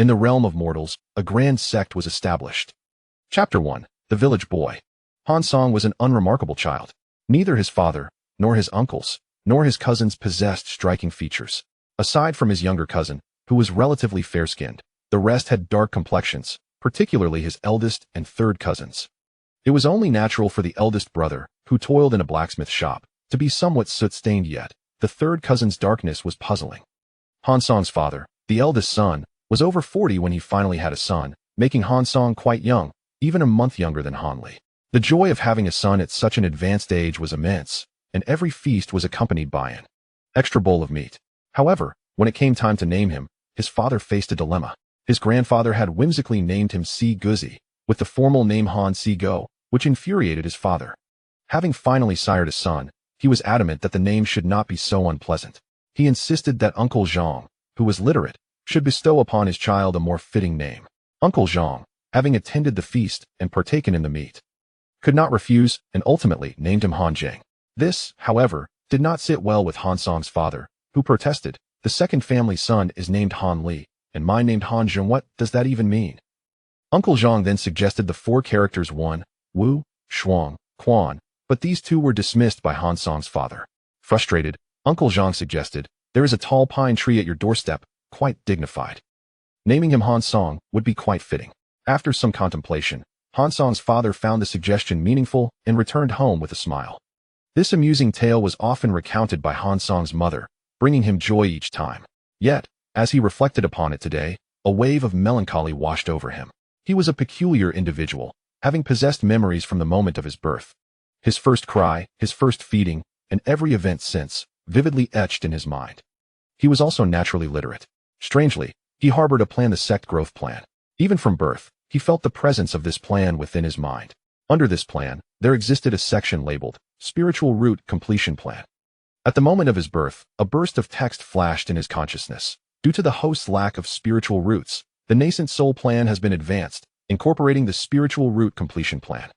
In the realm of mortals, a grand sect was established. Chapter 1. The Village Boy. Han Song was an unremarkable child. Neither his father, nor his uncles, nor his cousins possessed striking features. Aside from his younger cousin, who was relatively fair-skinned, the rest had dark complexions, particularly his eldest and third cousins. It was only natural for the eldest brother, who toiled in a blacksmith shop, to be somewhat soot-stained, yet the third cousin's darkness was puzzling. Han Song's father, the eldest son, was over 40 when he finally had a son, making Han Song quite young, even a month younger than Han Li. The joy of having a son at such an advanced age was immense, and every feast was accompanied by an extra bowl of meat. However, when it came time to name him, his father faced a dilemma. His grandfather had whimsically named him Si Guzi, with the formal name Han Si Go, which infuriated his father. Having finally sired a son, he was adamant that the name should not be so unpleasant. He insisted that Uncle Zhang, who was literate, should bestow upon his child a more fitting name. Uncle Zhang, having attended the feast and partaken in the meat, could not refuse and ultimately named him Han Jing. This, however, did not sit well with Han Song's father, who protested, "The second family son is named Han Li, and mine named Han Zheng. What does that even mean?" Uncle Zhang then suggested the four characters Wu, Shuang, Quan, but these two were dismissed by Han Song's father. Frustrated, Uncle Zhang suggested, "There is a tall pine tree at your doorstep, quite dignified. Naming him Han Song would be quite fitting." After some contemplation, Han Song's father found the suggestion meaningful and returned home with a smile. This amusing tale was often recounted by Han Song's mother, bringing him joy each time. Yet, as he reflected upon it today, a wave of melancholy washed over him. He was a peculiar individual, having possessed memories from the moment of his birth. His first cry, his first feeding, and every event since, vividly etched in his mind. He was also naturally literate. Strangely, he harbored a plan, the sect growth plan. Even from birth, he felt the presence of this plan within his mind. Under this plan, there existed a section labeled Spiritual Root Completion Plan. At the moment of his birth, a burst of text flashed in his consciousness. Due to the host's lack of spiritual roots, the nascent soul plan has been advanced, incorporating the Spiritual Root Completion Plan.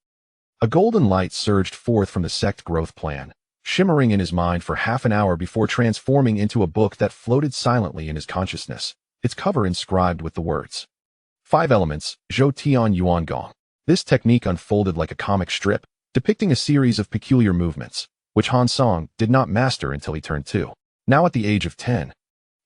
A golden light surged forth from the sect growth plan, shimmering in his mind for half an hour before transforming into a book that floated silently in his consciousness, its cover inscribed with the words, 5 Elements, Zhou Tian Yuan Gong. This technique unfolded like a comic strip, depicting a series of peculiar movements, which Han Song did not master until he turned 2. Now at the age of 10,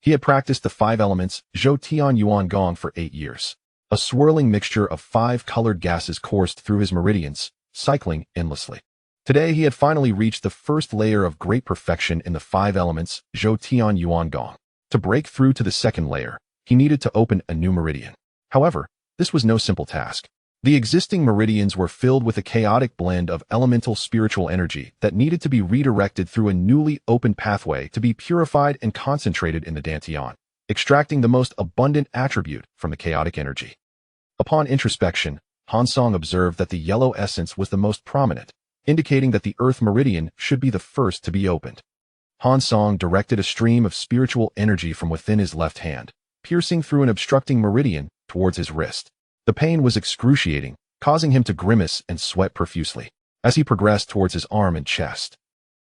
he had practiced the 5 Elements, Zhou Tian Yuan Gong for 8 years. A swirling mixture of 5 colored gases coursed through his meridians, cycling endlessly. Today he had finally reached the first layer of great perfection in the 5 Elements, Zhou Tian Yuan Gong. To break through to the second layer, he needed to open a new meridian. However, this was no simple task. The existing meridians were filled with a chaotic blend of elemental spiritual energy that needed to be redirected through a newly opened pathway to be purified and concentrated in the Dantian, extracting the most abundant attribute from the chaotic energy. Upon introspection, Han Song observed that the yellow essence was the most prominent, indicating that the Earth Meridian should be the first to be opened. Han Song directed a stream of spiritual energy from within his left hand, piercing through an obstructing meridian towards his wrist. The pain was excruciating, causing him to grimace and sweat profusely. As he progressed towards his arm and chest,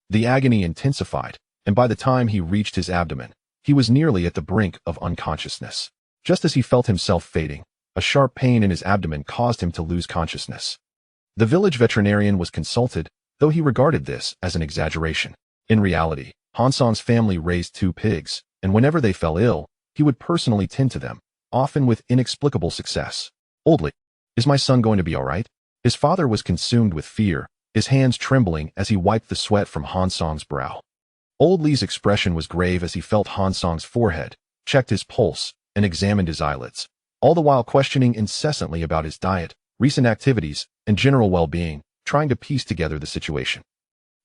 the agony intensified, and by the time he reached his abdomen, he was nearly at the brink of unconsciousness. Just as he felt himself fading, a sharp pain in his abdomen caused him to lose consciousness. The village veterinarian was consulted, though he regarded this as an exaggeration. In reality, Han Song's family raised 2 pigs, and whenever they fell ill, he would personally tend to them, often with inexplicable success. "Old Li, is my son going to be all right?" His father was consumed with fear, his hands trembling as he wiped the sweat from Han Song's brow. Old Li's expression was grave as he felt Han Song's forehead, checked his pulse, and examined his eyelids, all the while questioning incessantly about his diet, recent activities, and general well-being, trying to piece together the situation.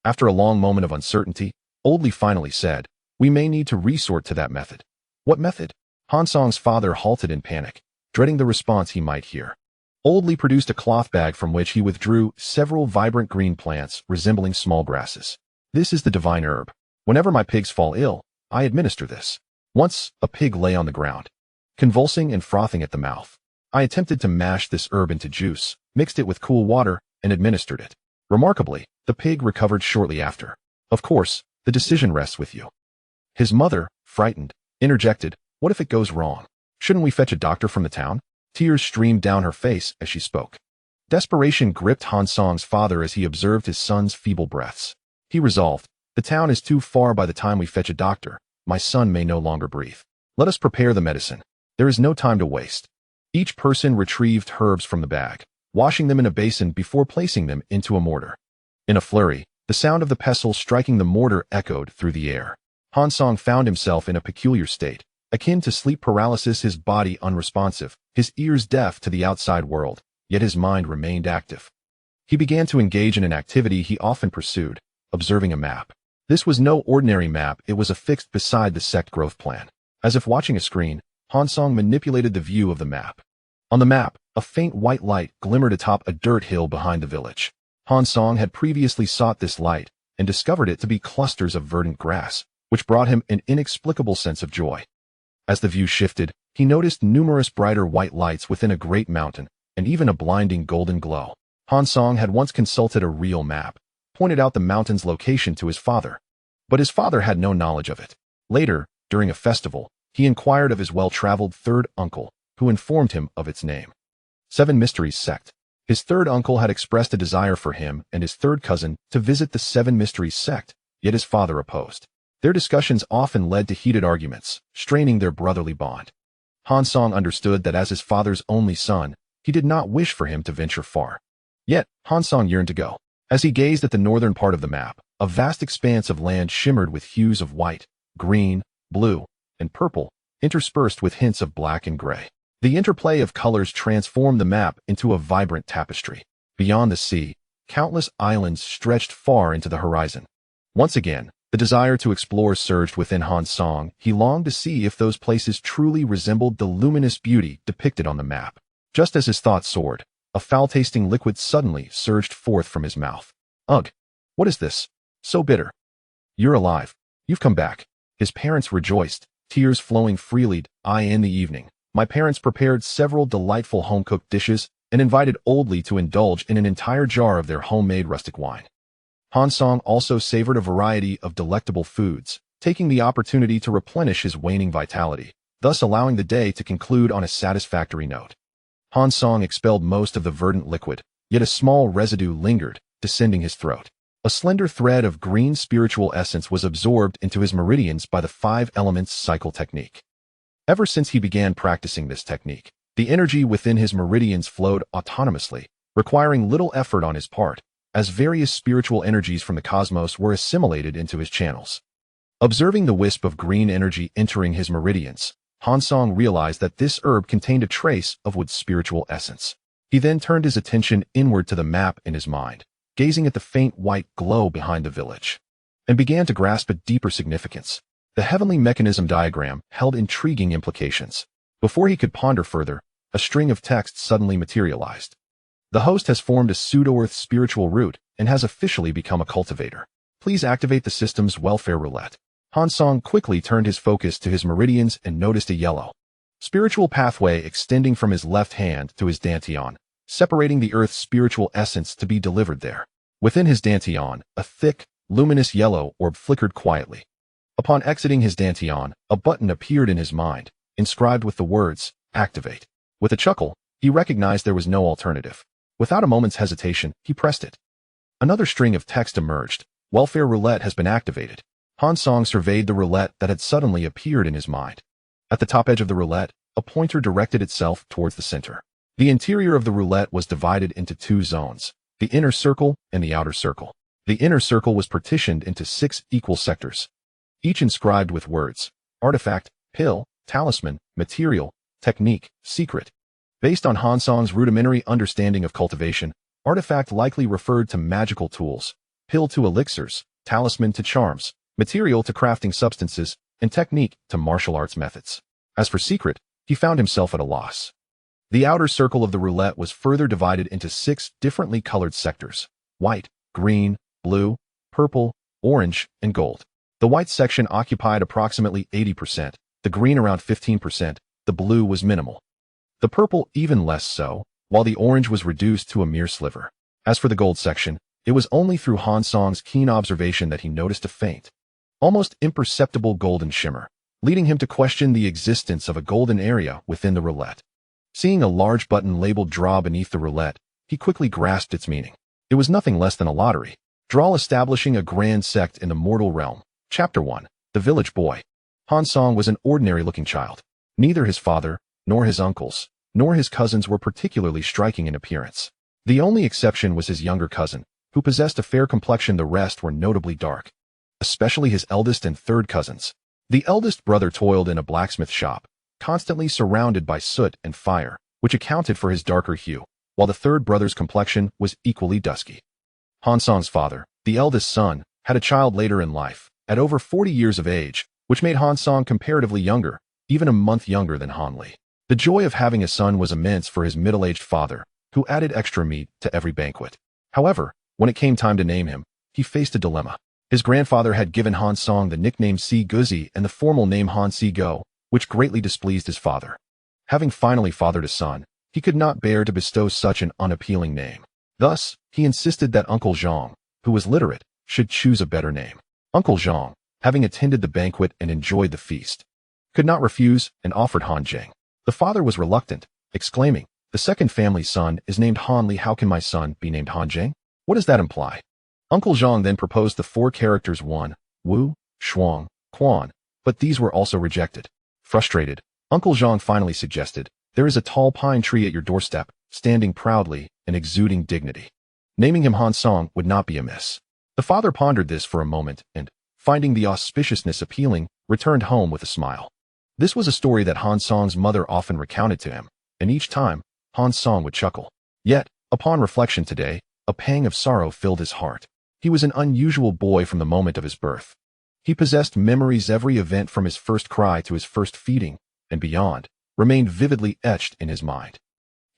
After a long moment of uncertainty, Old Li finally said, "We may need to resort to that method." "What method?" Han Song's father halted in panic, dreading the response he might hear. Old Li produced a cloth bag from which he withdrew several vibrant green plants resembling small grasses. "This is the divine herb. Whenever my pigs fall ill, I administer this." Once, a pig lay on the ground, convulsing and frothing at the mouth. I attempted to mash this herb into juice, mixed it with cool water, and administered it. Remarkably, the pig recovered shortly after. "Of course, the decision rests with you." His mother, frightened, interjected, "What if it goes wrong?" Shouldn't we fetch a doctor from the town? Tears streamed down her face as she spoke. Desperation gripped Han Song's father as he observed his son's feeble breaths. He resolved, the town is too far. By the time we fetch a doctor, my son may no longer breathe. Let us prepare the medicine. There is no time to waste. Each person retrieved herbs from the bag, washing them in a basin before placing them into a mortar. In a flurry, the sound of the pestle striking the mortar echoed through the air. Han Song found himself in a peculiar state, akin to sleep paralysis, his body unresponsive, his ears deaf to the outside world, yet his mind remained active. He began to engage in an activity he often pursued, observing a map. This was no ordinary map, it was affixed beside the sect growth plan. As if watching a screen, Han Song manipulated the view of the map. On the map, a faint white light glimmered atop a dirt hill behind the village. Han Song had previously sought this light and discovered it to be clusters of verdant grass, which brought him an inexplicable sense of joy. As the view shifted, he noticed numerous brighter white lights within a great mountain, and even a blinding golden glow. Han Song had once consulted a real map, pointed out the mountain's location to his father, but his father had no knowledge of it. Later, during a festival, he inquired of his well-traveled third uncle, who informed him of its name. Seven Mysteries Sect. His third uncle had expressed a desire for him and his third cousin to visit the Seven Mysteries Sect, yet his father opposed. Their discussions often led to heated arguments, straining their brotherly bond. Han Song understood that as his father's only son, he did not wish for him to venture far. Yet, Han Song yearned to go. As he gazed at the northern part of the map, a vast expanse of land shimmered with hues of white, green, blue, and purple, interspersed with hints of black and gray. The interplay of colors transformed the map into a vibrant tapestry. Beyond the sea, countless islands stretched far into the horizon. Once again, the desire to explore surged within Han Song. He longed to see if those places truly resembled the luminous beauty depicted on the map. Just as his thoughts soared, a foul-tasting liquid suddenly surged forth from his mouth. Ugh! What is this? So bitter. You're alive. You've come back. His parents rejoiced, tears flowing freely. In the evening, my parents prepared several delightful home-cooked dishes and invited Old Li to indulge in an entire jar of their homemade rustic wine. Han Song also savored a variety of delectable foods, taking the opportunity to replenish his waning vitality, thus allowing the day to conclude on a satisfactory note. Han Song expelled most of the verdant liquid, yet a small residue lingered, descending his throat. A slender thread of green spiritual essence was absorbed into his meridians by the 5 elements cycle technique. Ever since he began practicing this technique, the energy within his meridians flowed autonomously, requiring little effort on his part, as various spiritual energies from the cosmos were assimilated into his channels. Observing the wisp of green energy entering his meridians, Han Song realized that this herb contained a trace of wood's spiritual essence. He then turned his attention inward to the map in his mind, gazing at the faint white glow behind the village, and began to grasp a deeper significance. The heavenly mechanism diagram held intriguing implications. Before he could ponder further, a string of texts suddenly materialized. The host has formed a pseudo-earth spiritual root and has officially become a cultivator. Please activate the system's welfare roulette. Han Song quickly turned his focus to his meridians and noticed a yellow spiritual pathway extending from his left hand to his dantian, separating the earth's spiritual essence to be delivered there. Within his dantian, a thick, luminous yellow orb flickered quietly. Upon exiting his dantian, a button appeared in his mind, inscribed with the words, "Activate." With a chuckle, he recognized there was no alternative. Without a moment's hesitation, he pressed it. Another string of text emerged. Welfare roulette has been activated. Han Song surveyed the roulette that had suddenly appeared in his mind. At the top edge of the roulette, a pointer directed itself towards the center. The interior of the roulette was divided into 2 zones, the inner circle and the outer circle. The inner circle was partitioned into 6 equal sectors, each inscribed with words: artifact, pill, talisman, material, technique, secret. Based on Han Song's rudimentary understanding of cultivation, artifact likely referred to magical tools, pill to elixirs, talisman to charms, material to crafting substances, and technique to martial arts methods. As for secret, he found himself at a loss. The outer circle of the roulette was further divided into 6 differently colored sectors: white, green, blue, purple, orange, and gold. The white section occupied approximately 80%, the green around 15%, the blue was minimal. The purple even less so, while the orange was reduced to a mere sliver. As for the gold section, it was only through Han Song's keen observation that he noticed a faint, almost imperceptible golden shimmer, leading him to question the existence of a golden area within the roulette. Seeing a large button labeled draw beneath the roulette, he quickly grasped its meaning. It was nothing less than a lottery. Draw establishing a grand sect in the mortal realm. Chapter 1. The Village Boy. Han Song was an ordinary-looking child. Neither his father, nor his uncles, nor his cousins were particularly striking in appearance. The only exception was his younger cousin, who possessed a fair complexion. The rest were notably dark, especially his eldest and third cousins. The eldest brother toiled in a blacksmith shop, constantly surrounded by soot and fire, which accounted for his darker hue, while the third brother's complexion was equally dusky. Han Song's father, the eldest son, had a child later in life, at over 40 years of age, which made Han Song comparatively younger, even a month younger than Han Li. The joy of having a son was immense for his middle-aged father, who added extra meat to every banquet. However, when it came time to name him, he faced a dilemma. His grandfather had given Han Song the nickname Si Guzi and the formal name Han Si Go, which greatly displeased his father. Having finally fathered a son, he could not bear to bestow such an unappealing name. Thus, he insisted that Uncle Zhang, who was literate, should choose a better name. Uncle Zhang, having attended the banquet and enjoyed the feast, could not refuse and offered Han Zheng. The father was reluctant, exclaiming, "The second family son is named Han Li. How can my son be named Han Zheng? What does that imply?" Uncle Zhang then proposed the 4 characters Wu, Shuang, Quan, but these were also rejected. Frustrated, Uncle Zhang finally suggested, "There is a tall pine tree at your doorstep, standing proudly and exuding dignity. Naming him Han Song would not be amiss." The father pondered this for a moment and, finding the auspiciousness appealing, returned home with a smile. This was a story that Han Song's mother often recounted to him, and each time, Han Song would chuckle. Yet, upon reflection today, a pang of sorrow filled his heart. He was an unusual boy from the moment of his birth. He possessed memories. Every event from his first cry to his first feeding, and beyond, remained vividly etched in his mind.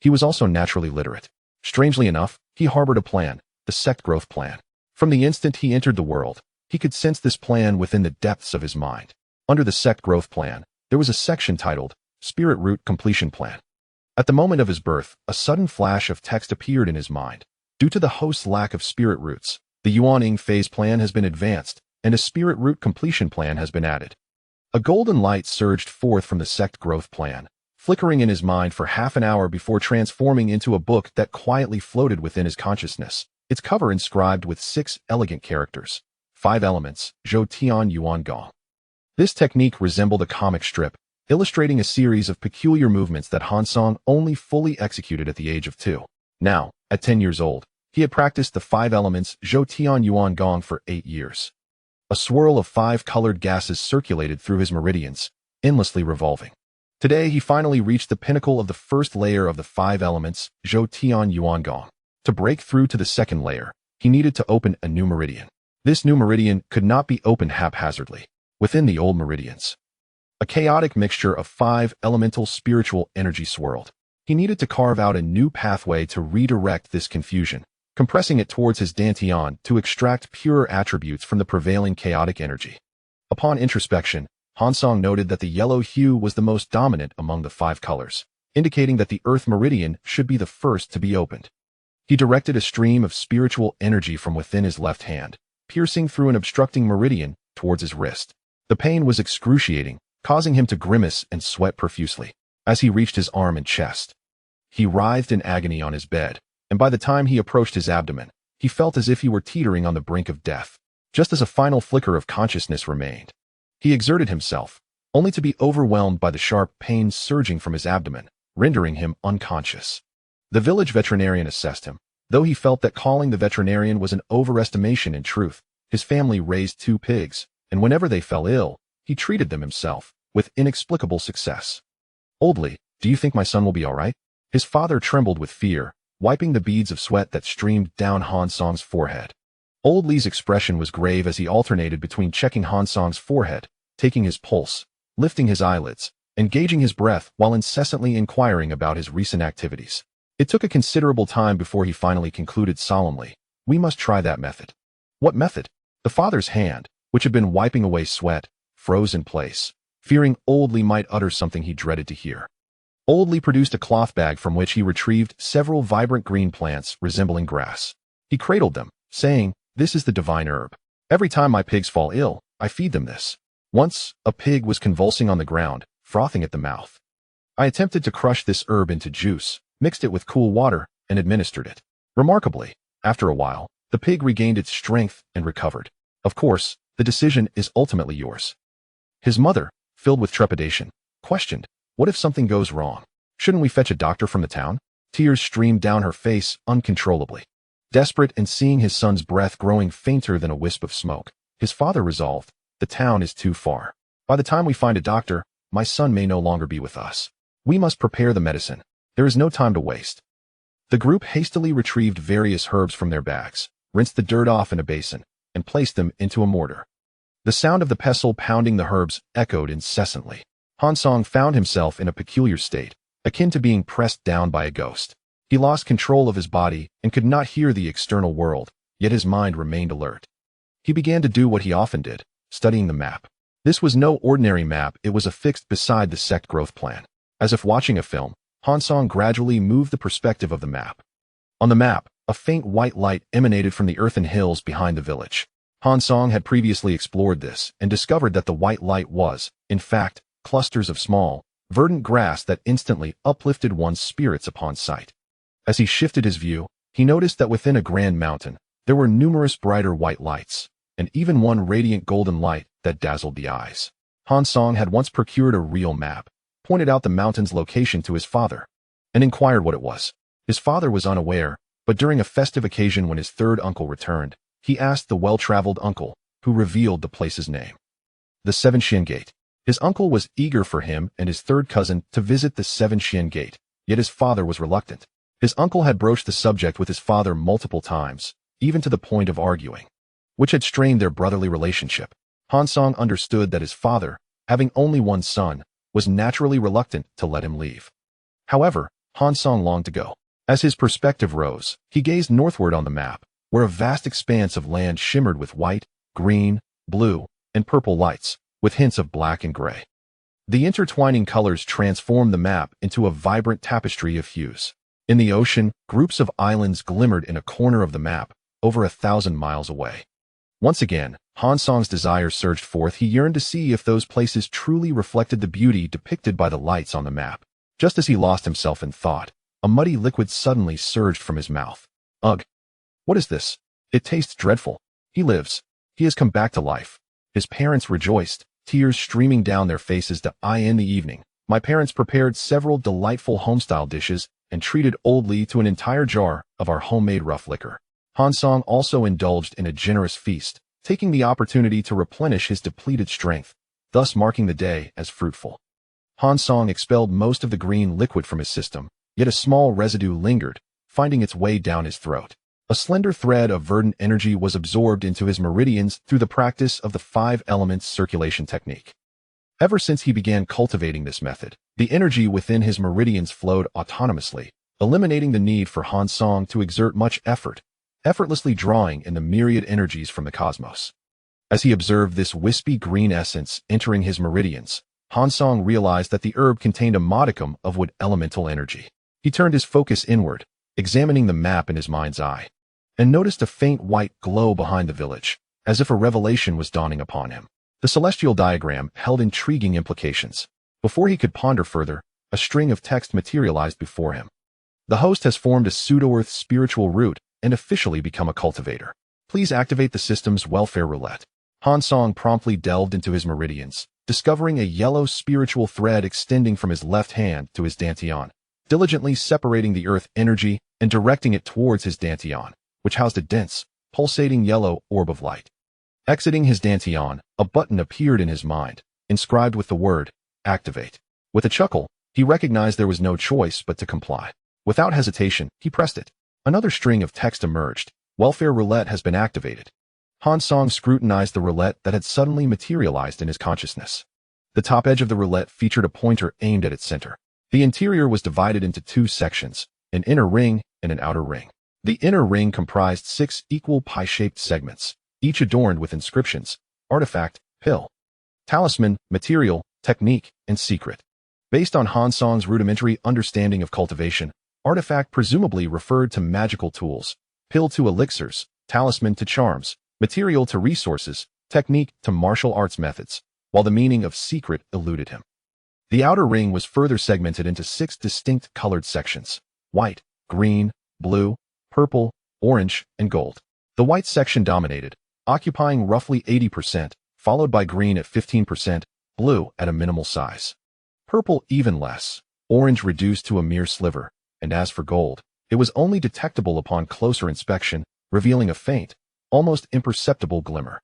He was also naturally literate. Strangely enough, he harbored a plan, the sect growth plan. From the instant he entered the world, he could sense this plan within the depths of his mind. Under the sect growth plan, there was a section titled Spirit Root Completion Plan. At the moment of his birth, a sudden flash of text appeared in his mind. Due to the host's lack of spirit roots, the Yuaning phase plan has been advanced, and a spirit root completion plan has been added. A golden light surged forth from the sect growth plan, flickering in his mind for half an hour before transforming into a book that quietly floated within his consciousness, its cover inscribed with 6 elegant characters. 5 elements, Zhou Tian Yuan Gong. This technique resembled a comic strip, illustrating a series of peculiar movements that Han Song only fully executed at the age of 2. Now, at 10 years old, he had practiced the 5 elements Zhou Tian Yuan Gong for 8 years. A swirl of 5 colored gases circulated through his meridians, endlessly revolving. Today he finally reached the pinnacle of the first layer of the 5 elements, Zhou Tian Yuan Gong. To break through to the second layer, he needed to open a new meridian. This new meridian could not be opened haphazardly. Within the old meridians, a chaotic mixture of 5 elemental spiritual energy swirled. He needed to carve out a new pathway to redirect this confusion, compressing it towards his dantian to extract purer attributes from the prevailing chaotic energy. Upon introspection, Han Song noted that the yellow hue was the most dominant among the 5 colors, indicating that the earth meridian should be the first to be opened. He directed a stream of spiritual energy from within his left hand, piercing through an obstructing meridian towards his wrist. The pain was excruciating, causing him to grimace and sweat profusely. As he reached his arm and chest, he writhed in agony on his bed, and by the time he approached his abdomen, he felt as if he were teetering on the brink of death. Just as a final flicker of consciousness remained, he exerted himself, only to be overwhelmed by the sharp pain surging from his abdomen, rendering him unconscious. The village veterinarian assessed him. Though he felt that calling the veterinarian was an overestimation in truth, his family raised 2 pigs, and whenever they fell ill, he treated them himself, with inexplicable success. "Old Li, do you think my son will be all right?" His father trembled with fear, wiping the beads of sweat that streamed down Han Song's forehead. Old Li's expression was grave as he alternated between checking Han Song's forehead, taking his pulse, lifting his eyelids, and gauging his breath while incessantly inquiring about his recent activities. It took a considerable time before he finally concluded solemnly, "We must try that method." "What method?" The father's hand, which had been wiping away sweat, froze in place, fearing Old Li might utter something he dreaded to hear. Old Li produced a cloth bag from which he retrieved several vibrant green plants resembling grass. He cradled them, saying, "This is the divine herb. Every time my pigs fall ill, I feed them this. Once, a pig was convulsing on the ground, frothing at the mouth. I attempted to crush this herb into juice, mixed it with cool water, and administered it. Remarkably, after a while, the pig regained its strength and recovered. Of course, the decision is ultimately yours. His mother, filled with trepidation, questioned, "What if something goes wrong? Shouldn't we fetch a doctor from the town?" Tears streamed down her face uncontrollably. Desperate and seeing his son's breath growing fainter than a wisp of smoke, his father resolved, "The town is too far. By the time we find a doctor, my son may no longer be with us. We must prepare the medicine. There is no time to waste." The group hastily retrieved various herbs from their bags, rinsed the dirt off in a basin, and placed them into a mortar. The sound of the pestle pounding the herbs echoed incessantly. Hansong found himself in a peculiar state, akin to being pressed down by a ghost. He lost control of his body and could not hear the external world, yet his mind remained alert. He began to do what he often did, studying the map. This was no ordinary map, it was affixed beside the sect growth plan. As if watching a film, Hansong gradually moved the perspective of the map. On the map, a faint white light emanated from the earthen hills behind the village. Hansong had previously explored this and discovered that the white light was, in fact, clusters of small, verdant grass that instantly uplifted one's spirits upon sight. As he shifted his view, he noticed that within a grand mountain, there were numerous brighter white lights, and even one radiant golden light that dazzled the eyes. Hansong had once procured a real map, pointed out the mountain's location to his father, and inquired what it was. His father was unaware, but during a festive occasion when his third uncle returned, he asked the well-traveled uncle, who revealed the place's name. The Seven Shin Gate. His uncle was eager for him and his third cousin to visit the Seven Shin Gate, yet his father was reluctant. His uncle had broached the subject with his father multiple times, even to the point of arguing, which had strained their brotherly relationship. Hansong understood that his father, having only one son, was naturally reluctant to let him leave. However, Hansong longed to go. As his perspective rose, he gazed northward on the map, where a vast expanse of land shimmered with white, green, blue, and purple lights, with hints of black and gray. The intertwining colors transformed the map into a vibrant tapestry of hues. In the ocean, groups of islands glimmered in a corner of the map, over 1,000 miles away. Once again, Hansong's desire surged forth. He yearned to see if those places truly reflected the beauty depicted by the lights on the map. Just as he lost himself in thought, a muddy liquid suddenly surged from his mouth. Ugh! What is this? It tastes dreadful. He lives. He has come back to life. His parents rejoiced, tears streaming down their faces. In the evening, my parents prepared several delightful homestyle dishes and treated Old Lee to an entire jar of our homemade rough liquor. Hansong also indulged in a generous feast, taking the opportunity to replenish his depleted strength, thus marking the day as fruitful. Hansong expelled most of the green liquid from his system, yet a small residue lingered, finding its way down his throat. A slender thread of verdant energy was absorbed into his meridians through the practice of the 5 elements circulation technique. Ever since he began cultivating this method, the energy within his meridians flowed autonomously, eliminating the need for Hansong to exert much effort, effortlessly drawing in the myriad energies from the cosmos. As he observed this wispy green essence entering his meridians, Hansong realized that the herb contained a modicum of wood elemental energy. He turned his focus inward, examining the map in his mind's eye, and noticed a faint white glow behind the village, as if a revelation was dawning upon him. The celestial diagram held intriguing implications. Before he could ponder further, a string of text materialized before him. The host has formed a pseudo-earth spiritual root and officially become a cultivator. Please activate the system's welfare roulette. Hansong promptly delved into his meridians, discovering a yellow spiritual thread extending from his left hand to his dantian, diligently separating the earth energy and directing it towards his dantian, which housed a dense, pulsating yellow orb of light. Exiting his dantian, a button appeared in his mind, inscribed with the word, "Activate." With a chuckle, he recognized there was no choice but to comply. Without hesitation, he pressed it. Another string of text emerged. Welfare roulette has been activated. Hansong scrutinized the roulette that had suddenly materialized in his consciousness. The top edge of the roulette featured a pointer aimed at its center. The interior was divided into 2 sections, an inner ring and an outer ring. The inner ring comprised 6 equal pie-shaped segments, each adorned with inscriptions: artifact, pill, talisman, material, technique, and secret. Based on Hansong's rudimentary understanding of cultivation, artifact presumably referred to magical tools, pill to elixirs, talisman to charms, material to resources, technique to martial arts methods, while the meaning of secret eluded him. The outer ring was further segmented into 6 distinct colored sections: white, green, blue, purple, orange, and gold. The white section dominated, occupying roughly 80%, followed by green at 15%, blue at a minimal size. Purple even less, orange reduced to a mere sliver, and as for gold, it was only detectable upon closer inspection, revealing a faint, almost imperceptible glimmer.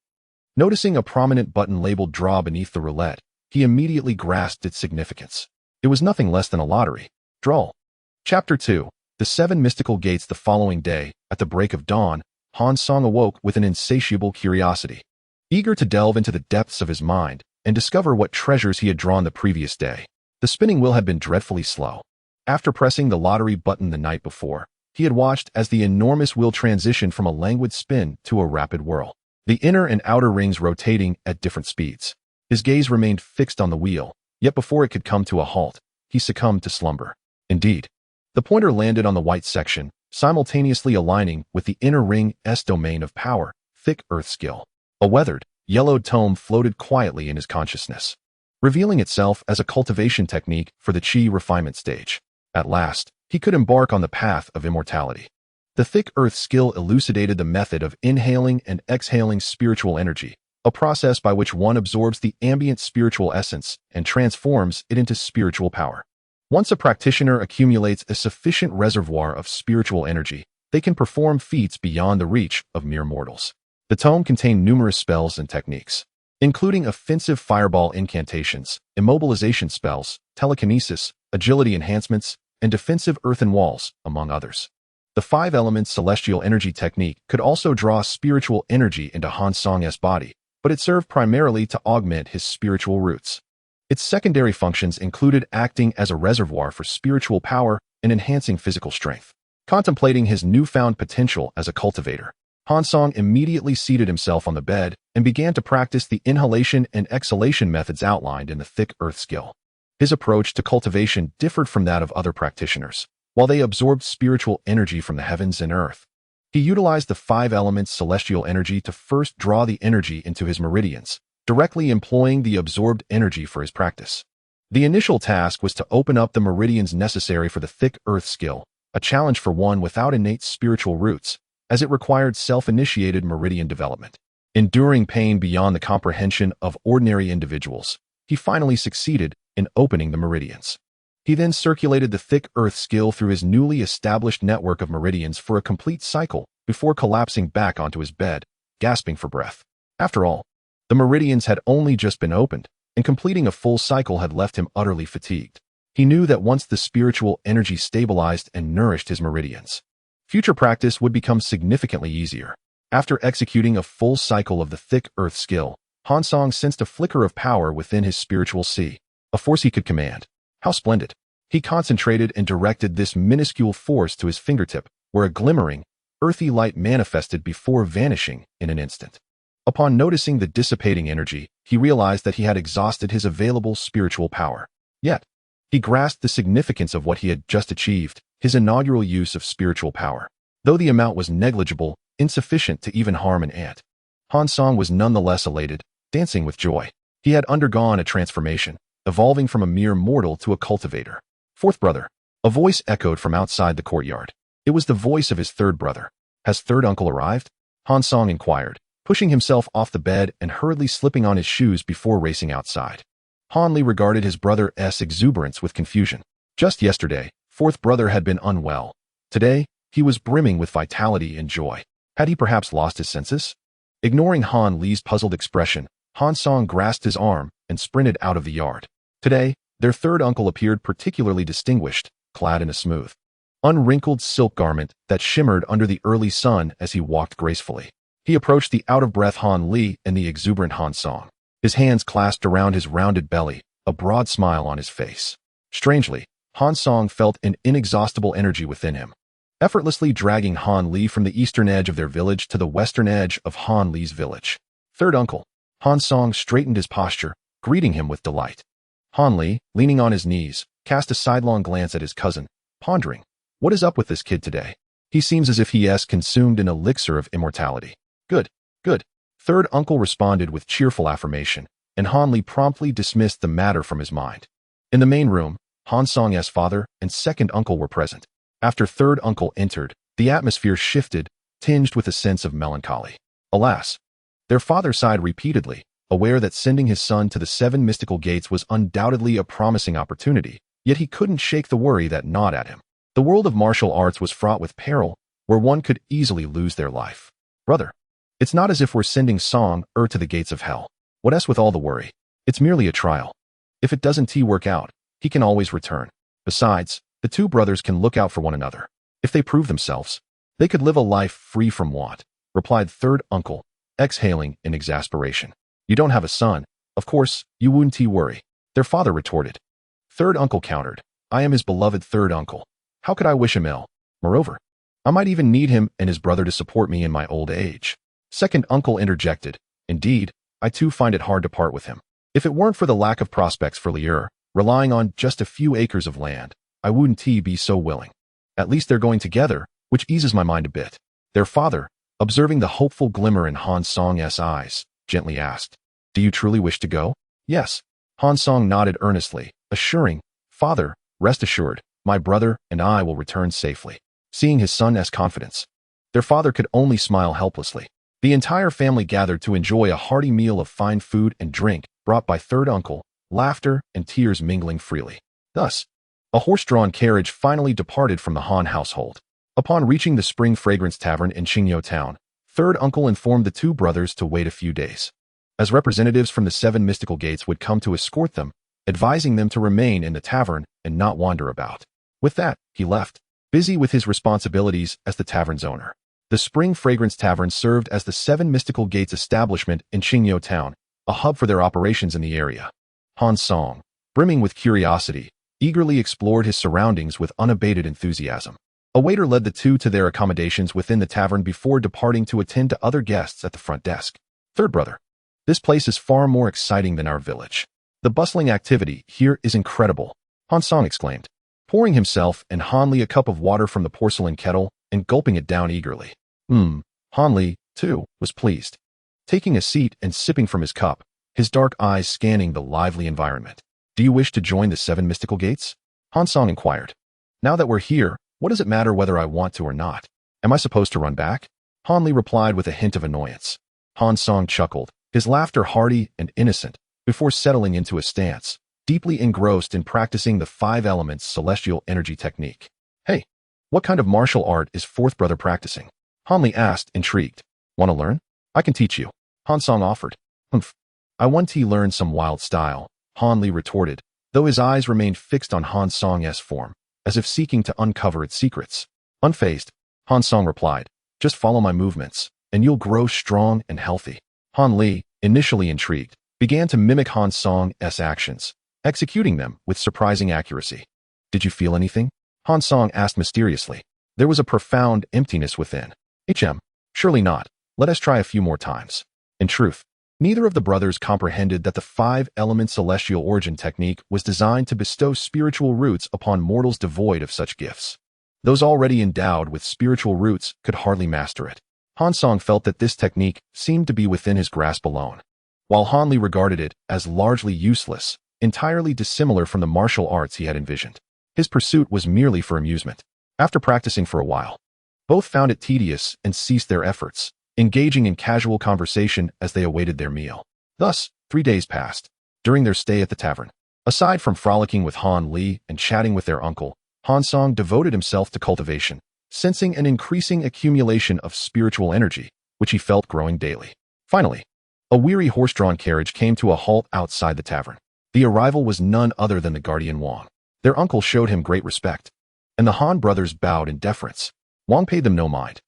Noticing a prominent button labeled Draw beneath the roulette, he immediately grasped its significance. It was nothing less than a lottery. Draw. Chapter 2. The 7 Mystical Gates. The following day, at the break of dawn, Han Song awoke with an insatiable curiosity. Eager to delve into the depths of his mind and discover what treasures he had drawn the previous day. The spinning wheel had been dreadfully slow. After pressing the lottery button the night before, he had watched as the enormous wheel transitioned from a languid spin to a rapid whirl, the inner and outer rings rotating at different speeds. His gaze remained fixed on the wheel, yet before it could come to a halt, he succumbed to slumber. Indeed, the pointer landed on the white section, simultaneously aligning with the inner ring's domain of power, thick earth skill. A weathered, yellowed tome floated quietly in his consciousness, revealing itself as a cultivation technique for the chi refinement stage. At last, he could embark on the path of immortality. The thick earth skill elucidated the method of inhaling and exhaling spiritual energy, a process by which one absorbs the ambient spiritual essence and transforms it into spiritual power. Once a practitioner accumulates a sufficient reservoir of spiritual energy, they can perform feats beyond the reach of mere mortals. The tome contained numerous spells and techniques, including offensive fireball incantations, immobilization spells, telekinesis, agility enhancements, and defensive earthen walls, among others. The 5 elements celestial energy technique could also draw spiritual energy into Han Song's body, but it served primarily to augment his spiritual roots. Its secondary functions included acting as a reservoir for spiritual power and enhancing physical strength. Contemplating his newfound potential as a cultivator, Han Song immediately seated himself on the bed and began to practice the inhalation and exhalation methods outlined in the thick earth skill. His approach to cultivation differed from that of other practitioners. While they absorbed spiritual energy from the heavens and earth, he utilized the 5 elements celestial energy to first draw the energy into his meridians, directly employing the absorbed energy for his practice. The initial task was to open up the meridians necessary for the thick earth skill, a challenge for one without innate spiritual roots, as it required self-initiated meridian development. Enduring pain beyond the comprehension of ordinary individuals, he finally succeeded in opening the meridians. He then circulated the thick earth skill through his newly established network of meridians for a complete cycle before collapsing back onto his bed, gasping for breath. After all, the meridians had only just been opened, and completing a full cycle had left him utterly fatigued. He knew that once the spiritual energy stabilized and nourished his meridians, future practice would become significantly easier. After executing a full cycle of the thick earth skill, Han Song sensed a flicker of power within his spiritual sea, a force he could command. How splendid! He concentrated and directed this minuscule force to his fingertip, where a glimmering, earthy light manifested before vanishing in an instant. Upon noticing the dissipating energy, he realized that he had exhausted his available spiritual power. Yet, he grasped the significance of what he had just achieved, his inaugural use of spiritual power. Though the amount was negligible, insufficient to even harm an ant, Han Song was nonetheless elated, dancing with joy. He had undergone a transformation, evolving from a mere mortal to a cultivator. 4th brother. A voice echoed from outside the courtyard. It was the voice of his 3rd brother. Has 3rd uncle arrived? Han Song inquired, pushing himself off the bed and hurriedly slipping on his shoes before racing outside. Han Li regarded his brother's exuberance with confusion. Just yesterday, 4th brother had been unwell. Today, he was brimming with vitality and joy. Had he perhaps lost his senses? Ignoring Han Li's puzzled expression, Han Song grasped his arm and sprinted out of the yard. Today, their 3rd uncle appeared particularly distinguished, clad in a smooth, unwrinkled silk garment that shimmered under the early sun as he walked gracefully. He approached the out-of-breath Han Li and the exuberant Han Song, his hands clasped around his rounded belly, a broad smile on his face. Strangely, Han Song felt an inexhaustible energy within him, effortlessly dragging Han Li from the eastern edge of their village to the western edge of Han Li's village. 3rd uncle. Han Song straightened his posture, greeting him with delight. Han Li, leaning on his knees, cast a sidelong glance at his cousin, pondering, what is up with this kid today? He seems as if he is consumed in elixir of immortality. Good, good. 3rd uncle responded with cheerful affirmation, and Han Li promptly dismissed the matter from his mind. In the main room, Han Song's father and second uncle were present. After third uncle entered, the atmosphere shifted, tinged with a sense of melancholy. Alas, their father sighed repeatedly, aware that sending his son to the 7 mystical gates was undoubtedly a promising opportunity, yet he couldn't shake the worry that gnawed at him. The world of martial arts was fraught with peril, where one could easily lose their life. Brother, it's not as if we're sending Song to the gates of hell. What else with all the worry? It's merely a trial. If it doesn't work out, he can always return. Besides, the two brothers can look out for one another. If they prove themselves, they could live a life free from want, replied third uncle, exhaling in exasperation. You don't have a son, of course, you wouldn't worry, their father retorted. Third uncle countered, I am his beloved third uncle. How could I wish him ill? Moreover, I might even need him and his brother to support me in my old age. Second uncle interjected, indeed, I too find it hard to part with him. If it weren't for the lack of prospects for Lier, relying on just a few acres of land, I wouldn't be so willing. At least they're going together, which eases my mind a bit. Their father, observing the hopeful glimmer in Han Song's eyes, gently asked, do you truly wish to go? Yes. Han Song nodded earnestly, assuring, Father, rest assured, my brother and I will return safely. Seeing his son's confidence, their father could only smile helplessly. The entire family gathered to enjoy a hearty meal of fine food and drink brought by third uncle, laughter and tears mingling freely. Thus, a horse-drawn carriage finally departed from the Han household. Upon reaching the Spring Fragrance Tavern in Qingyou Town, third uncle informed the two brothers to wait a few days, as representatives from the 7 mystical gates would come to escort them, advising them to remain in the tavern and not wander about. With that, he left, busy with his responsibilities as the tavern's owner. The Spring Fragrance Tavern served as the 7 mystical gates establishment in Qingyou Town, a hub for their operations in the area. Han Song, brimming with curiosity, eagerly explored his surroundings with unabated enthusiasm. A waiter led the two to their accommodations within the tavern before departing to attend to other guests at the front desk. Third brother, this place is far more exciting than our village. The bustling activity here is incredible, Han Song exclaimed, pouring himself and Han Li a cup of water from the porcelain kettle and gulping it down eagerly. Han Li, too, was pleased. Taking a seat and sipping from his cup, his dark eyes scanning the lively environment. Do you wish to join the 7 mystical gates? Han Song inquired. Now that we're here, what does it matter whether I want to or not? Am I supposed to run back? Han Li replied with a hint of annoyance. Han Song chuckled, his laughter hearty and innocent, before settling into a stance, deeply engrossed in practicing the 5 elements celestial energy technique. Hey, what kind of martial art is fourth brother practicing? Han Li asked, intrigued. Want to learn? I can teach you, Han Song offered. Humph. I want to learn some wild style, Han Li retorted, though his eyes remained fixed on Han Song's form, as if seeking to uncover its secrets. Unfazed, Han Song replied, just follow my movements, and you'll grow strong and healthy. Han Li, initially intrigued, began to mimic Han Song's actions, executing them with surprising accuracy. Did you feel anything? Han Song asked mysteriously. There was a profound emptiness within. Surely not. Let us try a few more times. In truth, neither of the brothers comprehended that the 5-element celestial origin technique was designed to bestow spiritual roots upon mortals devoid of such gifts. Those already endowed with spiritual roots could hardly master it. Han Song felt that this technique seemed to be within his grasp alone, while Han Li regarded it as largely useless, entirely dissimilar from the martial arts he had envisioned. His pursuit was merely for amusement. After practicing for a while, both found it tedious and ceased their efforts, engaging in casual conversation as they awaited their meal. Thus, 3 days passed. During their stay at the tavern, aside from frolicking with Han Li and chatting with their uncle, Han Song devoted himself to cultivation, sensing an increasing accumulation of spiritual energy, which he felt growing daily. Finally, a weary horse-drawn carriage came to a halt outside the tavern. The arrival was none other than the guardian Wang. Their uncle showed him great respect, and the Han brothers bowed in deference. Wang paid them no mind,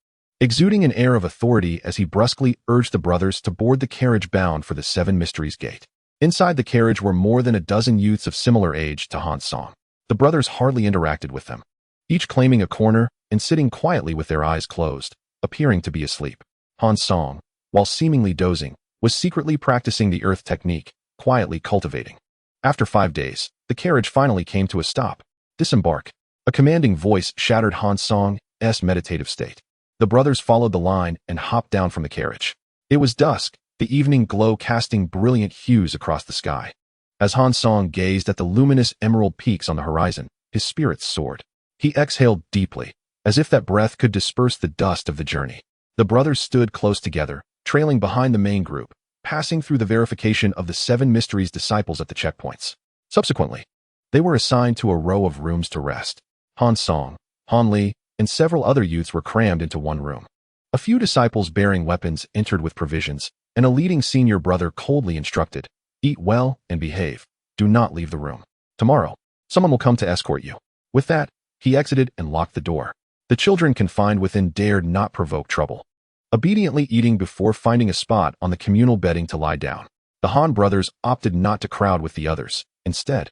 exuding an air of authority as he brusquely urged the brothers to board the carriage bound for the 7 Mysteries Gate. Inside the carriage were more than a dozen youths of similar age to Han Song. The brothers hardly interacted with them, each claiming a corner and sitting quietly with their eyes closed, appearing to be asleep. Han Song, while seemingly dozing, was secretly practicing the earth technique, quietly cultivating. After 5 days, the carriage finally came to a stop. Disembark. A commanding voice shattered Han Song's meditative state. The brothers followed the line and hopped down from the carriage. It was dusk, the evening glow casting brilliant hues across the sky. As Han Song gazed at the luminous emerald peaks on the horizon, his spirits soared. He exhaled deeply, as if that breath could disperse the dust of the journey. The brothers stood close together, trailing behind the main group, passing through the verification of the 7 mysteries disciples at the checkpoints. Subsequently, they were assigned to a row of rooms to rest. Han Song, Han Li, and several other youths were crammed into one room. A few disciples bearing weapons entered with provisions, and a leading senior brother coldly instructed, "Eat well and behave. Do not leave the room. Tomorrow, someone will come to escort you." With that, he exited and locked the door. The children confined within dared not provoke trouble, obediently eating before finding a spot on the communal bedding to lie down. The Han brothers opted not to crowd with the others. Instead,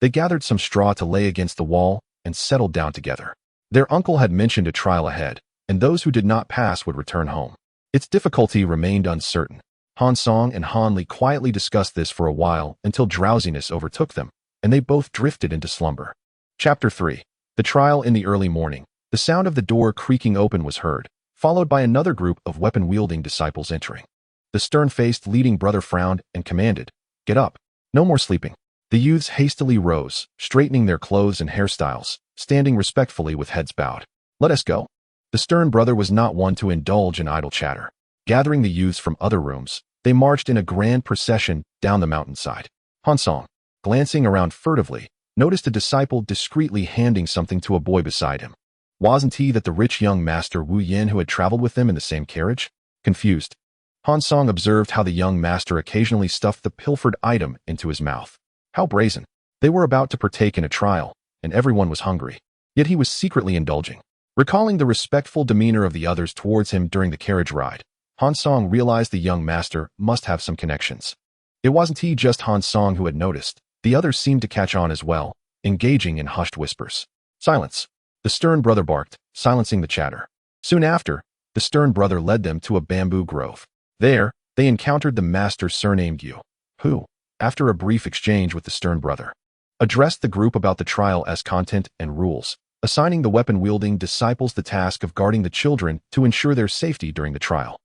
they gathered some straw to lay against the wall and settled down together. Their uncle had mentioned a trial ahead, and those who did not pass would return home. Its difficulty remained uncertain. Han Song and Han Li quietly discussed this for a while until drowsiness overtook them, and they both drifted into slumber. Chapter 3. The trial in the early morning. The sound of the door creaking open was heard, followed by another group of weapon-wielding disciples entering. The stern-faced leading brother frowned and commanded, "Get up. No more sleeping." The youths hastily rose, straightening their clothes and hairstyles, standing respectfully with heads bowed. "Let us go." The stern brother was not one to indulge in idle chatter. Gathering the youths from other rooms, they marched in a grand procession down the mountainside. Han Song, glancing around furtively, noticed a disciple discreetly handing something to a boy beside him. Wasn't he that the rich young master Wu Yin who had traveled with them in the same carriage? Confused, Han Song observed how the young master occasionally stuffed the pilfered item into his mouth. How brazen. They were about to partake in a trial, and everyone was hungry. Yet he was secretly indulging. Recalling the respectful demeanor of the others towards him during the carriage ride, Han Song realized the young master must have some connections. It wasn't he just Han Song who had noticed. The others seemed to catch on as well, engaging in hushed whispers. "Silence," the stern brother barked, silencing the chatter. Soon after, the stern brother led them to a bamboo grove. There, they encountered the master surnamed Yu, who, after a brief exchange with the stern brother, addressed the group about the trial as content and rules, assigning the weapon-wielding disciples the task of guarding the children to ensure their safety during the trial.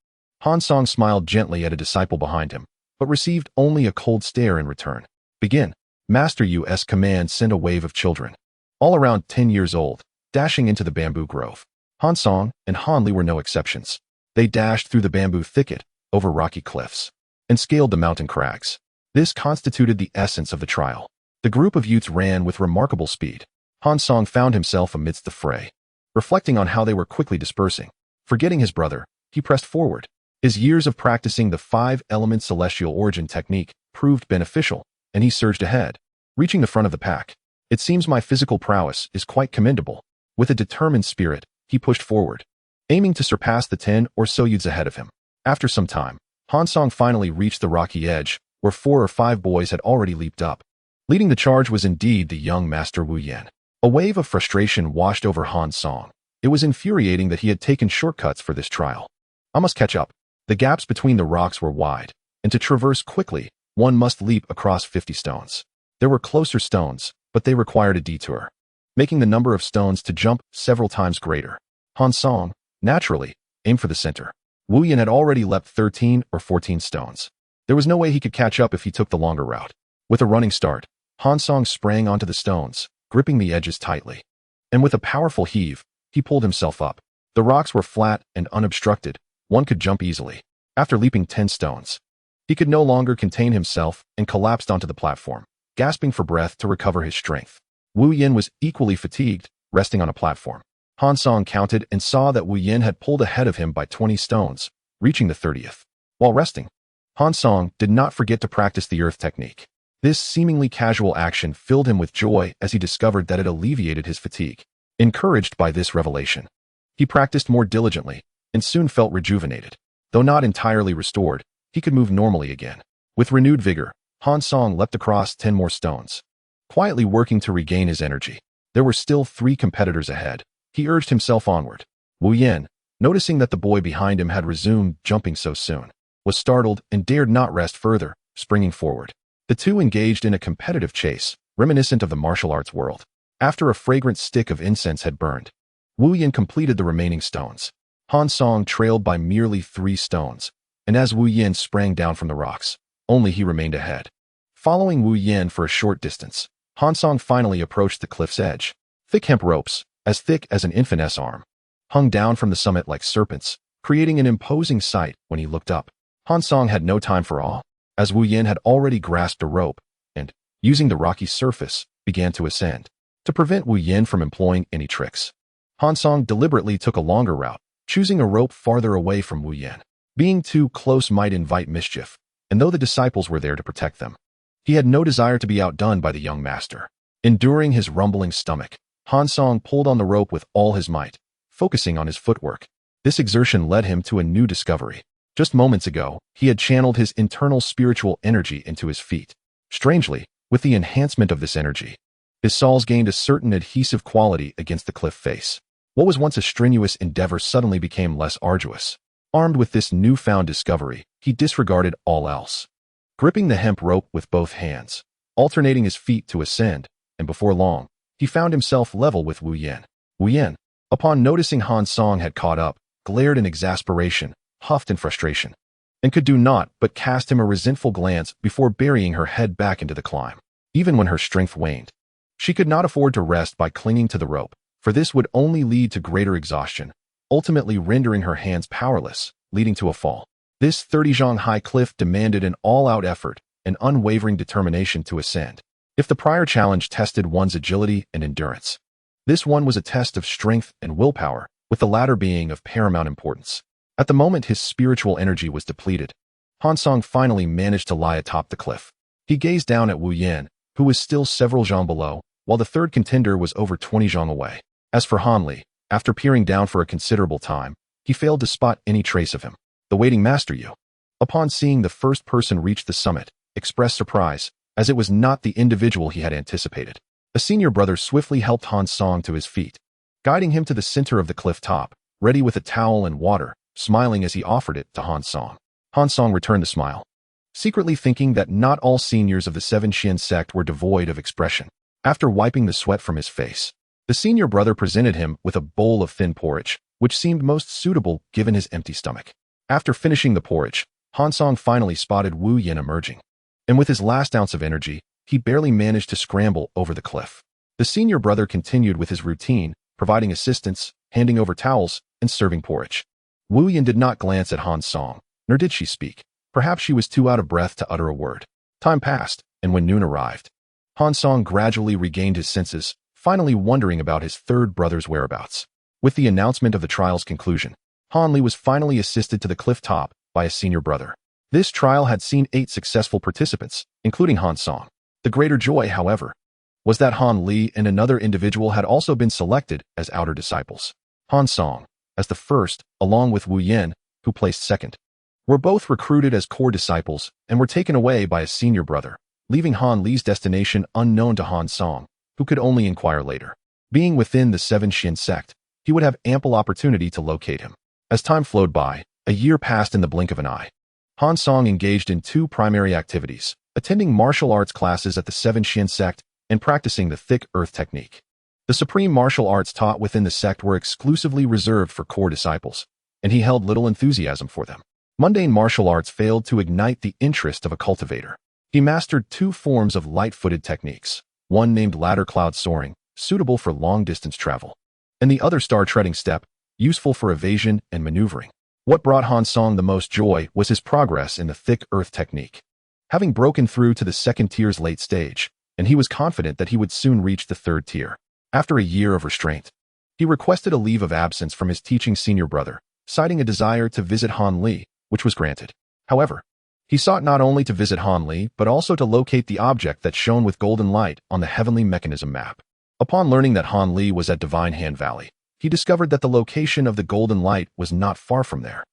Han Song smiled gently at a disciple behind him, but received only a cold stare in return. "Begin." Master Yu's command sent a wave of children, all around 10 years old, dashing into the bamboo grove. Han Song and Han Li were no exceptions. They dashed through the bamboo thicket, over rocky cliffs, and scaled the mountain crags. This constituted the essence of the trial. The group of youths ran with remarkable speed. Han Song found himself amidst the fray. Reflecting on how they were quickly dispersing, forgetting his brother, he pressed forward. His years of practicing the 5-element celestial origin technique proved beneficial, and he surged ahead, reaching the front of the pack. "It seems my physical prowess is quite commendable." With a determined spirit, he pushed forward, aiming to surpass the 10 or so youths ahead of him. After some time, Han Song finally reached the rocky edge, where 4 or 5 boys had already leaped up. Leading the charge was indeed the young master Wu Yin. A wave of frustration washed over Han Song. It was infuriating that he had taken shortcuts for this trial. "I must catch up." The gaps between the rocks were wide, and to traverse quickly, one must leap across 50 stones. There were closer stones, but they required a detour, making the number of stones to jump several times greater. Han Song, naturally, aimed for the center. Wu Yin had already leapt 13 or 14 stones. There was no way he could catch up if he took the longer route. With a running start, Han Song sprang onto the stones, gripping the edges tightly. And with a powerful heave, he pulled himself up. The rocks were flat and unobstructed. One could jump easily. After leaping 10 stones, he could no longer contain himself and collapsed onto the platform, gasping for breath to recover his strength. Wu Yin was equally fatigued, resting on a platform. Han Song counted and saw that Wu Yin had pulled ahead of him by 20 stones, reaching the 30th. While resting, Han Song did not forget to practice the earth technique. This seemingly casual action filled him with joy as he discovered that it alleviated his fatigue. Encouraged by this revelation, he practiced more diligently and soon felt rejuvenated. Though not entirely restored, he could move normally again. With renewed vigor, Han Song leapt across 10 more stones, quietly working to regain his energy. There were still 3 competitors ahead. He urged himself onward. Wu Yin, noticing that the boy behind him had resumed jumping so soon, was startled and dared not rest further, springing forward. The two engaged in a competitive chase, reminiscent of the martial arts world. After a fragrant stick of incense had burned, Wu Yin completed the remaining stones. Han Song trailed by merely 3 stones, and as Wu Yin sprang down from the rocks, only he remained ahead. Following Wu Yin for a short distance, Han Song finally approached the cliff's edge. Thick hemp ropes, as thick as an infant's arm, hung down from the summit like serpents, creating an imposing sight when he looked up. Han Song had no time for awe, as Wu Yin had already grasped a rope and, using the rocky surface, began to ascend. To prevent Wu Yin from employing any tricks, Han Song deliberately took a longer route, choosing a rope farther away from Wu Yin. Being too close might invite mischief, and though the disciples were there to protect them, he had no desire to be outdone by the young master. Enduring his rumbling stomach, Han Song pulled on the rope with all his might, focusing on his footwork. This exertion led him to a new discovery. Just moments ago, he had channeled his internal spiritual energy into his feet. Strangely, with the enhancement of this energy, his soles gained a certain adhesive quality against the cliff face. What was once a strenuous endeavor suddenly became less arduous. Armed with this newfound discovery, he disregarded all else. Gripping the hemp rope with both hands, alternating his feet to ascend, and before long, he found himself level with Wu Yin. Wu Yin, upon noticing Han Song had caught up, glared in exasperation, huffed in frustration, and could do naught but cast him a resentful glance before burying her head back into the climb. Even when her strength waned, she could not afford to rest by clinging to the rope, for this would only lead to greater exhaustion, ultimately rendering her hands powerless, leading to a fall. This 30-zhang high cliff demanded an all-out effort and unwavering determination to ascend. If the prior challenge tested one's agility and endurance, this one was a test of strength and willpower, with the latter being of paramount importance. At the moment his spiritual energy was depleted, Han Song finally managed to lie atop the cliff. He gazed down at Wu Yin, who was still several zhang below, while the third contender was over 20 zhang away. As for Han Li, after peering down for a considerable time, he failed to spot any trace of him. The waiting master Yu, upon seeing the first person reach the summit, expressed surprise, as it was not the individual he had anticipated. A senior brother swiftly helped Han Song to his feet, guiding him to the center of the cliff top, ready with a towel and water, smiling as he offered it to Han Song. Han Song returned the smile, secretly thinking that not all seniors of the Seven Xian sect were devoid of expression. After wiping the sweat from his face, the senior brother presented him with a bowl of thin porridge, which seemed most suitable given his empty stomach. After finishing the porridge, Han Song finally spotted Wu Yin emerging, and with his last ounce of energy, he barely managed to scramble over the cliff. The senior brother continued with his routine, providing assistance, handing over towels, and serving porridge. Wu Yin did not glance at Han Song, nor did she speak. Perhaps she was too out of breath to utter a word. Time passed, and when noon arrived, Han Song gradually regained his senses, finally wondering about his third brother's whereabouts. With the announcement of the trial's conclusion, Han Li was finally assisted to the cliff top by a senior brother. This trial had seen 8 successful participants, including Han Song. The greater joy, however, was that Han Li and another individual had also been selected as outer disciples. Han Song, as the first, along with Wu Yin, who placed second, were both recruited as core disciples and were taken away by a senior brother, leaving Han Li's destination unknown to Han Song, who could only inquire later. Being within the Seven Xian sect, he would have ample opportunity to locate him. As time flowed by, a year passed in the blink of an eye. Han Song engaged in 2 primary activities, attending martial arts classes at the Seven Xian sect and practicing the thick earth technique. The supreme martial arts taught within the sect were exclusively reserved for core disciples, and he held little enthusiasm for them. Mundane martial arts failed to ignite the interest of a cultivator. He mastered 2 forms of light-footed techniques, one named ladder cloud soaring, suitable for long-distance travel, and the other star-treading step, useful for evasion and maneuvering. What brought Han Song the most joy was his progress in the thick earth technique. Having broken through to the second tier's late stage, and he was confident that he would soon reach the third tier. After a year of restraint, he requested a leave of absence from his teaching senior brother, citing a desire to visit Han Li, which was granted. However, he sought not only to visit Han Li, but also to locate the object that shone with golden light on the heavenly mechanism map. Upon learning that Han Li was at Divine Hand Valley, he discovered that the location of the golden light was not far from there,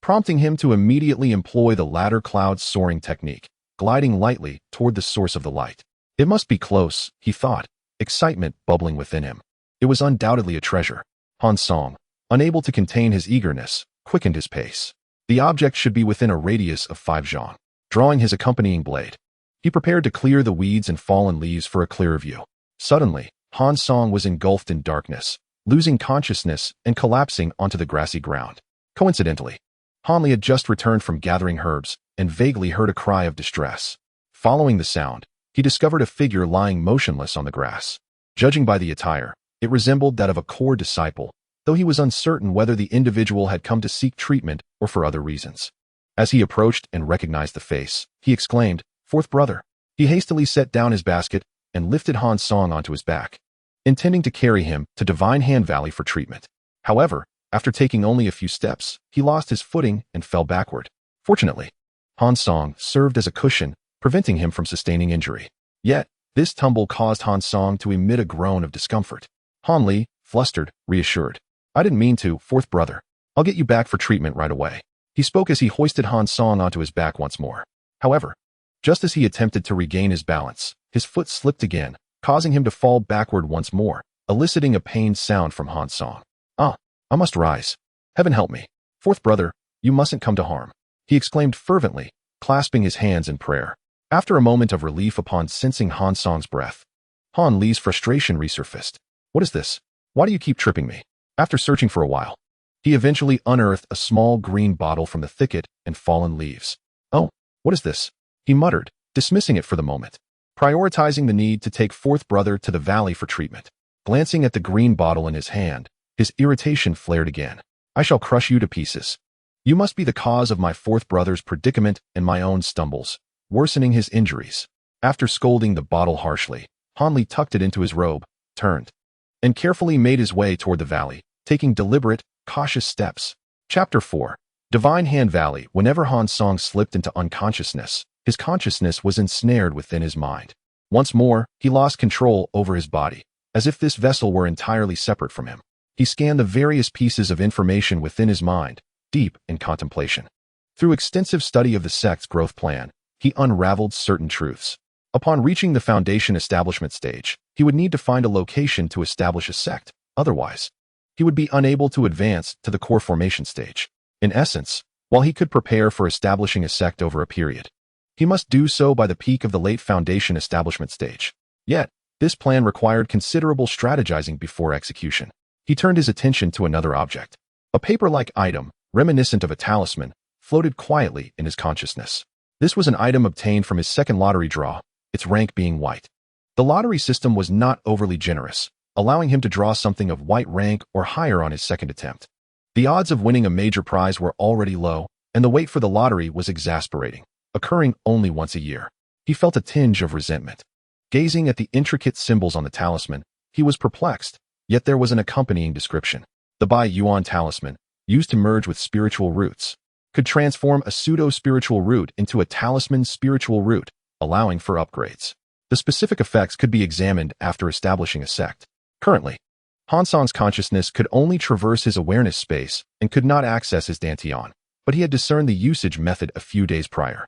prompting him to immediately employ the ladder cloud soaring technique, gliding lightly toward the source of the light. It must be close, he thought, excitement bubbling within him. It was undoubtedly a treasure. Han Song, unable to contain his eagerness, quickened his pace. The object should be within a radius of 5 zhang. Drawing his accompanying blade, he prepared to clear the weeds and fallen leaves for a clearer view. Suddenly, Han Song was engulfed in darkness, losing consciousness and collapsing onto the grassy ground. Coincidentally, Hanli had just returned from gathering herbs and vaguely heard a cry of distress. Following the sound, he discovered a figure lying motionless on the grass. Judging by the attire, it resembled that of a core disciple, though he was uncertain whether the individual had come to seek treatment or for other reasons. As he approached and recognized the face, he exclaimed, "Fourth brother." He hastily set down his basket and lifted Han Song onto his back, intending to carry him to Divine Hand Valley for treatment. However, after taking only a few steps, he lost his footing and fell backward. Fortunately, Han Song served as a cushion, preventing him from sustaining injury. Yet, this tumble caused Han Song to emit a groan of discomfort. Han Li, flustered, reassured. "I didn't mean to, fourth brother. I'll get you back for treatment right away." He spoke as he hoisted Han Song onto his back once more. However, just as he attempted to regain his balance, his foot slipped again, causing him to fall backward once more, eliciting a pained sound from Han Song. I must rise. Heaven help me. Fourth brother, you mustn't come to harm," he exclaimed fervently, clasping his hands in prayer. After a moment of relief upon sensing Han Song's breath, Han Li's frustration resurfaced. "What is this? Why do you keep tripping me?" After searching for a while, he eventually unearthed a small green bottle from the thicket and fallen leaves. "Oh, what is this?" he muttered, dismissing it for the moment, prioritizing the need to take fourth brother to the valley for treatment. Glancing at the green bottle in his hand, his irritation flared again. "I shall crush you to pieces. You must be the cause of my fourth brother's predicament and my own stumbles, worsening his injuries." After scolding the bottle harshly, Han Li tucked it into his robe, turned, and carefully made his way toward the valley, taking deliberate, cautious steps. Chapter 4. Divine Hand Valley. Whenever Han Song slipped into unconsciousness, his consciousness was ensnared within his mind. Once more, he lost control over his body, as if this vessel were entirely separate from him. He scanned the various pieces of information within his mind, deep in contemplation. Through extensive study of the sect's growth plan, he unraveled certain truths. Upon reaching the foundation establishment stage, he would need to find a location to establish a sect. Otherwise, he would be unable to advance to the core formation stage. In essence, while he could prepare for establishing a sect over a period, he must do so by the peak of the late foundation establishment stage. Yet, this plan required considerable strategizing before execution. He turned his attention to another object. A paper-like item, reminiscent of a talisman, floated quietly in his consciousness. This was an item obtained from his second lottery draw, its rank being white. The lottery system was not overly generous, allowing him to draw something of white rank or higher on his second attempt. The odds of winning a major prize were already low, and the wait for the lottery was exasperating, occurring only once a year. He felt a tinge of resentment. Gazing at the intricate symbols on the talisman, he was perplexed, yet there was an accompanying description. The Bai Yuan talisman, used to merge with spiritual roots, could transform a pseudo-spiritual root into a talisman spiritual root, allowing for upgrades. The specific effects could be examined after establishing a sect. Currently, Han Song's consciousness could only traverse his awareness space and could not access his dantian, but he had discerned the usage method a few days prior.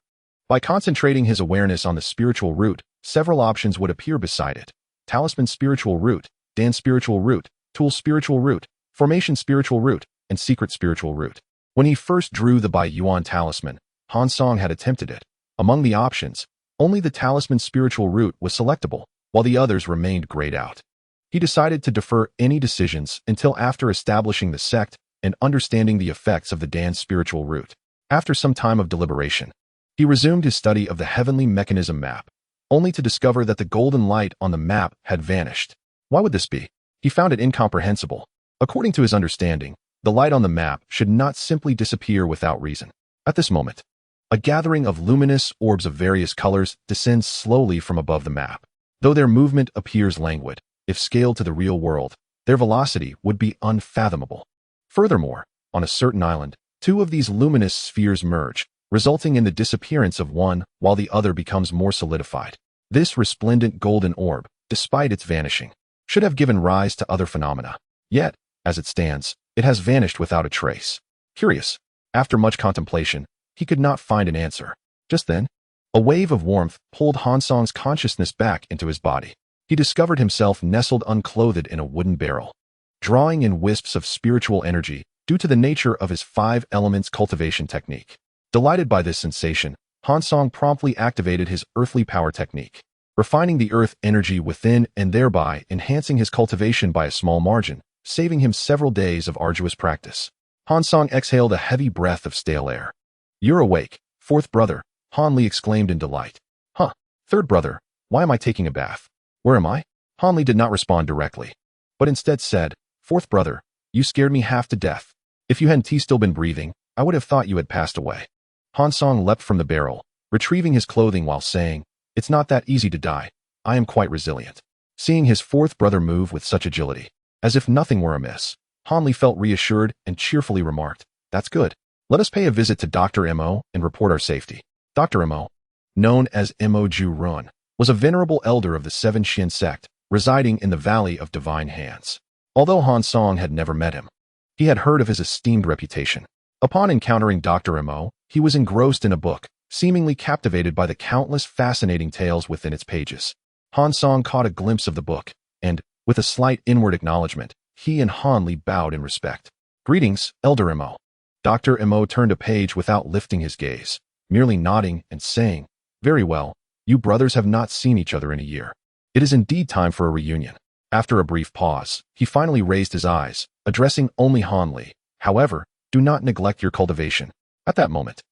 By concentrating his awareness on the spiritual root, several options would appear beside it: talisman spiritual root, Dan spiritual root, tool spiritual root, formation spiritual root, and secret spiritual root. When he first drew the Bai Yuan talisman, Han Song had attempted it. Among the options, only the talisman spiritual root was selectable, while the others remained grayed out. He decided to defer any decisions until after establishing the sect and understanding the effects of the Dan spiritual root. After some time of deliberation, he resumed his study of the heavenly mechanism map, only to discover that the golden light on the map had vanished. Why would this be? He found it incomprehensible. According to his understanding, the light on the map should not simply disappear without reason. At this moment, a gathering of luminous orbs of various colors descends slowly from above the map. Though their movement appears languid, if scaled to the real world, their velocity would be unfathomable. Furthermore, on a certain island, two of these luminous spheres merge, resulting in the disappearance of one while the other becomes more solidified. This resplendent golden orb, despite its vanishing, should have given rise to other phenomena. Yet, as it stands, it has vanished without a trace. Curious, after much contemplation, he could not find an answer. Just then, a wave of warmth pulled Han Song's consciousness back into his body. He discovered himself nestled unclothed in a wooden barrel, drawing in wisps of spiritual energy due to the nature of his 5 elements cultivation technique. Delighted by this sensation, Han Song promptly activated his earthly power technique, refining the earth energy within and thereby enhancing his cultivation by a small margin, saving him several days of arduous practice. Han Song exhaled a heavy breath of stale air. You're awake, fourth brother, Han Li exclaimed in delight. Huh, third brother, why am I taking a bath? Where am I? Han Li did not respond directly, but instead said, fourth brother, you scared me half to death. If you hadn't still been breathing, I would have thought you had passed away. Han Song leapt from the barrel, retrieving his clothing while saying, it's not that easy to die. I am quite resilient. Seeing his fourth brother move with such agility, as if nothing were amiss, Han Li felt reassured and cheerfully remarked, that's good. Let us pay a visit to Dr. Mo and report our safety. Dr. Mo, known as Mo Ju Run, was a venerable elder of the Seven Shin sect, residing in the Valley of Divine Hands. Although Han Song had never met him, he had heard of his esteemed reputation. Upon encountering Dr. Mo, he was engrossed in a book, seemingly captivated by the countless fascinating tales within its pages. Han Song caught a glimpse of the book, and, with a slight inward acknowledgement, he and Han Li bowed in respect. Greetings, Elder Mo. Dr. Mo turned a page without lifting his gaze, merely nodding and saying, very well, you brothers have not seen each other in a year. It is indeed time for a reunion. After a brief pause, he finally raised his eyes, addressing only Han Li. However, do not neglect your cultivation. At that moment,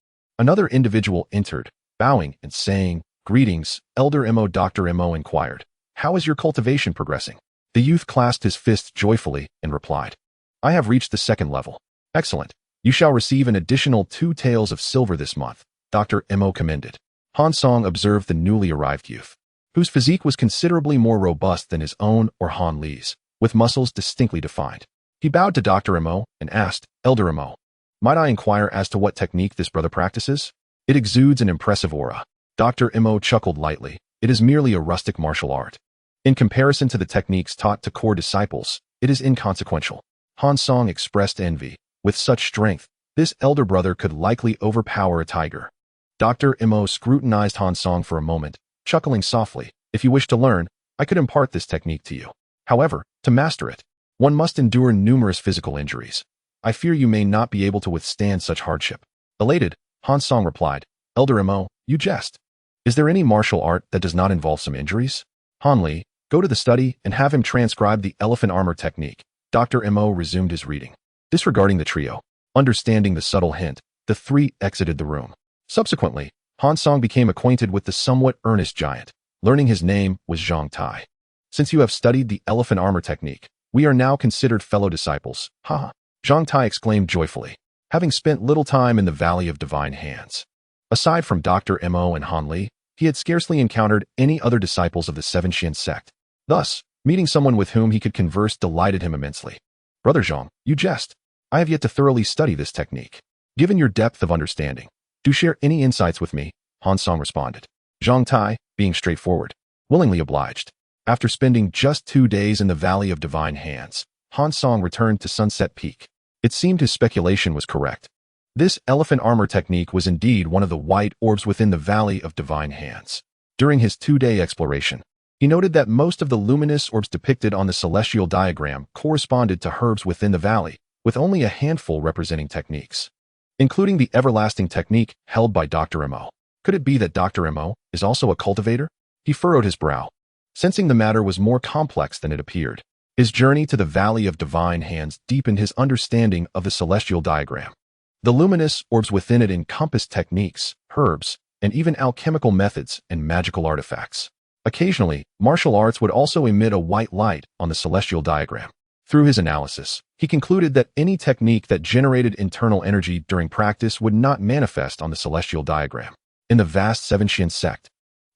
another individual entered, bowing and saying, greetings, Elder Mo. Dr. Mo inquired, how is your cultivation progressing? The youth clasped his fist joyfully and replied, I have reached the second level. Excellent. You shall receive an additional 2 taels of silver this month, Dr. Mo commended. Han Song observed the newly arrived youth, whose physique was considerably more robust than his own or Han Li's, with muscles distinctly defined. He bowed to Dr. Mo and asked, Elder Mo, might I inquire as to what technique this brother practices? It exudes an impressive aura. Dr. Mo chuckled lightly. It is merely a rustic martial art. In comparison to the techniques taught to core disciples, it is inconsequential. Han Song expressed envy. With such strength, this elder brother could likely overpower a tiger. Dr. Mo scrutinized Han Song for a moment, chuckling softly. If you wish to learn, I could impart this technique to you. However, to master it, one must endure numerous physical injuries. I fear you may not be able to withstand such hardship. Elated, Han Song replied, Elder Mo, you jest. Is there any martial art that does not involve some injuries? Han Li, go to the study and have him transcribe the elephant armor technique. Dr. Mo resumed his reading. Disregarding the trio, understanding the subtle hint, the 3 exited the room. Subsequently, Han Song became acquainted with the somewhat earnest giant. Learning his name was Zhang Tai. Since you have studied the elephant armor technique, we are now considered fellow disciples. Haha. Zhang Tai exclaimed joyfully, having spent little time in the Valley of Divine Hands. Aside from Dr. Mo and Han Li, he had scarcely encountered any other disciples of the Seven Shin sect. Thus, meeting someone with whom he could converse delighted him immensely. Brother Zhang, you jest. I have yet to thoroughly study this technique. Given your depth of understanding, do share any insights with me, Han Song responded. Zhang Tai, being straightforward, willingly obliged. After spending just 2 days in the Valley of Divine Hands, Han Song returned to Sunset Peak. It seemed his speculation was correct. This elephant armor technique was indeed one of the white orbs within the Valley of Divine Hands. During his 2-day exploration, he noted that most of the luminous orbs depicted on the celestial diagram corresponded to herbs within the valley, with only a handful representing techniques, including the everlasting technique held by Dr. Mo. Could it be that Dr. Mo is also a cultivator? He furrowed his brow, sensing the matter was more complex than it appeared. His journey to the Valley of Divine Hands deepened his understanding of the celestial diagram. The luminous orbs within it encompassed techniques, herbs, and even alchemical methods and magical artifacts. Occasionally, martial arts would also emit a white light on the celestial diagram. Through his analysis, he concluded that any technique that generated internal energy during practice would not manifest on the celestial diagram. In the vast Seven Shin sect,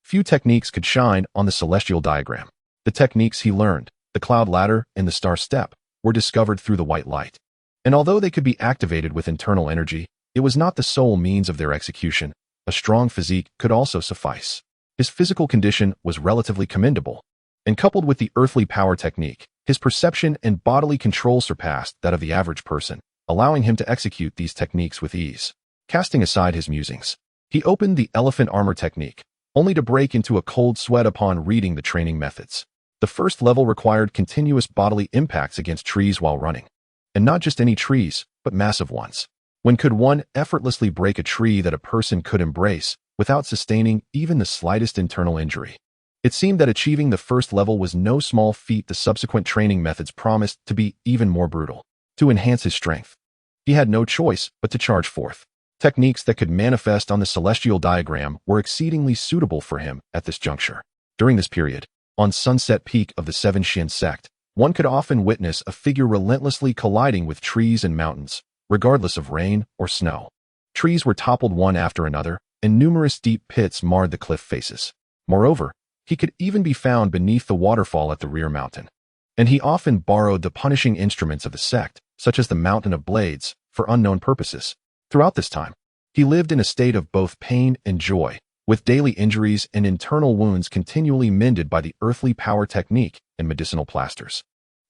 few techniques could shine on the celestial diagram. The techniques he learned, the cloud ladder and the star step, were discovered through the white light. And although they could be activated with internal energy, it was not the sole means of their execution. A strong physique could also suffice. His physical condition was relatively commendable, and coupled with the earthly power technique, his perception and bodily control surpassed that of the average person, allowing him to execute these techniques with ease. Casting aside his musings, he opened the elephant armor technique, only to break into a cold sweat upon reading the training methods. The first level required continuous bodily impacts against trees while running. And not just any trees, but massive ones. When could one effortlessly break a tree that a person could embrace without sustaining even the slightest internal injury? It seemed that achieving the first level was no small feat. The subsequent training methods promised to be even more brutal. To enhance his strength, He had no choice but to charge forth. Techniques that could manifest on the celestial diagram were exceedingly suitable for him at this juncture. During this period, on Sunset Peak of the Seven Shin sect, one could often witness a figure relentlessly colliding with trees and mountains, regardless of rain or snow. Trees were toppled one after another, and numerous deep pits marred the cliff faces. Moreover, he could even be found beneath the waterfall at the rear mountain. And he often borrowed the punishing instruments of the sect, such as the Mountain of Blades, for unknown purposes. Throughout this time, he lived in a state of both pain and joy, with daily injuries and internal wounds continually mended by the earthly power technique and medicinal plasters.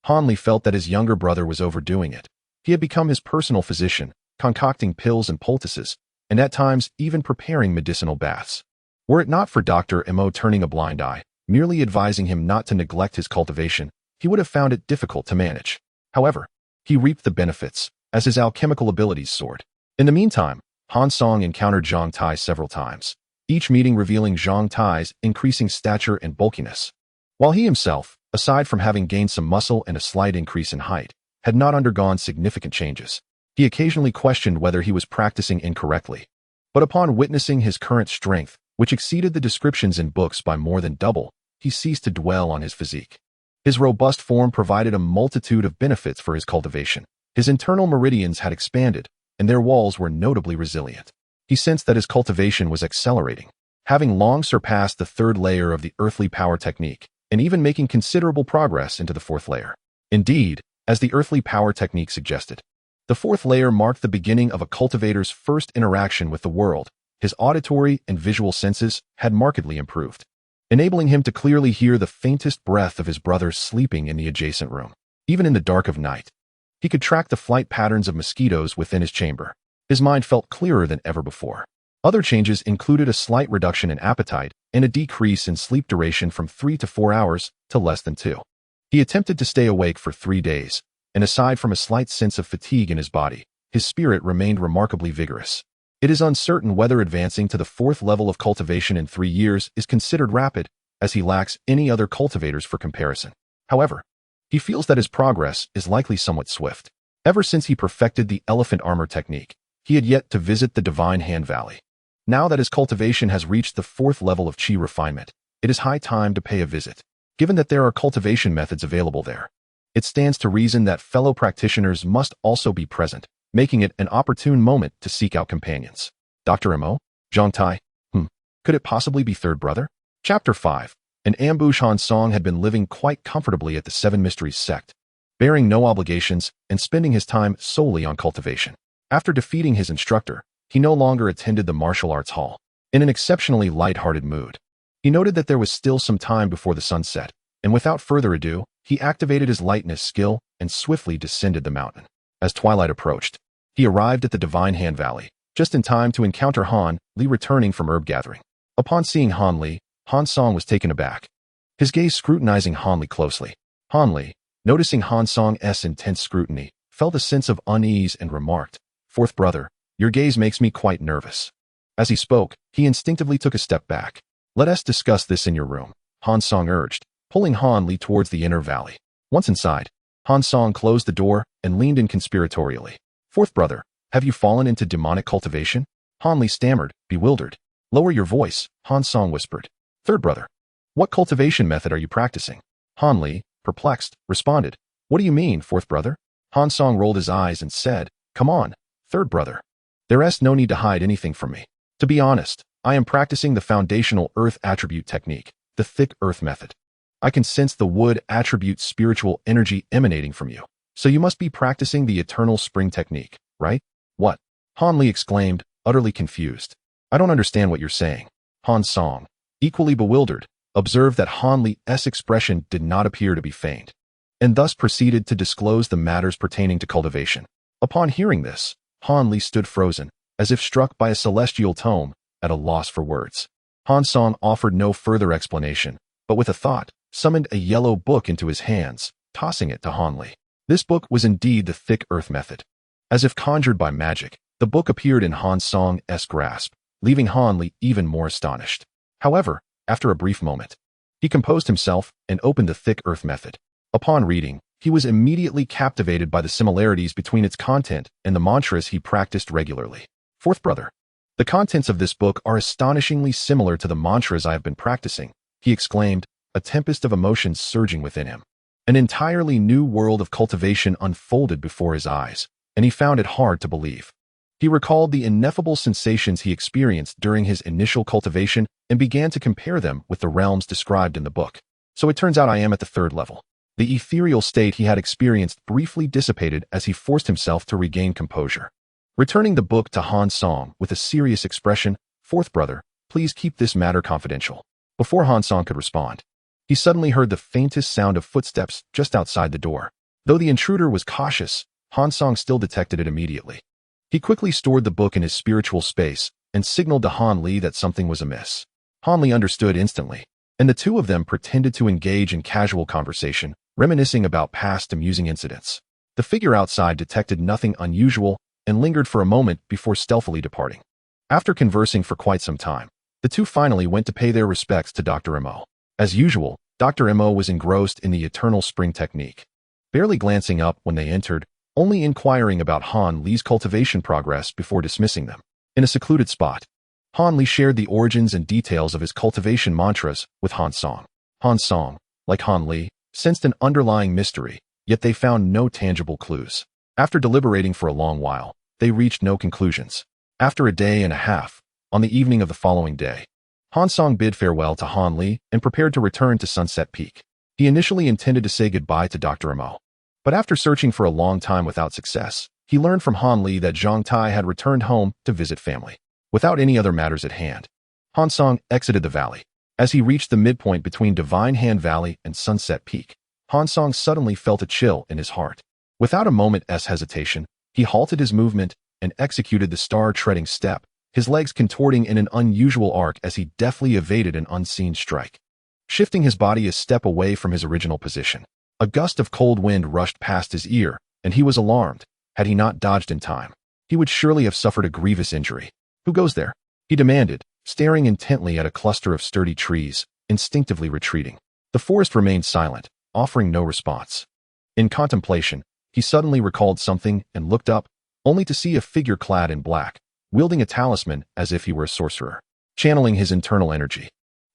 Hanli felt that his younger brother was overdoing it. He had become his personal physician, concocting pills and poultices, and at times even preparing medicinal baths. Were it not for Dr. Mo turning a blind eye, merely advising him not to neglect his cultivation, he would have found it difficult to manage. However, he reaped the benefits, as his alchemical abilities soared. In the meantime, Han Song encountered Zhang Tai several times, each meeting revealing Zhang Tai's increasing stature and bulkiness. While he himself, aside from having gained some muscle and a slight increase in height, had not undergone significant changes, he occasionally questioned whether he was practicing incorrectly. But upon witnessing his current strength, which exceeded the descriptions in books by more than double, he ceased to dwell on his physique. His robust form provided a multitude of benefits for his cultivation. His internal meridians had expanded, and their walls were notably resilient. He sensed that his cultivation was accelerating, having long surpassed the third layer of the earthly power technique, and even making considerable progress into the fourth layer. Indeed, as the earthly power technique suggested, the fourth layer marked the beginning of a cultivator's first interaction with the world. His auditory and visual senses had markedly improved, enabling him to clearly hear the faintest breath of his brother sleeping in the adjacent room. Even in the dark of night, he could track the flight patterns of mosquitoes within his chamber. His mind felt clearer than ever before. Other changes included a slight reduction in appetite and a decrease in sleep duration from 3 to 4 hours to less than 2. He attempted to stay awake for 3 days, and aside from a slight sense of fatigue in his body, his spirit remained remarkably vigorous. It is uncertain whether advancing to the fourth level of cultivation in 3 years is considered rapid, as he lacks any other cultivators for comparison. However, he feels that his progress is likely somewhat swift. Ever since he perfected the elephant armor technique, he had yet to visit the Divine Hand Valley. Now that his cultivation has reached the fourth level of Qi refinement, it is high time to pay a visit. Given that there are cultivation methods available there, it stands to reason that fellow practitioners must also be present, making it an opportune moment to seek out companions. Dr. Mo? Zhang Tai? Could it possibly be third brother? Chapter 5. An ambush. Han Song had been living quite comfortably at the Seven Mysteries sect, bearing no obligations and spending his time solely on cultivation. After defeating his instructor, he no longer attended the martial arts hall. In an exceptionally light-hearted mood, he noted that there was still some time before the sun set, and without further ado, he activated his lightness skill and swiftly descended the mountain. As twilight approached, he arrived at the Divine Hand Valley, just in time to encounter Han Li returning from herb gathering. Upon seeing Han Li, Han Song was taken aback, his gaze scrutinizing Han Li closely. Han Li, noticing Han Song's intense scrutiny, felt a sense of unease and remarked, "Fourth brother, your gaze makes me quite nervous." As he spoke, he instinctively took a step back. "Let us discuss this in your room," Han Song urged, pulling Han Li towards the inner valley. Once inside, Han Song closed the door and leaned in conspiratorially. "Fourth brother, have you fallen into demonic cultivation?" Han Li stammered, bewildered. "Lower your voice," Han Song whispered. "Third brother, what cultivation method are you practicing?" Han Li, perplexed, responded. "What do you mean, fourth brother?" Han Song rolled his eyes and said, "Come on, third brother. There's no need to hide anything from me. To be honest, I am practicing the foundational earth attribute technique, the thick earth method. I can sense the wood attribute spiritual energy emanating from you. So you must be practicing the eternal spring technique, right?" "What?" Han Li exclaimed, utterly confused. "I don't understand what you're saying." Han Song, equally bewildered, observed that Han Li's expression did not appear to be feigned, and thus proceeded to disclose the matters pertaining to cultivation. Upon hearing this, Han Li stood frozen, as if struck by a celestial tome, at a loss for words. Han Song offered no further explanation, but with a thought, summoned a yellow book into his hands, tossing it to Han Li. This book was indeed the thick earth method. As if conjured by magic, the book appeared in Han Song's grasp, leaving Han Li even more astonished. However, after a brief moment, he composed himself and opened the thick earth method. Upon reading, He was immediately captivated by the similarities between its content and the mantras he practiced regularly. Fourth brother. The contents of this book are astonishingly similar to the mantras I have been practicing, he exclaimed, a tempest of emotions surging within him. An entirely new world of cultivation unfolded before his eyes, and he found it hard to believe. He recalled the ineffable sensations he experienced during his initial cultivation and began to compare them with the realms described in the book. So it turns out I am at the third level. The ethereal state he had experienced briefly dissipated as he forced himself to regain composure. Returning the book to Han Song with a serious expression, fourth brother, please keep this matter confidential. Before Han Song could respond, he suddenly heard the faintest sound of footsteps just outside the door. Though the intruder was cautious, Han Song still detected it immediately. He quickly stored the book in his spiritual space and signaled to Han Li that something was amiss. Han Li understood instantly, and the two of them pretended to engage in casual conversation, reminiscing about past amusing incidents. The figure outside detected nothing unusual and lingered for a moment before stealthily departing. After conversing for quite some time, the two finally went to pay their respects to Dr. Mo. As usual, Dr. Mo was engrossed in the eternal spring technique. Barely glancing up when they entered, only inquiring about Han Li's cultivation progress before dismissing them. In a secluded spot, Han Li shared the origins and details of his cultivation mantras with Han Song. Han Song, like Han Li, sensed an underlying mystery, yet they found no tangible clues. After deliberating for a long while, they reached no conclusions. After a day and a half, on the evening of the following day, Han Song bid farewell to Han Li and prepared to return to Sunset Peak. He initially intended to say goodbye to Dr. Mo, but after searching for a long time without success, he learned from Han Li that Zhang Tai had returned home to visit family. Without any other matters at hand, Han Song exited the valley. As he reached the midpoint between Divine Hand Valley and Sunset Peak, Han Song suddenly felt a chill in his heart. Without a moment's hesitation, he halted his movement and executed the star-treading step, his legs contorting in an unusual arc as he deftly evaded an unseen strike. Shifting his body a step away from his original position, a gust of cold wind rushed past his ear, and he was alarmed. Had he not dodged in time, he would surely have suffered a grievous injury. Who goes there? He demanded, staring intently at a cluster of sturdy trees, instinctively retreating. The forest remained silent, offering no response. In contemplation, he suddenly recalled something and looked up, only to see a figure clad in black, wielding a talisman as if he were a sorcerer, channeling his internal energy.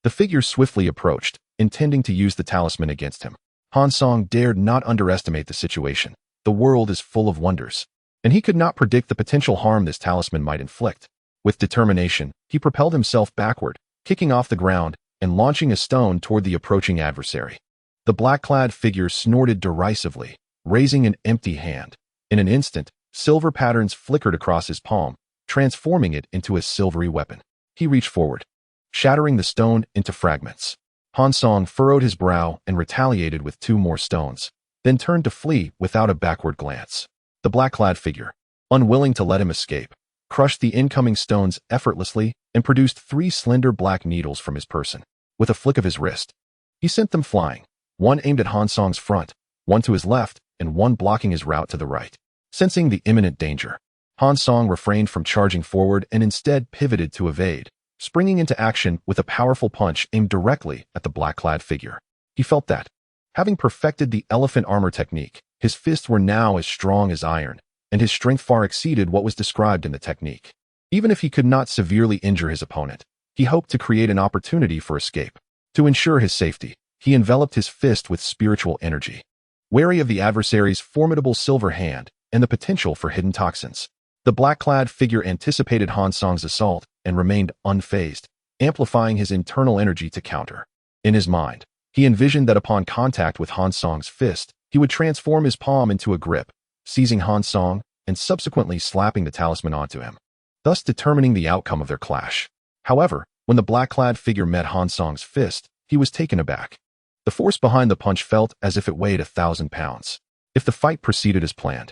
The figure swiftly approached, intending to use the talisman against him. Han Song dared not underestimate the situation. The world is full of wonders, and he could not predict the potential harm this talisman might inflict. With determination, he propelled himself backward, kicking off the ground and launching a stone toward the approaching adversary. The black-clad figure snorted derisively, raising an empty hand. In an instant, silver patterns flickered across his palm, transforming it into a silvery weapon. He reached forward, shattering the stone into fragments. Han Song furrowed his brow and retaliated with 2 more stones, then turned to flee without a backward glance. The black-clad figure, unwilling to let him escape, crushed the incoming stones effortlessly and produced 3 slender black needles from his person. With a flick of his wrist, he sent them flying, one aimed at Han Song's front, one to his left, and one blocking his route to the right. Sensing the imminent danger, Han Song refrained from charging forward and instead pivoted to evade, springing into action with a powerful punch aimed directly at the black-clad figure. He felt that, having perfected the elephant armor technique, his fists were now as strong as iron, and his strength far exceeded what was described in the technique. Even if he could not severely injure his opponent, he hoped to create an opportunity for escape. To ensure his safety, he enveloped his fist with spiritual energy, wary of the adversary's formidable silver hand and the potential for hidden toxins. The black-clad figure anticipated Han Song's assault and remained unfazed, amplifying his internal energy to counter. In his mind, he envisioned that upon contact with Han Song's fist, he would transform his palm into a grip, seizing Han Song and subsequently slapping the talisman onto him, thus determining the outcome of their clash. However, when the black-clad figure met Han Song's fist, he was taken aback. The force behind the punch felt as if it weighed 1,000 pounds. If the fight proceeded as planned,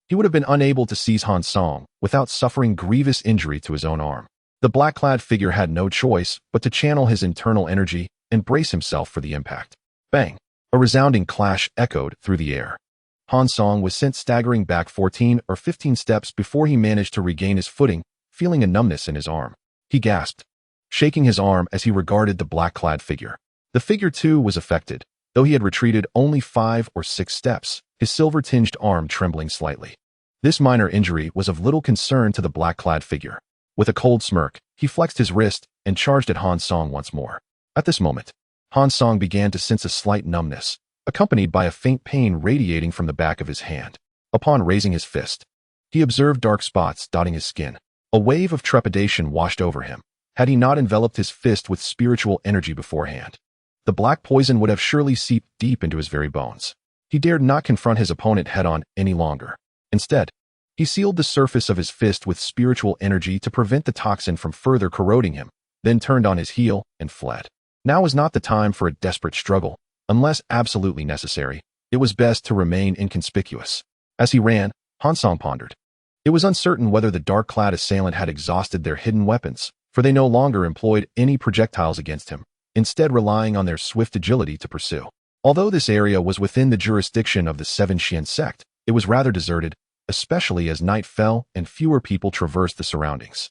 he would have been unable to seize Han Song without suffering grievous injury to his own arm. The black-clad figure had no choice but to channel his internal energy and brace himself for the impact. Bang! A resounding clash echoed through the air. Han Song was sent staggering back 14 or 15 steps before he managed to regain his footing, feeling a numbness in his arm. He gasped, shaking his arm as he regarded the black-clad figure. The figure too was affected, though he had retreated only 5 or 6 steps, his silver-tinged arm trembling slightly. This minor injury was of little concern to the black-clad figure. With a cold smirk, he flexed his wrist and charged at Han Song once more. At this moment, Han Song began to sense a slight numbness, accompanied by a faint pain radiating from the back of his hand. Upon raising his fist, he observed dark spots dotting his skin. A wave of trepidation washed over him. Had he not enveloped his fist with spiritual energy beforehand, the black poison would have surely seeped deep into his very bones. He dared not confront his opponent head-on any longer. Instead, he sealed the surface of his fist with spiritual energy to prevent the toxin from further corroding him, then turned on his heel and fled. Now was not the time for a desperate struggle. Unless absolutely necessary, it was best to remain inconspicuous. As he ran, Han Song pondered. It was uncertain whether the dark-clad assailant had exhausted their hidden weapons, for they no longer employed any projectiles against him, instead relying on their swift agility to pursue. Although this area was within the jurisdiction of the Seven Xian sect, it was rather deserted, especially as night fell and fewer people traversed the surroundings.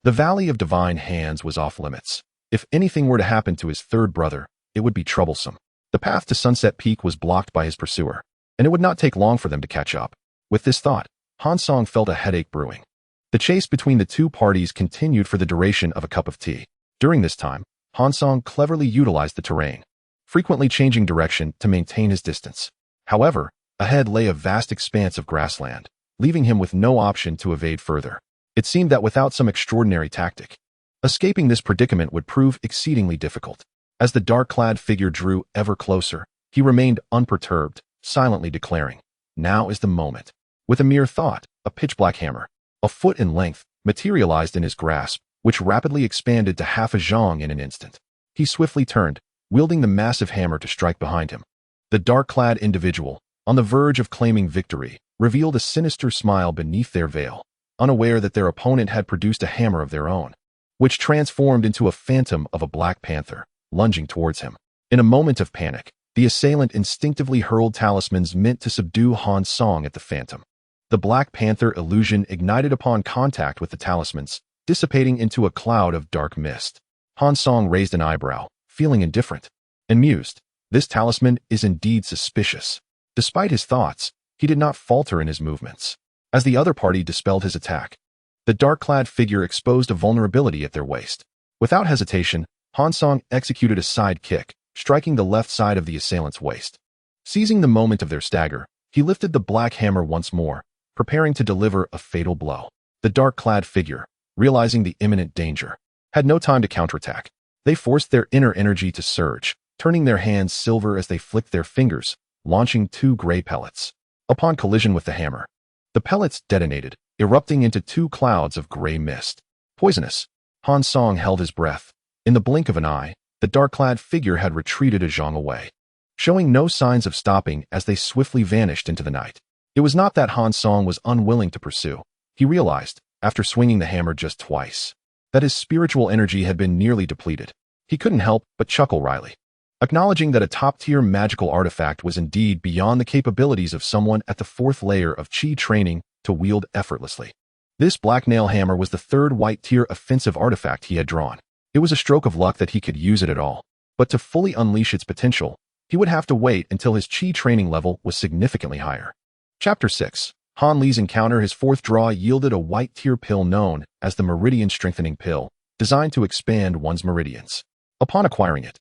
The Valley of Divine Hands was off limits. If anything were to happen to his third brother, it would be troublesome. The path to Sunset Peak was blocked by his pursuer, and it would not take long for them to catch up. With this thought, Han Song felt a headache brewing. The chase between the two parties continued for the duration of a cup of tea. During this time, Han Song cleverly utilized the terrain, frequently changing direction to maintain his distance. However, ahead lay a vast expanse of grassland, leaving him with no option to evade further. It seemed that without some extraordinary tactic, escaping this predicament would prove exceedingly difficult. As the dark-clad figure drew ever closer, he remained unperturbed, silently declaring, "Now is the moment." With a mere thought, a pitch-black hammer, a foot in length, materialized in his grasp, which rapidly expanded to half a zhang in an instant. He swiftly turned, wielding the massive hammer to strike behind him. The dark-clad individual, on the verge of claiming victory, revealed a sinister smile beneath their veil, unaware that their opponent had produced a hammer of their own, which transformed into a phantom of a black panther, lunging towards him. In a moment of panic, the assailant instinctively hurled talismans meant to subdue Han Song at the phantom. The Black Panther illusion ignited upon contact with the talismans, dissipating into a cloud of dark mist. Han Song raised an eyebrow, feeling indifferent, and mused, "This talisman is indeed suspicious." Despite his thoughts, he did not falter in his movements. As the other party dispelled his attack, the dark-clad figure exposed a vulnerability at their waist. Without hesitation, Han Song executed a side kick, striking the left side of the assailant's waist. Seizing the moment of their stagger, he lifted the black hammer once more, preparing to deliver a fatal blow. The dark-clad figure, realizing the imminent danger, had no time to counterattack. They forced their inner energy to surge, turning their hands silver as they flicked their fingers, launching 2 gray pellets. Upon collision with the hammer, the pellets detonated, erupting into 2 clouds of gray mist. Poisonous. Han Song held his breath. In the blink of an eye, the dark-clad figure had retreated a zhang away, showing no signs of stopping as they swiftly vanished into the night. It was not that Han Song was unwilling to pursue. He realized, after swinging the hammer just twice, that his spiritual energy had been nearly depleted. He couldn't help but chuckle wryly, acknowledging that a top-tier magical artifact was indeed beyond the capabilities of someone at the 4th layer of Qi training to wield effortlessly. This black nail hammer was the 3rd white-tier offensive artifact he had drawn. It was a stroke of luck that he could use it at all, but to fully unleash its potential, he would have to wait until his Qi training level was significantly higher. Chapter 6. Han Li's encounter. His 4th draw yielded a white-tier pill known as the Meridian Strengthening Pill, designed to expand one's meridians. Upon acquiring it,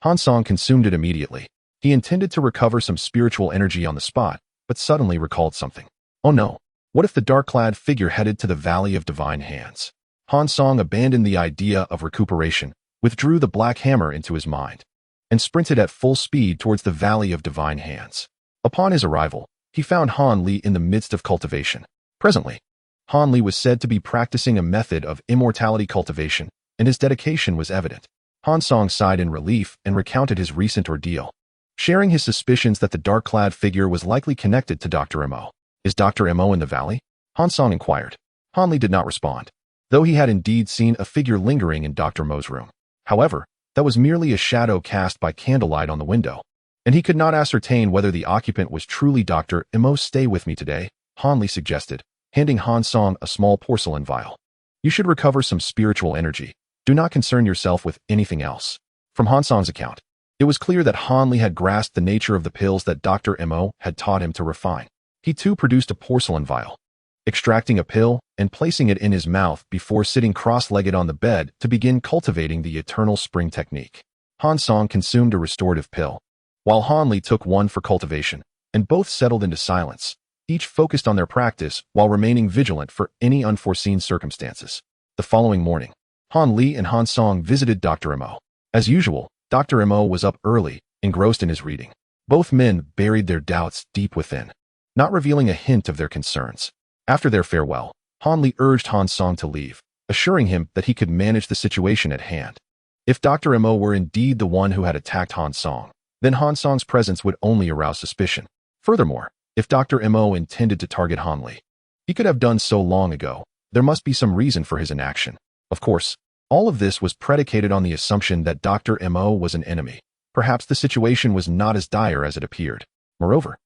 Han Song consumed it immediately. He intended to recover some spiritual energy on the spot, but suddenly recalled something. Oh no, what if the dark-clad figure headed to the Valley of Divine Hands? Han Song abandoned the idea of recuperation, withdrew the black hammer into his mind, and sprinted at full speed towards the Valley of Divine Hands. Upon his arrival, he found Han Li in the midst of cultivation. Presently, Han Li was said to be practicing a method of immortality cultivation, and his dedication was evident. Han Song sighed in relief and recounted his recent ordeal, sharing his suspicions that the dark-clad figure was likely connected to Dr. Mo. "Is Dr. Mo in the valley?" Han Song inquired. Han Li did not respond, though he had indeed seen a figure lingering in Dr. Mo's room. However, that was merely a shadow cast by candlelight on the window, and he could not ascertain whether the occupant was truly Dr. Mo. "Stay with me today," Han Li suggested, handing Han Song a small porcelain vial. "You should recover some spiritual energy. Do not concern yourself with anything else." From Han Song's account, It was clear that Han Li had grasped the nature of the pills that Dr. Mo had taught him to refine. He too produced a porcelain vial, extracting a pill and placing it in his mouth before sitting cross-legged on the bed to begin cultivating the eternal spring technique. Han Song consumed a restorative pill, while Han Li took one for cultivation, and both settled into silence, each focused on their practice while remaining vigilant for any unforeseen circumstances. The following morning, Han Li and Han Song visited Dr. Mo. As usual, Dr. Mo was up early, engrossed in his reading. Both men buried their doubts deep within, not revealing a hint of their concerns. After their farewell, Han Li urged Han Song to leave, assuring him that he could manage the situation at hand. If Dr. Mo were indeed the one who had attacked Han Song, then Han Song's presence would only arouse suspicion. Furthermore, if Dr. Mo intended to target Han Li, he could have done so long ago. There must be some reason for his inaction. Of course, all of this was predicated on the assumption that Dr. Mo was an enemy. Perhaps the situation was not as dire as it appeared. Moreover,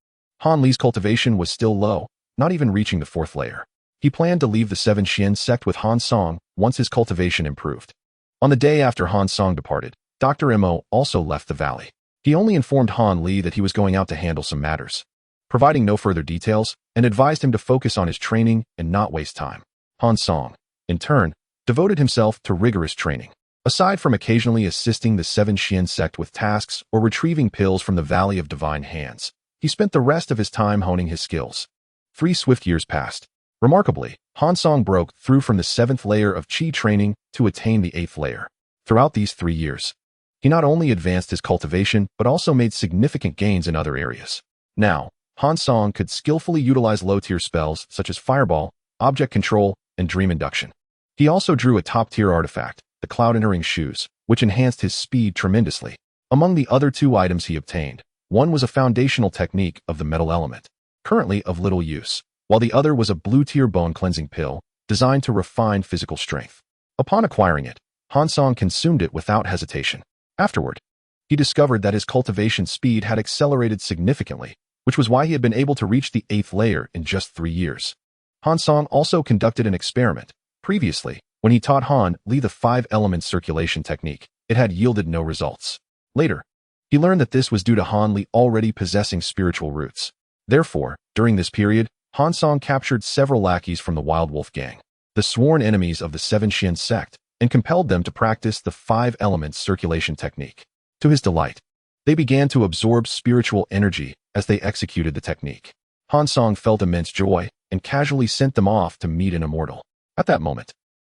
Han Li's cultivation was still low, not even reaching the 4th layer. He planned to leave the Seven Xian sect with Han Song once his cultivation improved. On the day after Han Song departed, Dr. Mo also left the valley. He only informed Han Li that he was going out to handle some matters, providing no further details, and advised him to focus on his training and not waste time. Han Song, in turn, devoted himself to rigorous training. Aside from occasionally assisting the Seven Xian sect with tasks or retrieving pills from the Valley of Divine Hands, he spent the rest of his time honing his skills. 3 swift years passed. Remarkably, Han Song broke through from the 7th layer of Qi training to attain the 8th layer. Throughout these 3 years, he not only advanced his cultivation but also made significant gains in other areas. Now, Han Song could skillfully utilize low-tier spells such as Fireball, Object Control, and Dream Induction. He also drew a top-tier artifact, the Cloud Entering Shoes, which enhanced his speed tremendously. Among the other 2 items he obtained, one was a foundational technique of the metal element, currently of little use, while the other was a blue-tier bone cleansing pill designed to refine physical strength. Upon acquiring it, Han Song consumed it without hesitation. Afterward, he discovered that his cultivation speed had accelerated significantly, which was why he had been able to reach the 8th layer in just 3 years. Han Song also conducted an experiment. Previously, when he taught Han Li the 5-element circulation technique, it had yielded no results. Later, he learned that this was due to Han Li already possessing spiritual roots. Therefore, during this period, Han Song captured several lackeys from the Wild Wolf Gang, the sworn enemies of the Seven Xian sect, and compelled them to practice the 5-element circulation technique. To his delight, they began to absorb spiritual energy as they executed the technique. Han Song felt immense joy and casually sent them off to meet an immortal. At that moment,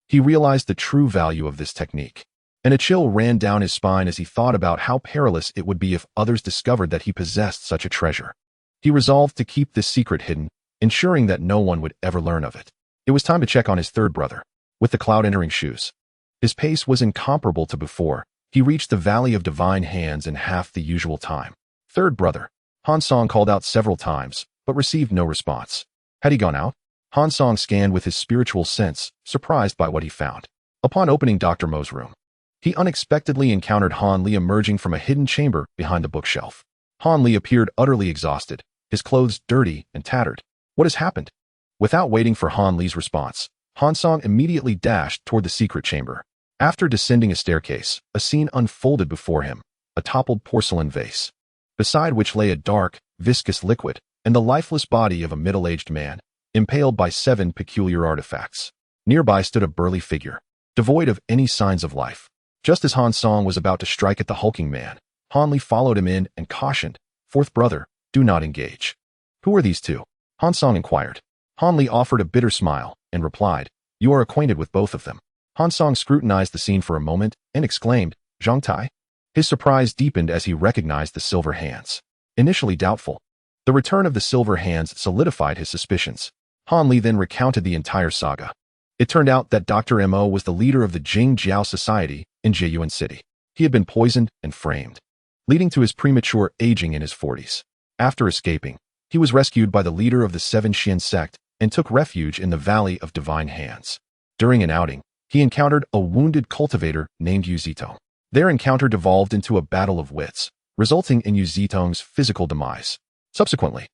he realized the true value of this technique, and a chill ran down his spine as he thought about how perilous it would be if others discovered that he possessed such a treasure. He resolved to keep this secret hidden, ensuring that no one would ever learn of it. It was time to check on his 3rd brother, with the Cloud Entering Shoes. His pace was incomparable to before. He reached the Valley of Divine Hands in half the usual time. 3rd brother, Han Song called out several times, but received no response. Had he gone out? Han Song scanned with his spiritual sense, surprised by what he found. Upon opening Dr. Mo's room, he unexpectedly encountered Han Li emerging from a hidden chamber behind the bookshelf. Han Li appeared utterly exhausted, his clothes dirty and tattered. What has happened? Without waiting for Han Li's response, Han Song immediately dashed toward the secret chamber. After descending a staircase, a scene unfolded before him, a toppled porcelain vase, beside which lay a dark, viscous liquid, and the lifeless body of a middle-aged man, impaled by 7 peculiar artifacts. Nearby stood a burly figure, devoid of any signs of life. Just as Han Song was about to strike at the hulking man, Han Li followed him in and cautioned, 4th brother, do not engage. Who are these 2? Han Song inquired. Han Li offered a bitter smile and replied, you are acquainted with both of them. Han Song scrutinized the scene for a moment and exclaimed, Zhang Tai? His surprise deepened as he recognized the silver hands. Initially doubtful, the return of the silver hands solidified his suspicions. Han Li then recounted the entire saga. It turned out that Dr. Mo was the leader of the Jing Jiao Society in Jiayuan City. He had been poisoned and framed, leading to his premature aging in his 40s. After escaping, he was rescued by the leader of the Seven Xian sect and took refuge in the Valley of Divine Hands. During an outing, he encountered a wounded cultivator named Yu Zitong. Their encounter devolved into a battle of wits, resulting in Yu Zitong's physical demise. Subsequently,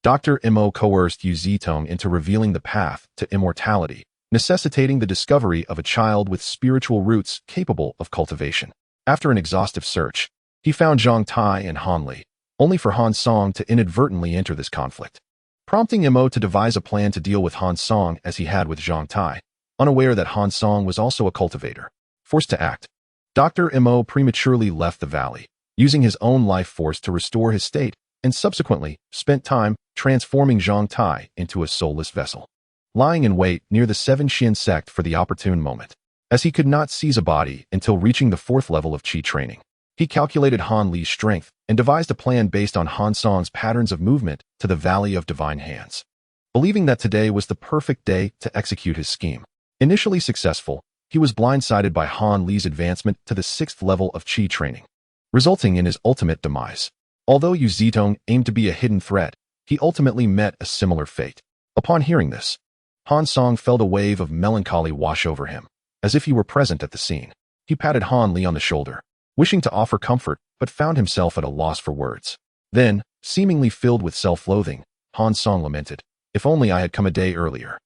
Dr. Mo coerced Yu Zitong into revealing the path to immortality, necessitating the discovery of a child with spiritual roots capable of cultivation. After an exhaustive search, He found Zhang Tai and Han Li, only for Han Song to inadvertently enter this conflict, prompting Imo to devise a plan to deal with Han Song as he had with Zhang Tai, unaware that Han Song was also a cultivator. Forced to act, Dr. Imo prematurely left the valley, using his own life force to restore his state, and subsequently spent time transforming Zhang Tai into a soulless vessel, lying in wait near the Seven Xian sect for the opportune moment. As he could not seize a body until reaching the 4th level of Qi training, he calculated Han Li's strength and devised a plan based on Han Song's patterns of movement to the Valley of Divine Hands, believing that today was the perfect day to execute his scheme. Initially successful, he was blindsided by Han Li's advancement to the 6th level of Qi training, resulting in his ultimate demise. Although Yu Zitong aimed to be a hidden threat, he ultimately met a similar fate. Upon hearing this, Han Song felt a wave of melancholy wash over him, as if he were present at the scene. He patted Han Li on the shoulder, wishing to offer comfort, but found himself at a loss for words. Then, seemingly filled with self-loathing, Han Song lamented, "If only I had come a day earlier."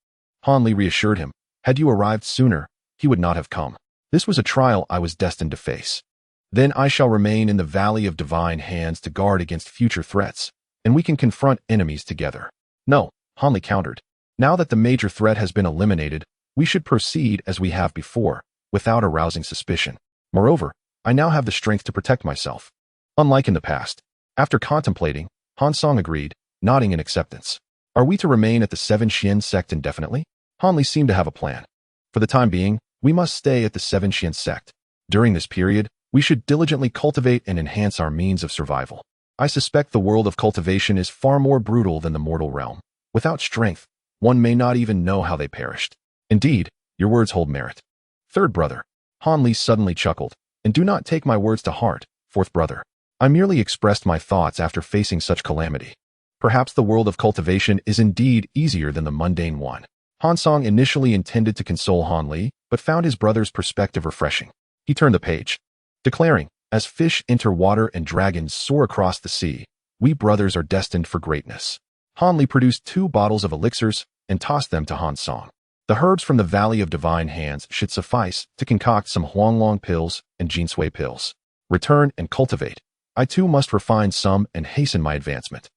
Han Li reassured him, "Had you arrived sooner, he would not have come. This was a trial I was destined to face. Then I shall remain in the Valley of Divine Hands to guard against future threats, and we can confront enemies together." "No," Han Li countered. "Now that the major threat has been eliminated, we should proceed as we have before, without arousing suspicion. Moreover, I now have the strength to protect myself." Unlike in the past, after contemplating, Han Song agreed, nodding in acceptance. "Are we to remain at the Seven Xian sect indefinitely?" Han Li seemed to have a plan. "For the time being, we must stay at the Seven Xian sect. During this period, we should diligently cultivate and enhance our means of survival. I suspect the world of cultivation is far more brutal than the mortal realm. Without strength, one may not even know how they perished." "Indeed, your words hold merit." "Third brother." Han Li suddenly chuckled. "And do not take my words to heart, fourth brother. I merely expressed my thoughts after facing such calamity. Perhaps the world of cultivation is indeed easier than the mundane one." Han Song initially intended to console Han Li, but found his brother's perspective refreshing. He turned the page, declaring, "As fish enter water and dragons soar across the sea, we brothers are destined for greatness." Han Li produced 2 bottles of elixirs and tossed them to Han Song. "The herbs from the Valley of Divine Hands should suffice to concoct some Huanglong pills and Jinsui pills. Return and cultivate. I too must refine some and hasten my advancement."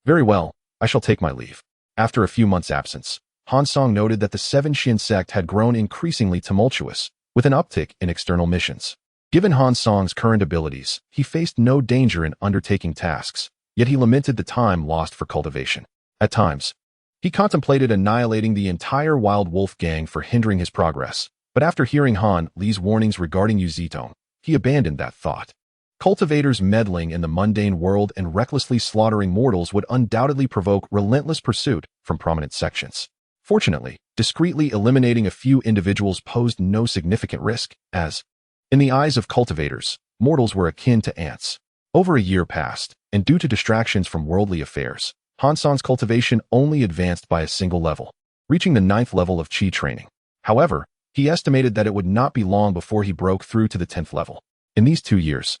"Very well, I shall take my leave." After a few months' absence, Han Song noted that the Seven Xian sect had grown increasingly tumultuous, with an uptick in external missions. Given Han Song's current abilities, he faced no danger in undertaking tasks, yet he lamented the time lost for cultivation. At times, he contemplated annihilating the entire Wild Wolf gang for hindering his progress, but after hearing Han Li's warnings regarding Yu Zitong, he abandoned that thought. Cultivators meddling in the mundane world and recklessly slaughtering mortals would undoubtedly provoke relentless pursuit from prominent sections. Fortunately, discreetly eliminating a few individuals posed no significant risk, as, in the eyes of cultivators, mortals were akin to ants. Over a year passed, and due to distractions from worldly affairs, Han Song's cultivation only advanced by a single level, reaching the 9th level of Qi training. However, he estimated that it would not be long before he broke through to the 10th level. In these 2 years,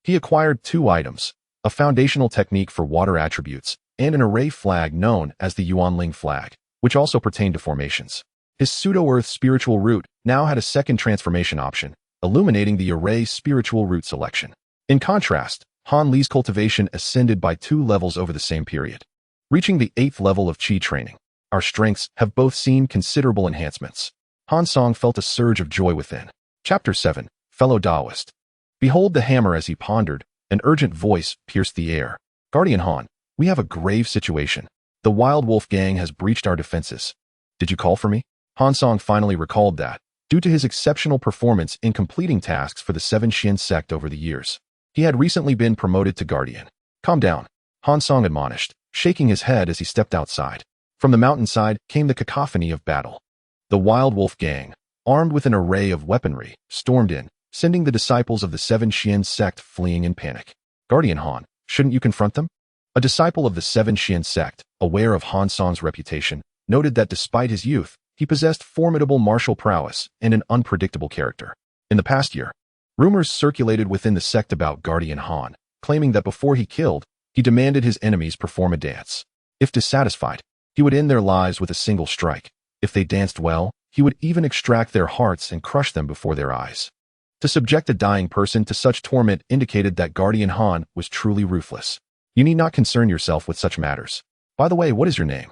he acquired 2 items, a foundational technique for water attributes, and an array flag known as the unyielding flag, which also pertained to formations. His pseudo-earth spiritual root now had a second transformation option, illuminating the array spiritual root selection. In contrast, Han Li's cultivation ascended by 2 levels over the same period, reaching the 8th level of Qi training. Our strengths have both seen considerable enhancements. Han Song felt a surge of joy within. Chapter 7, Fellow Taoist. Behold the hammer. As he pondered, an urgent voice pierced the air. "Guardian Han, we have a grave situation. The Wild Wolf gang has breached our defenses. Did you call for me?" Han Song finally recalled that, due to his exceptional performance in completing tasks for the Seven Xian sect over the years, he had recently been promoted to Guardian. "Calm down," Han Song admonished, shaking his head as he stepped outside. From the mountainside came the cacophony of battle. The Wild Wolf gang, armed with an array of weaponry, stormed in, sending the disciples of the Seven Xian sect fleeing in panic. "Guardian Han, shouldn't you confront them?" A disciple of the Seven Xian sect, aware of Han Song's reputation, noted that despite his youth, he possessed formidable martial prowess and an unpredictable character. In the past year, rumors circulated within the sect about Guardian Han, claiming that before he killed, he demanded his enemies perform a dance. If dissatisfied, he would end their lives with a single strike. If they danced well, he would even extract their hearts and crush them before their eyes. To subject a dying person to such torment indicated that Guardian Han was truly ruthless. You need not concern yourself with such matters. By the way, what is your name?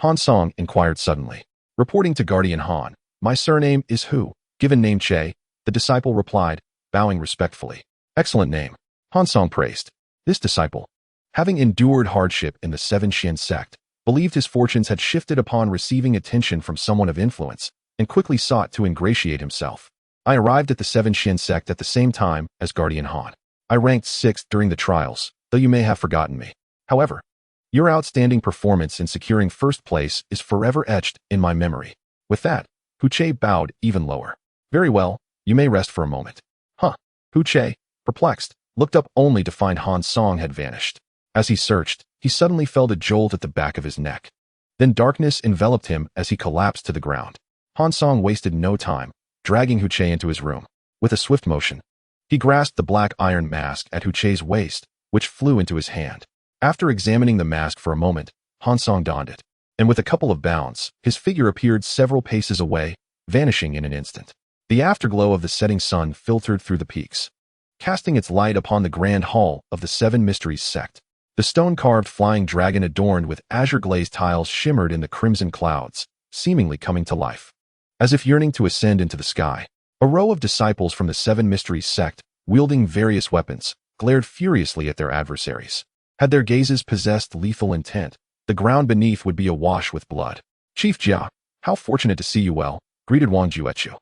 Han Song inquired suddenly. Reporting to Guardian Han, my surname is Hu, given name Che, the disciple replied, bowing respectfully. Excellent name. Han Song praised. This disciple, having endured hardship in the Seven Shin sect, believed his fortunes had shifted upon receiving attention from someone of influence, and quickly sought to ingratiate himself. I arrived at the Seven Shin sect at the same time as Guardian Han. I ranked 6th during the trials, though you may have forgotten me. However, your outstanding performance in securing first place is forever etched in my memory. With that, Hu Che bowed even lower. Very well, you may rest for a moment. Huh. Hu Che, perplexed, looked up only to find Han Song had vanished. As he searched, he suddenly felt a jolt at the back of his neck. Then darkness enveloped him as he collapsed to the ground. Han Song wasted no time, dragging Hu Che into his room. With a swift motion, he grasped the black iron mask at Hu Che's waist, which flew into his hand. After examining the mask for a moment, Han Song donned it, and with a couple of bounds, his figure appeared several paces away, vanishing in an instant. The afterglow of the setting sun filtered through the peaks, casting its light upon the grand hall of the Seven Mysteries sect. The stone-carved flying dragon adorned with azure-glazed tiles shimmered in the crimson clouds, seemingly coming to life. As if yearning to ascend into the sky, a row of disciples from the Seven Mysteries sect, wielding various weapons, glared furiously at their adversaries. Had their gazes possessed lethal intent, the ground beneath would be awash with blood. Chief Jia, how fortunate to see you well, greeted Wang Juechu,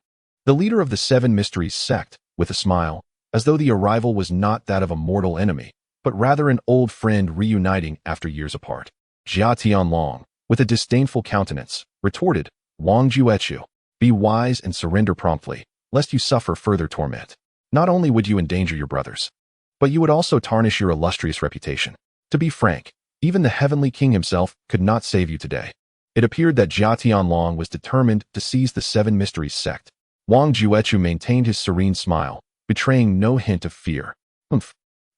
the leader of the Seven Mysteries sect, with a smile, as though the arrival was not that of a mortal enemy, but rather an old friend reuniting after years apart. Jia Tianlong, with a disdainful countenance, retorted, Wang Juechu, be wise and surrender promptly, lest you suffer further torment. Not only would you endanger your brothers, but you would also tarnish your illustrious reputation. To be frank, even the Heavenly King himself could not save you today. It appeared that Jia Tianlong was determined to seize the Seven Mysteries sect. Wang Juechu maintained his serene smile, betraying no hint of fear.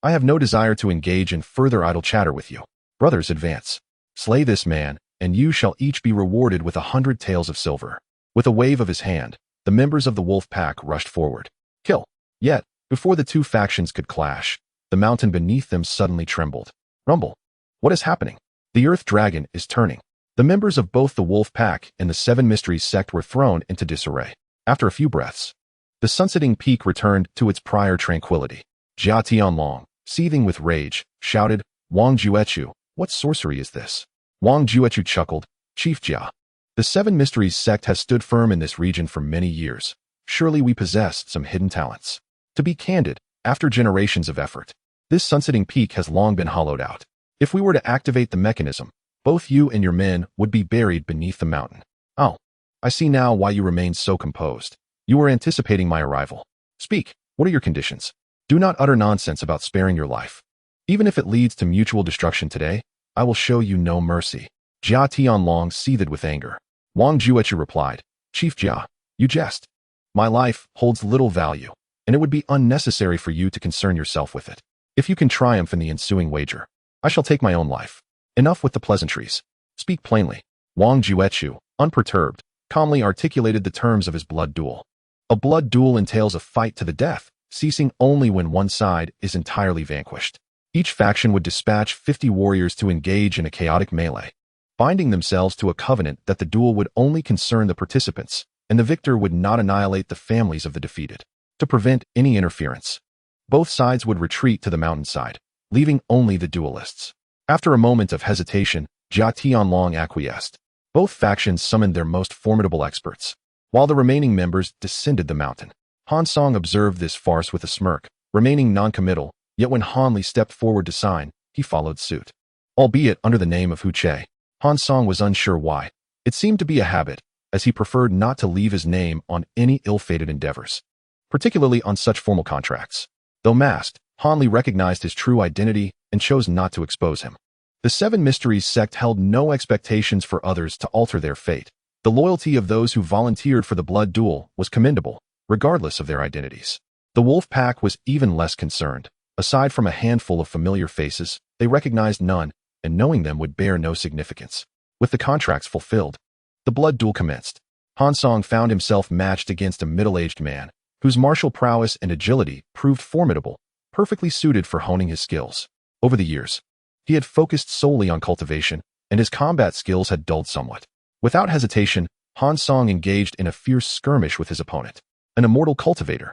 I have no desire to engage in further idle chatter with you. Brothers, advance. Slay this man, and you shall each be rewarded with 100 taels of silver. With a wave of his hand, the members of the wolf pack rushed forward. Kill. Yet, before the two factions could clash, the mountain beneath them suddenly trembled. Rumble. What is happening? The earth dragon is turning. The members of both the wolf pack and the Seven Mysteries sect were thrown into disarray. After a few breaths, the sunsetting peak returned to its prior tranquility. Jia Tianlong, seething with rage, shouted, Wang Juechu, what sorcery is this? Wang Juechu chuckled, Chief Jia. The Seven Mysteries sect has stood firm in this region for many years. Surely we possess some hidden talents. To be candid, after generations of effort, this sunsetting peak has long been hollowed out. If we were to activate the mechanism, both you and your men would be buried beneath the mountain. Oh, I see now why you remain so composed. You were anticipating my arrival. Speak, what are your conditions? Do not utter nonsense about sparing your life. Even if it leads to mutual destruction today, I will show you no mercy. Jia Tianlong seethed with anger. Wang Juechu replied, Chief Jia, you jest. My life holds little value, and it would be unnecessary for you to concern yourself with it. If you can triumph in the ensuing wager, I shall take my own life. Enough with the pleasantries. Speak plainly. Wang Juechu, unperturbed, calmly articulated the terms of his blood duel. A blood duel entails a fight to the death, ceasing only when one side is entirely vanquished. Each faction would dispatch 50 warriors to engage in a chaotic melee, binding themselves to a covenant that the duel would only concern the participants, and the victor would not annihilate the families of the defeated. To prevent any interference, both sides would retreat to the mountainside, leaving only the duelists. After a moment of hesitation, Jia Tianlong acquiesced. Both factions summoned their most formidable experts, while the remaining members descended the mountain. Han Song observed this farce with a smirk, remaining non-committal, yet when Han Li stepped forward to sign, he followed suit. Albeit under the name of Hu Che, Han Song was unsure why. It seemed to be a habit, as he preferred not to leave his name on any ill-fated endeavors, particularly on such formal contracts. Though masked, Han Li recognized his true identity and chose not to expose him. The Seven Mysteries sect held no expectations for others to alter their fate. The loyalty of those who volunteered for the blood duel was commendable, regardless of their identities. The wolf pack was even less concerned. Aside from a handful of familiar faces, they recognized none, and knowing them would bear no significance. With the contracts fulfilled, the blood duel commenced. Han Song found himself matched against a middle-aged man, whose martial prowess and agility proved formidable, perfectly suited for honing his skills. Over the years, he had focused solely on cultivation, and his combat skills had dulled somewhat. Without hesitation, Han Song engaged in a fierce skirmish with his opponent, an immortal cultivator.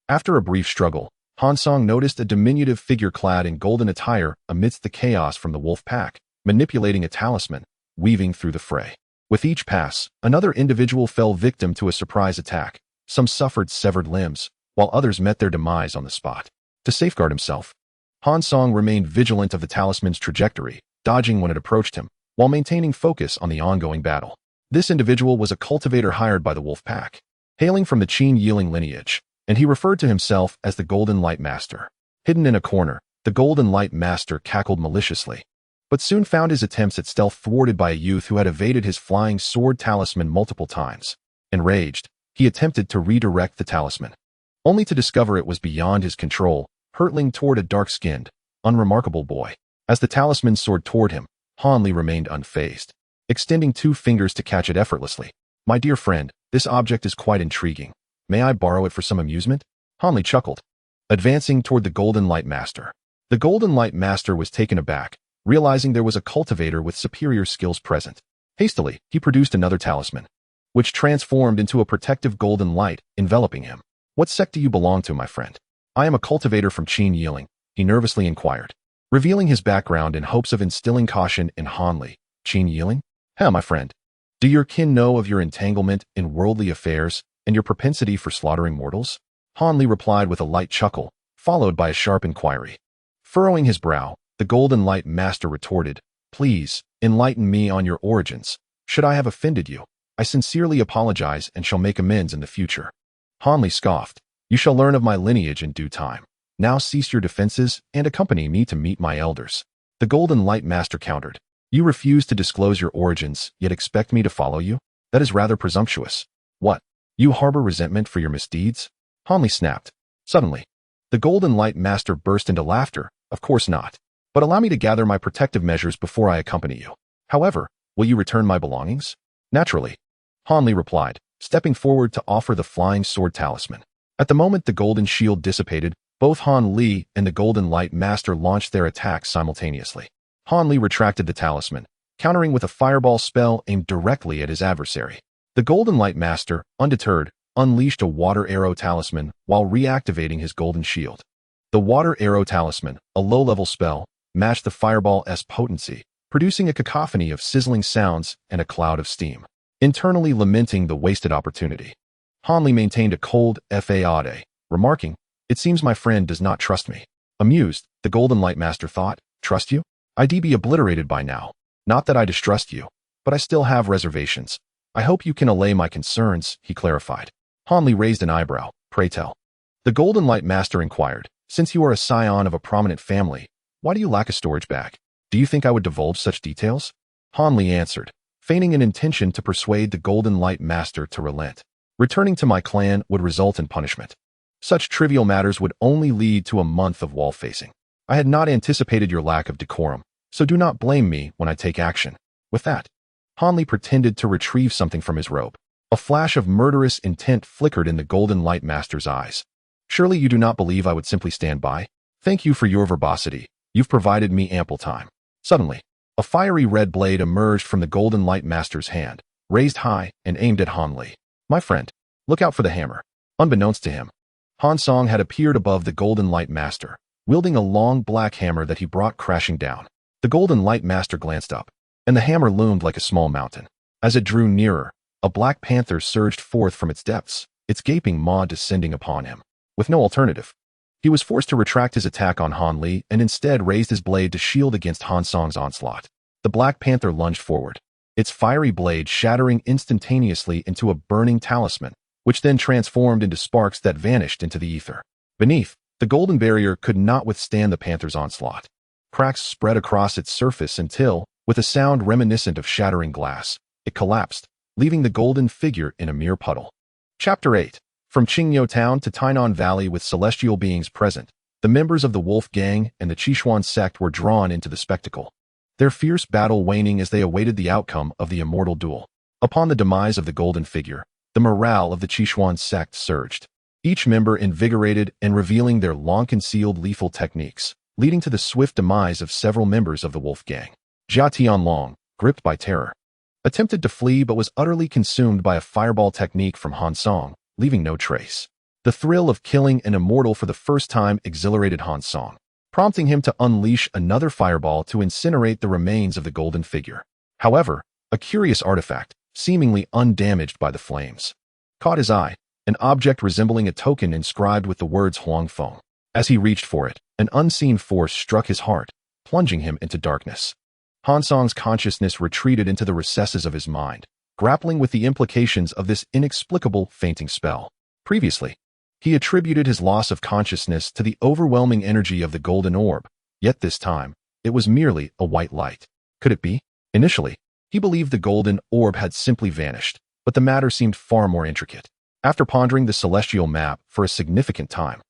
After a brief struggle, Han Song noticed a diminutive figure clad in golden attire amidst the chaos from the wolf pack, manipulating a talisman, weaving through the fray. With each pass, another individual fell victim to a surprise attack. Some suffered severed limbs, while others met their demise on the spot. To safeguard himself, Han Song remained vigilant of the talisman's trajectory, dodging when it approached him, while maintaining focus on the ongoing battle. This individual was a cultivator hired by the wolf pack, hailing from the unyielding lineage, and he referred to himself as the Golden Light Master. Hidden in a corner, the Golden Light Master cackled maliciously, but soon found his attempts at stealth thwarted by a youth who had evaded his flying sword talisman multiple times. Enraged, he attempted to redirect the talisman, only to discover it was beyond his control, hurtling toward a dark-skinned, unremarkable boy. As the talisman soared toward him, Han Li remained unfazed, extending 2 fingers to catch it effortlessly. "My dear friend, this object is quite intriguing. May I borrow it for some amusement?" Han Li chuckled, advancing toward the Golden Light Master. The Golden Light Master was taken aback, realizing there was a cultivator with superior skills present. Hastily, he produced another talisman, which transformed into a protective golden light enveloping him. "What sect do you belong to, my friend?" "I am a cultivator from unyielding," he nervously inquired, revealing his background in hopes of instilling caution in Han Li. "Unyielding? My friend. Do your kin know of your entanglement in worldly affairs and your propensity for slaughtering mortals?" Han Li replied with a light chuckle, followed by a sharp inquiry. Furrowing his brow, the Golden Light Master retorted, "Please, enlighten me on your origins. Should I have offended you, I sincerely apologize and shall make amends in the future." Han Li scoffed, "You shall learn of my lineage in due time. Now cease your defenses and accompany me to meet my elders." The Golden Light Master countered, "You refuse to disclose your origins, yet expect me to follow you? That is rather presumptuous. What? You harbor resentment for your misdeeds?" Han Li snapped. Suddenly, the Golden Light Master burst into laughter. "Of course not. But allow me to gather my protective measures before I accompany you. However, will you return my belongings?" "Naturally," Han Li replied, stepping forward to offer the flying sword talisman. At the moment the golden shield dissipated, both Han Li and the Golden Light Master launched their attacks simultaneously. Han Li retracted the talisman, countering with a fireball spell aimed directly at his adversary. The Golden Light Master, undeterred, unleashed a water arrow talisman while reactivating his golden shield. The water arrow talisman, a low-level spell, matched the fireball's potency, producing a cacophony of sizzling sounds and a cloud of steam, internally lamenting the wasted opportunity. Han Li maintained a cold facade, remarking, "It seems my friend does not trust me." Amused, the Golden Light Master thought, "Trust you? I'd be obliterated by now. Not that I distrust you, but I still have reservations. I hope you can allay my concerns," he clarified. Han Li raised an eyebrow. "Pray tell." The Golden Light Master inquired, "Since you are a scion of a prominent family, why do you lack a storage bag? Do you think I would divulge such details?" Han Li answered, feigning an intention to persuade the Golden Light Master to relent. "Returning to my clan would result in punishment. Such trivial matters would only lead to a month of wall-facing. I had not anticipated your lack of decorum, so do not blame me when I take action." With that, Han Li pretended to retrieve something from his robe. A flash of murderous intent flickered in the Golden Light Master's eyes. "Surely you do not believe I would simply stand by? Thank you for your verbosity. You've provided me ample time." Suddenly, a fiery red blade emerged from the Golden Light Master's hand, raised high and aimed at Han Li. "My friend, look out for the hammer." Unbeknownst to him, Han Song had appeared above the Golden Light Master, wielding a long black hammer that he brought crashing down. The Golden Light Master glanced up, and the hammer loomed like a small mountain. As it drew nearer, a black panther surged forth from its depths, its gaping maw descending upon him. With no alternative, he was forced to retract his attack on Han Li and instead raised his blade to shield against Han Song's onslaught. The Black Panther lunged forward, its fiery blade shattering instantaneously into a burning talisman, which then transformed into sparks that vanished into the ether. Beneath, the golden barrier could not withstand the panther's onslaught. Cracks spread across its surface until, with a sound reminiscent of shattering glass, it collapsed, leaving the golden figure in a mere puddle. Chapter 8. From Qingyou Town to Tainan Valley with celestial beings present, the members of the Wolf Gang and the Qishuan sect were drawn into the spectacle, their fierce battle waning as they awaited the outcome of the immortal duel. Upon the demise of the golden figure, the morale of the Qishuan sect surged. each member invigorated and revealing their long-concealed lethal techniques, leading to the swift demise of several members of the wolf gang. Jia Tianlong, gripped by terror, attempted to flee but was utterly consumed by a fireball technique from Han Song, leaving no trace. The thrill of killing an immortal for the first time exhilarated Han Song, prompting him to unleash another fireball to incinerate the remains of the golden figure. However, a curious artifact, seemingly undamaged by the flames, caught his eye, an object resembling a token inscribed with the words Huang Feng. As he reached for it, an unseen force struck his heart, plunging him into darkness. Han Song's consciousness retreated into the recesses of his mind, grappling with the implications of this inexplicable fainting spell. Previously, he attributed his loss of consciousness to the overwhelming energy of the golden orb, yet this time, it was merely a white light. Could it be? Initially, he believed the golden orb had simply vanished, but the matter seemed far more intricate. After pondering the celestial map for a significant time,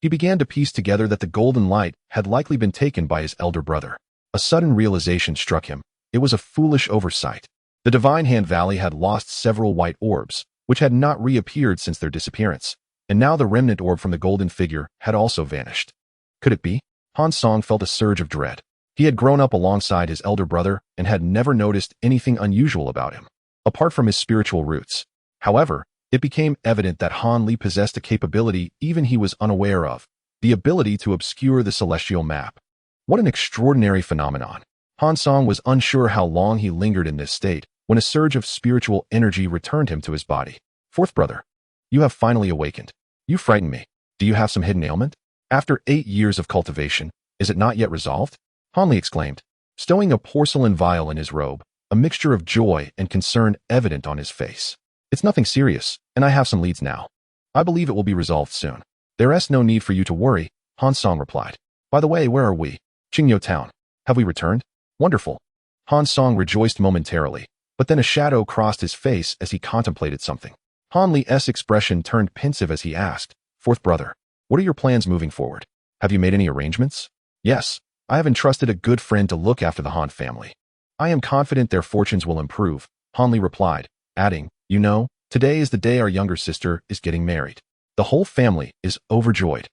he began to piece together that the golden light had likely been taken by his elder brother. A sudden realization struck him. It was a foolish oversight. The Divine Hand Valley had lost several white orbs, which had not reappeared since their disappearance, and now the remnant orb from the golden figure had also vanished. Could it be? Han Song felt a surge of dread. He had grown up alongside his elder brother and had never noticed anything unusual about him, apart from his spiritual roots. However, it became evident that Han Li possessed a capability even he was unaware of, the ability to obscure the celestial map. What an extraordinary phenomenon. Han Song was unsure how long he lingered in this state when a surge of spiritual energy returned him to his body. Fourth brother, you have finally awakened. You frighten me. Do you have some hidden ailment? After 8 years of cultivation, is it not yet resolved? Han Li exclaimed, stowing a porcelain vial in his robe, a mixture of joy and concern evident on his face. It's nothing serious, and I have some leads now. I believe it will be resolved soon. There is no need for you to worry, Han Song replied. By the way, where are we? Qingyou Town. Have we returned? Wonderful. Han Song rejoiced momentarily, but then a shadow crossed his face as he contemplated something. Han Li's expression turned pensive as he asked, Fourth brother, what are your plans moving forward? Have you made any arrangements? Yes, I have entrusted a good friend to look after the Han family. I am confident their fortunes will improve, Han Li replied, adding, you know, today is the day our younger sister is getting married. The whole family is overjoyed.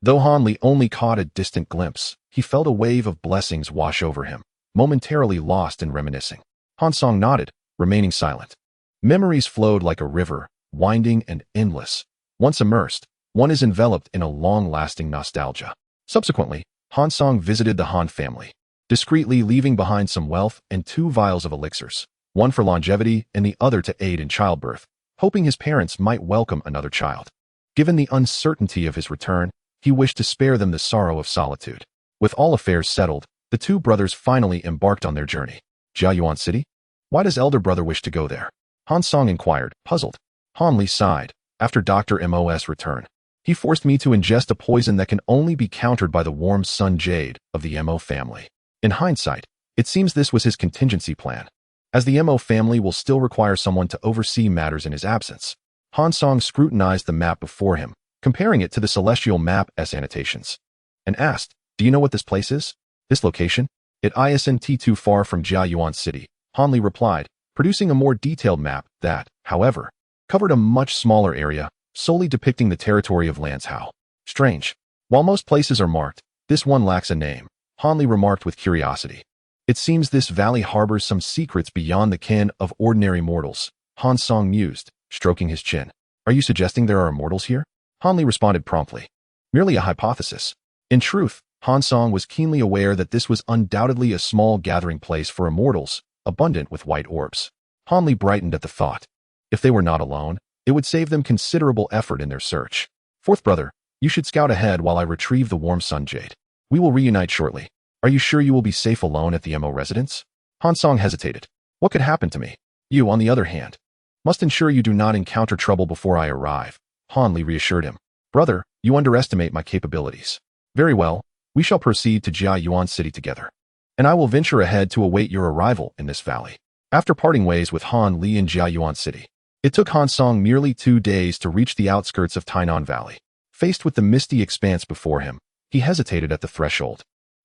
Though Han Li only caught a distant glimpse, he felt a wave of blessings wash over him, momentarily lost in reminiscing. Han Song nodded, remaining silent. Memories flowed like a river, winding and endless. Once immersed, one is enveloped in a long-lasting nostalgia. Subsequently, Han Song visited the Han family, discreetly leaving behind some wealth and 2 vials of elixirs, one for longevity and the other to aid in childbirth, hoping his parents might welcome another child. Given the uncertainty of his return, he wished to spare them the sorrow of solitude. With all affairs settled, the 2 brothers finally embarked on their journey. Jiayuan City? Why does elder brother wish to go there? Han Song inquired, puzzled. Han Li sighed. After Dr. Mo's return, he forced me to ingest a poison that can only be countered by the warm sun jade of the Mo family. In hindsight, it seems this was his contingency plan, as the Mo family will still require someone to oversee matters in his absence. Han Song scrutinized the map before him, comparing it to the celestial map's annotations, and asked, do you know what this place is? This location? It isn't too far from Jiayuan City, Han Li replied, producing a more detailed map that, however, covered a much smaller area, solely depicting the territory of Lanzhou. Strange. While most places are marked, this one lacks a name, Han Li remarked with curiosity. It seems this valley harbors some secrets beyond the ken of ordinary mortals, Han Song mused, stroking his chin. Are you suggesting there are immortals here? Han Li responded promptly. Merely a hypothesis. In truth, Han Song was keenly aware that this was undoubtedly a small gathering place for immortals, abundant with white orbs. Han Li brightened at the thought. If they were not alone, it would save them considerable effort in their search. Fourth brother, you should scout ahead while I retrieve the warm sun jade. We will reunite shortly. Are you sure you will be safe alone at the Mo residence? Han Song hesitated. What could happen to me? You, on the other hand, must ensure you do not encounter trouble before I arrive. Han Li reassured him. Brother, you underestimate my capabilities. Very well, we shall proceed to Jiayuan City together, and I will venture ahead to await your arrival in this valley. After parting ways with Han Li in Jiayuan City, it took Han Song merely 2 days to reach the outskirts of Tainan Valley. Faced with the misty expanse before him, he hesitated at the threshold.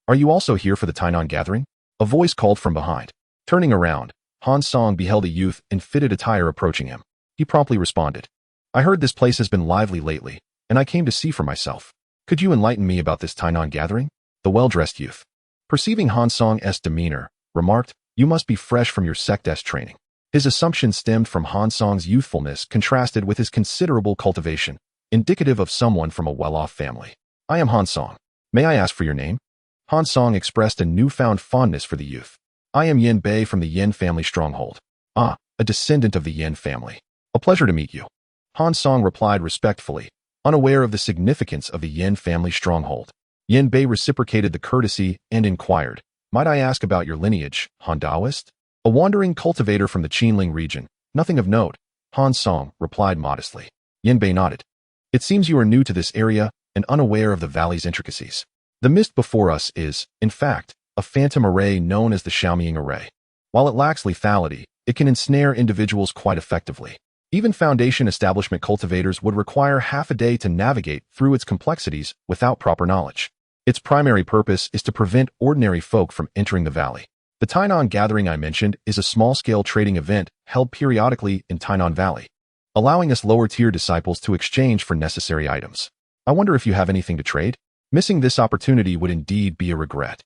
Are you also here for the Tainan gathering? A voice called from behind. Turning around, Han Song beheld a youth in fitted attire approaching him. He promptly responded. I heard this place has been lively lately. and I came to see for myself. Could you enlighten me about this Tainan gathering? The well-dressed youth, perceiving Han Song's demeanor, remarked, you must be fresh from your Sect training. His assumption stemmed from Han Song's youthfulness contrasted with his considerable cultivation, indicative of someone from a well-off family. I am Han Song. May I ask for your name? Han Song expressed a newfound fondness for the youth. I am Yin Bei from the Yin family stronghold. Ah, a descendant of the Yin family. A pleasure to meet you. Han Song replied respectfully, unaware of the significance of the Yin family stronghold. Yin Bei reciprocated the courtesy and inquired, might I ask about your lineage, Han Daoist? A wandering cultivator from the Qinling region. Nothing of note, Han Song replied modestly. Yin Bei nodded. It seems you are new to this area and unaware of the valley's intricacies. The mist before us is, in fact, a phantom array known as the Xiaoming array. While it lacks lethality, it can ensnare individuals quite effectively. Even Foundation establishment cultivators would require half a day to navigate through its complexities without proper knowledge. Its primary purpose is to prevent ordinary folk from entering the valley. The Tainan gathering I mentioned is a small-scale trading event held periodically in Tainan Valley, allowing us lower-tier disciples to exchange for necessary items. I wonder if you have anything to trade? Missing this opportunity would indeed be a regret.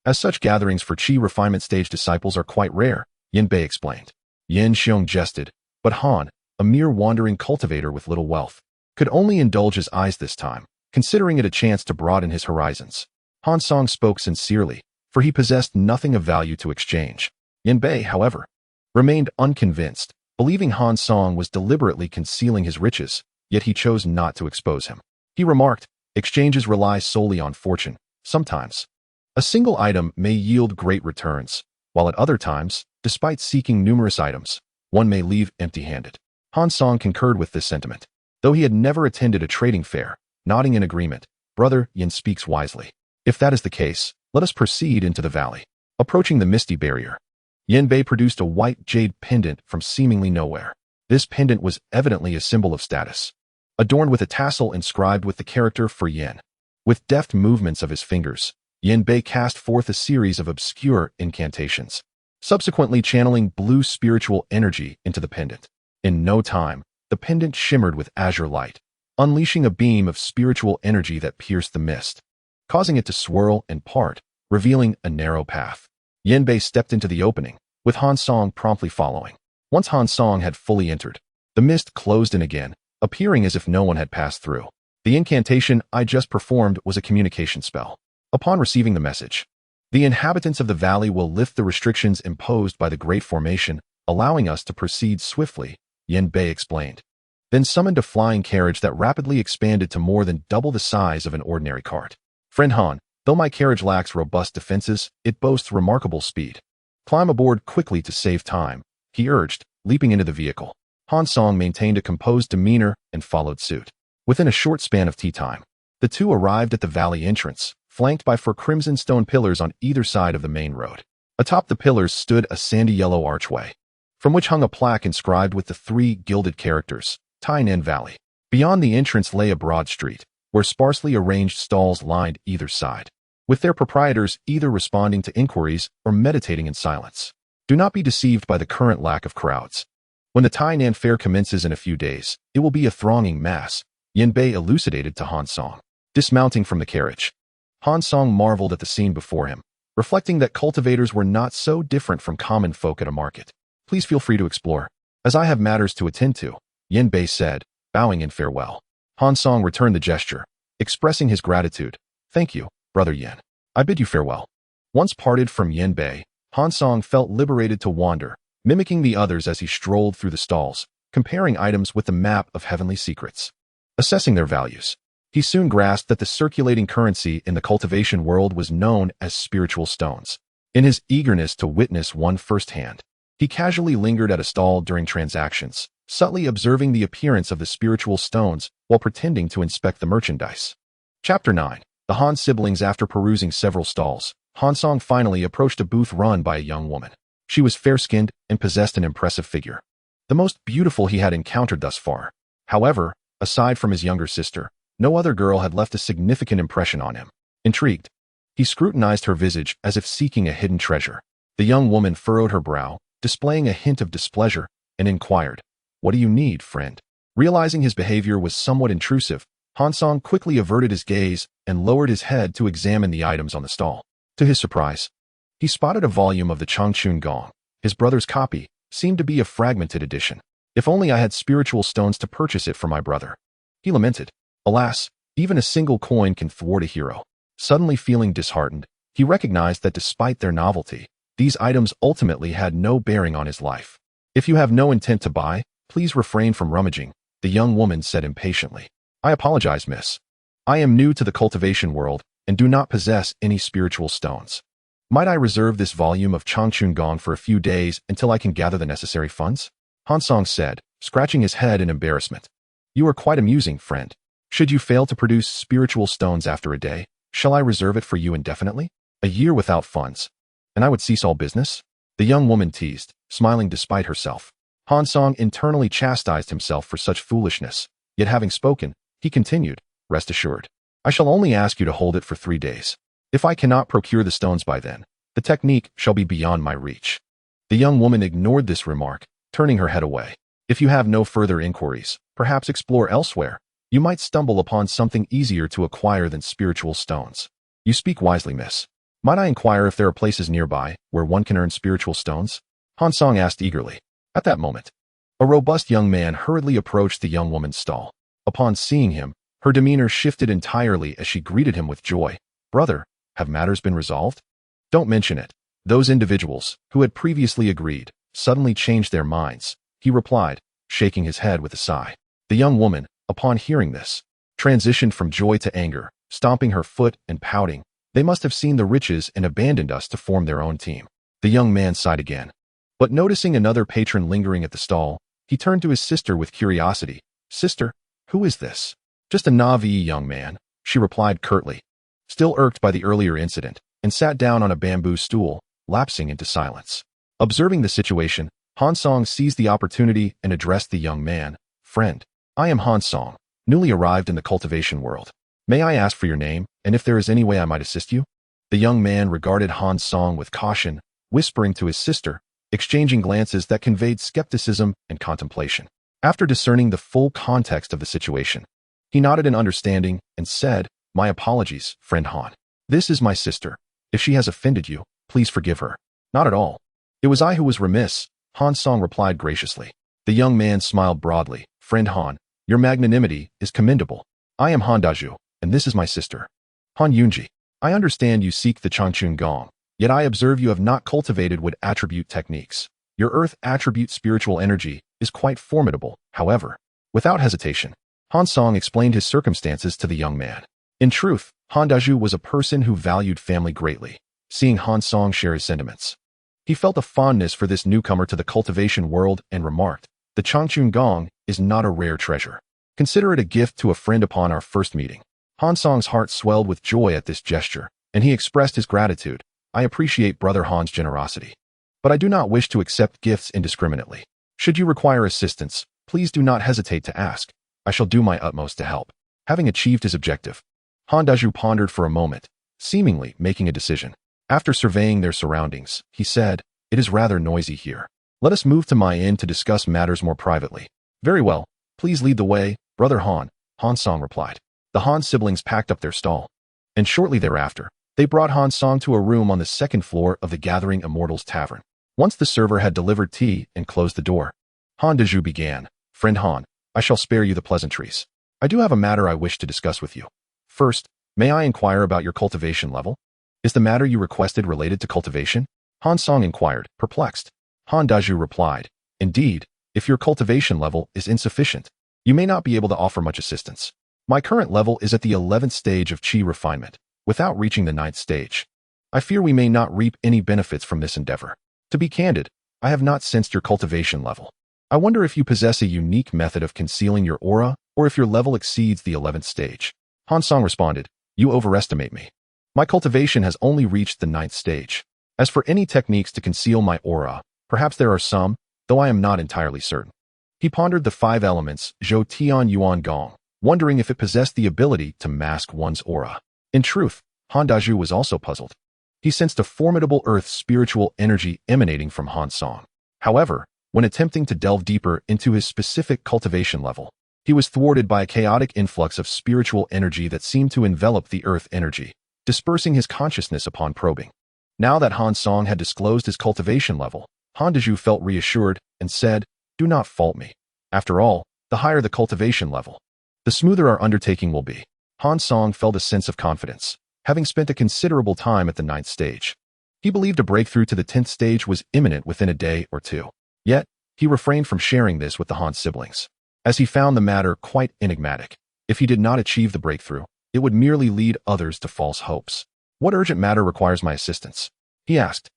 As such gatherings for Qi refinement stage disciples are quite rare, Yin Bei explained. Yin Xiong jested, but Han, a mere wandering cultivator with little wealth, could only indulge his eyes this time, considering it a chance to broaden his horizons. Han Song spoke sincerely, for he possessed nothing of value to exchange. Yin Bei, however, remained unconvinced, believing Han Song was deliberately concealing his riches, yet he chose not to expose him. He remarked, exchanges rely solely on fortune. Sometimes, a single item may yield great returns, while at other times, despite seeking numerous items, one may leave empty-handed. Han Song concurred with this sentiment. Though he had never attended a trading fair, nodding in agreement, Brother Yin speaks wisely. If that is the case, let us proceed into the valley. Approaching the misty barrier, Yin Bei produced a white jade pendant from seemingly nowhere. This pendant was evidently a symbol of status, adorned with a tassel inscribed with the character for Yin. With deft movements of his fingers, Yin Bei cast forth a series of obscure incantations, subsequently channeling blue spiritual energy into the pendant. In no time, the pendant shimmered with azure light, unleashing a beam of spiritual energy that pierced the mist, causing it to swirl and part, revealing a narrow path. Yin Bei stepped into the opening, with Han Song promptly following. Once Han Song had fully entered, the mist closed in again, appearing as if no one had passed through. The incantation I just performed was a communication spell. Upon receiving the message, the inhabitants of the valley will lift the restrictions imposed by the Great Formation, allowing us to proceed swiftly, Yin Bei explained. Then summoned a flying carriage that rapidly expanded to more than double the size of an ordinary cart. Friend Han, though my carriage lacks robust defenses, it boasts remarkable speed. Climb aboard quickly to save time, he urged, leaping into the vehicle. Han Song maintained a composed demeanor and followed suit. Within a short span of tea time, the two arrived at the valley entrance, flanked by 4 crimson stone pillars on either side of the main road. Atop the pillars stood a sandy yellow archway, from which hung a plaque inscribed with the 3 gilded characters, Tainan Valley. Beyond the entrance lay a broad street, where sparsely arranged stalls lined either side, with their proprietors either responding to inquiries or meditating in silence. Do not be deceived by the current lack of crowds. When the Tainan Fair commences in a few days, it will be a thronging mass, Yin Bei elucidated to Han Song. Dismounting from the carriage, Han Song marveled at the scene before him, reflecting that cultivators were not so different from common folk at a market. Please feel free to explore, as I have matters to attend to, Yin Bei said, bowing in farewell. Han Song returned the gesture, expressing his gratitude. Thank you, Brother Yin. I bid you farewell. Once parted from Yin Bei, Han Song felt liberated to wander, mimicking the others as he strolled through the stalls, comparing items with the map of heavenly secrets. Assessing their values, he soon grasped that the circulating currency in the cultivation world was known as spiritual stones. In his eagerness to witness one firsthand, he casually lingered at a stall during transactions, subtly observing the appearance of the spiritual stones while pretending to inspect the merchandise. Chapter 9. The Han siblings. After perusing several stalls, Han Song finally approached a booth run by a young woman. She was fair-skinned and possessed an impressive figure, the most beautiful he had encountered thus far. However, aside from his younger sister, no other girl had left a significant impression on him. Intrigued, he scrutinized her visage as if seeking a hidden treasure. The young woman furrowed her brow, displaying a hint of displeasure, and inquired, "What do you need, friend?" Realizing his behavior was somewhat intrusive, Han Song quickly averted his gaze and lowered his head to examine the items on the stall. To his surprise, he spotted a volume of the Changchun Gong. His brother's copy seemed to be a fragmented edition. If only I had spiritual stones to purchase it for my brother. He lamented. Alas, even a single coin can thwart a hero. Suddenly feeling disheartened, he recognized that despite their novelty, these items ultimately had no bearing on his life. If you have no intent to buy, please refrain from rummaging, the young woman said impatiently. I apologize, miss. I am new to the cultivation world and do not possess any spiritual stones. Might I reserve this volume of Changchun Gong for a few days until I can gather the necessary funds? Han Song said, scratching his head in embarrassment. You are quite amusing, friend. Should you fail to produce spiritual stones after a day, shall I reserve it for you indefinitely? A year without funds, and I would cease all business? The young woman teased, smiling despite herself. Han Song internally chastised himself for such foolishness, yet having spoken, he continued, rest assured. I shall only ask you to hold it for 3 days. If I cannot procure the stones by then, the technique shall be beyond my reach. The young woman ignored this remark, turning her head away. If you have no further inquiries, perhaps explore elsewhere. You might stumble upon something easier to acquire than spiritual stones. You speak wisely, miss. Might I inquire if there are places nearby where one can earn spiritual stones? Han Song asked eagerly. At that moment, a robust young man hurriedly approached the young woman's stall. Upon seeing him, her demeanor shifted entirely as she greeted him with joy. Brother, have matters been resolved? Don't mention it. Those individuals, who had previously agreed, suddenly changed their minds, he replied, shaking his head with a sigh. The young woman, upon hearing this, transitioned from joy to anger, stomping her foot and pouting. They must have seen the riches and abandoned us to form their own team. The young man sighed again. But noticing another patron lingering at the stall, he turned to his sister with curiosity. Sister, who is this? Just a Na'vi young man, she replied curtly, still irked by the earlier incident, and sat down on a bamboo stool, lapsing into silence. Observing the situation, Han Song seized the opportunity and addressed the young man. Friend, I am Han Song, newly arrived in the cultivation world. May I ask for your name, and if there is any way I might assist you? The young man regarded Han Song with caution, whispering to his sister, exchanging glances that conveyed skepticism and contemplation. After discerning the full context of the situation, he nodded in understanding and said, My apologies, friend Han. This is my sister. If she has offended you, please forgive her. Not at all. It was I who was remiss, Han Song replied graciously. The young man smiled broadly. Friend Han, your magnanimity is commendable. I am Han Daju, and this is my sister, Han Yunji. I understand you seek the Changchun Gong, yet I observe you have not cultivated wood attribute techniques. Your earth attribute spiritual energy is quite formidable, however. Without hesitation, Han Song explained his circumstances to the young man. In truth, Han Daju was a person who valued family greatly. Seeing Han Song share his sentiments, he felt a fondness for this newcomer to the cultivation world and remarked, The Changchun Gong is not a rare treasure. Consider it a gift to a friend upon our first meeting. Han Song's heart swelled with joy at this gesture, and he expressed his gratitude. I appreciate Brother Han's generosity, but I do not wish to accept gifts indiscriminately. Should you require assistance, please do not hesitate to ask. I shall do my utmost to help. Having achieved his objective, Han Daju pondered for a moment, seemingly making a decision. After surveying their surroundings, he said, It is rather noisy here. Let us move to my inn to discuss matters more privately. Very well. Please lead the way, Brother Han, Han Song replied. The Han siblings packed up their stall, and shortly thereafter, they brought Han Song to a room on the second floor of the Gathering Immortals Tavern. Once the server had delivered tea and closed the door, Han Daju began, Friend Han, I shall spare you the pleasantries. I do have a matter I wish to discuss with you. First, may I inquire about your cultivation level? Is the matter you requested related to cultivation? Han Song inquired, perplexed. Han Daju replied, Indeed, if your cultivation level is insufficient, you may not be able to offer much assistance. My current level is at the 11th stage of Qi refinement, without reaching the 9th stage. I fear we may not reap any benefits from this endeavor. To be candid, I have not sensed your cultivation level. I wonder if you possess a unique method of concealing your aura, or if your level exceeds the 11th stage. Han Song responded, You overestimate me. My cultivation has only reached the 9th stage. As for any techniques to conceal my aura, perhaps there are some, though I am not entirely certain. He pondered the 5 elements, Zhou Tian Yuan Gong, wondering if it possessed the ability to mask one's aura. In truth, Han Daju was also puzzled. He sensed a formidable earth spiritual energy emanating from Han Song. However, when attempting to delve deeper into his specific cultivation level, He was thwarted by a chaotic influx of spiritual energy that seemed to envelop the earth energy, dispersing his consciousness upon probing. Now that Han Song had disclosed his cultivation level, Han Dazhu felt reassured and said, "Do not fault me. After all, the higher the cultivation level, the smoother our undertaking will be." Han Song felt a sense of confidence, having spent a considerable time at the 9th stage. He believed a breakthrough to the 10th stage was imminent within a day or two. Yet, he refrained from sharing this with the Han siblings, as he found the matter quite enigmatic. If he did not achieve the breakthrough, it would merely lead others to false hopes. "What urgent matter requires my assistance?" he asked.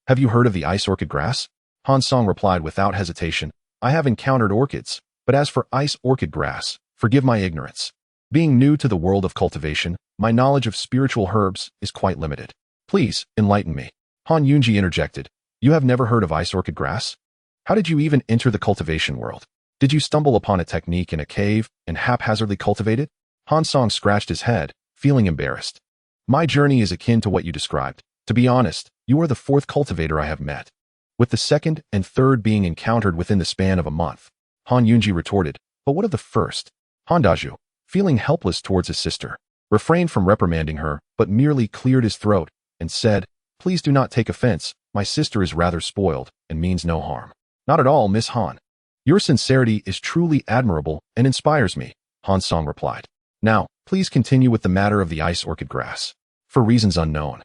"Have you heard of the ice orchid grass?" Han Song replied without hesitation, "I have encountered orchids, but as for ice orchid grass, forgive my ignorance. Being new to the world of cultivation, my knowledge of spiritual herbs is quite limited. Please, enlighten me." Han Yunji interjected, "You have never heard of ice orchid grass? How did you even enter the cultivation world? Did you stumble upon a technique in a cave and haphazardly cultivate it?" Han Song scratched his head, feeling embarrassed. "My journey is akin to what you described. To be honest, you are the 4th cultivator I have met, with the 2nd and 3rd being encountered within the span of a month." Han Yunji retorted, "But what of the 1st? Han Dazhu, feeling helpless towards his sister, refrained from reprimanding her, but merely cleared his throat and said, "Please do not take offense. My sister is rather spoiled and means no harm." "Not at all, Miss Han. Your sincerity is truly admirable and inspires me," Han Song replied. "Now, please continue with the matter of the ice orchid grass." For reasons unknown,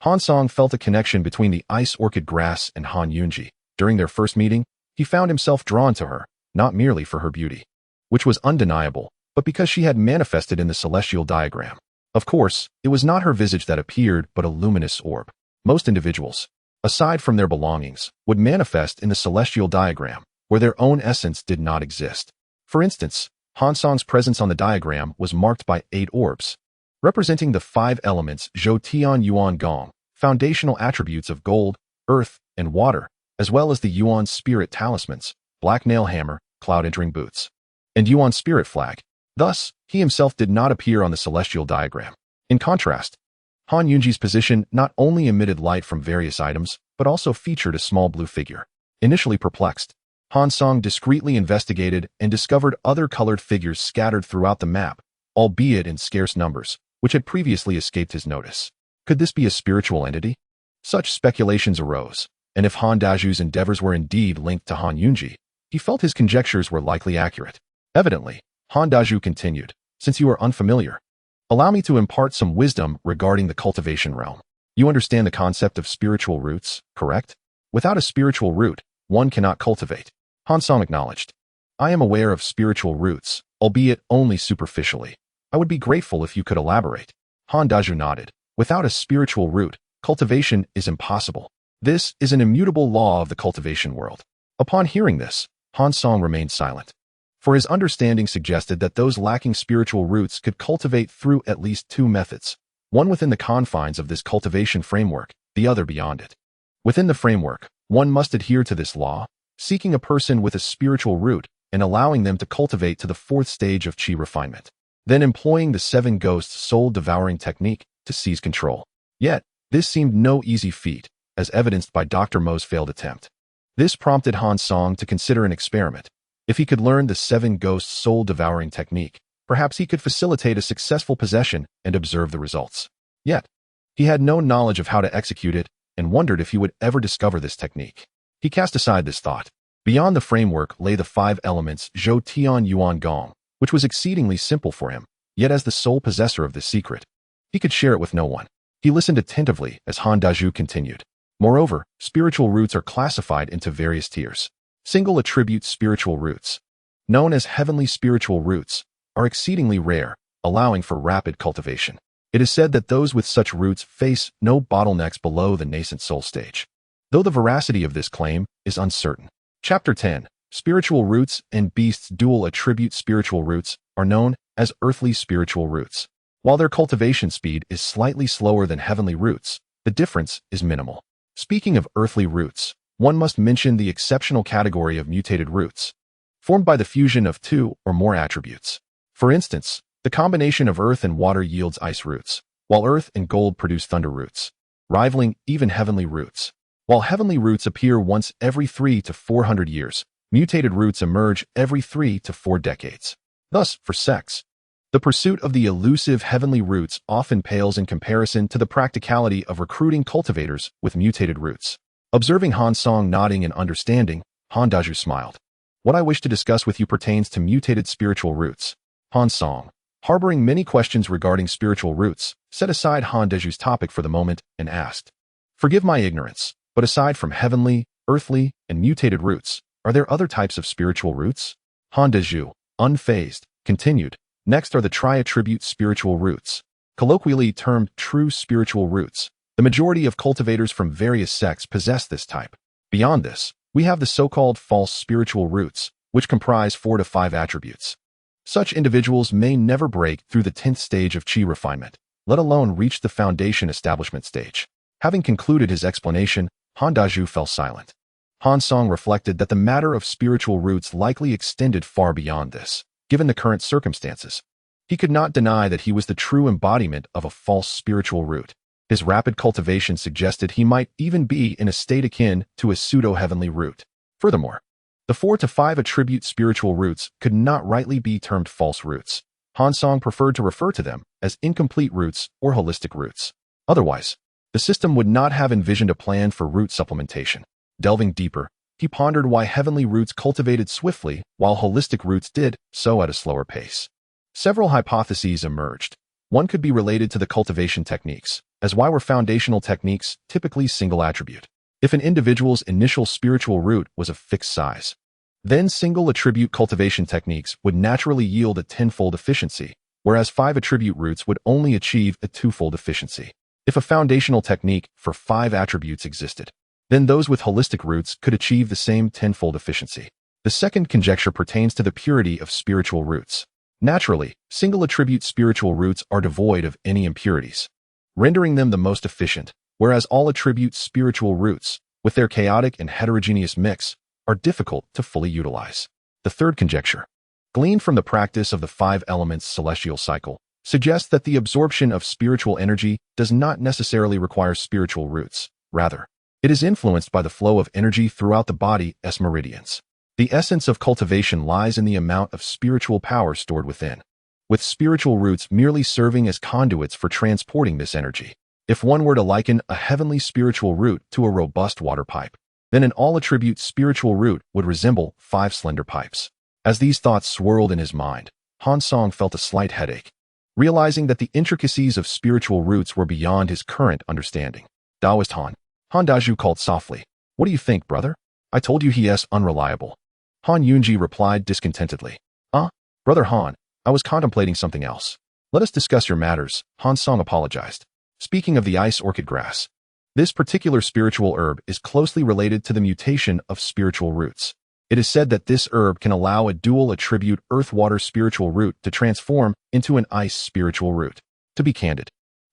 Han Song felt a connection between the ice orchid grass and Han Yunji. During their first meeting, he found himself drawn to her, not merely for her beauty, which was undeniable, but because she had manifested in the celestial diagram. Of course, it was not her visage that appeared, but a luminous orb. Most individuals, aside from their belongings, would manifest in the celestial diagram, where their own essence did not exist. For instance, Han Song's presence on the diagram was marked by 8 orbs, representing the 5 elements Zhou Tian Yuan Gong, foundational attributes of gold, earth, and water, as well as the Yuan spirit talismans, black nail hammer, cloud entering boots, and Yuan spirit flag. Thus, he himself did not appear on the celestial diagram. In contrast, Han Yunji's position not only emitted light from various items, but also featured a small blue figure. Initially perplexed, Han Song discreetly investigated and discovered other colored figures scattered throughout the map, albeit in scarce numbers, which had previously escaped his notice. Could this be a spiritual entity? Such speculations arose, and if Han Dazhu's endeavors were indeed linked to Han Yunji, he felt his conjectures were likely accurate. Evidently, Han Dazhu continued, "Since you are unfamiliar, allow me to impart some wisdom regarding the cultivation realm. You understand the concept of spiritual roots, correct? Without a spiritual root, one cannot cultivate." Han Song acknowledged, "I am aware of spiritual roots, albeit only superficially. I would be grateful if you could elaborate." Han Dazhu nodded. "Without a spiritual root, cultivation is impossible. This is an immutable law of the cultivation world." Upon hearing this, Han Song remained silent, for his understanding suggested that those lacking spiritual roots could cultivate through at least 2 methods, one within the confines of this cultivation framework, the other beyond it. Within the framework, one must adhere to this law, seeking a person with a spiritual root and allowing them to cultivate to the 4th stage of Qi refinement, then employing the 7 ghosts soul-devouring technique to seize control. Yet, this seemed no easy feat, as evidenced by Dr. Mo's failed attempt. This prompted Han Song to consider an experiment. If he could learn the 7 ghosts soul-devouring technique, perhaps he could facilitate a successful possession and observe the results. Yet, he had no knowledge of how to execute it and wondered if he would ever discover this technique. He cast aside this thought. Beyond the framework lay the 5 elements Zhou Tian Yuan Gong, which was exceedingly simple for him, yet as the sole possessor of this secret, he could share it with no one. He listened attentively as Han Dazhu continued. Moreover, spiritual roots are classified into various tiers. Single attribute spiritual roots, known as heavenly spiritual roots, are exceedingly rare, allowing for rapid cultivation. It is said that those with such roots face no bottlenecks below the nascent soul stage, though the veracity of this claim is uncertain. Chapter 10. Spiritual Roots and Beasts. Dual attribute spiritual roots are known as earthly spiritual roots. While their cultivation speed is slightly slower than heavenly roots, the difference is minimal. Speaking of earthly roots, one must mention the exceptional category of mutated roots, formed by the fusion of 2 or more attributes. For instance, the combination of earth and water yields ice roots, while earth and gold produce thunder roots, rivaling even heavenly roots. While heavenly roots appear once every 300 to 400 years, mutated roots emerge every 3 to 4 decades. Thus, for sects, the pursuit of the elusive heavenly roots often pales in comparison to the practicality of recruiting cultivators with mutated roots. Observing Han Song nodding in understanding, Han Dazhu smiled. What I wish to discuss with you pertains to mutated spiritual roots. Han Song, harboring many questions regarding spiritual roots, set aside Han Dazhu's topic for the moment and asked, "Forgive my ignorance, but aside from heavenly, earthly, and mutated roots, are there other types of spiritual roots?" Han Dazhu, unfazed, continued, "Next are the tri-attribute spiritual roots, colloquially termed true spiritual roots. The majority of cultivators from various sects possess this type. Beyond this, we have the so-called false spiritual roots, which comprise 4 to 5 attributes. Such individuals may never break through the 10th stage of Qi refinement, let alone reach the foundation establishment stage." Having concluded his explanation, Han Dazhu fell silent. Han Song reflected that the matter of spiritual roots likely extended far beyond this, given the current circumstances. He could not deny that he was the true embodiment of a false spiritual root. His rapid cultivation suggested he might even be in a state akin to a pseudo-heavenly root. Furthermore, the 4 to 5 attribute spiritual roots could not rightly be termed false roots. Han Song preferred to refer to them as incomplete roots or holistic roots. Otherwise, the system would not have envisioned a plan for root supplementation. Delving deeper, he pondered why heavenly roots cultivated swiftly while holistic roots did so at a slower pace. Several hypotheses emerged. One could be related to the cultivation techniques, as why were foundational techniques typically single attribute? If an individual's initial spiritual root was of fixed size, then single attribute cultivation techniques would naturally yield a 10-fold efficiency, whereas 5 attribute roots would only achieve a 2-fold efficiency. If a foundational technique for 5 attributes existed, then those with holistic roots could achieve the same 10-fold efficiency. The second conjecture pertains to the purity of spiritual roots. Naturally, single attribute spiritual roots are devoid of any impurities, rendering them the most efficient, whereas all attribute spiritual roots, with their chaotic and heterogeneous mix, are difficult to fully utilize. The third conjecture, gleaned from the practice of the 5 elements celestial cycle, suggests that the absorption of spiritual energy does not necessarily require spiritual roots. Rather, it is influenced by the flow of energy throughout the body's meridians. The essence of cultivation lies in the amount of spiritual power stored within, with spiritual roots merely serving as conduits for transporting this energy. If one were to liken a heavenly spiritual root to a robust water pipe, then an all-attribute spiritual root would resemble 5 slender pipes. As these thoughts swirled in his mind, Han Song felt a slight headache, realizing that the intricacies of spiritual roots were beyond his current understanding. Taoist Han Dazhu called softly, "What do you think, brother? I told you he is unreliable." Han Yunji replied discontentedly, Brother Han, I was contemplating something else. Let us discuss your matters." Han Song apologized. Speaking of the ice orchid grass, this particular spiritual herb is closely related to the mutation of spiritual roots. It is said that this herb can allow a dual attribute earth-water spiritual root to transform into an ice spiritual root. To be candid,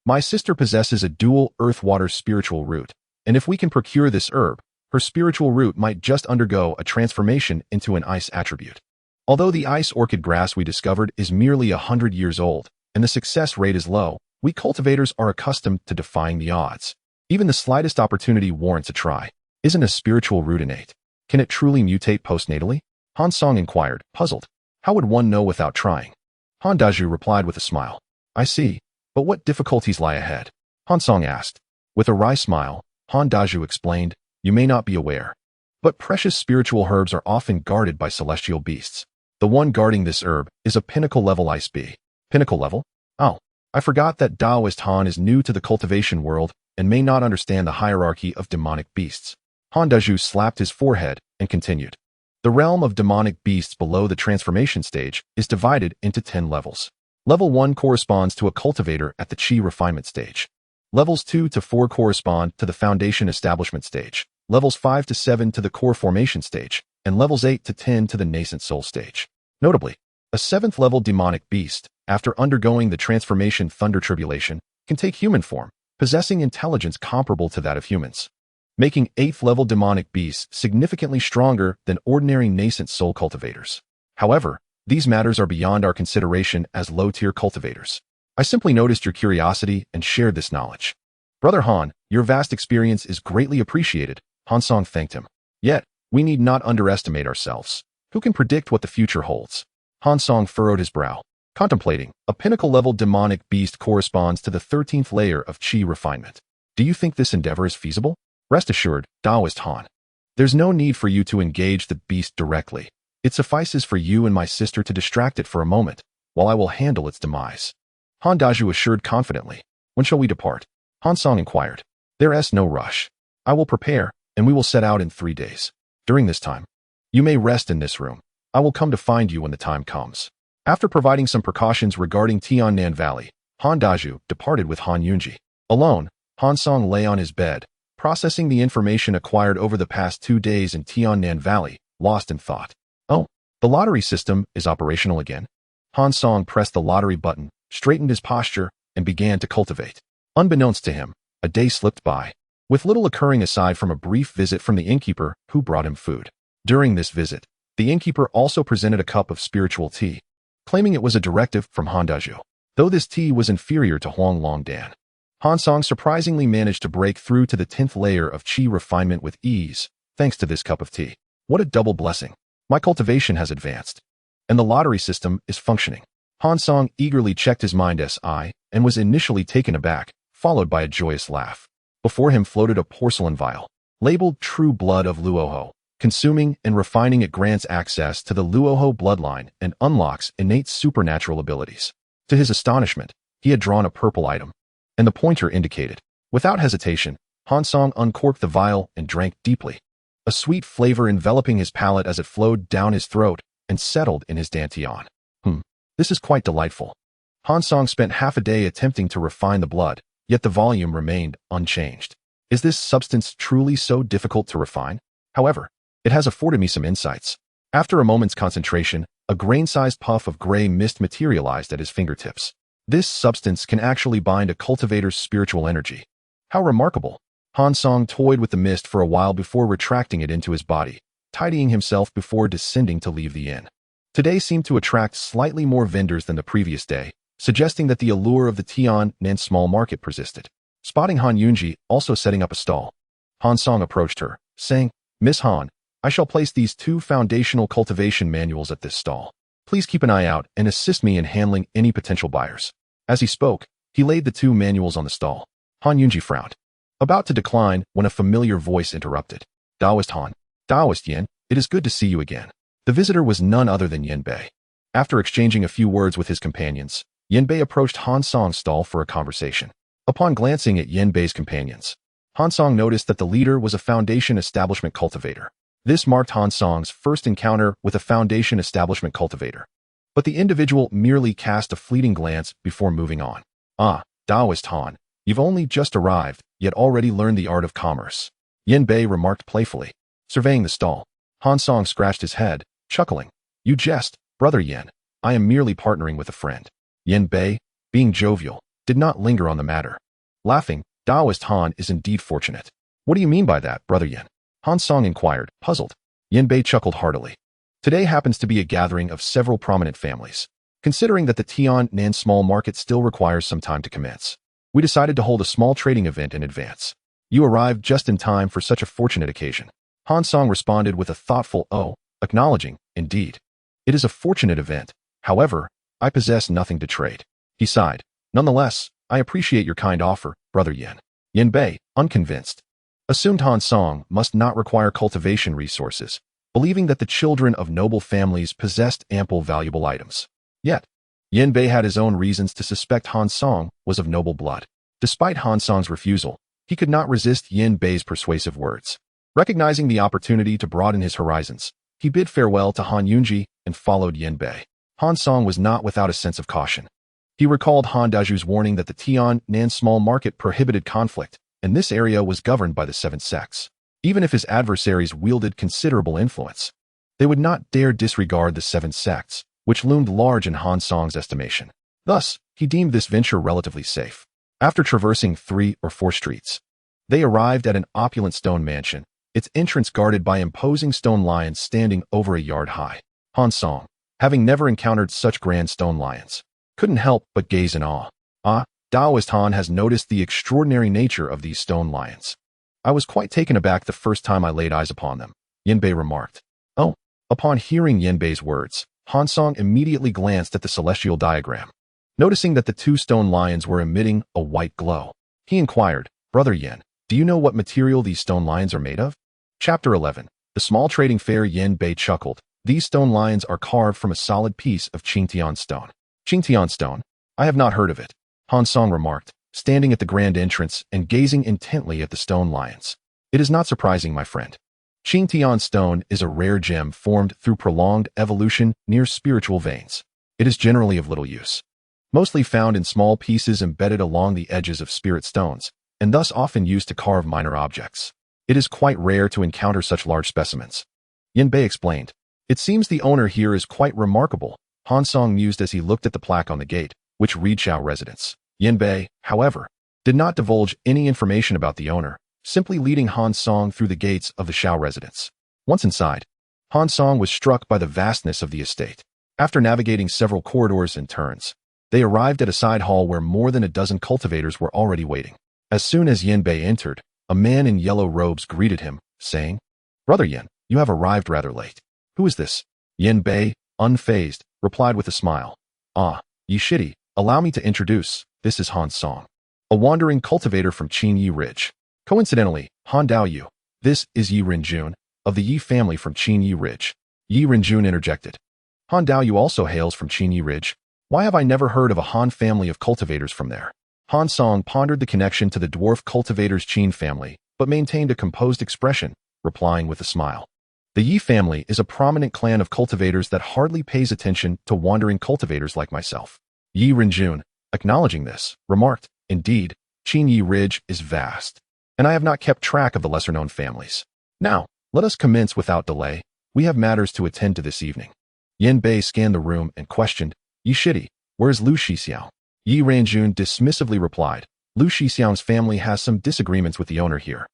my sister possesses a dual earth-water spiritual root, and if we can procure this herb, her spiritual root might just undergo a transformation into an ice attribute. Although the ice orchid grass we discovered is merely 100 years old, and the success rate is low, we cultivators are accustomed to defying the odds. Even the slightest opportunity warrants a try. Isn't a spiritual root innate? Can it truly mutate postnatally? Han Song inquired, puzzled. How would one know without trying? Han Dazhu replied with a smile. I see, but what difficulties lie ahead? Han Song asked. With a wry smile, Han Dazhu explained, you may not be aware, but precious spiritual herbs are often guarded by celestial beasts. The one guarding this herb is a pinnacle-level ice bee. Pinnacle level? Oh, I forgot that Taoist Han is new to the cultivation world and may not understand the hierarchy of demonic beasts. Han Dazhu slapped his forehead and continued. The realm of demonic beasts below the transformation stage is divided into 10 levels. Level 1 corresponds to a cultivator at the Qi refinement stage. Levels 2 to 4 correspond to the foundation establishment stage. Levels 5 to 7 to the core formation stage, and levels 8 to 10 to the nascent soul stage. Notably, a 7th level demonic beast, after undergoing the transformation thunder tribulation, can take human form, possessing intelligence comparable to that of humans, making 8th level demonic beasts significantly stronger than ordinary nascent soul cultivators. However, these matters are beyond our consideration as low-tier cultivators. I simply noticed your curiosity and shared this knowledge. Brother Han, your vast experience is greatly appreciated, Han Song thanked him. Yet, we need not underestimate ourselves. Who can predict what the future holds? Han Song furrowed his brow, contemplating. A pinnacle-level demonic beast corresponds to the 13th layer of Qi refinement. Do you think this endeavor is feasible? Rest assured, Taoist Han. There's no need for you to engage the beast directly. It suffices for you and my sister to distract it for a moment, while I will handle its demise. Han Daju assured confidently. When shall we depart? Han Song inquired. There's no rush. I will prepare, and we will set out in 3 days. During this time, you may rest in this room. I will come to find you when the time comes. After providing some precautions regarding Tiannan Valley, Han Daju departed with Han Yunji. Alone, Han Song lay on his bed, processing the information acquired over the past 2 days in Tiannan Valley, lost in thought. Oh, the lottery system is operational again. Han Song pressed the lottery button, straightened his posture, and began to cultivate. Unbeknownst to him, a day slipped by, with little occurring aside from a brief visit from the innkeeper who brought him food. During this visit, the innkeeper also presented a cup of spiritual tea, claiming it was a directive from Han Daju. Though this tea was inferior to Huang Long Dan, Han Song surprisingly managed to break through to the 10th layer of Qi refinement with ease, thanks to this cup of tea. What a double blessing. My cultivation has advanced, and the lottery system is functioning. Han Song eagerly checked his mind's eye and was initially taken aback, followed by a joyous laugh. Before him floated a porcelain vial, labeled True Blood of Luoho. Consuming and refining it grants access to the Luoho bloodline and unlocks innate supernatural abilities. To his astonishment, he had drawn a purple item, and the pointer indicated. Without hesitation, Han Song uncorked the vial and drank deeply, a sweet flavor enveloping his palate as it flowed down his throat and settled in his dantian. This is quite delightful. Han Song spent half a day attempting to refine the blood, yet the volume remained unchanged. Is this substance truly so difficult to refine? However, it has afforded me some insights. After a moment's concentration, a grain-sized puff of gray mist materialized at his fingertips. This substance can actually bind a cultivator's spiritual energy. How remarkable! Han Song toyed with the mist for a while before retracting it into his body, tidying himself before descending to leave the inn. Today seemed to attract slightly more vendors than the previous day, suggesting that the allure of the Tiannan small market persisted. Spotting Han Yunji also setting up a stall, Han Song approached her, saying, Miss Han, I shall place these 2 foundational cultivation manuals at this stall. Please keep an eye out and assist me in handling any potential buyers. As he spoke, he laid the 2 manuals on the stall. Han Yunji frowned, about to decline when a familiar voice interrupted. Taoist Han. Taoist Yin, it is good to see you again. The visitor was none other than Yin Bei. After exchanging a few words with his companions, Yin Bei approached Han Song's stall for a conversation. Upon glancing at Yin Bei's companions, Han Song noticed that the leader was a Foundation Establishment cultivator. This marked Han Song's first encounter with a Foundation Establishment cultivator. But the individual merely cast a fleeting glance before moving on. Ah, Taoist Han, you've only just arrived, yet already learned the art of commerce. Yin Bei remarked playfully. Surveying the stall, Han Song scratched his head, chuckling. You jest, brother Yin. I am merely partnering with a friend. Yin Bei, being jovial, did not linger on the matter. Laughing, Taoist Han is indeed fortunate. What do you mean by that, brother Yin? Han Song inquired, puzzled. Yin Bei chuckled heartily. Today happens to be a gathering of several prominent families. Considering that the Tiannan small market still requires some time to commence, we decided to hold a small trading event in advance. You arrived just in time for such a fortunate occasion. Han Song responded with a thoughtful "oh," acknowledging, indeed. It is a fortunate event. However, I possess nothing to trade. He sighed. Nonetheless, I appreciate your kind offer, brother Yin. Yin Bei, unconvinced, assumed Han Song must not require cultivation resources, believing that the children of noble families possessed ample valuable items. Yet, Yin Bei had his own reasons to suspect Han Song was of noble blood. Despite Han Song's refusal, he could not resist Yin Bei's persuasive words. Recognizing the opportunity to broaden his horizons, he bid farewell to Han Yunji and followed Yin Bei. Han Song was not without a sense of caution. He recalled Han Daju's warning that the Tiannan small market prohibited conflict, and this area was governed by the 7 sects. Even if his adversaries wielded considerable influence, they would not dare disregard the 7 sects, which loomed large in Han Song's estimation. Thus, he deemed this venture relatively safe. After traversing 3 or 4 streets, they arrived at an opulent stone mansion, its entrance guarded by imposing stone lions standing over a yard high. Han Song, having never encountered such grand stone lions, couldn't help but gaze in awe. Ah, Taoist Han has noticed the extraordinary nature of these stone lions. I was quite taken aback the first time I laid eyes upon them, Yin Bei remarked. Oh, upon hearing Yin Bei's words, Han Song immediately glanced at the celestial diagram. Noticing that the two stone lions were emitting a white glow, he inquired, "Brother Yin, do you know what material these stone lions are made of?" Chapter 11. The small trading fair. Yin Bei chuckled. "These stone lions are carved from a solid piece of Qingtian stone." Qingtian stone? I have not heard of it, Han Song remarked, standing at the grand entrance and gazing intently at the stone lions. "It is not surprising, my friend. Qingtian stone is a rare gem formed through prolonged evolution near spiritual veins. It is generally of little use, mostly found in small pieces embedded along the edges of spirit stones, and thus often used to carve minor objects. It is quite rare to encounter such large specimens." Yin Bei explained. "It seems the owner here is quite remarkable," Han Song mused as he looked at the plaque on the gate, which read Shao Residence. Yin Bei, however, did not divulge any information about the owner, simply leading Han Song through the gates of the Shao Residence. Once inside, Han Song was struck by the vastness of the estate. After navigating several corridors and turns, they arrived at a side hall where more than a dozen cultivators were already waiting. As soon as Yin Bei entered, a man in yellow robes greeted him, saying, "Brother Yin, you have arrived rather late. Who is this?" Yin Bei, unfazed, replied with a smile. "Ah, Yi Shidi, allow me to introduce, this is Han Song, a wandering cultivator from Qinyi Ridge. Coincidentally, Han Daoyu, this is Yi Renjun, of the Yi family from Qinyi Ridge." Yi Renjun interjected. "Han Daoyu also hails from Qinyi Ridge. Why have I never heard of a Han family of cultivators from there?" Han Song pondered the connection to the dwarf cultivators Qin family, but maintained a composed expression, replying with a smile. "The Yi family is a prominent clan of cultivators that hardly pays attention to wandering cultivators like myself." Yi Renjun, acknowledging this, remarked, "Indeed, Qinyi Ridge is vast, and I have not kept track of the lesser-known families. Now, let us commence without delay. We have matters to attend to this evening." Yin Bei scanned the room and questioned, "Yi Shidi, where is Lu Shixiao?" Yi Renjun dismissively replied, "Lu Shixiao's family has some disagreements with the owner here,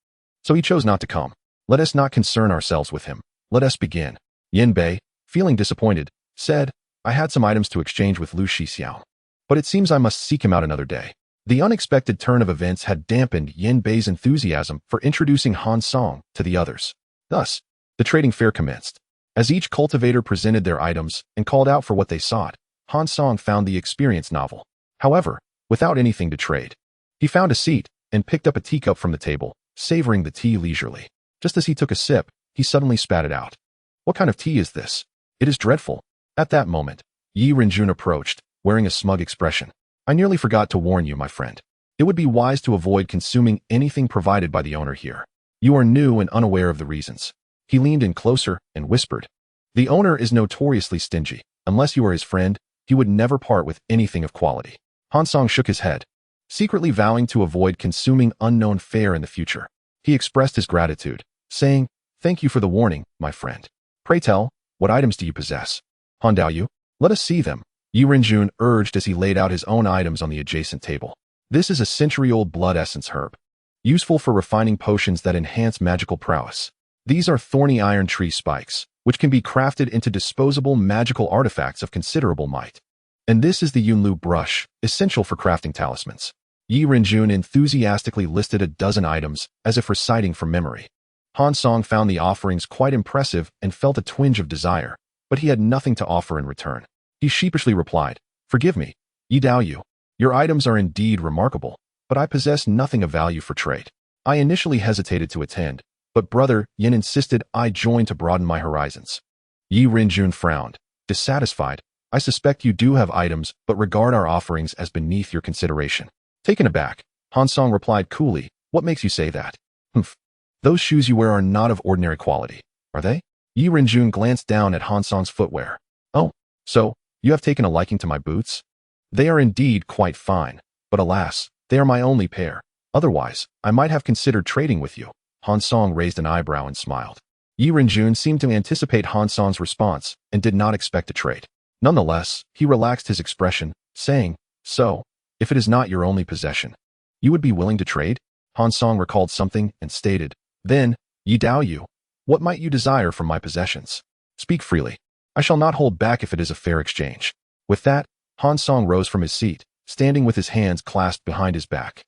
so he chose not to come. Let us not concern ourselves with him. Let us begin." Yin Bei, feeling disappointed, said, "I had some items to exchange with Lu Shixiao, but it seems I must seek him out another day." The unexpected turn of events had dampened Yin Bei's enthusiasm for introducing Han Song to the others. Thus, the trading fair commenced. As each cultivator presented their items and called out for what they sought, Han Song found the experience novel. However, without anything to trade, he found a seat and picked up a teacup from the table, savoring the tea leisurely. Just as he took a sip, he suddenly spat it out. "What kind of tea is this? It is dreadful." At that moment, Yi Renjun approached, wearing a smug expression. "I nearly forgot to warn you, my friend. It would be wise to avoid consuming anything provided by the owner here. You are new and unaware of the reasons." He leaned in closer and whispered, "The owner is notoriously stingy. Unless you are his friend, he would never part with anything of quality." Han Song shook his head, secretly vowing to avoid consuming unknown fare in the future. He expressed his gratitude, saying, "Thank you for the warning, my friend. Pray tell, what items do you possess?" "Han Daoyu, let us see them," Yi Renjun urged as he laid out his own items on the adjacent table. "This is a century-old blood essence herb, useful for refining potions that enhance magical prowess. These are thorny iron tree spikes, which can be crafted into disposable magical artifacts of considerable might. And this is the Yunlu brush, essential for crafting talismans." Yi Renjun enthusiastically listed a dozen items, as if reciting from memory. Han Song found the offerings quite impressive and felt a twinge of desire, but he had nothing to offer in return. He sheepishly replied, "Forgive me, Yi Daoyu. Your items are indeed remarkable, but I possess nothing of value for trade." I initially hesitated to attend, but Brother Yin insisted I join to broaden my horizons. Yi Renjun frowned, dissatisfied. "I suspect you do have items, but regard our offerings as beneath your consideration." Taken aback, Han Song replied coolly, "What makes you say that?" "Humph. Those shoes you wear are not of ordinary quality, are they?" Yi Renjun glanced down at Han Song's footwear. "Oh, so, you have taken a liking to my boots? They are indeed quite fine, but alas, they are my only pair. Otherwise, I might have considered trading with you." Han Song raised an eyebrow and smiled. Yi Renjun seemed to anticipate Han Song's response and did not expect to trade. Nonetheless, he relaxed his expression, saying, "So, if it is not your only possession, you would be willing to trade?" Han Song recalled something and stated, "Then, Yi Daoyu, what might you desire from my possessions? Speak freely. I shall not hold back if it is a fair exchange." With that, Han Song rose from his seat, standing with his hands clasped behind his back.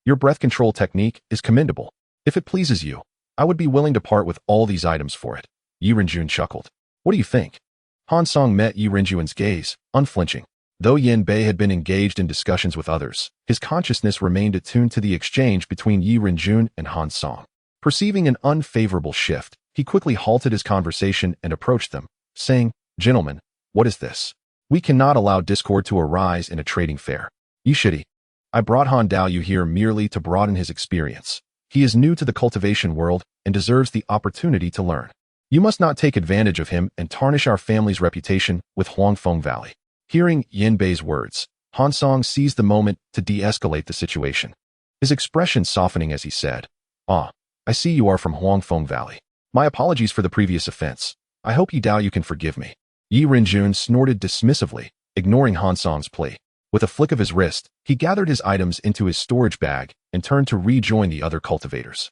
"Your breath control technique is commendable. If it pleases you, I would be willing to part with all these items for it." Yi Renjun chuckled. "What do you think?" Han Song met Yi Rinjuan's gaze, unflinching. Though Yin Bei had been engaged in discussions with others, his consciousness remained attuned to the exchange between Yi Rinjun and Han Song. Perceiving an unfavorable shift, he quickly halted his conversation and approached them, saying, "Gentlemen, what is this? We cannot allow discord to arise in a trading fair. Yi Shidi, I brought Han Daoyu here merely to broaden his experience. He is new to the cultivation world and deserves the opportunity to learn. You must not take advantage of him and tarnish our family's reputation with Huangfeng Valley." Hearing Yin Bei's words, Han Song seized the moment to de-escalate the situation. His expression softening as he said, "Ah, I see you are from Huangfeng Valley. My apologies for the previous offense. I hope Yi Daoyu can forgive me." Yi Rinjun snorted dismissively, ignoring Han Song's plea. With a flick of his wrist, he gathered his items into his storage bag and turned to rejoin the other cultivators.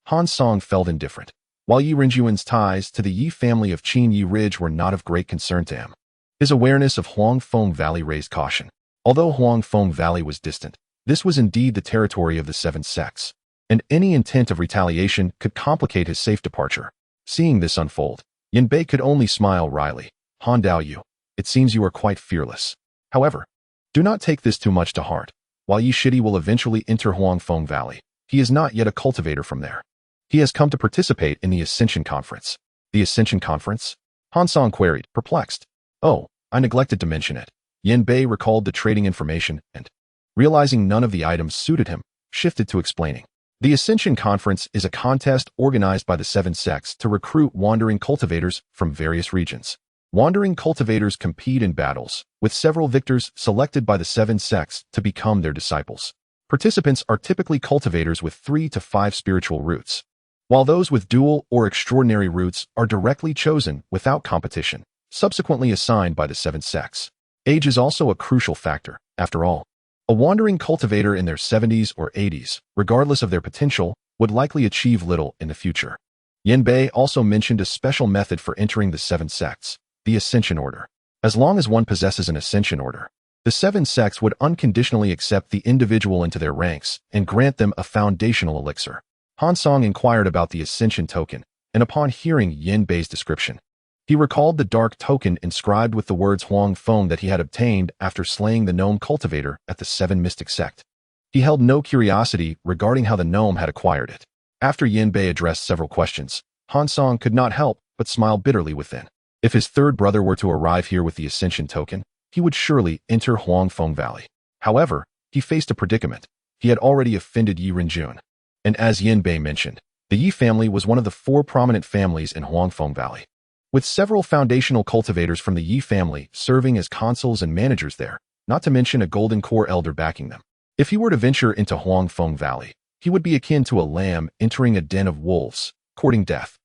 Han Song felt indifferent, while Yi Rinjuan's ties to the Yi family of Qin Yi Ridge were not of great concern to him. His awareness of Huangfeng Valley raised caution. Although Huangfeng Valley was distant, this was indeed the territory of the seven sects, and any intent of retaliation could complicate his safe departure. Seeing this unfold, Yin Bei could only smile wryly. "Han Daoyu, it seems you are quite fearless. However, do not take this too much to heart. While Yi Shidi will eventually enter Huangfeng Valley, he is not yet a cultivator from there. He has come to participate in the Ascension Conference." "The Ascension Conference?" Han Song queried, perplexed. "Oh, I neglected to mention it." Yin Bei recalled the trading information and, realizing none of the items suited him, shifted to explaining. "The Ascension Conference is a contest organized by the seven sects to recruit wandering cultivators from various regions. Wandering cultivators compete in battles, with several victors selected by the seven sects to become their disciples. Participants are typically cultivators with 3 to 5 spiritual roots, while those with dual or extraordinary roots are directly chosen without competition, subsequently assigned by the seven sects. Age is also a crucial factor, after all. A wandering cultivator in their 70s or 80s, regardless of their potential, would likely achieve little in the future." Yin Bei also mentioned a special method for entering the seven sects, the Ascension Order. As long as one possesses an Ascension Order, the seven sects would unconditionally accept the individual into their ranks and grant them a foundational elixir. Han Song inquired about the Ascension Token, and upon hearing Yin Bei's description, he recalled the dark token inscribed with the words Huangfeng that he had obtained after slaying the gnome cultivator at the Seven Mystic Sect. He held no curiosity regarding how the gnome had acquired it. After Yin Bei addressed several questions, Han Song could not help but smile bitterly within. If his third brother were to arrive here with the Ascension Token, he would surely enter Huangfeng Valley. However, he faced a predicament. He had already offended Yi Rinjun. And as Yin Bei mentioned, the Yi family was one of the 4 prominent families in Huangfeng Valley, with several foundational cultivators from the Yi family serving as consuls and managers there, not to mention a golden core elder backing them. If he were to venture into Huangfeng Valley, he would be akin to a lamb entering a den of wolves, courting death.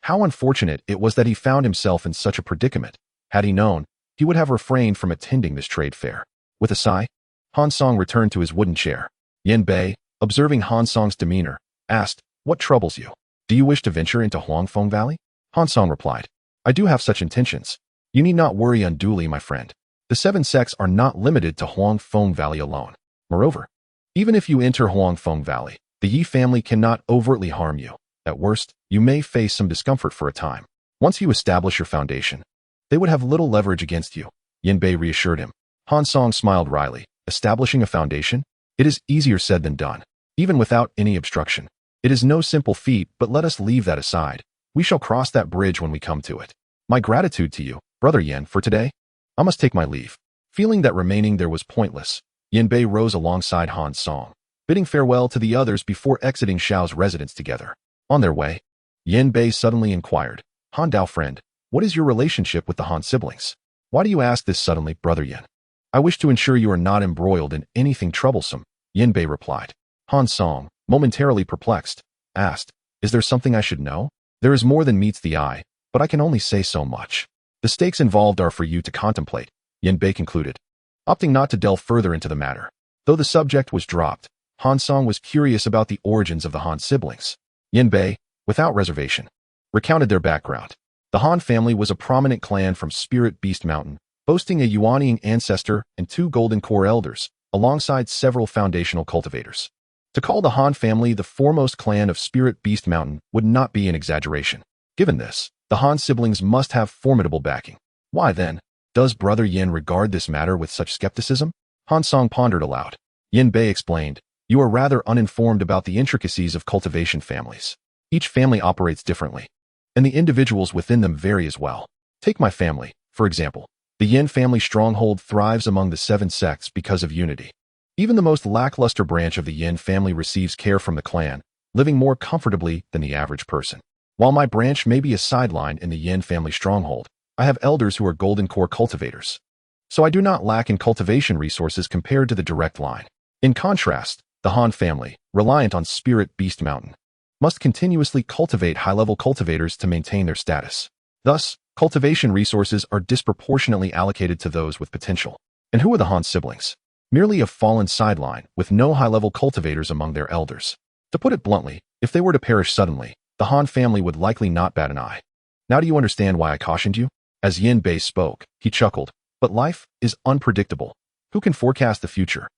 How unfortunate it was that he found himself in such a predicament. Had he known, he would have refrained from attending this trade fair. With a sigh, Han Song returned to his wooden chair. Yin Bei, observing Han Song's demeanor, asked, "What troubles you? Do you wish to venture into Huangfeng Valley?" Han Song replied, "I do have such intentions. You need not worry unduly, my friend. The seven sects are not limited to Huangfeng Valley alone. Moreover, even if you enter Huangfeng Valley, the Yi family cannot overtly harm you. At worst, you may face some discomfort for a time. Once you establish your foundation, they would have little leverage against you." Yin Bei reassured him. Han Song smiled wryly. Establishing a foundation? It is easier said than done, even without any obstruction. It is no simple feat, but let us leave that aside. We shall cross that bridge when we come to it. My gratitude to you, Brother Yin, for today. I must take my leave. Feeling that remaining there was pointless, Yin Bei rose alongside Han Song, bidding farewell to the others before exiting Xiao's residence together. On their way, Yin Bei suddenly inquired, "Han Dao friend, what is your relationship with the Han siblings? Why do you ask this suddenly, Brother Yin?" "I wish to ensure you are not embroiled in anything troublesome," Yin Bei replied. Han Song, momentarily perplexed, asked, "Is there something I should know?" "There is more than meets the eye, but I can only say so much. The stakes involved are for you to contemplate," Yin Bei concluded, opting not to delve further into the matter. Though the subject was dropped, Han Song was curious about the origins of the Han siblings. Yin Bei, without reservation, recounted their background. The Han family was a prominent clan from Spirit Beast Mountain, boasting a Yuanying ancestor and 2 golden core elders, alongside several foundational cultivators. To call the Han family the foremost clan of Spirit Beast Mountain would not be an exaggeration. Given this, the Han siblings must have formidable backing. Why then, does Brother Yin regard this matter with such skepticism? Han Song pondered aloud. Yin Bei explained, you are rather uninformed about the intricacies of cultivation families. Each family operates differently, and the individuals within them vary as well. Take my family, for example. The Yin family stronghold thrives among the 7 sects because of unity. Even the most lackluster branch of the Yin family receives care from the clan, living more comfortably than the average person. While my branch may be a sideline in the Yin family stronghold, I have elders who are golden core cultivators. So I do not lack in cultivation resources compared to the direct line. In contrast, the Han family, reliant on Spirit Beast Mountain, must continuously cultivate high-level cultivators to maintain their status. Thus, cultivation resources are disproportionately allocated to those with potential. And who are the Han siblings? Merely a fallen sideline with no high-level cultivators among their elders. To put it bluntly, if they were to perish suddenly, the Han family would likely not bat an eye. Now do you understand why I cautioned you? As Yin Bei spoke, he chuckled. But life is unpredictable. Who can forecast the future?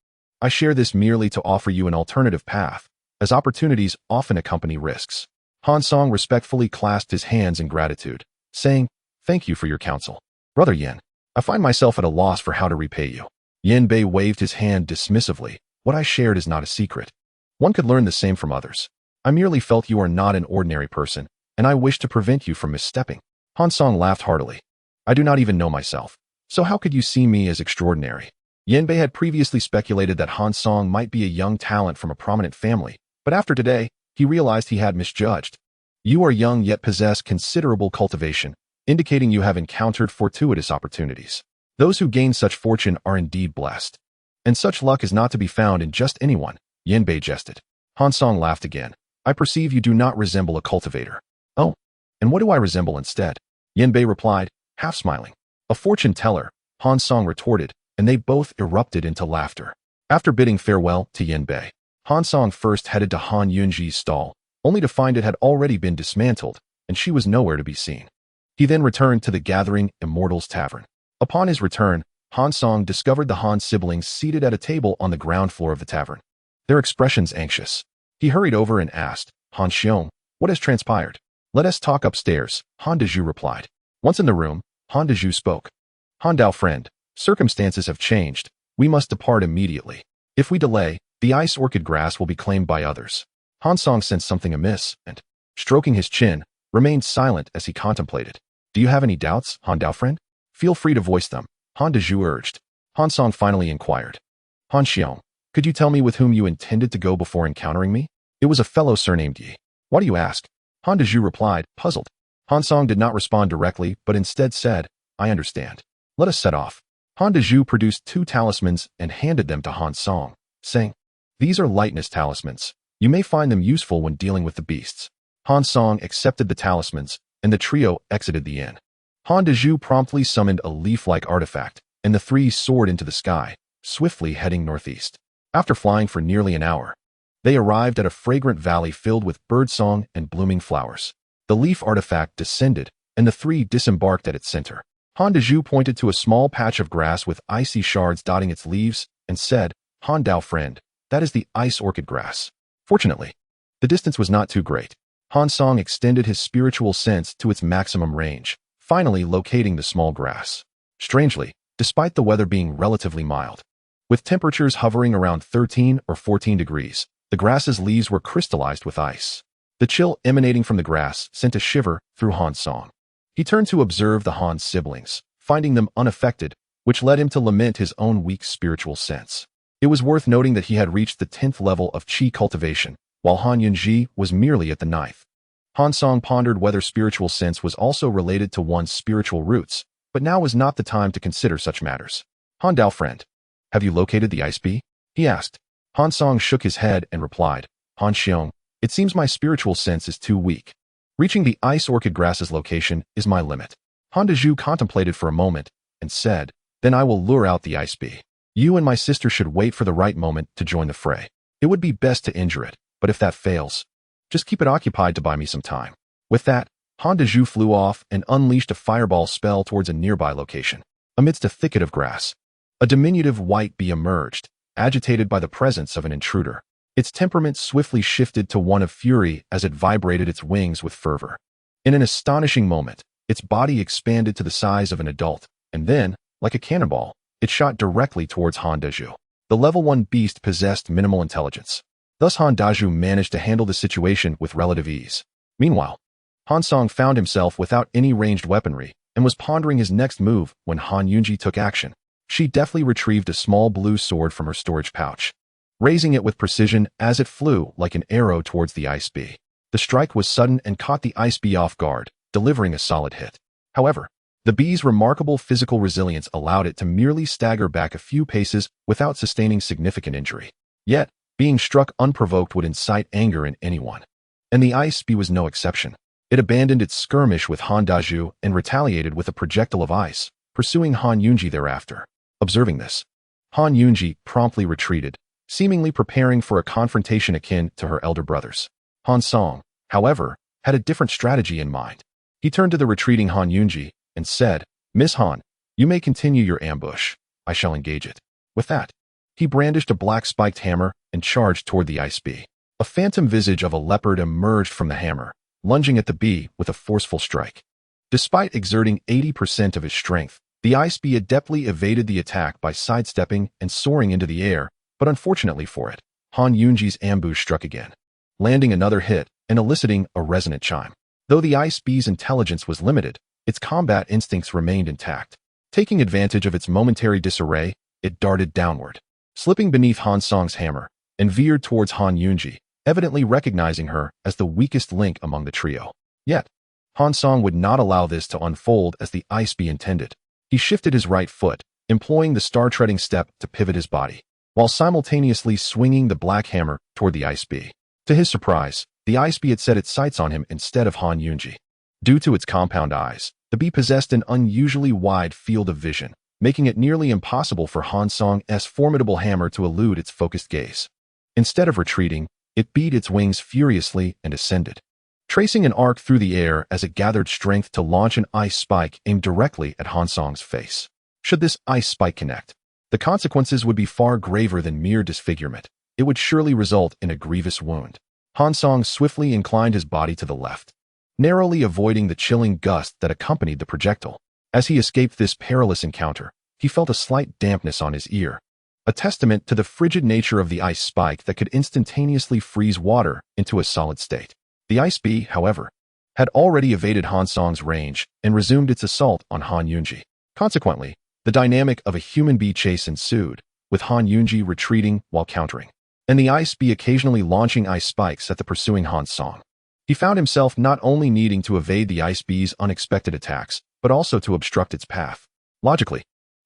I share this merely to offer you an alternative path, as opportunities often accompany risks. Han Song respectfully clasped his hands in gratitude, saying, thank you for your counsel. Brother Yin, I find myself at a loss for how to repay you. Yin Bei waved his hand dismissively. What I shared is not a secret. One could learn the same from others. I merely felt you are not an ordinary person, and I wish to prevent you from misstepping. Han Song laughed heartily. I do not even know myself. So how could you see me as extraordinary? Yin Bei had previously speculated that Han Song might be a young talent from a prominent family, but after today, he realized he had misjudged. You are young yet possess considerable cultivation, indicating you have encountered fortuitous opportunities. Those who gain such fortune are indeed blessed. And such luck is not to be found in just anyone, Yin Bei jested. Han Song laughed again. I perceive you do not resemble a cultivator. Oh, and what do I resemble instead? Yin Bei replied, half smiling. A fortune teller, Han Song retorted, and they both erupted into laughter. After bidding farewell to Yin Bei, Han Song first headed to Han Yunji's stall, only to find it had already been dismantled, and she was nowhere to be seen. He then returned to the gathering Immortals Tavern. Upon his return, Han Song discovered the Han siblings seated at a table on the ground floor of the tavern. Their expressions anxious. He hurried over and asked, Han Xiong, what has transpired? Let us talk upstairs, Han Dezhu replied. Once in the room, Han Dezhu spoke. Han Dao friend, circumstances have changed. We must depart immediately. If we delay, the ice orchid grass will be claimed by others. Han Song sensed something amiss and, stroking his chin, remained silent as he contemplated. Do you have any doubts, Han Dao friend? Feel free to voice them, Han Dezhu urged. Han Song finally inquired. Han Xiong, could you tell me with whom you intended to go before encountering me? It was a fellow surnamed Yi. Why do you ask? Han Dezhu replied, puzzled. Han Song did not respond directly, but instead said, I understand. Let us set off. Han Dezhu produced 2 talismans and handed them to Han Song, saying, these are lightness talismans. You may find them useful when dealing with the beasts. Han Song accepted the talismans, and the trio exited the inn. Han Dezhu promptly summoned a leaf-like artifact, and the 3 soared into the sky, swiftly heading northeast. After flying for nearly an hour, they arrived at a fragrant valley filled with birdsong and blooming flowers. The leaf artifact descended, and the 3 disembarked at its center. Han Dezhu pointed to a small patch of grass with icy shards dotting its leaves, and said, Han Dao friend, that is the ice orchid grass. Fortunately, the distance was not too great. Han Song extended his spiritual sense to its maximum range, finally locating the small grass. Strangely, despite the weather being relatively mild, with temperatures hovering around 13 or 14 degrees, the grass's leaves were crystallized with ice. The chill emanating from the grass sent a shiver through Han Song. He turned to observe the Han siblings, finding them unaffected, which led him to lament his own weak spiritual sense. It was worth noting that he had reached the 10th level of Qi cultivation, while Han Yunji was merely at the 9th. Han Song pondered whether spiritual sense was also related to one's spiritual roots, but now was not the time to consider such matters. Han Dao friend, have you located the ice bee? He asked. Han Song shook his head and replied, Han Xiong, it seems my spiritual sense is too weak. Reaching the ice orchid grass's location is my limit. Han Dezhu contemplated for a moment and said, then I will lure out the ice bee. You and my sister should wait for the right moment to join the fray. It would be best to injure it, but if that fails, just keep it occupied to buy me some time. With that, Han Dezhu flew off and unleashed a fireball spell towards a nearby location. Amidst a thicket of grass, a diminutive white bee emerged, agitated by the presence of an intruder. Its temperament swiftly shifted to one of fury as it vibrated its wings with fervor. In an astonishing moment, Its body expanded to the size of an adult, and then, like a cannonball, it shot directly towards Han Dazhu. The level 1 beast possessed minimal intelligence. Thus Han Dazhu managed to handle the situation with relative ease. Meanwhile, Han Song found himself without any ranged weaponry and was pondering his next move when Han Yunji took action. She deftly retrieved a small blue sword from her storage pouch, raising it with precision as it flew like an arrow towards the ice bee. The strike was sudden and caught the ice bee off guard, delivering a solid hit. However, the bee's remarkable physical resilience allowed it to merely stagger back a few paces without sustaining significant injury. Yet, being struck unprovoked would incite anger in anyone. And the ice bee was no exception. It abandoned its skirmish with Han Dazhu and retaliated with a projectile of ice, pursuing Han Yunji thereafter. Observing this, Han Yunji promptly retreated, seemingly preparing for a confrontation akin to her elder brothers. Han Song, however, had a different strategy in mind. He turned to the retreating Han Yunji and said, "Miss Han, you may continue your ambush. I shall engage it." With that, he brandished a black spiked hammer and charged toward the ice bee. A phantom visage of a leopard emerged from the hammer, lunging at the bee with a forceful strike. Despite exerting 80% of his strength, the ice bee adeptly evaded the attack by sidestepping and soaring into the air, but unfortunately for it, Han Yunji's ambush struck again, landing another hit and eliciting a resonant chime. Though the ice bee's intelligence was limited, its combat instincts remained intact. Taking advantage of its momentary disarray, it darted downward, slipping beneath Han Song's hammer, and veered towards Han Yunji, evidently recognizing her as the weakest link among the trio. Yet, Han Song would not allow this to unfold as the ice bee intended. He shifted his right foot, employing the star-treading step to pivot his body, while simultaneously swinging the black hammer toward the ice bee. To his surprise, the ice bee had set its sights on him instead of Han Yunji. Due to its compound eyes, the bee possessed an unusually wide field of vision, making it nearly impossible for Han Song's formidable hammer to elude its focused gaze. Instead of retreating, it beat its wings furiously and ascended, tracing an arc through the air as it gathered strength to launch an ice spike aimed directly at Han Song's face. Should this ice spike connect, the consequences would be far graver than mere disfigurement. It would surely result in a grievous wound. Han Song swiftly inclined his body to the left, narrowly avoiding the chilling gust that accompanied the projectile. As he escaped this perilous encounter, he felt a slight dampness on his ear, a testament to the frigid nature of the ice spike that could instantaneously freeze water into a solid state. The ice bee, however, had already evaded Han Song's range and resumed its assault on Han Yunji. Consequently, the dynamic of a human bee chase ensued, with Han Yunji retreating while countering, and the ice bee occasionally launching ice spikes at the pursuing Han Song. He found himself not only needing to evade the ice bee's unexpected attacks, but also to obstruct its path. Logically,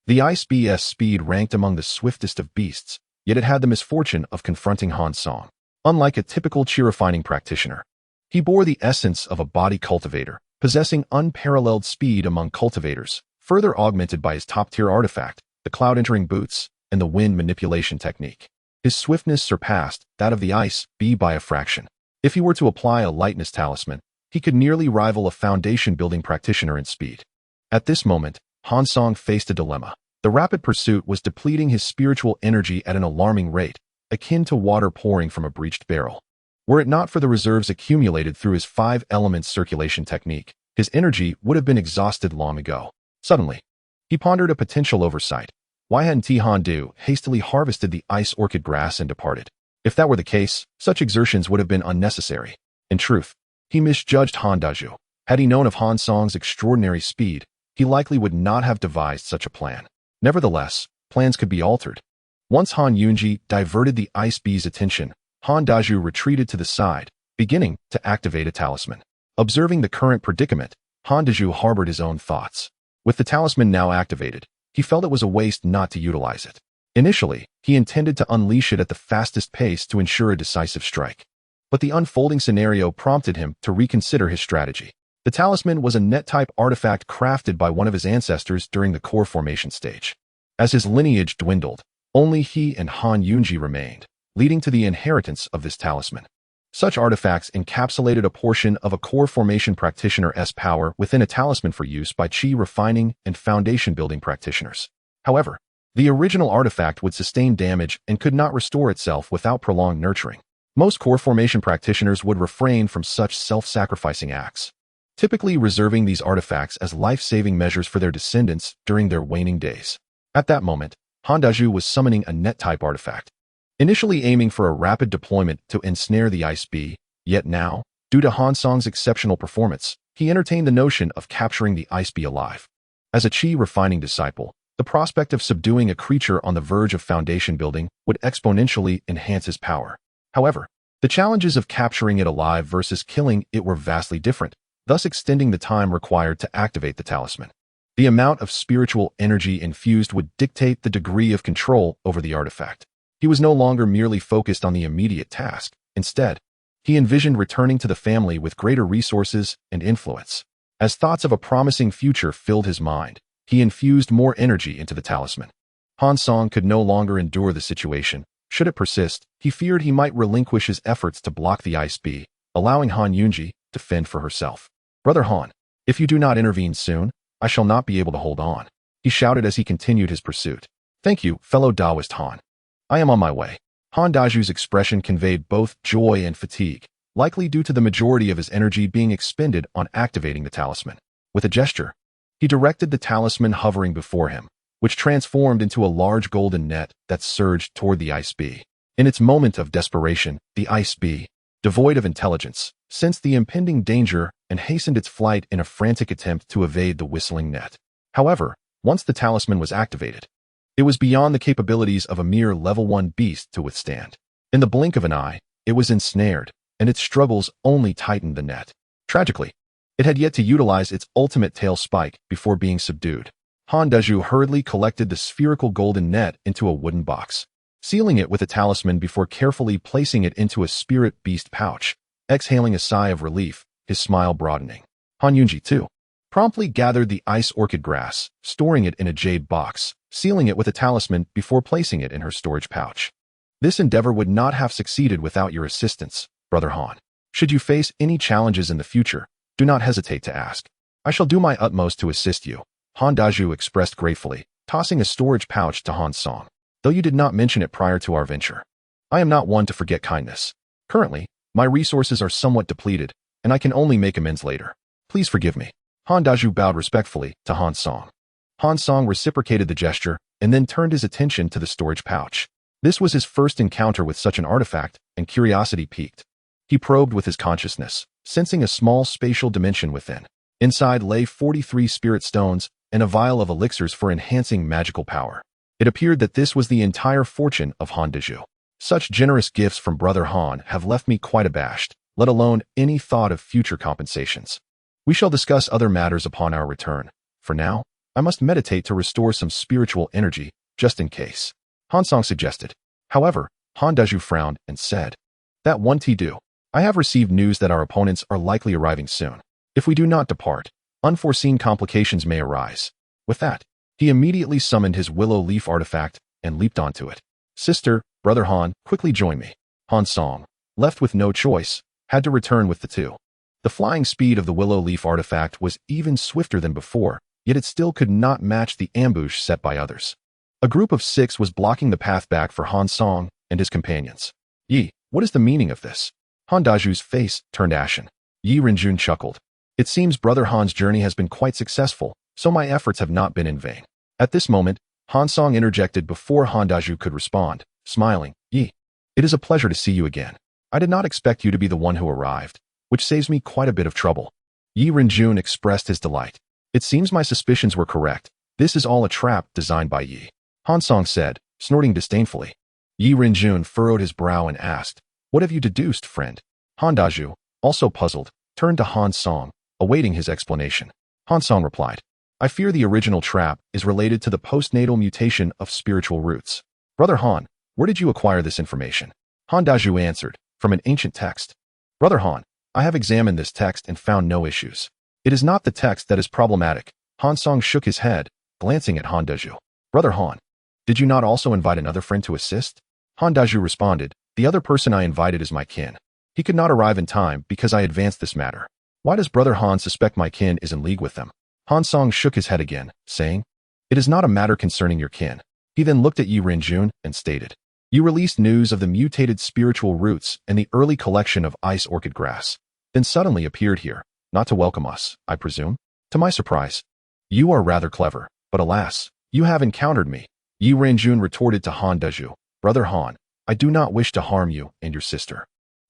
the ice bee's speed ranked among the swiftest of beasts, yet it had the misfortune of confronting Han Song. Unlike a typical chi-refining practitioner, he bore the essence of a body cultivator, possessing unparalleled speed among cultivators, further augmented by his top-tier artifact, the cloud-entering boots, and the wind manipulation technique. His swiftness surpassed that of the ice bee by a fraction. If he were to apply a lightness talisman, he could nearly rival a foundation-building practitioner in speed. At this moment, Han Song faced a dilemma. The rapid pursuit was depleting his spiritual energy at an alarming rate, akin to water pouring from a breached barrel. Were it not for the reserves accumulated through his 5-element circulation technique, his energy would have been exhausted long ago. Suddenly, he pondered a potential oversight. Why hadn't Han Du hastily harvested the ice orchid grass and departed? If that were the case, such exertions would have been unnecessary. In truth, he misjudged Han Dazhu. Had he known of Han Song's extraordinary speed, he likely would not have devised such a plan. Nevertheless, plans could be altered. Once Han Yunji diverted the ice bee's attention, Han Dazhu retreated to the side, beginning to activate a talisman. Observing the current predicament, Han Dazhu harbored his own thoughts. With the talisman now activated, he felt it was a waste not to utilize it. Initially, he intended to unleash it at the fastest pace to ensure a decisive strike. But the unfolding scenario prompted him to reconsider his strategy. The talisman was a net-type artifact crafted by one of his ancestors during the core formation stage. As his lineage dwindled, only he and Han Yunji remained, leading to the inheritance of this talisman. Such artifacts encapsulated a portion of a core formation practitioner's power within a talisman for use by chi-refining and foundation-building practitioners. However, the original artifact would sustain damage and could not restore itself without prolonged nurturing. Most core formation practitioners would refrain from such self-sacrificing acts. typically reserving these artifacts as life-saving measures for their descendants during their waning days. At that moment, Han Dazhu was summoning a net-type artifact, initially aiming for a rapid deployment to ensnare the Ice Bee, yet now, due to Han Song's exceptional performance, he entertained the notion of capturing the Ice Bee alive. As a chi-refining disciple, the prospect of subduing a creature on the verge of foundation building would exponentially enhance his power. However, the challenges of capturing it alive versus killing it were vastly different, thus extending the time required to activate the talisman. The amount of spiritual energy infused would dictate the degree of control over the artifact. He was no longer merely focused on the immediate task. Instead, he envisioned returning to the family with greater resources and influence. As thoughts of a promising future filled his mind, he infused more energy into the talisman. Han Song could no longer endure the situation. Should it persist, he feared he might relinquish his efforts to block the Ice Bee, allowing Han Yunji to fend for herself. "Brother Han, if you do not intervene soon, I shall not be able to hold on," he shouted as he continued his pursuit. "Thank you, fellow Taoist Han. I am on my way." Han Dazhu's expression conveyed both joy and fatigue, likely due to the majority of his energy being expended on activating the talisman. With a gesture, he directed the talisman hovering before him, which transformed into a large golden net that surged toward the Ice Bee. In its moment of desperation, the Ice Bee, devoid of intelligence, sensed the impending danger and hastened its flight in a frantic attempt to evade the whistling net. However, once the talisman was activated, it was beyond the capabilities of a mere level 1 beast to withstand. In the blink of an eye, it was ensnared, and its struggles only tightened the net. Tragically, it had yet to utilize its ultimate tail spike before being subdued. Han Dazhu hurriedly collected the spherical golden net into a wooden box, sealing it with a talisman before carefully placing it into a spirit beast pouch. Exhaling a sigh of relief, his smile broadening, Han Yunji, too, promptly gathered the ice orchid grass, storing it in a jade box, sealing it with a talisman before placing it in her storage pouch. "This endeavor would not have succeeded without your assistance, Brother Han. Should you face any challenges in the future, do not hesitate to ask. I shall do my utmost to assist you," Han Dazhu expressed gratefully, tossing a storage pouch to Han Song. "Though you did not mention it prior to our venture, I am not one to forget kindness. Currently, my resources are somewhat depleted, and I can only make amends later. Please forgive me." Han Dazhu bowed respectfully to Han Song. Han Song reciprocated the gesture and then turned his attention to the storage pouch. This was his first encounter with such an artifact, and curiosity piqued. He probed with his consciousness, sensing a small spatial dimension within. Inside lay 43 spirit stones and a vial of elixirs for enhancing magical power. It appeared that this was the entire fortune of Han Dazhu. "Such generous gifts from Brother Han have left me quite abashed, let alone any thought of future compensations. We shall discuss other matters upon our return. For now, I must meditate to restore some spiritual energy, just in case," Han Song suggested. However, Han Dazhu frowned and said, "That won't do. I have received news that our opponents are likely arriving soon. If we do not depart, unforeseen complications may arise." With that, he immediately summoned his willow leaf artifact and leaped onto it. "Sister, Brother Han, quickly join me." Han Song, left with no choice, had to return with the two. The flying speed of the willow leaf artifact was even swifter than before, yet it still could not match the ambush set by others. A group of 6 was blocking the path back for Han Song and his companions. "Yi, what is the meaning of this?" Han Dazhu's face turned ashen. Yi Renjun chuckled. "It seems Brother Han's journey has been quite successful, so my efforts have not been in vain." At this moment, Han Song interjected before Han Dazhu could respond, smiling. "Yi, it is a pleasure to see you again. I did not expect you to be the one who arrived, which saves me quite a bit of trouble." Yi Renjun expressed his delight. "It seems my suspicions were correct. This is all a trap designed by Yi," Han Song said, snorting disdainfully. Yi Renjun furrowed his brow and asked, "What have you deduced, friend?" Han Dazhu, also puzzled, turned to Han Song, awaiting his explanation. Han Song replied, "I fear the original trap is related to the postnatal mutation of spiritual roots." "Brother Han, where did you acquire this information?" Han Dazhu answered, "From an ancient text." "Brother Han, I have examined this text and found no issues. It is not the text that is problematic." Han Song shook his head, glancing at Han Dazhu. "Brother Han, did you not also invite another friend to assist?" Han Dazhu responded, "The other person I invited is my kin. He could not arrive in time because I advanced this matter. Why does Brother Han suspect my kin is in league with them?" Han Song shook his head again, saying, "It is not a matter concerning your kin." He then looked at Yi Renjun and stated, "You released news of the mutated spiritual roots and the early collection of ice orchid grass, then suddenly appeared here, Not to welcome us, I presume? To my surprise. You are rather clever, but alas, you have encountered me. Yi Renjun retorted to Han Deju. Brother Han, I do not wish to harm you and your sister.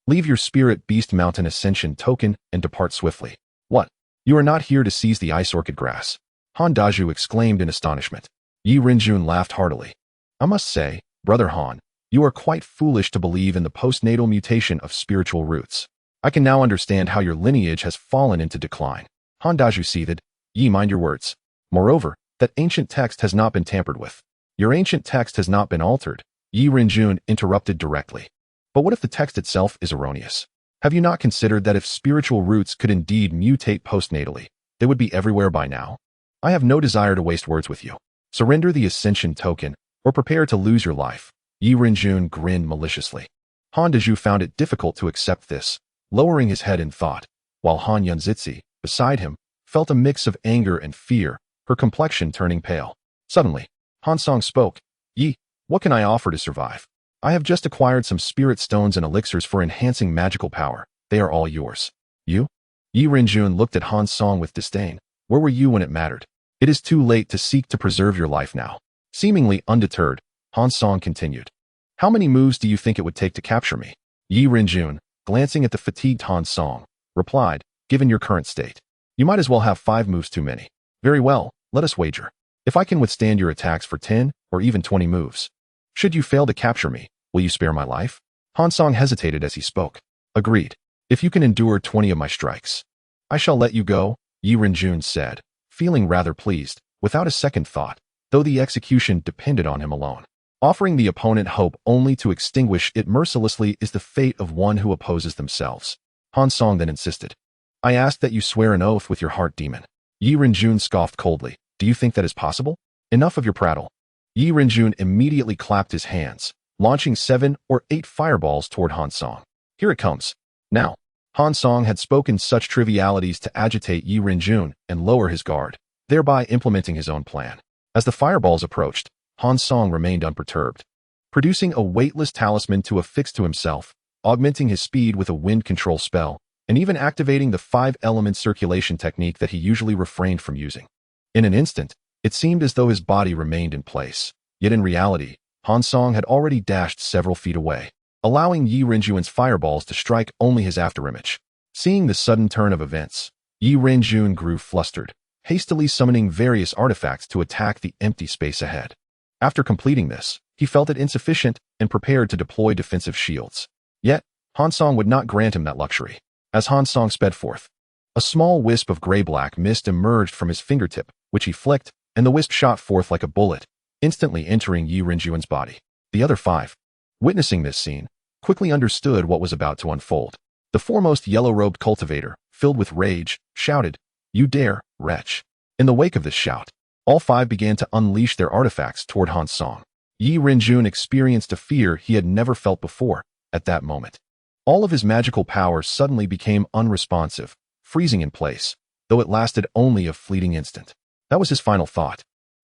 Leave your spirit beast mountain ascension token and depart swiftly. What? You are not here to seize the ice orchid grass? Han Deju exclaimed in astonishment. Yi Renjun laughed heartily. I must say, Brother Han, you are quite foolish to believe in the postnatal mutation of spiritual roots. I can now understand how your lineage has fallen into decline. Han Deju seethed. Ye, mind your words. Moreover, that ancient text has not been tampered with. Your ancient text has not been altered, Yi Renjun interrupted directly. But what if the text itself is erroneous? Have you not considered that if spiritual roots could indeed mutate postnatally, they would be everywhere by now? I have no desire to waste words with you. Surrender the ascension token, or prepare to lose your life. Yi Renjun grinned maliciously. Han Deju found it difficult to accept this, lowering his head in thought, while Han Yunzitzi, beside him, felt a mix of anger and fear, her complexion turning pale. Suddenly, Han Song spoke. Yi, what can I offer to survive? I have just acquired some spirit stones and elixirs for enhancing magical power. They are all yours. You? Yi Renjun looked at Han Song with disdain. Where were you when it mattered? It is too late to seek to preserve your life now. Seemingly undeterred, Han Song continued. How many moves do you think it would take to capture me? Yi Renjun, glancing at the fatigued Han Song, replied, given your current state, you might as well have 5 moves too many. Very well, let us wager. If I can withstand your attacks for 10 or even 20 moves. Should you fail to capture me, will you spare my life? Han Song hesitated as he spoke. Agreed. If you can endure 20 of my strikes, I shall let you go, Yi Renjun said, feeling rather pleased, without a second thought, though the execution depended on him alone. Offering the opponent hope only to extinguish it mercilessly is the fate of one who opposes themselves. Han Song then insisted. I ask that you swear an oath with your heart demon. Yi Renjun scoffed coldly. Do you think that is possible? Enough of your prattle. Yi Renjun immediately clapped his hands, launching 7 or 8 fireballs toward Han Song. Here it comes. Now, Han Song had spoken such trivialities to agitate Yi Renjun and lower his guard, thereby implementing his own plan. As the fireballs approached, Han Song remained unperturbed, producing a weightless talisman to affix to himself, augmenting his speed with a wind control spell, and even activating the 5-element circulation technique that he usually refrained from using. In an instant, it seemed as though his body remained in place, yet in reality, Han Song had already dashed several feet away, allowing Yi Renjun's fireballs to strike only his afterimage. Seeing the sudden turn of events, Yi Renjun grew flustered, hastily summoning various artifacts to attack the empty space ahead. After completing this, he felt it insufficient and prepared to deploy defensive shields. Yet, Han Song would not grant him that luxury. As Han Song sped forth, a small wisp of gray-black mist emerged from his fingertip, which he flicked, and the wisp shot forth like a bullet, instantly entering Yi Renjun's body. The other 5, witnessing this scene, quickly understood what was about to unfold. The foremost yellow-robed cultivator, filled with rage, shouted, You dare, wretch. In the wake of this shout, all 5 began to unleash their artifacts toward Han Song. Yi Renjun experienced a fear he had never felt before at that moment. All of his magical power suddenly became unresponsive, freezing in place, though it lasted only a fleeting instant. That was his final thought.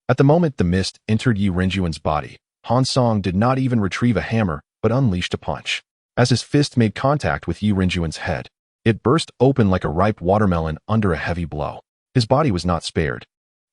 At the moment the mist entered Yi Renjun's body, Han Song did not even retrieve a hammer, but unleashed a punch. As his fist made contact with Yi Renjun's head, it burst open like a ripe watermelon under a heavy blow. His body was not spared.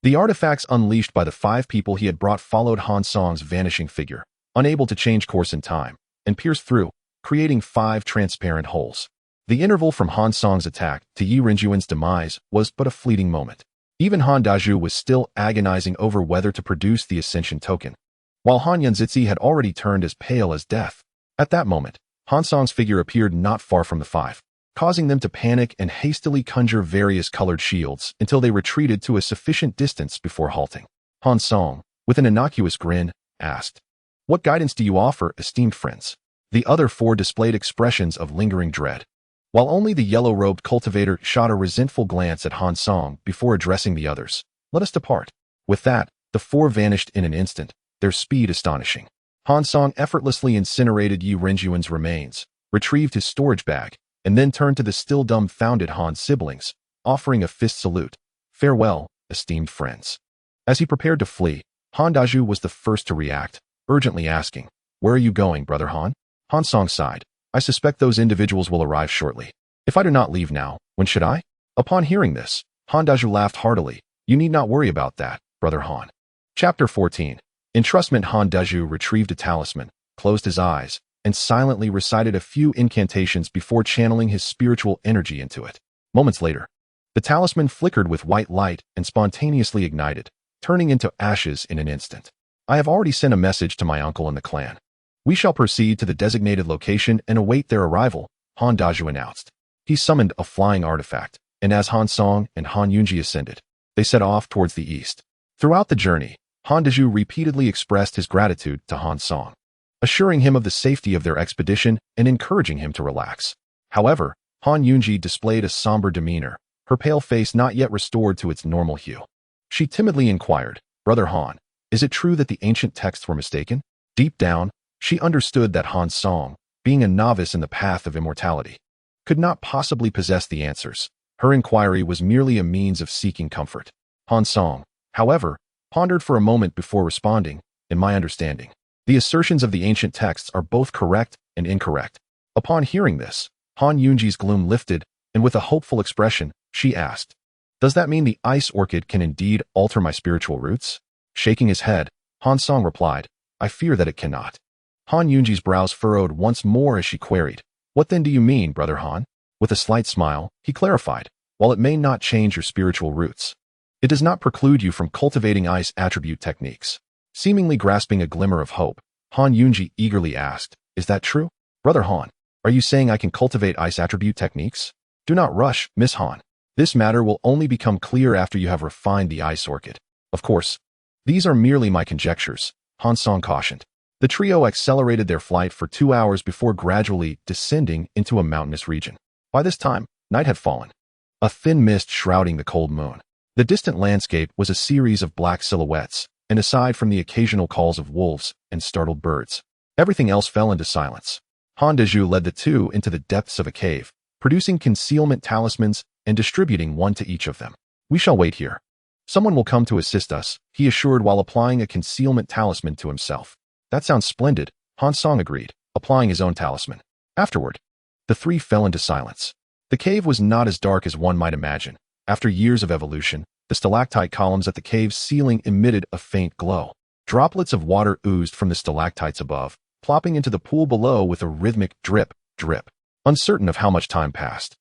The artifacts unleashed by the 5 people he had brought followed Han Song's vanishing figure, unable to change course in time, and pierced through, creating 5 transparent holes. The interval from Han Song's attack to Yi Renjun's demise was but a fleeting moment. Even Han Deju was still agonizing over whether to produce the Ascension token, while Han Yunzitzi had already turned as pale as death. At that moment, Han Song's figure appeared not far from the 5, causing them to panic and hastily conjure various colored shields until they retreated to a sufficient distance before halting. Han Song, with an innocuous grin, asked, What guidance do you offer, esteemed friends? The other 4 displayed expressions of lingering dread, while only the yellow-robed cultivator shot a resentful glance at Han Song before addressing the others. Let us depart. With that, the 4 vanished in an instant, their speed astonishing. Han Song effortlessly incinerated Yi Renjun's remains, retrieved his storage bag, and then turned to the still dumbfounded Han siblings, offering a fist salute. Farewell, esteemed friends. As he prepared to flee, Han Deju was the first to react, urgently asking, Where are you going, Brother Han? Han Song sighed. I suspect those individuals will arrive shortly. If I do not leave now, when should I? Upon hearing this, Han Dazhu laughed heartily. You need not worry about that, Brother Han. Chapter 14. Entrustment. Han Dazhu retrieved a talisman, closed his eyes, and silently recited a few incantations before channeling his spiritual energy into it. Moments later, the talisman flickered with white light and spontaneously ignited, turning into ashes in an instant. I have already sent a message to my uncle and the clan. We shall proceed to the designated location and await their arrival, Han Dazhu announced. He summoned a flying artifact, and as Han Song and Han Yunji ascended, they set off towards the east. Throughout the journey, Han Dazhu repeatedly expressed his gratitude to Han Song, assuring him of the safety of their expedition and encouraging him to relax. However, Han Yunji displayed a somber demeanor, her pale face not yet restored to its normal hue. She timidly inquired, Brother Han, is it true that the ancient texts were mistaken? Deep down, she understood that Han Song, being a novice in the path of immortality, could not possibly possess the answers. Her inquiry was merely a means of seeking comfort. Han Song, however, pondered for a moment before responding, in my understanding, the assertions of the ancient texts are both correct and incorrect. Upon hearing this, Han Yunji's gloom lifted, and with a hopeful expression, she asked, Does that mean the ice orchid can indeed alter my spiritual roots? Shaking his head, Han Song replied, I fear that it cannot. Han Yunji's brows furrowed once more as she queried, What then do you mean, Brother Han? With a slight smile, he clarified, While it may not change your spiritual roots, it does not preclude you from cultivating ice attribute techniques. Seemingly grasping a glimmer of hope, Han Yunji eagerly asked, Is that true? Brother Han, are you saying I can cultivate ice attribute techniques? Do not rush, Miss Han. This matter will only become clear after you have refined the ice orchid. Of course, these are merely my conjectures, Han Song cautioned. The trio accelerated their flight for 2 hours before gradually descending into a mountainous region. By this time, night had fallen, a thin mist shrouding the cold moon. The distant landscape was a series of black silhouettes, and aside from the occasional calls of wolves and startled birds, everything else fell into silence. Han Dazhu led the two into the depths of a cave, producing concealment talismans and distributing one to each of them. We shall wait here. Someone will come to assist us, he assured while applying a concealment talisman to himself. That sounds splendid, Han Song agreed, applying his own talisman. Afterward, the three fell into silence. The cave was not as dark as one might imagine. After years of evolution, the stalactite columns at the cave's ceiling emitted a faint glow. Droplets of water oozed from the stalactites above, plopping into the pool below with a rhythmic drip, drip. Uncertain of how much time passed,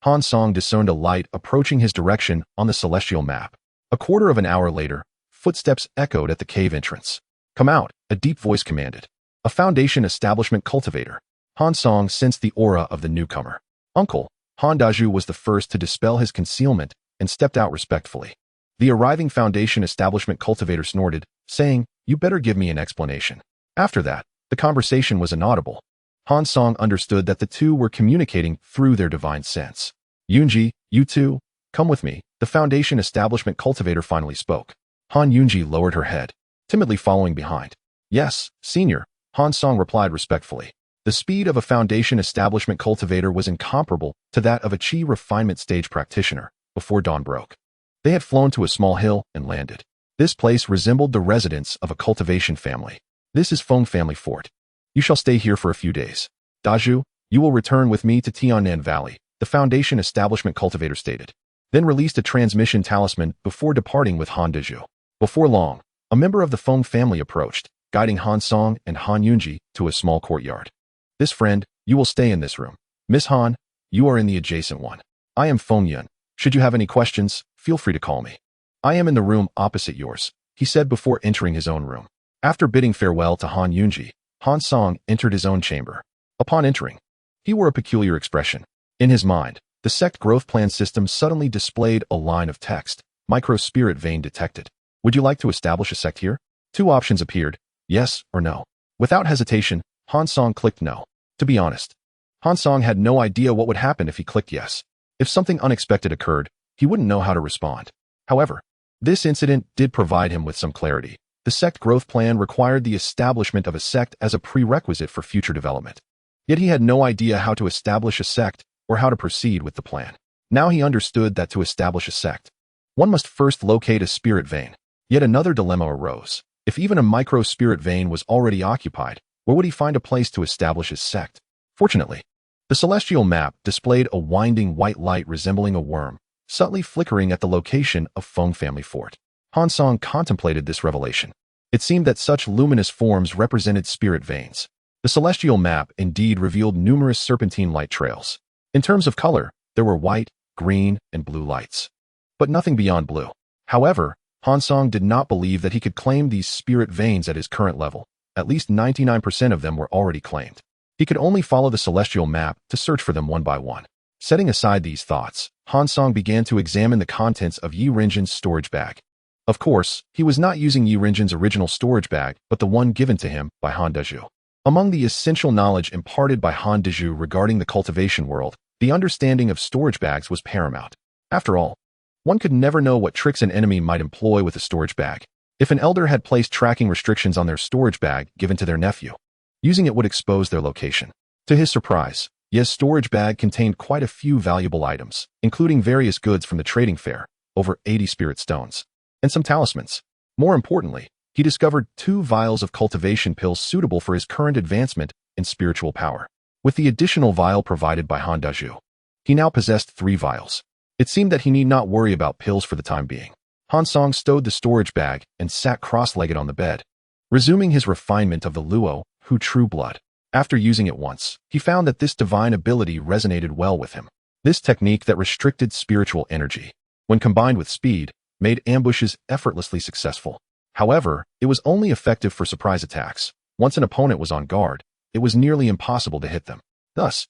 Han Song discerned a light approaching his direction on the celestial map. A quarter of an hour later, footsteps echoed at the cave entrance. Come out, a deep voice commanded. A Foundation Establishment cultivator. Han Song sensed the aura of the newcomer. Uncle, Han Dazhu was the first to dispel his concealment and stepped out respectfully. The arriving Foundation Establishment cultivator snorted, saying, You better give me an explanation. After that, the conversation was inaudible. Han Song understood that the two were communicating through their divine sense. Yunji, you two, come with me, the Foundation Establishment cultivator finally spoke. Han Yunji lowered her head, timidly following behind. Yes, senior, Han Song replied respectfully. The speed of a Foundation Establishment cultivator was incomparable to that of a Qi refinement stage practitioner before dawn broke. They had flown to a small hill and landed. This place resembled the residence of a cultivation family. This is Feng Family Fort. You shall stay here for a few days. Dazhu, you will return with me to Tiannan Valley, the Foundation Establishment cultivator stated. Then released a transmission talisman before departing with Han Dazhu. Before long, a member of the Feng family approached, guiding Han Song and Han Yunji to a small courtyard. This friend, you will stay in this room. Miss Han, you are in the adjacent one. I am Feng Yun. Should you have any questions, feel free to call me. I am in the room opposite yours, he said before entering his own room. After bidding farewell to Han Yunji, Han Song entered his own chamber. Upon entering, he wore a peculiar expression. In his mind, the Sect Growth Plan system suddenly displayed a line of text, micro-spirit vein detected. Would you like to establish a sect here? 2 options appeared, yes or no. Without hesitation, Han Song clicked no. To be honest, Han Song had no idea what would happen if he clicked yes. If something unexpected occurred, he wouldn't know how to respond. However, this incident did provide him with some clarity. The Sect Growth Plan required the establishment of a sect as a prerequisite for future development. Yet he had no idea how to establish a sect or how to proceed with the plan. Now he understood that to establish a sect, one must first locate a spirit vein. Yet another dilemma arose. If even a micro-spirit vein was already occupied, where would he find a place to establish his sect? Fortunately, the celestial map displayed a winding white light resembling a worm, subtly flickering at the location of Feng family fort. Han Song contemplated this revelation. It seemed that such luminous forms represented spirit veins. The celestial map indeed revealed numerous serpentine light trails. In terms of color, there were white, green, and blue lights, but nothing beyond blue. However, Han Song did not believe that he could claim these spirit veins at his current level. At least 99% of them were already claimed. He could only follow the celestial map to search for them one by one. Setting aside these thoughts, Han Song began to examine the contents of Yi Renjin's storage bag. Of course, he was not using Yi Renjin's original storage bag, but the one given to him by Han Dezhu. Among the essential knowledge imparted by Han Dezhu regarding the cultivation world, the understanding of storage bags was paramount. After all, one could never know what tricks an enemy might employ with a storage bag. If an elder had placed tracking restrictions on their storage bag given to their nephew, using it would expose their location. To his surprise, Ye's storage bag contained quite a few valuable items, including various goods from the trading fair, over 80 spirit stones, and some talismans. More importantly, he discovered 2 vials of cultivation pills suitable for his current advancement in spiritual power. With the additional vial provided by Han Dezhu, he now possessed 3 vials. It seemed that he need not worry about pills for the time being. Han Song stowed the storage bag and sat cross-legged on the bed, resuming his refinement of the Luo Hu True Blood. After using it once, he found that this divine ability resonated well with him. This technique that restricted spiritual energy, when combined with speed, made ambushes effortlessly successful. However, it was only effective for surprise attacks. Once an opponent was on guard, it was nearly impossible to hit them. Thus,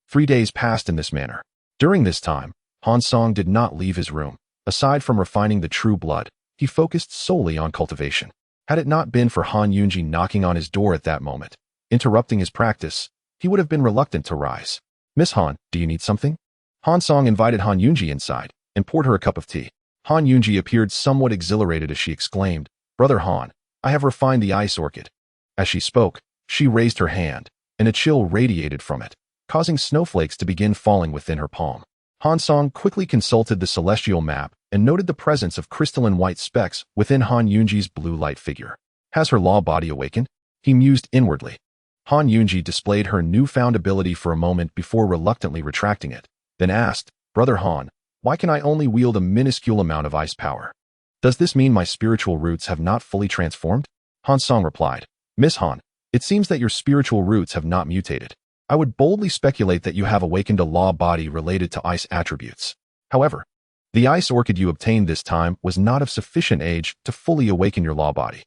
3 days passed in this manner. During this time, Han Song did not leave his room. Aside from refining the true blood, he focused solely on cultivation. Had it not been for Han Yunji knocking on his door at that moment, interrupting his practice, he would have been reluctant to rise. "Miss Han, do you need something?" Han Song invited Han Yunji inside and poured her a cup of tea. Han Yunji appeared somewhat exhilarated as she exclaimed, "Brother Han, I have refined the ice orchid." As she spoke, she raised her hand, and a chill radiated from it, causing snowflakes to begin falling within her palm. Han Song quickly consulted the celestial map and noted the presence of crystalline white specks within Han Yunji's blue light figure. Has her law body awakened? He mused inwardly. Han Yunji displayed her newfound ability for a moment before reluctantly retracting it, then asked, "Brother Han, why can I only wield a minuscule amount of ice power? Does this mean my spiritual roots have not fully transformed?" Han Song replied, "Miss Han, it seems that your spiritual roots have not mutated. I would boldly speculate that you have awakened a law body related to ice attributes. However, the ice orchid you obtained this time was not of sufficient age to fully awaken your law body.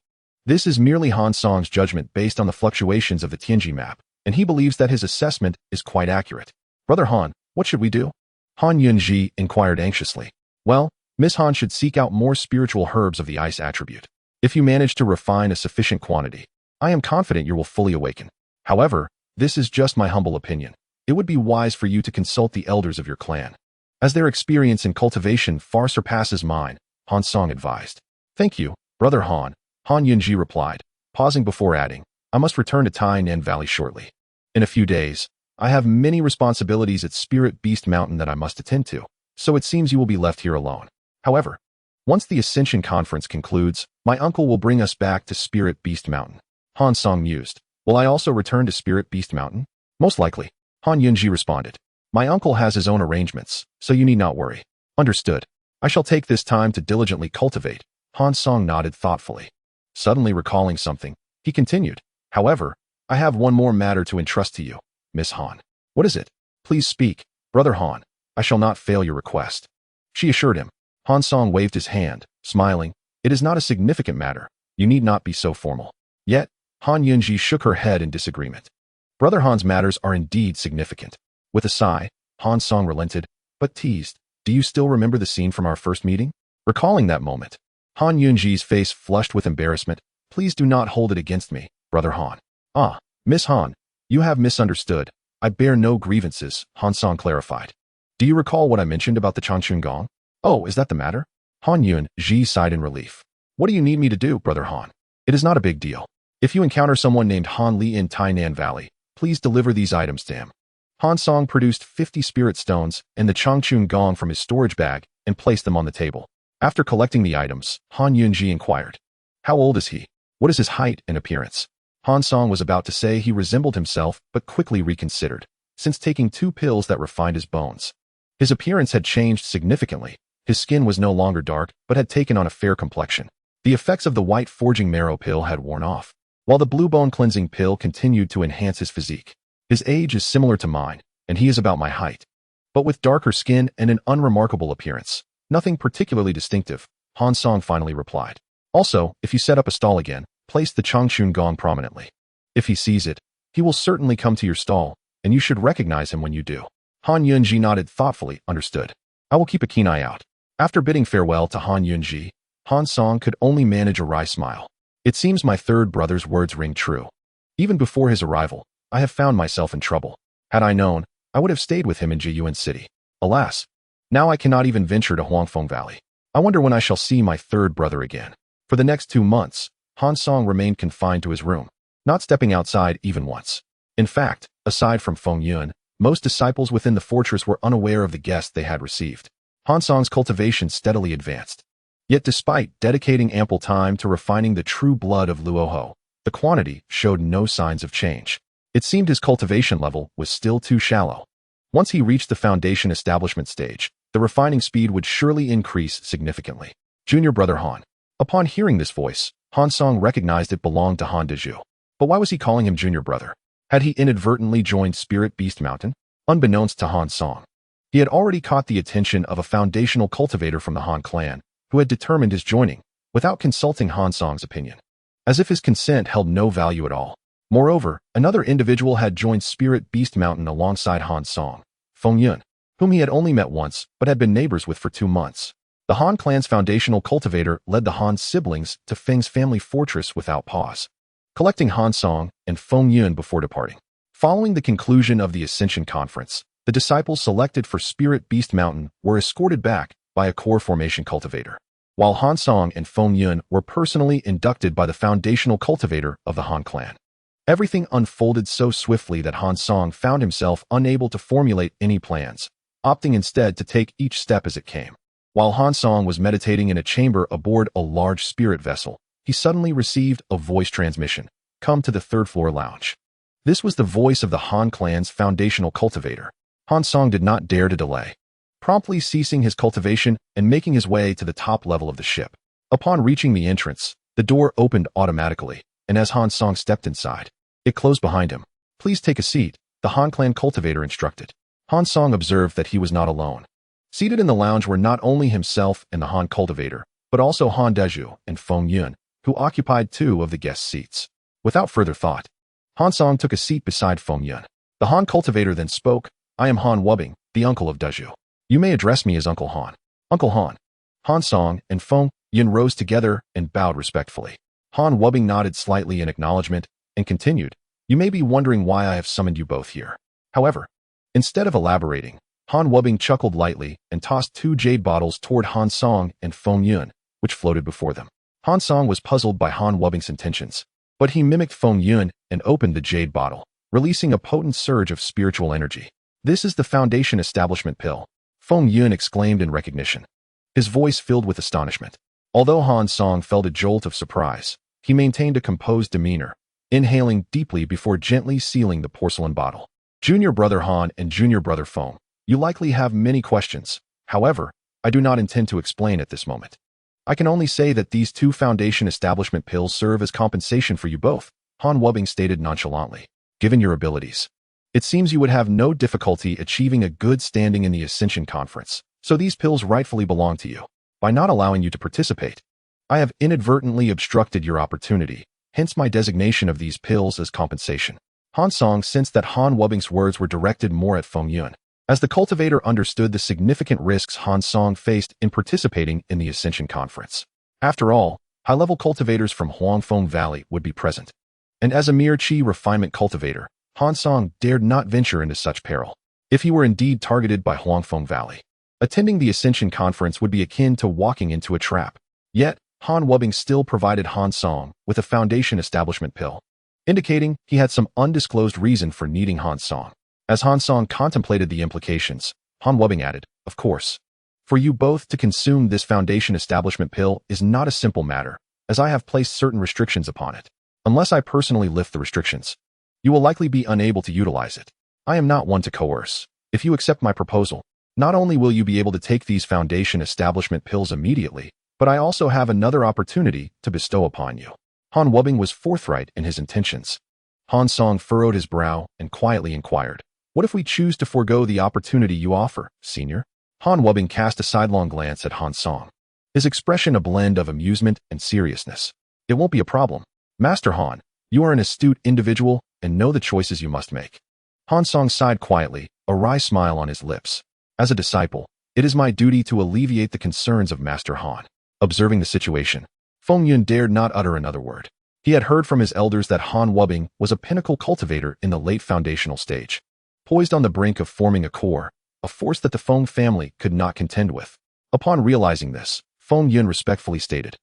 This is merely Han Song's judgment based on the fluctuations of the Tianji map, and he believes that his assessment is quite accurate. Brother Han, what should we do?" Han Yunji inquired anxiously. "Well, Miss Han should seek out more spiritual herbs of the ice attribute. If you manage to refine a sufficient quantity, I am confident you will fully awaken. However, this is just my humble opinion. It would be wise for you to consult the elders of your clan, as their experience in cultivation far surpasses mine," Han Song advised. "Thank you, Brother Han," Han Yunji replied, pausing before adding, "I must return to Tainan Valley shortly. In a few days, I have many responsibilities at Spirit Beast Mountain that I must attend to, so it seems you will be left here alone. However, once the Ascension Conference concludes, my uncle will bring us back to Spirit Beast Mountain." Han Song mused. "Will I also return to Spirit Beast Mountain?" "Most likely," Han Yunji responded. "My uncle has his own arrangements, so you need not worry." "Understood. I shall take this time to diligently cultivate." Han Song nodded thoughtfully. Suddenly recalling something, he continued, "However, I have one more matter to entrust to you, Miss Han." "What is it?" "Please speak, Brother Han. I shall not fail your request," she assured him. Han Song waved his hand, smiling. "It is not a significant matter. You need not be so formal." Yet, Han Yunji shook her head in disagreement. Brother Han's matters are indeed significant. With a sigh, Han Song relented, but teased, "Do you still remember the scene from our first meeting?" Recalling that moment, Han Yunji's face flushed with embarrassment. "Please do not hold it against me, Brother Han." "Ah, Miss Han, you have misunderstood. I bear no grievances," Han Song clarified. "Do you recall what I mentioned about the Changchun Gong?" "Oh, is that the matter?" Han Yunji sighed in relief. "What do you need me to do, Brother Han?" "It is not a big deal. If you encounter someone named Han Li in Tainan Valley, please deliver these items to him." Han Song produced 50 spirit stones and the Changchun Gong from his storage bag and placed them on the table. After collecting the items, Han Yunji inquired, "How old is he? What is his height and appearance?" Han Song was about to say he resembled himself, but quickly reconsidered, since taking 2 pills that refined his bones. His appearance had changed significantly, His skin was no longer dark, but had taken on a fair complexion. The effects of the white forging marrow pill had worn off, while the blue bone cleansing pill continued to enhance his physique. His age is similar to mine, and he is about my height, but with darker skin and an unremarkable appearance. Nothing particularly distinctive, Han Song finally replied. Also, if you set up a stall again, place the Changchun gong prominently. If he sees it, he will certainly come to your stall, and you should recognize him when you do. Han Yunji nodded thoughtfully, understood. I will keep a keen eye out. After bidding farewell to Han Yunji, Han Song could only manage a wry smile. It seems my third brother's words ring true. Even before his arrival, I have found myself in trouble. Had I known, I would have stayed with him in Jiyuan City. Alas, now I cannot even venture to Huangfeng Valley. I wonder when I shall see my third brother again. For the next 2 months, Han Song remained confined to his room, not stepping outside even once. In fact, aside from Feng Yun, most disciples within the fortress were unaware of the guest they had received. Han Song's cultivation steadily advanced. Yet despite dedicating ample time to refining the true blood of Luoho, the quantity showed no signs of change. It seemed his cultivation level was still too shallow. Once he reached the foundation establishment stage, the refining speed would surely increase significantly. Junior brother Han. Upon hearing this voice, Han Song recognized it belonged to Han Deju. But why was he calling him junior brother? Had he inadvertently joined Spirit Beast Mountain? Unbeknownst to Han Song, he had already caught the attention of a foundational cultivator from the Han clan, who had determined his joining, without consulting Han Song's opinion. As if his consent held no value at all. Moreover, another individual had joined Spirit Beast Mountain alongside Han Song, Feng Yun, whom he had only met once but had been neighbors with for 2 months. The Han clan's foundational cultivator led the Han siblings to Feng's family fortress without pause, collecting Han Song and Feng Yun before departing. Following the conclusion of the Ascension Conference, the disciples selected for Spirit Beast Mountain were escorted back by a core formation cultivator, while Han Song and Feng Yun were personally inducted by the foundational cultivator of the Han clan. Everything unfolded so swiftly that Han Song found himself unable to formulate any plans, opting instead to take each step as it came. While Han Song was meditating in a chamber aboard a large spirit vessel, he suddenly received a voice transmission. Come to the 3rd floor lounge. This was the voice of the Han clan's foundational cultivator. Han Song did not dare to delay, promptly ceasing his cultivation and making his way to the top level of the ship. Upon reaching the entrance, the door opened automatically, and as Han Song stepped inside, it closed behind him. Please take a seat, the Han clan cultivator instructed. Han Song observed that he was not alone. Seated in the lounge were not only himself and the Han cultivator, but also Han Deju and Feng Yun, who occupied 2 of the guest seats. Without further thought, Han Song took a seat beside Feng Yun. The Han cultivator then spoke. I am Han Wubing, the uncle of Deju. You may address me as Uncle Han. Uncle Han. Han Song and Feng Yun rose together and bowed respectfully. Han Wubing nodded slightly in acknowledgement and continued. You may be wondering why I have summoned you both here. However, instead of elaborating, Han Wubing chuckled lightly and tossed 2 jade bottles toward Han Song and Feng Yun, which floated before them. Han Song was puzzled by Han Wubing's intentions, but he mimicked Feng Yun and opened the jade bottle, releasing a potent surge of spiritual energy. This is the foundation establishment pill, Feng Yun exclaimed in recognition, his voice filled with astonishment. Although Han Song felt a jolt of surprise, he maintained a composed demeanor, inhaling deeply before gently sealing the porcelain bottle. Junior brother Han and junior brother Feng, you likely have many questions. However, I do not intend to explain at this moment. I can only say that these 2 foundation establishment pills serve as compensation for you both, Han Wubing stated nonchalantly. Given your abilities, it seems you would have no difficulty achieving a good standing in the Ascension Conference, so these pills rightfully belong to you. By not allowing you to participate, I have inadvertently obstructed your opportunity, hence my designation of these pills as compensation. Han Song sensed that Han Wubing's words were directed more at Feng Yun, as the cultivator understood the significant risks Han Song faced in participating in the Ascension Conference. After all, high-level cultivators from Huangfeng Valley would be present, and as a mere Qi refinement cultivator, Han Song dared not venture into such peril. If he were indeed targeted by Huangfeng Valley, attending the Ascension Conference would be akin to walking into a trap. Yet, Han Wubing still provided Han Song with a foundation establishment pill, indicating he had some undisclosed reason for needing Han Song. As Han Song contemplated the implications, Han Wubing added, of course, for you both to consume this foundation establishment pill is not a simple matter, as I have placed certain restrictions upon it. Unless I personally lift the restrictions, you will likely be unable to utilize it. I am not one to coerce. If you accept my proposal, Not only will you be able to take these foundation establishment pills immediately, but I also have another opportunity to bestow upon you. Han Wubbing was forthright in his intentions. Han Song furrowed his brow and quietly inquired, "What if we choose to forego the opportunity you offer, senior?" Han Wubbing cast a sidelong glance at Han Song, his expression a blend of amusement and seriousness. "It won't be a problem. Master Han, you are an astute individual and know the choices you must make." Han Song sighed quietly, a wry smile on his lips. "As a disciple, it is my duty to alleviate the concerns of Master Han." Observing the situation, Feng Yun dared not utter another word. He had heard from his elders that Han Wubbing was a pinnacle cultivator in the late foundational stage, poised on the brink of forming a core, a force that the Feng family could not contend with. Upon realizing this, Feng Yun respectfully stated,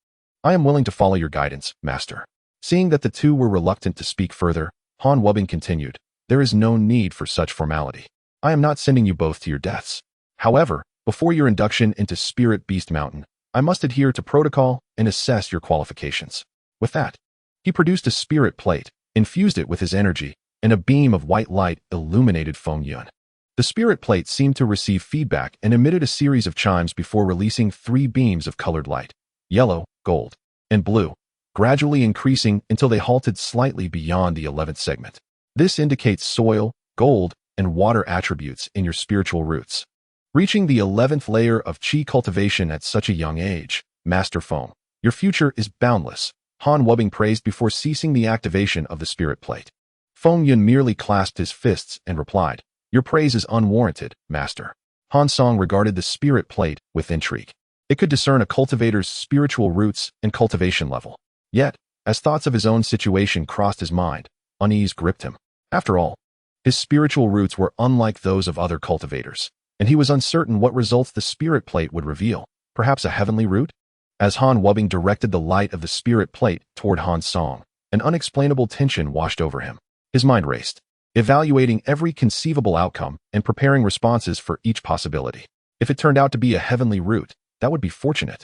"I am willing to follow your guidance, Master." Seeing that the two were reluctant to speak further, Han Wubbing continued, "There is no need for such formality. I am not sending you both to your deaths. However, before your induction into Spirit Beast Mountain, I must adhere to protocol and assess your qualifications." With that, he produced a spirit plate, infused it with his energy, and a beam of white light illuminated Feng Yun. The spirit plate seemed to receive feedback and emitted a series of chimes before releasing 3 beams of colored light: yellow, gold, and blue, gradually increasing until they halted slightly beyond the 11th segment. This indicates soil, gold, and water attributes in your spiritual roots. Reaching the 11th layer of Qi cultivation at such a young age, Master Feng, your future is boundless, Han Wubbing praised before ceasing the activation of the spirit plate. Feng Yun merely clasped his fists and replied, "Your praise is unwarranted, Master." Han Song regarded the spirit plate with intrigue. It could discern a cultivator's spiritual roots and cultivation level. Yet, as thoughts of his own situation crossed his mind, unease gripped him. After all, his spiritual roots were unlike those of other cultivators, and he was uncertain what results the spirit plate would reveal. Perhaps a heavenly root? As Han Wubbing directed the light of the spirit plate toward Han Song, an unexplainable tension washed over him. His mind raced, evaluating every conceivable outcome and preparing responses for each possibility. If it turned out to be a heavenly root, that would be fortunate,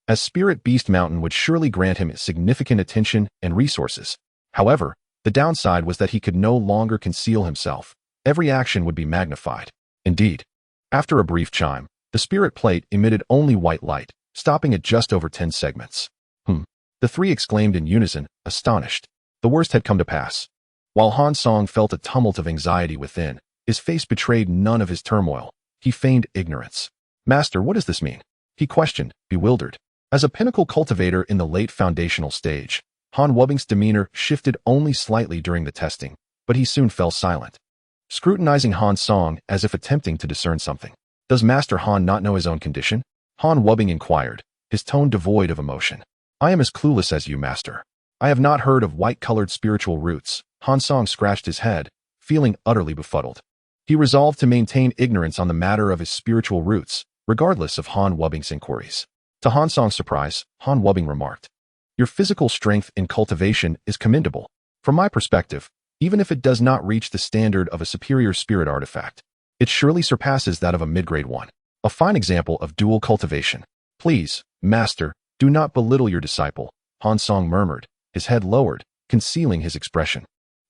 as Spirit Beast Mountain would surely grant him significant attention and resources. However, the downside was that he could no longer conceal himself. Every action would be magnified. Indeed, after a brief chime, the spirit plate emitted only white light, stopping at just over 10 segments. The three exclaimed in unison, astonished. The worst had come to pass. While Han Song felt a tumult of anxiety within, his face betrayed none of his turmoil. He feigned ignorance. "Master, what does this mean?" he questioned, bewildered. As a pinnacle cultivator in the late foundational stage, Han Wubbing's demeanor shifted only slightly during the testing, but he soon fell silent, scrutinizing Han Song as if attempting to discern something. "Does Master Han not know his own condition?" Han Wubbing inquired, his tone devoid of emotion. "I am as clueless as you, Master. I have not heard of white-colored spiritual roots." Han Song scratched his head, feeling utterly befuddled. He resolved to maintain ignorance on the matter of his spiritual roots, regardless of Han Wubbing's inquiries. To Han Song's surprise, Han Wubbing remarked, "Your physical strength in cultivation is commendable. From my perspective, even if it does not reach the standard of a superior spirit artifact, it surely surpasses that of a mid-grade one. A fine example of dual cultivation. Please, Master, do not belittle your disciple," Han Song murmured, his head lowered, concealing his expression.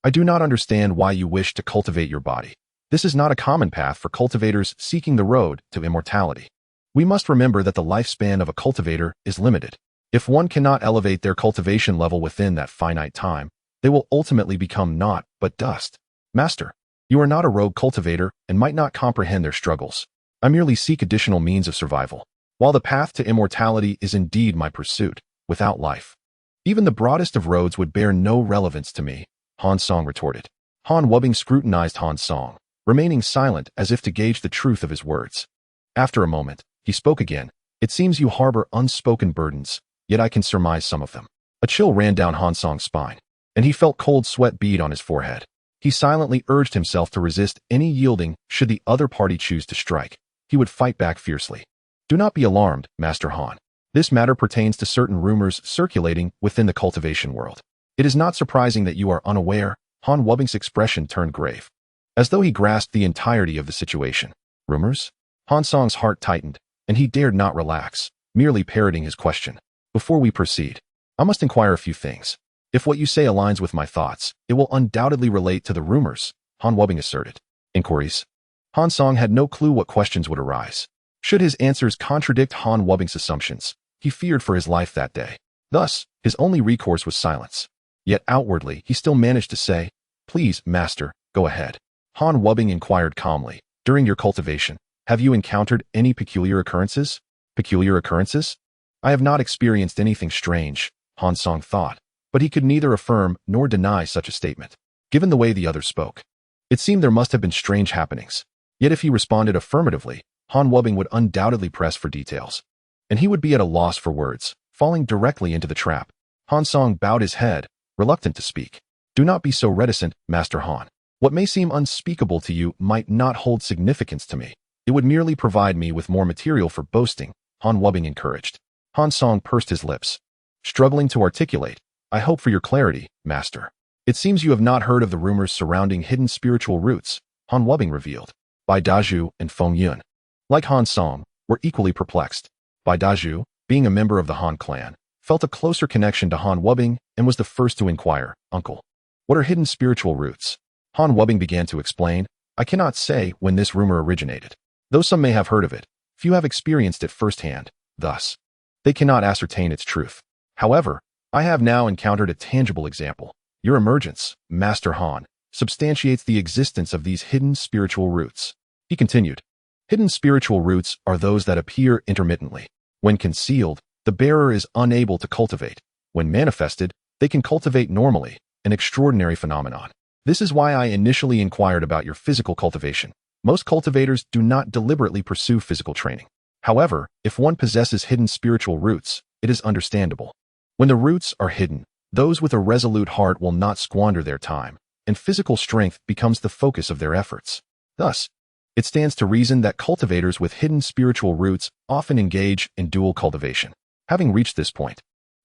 "I do not understand why you wish to cultivate your body. This is not a common path for cultivators seeking the road to immortality. We must remember that the lifespan of a cultivator is limited. If one cannot elevate their cultivation level within that finite time, they will ultimately become naught but dust. Master, you are not a rogue cultivator and might not comprehend their struggles. I merely seek additional means of survival. While the path to immortality is indeed my pursuit, without life, even the broadest of roads would bear no relevance to me," Han Song retorted. Han Wubbing scrutinized Han Song, remaining silent as if to gauge the truth of his words. After a moment, he spoke again. "It seems you harbor unspoken burdens, yet I can surmise some of them." A chill ran down Han Song's spine, and he felt cold sweat bead on his forehead. He silently urged himself to resist any yielding should the other party choose to strike. He would fight back fiercely. "Do not be alarmed, Master Han. This matter pertains to certain rumors circulating within the cultivation world. It is not surprising that you are unaware." Han Wubbing's expression turned grave, as though he grasped the entirety of the situation. "Rumors?" Han Song's heart tightened, and he dared not relax, merely parroting his question. "Before we proceed, I must inquire a few things. If what you say aligns with my thoughts, it will undoubtedly relate to the rumors," Han Wubbing asserted. "Inquiries?" Han Song had no clue what questions would arise. Should his answers contradict Han Wubbing's assumptions, he feared for his life that day. Thus, his only recourse was silence. Yet outwardly, he still managed to say, "Please, master, go ahead." Han Wubbing inquired calmly, "During your cultivation, have you encountered any peculiar occurrences?" Peculiar occurrences? I have not experienced anything strange, Han Song thought, but he could neither affirm nor deny such a statement. Given the way the other spoke, it seemed there must have been strange happenings. Yet if he responded affirmatively, Han Wubbing would undoubtedly press for details, and he would be at a loss for words, falling directly into the trap. Han Song bowed his head, reluctant to speak. "Do not be so reticent, Master Han. What may seem unspeakable to you might not hold significance to me. It would merely provide me with more material for boasting," Han Wubbing encouraged. Han Song pursed his lips, struggling to articulate, "I hope for your clarity, Master. It seems you have not heard of the rumors surrounding hidden spiritual roots," Han Wubbing revealed. Bai Dazhu and Feng Yun, like Han Song, were equally perplexed. Bai Dazhu, being a member of the Han clan, felt a closer connection to Han Wubbing and was the first to inquire, "Uncle, what are hidden spiritual roots?" Han Wubbing began to explain, "I cannot say when this rumor originated. Though some may have heard of it, few have experienced it firsthand. Thus, they cannot ascertain its truth. However, I have now encountered a tangible example. Your emergence, Master Han, substantiates the existence of these hidden spiritual roots." He continued, "Hidden spiritual roots are those that appear intermittently. When concealed, the bearer is unable to cultivate. When manifested, they can cultivate normally, an extraordinary phenomenon. This is why I initially inquired about your physical cultivation. Most cultivators do not deliberately pursue physical training. However, if one possesses hidden spiritual roots, it is understandable. When the roots are hidden, those with a resolute heart will not squander their time, and physical strength becomes the focus of their efforts. Thus, it stands to reason that cultivators with hidden spiritual roots often engage in dual cultivation." Having reached this point,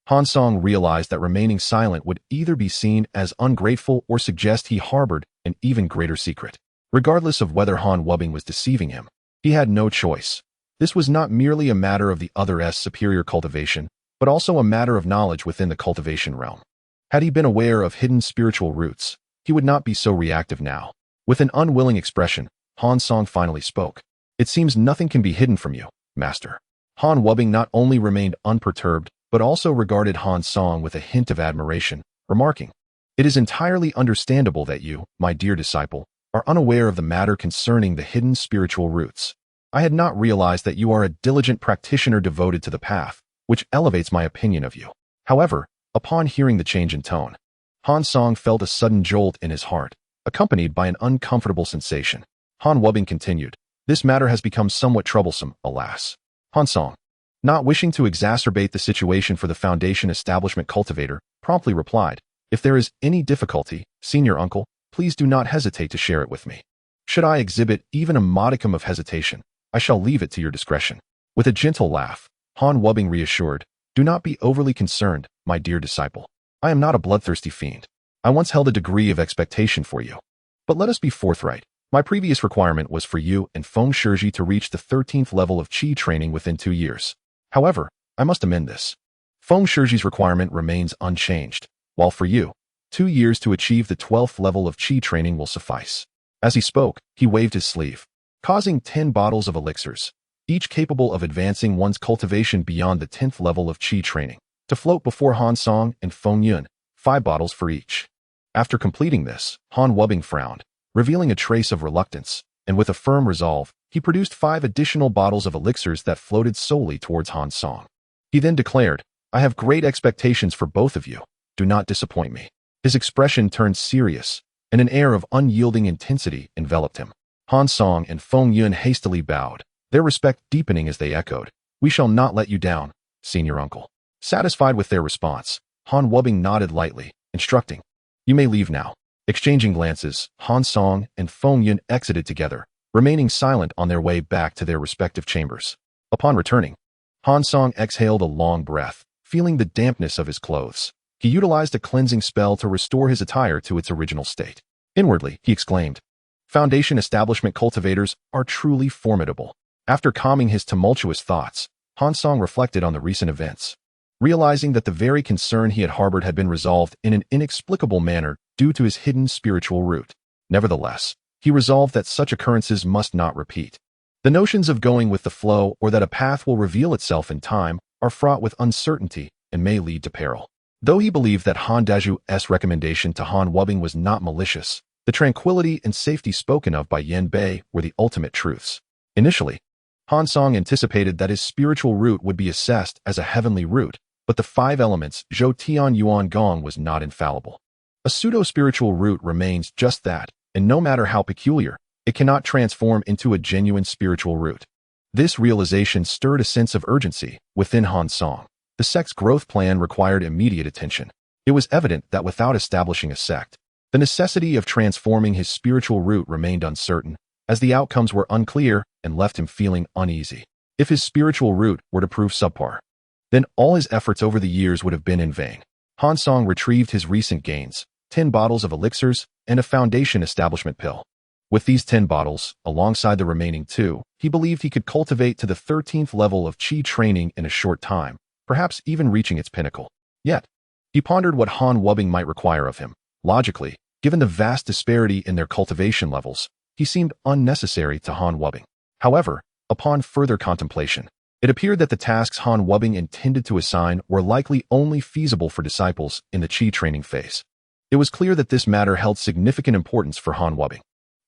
Han Song realized that remaining silent would either be seen as ungrateful or suggest he harbored an even greater secret. Regardless of whether Han Wubbing was deceiving him, he had no choice. This was not merely a matter of the other's superior cultivation, but also a matter of knowledge within the cultivation realm. Had he been aware of hidden spiritual roots, he would not be so reactive now. With an unwilling expression, Han Song finally spoke. "It seems nothing can be hidden from you, Master." Han Wubbing not only remained unperturbed, but also regarded Han Song with a hint of admiration, remarking, "It is entirely understandable that you, my dear disciple, are unaware of the matter concerning the hidden spiritual roots. I had not realized that you are a diligent practitioner devoted to the path, which elevates my opinion of you." However, upon hearing the change in tone, Han Song felt a sudden jolt in his heart, accompanied by an uncomfortable sensation. Han Wubbing continued, "This matter has become somewhat troublesome, alas." Han Song, not wishing to exacerbate the situation for the Foundation Establishment cultivator, promptly replied, "If there is any difficulty, senior uncle, please do not hesitate to share it with me. Should I exhibit even a modicum of hesitation, I shall leave it to your discretion." With a gentle laugh, Han Wubbing reassured, "Do not be overly concerned, my dear disciple. I am not a bloodthirsty fiend. I once held a degree of expectation for you. But let us be forthright. My previous requirement was for you and Feng Shiji to reach the 13th level of Qi training within 2 years. However, I must amend this. Feng Shiji's requirement remains unchanged, while for you, 2 years to achieve the 12th level of Qi training will suffice." As he spoke, he waved his sleeve, causing 10 bottles of elixirs, each capable of advancing one's cultivation beyond the 10th level of Qi training, to float before Han Song and Feng Yun, 5 bottles for each. After completing this, Han Wubbing frowned, revealing a trace of reluctance, and with a firm resolve, he produced 5 additional bottles of elixirs that floated solely towards Han Song. He then declared, "I have great expectations for both of you. Do not disappoint me." His expression turned serious, and an air of unyielding intensity enveloped him. Han Song and Feng Yun hastily bowed, their respect deepening as they echoed, "We shall not let you down, senior uncle." Satisfied with their response, Han Wubbing nodded lightly, instructing, "You may leave now." Exchanging glances, Han Song and Feng Yun exited together, remaining silent on their way back to their respective chambers. Upon returning, Han Song exhaled a long breath, feeling the dampness of his clothes. He utilized a cleansing spell to restore his attire to its original state. Inwardly, he exclaimed, "Foundation Establishment cultivators are truly formidable." After calming his tumultuous thoughts, Han Song reflected on the recent events, realizing that the very concern he had harbored had been resolved in an inexplicable manner due to his hidden spiritual root. Nevertheless, He resolved that such occurrences must not repeat. The notions of going with the flow or that a path will reveal itself in time are fraught with uncertainty and may lead to peril. Though he believed that Han Daju's recommendation to Han Wubing was not malicious, the tranquility and safety spoken of by Yan Bei were the ultimate truths. Initially, Han Song anticipated that his spiritual route would be assessed as a heavenly route, but the 5 elements Zhou Tian Yuan Gong was not infallible. A pseudo-spiritual route remains just that, and no matter how peculiar, it cannot transform into a genuine spiritual route. This realization stirred a sense of urgency within Han Song. The sect's growth plan required immediate attention. It was evident that without establishing a sect, the necessity of transforming his spiritual route remained uncertain, as the outcomes were unclear and left him feeling uneasy. If his spiritual route were to prove subpar, then all his efforts over the years would have been in vain. Han Song retrieved his recent gains, 10 bottles of elixirs and a foundation establishment pill. With these 10 bottles, alongside the remaining 2, he believed he could cultivate to the 13th level of Qi training in a short time, perhaps even reaching its pinnacle. Yet, he pondered what Han Wubing might require of him. Logically, given the vast disparity in their cultivation levels, he seemed unnecessary to Han Wubing. However, upon further contemplation, it appeared that the tasks Han Wubing intended to assign were likely only feasible for disciples in the Qi training phase. It was clear that this matter held significant importance for Han Wubing.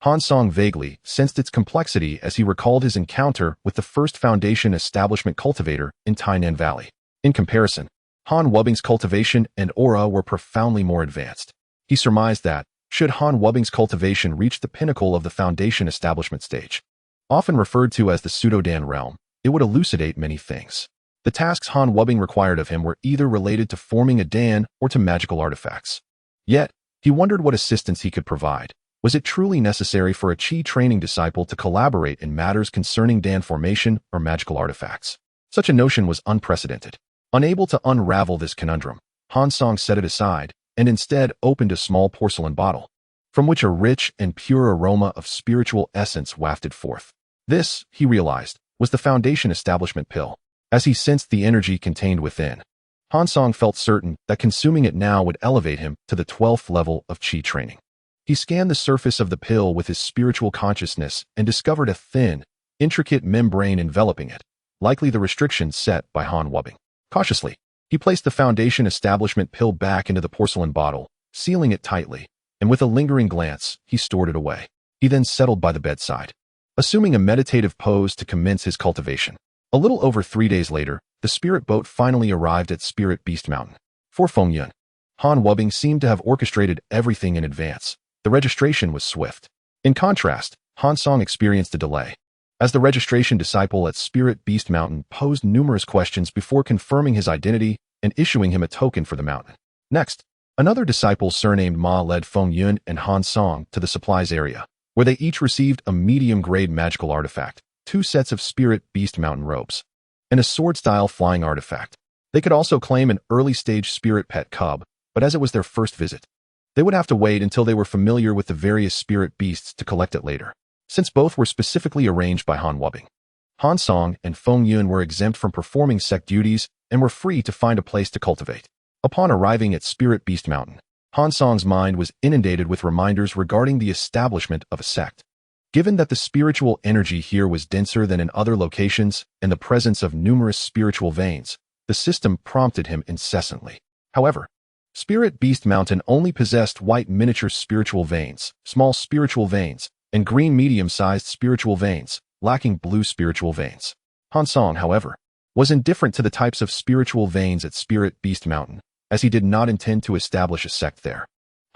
Han Song vaguely sensed its complexity as he recalled his encounter with the first foundation establishment cultivator in Tainan Valley. In comparison, Han Wubing's cultivation and aura were profoundly more advanced. He surmised that, should Han Wubing's cultivation reach the pinnacle of the foundation establishment stage, often referred to as the pseudo-Dan realm, it would elucidate many things. The tasks Han Wubing required of him were either related to forming a Dan or to magical artifacts. Yet, he wondered what assistance he could provide. Was it truly necessary for a Qi training disciple to collaborate in matters concerning Dan formation or magical artifacts? Such a notion was unprecedented. Unable to unravel this conundrum, Han Song set it aside and instead opened a small porcelain bottle, from which a rich and pure aroma of spiritual essence wafted forth. This, he realized, was the foundation establishment pill. As he sensed the energy contained within, Han Song felt certain that consuming it now would elevate him to the 12th level of Qi training. He scanned the surface of the pill with his spiritual consciousness and discovered a thin, intricate membrane enveloping it, likely the restrictions set by Han Wubing. Cautiously, he placed the foundation establishment pill back into the porcelain bottle, sealing it tightly, and with a lingering glance, he stored it away. He then settled by the bedside, assuming a meditative pose to commence his cultivation. A little over 3 days later, the spirit boat finally arrived at Spirit Beast Mountain. For Fengyun, Han Wubing seemed to have orchestrated everything in advance. The registration was swift. In contrast, Han Song experienced a delay, as the registration disciple at Spirit Beast Mountain posed numerous questions before confirming his identity and issuing him a token for the mountain. Next, another disciple surnamed Ma led Fengyun and Han Song to the supplies area, where they each received a medium-grade magical artifact, 2 sets of Spirit Beast Mountain robes, and a sword-style flying artifact. They could also claim an early-stage spirit pet cub, but as it was their first visit, they would have to wait until they were familiar with the various spirit beasts to collect it later, since both were specifically arranged by Han Wubing. Han Song and Fengyun were exempt from performing sect duties and were free to find a place to cultivate. Upon arriving at Spirit Beast Mountain, Han Song's mind was inundated with reminders regarding the establishment of a sect. Given that the spiritual energy here was denser than in other locations and the presence of numerous spiritual veins, the system prompted him incessantly. However, Spirit Beast Mountain only possessed white miniature spiritual veins, small spiritual veins, and green medium-sized spiritual veins, lacking blue spiritual veins. Han Song, however, was indifferent to the types of spiritual veins at Spirit Beast Mountain, as he did not intend to establish a sect there.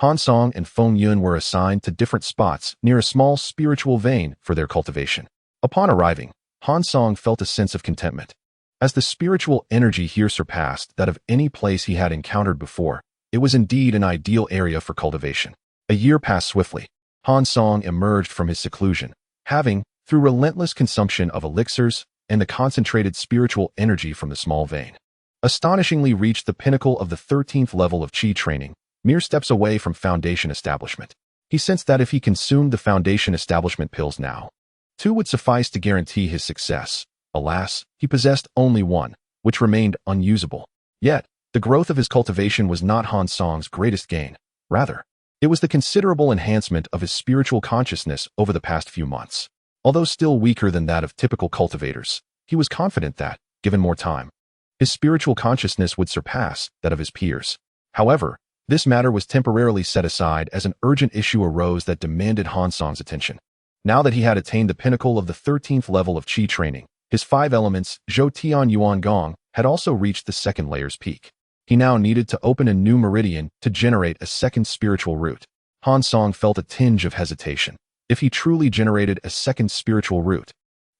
Han Song and Fengyun were assigned to different spots near a small spiritual vein for their cultivation. Upon arriving, Han Song felt a sense of contentment. As the spiritual energy here surpassed that of any place he had encountered before, it was indeed an ideal area for cultivation. A year passed swiftly. Han Song emerged from his seclusion, having, through relentless consumption of elixirs and the concentrated spiritual energy from the small vein, astonishingly reached the pinnacle of the 13th level of Qi training, mere steps away from foundation establishment. He sensed that if he consumed the foundation establishment pills now, 2 would suffice to guarantee his success. Alas, he possessed only 1, which remained unusable. Yet, the growth of his cultivation was not Han Song's greatest gain. Rather, It was the considerable enhancement of his spiritual consciousness over the past few months. Although still weaker than that of typical cultivators, he was confident that, given more time, his spiritual consciousness would surpass that of his peers. However, this matter was temporarily set aside as an urgent issue arose that demanded Han Song's attention. Now that he had attained the pinnacle of the 13th level of Qi training, his 5 elements, Zhou Tian Yuan Gong, had also reached the second layer's peak. He now needed to open a new meridian to generate a second spiritual root. Han Song felt a tinge of hesitation. If he truly generated a second spiritual root,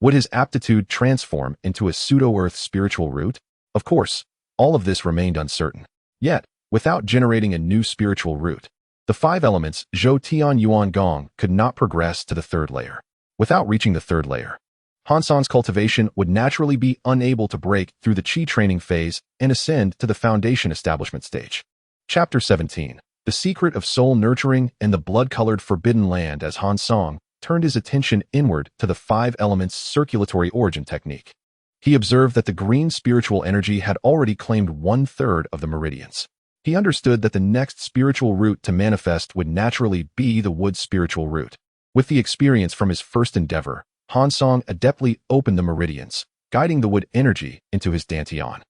would his aptitude transform into a pseudo-earth spiritual root? Of course, all of this remained uncertain. Yet, without generating a new spiritual root, the 5 elements, Zhou Tian Yuan Gong, could not progress to the 3rd layer. Without reaching the 3rd layer, Han Song's cultivation would naturally be unable to break through the Qi training phase and ascend to the foundation establishment stage. Chapter 17. The Secret of Soul Nurturing and the Blood-Colored Forbidden Land. As Han Song turned his attention inward to the 5 elements circulatory origin technique, he observed that the green spiritual energy had already claimed 1/3 of the meridians. He understood that the next spiritual root to manifest would naturally be the wood spiritual root. With the experience from his first endeavor, Han Song adeptly opened the meridians, guiding the wood energy into his dantian.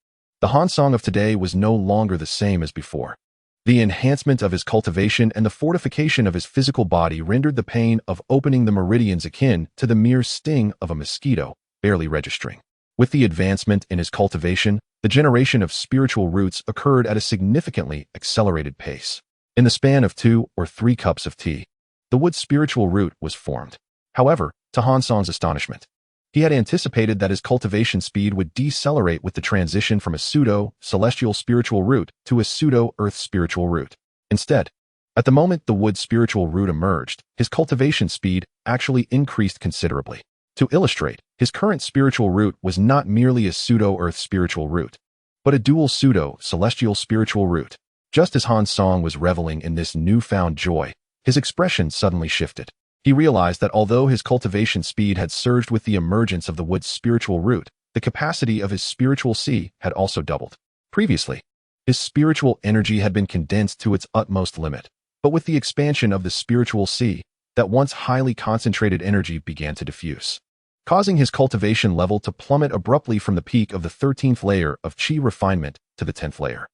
The Han Song of today was no longer the same as before. The enhancement of his cultivation and the fortification of his physical body rendered the pain of opening the meridians akin to the mere sting of a mosquito, barely registering. With the advancement in his cultivation, the generation of spiritual roots occurred at a significantly accelerated pace. In the span of 2 or 3 cups of tea, the wood spiritual root was formed. However, to Han Song's astonishment, he had anticipated that his cultivation speed would decelerate with the transition from a pseudo-celestial spiritual root to a pseudo-earth spiritual root. Instead, at the moment the wood spiritual root emerged, his cultivation speed actually increased considerably. To illustrate, his current spiritual root was not merely a pseudo-earth spiritual root, but a dual pseudo-celestial spiritual root. Just as Han Song was reveling in this newfound joy, his expression suddenly shifted. He realized that although his cultivation speed had surged with the emergence of the wood's spiritual root, the capacity of his spiritual sea had also doubled. Previously, his spiritual energy had been condensed to its utmost limit, but with the expansion of the spiritual sea, that once highly concentrated energy began to diffuse, causing his cultivation level to plummet abruptly from the peak of the 13th layer of Qi refinement to the 10th layer.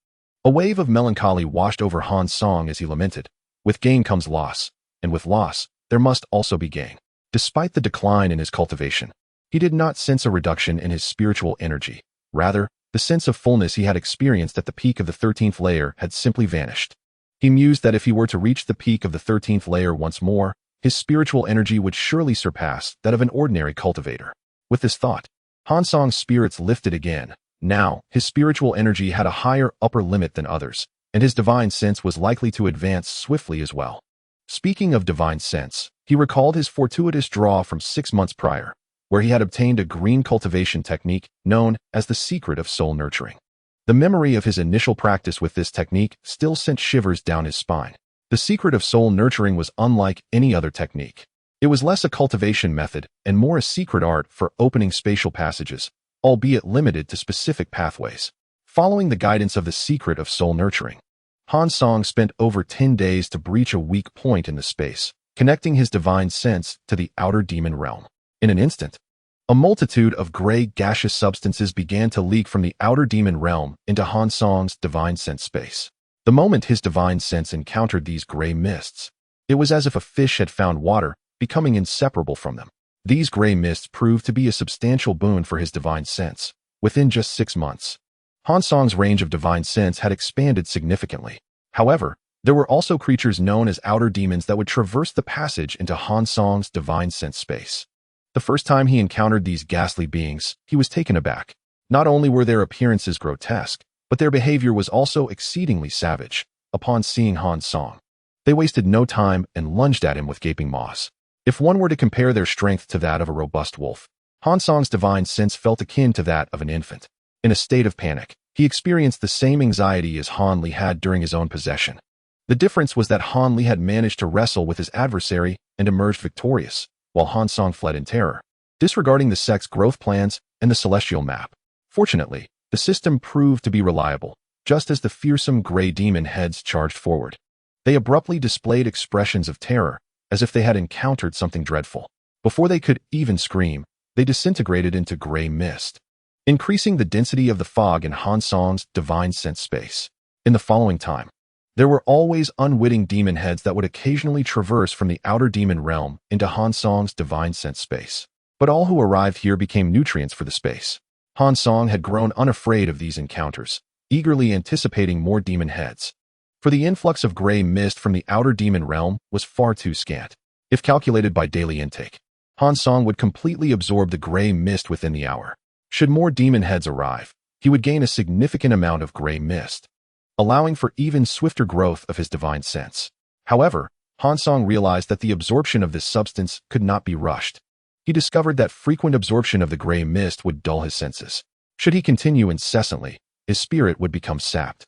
A wave of melancholy washed over Han Song as he lamented, "With gain comes loss, and with loss, there must also be gain." Despite the decline in his cultivation, he did not sense a reduction in his spiritual energy. Rather, the sense of fullness he had experienced at the peak of the 13th layer had simply vanished. He mused that if he were to reach the peak of the 13th layer once more, his spiritual energy would surely surpass that of an ordinary cultivator. With this thought, Han Song's spirits lifted again. Now, his spiritual energy had a higher upper limit than others, and his divine sense was likely to advance swiftly as well. Speaking of divine sense, he recalled his fortuitous draw from 6 months prior, where he had obtained a green cultivation technique known as the Secret of Soul Nurturing. The memory of his initial practice with this technique still sent shivers down his spine. The Secret of Soul Nurturing was unlike any other technique. It was less a cultivation method and more a secret art for opening spatial passages, albeit limited to specific pathways. Following the guidance of the Secret of Soul Nurturing, Han Song spent over 10 days to breach a weak point in the space, connecting his divine sense to the outer demon realm. In an instant, a multitude of gray gaseous substances began to leak from the outer demon realm into Han Song's divine sense space. The moment his divine sense encountered these gray mists, it was as if a fish had found water, becoming inseparable from them. These gray mists proved to be a substantial boon for his divine sense. Within just 6 months, Han Song's range of divine sense had expanded significantly. However, there were also creatures known as outer demons that would traverse the passage into Han Song's divine sense space. The first time he encountered these ghastly beings, he was taken aback. Not only were their appearances grotesque, but their behavior was also exceedingly savage. Upon seeing Han Song, they wasted no time and lunged at him with gaping maws. If one were to compare their strength to that of a robust wolf, Han Song's divine sense felt akin to that of an infant. In a state of panic, he experienced the same anxiety as Han Li had during his own possession. The difference was that Han Li had managed to wrestle with his adversary and emerged victorious, while Han Song fled in terror, disregarding the sect's growth plans and the celestial map. Fortunately, the system proved to be reliable, just as the fearsome gray demon heads charged forward. They abruptly displayed expressions of terror, as if they had encountered something dreadful. Before they could even scream, they disintegrated into gray mist, increasing the density of the fog in Han Song's divine sense space. In the following time, there were always unwitting demon heads that would occasionally traverse from the outer demon realm into Han Song's divine sense space. But all who arrived here became nutrients for the space. Han Song had grown unafraid of these encounters, eagerly anticipating more demon heads. For the influx of gray mist from the outer demon realm was far too scant. If calculated by daily intake, Han Song would completely absorb the gray mist within the hour. Should more demon heads arrive, he would gain a significant amount of gray mist, allowing for even swifter growth of his divine sense. However, Han Song realized that the absorption of this substance could not be rushed. He discovered that frequent absorption of the gray mist would dull his senses. Should he continue incessantly, his spirit would become sapped.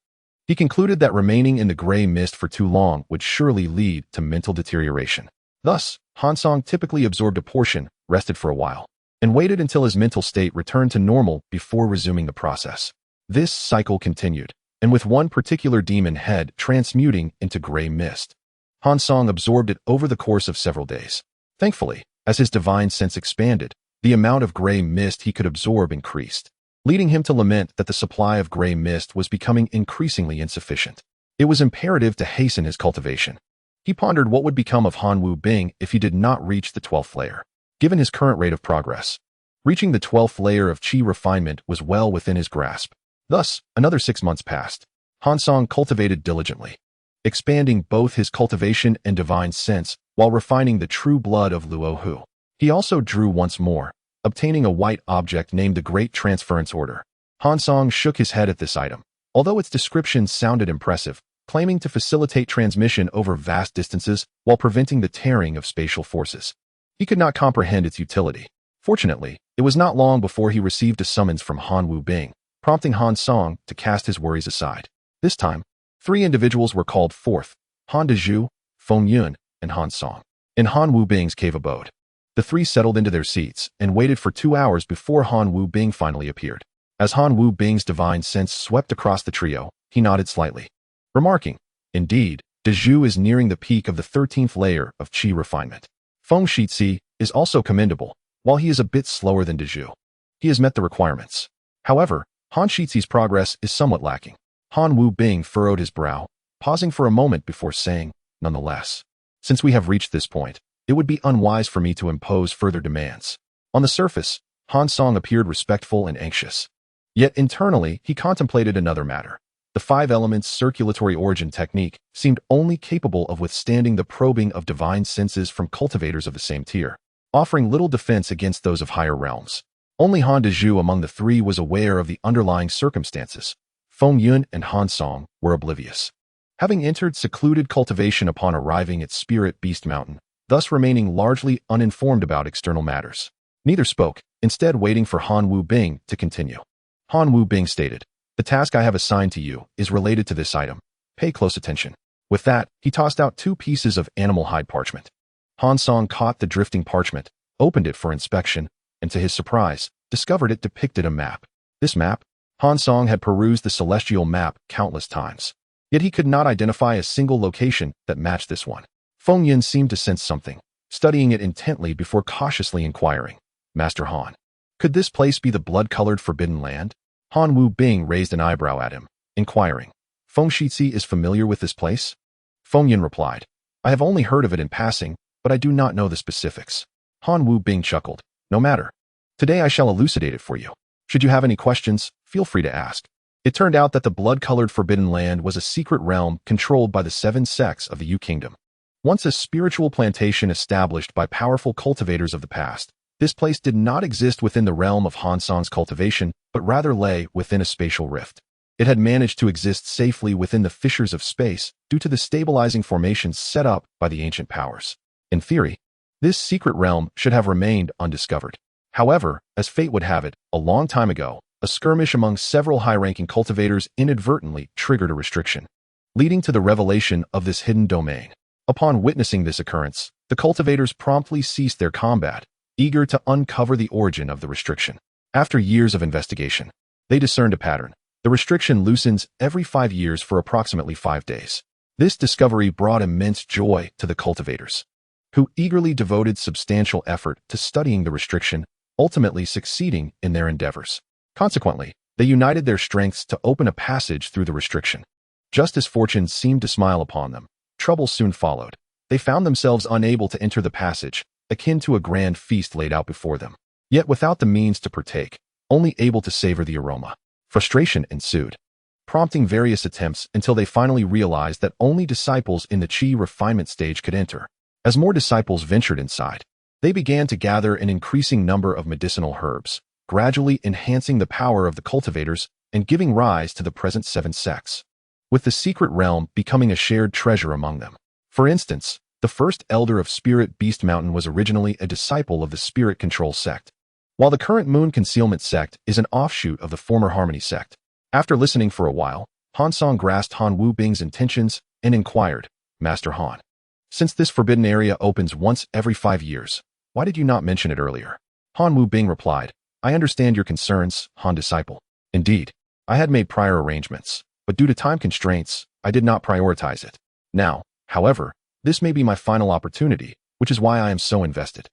He concluded that remaining in the gray mist for too long would surely lead to mental deterioration. Thus, Han Song typically absorbed a portion, rested for a while, and waited until his mental state returned to normal before resuming the process. This cycle continued, and with one particular demon head transmuting into gray mist, Han Song absorbed it over the course of several days. Thankfully, as his divine sense expanded, the amount of gray mist he could absorb increased, leading him to lament that the supply of gray mist was becoming increasingly insufficient. It was imperative to hasten his cultivation. He pondered what would become of Han Wu Bing if he did not reach the 12th layer. Given his current rate of progress, reaching the 12th layer of qi refinement was well within his grasp. Thus, another 6 months passed. Han Song cultivated diligently, expanding both his cultivation and divine sense while refining the true blood of Luo Hu. He also drew once more, obtaining a white object named the Great Transference Order. Han Song shook his head at this item, although its description sounded impressive, claiming to facilitate transmission over vast distances while preventing the tearing of spatial forces. He could not comprehend its utility. Fortunately, it was not long before he received a summons from Han Wu Bing, prompting Han Song to cast his worries aside. This time, 3 individuals were called forth: Han Dezhu, Feng Yun, and Han Song, in Han Wu Bing's cave abode. The 3 settled into their seats and waited for 2 hours before Han Wu Bing finally appeared. As Han Wu Bing's divine sense swept across the trio, he nodded slightly, remarking, "Indeed, Dezhu is nearing the peak of the 13th layer of qi refinement. Feng Shixi is also commendable, while he is a bit slower than Dezhu. He has met the requirements. However, Han Shixi's progress is somewhat lacking." Han Wu Bing furrowed his brow, pausing for a moment before saying, "Nonetheless, since we have reached this point, it would be unwise for me to impose further demands." On the surface, Han Song appeared respectful and anxious. Yet internally, he contemplated another matter. The 5 elements circulatory origin technique seemed only capable of withstanding the probing of divine senses from cultivators of the same tier, offering little defense against those of higher realms. Only Han Dezhu among the 3 was aware of the underlying circumstances. Feng Yun and Han Song were oblivious, having entered secluded cultivation upon arriving at Spirit Beast Mountain, thus remaining largely uninformed about external matters. Neither spoke, instead waiting for Han Wu Bing to continue. Han Wu Bing stated, "The task I have assigned to you is related to this item. Pay close attention." With that, he tossed out 2 pieces of animal hide parchment. Han Song caught the drifting parchment, opened it for inspection, and to his surprise, discovered it depicted a map. This map? Han Song had perused the celestial map countless times, yet he could not identify a single location that matched this one. Feng Yin seemed to sense something, studying it intently before cautiously inquiring, "Master Han, could this place be the blood-colored Forbidden Land?" Han Wu Bing raised an eyebrow at him, inquiring, "Feng Shixi is familiar with this place?" Feng Yin replied, "I have only heard of it in passing, but I do not know the specifics." Han Wu Bing chuckled, "No matter. Today I shall elucidate it for you. Should you have any questions, feel free to ask." It turned out that the blood-colored Forbidden Land was a secret realm controlled by the 7 sects of the Yu Kingdom. Once a spiritual plantation established by powerful cultivators of the past, this place did not exist within the realm of Han Song's cultivation, but rather lay within a spatial rift. It had managed to exist safely within the fissures of space due to the stabilizing formations set up by the ancient powers. In theory, this secret realm should have remained undiscovered. However, as fate would have it, a long time ago, a skirmish among several high-ranking cultivators inadvertently triggered a restriction, leading to the revelation of this hidden domain. Upon witnessing this occurrence, the cultivators promptly ceased their combat, eager to uncover the origin of the restriction. After years of investigation, they discerned a pattern. The restriction loosens every 5 years for approximately 5 days. This discovery brought immense joy to the cultivators, who eagerly devoted substantial effort to studying the restriction, ultimately succeeding in their endeavors. Consequently, they united their strengths to open a passage through the restriction. Just as fortune seemed to smile upon them, trouble soon followed. They found themselves unable to enter the passage, akin to a grand feast laid out before them, yet without the means to partake, only able to savor the aroma. Frustration ensued, prompting various attempts until they finally realized that only disciples in the chi refinement stage could enter. As more disciples ventured inside, they began to gather an increasing number of medicinal herbs, gradually enhancing the power of the cultivators and giving rise to the present 7 sects, with the secret realm becoming a shared treasure among them. For instance, the first elder of Spirit Beast Mountain was originally a disciple of the Spirit Control sect, while the current Moon Concealment sect is an offshoot of the former Harmony sect. After listening for a while, Han Song grasped Han Wu Bing's intentions and inquired, "Master Han, since this forbidden area opens once every 5 years, why did you not mention it earlier?" Han Wu Bing replied, "I understand your concerns, Han disciple. Indeed, I had made prior arrangements, but due to time constraints, I did not prioritize it. Now, however, this may be my final opportunity, which is why I am so invested.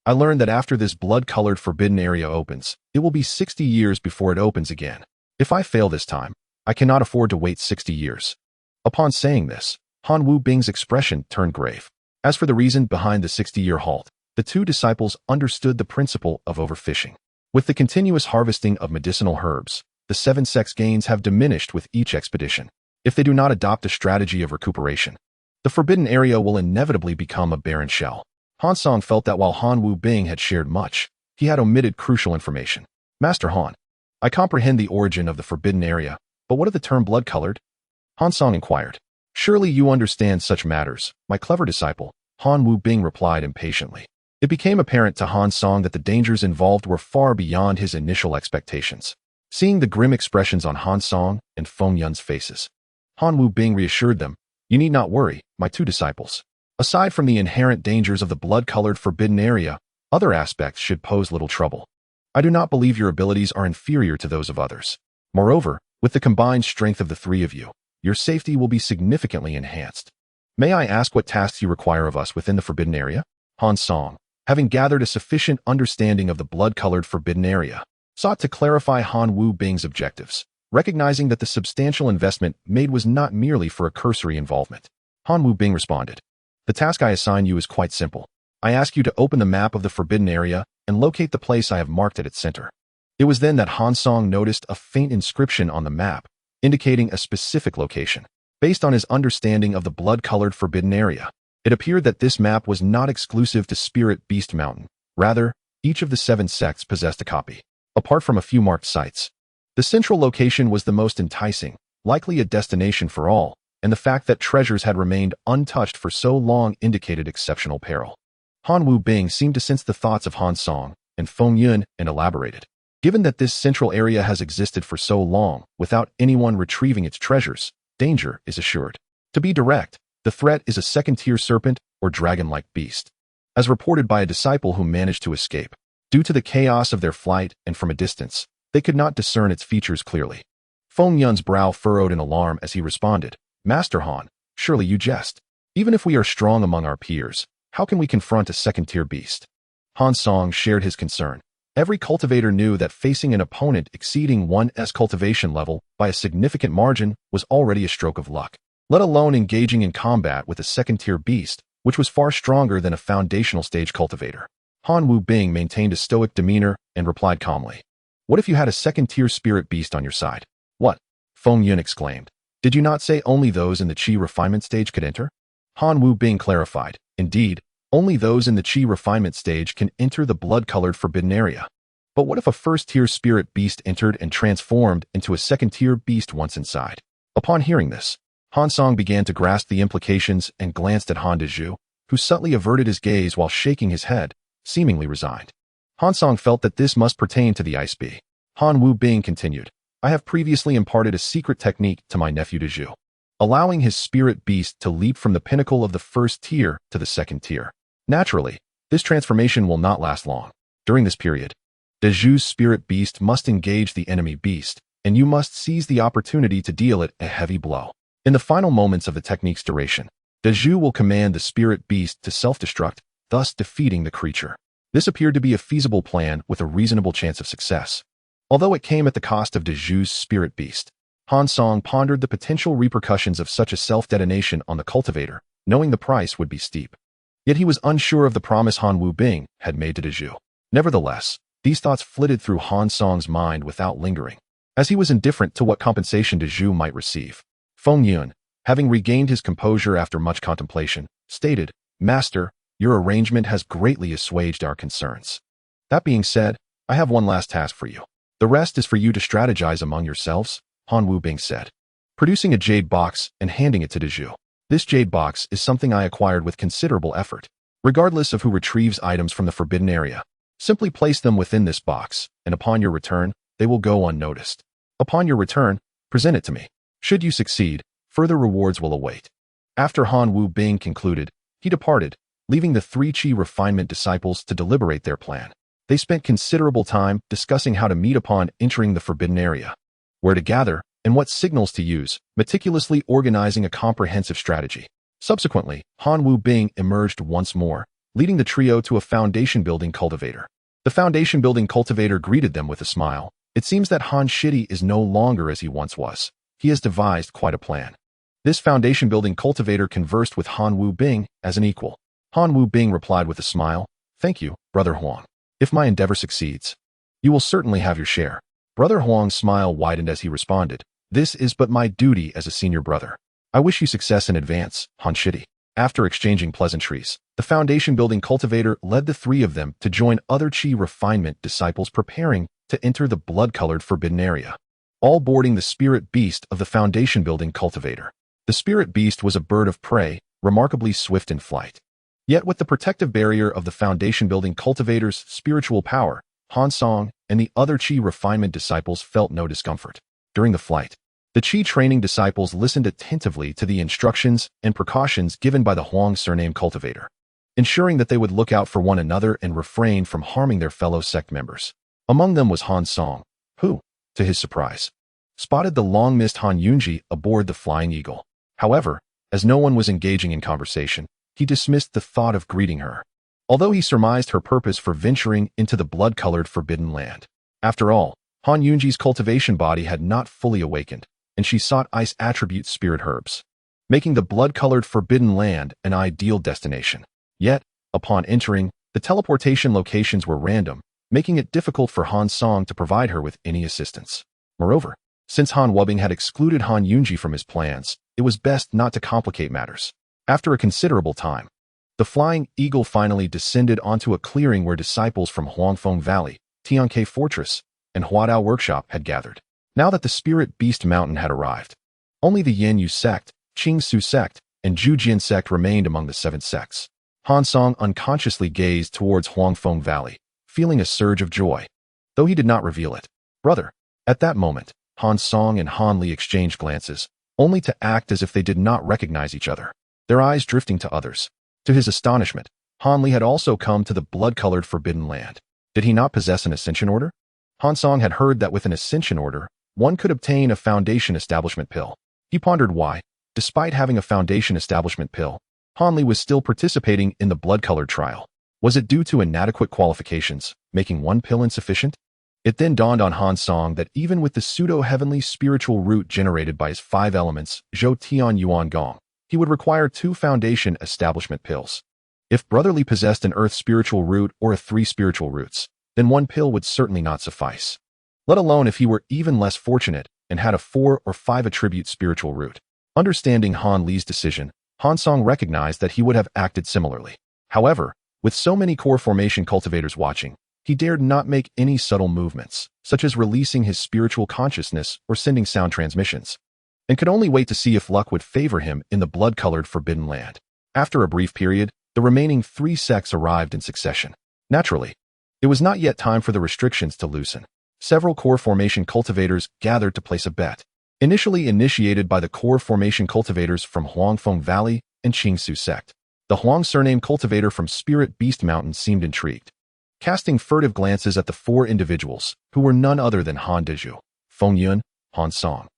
I learned that after this blood-colored forbidden area opens, it will be 60 years before it opens again. If I fail this time, I cannot afford to wait 60 years. Upon saying this, Han Wu Bing's expression turned grave. As for the reason behind the 60-year halt, the 2 disciples understood the principle of overfishing. With the continuous harvesting of medicinal herbs, the 7 sects' gains have diminished with each expedition. If they do not adopt a strategy of recuperation, the forbidden area will inevitably become a barren shell. Han Song felt that while Han Wu Bing had shared much, he had omitted crucial information. "Master Han, I comprehend the origin of the forbidden area, but what of the term blood-colored?" Han Song inquired. "Surely you understand such matters, my clever disciple," Han Wu Bing replied impatiently. It became apparent to Han Song that the dangers involved were far beyond his initial expectations. Seeing the grim expressions on Han Song and Feng Yun's faces, Han Wu Bing reassured them, "You need not worry, my 2 disciples. Aside from the inherent dangers of the blood-colored forbidden area, other aspects should pose little trouble. I do not believe your abilities are inferior to those of others. Moreover, with the combined strength of the 3 of you, your safety will be significantly enhanced. May I ask what tasks you require of us within the forbidden area?" Han Song, having gathered a sufficient understanding of the blood-colored forbidden area, sought to clarify Han Wu Bing's objectives, recognizing that the substantial investment made was not merely for a cursory involvement. Han Wu Bing responded, "The task I assign you is quite simple. I ask you to open the map of the forbidden area and locate the place I have marked at its center." It was then that Han Song noticed a faint inscription on the map, indicating a specific location. Based on his understanding of the blood-colored forbidden area, it appeared that this map was not exclusive to Spirit Beast Mountain. Rather, each of the 7 sects possessed a copy. Apart from a few marked sites, the central location was the most enticing, likely a destination for all, and the fact that treasures had remained untouched for so long indicated exceptional peril. Han Wu Bing seemed to sense the thoughts of Han Song and Feng Yun and elaborated. "Given that this central area has existed for so long without anyone retrieving its treasures, danger is assured. To be direct, the threat is a second-tier serpent or dragon-like beast, as reported by a disciple who managed to escape. Due to the chaos of their flight and from a distance, they could not discern its features clearly." Feng Yun's brow furrowed in alarm as he responded, "Master Han, surely you jest. Even if we are strong among our peers, how can we confront a second-tier beast?" Han Song shared his concern. Every cultivator knew that facing an opponent exceeding one's cultivation level by a significant margin was already a stroke of luck, let alone engaging in combat with a second-tier beast, which was far stronger than a foundational stage cultivator. Han Wu Bing maintained a stoic demeanor and replied calmly, "What if you had a second-tier spirit beast on your side?" "What?" Feng Yun exclaimed. "Did you not say only those in the chi refinement stage could enter?" Han Wu Bing clarified, "Indeed, only those in the chi refinement stage can enter the blood-colored forbidden area. But what if a first-tier spirit beast entered and transformed into a second-tier beast once inside?" Upon hearing this, Han Song began to grasp the implications and glanced at Han Dezhu, who subtly averted his gaze while shaking his head, seemingly resigned. Han Song felt that this must pertain to the Ice Bee. Han Wu Bing continued, "I have previously imparted a secret technique to my nephew Dezhu, allowing his spirit beast to leap from the pinnacle of the first tier to the second tier. Naturally, this transformation will not last long. During this period, Dezhu's spirit beast must engage the enemy beast, and you must seize the opportunity to deal it a heavy blow. In the final moments of the technique's duration, Dezhu will command the spirit beast to self-destruct, thus defeating the creature. This appeared to be a feasible plan with a reasonable chance of success. Although it came at the cost of Dezhu's spirit beast, Han Song pondered the potential repercussions of such a self-detonation on the cultivator, knowing the price would be steep. Yet he was unsure of the promise Han Wubing had made to Dezhu. Nevertheless, these thoughts flitted through Han Song's mind without lingering, as he was indifferent to what compensation Dezhu might receive. Feng Yun, having regained his composure after much contemplation, stated, "Master, your arrangement has greatly assuaged our concerns. That being said, I have one last task for you. The rest is for you to strategize among yourselves," Han Wubing said, producing a jade box and handing it to Dezhu. "This jade box is something I acquired with considerable effort. Regardless of who retrieves items from the forbidden area, simply place them within this box, and upon your return, they will go unnoticed. Upon your return, present it to me. Should you succeed, further rewards will await." After Han Wubing concluded, he departed, leaving the three Qi refinement disciples to deliberate their plan. They spent considerable time discussing how to meet upon entering the forbidden area, where to gather, and what signals to use, meticulously organizing a comprehensive strategy. Subsequently, Han Wubing emerged once more, leading the trio to a foundation-building cultivator. The foundation-building cultivator greeted them with a smile. "It seems that Han Shidi is no longer as he once was. He has devised quite a plan." This foundation-building cultivator conversed with Han Wubing as an equal. Han Wubing replied with a smile, "Thank you, Brother Huang. If my endeavor succeeds, you will certainly have your share." Brother Huang's smile widened as he responded, "This is but my duty as a senior brother. I wish you success in advance, Han Shidi." After exchanging pleasantries, the foundation-building cultivator led the three of them to join other Qi refinement disciples preparing to enter the blood-colored forbidden area, all boarding the spirit beast of the foundation-building cultivator. The spirit beast was a bird of prey, remarkably swift in flight. Yet with the protective barrier of the foundation-building cultivator's spiritual power, Han Song and the other Qi refinement disciples felt no discomfort. During the flight, the Qi training disciples listened attentively to the instructions and precautions given by the Huang surname cultivator, ensuring that they would look out for one another and refrain from harming their fellow sect members. Among them was Han Song, who, to his surprise, spotted the long-missed Han Yunji aboard the Flying Eagle. However, as no one was engaging in conversation, he dismissed the thought of greeting her, although he surmised her purpose for venturing into the blood-colored forbidden land. After all, Han Yunji's cultivation body had not fully awakened, and she sought ice attribute spirit herbs, making the blood-colored forbidden land an ideal destination. Yet, upon entering, the teleportation locations were random, making it difficult for Han Song to provide her with any assistance. Moreover, since Han Wubing had excluded Han Yunji from his plans, it was best not to complicate matters. After a considerable time, the Flying Eagle finally descended onto a clearing where disciples from Huangfeng Valley, Tianke Fortress, and Huadao Workshop had gathered. Now that the Spirit Beast Mountain had arrived, only the Yanyu Sect, Qingsu Sect, and Zhujian Sect remained among the 7 sects. Han Song unconsciously gazed towards Huangfeng Valley, feeling a surge of joy, though he did not reveal it. "Brother." At that moment, Han Song and Han Li exchanged glances, only to act as if they did not recognize each other, their eyes drifting to others. To his astonishment, Han Li had also come to the blood-colored forbidden land. Did he not possess an ascension order? Han Song had heard that with an ascension order, one could obtain a foundation establishment pill. He pondered why, despite having a foundation establishment pill, Han Li was still participating in the blood-colored trial. Was it due to inadequate qualifications, making one pill insufficient? It then dawned on Han Song that even with the pseudo-heavenly spiritual root generated by his 5 elements, Zhou Tian Yuan Gong, he would require 2 foundation establishment pills. If Brotherly possessed an earth spiritual root or 3 spiritual roots, then 1 pill would certainly not suffice, let alone if he were even less fortunate and had a 4 or 5 attribute spiritual root. Understanding Han Li's decision, Han Song recognized that he would have acted similarly. However, with so many core formation cultivators watching, he dared not make any subtle movements, such as releasing his spiritual consciousness or sending sound transmissions, and could only wait to see if luck would favor him in the blood-colored forbidden land. After a brief period, the remaining 3 sects arrived in succession. Naturally, it was not yet time for the restrictions to loosen. Several core formation cultivators gathered to place a bet, initially initiated by the core formation cultivators from Huangfeng Valley and Qingsu Sect. The Huang surname cultivator from Spirit Beast Mountain seemed intrigued, casting furtive glances at the 4 individuals, who were none other than Han Dezhu, Feng Yun, Han Song,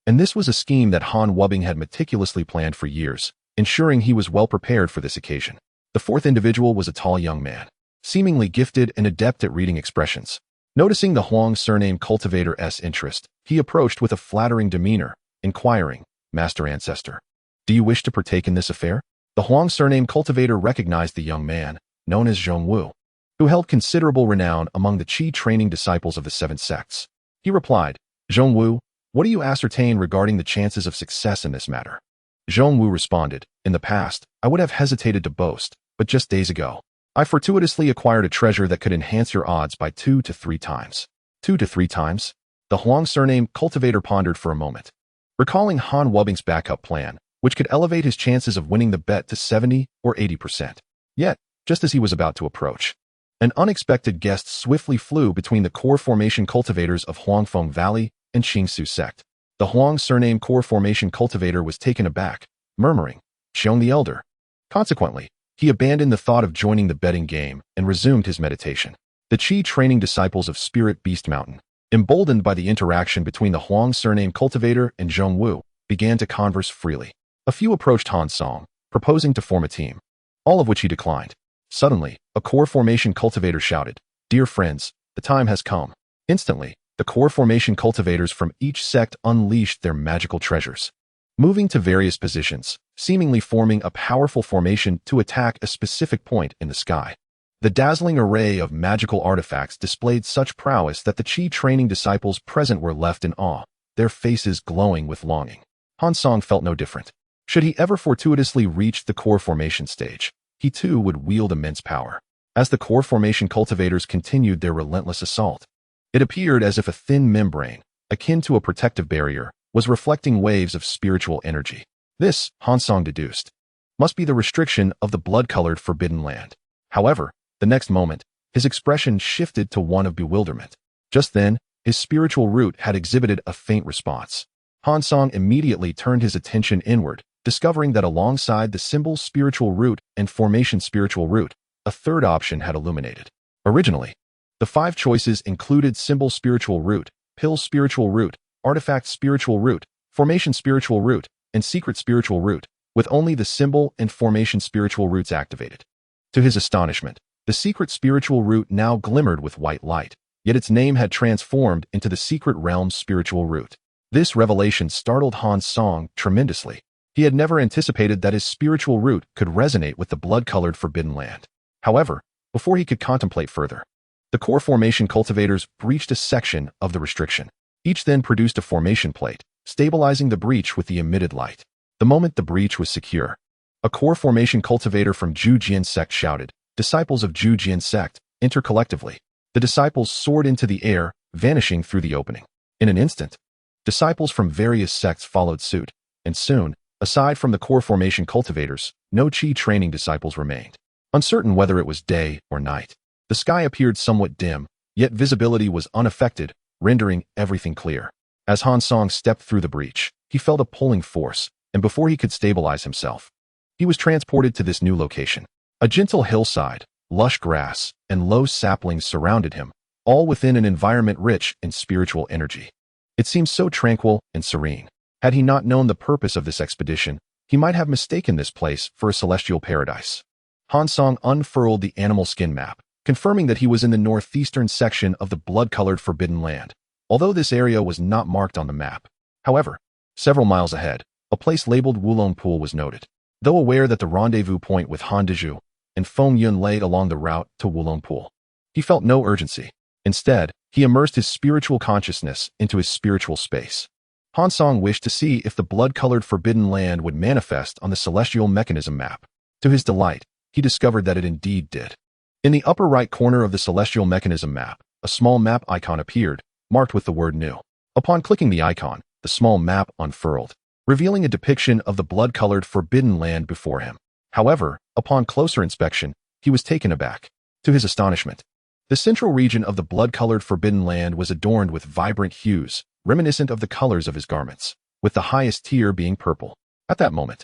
And this was a scheme that Han Wubbing had meticulously planned for years, ensuring he was well prepared for this occasion. The fourth individual was a tall young man, seemingly gifted and adept at reading expressions. Noticing the Huang surname cultivator's interest, he approached with a flattering demeanor, inquiring, "Master Ancestor, do you wish to partake in this affair?" The Huang surname cultivator recognized the young man, known as Zhongwu, who held considerable renown among the Qi training disciples of the seven sects. He replied, "Zhongwu, what do you ascertain regarding the chances of success in this matter?" Zhongwu responded, "In the past, I would have hesitated to boast, but just days ago, I fortuitously acquired a treasure that could enhance your odds by 2 to 3 times. 2 to 3 times? The Huang surname cultivator pondered for a moment, recalling Han Wubbing's backup plan, which could elevate his chances of winning the bet to 70 or 80%. Yet, just as he was about to approach, an unexpected guest swiftly flew between the core formation cultivators of Huangfeng Valley and Qingsu sect. The Huang surname core formation cultivator was taken aback, murmuring, "Xiong the Elder." Consequently, he abandoned the thought of joining the betting game and resumed his meditation. The Qi training disciples of Spirit Beast Mountain, emboldened by the interaction between the Huang surname cultivator and Zhongwu, began to converse freely. A few approached Han Song, proposing to form a team, all of which he declined. Suddenly, a core formation cultivator shouted, "Dear friends, the time has come." Instantly, the core formation cultivators from each sect unleashed their magical treasures, moving to various positions, seemingly forming a powerful formation to attack a specific point in the sky. The dazzling array of magical artifacts displayed such prowess that the Qi training disciples present were left in awe, their faces glowing with longing. Han Song felt no different. Should he ever fortuitously reach the core formation stage, he too would wield immense power. As the core formation cultivators continued their relentless assault, it appeared as if a thin membrane, akin to a protective barrier, was reflecting waves of spiritual energy. This, Han Song deduced, must be the restriction of the blood-colored forbidden land. However, the next moment, his expression shifted to one of bewilderment. Just then, his spiritual root had exhibited a faint response. Han Song immediately turned his attention inward, discovering that alongside the symbol spiritual root and formation spiritual root, a third option had illuminated. Originally, the 5 choices included symbol spiritual root, pill spiritual root, artifact spiritual root, formation spiritual root, and secret spiritual root, with only the symbol and formation spiritual roots activated. To his astonishment, the secret spiritual root now glimmered with white light, yet its name had transformed into the secret realm's spiritual root. This revelation startled Han Song tremendously. He had never anticipated that his spiritual root could resonate with the blood-colored forbidden land. However, before he could contemplate further, the core formation cultivators breached a section of the restriction. Each then produced a formation plate, stabilizing the breach with the emitted light. The moment the breach was secure, a core formation cultivator from Zhujian sect shouted, "Disciples of Zhujian sect, enter collectively." The disciples soared into the air, vanishing through the opening. In an instant, disciples from various sects followed suit, and soon, aside from the core formation cultivators, no Qi training disciples remained. Uncertain whether it was day or night, the sky appeared somewhat dim, yet visibility was unaffected, rendering everything clear. As Han Song stepped through the breach, he felt a pulling force, and before he could stabilize himself, he was transported to this new location. A gentle hillside, lush grass, and low saplings surrounded him, all within an environment rich in spiritual energy. It seemed so tranquil and serene. Had he not known the purpose of this expedition, he might have mistaken this place for a celestial paradise. Han Song unfurled the animal skin map, confirming that he was in the northeastern section of the blood-colored forbidden land, although this area was not marked on the map. However, several miles ahead, a place labeled Wulong Pool was noted. Though aware that the rendezvous point with Han Dezhu and Feng Yun lay along the route to Wulong Pool, he felt no urgency. Instead, he immersed his spiritual consciousness into his spiritual space. Han Song wished to see if the blood-colored forbidden land would manifest on the celestial mechanism map. To his delight, he discovered that it indeed did. In the upper right corner of the celestial mechanism map, a small map icon appeared, marked with the word new. Upon clicking the icon, the small map unfurled, revealing a depiction of the blood-colored forbidden land before him. However, upon closer inspection, he was taken aback. To his astonishment, the central region of the blood-colored forbidden land was adorned with vibrant hues, reminiscent of the colors of his garments, with the highest tier being purple. At that moment,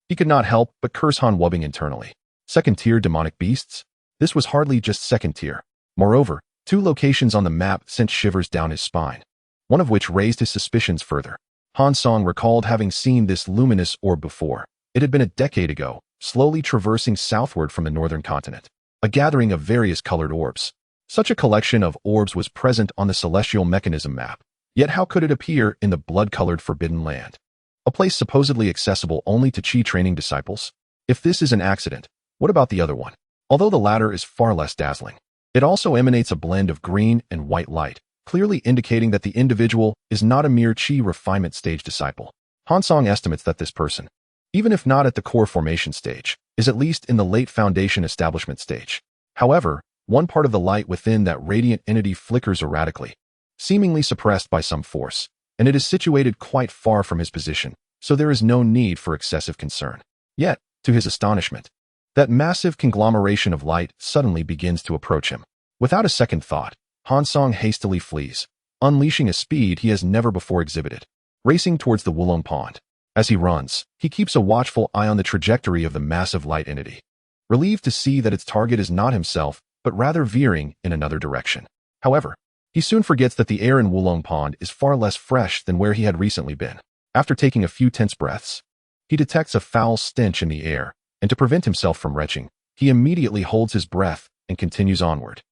he could not help but curse Han Wubbing internally. Second-tier demonic beasts? This was hardly just second tier. Moreover, 2 locations on the map sent shivers down his spine, one of which raised his suspicions further. Han Song recalled having seen this luminous orb before. It had been a decade ago, slowly traversing southward from the northern continent. A gathering of various colored orbs. Such a collection of orbs was present on the celestial mechanism map. Yet how could it appear in the blood-colored Forbidden Land? A place supposedly accessible only to Qi training disciples? If this is an accident, what about the other one? Although the latter is far less dazzling, it also emanates a blend of green and white light, clearly indicating that the individual is not a mere Qi refinement stage disciple. Han Song estimates that this person, even if not at the core formation stage, is at least in the late foundation establishment stage. However, one part of the light within that radiant entity flickers erratically, seemingly suppressed by some force, and it is situated quite far from his position, so there is no need for excessive concern. Yet, to his astonishment, that massive conglomeration of light suddenly begins to approach him. Without a second thought, Han Song hastily flees, unleashing a speed he has never before exhibited, racing towards the Wulong Pond. As he runs, he keeps a watchful eye on the trajectory of the massive light entity, relieved to see that its target is not himself, but rather veering in another direction. However, he soon forgets that the air in Wulong Pond is far less fresh than where he had recently been. After taking a few tense breaths, he detects a foul stench in the air, and to prevent himself from retching, he immediately holds his breath and continues onward.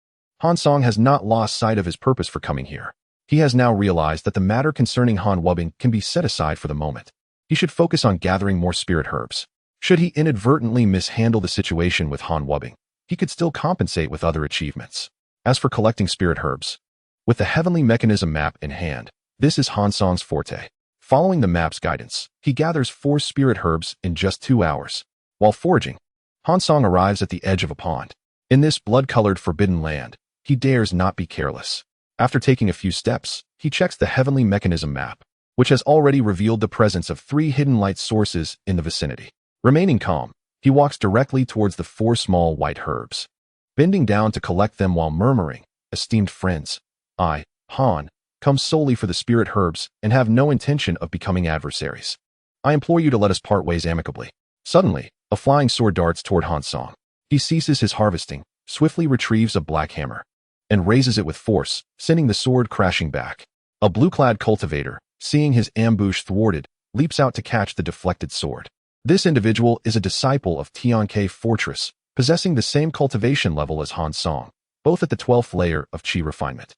Han Song has not lost sight of his purpose for coming here. He has now realized that the matter concerning Han Wubbing can be set aside for the moment. He should focus on gathering more spirit herbs. Should he inadvertently mishandle the situation with Han Wubbing, he could still compensate with other achievements. As for collecting spirit herbs, with the heavenly mechanism map in hand, this is Han Song's forte. Following the map's guidance, he gathers 4 spirit herbs in just 2 hours. While foraging, Han Song arrives at the edge of a pond. In this blood-colored Forbidden Land, he dares not be careless. After taking a few steps, he checks the heavenly mechanism map, which has already revealed the presence of 3 hidden light sources in the vicinity. Remaining calm, he walks directly towards the 4 small white herbs, bending down to collect them while murmuring, "Esteemed friends, I, Han, come solely for the spirit herbs and have no intention of becoming adversaries. I implore you to let us part ways amicably." Suddenly, a flying sword darts toward Han Song. He ceases his harvesting, swiftly retrieves a black hammer, and raises it with force, sending the sword crashing back. A blue-clad cultivator, seeing his ambush thwarted, leaps out to catch the deflected sword. This individual is a disciple of Tiankei Fortress, possessing the same cultivation level as Han Song, both at the 12th layer of Qi refinement.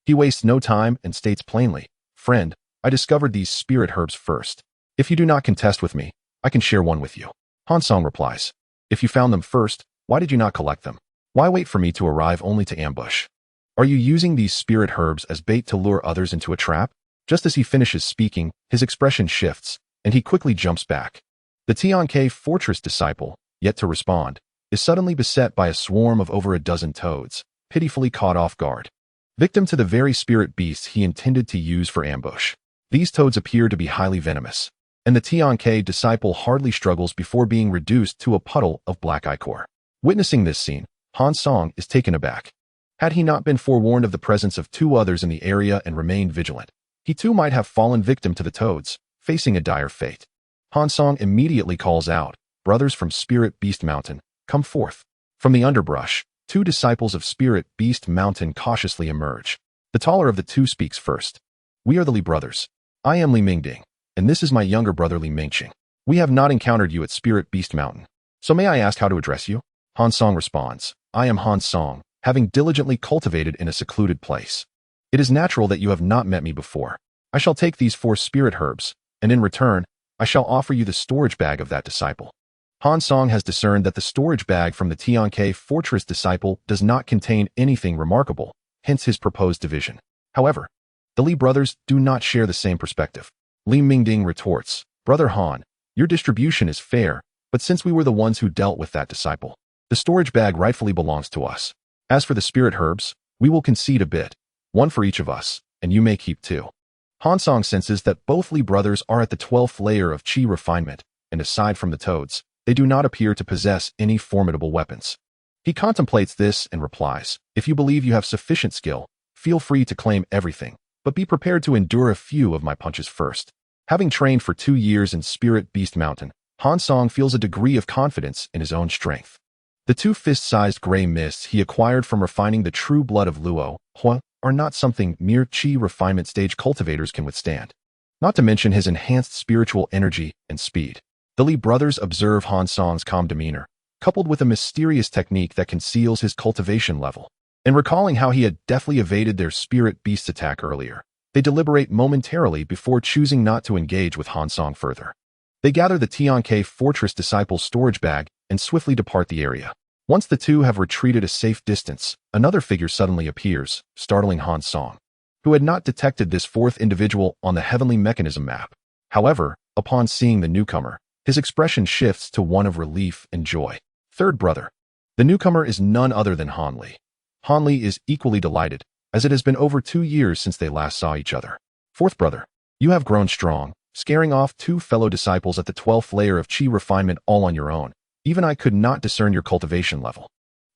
He wastes no time and states plainly, "Friend, I discovered these spirit herbs first. If you do not contest with me, I can share one with you." Han Song replies, "If you found them first, why did you not collect them? Why wait for me to arrive only to ambush? Are you using these spirit herbs as bait to lure others into a trap?" Just as he finishes speaking, his expression shifts, and he quickly jumps back. The Tiankei Fortress disciple, yet to respond, is suddenly beset by a swarm of over a dozen toads, pitifully caught off guard. Victim to the very spirit beasts he intended to use for ambush. These toads appear to be highly venomous, and the Tiankei disciple hardly struggles before being reduced to a puddle of black ichor. Witnessing this scene, Han Song is taken aback. Had he not been forewarned of the presence of 2 others in the area and remained vigilant, he too might have fallen victim to the toads, facing a dire fate. Han Song immediately calls out, "Brothers from Spirit Beast Mountain, come forth." From the underbrush, 2 disciples of Spirit Beast Mountain cautiously emerge. The taller of the 2 speaks first. "We are the Li brothers. I am Li Mingding, and this is my younger brother Li Mingqing. We have not encountered you at Spirit Beast Mountain. So may I ask how to address you?" Han Song responds, "I am Han Song, having diligently cultivated in a secluded place. It is natural that you have not met me before. I shall take these 4 spirit herbs, and in return, I shall offer you the storage bag of that disciple." Han Song has discerned that the storage bag from the Tiankei Fortress disciple does not contain anything remarkable, hence his proposed division. However, the Li brothers do not share the same perspective. Li Mingding retorts, "Brother Han, your distribution is fair, but since we were the ones who dealt with that disciple, the storage bag rightfully belongs to us. As for the spirit herbs, we will concede a bit, 1 for each of us, and you may keep 2. Han Song senses that both Li brothers are at the 12th layer of Qi refinement, and aside from the toads, they do not appear to possess any formidable weapons. He contemplates this and replies, "If you believe you have sufficient skill, feel free to claim everything, but be prepared to endure a few of my punches first." Having trained for 2 years in Spirit Beast Mountain, Han Song feels a degree of confidence in his own strength. The 2 fist-sized gray mists he acquired from refining the true blood of Luo, Hua, are not something mere Qi refinement stage cultivators can withstand. not to mention his enhanced spiritual energy and speed. The Li brothers observe Han Song's calm demeanor, coupled with a mysterious technique that conceals his cultivation level. And recalling how he had deftly evaded their spirit beast attack earlier, they deliberate momentarily before choosing not to engage with Han Song further. They gather the Tianke Fortress Disciple's storage bag and swiftly depart the area. Once the two have retreated a safe distance, another figure suddenly appears, startling Han Song, who had not detected this fourth individual on the heavenly mechanism map. However, upon seeing the newcomer, his expression shifts to one of relief and joy. Third brother. The newcomer is none other than Han Li. Han Li is equally delighted, as it has been over 2 years since they last saw each other. Fourth brother. You have grown strong, scaring off 2 fellow disciples at the 12th layer of Qi refinement all on your own. Even I could not discern your cultivation level.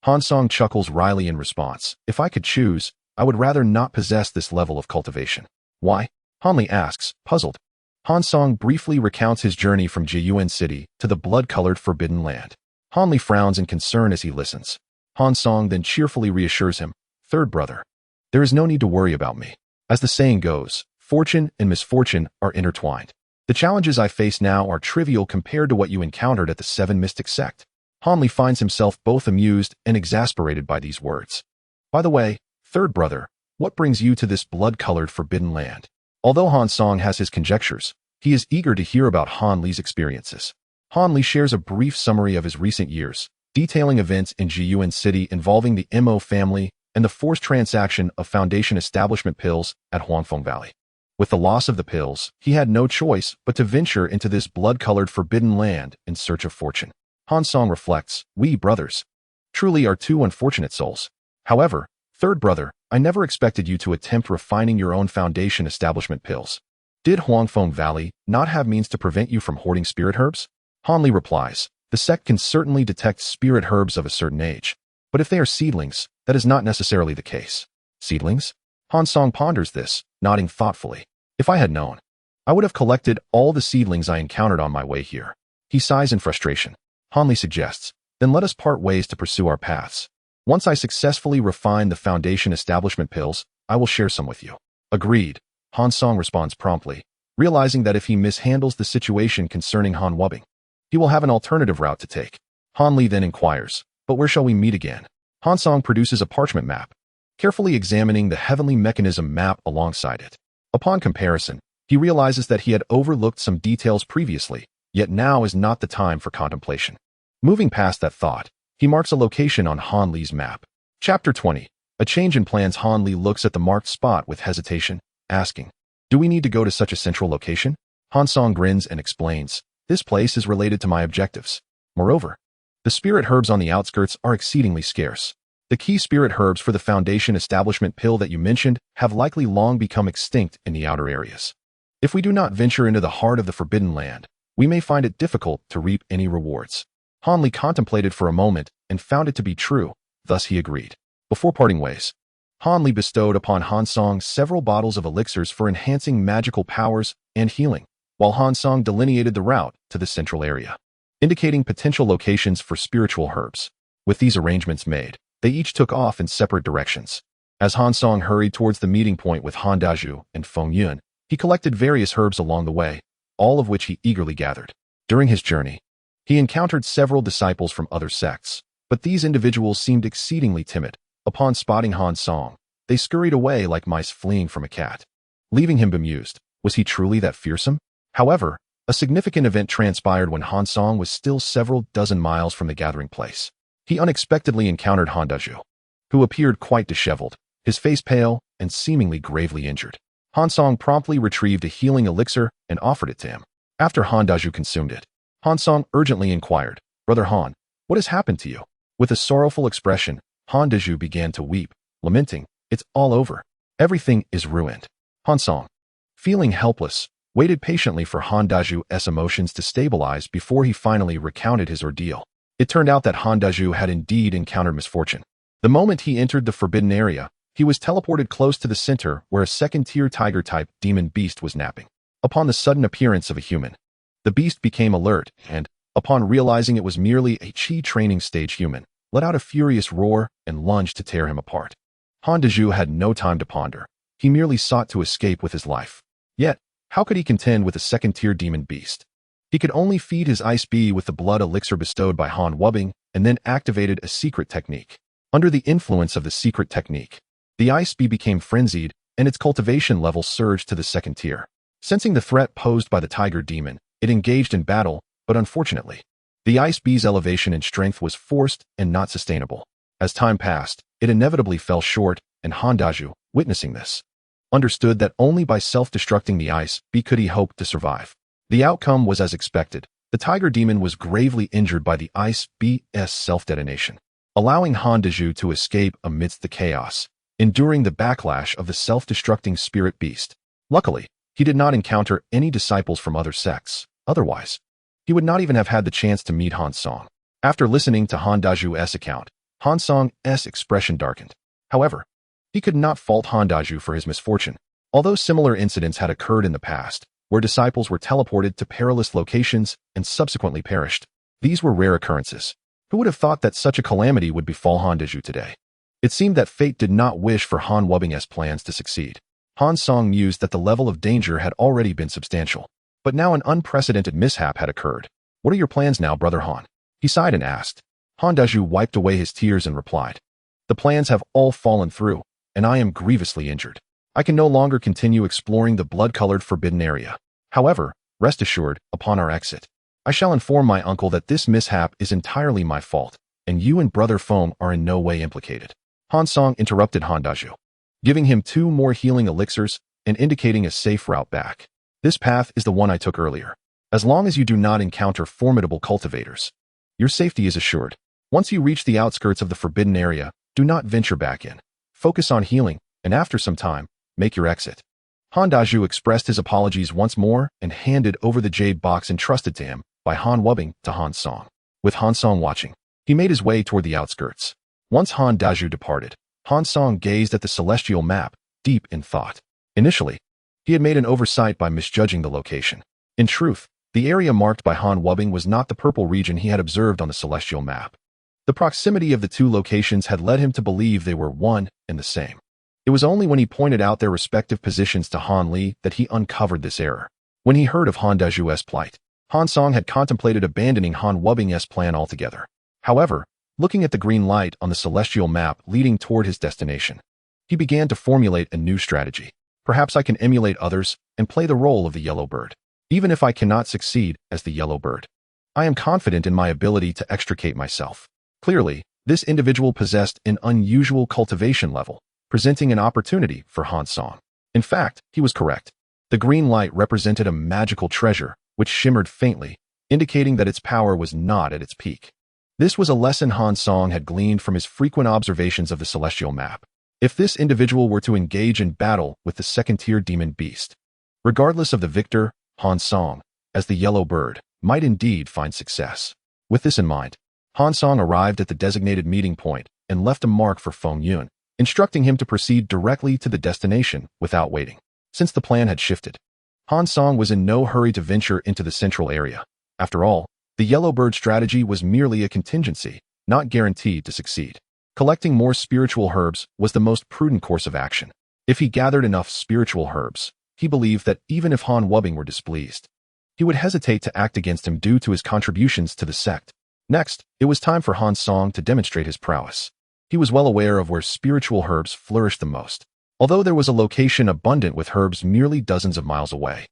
Han Song chuckles wryly in response. If I could choose, I would rather not possess this level of cultivation. Why? Han Li asks, puzzled. Han Song briefly recounts his journey from Jiyuan City to the blood-colored Forbidden Land. Han Li frowns in concern as he listens. Han Song then cheerfully reassures him, third brother, there is no need to worry about me. As the saying goes, fortune and misfortune are intertwined. The challenges I face now are trivial compared to what you encountered at the Seven Mystic Sect. Han Li finds himself both amused and exasperated by these words. By the way, third brother, what brings you to this blood-colored Forbidden Land? Although Han Song has his conjectures, he is eager to hear about Han Li's experiences. Han Li shares a brief summary of his recent years, detailing events in Jiyuan City involving the Mo family and the forced transaction of Foundation establishment pills at Huangfeng Valley. With the loss of the pills, he had no choice but to venture into this blood-colored Forbidden Land in search of fortune. Han Song reflects, we brothers truly are 2 unfortunate souls. However, third brother, I never expected you to attempt refining your own Foundation establishment pills. Did Huangfeng Valley not have means to prevent you from hoarding spirit herbs? Han Li replies, the sect can certainly detect spirit herbs of a certain age, but if they are seedlings, that is not necessarily the case. Seedlings? Han Song ponders this, nodding thoughtfully. If I had known, I would have collected all the seedlings I encountered on my way here. He sighs in frustration. Han Li suggests, then let us part ways to pursue our paths. Once I successfully refine the Foundation establishment pills, I will share some with you. Agreed. Han Song responds promptly, realizing that if he mishandles the situation concerning Han Wubing, he will have an alternative route to take. Han Li then inquires, but where shall we meet again? Han Song produces a parchment map, carefully examining the heavenly mechanism map alongside it. Upon comparison, he realizes that he had overlooked some details previously, yet now is not the time for contemplation. Moving past that thought, he marks a location on Han Li's map. Chapter 20. A change in plans. Han Li looks at the marked spot with hesitation, asking, do we need to go to such a central location? Han Song grins and explains, this place is related to my objectives. Moreover, the spirit herbs on the outskirts are exceedingly scarce. The key spirit herbs for the Foundation establishment pill that you mentioned have likely long become extinct in the outer areas. If we do not venture into the heart of the Forbidden Land, we may find it difficult to reap any rewards. Han Li contemplated for a moment and found it to be true, thus he agreed. Before parting ways, Han Li bestowed upon Han Song several bottles of elixirs for enhancing magical powers and healing, while Han Song delineated the route to the central area, indicating potential locations for spiritual herbs. With these arrangements made, they each took off in separate directions. As Han Song hurried towards the meeting point with Han Dazhu and Feng Yun, he collected various herbs along the way, all of which he eagerly gathered. During his journey, he encountered several disciples from other sects, but these individuals seemed exceedingly timid. Upon spotting Han Song, they scurried away like mice fleeing from a cat, leaving him bemused. Was he truly that fearsome? However, a significant event transpired when Han Song was still several dozen miles from the gathering place. He unexpectedly encountered Han Dazhu, who appeared quite disheveled, his face pale and seemingly gravely injured. Han Song promptly retrieved a healing elixir and offered it to him. After Han Dazhu consumed it, Han Song urgently inquired, Brother Han, what has happened to you? With a sorrowful expression, Han Dazhu began to weep, lamenting, it's all over. Everything is ruined. Han Song, feeling helpless, waited patiently for Han Dazhu's emotions to stabilize before he finally recounted his ordeal. It turned out that Han Dazhu had indeed encountered misfortune. The moment he entered the forbidden area, he was teleported close to the center where a second-tier tiger-type demon beast was napping. Upon the sudden appearance of a human, the beast became alert and, upon realizing it was merely a Qi training stage human, let out a furious roar and lunged to tear him apart. Han Dazhu had no time to ponder. He merely sought to escape with his life. Yet, How could he contend with a second-tier demon beast? He could only feed his ice bee with the blood elixir bestowed by Han Wubbing and then activated a secret technique. Under the influence of the secret technique, the ice bee became frenzied and its cultivation level surged to the second tier. Sensing the threat posed by the tiger demon, it engaged in battle, but unfortunately, the ice bee's elevation in strength was forced and not sustainable. As time passed, it inevitably fell short, and Han Daju, witnessing this, understood that only by self-destructing the ice bee could he hope to survive. The outcome was as expected. The tiger demon was gravely injured by the ice bee's self-detonation, allowing Han Daju to escape amidst the chaos, enduring the backlash of the self-destructing spirit beast. Luckily, he did not encounter any disciples from other sects. Otherwise, he would not even have had the chance to meet Han Song. After listening to Han Daju's account, Han Song's expression darkened. However, he could not fault Han Daju for his misfortune. Although similar incidents had occurred in the past, where disciples were teleported to perilous locations and subsequently perished, these were rare occurrences. Who would have thought that such a calamity would befall Han Daju today? It seemed that fate did not wish for Han Wubbing's plans to succeed. Han Song mused that the level of danger had already been substantial. But now an unprecedented mishap had occurred. What are your plans now, Brother Han? He sighed and asked. Han Daju wiped away his tears and replied. The plans have all fallen through, and I am grievously injured. I can no longer continue exploring the blood-colored forbidden area. However, rest assured, upon our exit, I shall inform my uncle that this mishap is entirely my fault, and you and Brother Feng are in no way implicated. Han Song interrupted Han Daju, giving him 2 more healing elixirs and indicating a safe route back. This path is the one I took earlier. As long as you do not encounter formidable cultivators, your safety is assured. Once you reach the outskirts of the forbidden area, do not venture back in. Focus on healing, and after some time, make your exit. Han Daju expressed his apologies once more and handed over the jade box entrusted to him by Han Wubbing to Han Song. With Han Song watching, he made his way toward the outskirts. Once Han Daju departed, Han Song gazed at the celestial map, deep in thought. Initially, he had made an oversight by misjudging the location. In truth, the area marked by Han Wubbing was not the purple region he had observed on the celestial map. The proximity of the 2 locations had led him to believe they were one and the same. It was only when he pointed out their respective positions to Han Li that he uncovered this error. When he heard of Han Daju's plight, Han Song had contemplated abandoning Han Wubbing's plan altogether. However, looking at the green light on the celestial map leading toward his destination, he began to formulate a new strategy. Perhaps I can emulate others and play the role of the yellow bird. Even if I cannot succeed as the yellow bird, I am confident in my ability to extricate myself. Clearly, this individual possessed an unusual cultivation level, presenting an opportunity for Han Song. In fact, he was correct. The green light represented a magical treasure, which shimmered faintly, indicating that its power was not at its peak. This was a lesson Han Song had gleaned from his frequent observations of the celestial map. If this individual were to engage in battle with the second-tier demon beast, regardless of the victor, Han Song, as the yellow bird, might indeed find success. With this in mind, Han Song arrived at the designated meeting point and left a mark for Feng Yun, instructing him to proceed directly to the destination without waiting. Since the plan had shifted, Han Song was in no hurry to venture into the central area. After all, the yellow bird strategy was merely a contingency, not guaranteed to succeed. Collecting more spiritual herbs was the most prudent course of action. If he gathered enough spiritual herbs, he believed that even if Han Wubbing were displeased, he would hesitate to act against him due to his contributions to the sect. Next, it was time for Han Song to demonstrate his prowess. He was well aware of where spiritual herbs flourished the most, although there was a location abundant with herbs merely dozens of miles away.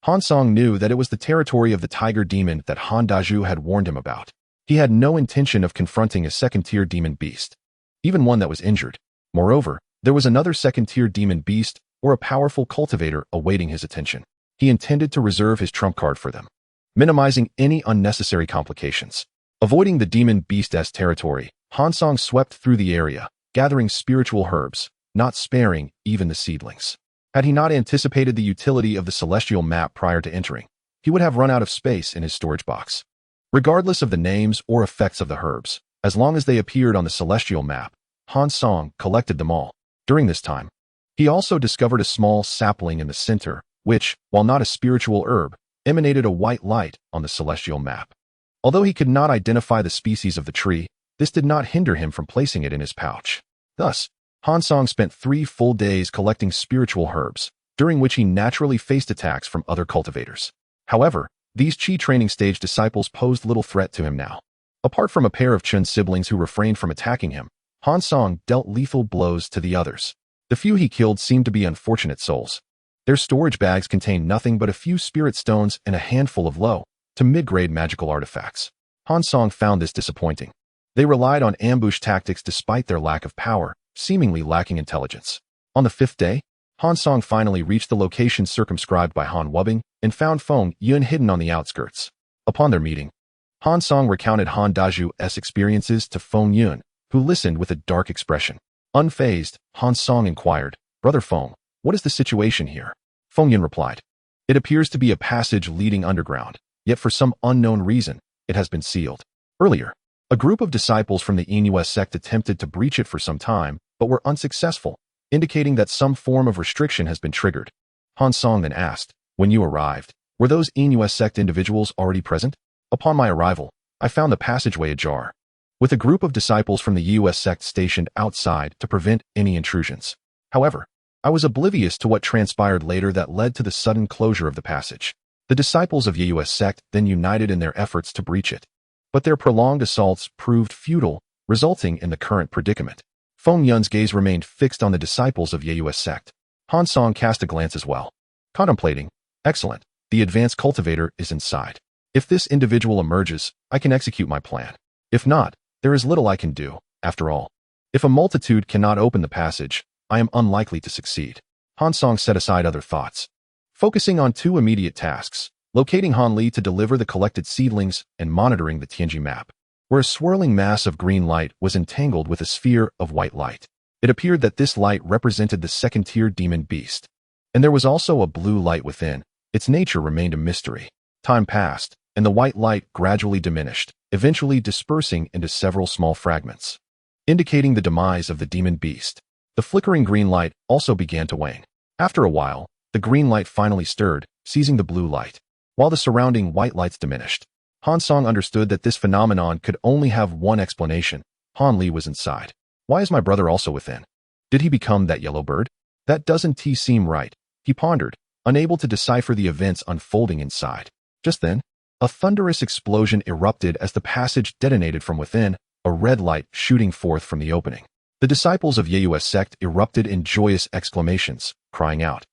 Han Song knew that it was the territory of the tiger demon that Han Daju had warned him about. He had no intention of confronting a second-tier demon beast, even one that was injured. Moreover, there was another second-tier demon beast or a powerful cultivator awaiting his attention. He intended to reserve his trump card for them, minimizing any unnecessary complications. Avoiding the demon beast's territory, Han Song swept through the area, gathering spiritual herbs, not sparing even the seedlings. Had he not anticipated the utility of the celestial map prior to entering, he would have run out of space in his storage box. Regardless of the names or effects of the herbs, as long as they appeared on the celestial map, Han Song collected them all. During this time, he also discovered a small sapling in the center, which, while not a spiritual herb, emanated a white light on the celestial map. Although he could not identify the species of the tree, this did not hinder him from placing it in his pouch. Thus, Han Song spent 3 full days collecting spiritual herbs, during which he naturally faced attacks from other cultivators. However, these Qi training stage disciples posed little threat to him now. Apart from a pair of Chun's siblings who refrained from attacking him, Han Song dealt lethal blows to the others. The few he killed seemed to be unfortunate souls. Their storage bags contained nothing but a few spirit stones and a handful of low to mid-grade magical artifacts. Han Song found this disappointing. They relied on ambush tactics despite their lack of power, seemingly lacking intelligence. On the 5th day, Han Song finally reached the location circumscribed by Han Wubing and found Feng Yun hidden on the outskirts. Upon their meeting, Han Song recounted Han Daju's experiences to Feng Yun, who listened with a dark expression. Unfazed, Han Song inquired, "Brother Feng, what is the situation here?" Feng Yun replied, "It appears to be a passage leading underground, yet for some unknown reason, it has been sealed. Earlier, a group of disciples from the Inuit sect attempted to breach it for some time, but were unsuccessful, indicating that some form of restriction has been triggered." Han Song then asked, "When you arrived, were those Inuit sect individuals already present?" "Upon my arrival, I found the passageway ajar, with a group of disciples from the US sect stationed outside to prevent any intrusions. However, I was oblivious to what transpired later that led to the sudden closure of the passage. The disciples of US sect then united in their efforts to breach it, but their prolonged assaults proved futile, resulting in the current predicament." Feng Yun's gaze remained fixed on the disciples of US sect. Han Song cast a glance as well, contemplating, "Excellent, the advanced cultivator is inside. If this individual emerges, I can execute my plan. If not, there is little I can do, after all. If a multitude cannot open the passage, I am unlikely to succeed." Han Song set aside other thoughts, focusing on two immediate tasks: locating Han Li to deliver the collected seedlings and monitoring the Tianji map, where a swirling mass of green light was entangled with a sphere of white light. It appeared that this light represented the second-tier demon beast, and there was also a blue light within. Its nature remained a mystery. Time passed, and the white light gradually diminished, eventually dispersing into several small fragments, indicating the demise of the demon beast. The flickering green light also began to wane. After a while, the green light finally stirred, seizing the blue light, while the surrounding white lights diminished. Han Song understood that this phenomenon could only have one explanation. Han Li was inside. Why is my brother also within? Did he become that yellow bird? That doesn't seem right, he pondered, unable to decipher the events unfolding inside. Just then, a thunderous explosion erupted as the passage detonated from within, a red light shooting forth from the opening. The disciples of US sect erupted in joyous exclamations, crying out,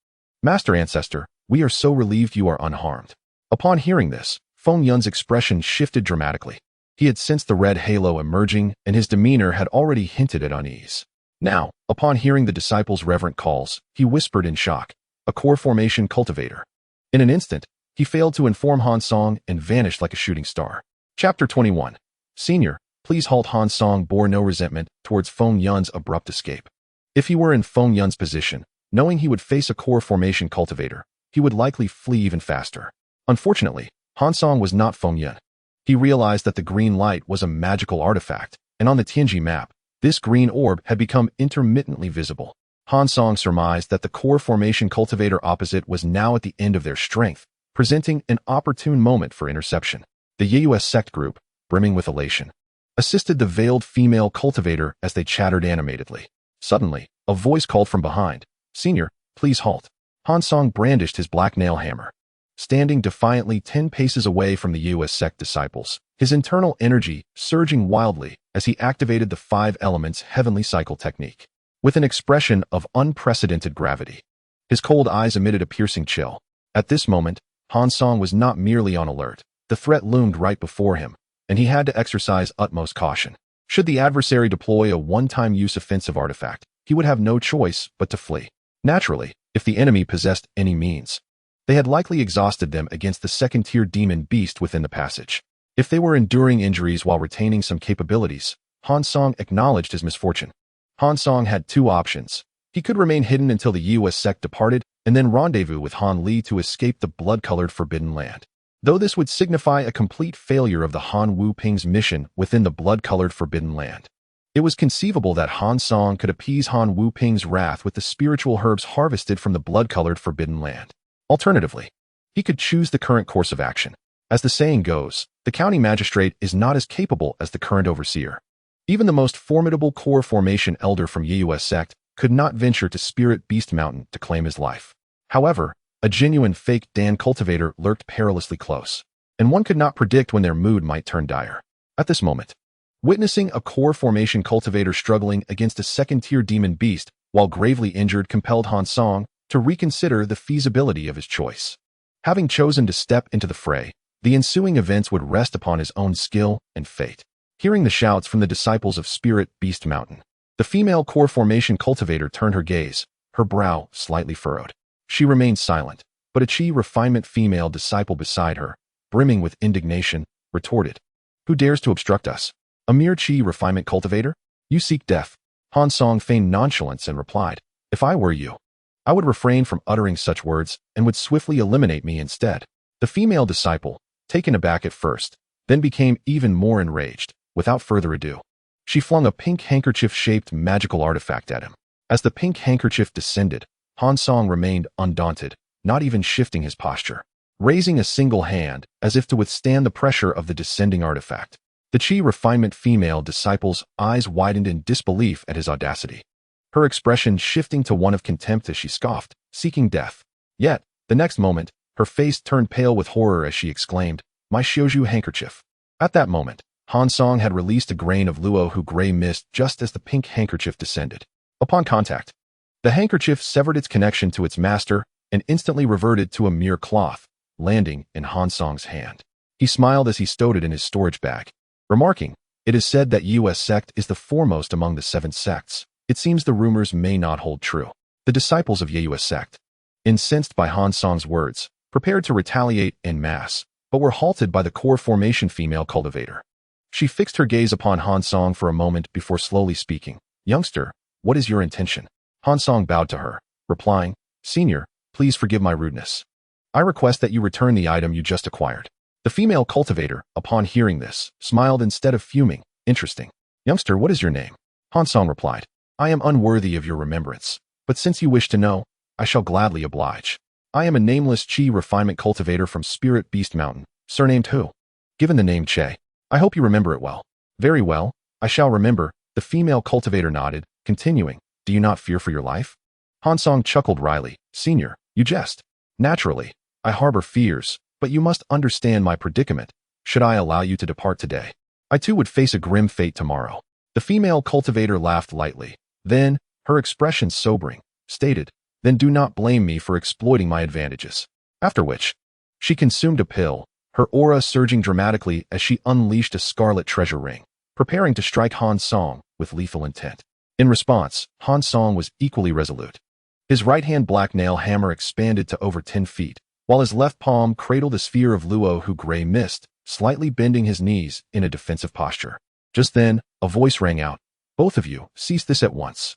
"Master Ancestor, we are so relieved you are unharmed." Upon hearing this, Feng Yun's expression shifted dramatically. He had sensed the red halo emerging, and his demeanor had already hinted at unease. Now, upon hearing the disciples' reverent calls, he whispered in shock, "A core formation cultivator." In an instant, he failed to inform Han Song and vanished like a shooting star. Chapter 21. Senior, please halt. Han Song bore no resentment towards Feng Yun's abrupt escape. If he were in Feng Yun's position, knowing he would face a core formation cultivator, he would likely flee even faster. Unfortunately, Han Song was not Feng Yun. He realized that the green light was a magical artifact, and on the Tianji map, this green orb had become intermittently visible. Han Song surmised that the core formation cultivator opposite was now at the end of their strength, presenting an opportune moment for interception. The US sect group, brimming with elation, assisted the veiled female cultivator as they chattered animatedly. Suddenly, a voice called from behind, "Senior, please halt." Han Song brandished his black nail hammer, standing defiantly 10 paces away from the US sect disciples, his internal energy surging wildly as he activated the 5 elements heavenly cycle technique. With an expression of unprecedented gravity, his cold eyes emitted a piercing chill. At this moment, Han Song was not merely on alert. The threat loomed right before him, and he had to exercise utmost caution. Should the adversary deploy a one-time use offensive artifact, he would have no choice but to flee. Naturally, if the enemy possessed any means, they had likely exhausted them against the second-tier demon beast within the passage. If they were enduring injuries while retaining some capabilities, Han Song acknowledged his misfortune. Han Song had 2 options. He could remain hidden until the US sect departed, and then rendezvous with Han Li to escape the blood-colored Forbidden Land. Though this would signify a complete failure of the Han Wu Ping's mission within the blood-colored Forbidden Land, it was conceivable that Han Song could appease Han Wu Ping's wrath with the spiritual herbs harvested from the blood-colored Forbidden Land. Alternatively, he could choose the current course of action. As the saying goes, the county magistrate is not as capable as the current overseer. Even the most formidable core formation elder from US sect could not venture to Spirit Beast Mountain to claim his life. However, a genuine fake Dan cultivator lurked perilously close, and one could not predict when their mood might turn dire. At this moment, witnessing a core formation cultivator struggling against a second-tier demon beast while gravely injured compelled Han Song to reconsider the feasibility of his choice. Having chosen to step into the fray, the ensuing events would rest upon his own skill and fate. Hearing the shouts from the disciples of Spirit Beast Mountain, the female core formation cultivator turned her gaze, her brow slightly furrowed. She remained silent, but a chi refinement female disciple beside her, brimming with indignation, retorted, "Who dares to obstruct us? A mere chi refinement cultivator? You seek death." Han Song feigned nonchalance and replied, "If I were you, I would refrain from uttering such words and would swiftly eliminate me instead." The female disciple, taken aback at first, then became even more enraged. Without further ado, she flung a pink handkerchief-shaped magical artifact at him. As the pink handkerchief descended, Han Song remained undaunted, not even shifting his posture, raising a single hand as if to withstand the pressure of the descending artifact. The chi refinement female disciple's eyes widened in disbelief at his audacity, her expression shifting to one of contempt as she scoffed, seeking death. Yet, the next moment, her face turned pale with horror as she exclaimed, "My Shouju handkerchief." At that moment, Han Song had released a grain of luo-hu gray mist just as the pink handkerchief descended. Upon contact, the handkerchief severed its connection to its master and instantly reverted to a mere cloth, landing in Han Song's hand. He smiled as he stowed it in his storage bag, remarking, "It is said that US sect is the foremost among the 7 sects. It seems the rumors may not hold true." The disciples of US sect, incensed by Han Song's words, prepared to retaliate en masse, but were halted by the core formation female cultivator. She fixed her gaze upon Han Song for a moment before slowly speaking, "Youngster, what is your intention?" Han Song bowed to her, replying, "Senior, please forgive my rudeness. I request that you return the item you just acquired." The female cultivator, upon hearing this, smiled instead of fuming. "Interesting. Youngster, what is your name?" Han Song replied, "I am unworthy of your remembrance, but since you wish to know, I shall gladly oblige. I am a nameless chi refinement cultivator from Spirit Beast Mountain, surnamed Hu." Given the name Che, "I hope you remember it well." "Very well, I shall remember." The female cultivator nodded, continuing, "Do you not fear for your life?" Han Song chuckled wryly, "Senior, you jest." "Naturally, I harbor fears, but you must understand my predicament. Should I allow you to depart today, I too would face a grim fate tomorrow." The female cultivator laughed lightly. Then, her expression sobering, stated, "Then do not blame me for exploiting my advantages." After which, she consumed a pill, her aura surging dramatically as she unleashed a scarlet treasure ring, preparing to strike Han Song with lethal intent. In response, Han Song was equally resolute. His right-hand black nail hammer expanded to over 10 feet, while his left palm cradled a sphere of luo-hu gray mist, slightly bending his knees in a defensive posture. Just then, a voice rang out, "Both of you, cease this at once."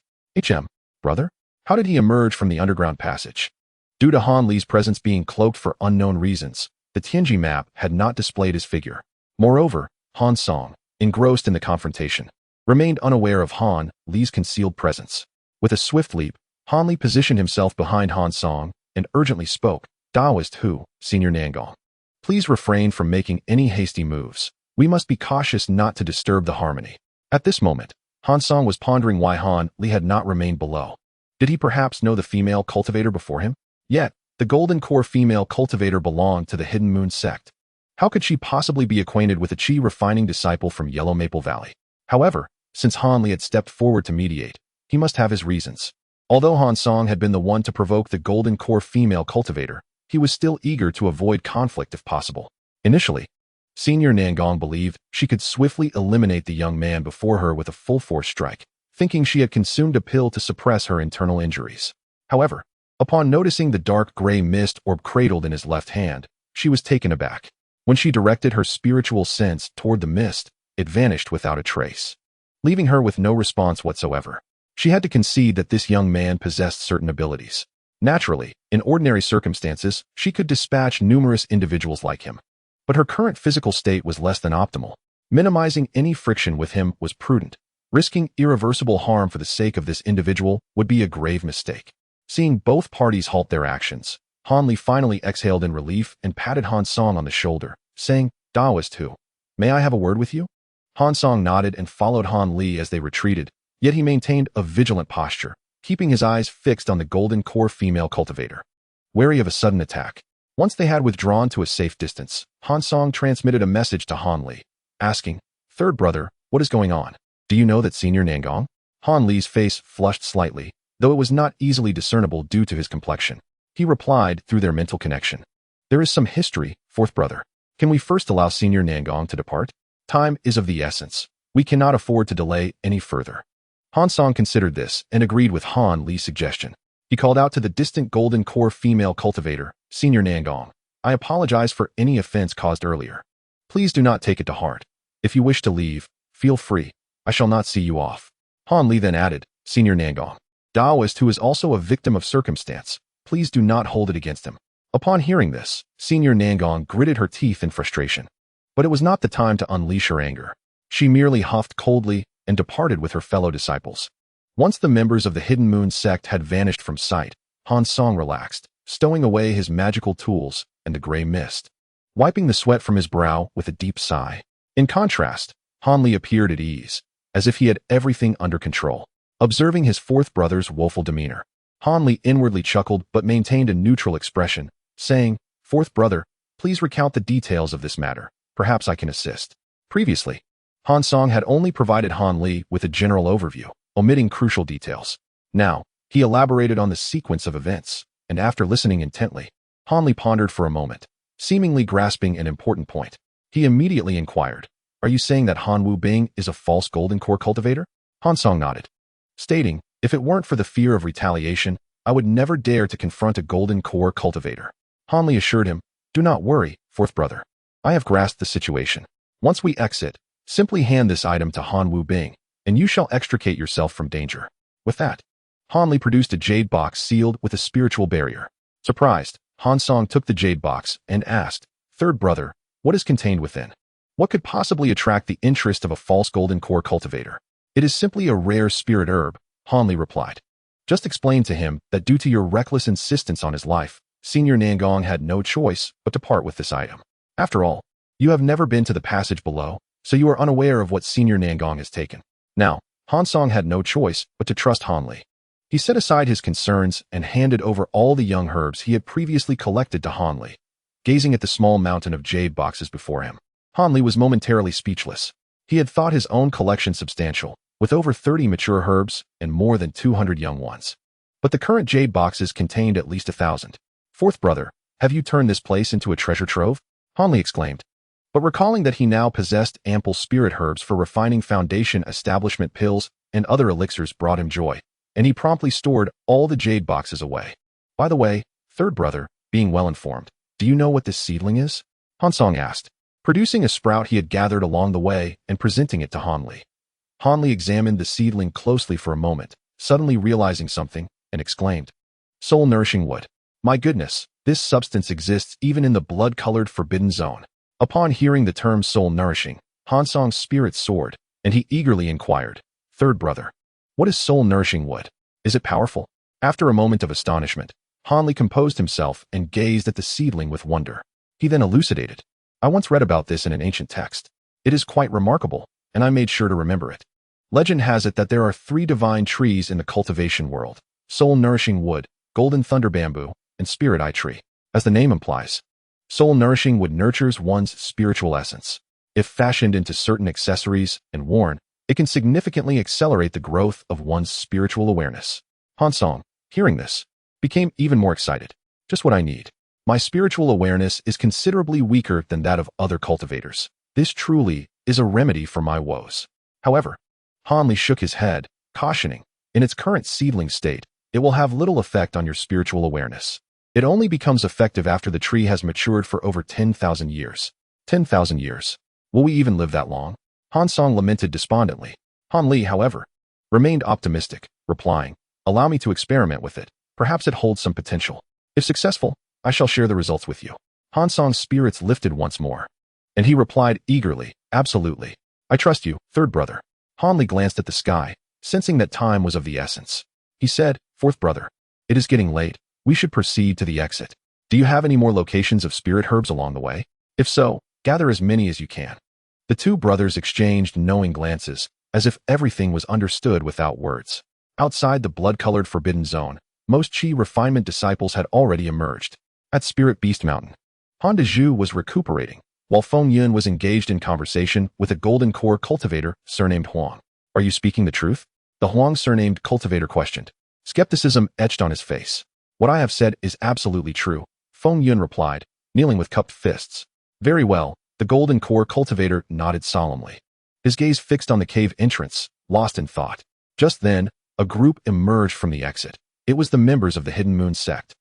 Brother? How did he emerge from the underground passage? Due to Han Li's presence being cloaked for unknown reasons, the Tianji map had not displayed his figure. Moreover, Han Song, engrossed in the confrontation, remained unaware of Han Li's concealed presence. With a swift leap, Han Li positioned himself behind Han Song and urgently spoke, "Daoist Hu, Senior Nangong. Please refrain from making any hasty moves. We must be cautious not to disturb the harmony." At this moment, Han Song was pondering why Han Li had not remained below. Did he perhaps know the female cultivator before him? Yet, the Golden Core female cultivator belonged to the Hidden Moon sect. How could she possibly be acquainted with a chi refining disciple from Yellow Maple Valley? However, since Han Li had stepped forward to mediate, he must have his reasons. Although Han Song had been the one to provoke the Golden Core female cultivator, he was still eager to avoid conflict if possible. Initially, Senior Nangong believed she could swiftly eliminate the young man before her with a full-force strike, thinking she had consumed a pill to suppress her internal injuries. However, upon noticing the dark gray mist orb cradled in his left hand, she was taken aback. When she directed her spiritual sense toward the mist, it vanished without a trace, leaving her with no response whatsoever. She had to concede that this young man possessed certain abilities. Naturally, in ordinary circumstances, she could dispatch numerous individuals like him. But her current physical state was less than optimal. Minimizing any friction with him was prudent. Risking irreversible harm for the sake of this individual would be a grave mistake. Seeing both parties halt their actions, Han Li finally exhaled in relief and patted Han Song on the shoulder, saying, "Daoist Hu, may I have a word with you?" Han Song nodded and followed Han Li as they retreated, yet he maintained a vigilant posture, keeping his eyes fixed on the Golden Core female cultivator. wary of a sudden attack. Once they had withdrawn to a safe distance, Han Song transmitted a message to Han Li, asking, "Third brother, what is going on? Do you know that Senior Nangong?" Han Li's face flushed slightly, though it was not easily discernible due to his complexion. He replied through their mental connection. "There is some history, fourth brother. Can we first allow Senior Nangong to depart? Time is of the essence. We cannot afford to delay any further." Han Song considered this and agreed with Han Li's suggestion. He called out to the distant golden core female cultivator, "Senior Nangong, I apologize for any offense caused earlier. Please do not take it to heart. If you wish to leave, feel free. I shall not see you off." Han Li then added, "Senior Nangong, Taoist who is also a victim of circumstance, please do not hold it against him." Upon hearing this, Senior Nangong gritted her teeth in frustration. But it was not the time to unleash her anger. She merely huffed coldly and departed with her fellow disciples. Once the members of the Hidden Moon sect had vanished from sight, Han Song relaxed, stowing away his magical tools and the gray mist, wiping the sweat from his brow with a deep sigh. In contrast, Han Li appeared at ease, as if he had everything under control. Observing his fourth brother's woeful demeanor, Han Li inwardly chuckled but maintained a neutral expression, saying, "Fourth brother, please recount the details of this matter. Perhaps I can assist." Previously, Han Song had only provided Han Li with a general overview, omitting crucial details. Now, he elaborated on the sequence of events, and after listening intently, Han Li pondered for a moment, seemingly grasping an important point. He immediately inquired, "Are you saying that Han Wu Bing is a false golden core cultivator?" Han Song nodded, stating, "If it weren't for the fear of retaliation, I would never dare to confront a golden core cultivator." Han Li assured him, "Do not worry, fourth brother. I have grasped the situation. Once we exit, simply hand this item to Han Wu Bing, and you shall extricate yourself from danger." With that, Han Li produced a jade box sealed with a spiritual barrier. Surprised, Han Song took the jade box and asked, "Third brother, what is contained within? What could possibly attract the interest of a false golden core cultivator?" "It is simply a rare spirit herb," Han Li replied. "Just explain to him that due to your reckless insistence on his life, Senior Nangong had no choice but to part with this item. After all, you have never been to the passage below, so you are unaware of what Senior Nangong has taken." Now, Han Song had no choice but to trust Han Li. He set aside his concerns and handed over all the young herbs he had previously collected to Han Li. Gazing at the small mountain of jade boxes before him, Han Li was momentarily speechless. He had thought his own collection substantial, with over 30 mature herbs and more than 200 young ones. But the current jade boxes contained at least 1,000. "Fourth brother, have you turned this place into a treasure trove?" Han Li exclaimed. But recalling that he now possessed ample spirit herbs for refining foundation establishment pills and other elixirs brought him joy, and he promptly stored all the jade boxes away. "By the way, third brother, being well informed, do you know what this seedling is?" Han Song asked, producing a sprout he had gathered along the way and presenting it to Han Li. Han Li examined the seedling closely for a moment, suddenly realizing something, and exclaimed, "Soul-nourishing wood. My goodness, this substance exists even in the blood-colored forbidden zone." Upon hearing the term soul-nourishing, Han Song's spirit soared, and he eagerly inquired, "Third brother, what is soul-nourishing wood? Is it powerful?" After a moment of astonishment, Han Li composed himself and gazed at the seedling with wonder. He then elucidated, "I once read about this in an ancient text. It is quite remarkable, and I made sure to remember it. Legend has it that there are 3 divine trees in the cultivation world: soul-nourishing wood, golden thunder bamboo, and spirit eye tree. As the name implies, soul-nourishing wood nurtures one's spiritual essence. If fashioned into certain accessories and worn, it can significantly accelerate the growth of one's spiritual awareness." Han Song, hearing this, became even more excited. "Just what I need. My spiritual awareness is considerably weaker than that of other cultivators. This truly is a remedy for my woes." However, Han Li shook his head, cautioning, "In its current seedling state, it will have little effect on your spiritual awareness. It only becomes effective after the tree has matured for over 10,000 years. 10,000 years. Will we even live that long?" Han Song lamented despondently. Han Li, however, remained optimistic, replying, "Allow me to experiment with it. Perhaps it holds some potential. If successful, I shall share the results with you." Han Song's spirits lifted once more, and he replied eagerly, "Absolutely. I trust you, third brother." Han Li glanced at the sky, sensing that time was of the essence. He said, "Fourth brother, it is getting late. We should proceed to the exit. Do you have any more locations of spirit herbs along the way? If so, gather as many as you can." The two brothers exchanged knowing glances, as if everything was understood without words. Outside the blood-colored forbidden zone, Most Qi refinement disciples had already emerged. At Spirit Beast Mountain, Han Dezhu was recuperating, while Feng Yun was engaged in conversation with a golden core cultivator surnamed Huang. Are you speaking the truth? The Huang surnamed cultivator questioned. Skepticism etched on his face. What I have said is absolutely true, Feng Yun replied, kneeling with cupped fists. Very well, the golden core cultivator nodded solemnly. His gaze fixed on the cave entrance, lost in thought. Just then, a group emerged from the exit. It was the members of the Hidden Moon sect.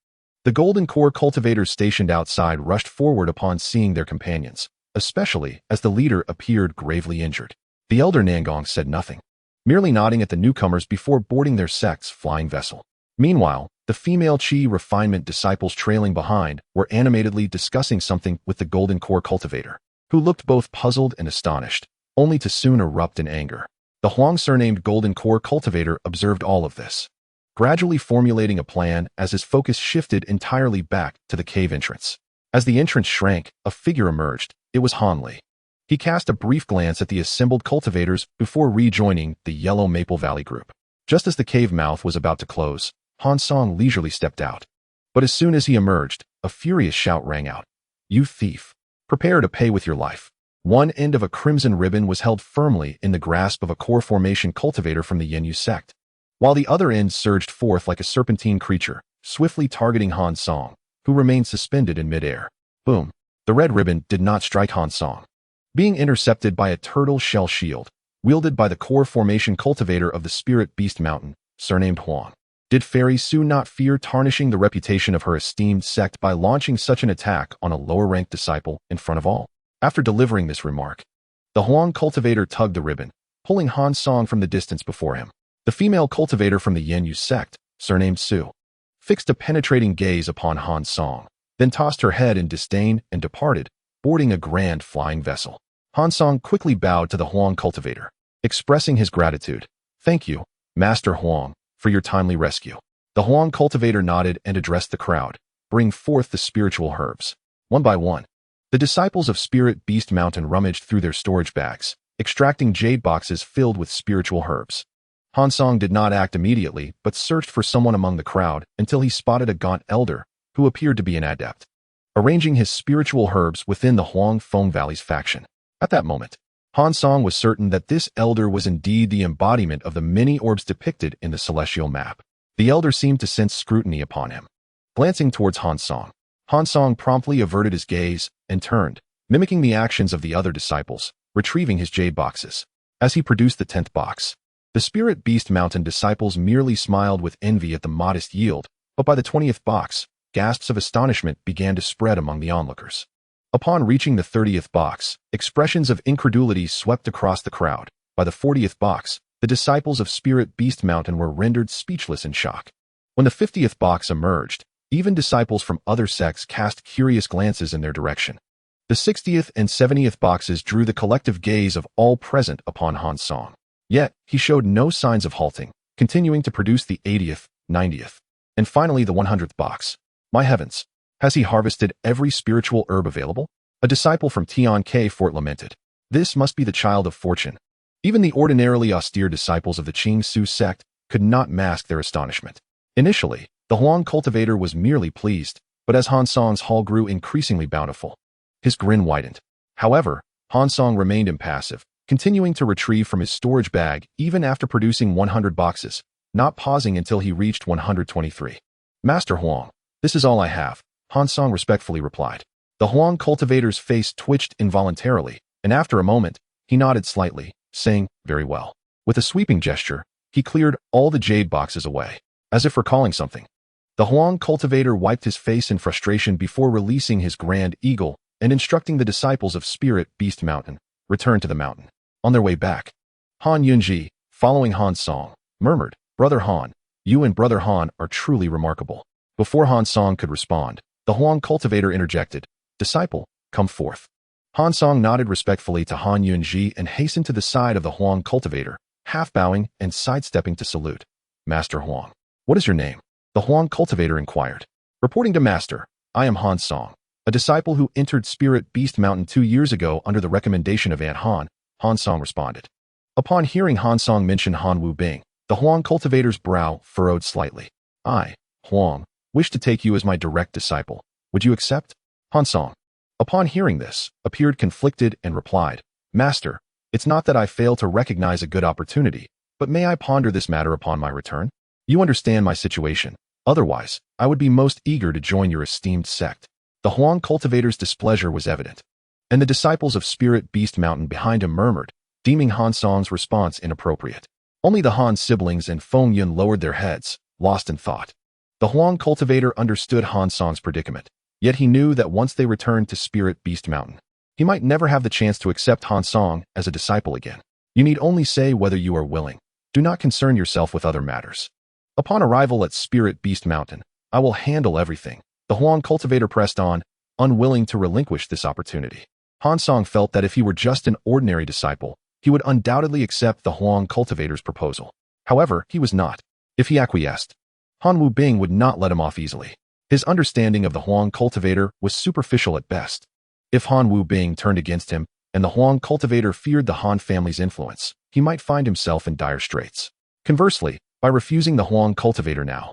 The golden core cultivators stationed outside rushed forward upon seeing their companions, especially as the leader appeared gravely injured. The elder Nangong said nothing, merely nodding at the newcomers before boarding their sect's flying vessel. Meanwhile, the female Qi refinement disciples trailing behind were animatedly discussing something with the golden core cultivator, who looked both puzzled and astonished, only to soon erupt in anger. The Huang surnamed golden core cultivator observed all of this, gradually formulating a plan as his focus shifted entirely back to the cave entrance. As the entrance shrank, a figure emerged. It was Han Li. He cast a brief glance at the assembled cultivators before rejoining the Yellow Maple Valley group. Just as the cave mouth was about to close, Han Song leisurely stepped out. But as soon as he emerged, a furious shout rang out. You thief! Prepare to pay with your life. One end of a crimson ribbon was held firmly in the grasp of a core formation cultivator from the Yenyu sect, while the other end surged forth like a serpentine creature, swiftly targeting Han Song, who remained suspended in midair. Boom! The red ribbon did not strike Han Song, being intercepted by a turtle shell shield, wielded by the core formation cultivator of the Spirit Beast Mountain, surnamed Huang. Did Fairy Su not fear tarnishing the reputation of her esteemed sect by launching such an attack on a lower-ranked disciple in front of all? After delivering this remark, the Huang cultivator tugged the ribbon, pulling Han Song from the distance before him. The female cultivator from the Yenyu sect, surnamed Su, fixed a penetrating gaze upon Han Song, then tossed her head in disdain and departed, boarding a grand flying vessel. Han Song quickly bowed to the Huang cultivator, expressing his gratitude. Thank you, Master Huang, for your timely rescue. The Huang cultivator nodded and addressed the crowd. Bring forth the spiritual herbs. One by one, the disciples of Spirit Beast Mountain rummaged through their storage bags, extracting jade boxes filled with spiritual herbs. Han Song did not act immediately, but searched for someone among the crowd until he spotted a gaunt elder who appeared to be an adept, arranging his spiritual herbs within the Huang Feng Valley's faction. At that moment, Han Song was certain that this elder was indeed the embodiment of the many orbs depicted in the celestial map. The elder seemed to sense scrutiny upon him. Glancing towards Han Song promptly averted his gaze and turned, mimicking the actions of the other disciples, retrieving his jade boxes. As he produced the 10th box, the Spirit Beast Mountain disciples merely smiled with envy at the modest yield, but by the 20th box, gasps of astonishment began to spread among the onlookers. Upon reaching the 30th box, expressions of incredulity swept across the crowd. By the 40th box, the disciples of Spirit Beast Mountain were rendered speechless in shock. When the 50th box emerged, even disciples from other sects cast curious glances in their direction. The 60th and 70th boxes drew the collective gaze of all present upon Han Song. Yet, he showed no signs of halting, continuing to produce the 80th, 90th, and finally the 100th box. My heavens! Has he harvested every spiritual herb available? A disciple from Tian K Fort lamented. This must be the child of fortune. Even the ordinarily austere disciples of the Qing Su sect could not mask their astonishment. Initially, the Huang cultivator was merely pleased, but as Han Song's haul grew increasingly bountiful, his grin widened. However, Han Song remained impassive, continuing to retrieve from his storage bag even after producing 100 boxes, not pausing until he reached 123. Master Huang, this is all I have, Han Song respectfully replied. The Huang cultivator's face twitched involuntarily, and after a moment, he nodded slightly, saying, very well. With a sweeping gesture, he cleared all the jade boxes away, as if recalling something. The Huang cultivator wiped his face in frustration before releasing his grand eagle and instructing the disciples of Spirit Beast Mountain, return to the mountain. On their way back, Han Yunji, following Han Song, murmured, Brother Han, you and Brother Han are truly remarkable. Before Han Song could respond, the Huang cultivator interjected, Disciple, come forth. Han Song nodded respectfully to Han Yunji and hastened to the side of the Huang cultivator, half bowing and sidestepping to salute. Master Huang, what is your name? The Huang cultivator inquired. Reporting to Master, I am Han Song, a disciple who entered Spirit Beast Mountain 2 years ago under the recommendation of Aunt Han, Han Song responded. Upon hearing Han Song mention Han Wu Bing, the Huang cultivator's brow furrowed slightly. I, Huang, wish to take you as my direct disciple. Would you accept? Han Song, upon hearing this, appeared conflicted and replied, Master, it's not that I fail to recognize a good opportunity, but may I ponder this matter upon my return? You understand my situation. Otherwise, I would be most eager to join your esteemed sect. The Huang cultivator's displeasure was evident, and the disciples of Spirit Beast Mountain behind him murmured, deeming Han Song's response inappropriate. Only the Han siblings and Feng Yun lowered their heads, lost in thought. The Huang cultivator understood Han Song's predicament, yet he knew that once they returned to Spirit Beast Mountain, he might never have the chance to accept Han Song as a disciple again. You need only say whether you are willing. Do not concern yourself with other matters. Upon arrival at Spirit Beast Mountain, I will handle everything. The Huang cultivator pressed on, unwilling to relinquish this opportunity. Han Song felt that if he were just an ordinary disciple, he would undoubtedly accept the Huang cultivator's proposal. However, he was not. If he acquiesced, Han Wubing would not let him off easily. His understanding of the Huang cultivator was superficial at best. If Han Wubing turned against him, and the Huang cultivator feared the Han family's influence, he might find himself in dire straits. Conversely, by refusing the Huang cultivator now,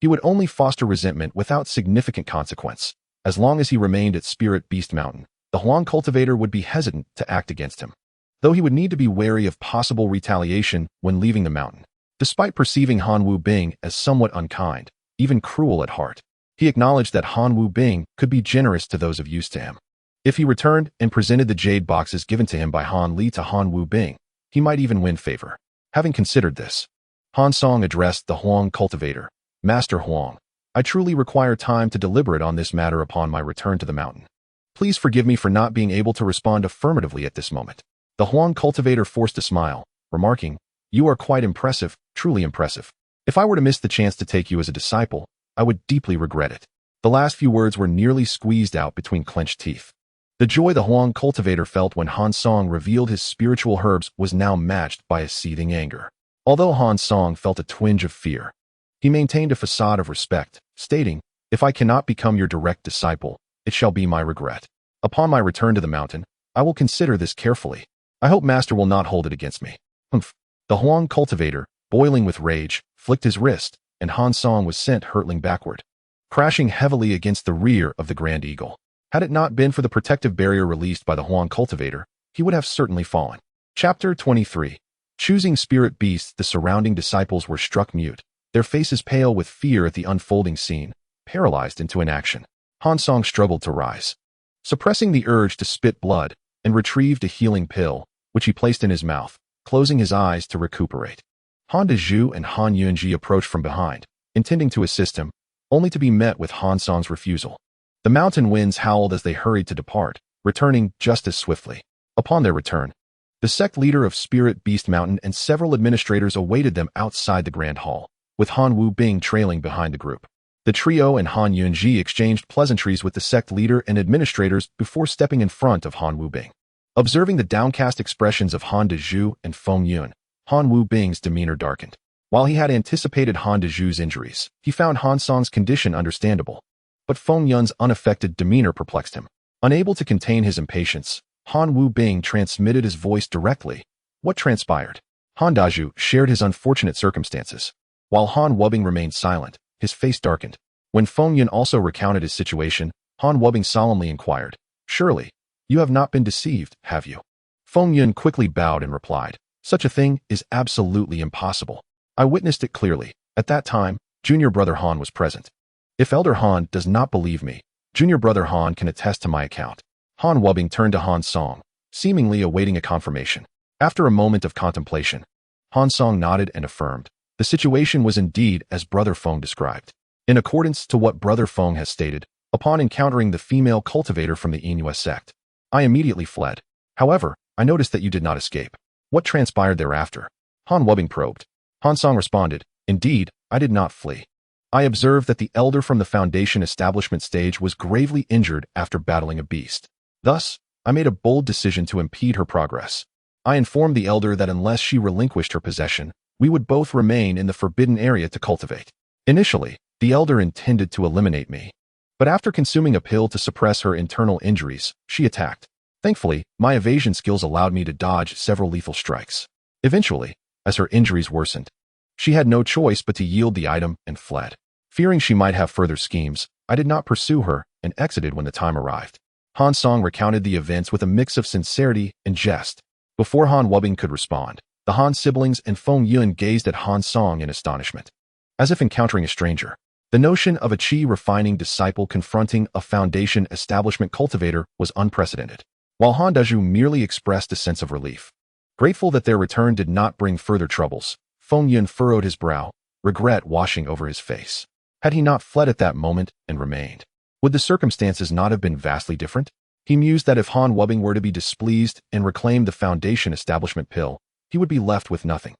he would only foster resentment without significant consequence. As long as he remained at Spirit Beast Mountain, the Huang cultivator would be hesitant to act against him, though he would need to be wary of possible retaliation when leaving the mountain. Despite perceiving Han Wubing as somewhat unkind, even cruel at heart, he acknowledged that Han Wubing could be generous to those of use to him. If he returned and presented the jade boxes given to him by Han Li to Han Wubing, he might even win favor. Having considered this, Han Song addressed the Huang cultivator, Master Huang, I truly require time to deliberate on this matter upon my return to the mountain. Please forgive me for not being able to respond affirmatively at this moment. The Huang cultivator forced a smile, remarking, You are quite impressive, truly impressive. If I were to miss the chance to take you as a disciple, I would deeply regret it. The last few words were nearly squeezed out between clenched teeth. The joy the Huang cultivator felt when Han Song revealed his spiritual herbs was now matched by a seething anger. Although Han Song felt a twinge of fear, he maintained a facade of respect, stating, If I cannot become your direct disciple, it shall be my regret. Upon my return to the mountain, I will consider this carefully. I hope Master will not hold it against me. Humph. The Huang cultivator, boiling with rage, flicked his wrist, and Han Song was sent hurtling backward, crashing heavily against the rear of the Grand Eagle. Had it not been for the protective barrier released by the Huang cultivator, he would have certainly fallen. Chapter 23. Choosing spirit beasts, the surrounding disciples were struck mute, their faces pale with fear at the unfolding scene, paralyzed into inaction. Han Song struggled to rise, suppressing the urge to spit blood, and retrieved a healing pill, which he placed in his mouth, closing his eyes to recuperate. Han Dezhu and Han Yunji approached from behind, intending to assist him, only to be met with Han Song's refusal. The mountain winds howled as they hurried to depart, returning just as swiftly. Upon their return, the sect leader of Spirit Beast Mountain and several administrators awaited them outside the Grand Hall, with Han Wubing trailing behind the group. The trio and Han Yunji exchanged pleasantries with the sect leader and administrators before stepping in front of Han Wubing. Observing the downcast expressions of Han Dezhu and Feng Yun, Han Wubing's demeanor darkened. While he had anticipated Han Dezhu's injuries, he found Han Song's condition understandable. But Feng Yun's unaffected demeanor perplexed him. Unable to contain his impatience, Han Wubing transmitted his voice directly. What transpired? Han Dezhu shared his unfortunate circumstances. While Han Wubing remained silent, his face darkened. When Feng Yun also recounted his situation, Han Wubing solemnly inquired, Surely, you have not been deceived, have you? Feng Yun quickly bowed and replied, Such a thing is absolutely impossible. I witnessed it clearly. At that time, junior brother Han was present. If Elder Han does not believe me, junior brother Han can attest to my account. Han Wubing turned to Han Song, seemingly awaiting a confirmation. After a moment of contemplation, Han Song nodded and affirmed. The situation was indeed as Brother Feng described. In accordance to what Brother Feng has stated, upon encountering the female cultivator from the Inyue sect, I immediately fled. However, I noticed that you did not escape. What transpired thereafter? Han Wubing probed. Han Song responded, Indeed, I did not flee. I observed that the elder from the Foundation establishment stage was gravely injured after battling a beast. Thus, I made a bold decision to impede her progress. I informed the elder that unless she relinquished her possession, we would both remain in the forbidden area to cultivate. Initially, the elder intended to eliminate me, but after consuming a pill to suppress her internal injuries, she attacked. Thankfully, my evasion skills allowed me to dodge several lethal strikes. Eventually, as her injuries worsened, she had no choice but to yield the item and fled. Fearing she might have further schemes, I did not pursue her and exited when the time arrived. Han Song recounted the events with a mix of sincerity and jest. Before Han Wubbing could respond, the Han siblings and Feng Yun gazed at Han Song in astonishment, as if encountering a stranger. The notion of a qi-refining disciple confronting a foundation establishment cultivator was unprecedented, while Han Dezhu merely expressed a sense of relief. Grateful that their return did not bring further troubles, Feng Yun furrowed his brow, regret washing over his face. Had he not fled at that moment and remained, would the circumstances not have been vastly different? He mused that if Han Wubbing were to be displeased and reclaim the foundation establishment pill, he would be left with nothing.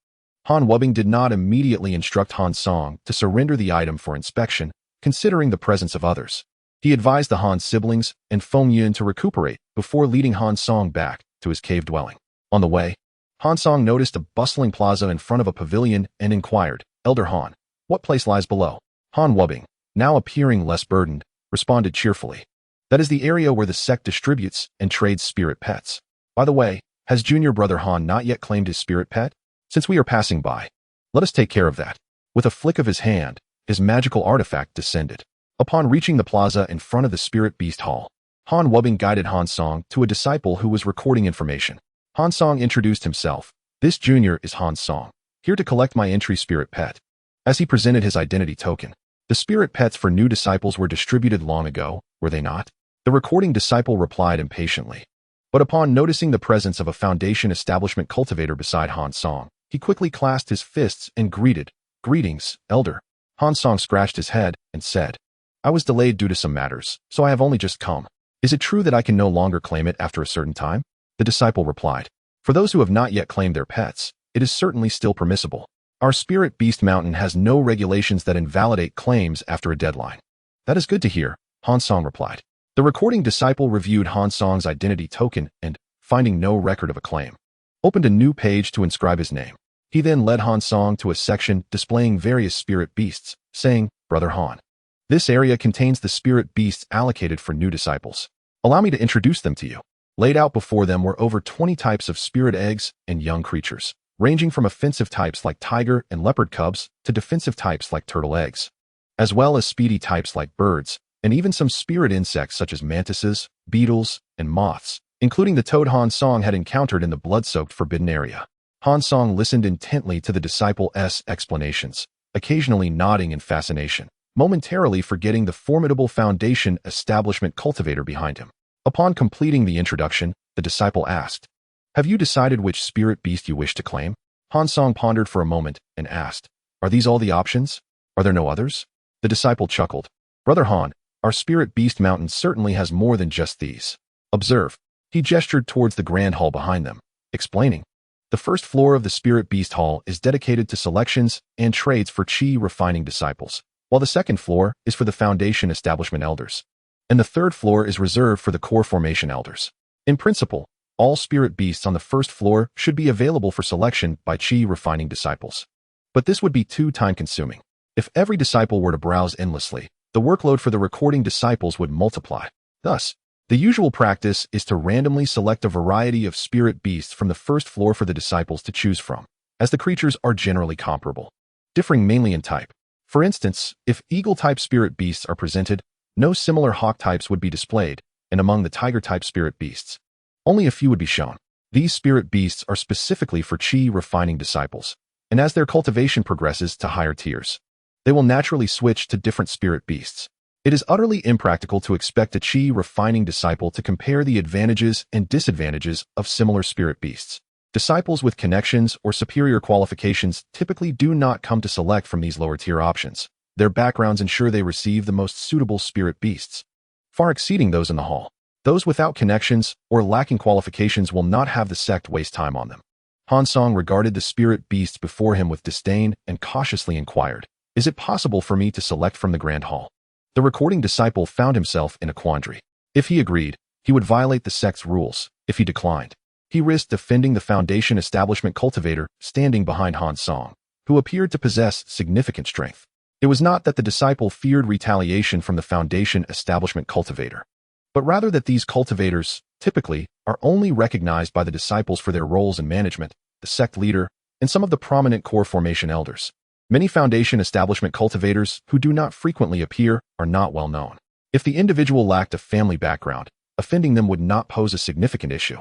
Han Wubbing did not immediately instruct Han Song to surrender the item for inspection, considering the presence of others. He advised the Han siblings and Feng Yun to recuperate before leading Han Song back to his cave dwelling. On the way, Han Song noticed a bustling plaza in front of a pavilion and inquired, "Elder Han, what place lies below?" Han Wubbing, now appearing less burdened, responded cheerfully, "That is the area where the sect distributes and trades spirit pets. By the way, has junior brother Han not yet claimed his spirit pet? Since we are passing by, let us take care of that." With a flick of his hand, his magical artifact descended. Upon reaching the plaza in front of the spirit beast hall, Han Wubbing guided Han Song to a disciple who was recording information. Han Song introduced himself. "This junior is Han Song, here to collect my entry spirit pet." As he presented his identity token, the spirit pets for new disciples were distributed long ago, were they not? The recording disciple replied impatiently. But upon noticing the presence of a foundation establishment cultivator beside Han Song, he quickly clasped his fists and greeted, "Greetings, Elder." Han Song scratched his head and said, "I was delayed due to some matters, so I have only just come. Is it true that I can no longer claim it after a certain time?" The disciple replied, "For those who have not yet claimed their pets, it is certainly still permissible. Our Spirit Beast Mountain has no regulations that invalidate claims after a deadline." "That is good to hear," Han Song replied. The recording disciple reviewed Han Song's identity token and, finding no record of a claim, opened a new page to inscribe his name. He then led Han Song to a section displaying various spirit beasts, saying, "Brother Han, this area contains the spirit beasts allocated for new disciples. Allow me to introduce them to you." Laid out before them were over 20 types of spirit eggs and young creatures, ranging from offensive types like tiger and leopard cubs to defensive types like turtle eggs, as well as speedy types like birds, and even some spirit insects such as mantises, beetles, and moths, including the toad Han Song had encountered in the blood-soaked forbidden area. Han Song listened intently to the disciple's explanations, occasionally nodding in fascination, momentarily forgetting the formidable foundation establishment cultivator behind him. Upon completing the introduction, the disciple asked, "Have you decided which spirit beast you wish to claim?" Han Song pondered for a moment and asked, "Are these all the options? Are there no others?" The disciple chuckled, "Brother Han, our Spirit Beast Mountain certainly has more than just these. Observe." He gestured towards the grand hall behind them, explaining, "The first floor of the Spirit Beast Hall is dedicated to selections and trades for qi-refining disciples, while the second floor is for the Foundation Establishment Elders, and the third floor is reserved for the Core Formation Elders. In principle, all spirit beasts on the first floor should be available for selection by qi-refining disciples. But this would be too time-consuming. If every disciple were to browse endlessly, the workload for the recording disciples would multiply. Thus, the usual practice is to randomly select a variety of spirit beasts from the first floor for the disciples to choose from, as the creatures are generally comparable, differing mainly in type. For instance, if eagle-type spirit beasts are presented, no similar hawk types would be displayed, and among the tiger-type spirit beasts, only a few would be shown. These spirit beasts are specifically for qi-refining disciples, and as their cultivation progresses to higher tiers, they will naturally switch to different spirit beasts. It is utterly impractical to expect a qi-refining disciple to compare the advantages and disadvantages of similar spirit beasts. Disciples with connections or superior qualifications typically do not come to select from these lower-tier options. Their backgrounds ensure they receive the most suitable spirit beasts, far exceeding those in the hall. Those without connections or lacking qualifications will not have the sect waste time on them. Han Song regarded the spirit beasts before him with disdain and cautiously inquired, "Is it possible for me to select from the Grand Hall?" The recording disciple found himself in a quandary. If he agreed, he would violate the sect's rules. If he declined, he risked offending the Foundation Establishment cultivator standing behind Han Song, who appeared to possess significant strength. It was not that the disciple feared retaliation from the Foundation Establishment cultivator, but rather that these cultivators, typically, are only recognized by the disciples for their roles in management, the sect leader, and some of the prominent core formation elders. Many Foundation establishment cultivators who do not frequently appear are not well known. If the individual lacked a family background, offending them would not pose a significant issue,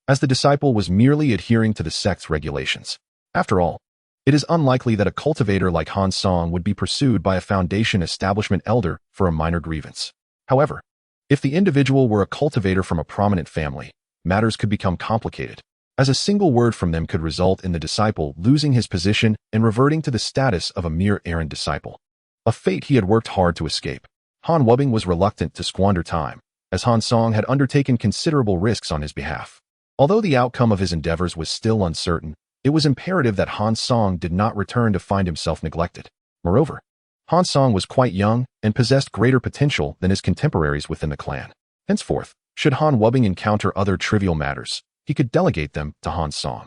as the disciple was merely adhering to the sect's regulations. After all, it is unlikely that a cultivator like Han Song would be pursued by a Foundation establishment elder for a minor grievance. However, if the individual were a cultivator from a prominent family, matters could become complicated, as a single word from them could result in the disciple losing his position and reverting to the status of a mere errand disciple, a fate he had worked hard to escape. Han Wubbing was reluctant to squander time, as Han Song had undertaken considerable risks on his behalf. Although the outcome of his endeavors was still uncertain, it was imperative that Han Song did not return to find himself neglected. Moreover, Han Song was quite young and possessed greater potential than his contemporaries within the clan. Henceforth, should Han Wubbing encounter other trivial matters, he could delegate them to Han Song.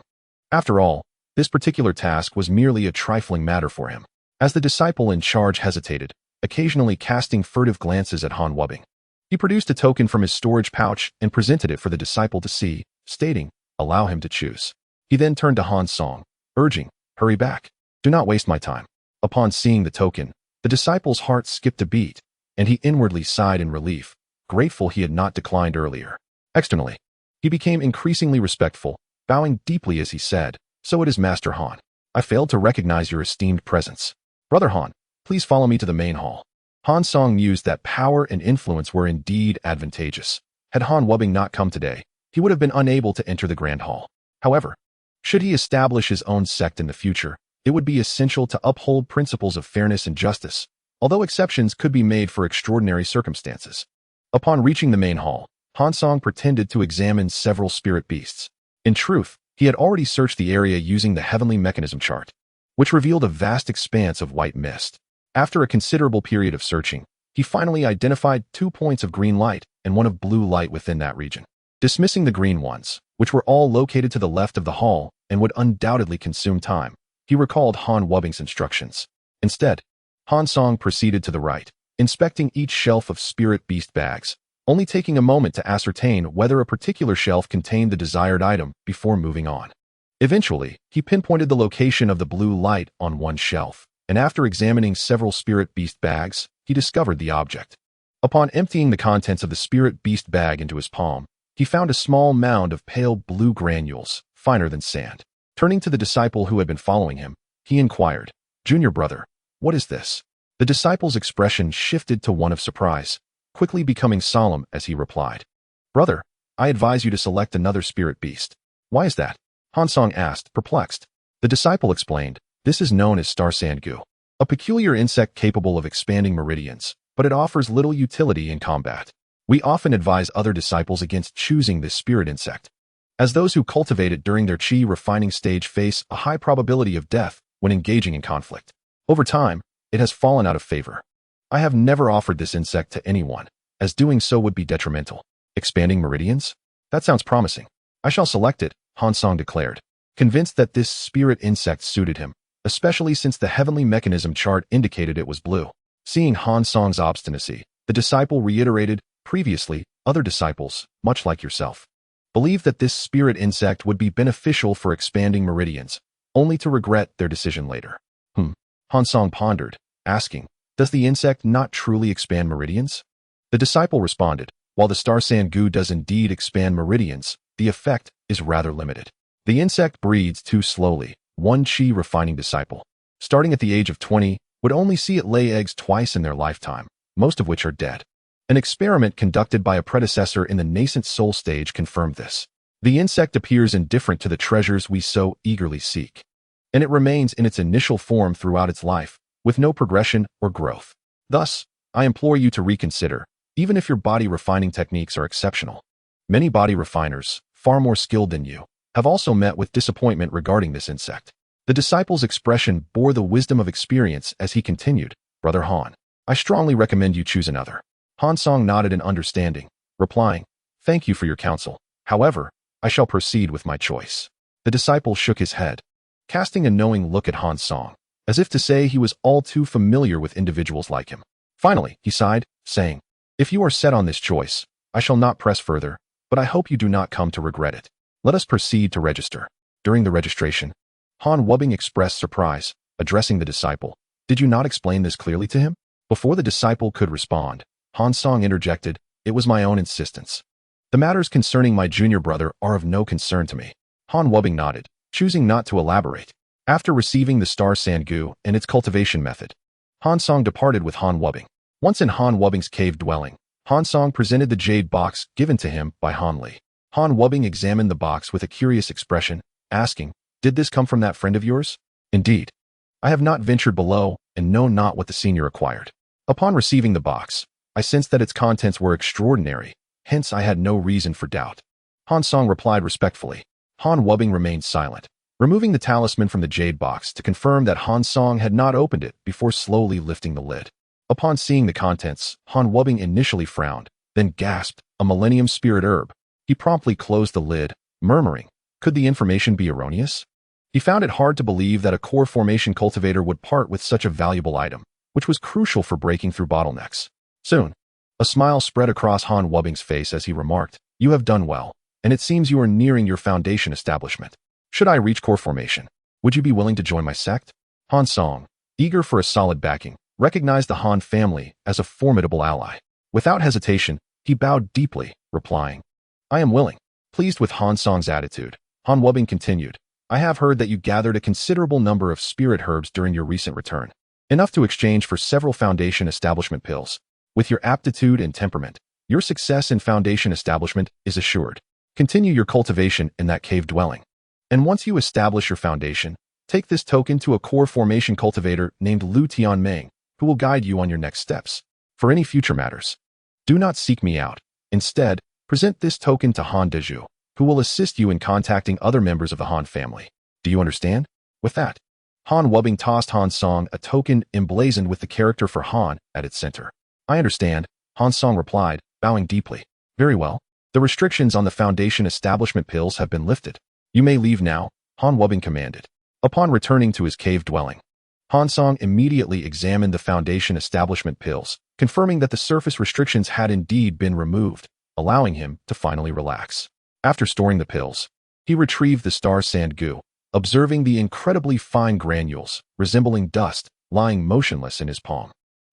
After all, this particular task was merely a trifling matter for him. As the disciple in charge hesitated, occasionally casting furtive glances at Han Wubbing, he produced a token from his storage pouch and presented it for the disciple to see, stating, "Allow him to choose." He then turned to Han Song, urging, "Hurry back. Do not waste my time." Upon seeing the token, the disciple's heart skipped a beat, and he inwardly sighed in relief, grateful he had not declined earlier. Externally, he became increasingly respectful, bowing deeply as he said, "So it is Master Han. I failed to recognize your esteemed presence. Brother Han, please follow me to the main hall." Han Song mused that power and influence were indeed advantageous. Had Han Wubbing not come today, he would have been unable to enter the Grand Hall. However, should he establish his own sect in the future, it would be essential to uphold principles of fairness and justice, although exceptions could be made for extraordinary circumstances. Upon reaching the main hall, Han Song pretended to examine several spirit beasts. In truth, he had already searched the area using the heavenly mechanism chart, which revealed a vast expanse of white mist. After a considerable period of searching, he finally identified 2 points of green light and 1 of blue light within that region. Dismissing the green ones, which were all located to the left of the hall and would undoubtedly consume time, he recalled Han Wubbing's instructions. Instead, Han Song proceeded to the right, inspecting each shelf of spirit beast bags, only taking a moment to ascertain whether a particular shelf contained the desired item before moving on. Eventually, he pinpointed the location of the blue light on one shelf, and after examining several spirit beast bags, he discovered the object. Upon emptying the contents of the spirit beast bag into his palm, he found a small mound of pale blue granules, finer than sand. Turning to the disciple who had been following him, he inquired, "Junior brother, what is this?" The disciple's expression shifted to one of surprise, quickly becoming solemn as he replied, "Brother, I advise you to select another spirit beast." "Why is that?" Han Song asked, perplexed. The disciple explained, "This is known as star sand goo, a peculiar insect capable of expanding meridians, but it offers little utility in combat. We often advise other disciples against choosing this spirit insect, as those who cultivate it during their chi refining stage face a high probability of death when engaging in conflict. Over time, it has fallen out of favor. I have never offered this insect to anyone, as doing so would be detrimental." "Expanding meridians? That sounds promising. I shall select it," Han Song declared, convinced that this spirit insect suited him, especially since the heavenly mechanism chart indicated it was blue. Seeing Han Song's obstinacy, the disciple reiterated, "Previously, other disciples, much like yourself, believed that this spirit insect would be beneficial for expanding meridians, only to regret their decision later." Han Song pondered, asking, "Does the insect not truly expand meridians?" The disciple responded, "While the star sand goo does indeed expand meridians, the effect is rather limited. The insect breeds too slowly. One chi refining disciple, starting at the age of 20, would only see it lay eggs twice in their lifetime, most of which are dead. An experiment conducted by a predecessor in the nascent soul stage confirmed this. The insect appears indifferent to the treasures we so eagerly seek, and it remains in its initial form throughout its life, with no progression or growth. Thus, I implore you to reconsider, even if your body refining techniques are exceptional. Many body refiners, far more skilled than you, have also met with disappointment regarding this insect." The disciple's expression bore the wisdom of experience as he continued, "Brother Han, I strongly recommend you choose another." Han Song nodded in understanding, replying, "Thank you for your counsel. However, I shall proceed with my choice." The disciple shook his head, casting a knowing look at Han Song, as if to say he was all too familiar with individuals like him. Finally, he sighed, saying, "If you are set on this choice, I shall not press further, but I hope you do not come to regret it. Let us proceed to register." During the registration, Han Wubbing expressed surprise, addressing the disciple. Did you not explain this clearly to him? Before the disciple could respond, Han Song interjected, it was my own insistence. The matters concerning my junior brother are of no concern to me. Han Wubbing nodded, choosing not to elaborate. After receiving the star sand goo and its cultivation method, Han Song departed with Han Wubbing. Once in Han Wubbing's cave dwelling, Han Song presented the jade box given to him by Han Li. Han Wubbing examined the box with a curious expression, asking, did this come from that friend of yours? Indeed. I have not ventured below and know not what the senior acquired. Upon receiving the box, I sensed that its contents were extraordinary, hence I had no reason for doubt. Han Song replied respectfully. Han Wubbing remained silent, removing the talisman from the jade box to confirm that Han Song had not opened it before slowly lifting the lid. Upon seeing the contents, Han Wubbing initially frowned, then gasped, a millennium spirit herb. He promptly closed the lid, murmuring, could the information be erroneous? He found it hard to believe that a core formation cultivator would part with such a valuable item, which was crucial for breaking through bottlenecks. Soon, a smile spread across Han Wubbing's face as he remarked, you have done well, and it seems you are nearing your foundation establishment. Should I reach core formation, would you be willing to join my sect? Han Song, eager for a solid backing, recognized the Han family as a formidable ally. Without hesitation, he bowed deeply, replying, I am willing. Pleased with Han Song's attitude, Han Wubbing continued, I have heard that you gathered a considerable number of spirit herbs during your recent return, enough to exchange for several foundation establishment pills. With your aptitude and temperament, your success in foundation establishment is assured. Continue your cultivation in that cave dwelling. And once you establish your foundation, take this token to a core formation cultivator named Lu Tianmeng, who will guide you on your next steps. For any future matters, do not seek me out. Instead, present this token to Han Deju, who will assist you in contacting other members of the Han family. Do you understand? With that, Han Wubbing tossed Han Song a token emblazoned with the character for Han at its center. I understand, Han Song replied, bowing deeply. Very well. The restrictions on the foundation establishment pills have been lifted. You may leave now, Han Wubbing commanded. Upon returning to his cave dwelling, Han Song immediately examined the foundation establishment pills, confirming that the surface restrictions had indeed been removed, allowing him to finally relax. After storing the pills, he retrieved the star sand goo, observing the incredibly fine granules, resembling dust, lying motionless in his palm.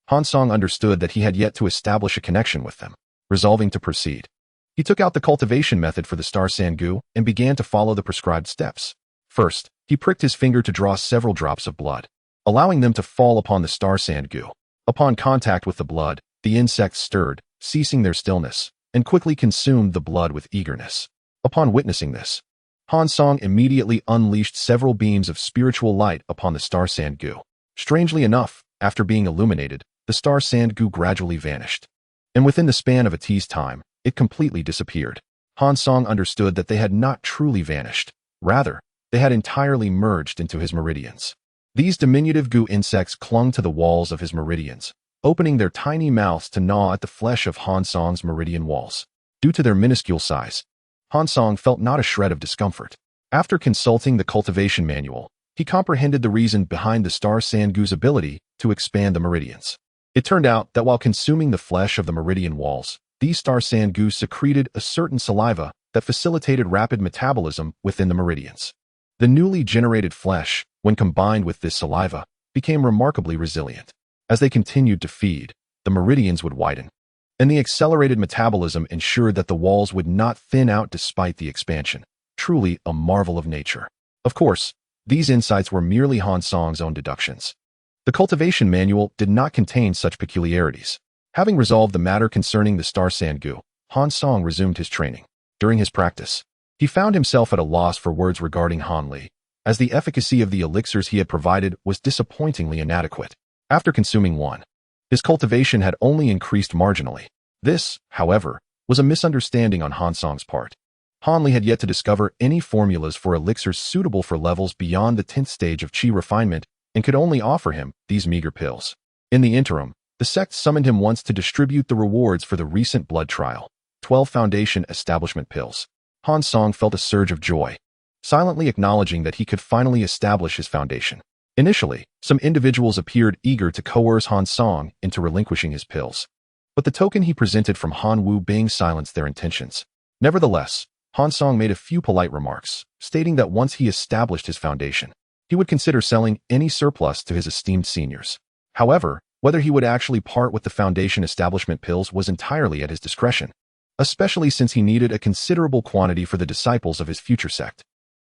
Han Song understood that he had yet to establish a connection with them. Resolving to proceed, he took out the cultivation method for the star sand goo and began to follow the prescribed steps. First, he pricked his finger to draw several drops of blood, allowing them to fall upon the star sand goo. Upon contact with the blood, the insects stirred, ceasing their stillness, and quickly consumed the blood with eagerness. Upon witnessing this, Han Song immediately unleashed several beams of spiritual light upon the star sand goo. Strangely enough, after being illuminated, the star sand goo gradually vanished. And within the span of a tea's time, it completely disappeared. Han Song understood that they had not truly vanished. Rather, they had entirely merged into his meridians. These diminutive goo insects clung to the walls of his meridians, opening their tiny mouths to gnaw at the flesh of Han Song's meridian walls. Due to their minuscule size, Han Song felt not a shred of discomfort. After consulting the cultivation manual, he comprehended the reason behind the star sand goo's ability to expand the meridians. It turned out that while consuming the flesh of the meridian walls, these star sand goos secreted a certain saliva that facilitated rapid metabolism within the meridians. The newly generated flesh, when combined with this saliva, became remarkably resilient. As they continued to feed, the meridians would widen, and the accelerated metabolism ensured that the walls would not thin out despite the expansion. Truly a marvel of nature. Of course, these insights were merely Han Song's own deductions. The cultivation manual did not contain such peculiarities. Having resolved the matter concerning the star sand goo, Han Song resumed his training. During his practice, he found himself at a loss for words regarding Han Li, as the efficacy of the elixirs he had provided was disappointingly inadequate. After consuming one, his cultivation had only increased marginally. This, however, was a misunderstanding on Han Song's part. Han Li had yet to discover any formulas for elixirs suitable for levels beyond the 10th stage of Qi refinement and could only offer him these meager pills. In the interim, the sect summoned him once to distribute the rewards for the recent blood trial, 12 foundation establishment pills. Han Song felt a surge of joy, silently acknowledging that he could finally establish his foundation. Initially, some individuals appeared eager to coerce Han Song into relinquishing his pills, but the token he presented from Han Wu Bing silenced their intentions. Nevertheless, Han Song made a few polite remarks, stating that once he established his foundation, He would consider selling any surplus to his esteemed seniors. However, whether he would actually part with the Foundation establishment pills was entirely at his discretion, especially since he needed a considerable quantity for the disciples of his future sect.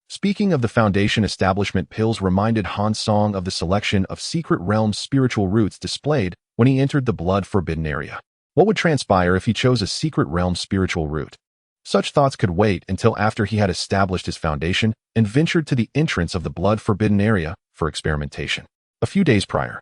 Speaking of the Foundation establishment pills reminded Han Song of the selection of Secret Realm's spiritual roots displayed when he entered the blood-forbidden area. What would transpire if he chose a Secret Realm spiritual root? Such thoughts could wait until after he had established his foundation and ventured to the entrance of the blood-forbidden area for experimentation. A few days prior,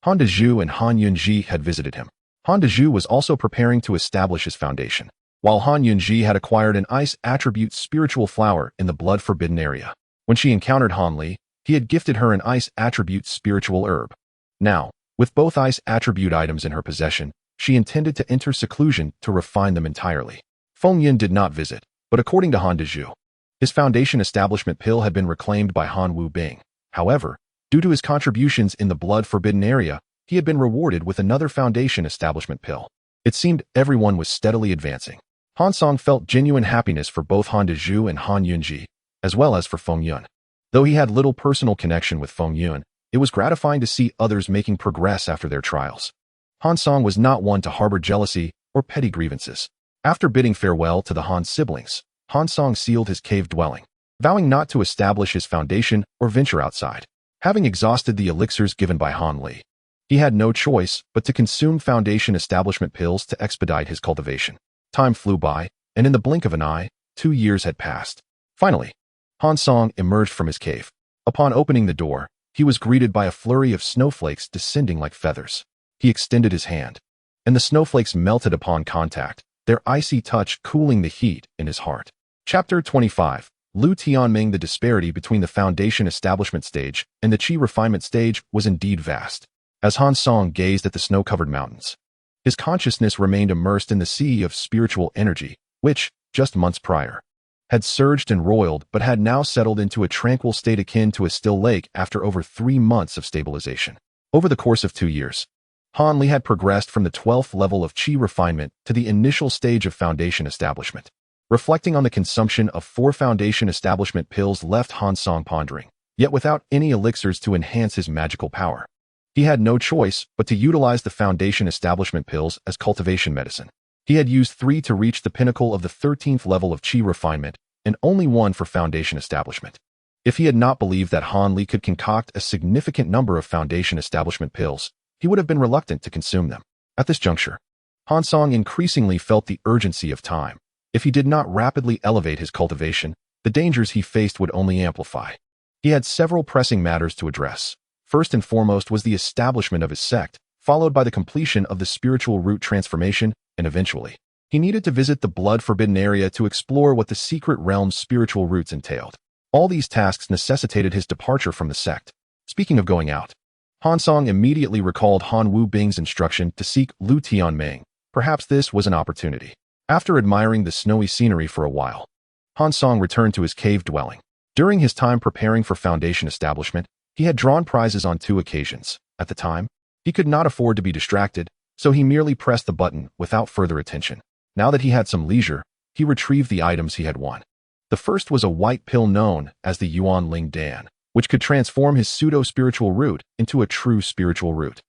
Han Dezhu and Han Yunji had visited him. Han Dezhu was also preparing to establish his foundation, while Han Yunji had acquired an ice attribute spiritual flower in the blood-forbidden area. When she encountered Han Li, he had gifted her an ice attribute spiritual herb. Now, with both ice attribute items in her possession, she intended to enter seclusion to refine them entirely. Feng Yin did not visit, but according to Han Dezhu, his foundation establishment pill had been reclaimed by Han Wu Bing. However, due to his contributions in the blood-forbidden area, he had been rewarded with another foundation establishment pill. It seemed everyone was steadily advancing. Han Song felt genuine happiness for both Han Dezhu and Han Yunji, as well as for Feng Yun. Though he had little personal connection with Feng Yun, it was gratifying to see others making progress after their trials. Han Song was not one to harbor jealousy or petty grievances. After bidding farewell to the Han siblings, Han Song sealed his cave dwelling, vowing not to establish his foundation or venture outside. Having exhausted the elixirs given by Han Li, he had no choice but to consume foundation establishment pills to expedite his cultivation. Time flew by, and in the blink of an eye, 2 years had passed. Finally, Han Song emerged from his cave. Upon opening the door, he was greeted by a flurry of snowflakes descending like feathers. He extended his hand, and the snowflakes melted upon contact, their icy touch cooling the heat in his heart. Chapter 25. Lu Tianming. The disparity between the foundation establishment stage and the qi refinement stage was indeed vast. As Han Song gazed at the snow-covered mountains, his consciousness remained immersed in the sea of spiritual energy, which, just months prior, had surged and roiled but had now settled into a tranquil state akin to a still lake after over 3 months of stabilization. Over the course of 2 years, Han Li had progressed from the 12th level of qi refinement to the initial stage of foundation establishment. Reflecting on the consumption of 4 foundation establishment pills left Han Song pondering, yet without any elixirs to enhance his magical power. He had no choice but to utilize the foundation establishment pills as cultivation medicine. He had used 3 to reach the pinnacle of the 13th level of qi refinement, and only 1 for foundation establishment. If he had not believed that Han Li could concoct a significant number of foundation establishment pills, he would have been reluctant to consume them. At this juncture, Han Song increasingly felt the urgency of time. If he did not rapidly elevate his cultivation, the dangers he faced would only amplify. He had several pressing matters to address. First and foremost was the establishment of his sect, followed by the completion of the spiritual root transformation, and eventually, he needed to visit the blood-forbidden area to explore what the secret realm's spiritual roots entailed. All these tasks necessitated his departure from the sect. Speaking of going out, Han Song immediately recalled Han Wu Bing's instruction to seek Lu Tianming. Perhaps this was an opportunity. After admiring the snowy scenery for a while, Han Song returned to his cave dwelling. During his time preparing for foundation establishment, he had drawn prizes on 2 occasions. At the time, he could not afford to be distracted, so he merely pressed the button without further attention. Now that he had some leisure, he retrieved the items he had won. The first was a white pill known as the unyielding Dan, which could transform his pseudo-spiritual root into a true spiritual root.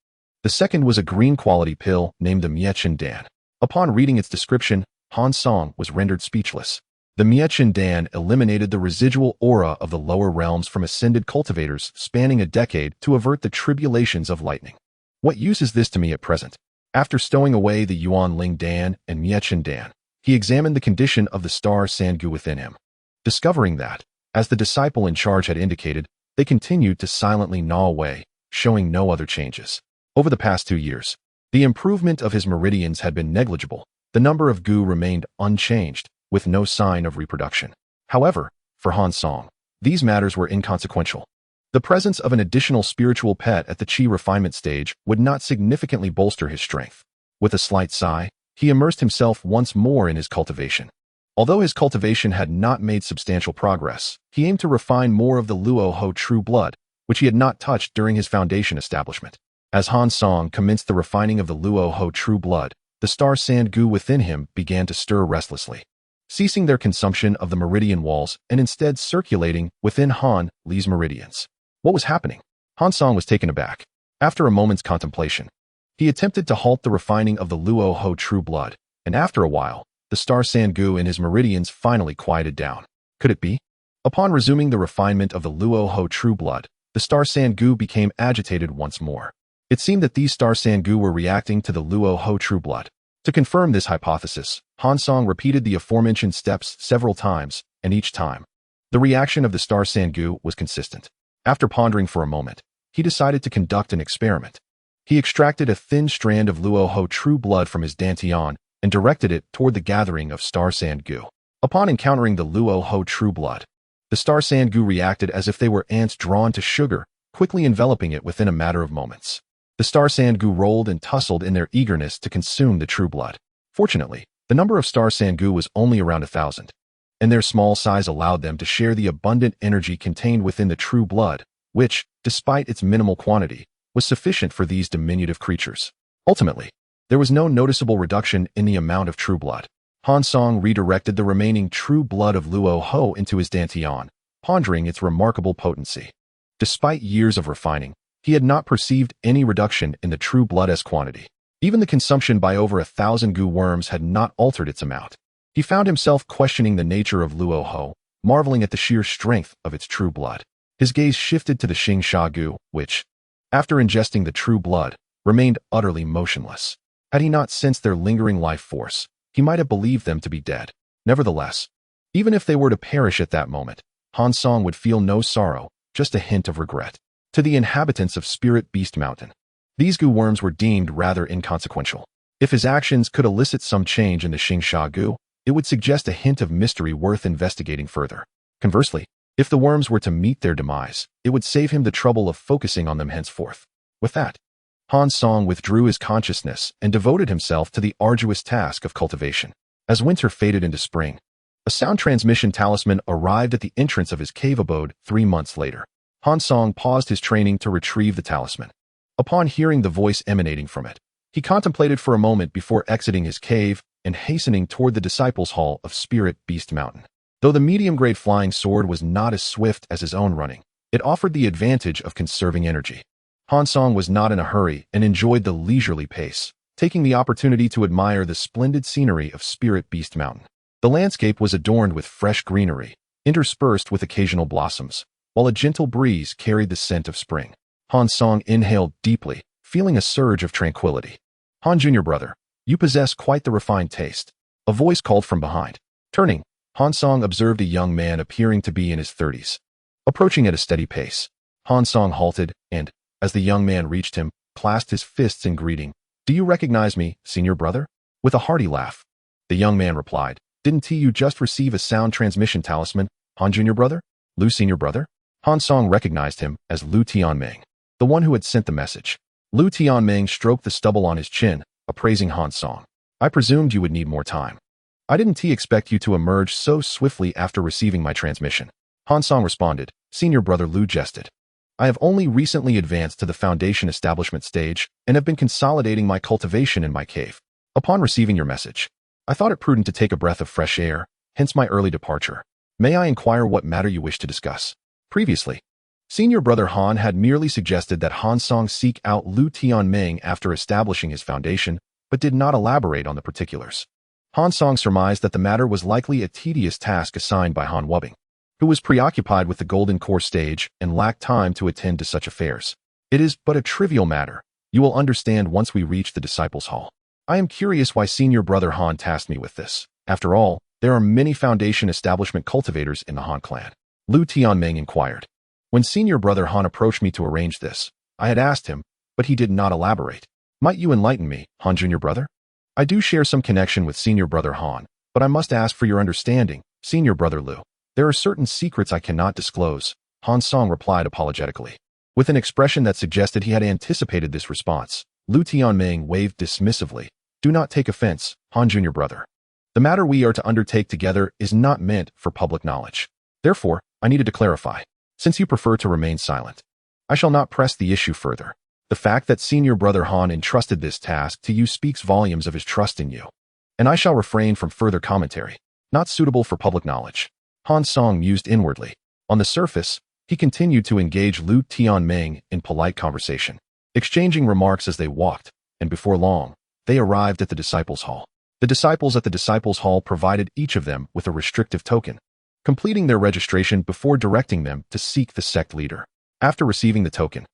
The second was a green-quality pill named the Miechin Dan. Upon reading its description, Han Song was rendered speechless. The Miechin Dan eliminated the residual aura of the lower realms from ascended cultivators spanning a decade to avert the tribulations of lightning. What use is this to me at present? After stowing away the Yuanling Dan and Miechin Dan, he examined the condition of the star Sangu within him, discovering that, as the disciple in charge had indicated, they continued to silently gnaw away, showing no other changes. Over the past 2 years, the improvement of his meridians had been negligible. The number of Gu remained unchanged, with no sign of reproduction. However, for Han Song, these matters were inconsequential. The presence of an additional spiritual pet at the qi refinement stage would not significantly bolster his strength. With a slight sigh, he immersed himself once more in his cultivation. Although his cultivation had not made substantial progress, he aimed to refine more of the Luo Ho true blood, which he had not touched during his foundation establishment. As Han Song commenced the refining of the Luo Ho true blood, the star sand Gu within him began to stir restlessly, ceasing their consumption of the meridian walls and instead circulating within Han Li's meridians. What was happening? Han Song was taken aback. After a moment's contemplation, he attempted to halt the refining of the Luo Ho true blood, and after a while, the star sand goo in his meridians finally quieted down. Could it be? Upon resuming the refinement of the Luo Ho true blood, the star sand goo became agitated once more. It seemed that these star sand goo were reacting to the Luo Ho true blood. To confirm this hypothesis, Han Song repeated the aforementioned steps several times, and each time, the reaction of the star sand goo was consistent. After pondering for a moment, he decided to conduct an experiment. He extracted a thin strand of Luo Ho true blood from his dantian and directed it toward the gathering of star sand goo. Upon encountering the Luo Ho true blood, the star sand goo reacted as if they were ants drawn to sugar, quickly enveloping it within a matter of moments. The star sand goo rolled and tussled in their eagerness to consume the true blood. Fortunately, the number of star sand goo was only around 1,000, and their small size allowed them to share the abundant energy contained within the true blood, which, despite its minimal quantity, was sufficient for these diminutive creatures. Ultimately, there was no noticeable reduction in the amount of true blood. Han Song redirected the remaining true blood of Luo Ho into his dantian, pondering its remarkable potency. Despite years of refining, he had not perceived any reduction in the true blood's quantity. Even the consumption by over 1,000 goo worms had not altered its amount. He found himself questioning the nature of Luo Ho, marveling at the sheer strength of its true blood. His gaze shifted to the Xing Sha goo, which, after ingesting the true blood, remained utterly motionless. Had he not sensed their lingering life force, he might have believed them to be dead. Nevertheless, even if they were to perish at that moment, Han Song would feel no sorrow, just a hint of regret. To the inhabitants of Spirit Beast Mountain, these goo worms were deemed rather inconsequential. If his actions could elicit some change in the Xing Sha goo, it would suggest a hint of mystery worth investigating further. Conversely, if the worms were to meet their demise, it would save him the trouble of focusing on them henceforth. With that, Han Song withdrew his consciousness and devoted himself to the arduous task of cultivation. As winter faded into spring, a sound transmission talisman arrived at the entrance of his cave abode 3 months later. Han Song paused his training to retrieve the talisman. Upon hearing the voice emanating from it, he contemplated for a moment before exiting his cave and hastening toward the Disciples' Hall of Spirit Beast Mountain. Though the medium-grade flying sword was not as swift as his own running, it offered the advantage of conserving energy. Han Song was not in a hurry and enjoyed the leisurely pace, taking the opportunity to admire the splendid scenery of Spirit Beast Mountain. The landscape was adorned with fresh greenery, interspersed with occasional blossoms, while a gentle breeze carried the scent of spring. Han Song inhaled deeply, feeling a surge of tranquility. Han Jr. brother, you possess quite the refined taste. A voice called from behind. Turning, Han Song observed a young man appearing to be in his 30s. Approaching at a steady pace, Han Song halted and, as the young man reached him, clasped his fists in greeting. Do you recognize me, senior brother? With a hearty laugh, the young man replied, Didn't you just receive a sound transmission talisman, Han Jr. brother? Lu senior brother? Han Song recognized him as Lu Tianming, the one who had sent the message. Lu Tianming stroked the stubble on his chin, appraising Han Song. I presumed you would need more time. I didn't expect you to emerge so swiftly after receiving my transmission. Han Song responded. Senior brother Lu jested. I have only recently advanced to the foundation establishment stage and have been consolidating my cultivation in my cave. Upon receiving your message, I thought it prudent to take a breath of fresh air, hence my early departure. May I inquire what matter you wish to discuss? Previously, senior brother Han had merely suggested that Han Song seek out Lu Tianming after establishing his foundation, but did not elaborate on the particulars. Han Song surmised that the matter was likely a tedious task assigned by Han Wubbing, who was preoccupied with the Golden Core stage and lacked time to attend to such affairs. It is but a trivial matter. You will understand once we reach the Disciples' Hall. I am curious why senior brother Han tasked me with this. After all, there are many foundation establishment cultivators in the Han clan. Lu Tianming inquired. When senior brother Han approached me to arrange this, I had asked him, but he did not elaborate. Might you enlighten me, Han Jr. brother? I do share some connection with senior brother Han, but I must ask for your understanding, senior brother Lu. There are certain secrets I cannot disclose, Han Song replied apologetically. With an expression that suggested he had anticipated this response, Lu Tianming waved dismissively. Do not take offense, Han Jr. brother. The matter we are to undertake together is not meant for public knowledge. Therefore, I needed to clarify. Since you prefer to remain silent, I shall not press the issue further. The fact that senior brother Han entrusted this task to you speaks volumes of his trust in you, and I shall refrain from further commentary, not suitable for public knowledge. Han Song mused inwardly. On the surface, He continued to engage Lu Tianming in polite conversation, exchanging remarks as they walked, and before long, they arrived at the disciples' hall. The disciples at the disciples' hall provided each of them with a restrictive token, completing their registration before directing them to seek the sect leader. After receiving the token,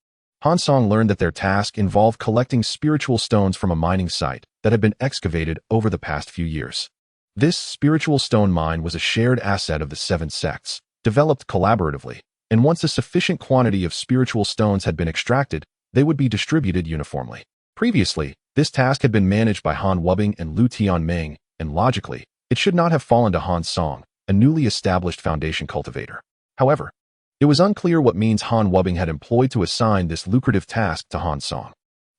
Han Song learned that their task involved collecting spiritual stones from a mining site that had been excavated over the past few years. This spiritual stone mine was a shared asset of the 7 sects, developed collaboratively, and once a sufficient quantity of spiritual stones had been extracted, they would be distributed uniformly. Previously, this task had been managed by Han Wubing and Lu Tianming, and logically, it should not have fallen to Han Song, a newly established foundation cultivator. However, it was unclear what means Han Wubing had employed to assign this lucrative task to Han Song.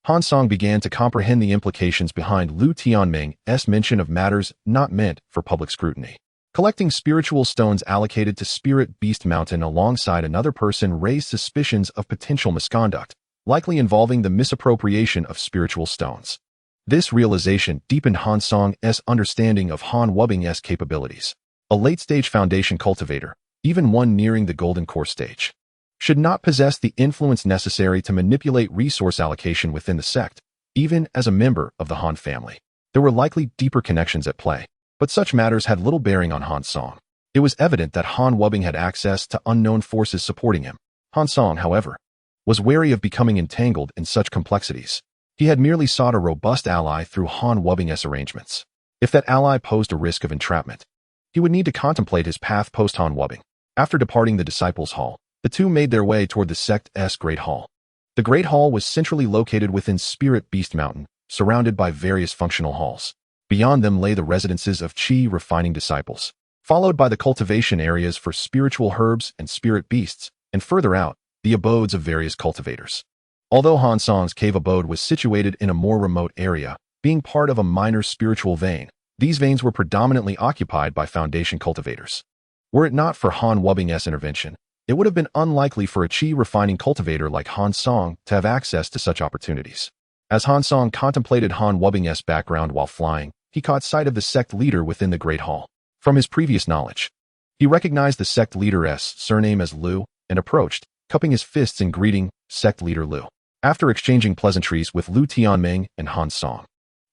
Han Song began to comprehend the implications behind Lu Tianming's mention of matters not meant for public scrutiny. Collecting spiritual stones allocated to Spirit Beast Mountain alongside another person raised suspicions of potential misconduct, likely involving the misappropriation of spiritual stones. This realization deepened Han Song's understanding of Han Wubing's capabilities. A late-stage foundation cultivator, even one nearing the golden core stage, should not possess the influence necessary to manipulate resource allocation within the sect, even as a member of the Han family. There were likely deeper connections at play, but such matters had little bearing on Han Song. It was evident that Han Wubing had access to unknown forces supporting him. Han Song, however, was wary of becoming entangled in such complexities. He had merely sought a robust ally through Han Wubing's arrangements. If that ally posed a risk of entrapment, he would need to contemplate his path post-Han Wubing. After departing the disciples' hall, the two made their way toward the sect's Great Hall. The Great Hall was centrally located within Spirit Beast Mountain, surrounded by various functional halls. Beyond them lay the residences of Qi refining disciples, followed by the cultivation areas for spiritual herbs and spirit beasts, and further out, the abodes of various cultivators. Although Han Song's cave abode was situated in a more remote area, being part of a minor spiritual vein, these veins were predominantly occupied by foundation cultivators. Were it not for Han Wubing's intervention, it would have been unlikely for a Qi refining cultivator like Han Song to have access to such opportunities. As Han Song contemplated Han Wubing's background while flying, he caught sight of the sect leader within the Great Hall. From his previous knowledge, he recognized the sect leader's surname as Lu and approached, cupping his fists in greeting, sect leader Lu. After exchanging pleasantries with Lu Tianming and Han Song,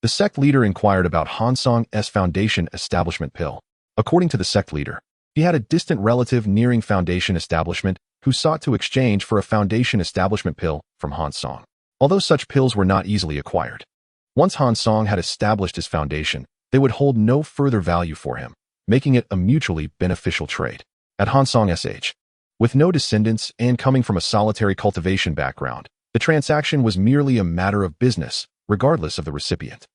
the sect leader inquired about Han Song's foundation establishment pill. According to the sect leader, he had a distant relative nearing foundation establishment who sought to exchange for a foundation establishment pill from Han Song. Although such pills were not easily acquired, once Han Song had established his foundation, they would hold no further value for him, making it a mutually beneficial trade. At Han Song's age, with no descendants and coming from a solitary cultivation background, the transaction was merely a matter of business, regardless of the recipient.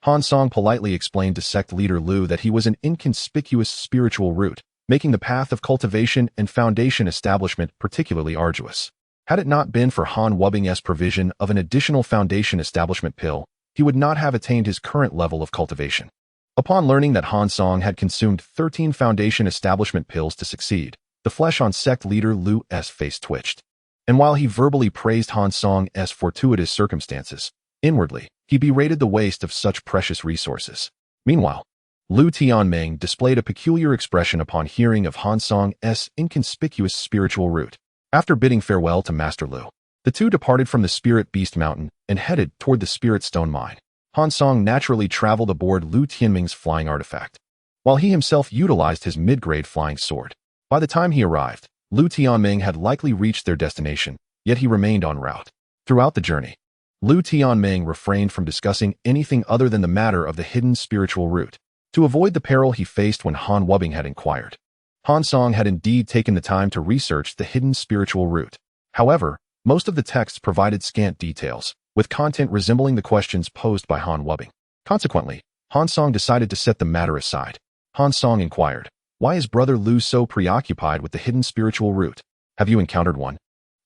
Han Song politely explained to sect leader Lu that he was an inconspicuous spiritual root, making the path of cultivation and foundation establishment particularly arduous. Had it not been for Han Wubing's provision of an additional foundation establishment pill, he would not have attained his current level of cultivation. Upon learning that Han Song had consumed 13 foundation establishment pills to succeed, the flesh on sect leader Lu's face twitched. And while he verbally praised Han Song's fortuitous circumstances, inwardly, he berated the waste of such precious resources. Meanwhile, Lu Tianming displayed a peculiar expression upon hearing of Han Song's inconspicuous spiritual root. After bidding farewell to Master Lu, the two departed from the Spirit Beast Mountain and headed toward the Spirit Stone Mine. Han Song naturally traveled aboard Lu Tianming's flying artifact, while he himself utilized his mid-grade flying sword. By the time he arrived, Lu Tianming had likely reached their destination, yet he remained en route. Throughout the journey, Lu Tianming refrained from discussing anything other than the matter of the hidden spiritual root, to avoid the peril he faced when Han Wubing had inquired. Han Song had indeed taken the time to research the hidden spiritual root. However, most of the texts provided scant details, with content resembling the questions posed by Han Wubing. Consequently, Han Song decided to set the matter aside. Han Song inquired, "Why is Brother Lu so preoccupied with the hidden spiritual root? Have you encountered one?"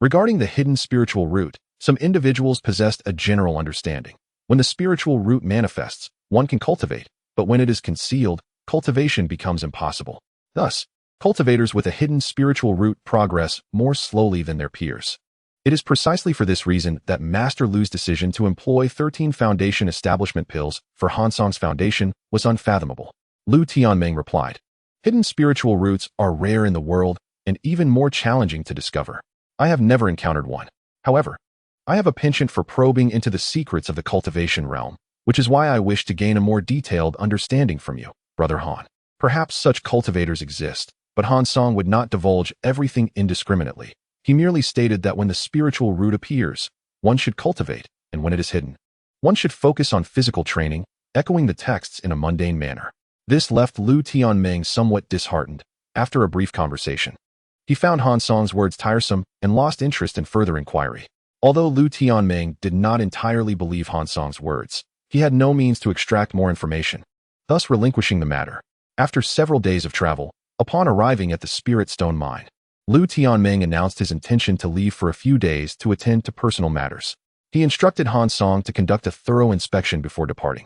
Regarding the hidden spiritual root, some individuals possessed a general understanding. When the spiritual root manifests, one can cultivate, but when it is concealed, cultivation becomes impossible. Thus, cultivators with a hidden spiritual root progress more slowly than their peers. It is precisely for this reason that Master Lu's decision to employ 13 foundation establishment pills for Han Song's foundation was unfathomable. Lu Tianming replied, "Hidden spiritual roots are rare in the world, and even more challenging to discover. I have never encountered one. However, I have a penchant for probing into the secrets of the cultivation realm, which is why I wish to gain a more detailed understanding from you, Brother Han. Perhaps such cultivators exist, but Han Song would not divulge everything indiscriminately. He merely stated that when the spiritual root appears, one should cultivate, and when it is hidden, one should focus on physical training, echoing the texts in a mundane manner. This left Lu Tianming somewhat disheartened. After a brief conversation, he found Han Song's words tiresome and lost interest in further inquiry. Although Lu Tianming did not entirely believe Han Song's words, he had no means to extract more information, thus relinquishing the matter. After several days of travel, upon arriving at the Spirit Stone Mine, Lu Tianming announced his intention to leave for a few days to attend to personal matters. He instructed Han Song to conduct a thorough inspection before departing.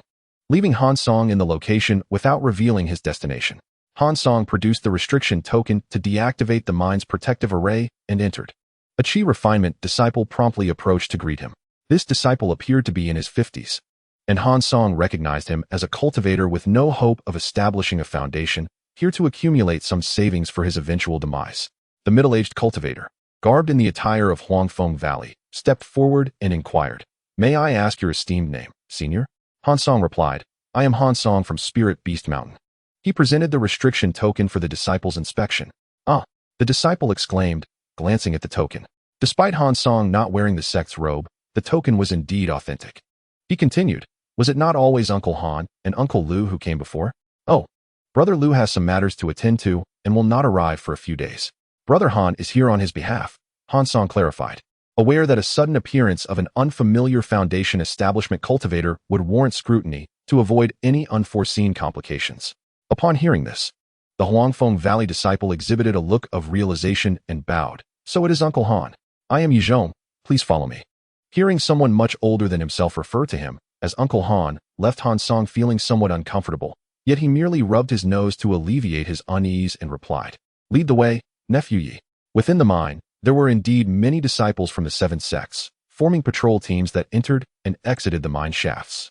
Leaving Han Song in the location without revealing his destination, Han Song produced the restriction token to deactivate the mine's protective array and entered. A Qi refinement disciple promptly approached to greet him. This disciple appeared to be in his 50s, and Han Song recognized him as a cultivator with no hope of establishing a foundation, here to accumulate some savings for his eventual demise. The middle-aged cultivator, garbed in the attire of Huangfeng Valley, stepped forward and inquired, "May I ask your esteemed name, senior?" Han Song replied, "I am Han Song from Spirit Beast Mountain." He presented the restriction token for the disciple's inspection. "Ah," the disciple exclaimed, glancing at the token. Despite Han Song not wearing the sect's robe, the token was indeed authentic. He continued, "Was it not always Uncle Han and Uncle Lu who came before?" "Oh, Brother Lu has some matters to attend to and will not arrive for a few days. Brother Han is here on his behalf," Han Song clarified, aware that a sudden appearance of an unfamiliar Foundation establishment cultivator would warrant scrutiny to avoid any unforeseen complications. Upon hearing this, the Huangfeng Valley disciple exhibited a look of realization and bowed. "So it is Uncle Han. I am Yizhong. Please follow me." Hearing someone much older than himself refer to him as Uncle Han left Han Song feeling somewhat uncomfortable, yet he merely rubbed his nose to alleviate his unease and replied, "Lead the way, nephew Yi." Within the mine, there were indeed many disciples from the 7 sects, forming patrol teams that entered and exited the mine shafts.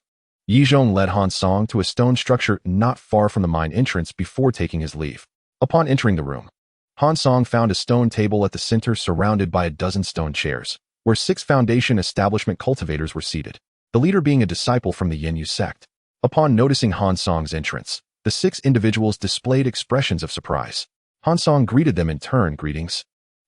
Yizhong led Han Song to a stone structure not far from the mine entrance before taking his leave. Upon entering the room, Han Song found a stone table at the center surrounded by a dozen stone chairs, where 6 Foundation establishment cultivators were seated, the leader being a disciple from the Yenyu sect. Upon noticing Han Song's entrance, the 6 individuals displayed expressions of surprise. Han Song greeted them in turn. "Greetings,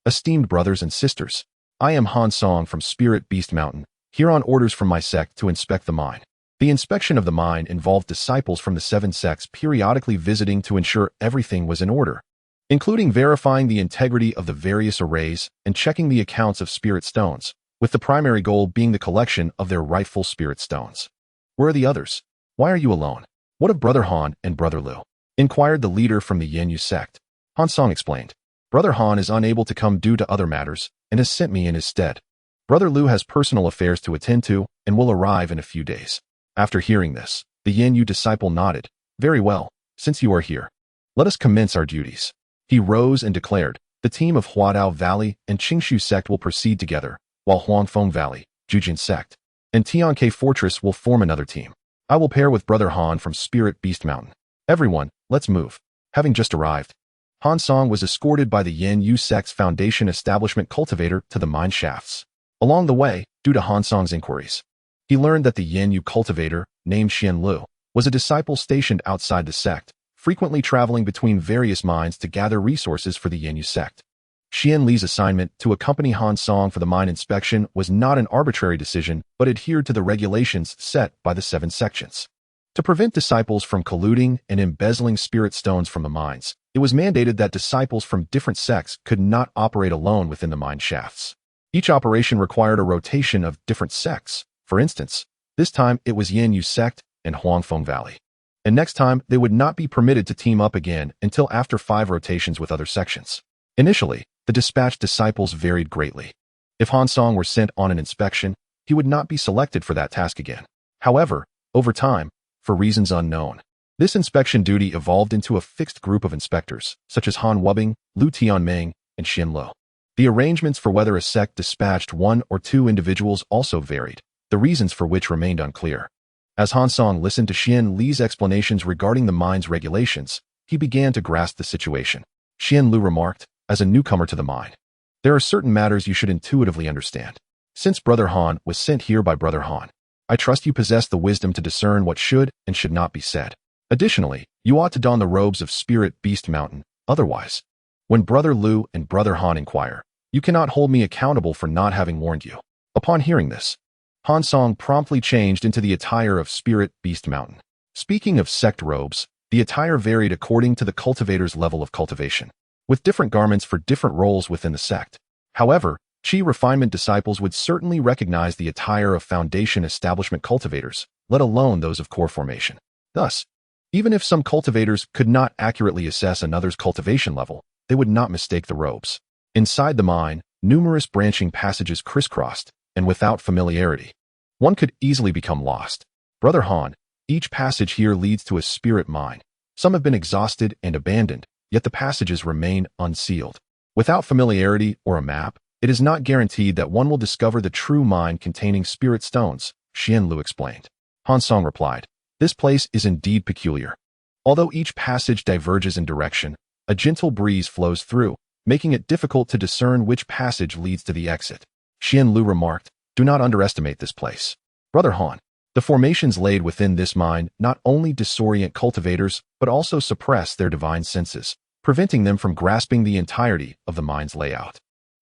esteemed brothers and sisters. I am Han Song from Spirit Beast Mountain, here on orders from my sect to inspect the mine." The inspection of the mine involved disciples from the 7 sects periodically visiting to ensure everything was in order, including verifying the integrity of the various arrays and checking the accounts of spirit stones, with the primary goal being the collection of their rightful spirit stones. "Where are the others? Why are you alone? What of Brother Han and Brother Lu?" inquired the leader from the Yenyu sect. Han Song explained, "Brother Han is unable to come due to other matters and has sent me in his stead. Brother Lu has personal affairs to attend to and will arrive in a few days." After hearing this, the Yenyu disciple nodded. "Very well, since you are here, let us commence our duties." He rose and declared, "The team of Huadao Valley and Qingshu sect will proceed together, while Huangfeng Valley, Jujin sect, and Tianke Fortress will form another team. I will pair with Brother Han from Spirit Beast Mountain. Everyone, let's move." Having just arrived, Han Song was escorted by the Yenyu sect's Foundation establishment cultivator to the mine shafts. Along the way, due to Han Song's inquiries, he learned that the Yenyu cultivator, named Xian Lu, was a disciple stationed outside the sect, frequently traveling between various mines to gather resources for the Yenyu sect. Xian Li's assignment to accompany Han Song for the mine inspection was not an arbitrary decision, but adhered to the regulations set by the 7 sections. To prevent disciples from colluding and embezzling spirit stones from the mines, it was mandated that disciples from different sects could not operate alone within the mine shafts. Each operation required a rotation of different sects. For instance, this time it was Yenyu sect and Huangfeng Valley. And next time, they would not be permitted to team up again until after 5 rotations with other sections. Initially, the dispatched disciples varied greatly. If Han Song were sent on an inspection, he would not be selected for that task again. However, over time, for reasons unknown, this inspection duty evolved into a fixed group of inspectors, such as Han Wubing, Lu Tianming, and Xian Lu. The arrangements for whether a sect dispatched 1 or 2 individuals also varied, the reasons for which remained unclear. As Han Song listened to Xian Li's explanations regarding the mine's regulations, he began to grasp the situation. Xian Lu remarked, as a newcomer to the mine. There are certain matters you should intuitively understand. Since Brother Han was sent here by Brother Han, I trust you possess the wisdom to discern what should and should not be said. Additionally, you ought to don the robes of Spirit Beast Mountain. Otherwise, when Brother Lu and Brother Han inquire, you cannot hold me accountable for not having warned you. Upon hearing this, Han Song promptly changed into the attire of Spirit Beast Mountain. Speaking of sect robes, the attire varied according to the cultivator's level of cultivation, with different garments for different roles within the sect. However, Chi refinement disciples would certainly recognize the attire of foundation establishment cultivators, let alone those of core formation. Thus, even if some cultivators could not accurately assess another's cultivation level, they would not mistake the robes. Inside the mine, numerous branching passages crisscrossed, and without familiarity, one could easily become lost. Brother Han, each passage here leads to a spirit mine. Some have been exhausted and abandoned, yet the passages remain unsealed. Without familiarity or a map, it is not guaranteed that one will discover the true mine containing spirit stones, Xian Lu explained. Han Song replied, "This place is indeed peculiar. Although each passage diverges in direction, a gentle breeze flows through, making it difficult to discern which passage leads to the exit." Xian Lu remarked, "Do not underestimate this place. Brother Han, the formations laid within this mine not only disorient cultivators, but also suppress their divine senses, preventing them from grasping the entirety of the mine's layout."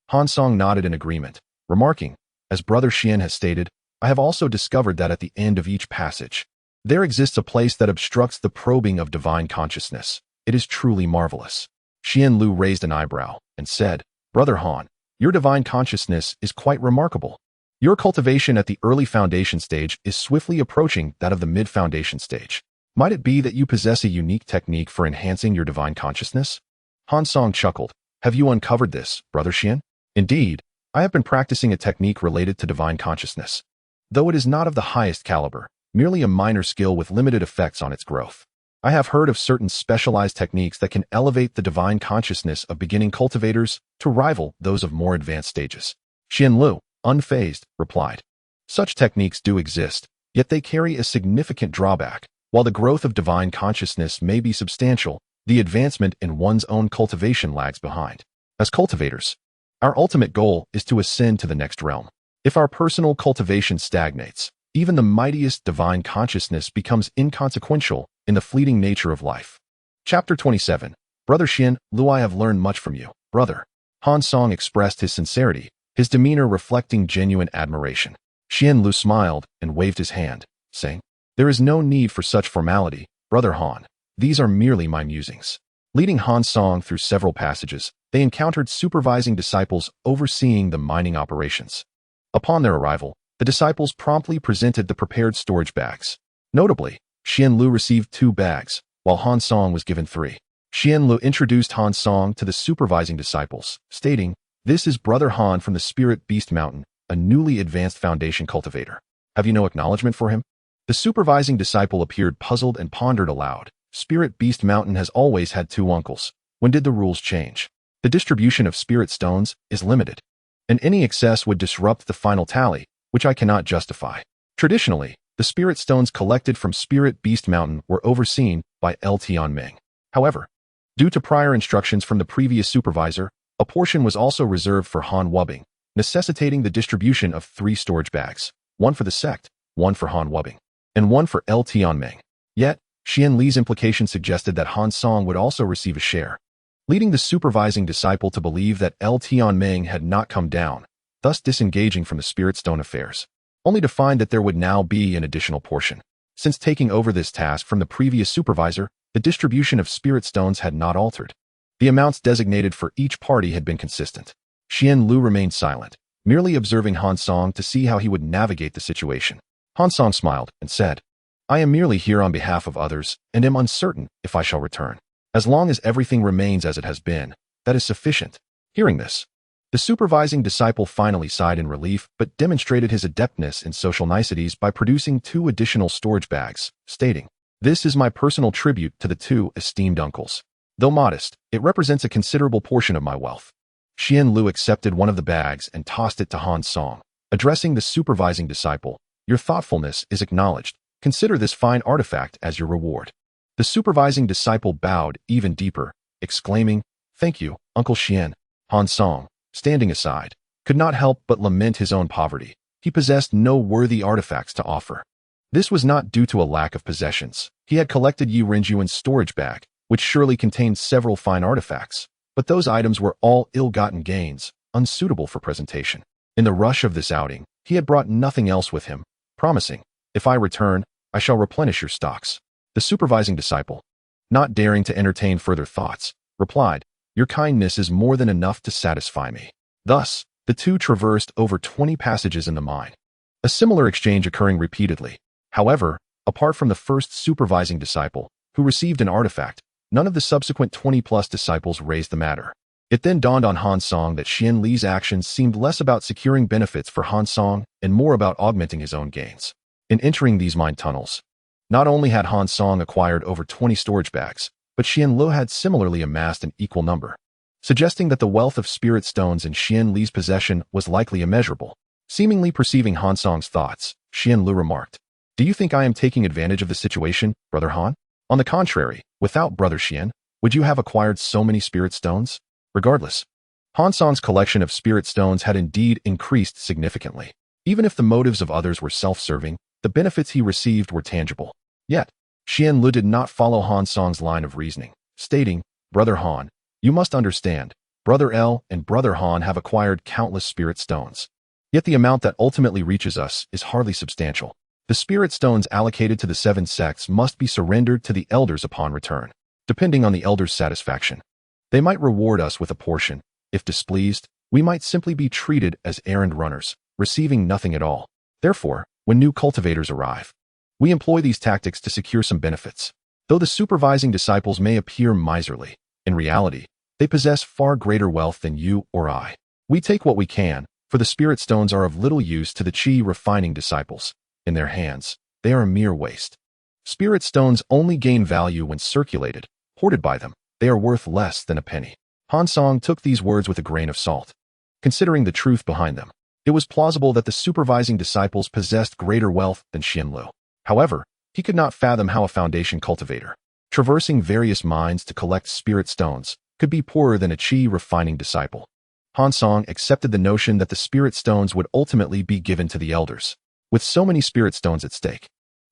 Han Song nodded in agreement, remarking, "As Brother Xian has stated, I have also discovered that at the end of each passage, there exists a place that obstructs the probing of divine consciousness. It is truly marvelous." Xian Lu raised an eyebrow and said, "Brother Han, your divine consciousness is quite remarkable. Your cultivation at the early foundation stage is swiftly approaching that of the mid-foundation stage. Might it be that you possess a unique technique for enhancing your divine consciousness?" Han Song chuckled. "Have you uncovered this, Brother Xian?" "Indeed, I have been practicing a technique related to divine consciousness. Though it is not of the highest caliber, merely a minor skill with limited effects on its growth. I have heard of certain specialized techniques that can elevate the divine consciousness of beginning cultivators to rival those of more advanced stages." Xian Lu, unfazed, replied, "Such techniques do exist, yet they carry a significant drawback. While the growth of divine consciousness may be substantial, the advancement in one's own cultivation lags behind. As cultivators, our ultimate goal is to ascend to the next realm. If our personal cultivation stagnates, even the mightiest divine consciousness becomes inconsequential in the fleeting nature of life." Chapter 27. Brother Xian Lu, I have learned much from you, brother. Han Song expressed his sincerity, his demeanor reflecting genuine admiration. Xian Lu smiled and waved his hand, saying, "There is no need for such formality, Brother Han. These are merely my musings." Leading Han Song through several passages, they encountered supervising disciples overseeing the mining operations. Upon their arrival, the disciples promptly presented the prepared storage bags. Notably, Xian Lu received 2 bags, while Han Song was given 3. Xian Lu introduced Han Song to the supervising disciples, stating, "This is Brother Han from the Spirit Beast Mountain, a newly advanced foundation cultivator. Have you no acknowledgement for him?" The supervising disciple appeared puzzled and pondered aloud. Spirit Beast Mountain has always had 2 uncles. When did the rules change? The distribution of spirit stones is limited, and any excess would disrupt the final tally, which I cannot justify. Traditionally, the spirit stones collected from Spirit Beast Mountain were overseen by L. Tianming. However, due to prior instructions from the previous supervisor, a portion was also reserved for Han Wubing, necessitating the distribution of 3 storage bags, 1 for the sect, 1 for Han Wubing, and 1 for L. Tianming. Yet, Xian Li's implication suggested that Han Song would also receive a share, leading the supervising disciple to believe that L. Tianming had not come down, thus disengaging from the spirit stone affairs, only to find that there would now be an additional portion. Since taking over this task from the previous supervisor, the distribution of spirit stones had not altered. The amounts designated for each party had been consistent. Xian Lu remained silent, merely observing Han Song to see how he would navigate the situation. Han Song smiled and said, "I am merely here on behalf of others and am uncertain if I shall return. As long as everything remains as it has been, that is sufficient." Hearing this, the supervising disciple finally sighed in relief but demonstrated his adeptness in social niceties by producing 2 additional storage bags, stating, "This is my personal tribute to the 2 esteemed uncles. Though modest, it represents a considerable portion of my wealth." Xian Lu accepted one of the bags and tossed it to Han Song. Addressing the supervising disciple, "Your thoughtfulness is acknowledged. Consider this fine artifact as your reward." The supervising disciple bowed even deeper, exclaiming, Thank you, Uncle Xian. Han Song, standing aside, could not help but lament his own poverty. He possessed no worthy artifacts to offer. This was not due to a lack of possessions. He had collected Yi Rinjuan's storage bag, which surely contained several fine artifacts, but those items were all ill-gotten gains, unsuitable for presentation. In the rush of this outing, he had brought nothing else with him, promising, "If I return, I shall replenish your stocks." The supervising disciple, not daring to entertain further thoughts, replied, "Your kindness is more than enough to satisfy me." Thus, the two traversed over 20 passages in the mine, a similar exchange occurring repeatedly. However, apart from the first supervising disciple, who received an artifact, none of the subsequent 20-plus disciples raised the matter. It then dawned on Han Song that Xian Li's actions seemed less about securing benefits for Han Song and more about augmenting his own gains. In entering these mine tunnels, not only had Han Song acquired over 20 storage bags, but Xian Lu had similarly amassed an equal number, suggesting that the wealth of spirit stones in Xian Li's possession was likely immeasurable. Seemingly perceiving Han Song's thoughts, Xian Lu remarked, "Do you think I am taking advantage of the situation, Brother Han? On the contrary, without Brother Xian, would you have acquired so many spirit stones?" Regardless, Han Song's collection of spirit stones had indeed increased significantly. Even if the motives of others were self-serving, the benefits he received were tangible. Yet, Xian Lu did not follow Han Song's line of reasoning, stating, "Brother Han, you must understand, Brother L and Brother Han have acquired countless spirit stones. Yet the amount that ultimately reaches us is hardly substantial. The spirit stones allocated to the 7 sects must be surrendered to the elders upon return, depending on the elders' satisfaction. They might reward us with a portion. If displeased, we might simply be treated as errand runners, receiving nothing at all. Therefore, when new cultivators arrive, we employ these tactics to secure some benefits. Though the supervising disciples may appear miserly, in reality, they possess far greater wealth than you or I. We take what we can, for the spirit stones are of little use to the chi refining disciples. In their hands, they are a mere waste. Spirit stones only gain value when circulated. Hoarded by them, they are worth less than a penny." Han Song took these words with a grain of salt. Considering the truth behind them, it was plausible that the supervising disciples possessed greater wealth than Xian Lu. However, he could not fathom how a foundation cultivator, traversing various mines to collect spirit stones, could be poorer than a chi refining disciple. Han Song accepted the notion that the spirit stones would ultimately be given to the elders. With so many spirit stones at stake,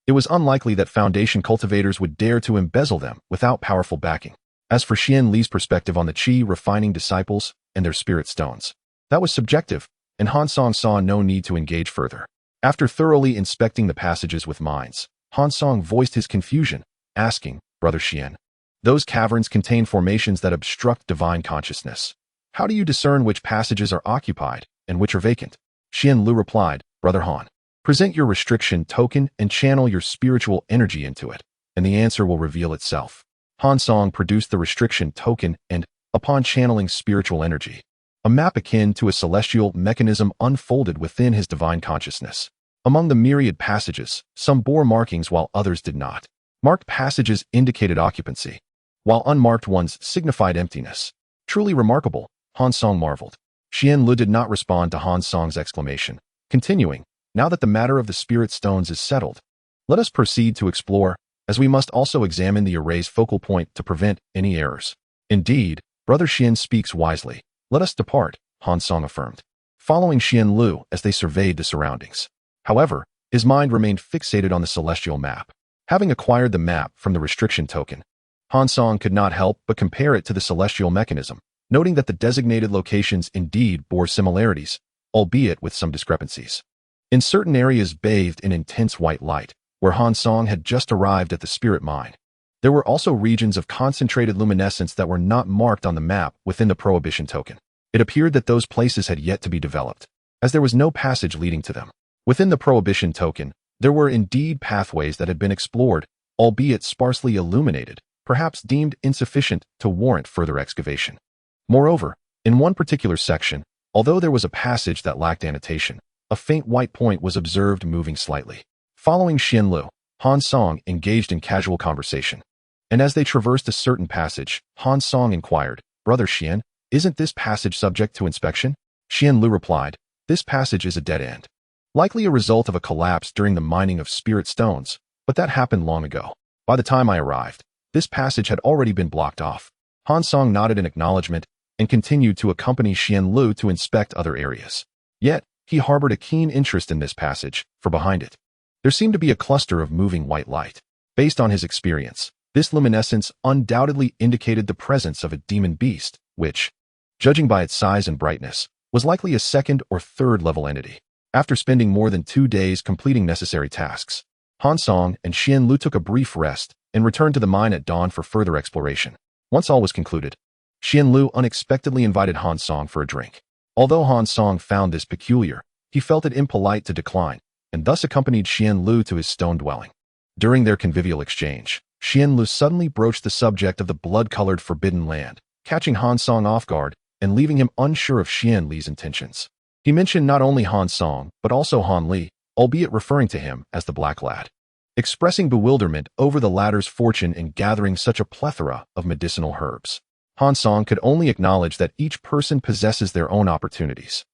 it was unlikely that foundation cultivators would dare to embezzle them without powerful backing. As for Xian Li's perspective on the chi refining disciples and their spirit stones, that was subjective, and Han Song saw no need to engage further. After thoroughly inspecting the passages with minds, Han Song voiced his confusion, asking, "Brother Xian, those caverns contain formations that obstruct divine consciousness. How do you discern which passages are occupied and which are vacant?" Xian Lu replied, "Brother Han, present your restriction token and channel your spiritual energy into it, and the answer will reveal itself." Han Song produced the restriction token and, upon channeling spiritual energy, a map akin to a celestial mechanism unfolded within his divine consciousness. Among the myriad passages, some bore markings while others did not. Marked passages indicated occupancy, while unmarked ones signified emptiness. Truly remarkable, Han Song marveled. Xian Lu did not respond to Han Song's exclamation, continuing, "Now that the matter of the spirit stones is settled, let us proceed to explore, as we must also examine the array's focal point to prevent any errors." "Indeed, Brother Xian speaks wisely. Let us depart," Han Song affirmed, following Xian Lu as they surveyed the surroundings. However, his mind remained fixated on the celestial map. Having acquired the map from the restriction token, Han Song could not help but compare it to the celestial mechanism, noting that the designated locations indeed bore similarities, albeit with some discrepancies. In certain areas bathed in intense white light, where Han Song had just arrived at the spirit mine, there were also regions of concentrated luminescence that were not marked on the map within the prohibition token. It appeared that those places had yet to be developed, as there was no passage leading to them. Within the prohibition token, there were indeed pathways that had been explored, albeit sparsely illuminated, perhaps deemed insufficient to warrant further excavation. Moreover, in one particular section, although there was a passage that lacked annotation, a faint white point was observed moving slightly. Following Xian Lu, Han Song engaged in casual conversation. And as they traversed a certain passage, Han Song inquired, "Brother Xian, isn't this passage subject to inspection?" Xian Lu replied, "This passage is a dead end. Likely a result of a collapse during the mining of spirit stones, but that happened long ago. By the time I arrived, this passage had already been blocked off." Han Song nodded in acknowledgement and continued to accompany Xian Lu to inspect other areas. Yet, he harbored a keen interest in this passage, for behind it, there seemed to be a cluster of moving white light. Based on his experience, this luminescence undoubtedly indicated the presence of a demon beast, which, judging by its size and brightness, was likely a second or third level entity. After spending more than 2 days completing necessary tasks, Han Song and Xian Lu took a brief rest and returned to the mine at dawn for further exploration. Once all was concluded, Xian Lu unexpectedly invited Han Song for a drink. Although Han Song found this peculiar, he felt it impolite to decline, and thus accompanied Xian Lu to his stone dwelling. During their convivial exchange, Xian Lu suddenly broached the subject of the blood-colored Forbidden Land, catching Han Song off guard and leaving him unsure of Xian Li's intentions. He mentioned not only Han Song, but also Han Li, albeit referring to him as the Black Lad. Expressing bewilderment over the latter's fortune in gathering such a plethora of medicinal herbs, Han Song could only acknowledge that each person possesses their own opportunities.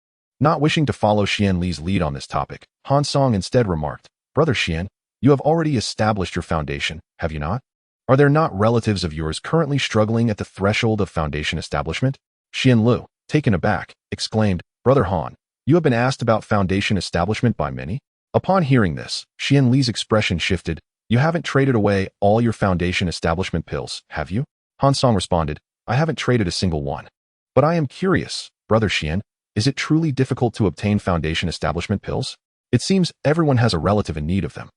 Not wishing to follow Xian Li's lead on this topic, Han Song instead remarked, "Brother Xian, you have already established your foundation, have you not? Are there not relatives of yours currently struggling at the threshold of foundation establishment?" Xian Lu, taken aback, exclaimed, "Brother Han, you have been asked about foundation establishment by many?" Upon hearing this, Xian Li's expression shifted. "You haven't traded away all your foundation establishment pills, have you?" Han Song responded, "I haven't traded a single one. But I am curious, Brother Xian, is it truly difficult to obtain foundation establishment pills? It seems everyone has a relative in need of them."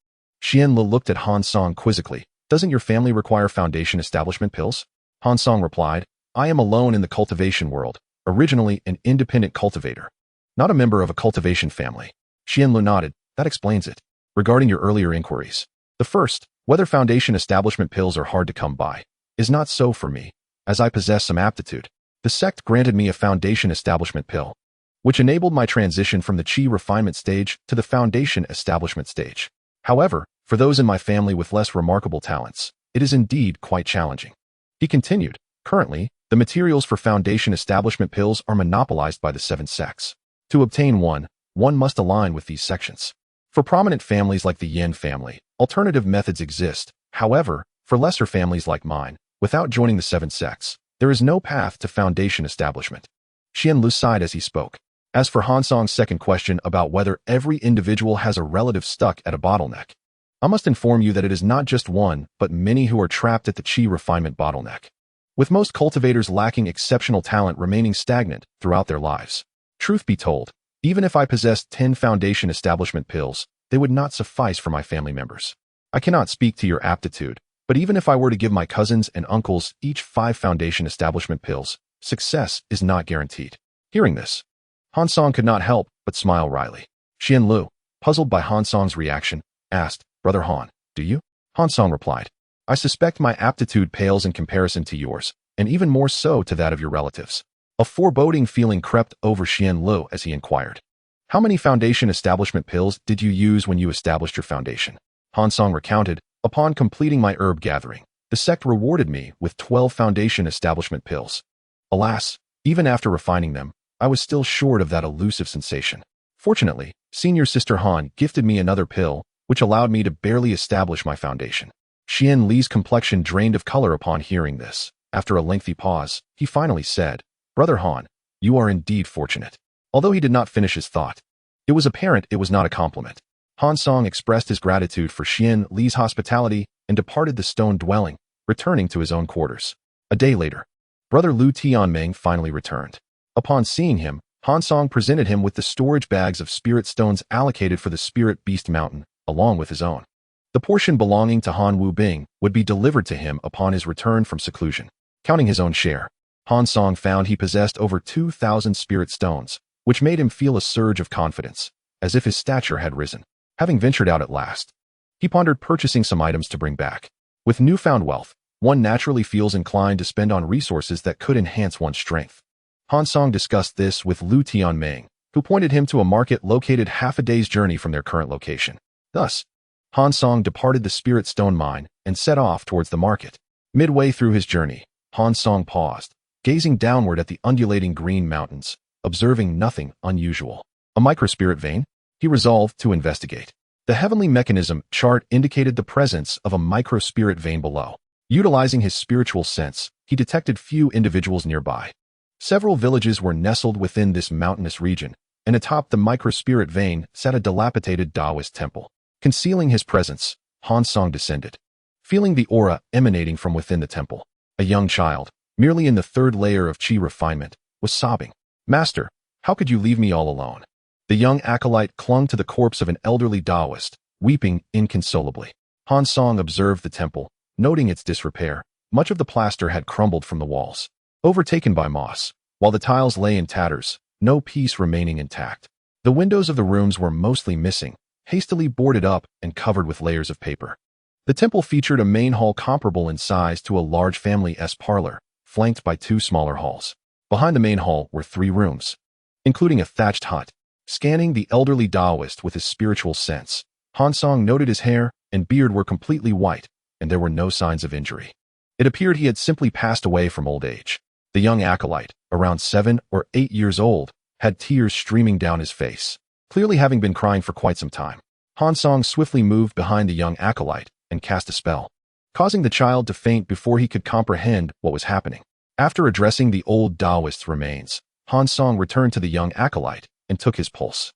Xian Lu looked at Han Song quizzically. "Doesn't your family require foundation establishment pills?" Han Song replied, "I am alone in the cultivation world, originally an independent cultivator, not a member of a cultivation family." Xian Lu nodded. "That explains it. Regarding your earlier inquiries, the first, whether foundation establishment pills are hard to come by, is not so for me, as I possess some aptitude. The sect granted me a foundation establishment pill, which enabled my transition from the Qi refinement stage to the foundation establishment stage. However, for those in my family with less remarkable talents, it is indeed quite challenging." He continued, "Currently, the materials for foundation establishment pills are monopolized by the 7 sects. To obtain one must align with these sections. For prominent families like the Yin family, alternative methods exist. However, for lesser families like mine, without joining the 7 sects, there is no path to foundation establishment." Xian Lu sighed as he spoke. As for Han Song's second question about whether every individual has a relative stuck at a bottleneck, I must inform you that it is not just one, but many who are trapped at the Qi refinement bottleneck, with most cultivators lacking exceptional talent remaining stagnant throughout their lives. Truth be told, even if I possessed 10 foundation establishment pills, they would not suffice for my family members. I cannot speak to your aptitude, but even if I were to give my cousins and uncles each 5 foundation establishment pills, success is not guaranteed." Hearing this, Han Song could not help but smile wryly. Xian Lu, puzzled by Han Song's reaction, asked, "Brother Han, do you?" Han Song replied, "I suspect my aptitude pales in comparison to yours, and even more so to that of your relatives." A foreboding feeling crept over Xian Lu as he inquired, "How many foundation establishment pills did you use when you established your foundation?" Han Song recounted, "Upon completing my herb gathering, the sect rewarded me with 12 foundation establishment pills. Alas, even after refining them, I was still short of that elusive sensation. Fortunately, senior sister Han gifted me another pill, which allowed me to barely establish my foundation." Xian Li's complexion drained of color upon hearing this. After a lengthy pause, he finally said, "Brother Han, you are indeed fortunate." Although he did not finish his thought, it was apparent it was not a compliment. Han Song expressed his gratitude for Xian Li's hospitality and departed the stone dwelling, returning to his own quarters. A day later, Brother Lu Tianming finally returned. Upon seeing him, Han Song presented him with the storage bags of spirit stones allocated for the Spirit Beast Mountain, along with his own. The portion belonging to Han Wu Bing would be delivered to him upon his return from seclusion. Counting his own share, Han Song found he possessed over 2,000 spirit stones, which made him feel a surge of confidence, as if his stature had risen. Having ventured out at last, he pondered purchasing some items to bring back. With newfound wealth, one naturally feels inclined to spend on resources that could enhance one's strength. Han Song discussed this with Lu Tianming, who pointed him to a market located half a day's journey from their current location. Thus, Han Song departed the Spirit Stone Mine and set off towards the market. Midway through his journey, Han Song paused, gazing downward at the undulating green mountains, observing nothing unusual. A microspirit vein? He resolved to investigate. The heavenly mechanism chart indicated the presence of a microspirit vein below. Utilizing his spiritual sense, he detected few individuals nearby. Several villages were nestled within this mountainous region, and atop the microspirit vein sat a dilapidated Taoist temple. Concealing his presence, Han Song descended. Feeling the aura emanating from within the temple, a young child, merely in the third layer of chi refinement, was sobbing. "Master, how could you leave me all alone?" The young acolyte clung to the corpse of an elderly Taoist, weeping inconsolably. Han Song observed the temple, noting its disrepair. Much of the plaster had crumbled from the walls, overtaken by moss, while the tiles lay in tatters, no piece remaining intact. The windows of the rooms were mostly missing, hastily boarded up and covered with layers of paper. The temple featured a main hall comparable in size to a large family-s parlor, flanked by two smaller halls. Behind the main hall were 3 rooms, including a thatched hut. Scanning the elderly Taoist with his spiritual sense, Han Song noted his hair and beard were completely white, and there were no signs of injury. It appeared he had simply passed away from old age. The young acolyte, around 7 or 8 years old, had tears streaming down his face, clearly having been crying for quite some time. Han Song swiftly moved behind the young acolyte and cast a spell, causing the child to faint before he could comprehend what was happening. After addressing the old Taoist's remains, Han Song returned to the young acolyte and took his pulse.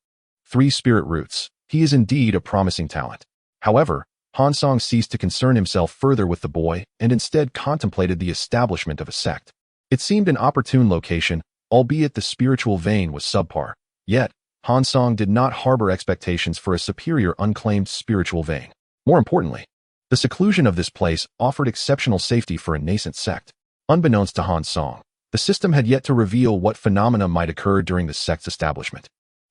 3 spirit roots. He is indeed a promising talent. However, Han Song ceased to concern himself further with the boy and instead contemplated the establishment of a sect. It seemed an opportune location, albeit the spiritual vein was subpar. Yet, Han Song did not harbor expectations for a superior unclaimed spiritual vein. More importantly, the seclusion of this place offered exceptional safety for a nascent sect. Unbeknownst to Han Song, the system had yet to reveal what phenomena might occur during the sect's establishment.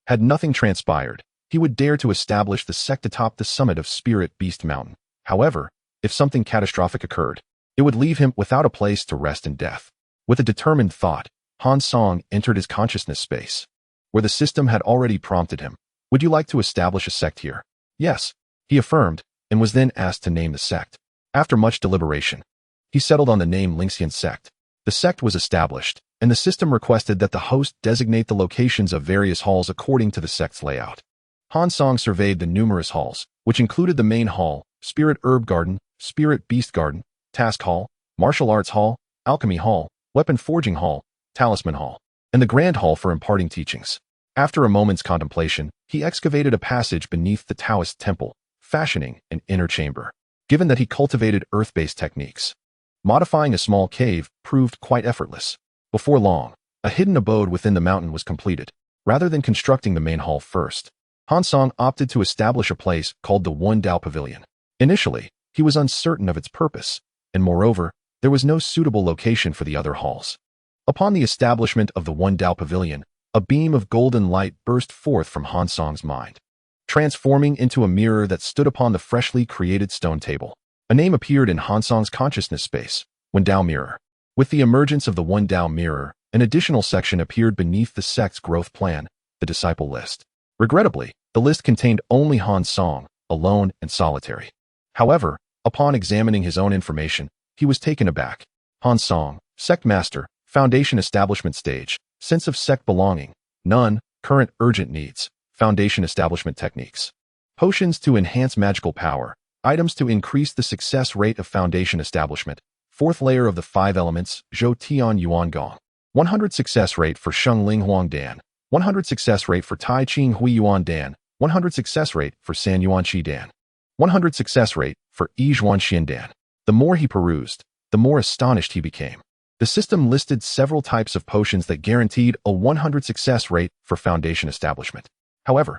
Had nothing transpired, he would dare to establish the sect atop the summit of Spirit Beast Mountain. However, if something catastrophic occurred, it would leave him without a place to rest in death. With a determined thought, Han Song entered his consciousness space, where the system had already prompted him. "Would you like to establish a sect here?" "Yes," he affirmed, and was then asked to name the sect. After much deliberation, he settled on the name Lingxian Sect. The sect was established, and the system requested that the host designate the locations of various halls according to the sect's layout. Han Song surveyed the numerous halls, which included the main hall, Spirit Herb Garden, Spirit Beast Garden, Task Hall, Martial Arts Hall, Alchemy Hall, Weapon Forging Hall, Talisman Hall, and the Grand Hall for imparting teachings. After a moment's contemplation, he excavated a passage beneath the Taoist temple, fashioning an inner chamber. Given that he cultivated earth-based techniques, modifying a small cave proved quite effortless. Before long, a hidden abode within the mountain was completed. Rather than constructing the main hall first, Han Song opted to establish a place called the One Dao Pavilion. Initially, he was uncertain of its purpose, and moreover, there was no suitable location for the other halls. Upon the establishment of the One Dao Pavilion, a beam of golden light burst forth from Han Song's mind, transforming into a mirror that stood upon the freshly created stone table. A name appeared in Han Song's consciousness space, One Dao Mirror. With the emergence of the One Dao Mirror, an additional section appeared beneath the sect's growth plan, the Disciple List. Regrettably, the list contained only Han Song, alone and solitary. However, upon examining his own information, he was taken aback. Han Song, Sect Master, Foundation Establishment Stage, Sense of Sect Belonging, None, Current Urgent Needs, Foundation Establishment Techniques. Potions to enhance magical power, items to increase the success rate of Foundation Establishment, 4th layer of the 5 elements, Zhou Tian Yuan Gong. 100 success rate for Sheng Ling Huang Dan. 100 success rate for Tai Ching Hui Yuan Dan. 100 success rate for San Yuan Qi Dan. 100 success rate for Yi Zhuan Xian Dan. The more he perused, the more astonished he became. The system listed several types of potions that guaranteed a 100 success rate for Foundation Establishment. However,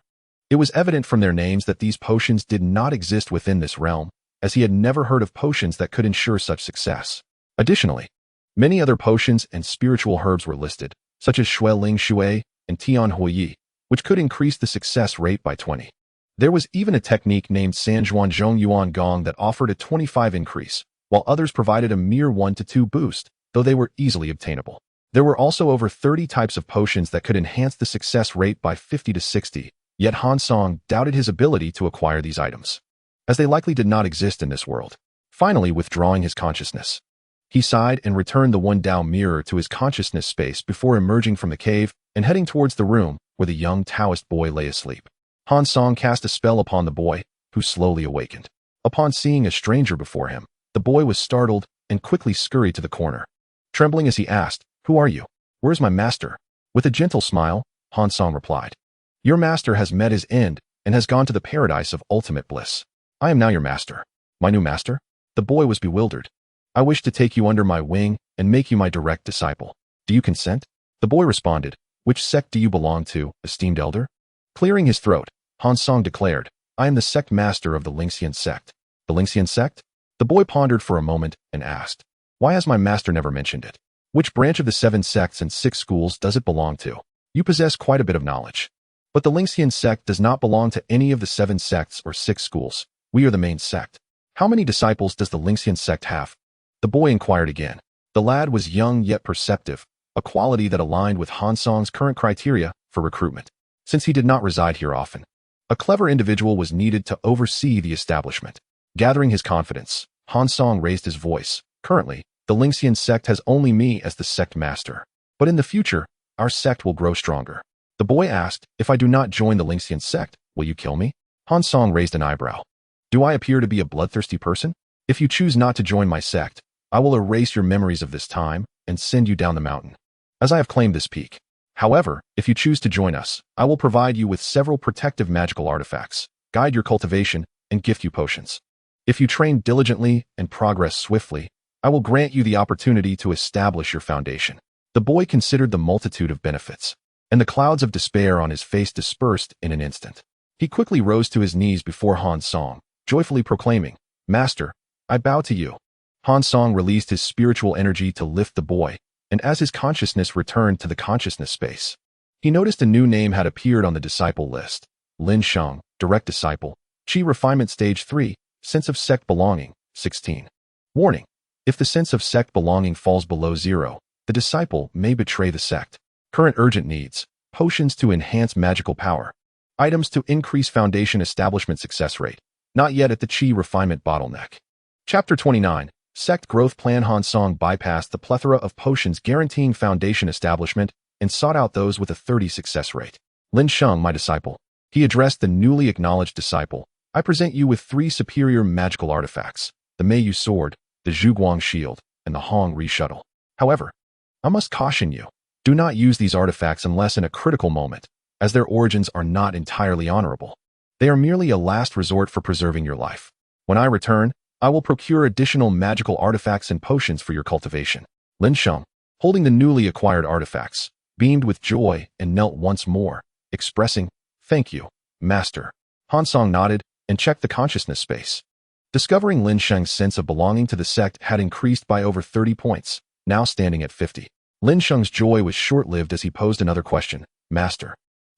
it was evident from their names that these potions did not exist within this realm, as he had never heard of potions that could ensure such success. Additionally, many other potions and spiritual herbs were listed, such as Shui Ling Shui and Tian Huiyi, which could increase the success rate by 20. There was even a technique named Sanjuan Zhong Yuan Gong that offered a 25 increase, while others provided a mere 1 to 2 boost, though they were easily obtainable. There were also over 30 types of potions that could enhance the success rate by 50 to 60, yet Han Song doubted his ability to acquire these items, as they likely did not exist in this world. Finally, withdrawing his consciousness, he sighed and returned the One Dao Mirror to his consciousness space before emerging from the cave and heading towards the room where the young Taoist boy lay asleep. Han Song cast a spell upon the boy, who slowly awakened. Upon seeing a stranger before him, the boy was startled and quickly scurried to the corner. Trembling as he asked, "Who are you? Where's my master?" With a gentle smile, Han Song replied, "Your master has met his end and has gone to the paradise of ultimate bliss. I am now your master." "My new master?" The boy was bewildered. "I wish to take you under my wing and make you my direct disciple. Do you consent?" The boy responded, "Which sect do you belong to, esteemed elder?" Clearing his throat, Han Song declared, "I am the sect master of the Lingxian sect." "The Lingxian sect?" The boy pondered for a moment and asked, "Why has my master never mentioned it? Which branch of the 7 sects and 6 schools does it belong to? You possess quite a bit of knowledge." "But the Lingxian sect does not belong to any of the 7 sects or 6 schools. We are the main sect." "How many disciples does the Lingxian sect have?" The boy inquired again. The lad was young yet perceptive, a quality that aligned with Han Song's current criteria for recruitment, since he did not reside here often. A clever individual was needed to oversee the establishment. Gathering his confidence, Han Song raised his voice. "Currently, the Lingxian sect has only me as the sect master. But in the future, our sect will grow stronger." The boy asked, "If I do not join the Lingxian sect, will you kill me?" Han Song raised an eyebrow. "Do I appear to be a bloodthirsty person? If you choose not to join my sect, I will erase your memories of this time and send you down the mountain, as I have claimed this peak. However, if you choose to join us, I will provide you with several protective magical artifacts, guide your cultivation, and gift you potions. If you train diligently and progress swiftly, I will grant you the opportunity to establish your foundation." The boy considered the multitude of benefits, and the clouds of despair on his face dispersed in an instant. He quickly rose to his knees before Han Song, joyfully proclaiming, "Master, I bow to you." Han Song released his spiritual energy to lift the boy, and as his consciousness returned to the consciousness space, he noticed a new name had appeared on the disciple list. Lin Sheng, Direct Disciple, Chi Refinement Stage 3, Sense of Sect Belonging, 16. Warning: if the sense of sect belonging falls below 0, the disciple may betray the sect. Current urgent needs: potions to enhance magical power, items to increase foundation establishment success rate, not yet at the Chi Refinement bottleneck. Chapter 29, Sect Growth Plan. Han Song bypassed the plethora of potions guaranteeing foundation establishment and sought out those with a 30 success rate. "Lin Sheng, my disciple," he addressed the newly acknowledged disciple, "I present you with 3 superior magical artifacts, the Meiyu Sword, the Zhuguang Shield, and the Hong Ri Shuttle. However, I must caution you, do not use these artifacts unless in a critical moment, as their origins are not entirely honorable. They are merely a last resort for preserving your life. When I return, I will procure additional magical artifacts and potions for your cultivation." Lin Sheng, holding the newly acquired artifacts, beamed with joy and knelt once more, expressing, "Thank you, Master." Han Song nodded and checked the consciousness space. Discovering Lin Sheng's sense of belonging to the sect had increased by over 30 points, now standing at 50. Lin Sheng's joy was short-lived as he posed another question. "Master,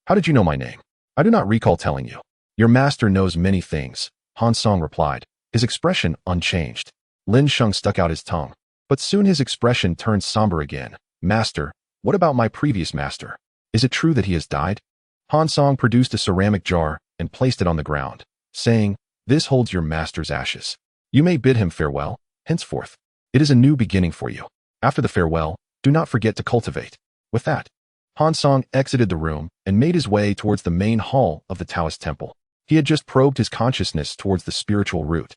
how did you know my name?" "I do not recall telling you." "Your master knows many things," Han Song replied, his expression unchanged. Lin Sheng stuck out his tongue, but soon his expression turned somber again. "Master, what about my previous master? Is it true that he has died?" Han Song produced a ceramic jar and placed it on the ground, saying, "This holds your master's ashes. You may bid him farewell, henceforth. It is a new beginning for you. After the farewell, do not forget to cultivate." With that, Han Song exited the room and made his way towards the main hall of the Taoist temple. He had just probed his consciousness towards the spiritual root,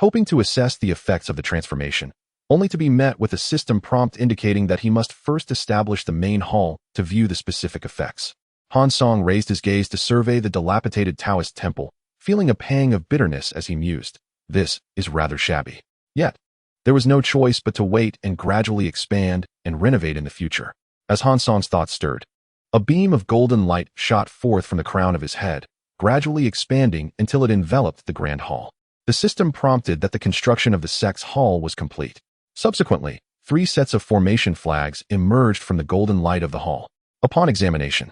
hoping to assess the effects of the transformation, only to be met with a system prompt indicating that he must first establish the main hall to view the specific effects. Han Song raised his gaze to survey the dilapidated Taoist temple, feeling a pang of bitterness as he mused, "This is rather shabby." Yet, there was no choice but to wait and gradually expand and renovate in the future. As Han Song's thoughts stirred, a beam of golden light shot forth from the crown of his head, gradually expanding until it enveloped the grand hall. The system prompted that the construction of the sect's hall was complete. Subsequently, 3 sets of formation flags emerged from the golden light of the hall. Upon examination,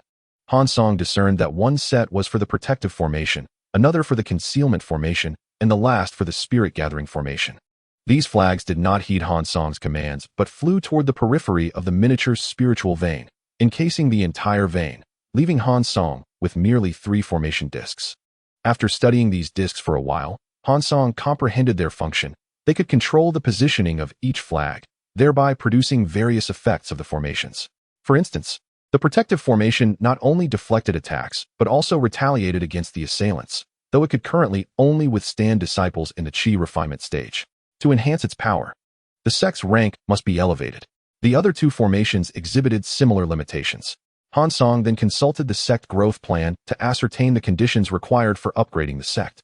Han Song discerned that one set was for the protective formation, another for the concealment formation, and the last for the spirit-gathering formation. These flags did not heed Han Song's commands, but flew toward the periphery of the miniature spiritual vein, encasing the entire vein, leaving Han Song with merely 3 formation discs. After studying these discs for a while, Han Song comprehended their function. They could control the positioning of each flag, thereby producing various effects of the formations. For instance, the protective formation not only deflected attacks, but also retaliated against the assailants, though it could currently only withstand disciples in the Chi refinement stage. To enhance its power, The sect's rank must be elevated. The other two formations exhibited similar limitations. Han Song then consulted the sect growth plan to ascertain the conditions required for upgrading the sect.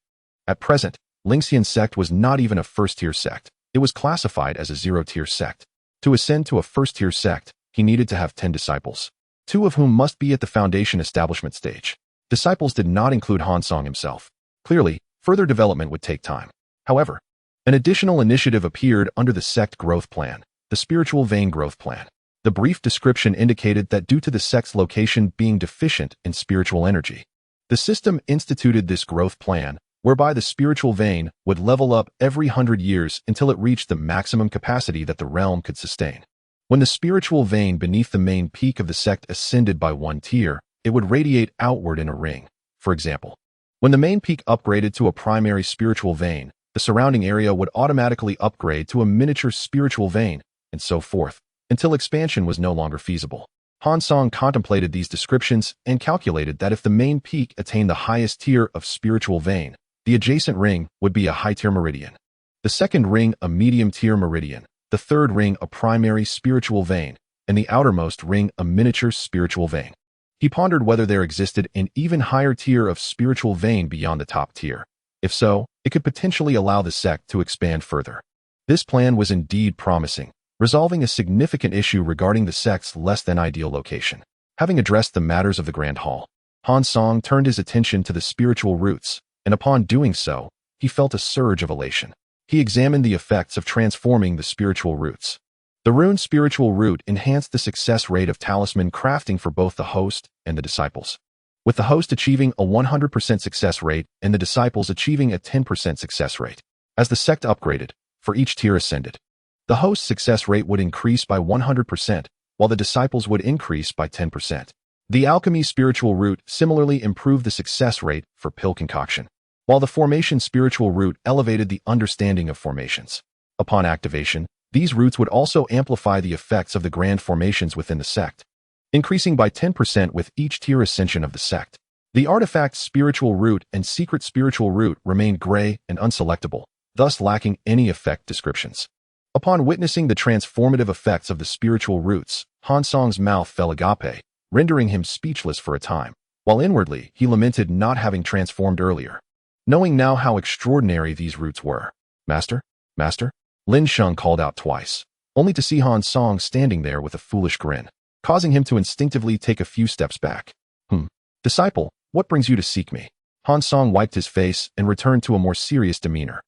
At present, Lingxian sect was not even a first-tier sect. It was classified as a zero-tier sect. To ascend to a first-tier sect, he needed to have 10 disciples, 2 of whom must be at the foundation establishment stage. Disciples did not include Han Song himself. Clearly, further development would take time. However, an additional initiative appeared under the sect growth plan, the spiritual vein growth plan. The brief description indicated that due to the sect's location being deficient in spiritual energy, the system instituted this growth plan whereby the spiritual vein would level up every 100 years until it reached the maximum capacity that the realm could sustain. When the spiritual vein beneath the main peak of the sect ascended by 1 tier, it would radiate outward in a ring. For example, when the main peak upgraded to a primary spiritual vein, the surrounding area would automatically upgrade to a miniature spiritual vein, and so forth, until expansion was no longer feasible. Han Song contemplated these descriptions and calculated that if the main peak attained the highest tier of spiritual vein, the adjacent ring would be a high-tier meridian, the second ring a medium-tier meridian, the third ring a primary spiritual vein, and the outermost ring a miniature spiritual vein. He pondered whether there existed an even higher tier of spiritual vein beyond the top tier. If so, it could potentially allow the sect to expand further. This plan was indeed promising, resolving a significant issue regarding the sect's less-than-ideal location. Having addressed the matters of the Grand Hall, Han Song turned his attention to the spiritual roots, and upon doing so, he felt a surge of elation. He examined the effects of transforming the spiritual roots. The rune spiritual root enhanced the success rate of talisman crafting for both the host and the disciples, with the host achieving a 100% success rate and the disciples achieving a 10% success rate. As the sect upgraded, for each tier ascended, the host's success rate would increase by 100%, while the disciples would increase by 10%. The alchemy spiritual root similarly improved the success rate for pill concoction, while the formation spiritual root elevated the understanding of formations. Upon activation, these roots would also amplify the effects of the grand formations within the sect, increasing by 10% with each tier ascension of the sect. The artifact spiritual root and secret spiritual root remained gray and unselectable, thus lacking any effect descriptions. Upon witnessing the transformative effects of the spiritual roots, Han Song's mouth fell agape, rendering him speechless for a time, while inwardly he lamented not having transformed earlier. Knowing now how extraordinary these roots were, Master? Master? Lin Sheng called out twice, only to see Han Song standing there with a foolish grin, causing him to instinctively take a few steps back. Disciple, what brings you to seek me? Han Song wiped his face and returned to a more serious demeanor.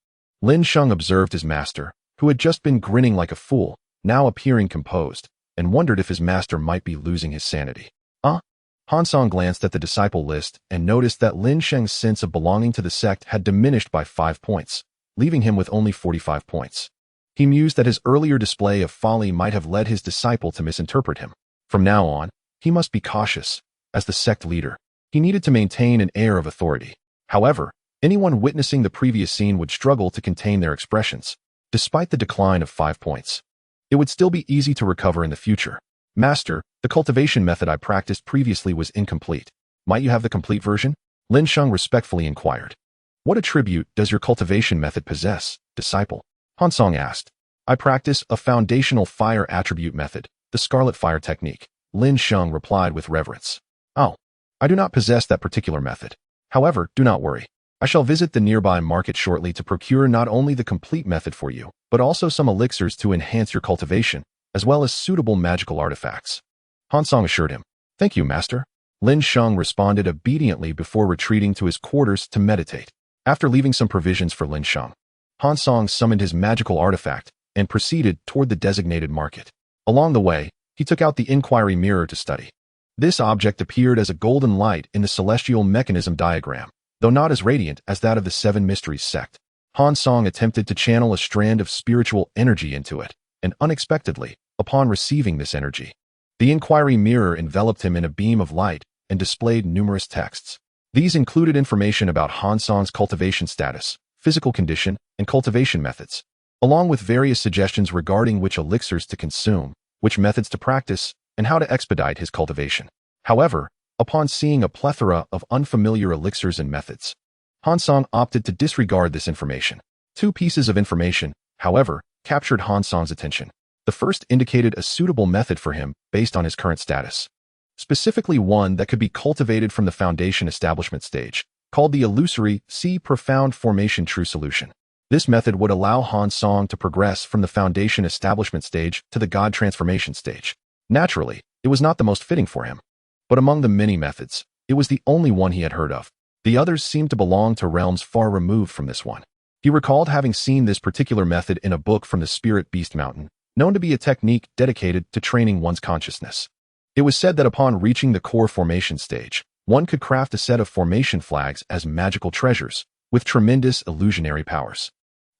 Lin Sheng observed his master, who had just been grinning like a fool, now appearing composed, and wondered if his master might be losing his sanity. Han Song glanced at the disciple list and noticed that Lin Sheng's sense of belonging to the sect had diminished by 5 points, leaving him with only 45 points. He mused that his earlier display of folly might have led his disciple to misinterpret him. From now on, he must be cautious. As the sect leader, he needed to maintain an air of authority. However, anyone witnessing the previous scene would struggle to contain their expressions. Despite the decline of 5 points, it would still be easy to recover in the future. Master, the cultivation method I practiced previously was incomplete. Might you have the complete version? Lin Sheng respectfully inquired. What attribute does your cultivation method possess, disciple? Han Song asked. I practice a foundational fire attribute method, the Scarlet Fire Technique. Lin Sheng replied with reverence. Oh, I do not possess that particular method. However, do not worry. I shall visit the nearby market shortly to procure not only the complete method for you, but also some elixirs to enhance your cultivation, as well as suitable magical artifacts. Han Song assured him. Thank you, Master. Lin Sheng responded obediently before retreating to his quarters to meditate. After leaving some provisions for Lin Sheng, Han Song summoned his magical artifact and proceeded toward the designated market. Along the way, he took out the inquiry mirror to study. This object appeared as a golden light in the celestial mechanism diagram, though not as radiant as that of the Seven Mysteries sect. Han Song attempted to channel a strand of spiritual energy into it, and unexpectedly, upon receiving this energy, the inquiry mirror enveloped him in a beam of light and displayed numerous texts. These included information about Han Song's cultivation status, physical condition, and cultivation methods, along with various suggestions regarding which elixirs to consume, which methods to practice, and how to expedite his cultivation. However, upon seeing a plethora of unfamiliar elixirs and methods, Han Song opted to disregard this information. 2 pieces of information, however, captured Han Song's attention. The first indicated a suitable method for him based on his current status, specifically one that could be cultivated from the foundation establishment stage, called the illusory profound formation true solution. This method would allow Han Song to progress from the foundation establishment stage to the God transformation stage. Naturally, it was not the most fitting for him, but among the many methods, it was the only one he had heard of. The others seemed to belong to realms far removed from this one. He recalled having seen this particular method in a book from the Spirit Beast Mountain, known to be a technique dedicated to training one's consciousness. It was said that upon reaching the core formation stage, one could craft a set of formation flags as magical treasures, with tremendous illusionary powers.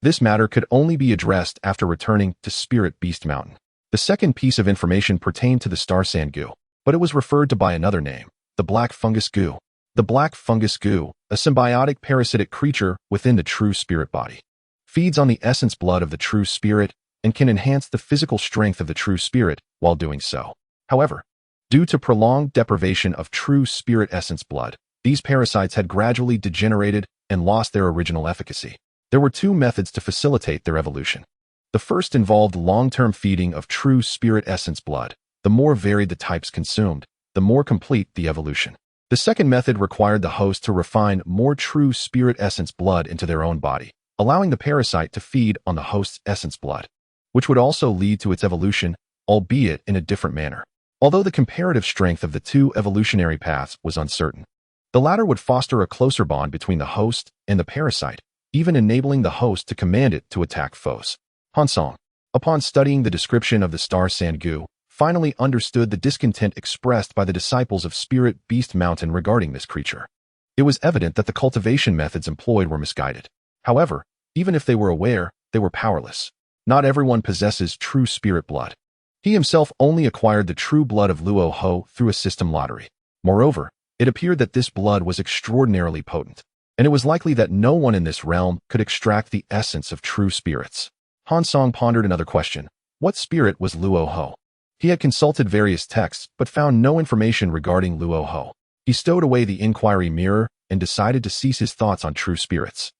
This matter could only be addressed after returning to Spirit Beast Mountain. The second piece of information pertained to the star sand goo, but it was referred to by another name, the black fungus goo. The black fungus goo, a symbiotic parasitic creature within the true spirit body, feeds on the essence blood of the true spirit and can enhance the physical strength of the true spirit while doing so. However, due to prolonged deprivation of true spirit essence blood, these parasites had gradually degenerated and lost their original efficacy. There were two methods to facilitate their evolution. The first involved long-term feeding of true spirit essence blood. The more varied the types consumed, the more complete the evolution. The second method required the host to refine more true spirit essence blood into their own body, allowing the parasite to feed on the host's essence blood, which would also lead to its evolution, albeit in a different manner. Although the comparative strength of the two evolutionary paths was uncertain, the latter would foster a closer bond between the host and the parasite, even enabling the host to command it to attack foes. Han Song, upon studying the description of the star sand goo, finally understood the discontent expressed by the disciples of Spirit Beast Mountain regarding this creature. It was evident that the cultivation methods employed were misguided. However, even if they were aware, they were powerless. Not everyone possesses true spirit blood. He himself only acquired the true blood of Luo Ho through a system lottery. Moreover, it appeared that this blood was extraordinarily potent, and it was likely that no one in this realm could extract the essence of true spirits. Han Song pondered another question. What spirit was Luo Ho? He had consulted various texts, but found no information regarding Luo Ho. He stowed away the inquiry mirror and decided to cease his thoughts on true spirits,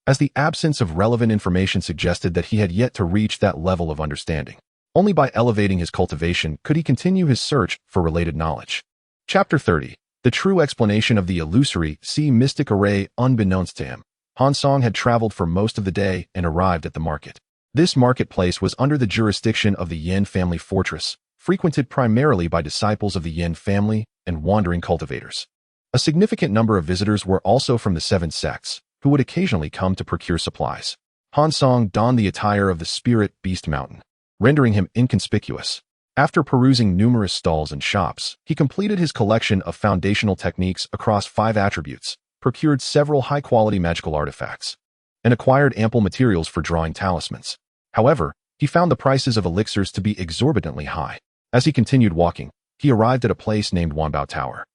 as the absence of relevant information suggested that he had yet to reach that level of understanding. Only by elevating his cultivation could he continue his search for related knowledge. Chapter 30. The true explanation of the illusory mystic array. Unbeknownst to him, Han Song had traveled for most of the day and arrived at the market. This marketplace was under the jurisdiction of the Yin family fortress, frequented primarily by disciples of the Yin family and wandering cultivators. A significant number of visitors were also from the 7 sects, who would occasionally come to procure supplies. Han Song donned the attire of the Spirit Beast Mountain, rendering him inconspicuous. After perusing numerous stalls and shops, he completed his collection of foundational techniques across 5 attributes, procured several high-quality magical artifacts, and acquired ample materials for drawing talismans. However, he found the prices of elixirs to be exorbitantly high. As he continued walking, he arrived at a place named Wanbao Tower.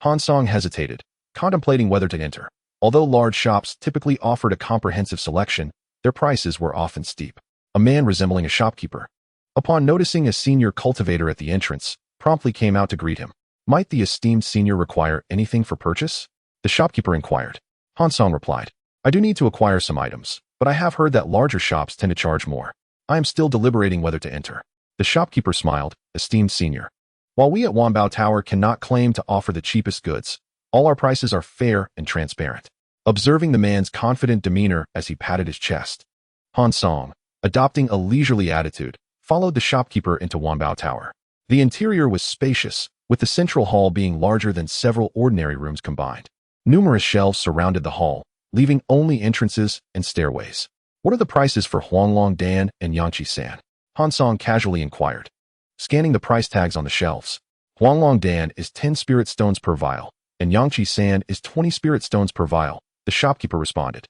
Han Song hesitated, contemplating whether to enter. Although large shops typically offered a comprehensive selection, their prices were often steep. A man resembling a shopkeeper, upon noticing a senior cultivator at the entrance, promptly came out to greet him. Might the esteemed senior require anything for purchase? The shopkeeper inquired. Han Song replied, I do need to acquire some items, but I have heard that larger shops tend to charge more. I am still deliberating whether to enter. The shopkeeper smiled. Esteemed senior, while we at Wanbao Tower cannot claim to offer the cheapest goods, all our prices are fair and transparent. Observing the man's confident demeanor as he patted his chest, Han Song, adopting a leisurely attitude, followed the shopkeeper into Wanbao Tower. The interior was spacious, with the central hall being larger than several ordinary rooms combined. Numerous shelves surrounded the hall, leaving only entrances and stairways. What are the prices for Huanglong Dan and Yangqi San? Han Song casually inquired, scanning the price tags on the shelves. Huanglong Dan is 10 spirit stones per vial, and Yangqi San is 20 spirit stones per vial, the shopkeeper responded.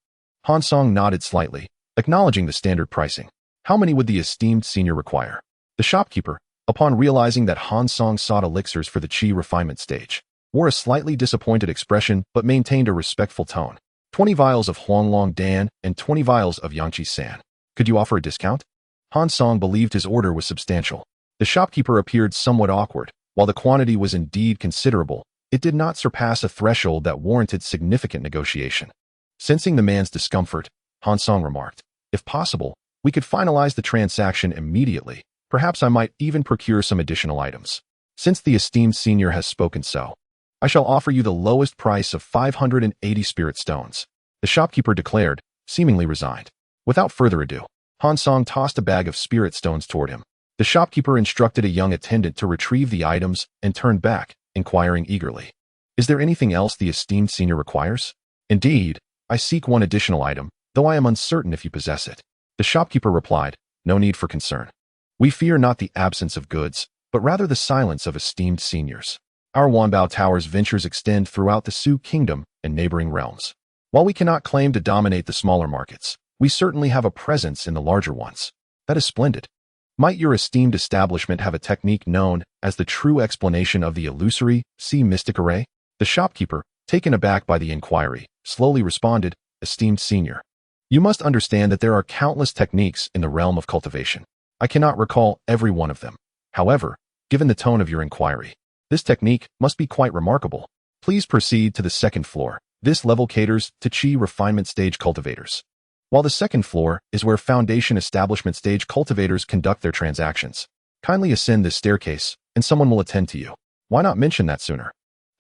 Han Song nodded slightly, acknowledging the standard pricing. How many would the esteemed senior require? The shopkeeper, upon realizing that Han Song sought elixirs for the qi refinement stage, wore a slightly disappointed expression but maintained a respectful tone. 20 vials of Huanglong Dan and 20 vials of Yangqi San. Could you offer a discount? Han Song believed his order was substantial. The shopkeeper appeared somewhat awkward. While the quantity was indeed considerable, it did not surpass a threshold that warranted significant negotiation. Sensing the man's discomfort, Han Song remarked, if possible, We could finalize the transaction immediately. Perhaps I might even procure some additional items. Since the esteemed senior has spoken so, I shall offer you the lowest price of 580 spirit stones, the shopkeeper declared, seemingly resigned. Without further ado, Han Song tossed a bag of spirit stones toward him. The shopkeeper instructed a young attendant to retrieve the items and turned back, inquiring eagerly. Is there anything else the esteemed senior requires? Indeed, I seek one additional item, though I am uncertain if you possess it. The shopkeeper replied, no need for concern. We fear not the absence of goods, but rather the silence of esteemed seniors. Our Wanbao Tower's ventures extend throughout the Su Kingdom and neighboring realms. While we cannot claim to dominate the smaller markets, we certainly have a presence in the larger ones. That is splendid. Might your esteemed establishment have a technique known as the true explanation of the illusory, mystic array? The shopkeeper, taken aback by the inquiry, slowly responded, esteemed senior. You must understand that there are countless techniques in the realm of cultivation. I cannot recall every one of them. However, given the tone of your inquiry, this technique must be quite remarkable. Please proceed to the second floor. This level caters to Qi refinement stage cultivators, while the second floor is where foundation establishment stage cultivators conduct their transactions. Kindly ascend this staircase, and someone will attend to you. Why not mention that sooner?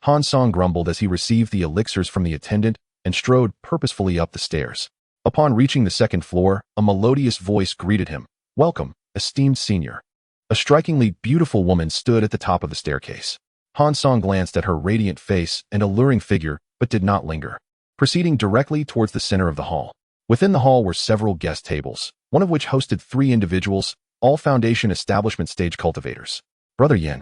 Han Song grumbled as he received the elixirs from the attendant and strode purposefully up the stairs. Upon reaching the second floor, a melodious voice greeted him. Welcome, esteemed senior. A strikingly beautiful woman stood at the top of the staircase. Han Song glanced at her radiant face and alluring figure, but did not linger, proceeding directly towards the center of the hall. Within the hall were several guest tables, one of which hosted 3 individuals, all foundation establishment stage cultivators. Brother Yin.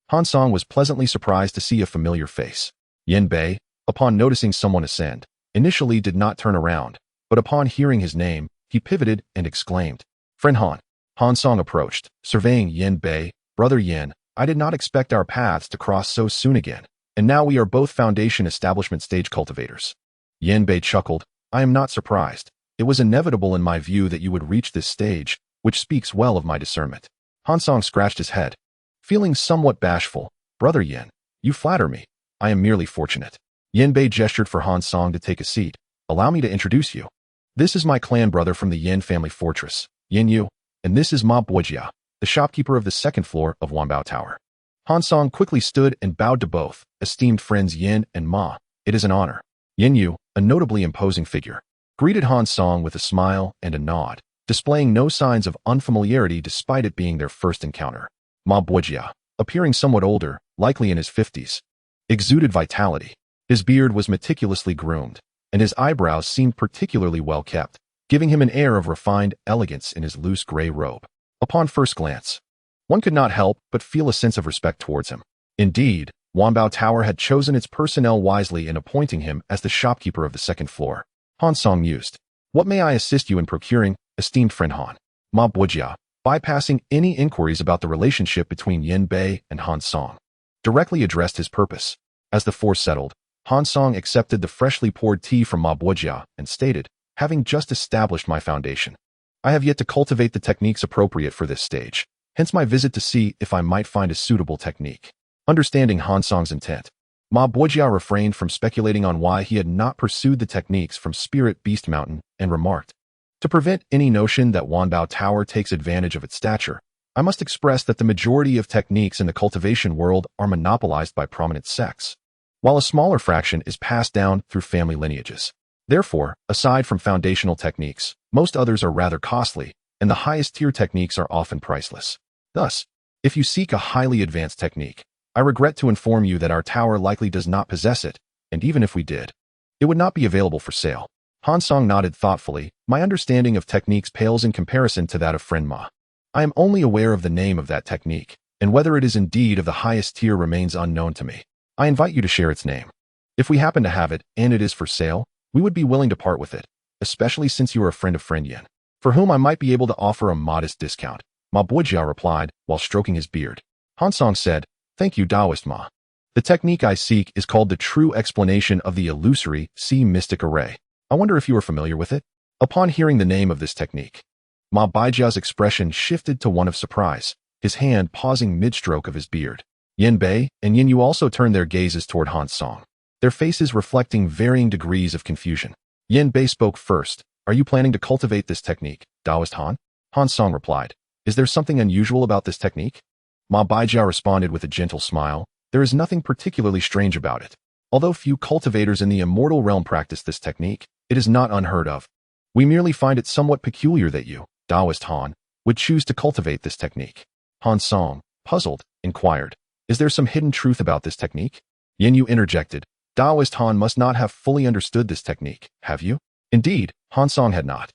Han Song was pleasantly surprised to see a familiar face. Yin Bei, upon noticing someone ascend, initially did not turn around, but upon hearing his name, he pivoted and exclaimed, Friend Han. Han Song approached, surveying Yin Bei. Brother Yin, I did not expect our paths to cross so soon again, and now we are both foundation establishment stage cultivators. Yin Bei chuckled, I am not surprised. It was inevitable in my view that you would reach this stage, which speaks well of my discernment. Han Song scratched his head, feeling somewhat bashful. Brother Yin, you flatter me. I am merely fortunate. Yin Bei gestured for Han Song to take a seat. Allow me to introduce you. This is my clan brother from the Yin family fortress, Yin Yu, and this is Ma Boijia, the shopkeeper of the second floor of Wanbao Tower. Han Song quickly stood and bowed to both, esteemed friends Yin and Ma. It is an honor. Yin Yu, a notably imposing figure, greeted Han Song with a smile and a nod, displaying no signs of unfamiliarity despite it being their first encounter. Ma Boijia, appearing somewhat older, likely in his 50s, exuded vitality. His beard was meticulously groomed, and his eyebrows seemed particularly well kept, giving him an air of refined elegance in his loose gray robe. Upon first glance, one could not help but feel a sense of respect towards him. Indeed, Wanbao Tower had chosen its personnel wisely in appointing him as the shopkeeper of the second floor. Han Song mused. What may I assist you in procuring, esteemed friend Han? Ma Boijia, bypassing any inquiries about the relationship between Yin Bei and Han Song, directly addressed his purpose. As the four settled, Han Song accepted the freshly poured tea from Ma Boijia and stated, having just established my foundation, I have yet to cultivate the techniques appropriate for this stage, hence my visit to see if I might find a suitable technique. Understanding Han Song's intent, Ma Boijia refrained from speculating on why he had not pursued the techniques from Spirit Beast Mountain and remarked, to prevent any notion that Wanbao Tower takes advantage of its stature, I must express that the majority of techniques in the cultivation world are monopolized by prominent sects, while a smaller fraction is passed down through family lineages. Therefore, aside from foundational techniques, most others are rather costly, and the highest tier techniques are often priceless. Thus, if you seek a highly advanced technique, I regret to inform you that our tower likely does not possess it, and even if we did, it would not be available for sale. Han Song nodded thoughtfully. My understanding of techniques pales in comparison to that of friend Ma. I am only aware of the name of that technique, and whether it is indeed of the highest tier remains unknown to me. I invite you to share its name. If we happen to have it, and it is for sale, we would be willing to part with it, especially since you are a friend of friend Yin, for whom I might be able to offer a modest discount. Ma Boijia replied, while stroking his beard. Han Song said, Thank you, Taoist Ma. The technique I seek is called the true explanation of the illusory, mystic array. I wonder if you are familiar with it? Upon hearing the name of this technique, Ma Baijia's expression shifted to one of surprise, his hand pausing mid-stroke of his beard. Yin Bei and Yin Yu also turned their gazes toward Han Song, their faces reflecting varying degrees of confusion. Yin Bei spoke first. Are you planning to cultivate this technique, Taoist Han? Han Song replied, "Is there something unusual about this technique?" Ma Baijia responded with a gentle smile, "There is nothing particularly strange about it. Although few cultivators in the immortal realm practice this technique, it is not unheard of. We merely find it somewhat peculiar that you, Taoist Han, would choose to cultivate this technique." Han Song, puzzled, inquired, "Is there some hidden truth about this technique?" Yin Yu interjected, "Taoist Han must not have fully understood this technique, have you?" Indeed, Han Song had not.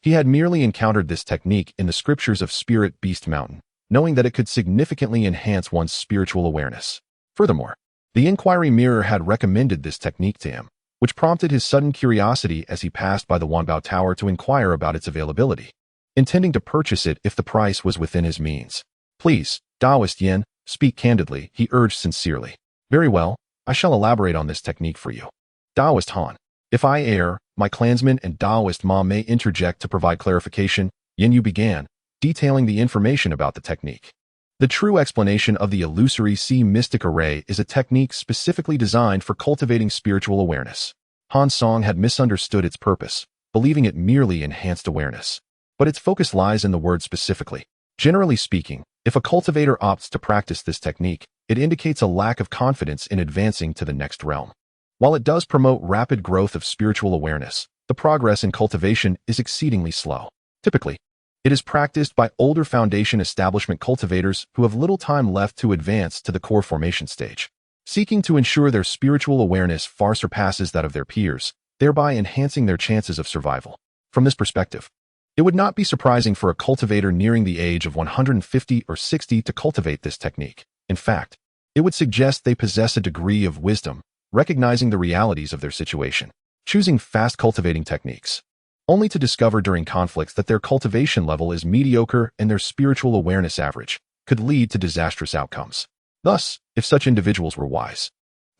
He had merely encountered this technique in the scriptures of Spirit Beast Mountain, knowing that it could significantly enhance one's spiritual awareness. Furthermore, the inquiry mirror had recommended this technique to him, which prompted his sudden curiosity as he passed by the Wanbao Tower to inquire about its availability, intending to purchase it if the price was within his means. "Please, Taoist Yin, speak candidly," he urged sincerely. "Very well, I shall elaborate on this technique for you. Taoist Han, if I err, my clansmen and Taoist Ma may interject to provide clarification." Yin Yu began, detailing the information about the technique. The true explanation of the illusory sea mystic array is a technique specifically designed for cultivating spiritual awareness. Han Song had misunderstood its purpose, believing it merely enhanced awareness. But its focus lies in the word specifically. Generally speaking, if a cultivator opts to practice this technique, it indicates a lack of confidence in advancing to the next realm. While it does promote rapid growth of spiritual awareness, the progress in cultivation is exceedingly slow. Typically, it is practiced by older foundation establishment cultivators who have little time left to advance to the core formation stage, seeking to ensure their spiritual awareness far surpasses that of their peers, thereby enhancing their chances of survival. From this perspective, it would not be surprising for a cultivator nearing the age of 150 or 60 to cultivate this technique. In fact, it would suggest they possess a degree of wisdom, recognizing the realities of their situation, choosing fast cultivating techniques, only to discover during conflicts that their cultivation level is mediocre and their spiritual awareness average, could lead to disastrous outcomes. Thus, if such individuals were wise,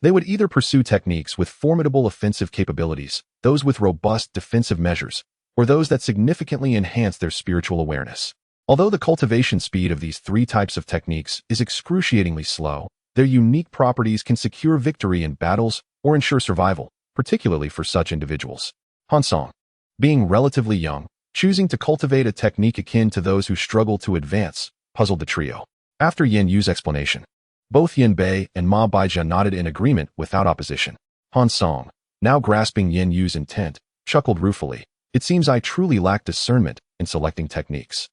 they would either pursue techniques with formidable offensive capabilities, those with robust defensive measures, or those that significantly enhance their spiritual awareness. Although the cultivation speed of these three types of techniques is excruciatingly slow, their unique properties can secure victory in battles or ensure survival, particularly for such individuals. Han Song, being relatively young, choosing to cultivate a technique akin to those who struggle to advance, puzzled the trio. After Yin Yu's explanation, both Yin Bei and Ma Baijia nodded in agreement without opposition. Han Song, now grasping Yin Yu's intent, chuckled ruefully. "It seems I truly lack discernment in selecting techniques.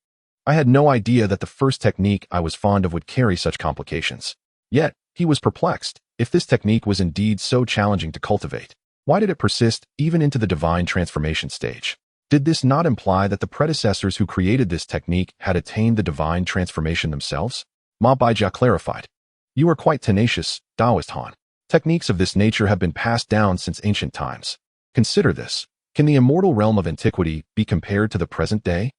I had no idea that the first technique I was fond of would carry such complications." Yet, he was perplexed. If this technique was indeed so challenging to cultivate, why did it persist even into the divine transformation stage? Did this not imply that the predecessors who created this technique had attained the divine transformation themselves? Ma Baijia clarified, "You are quite tenacious, Taoist Han. Techniques of this nature have been passed down since ancient times. Consider this. Can the immortal realm of antiquity be compared to the present day?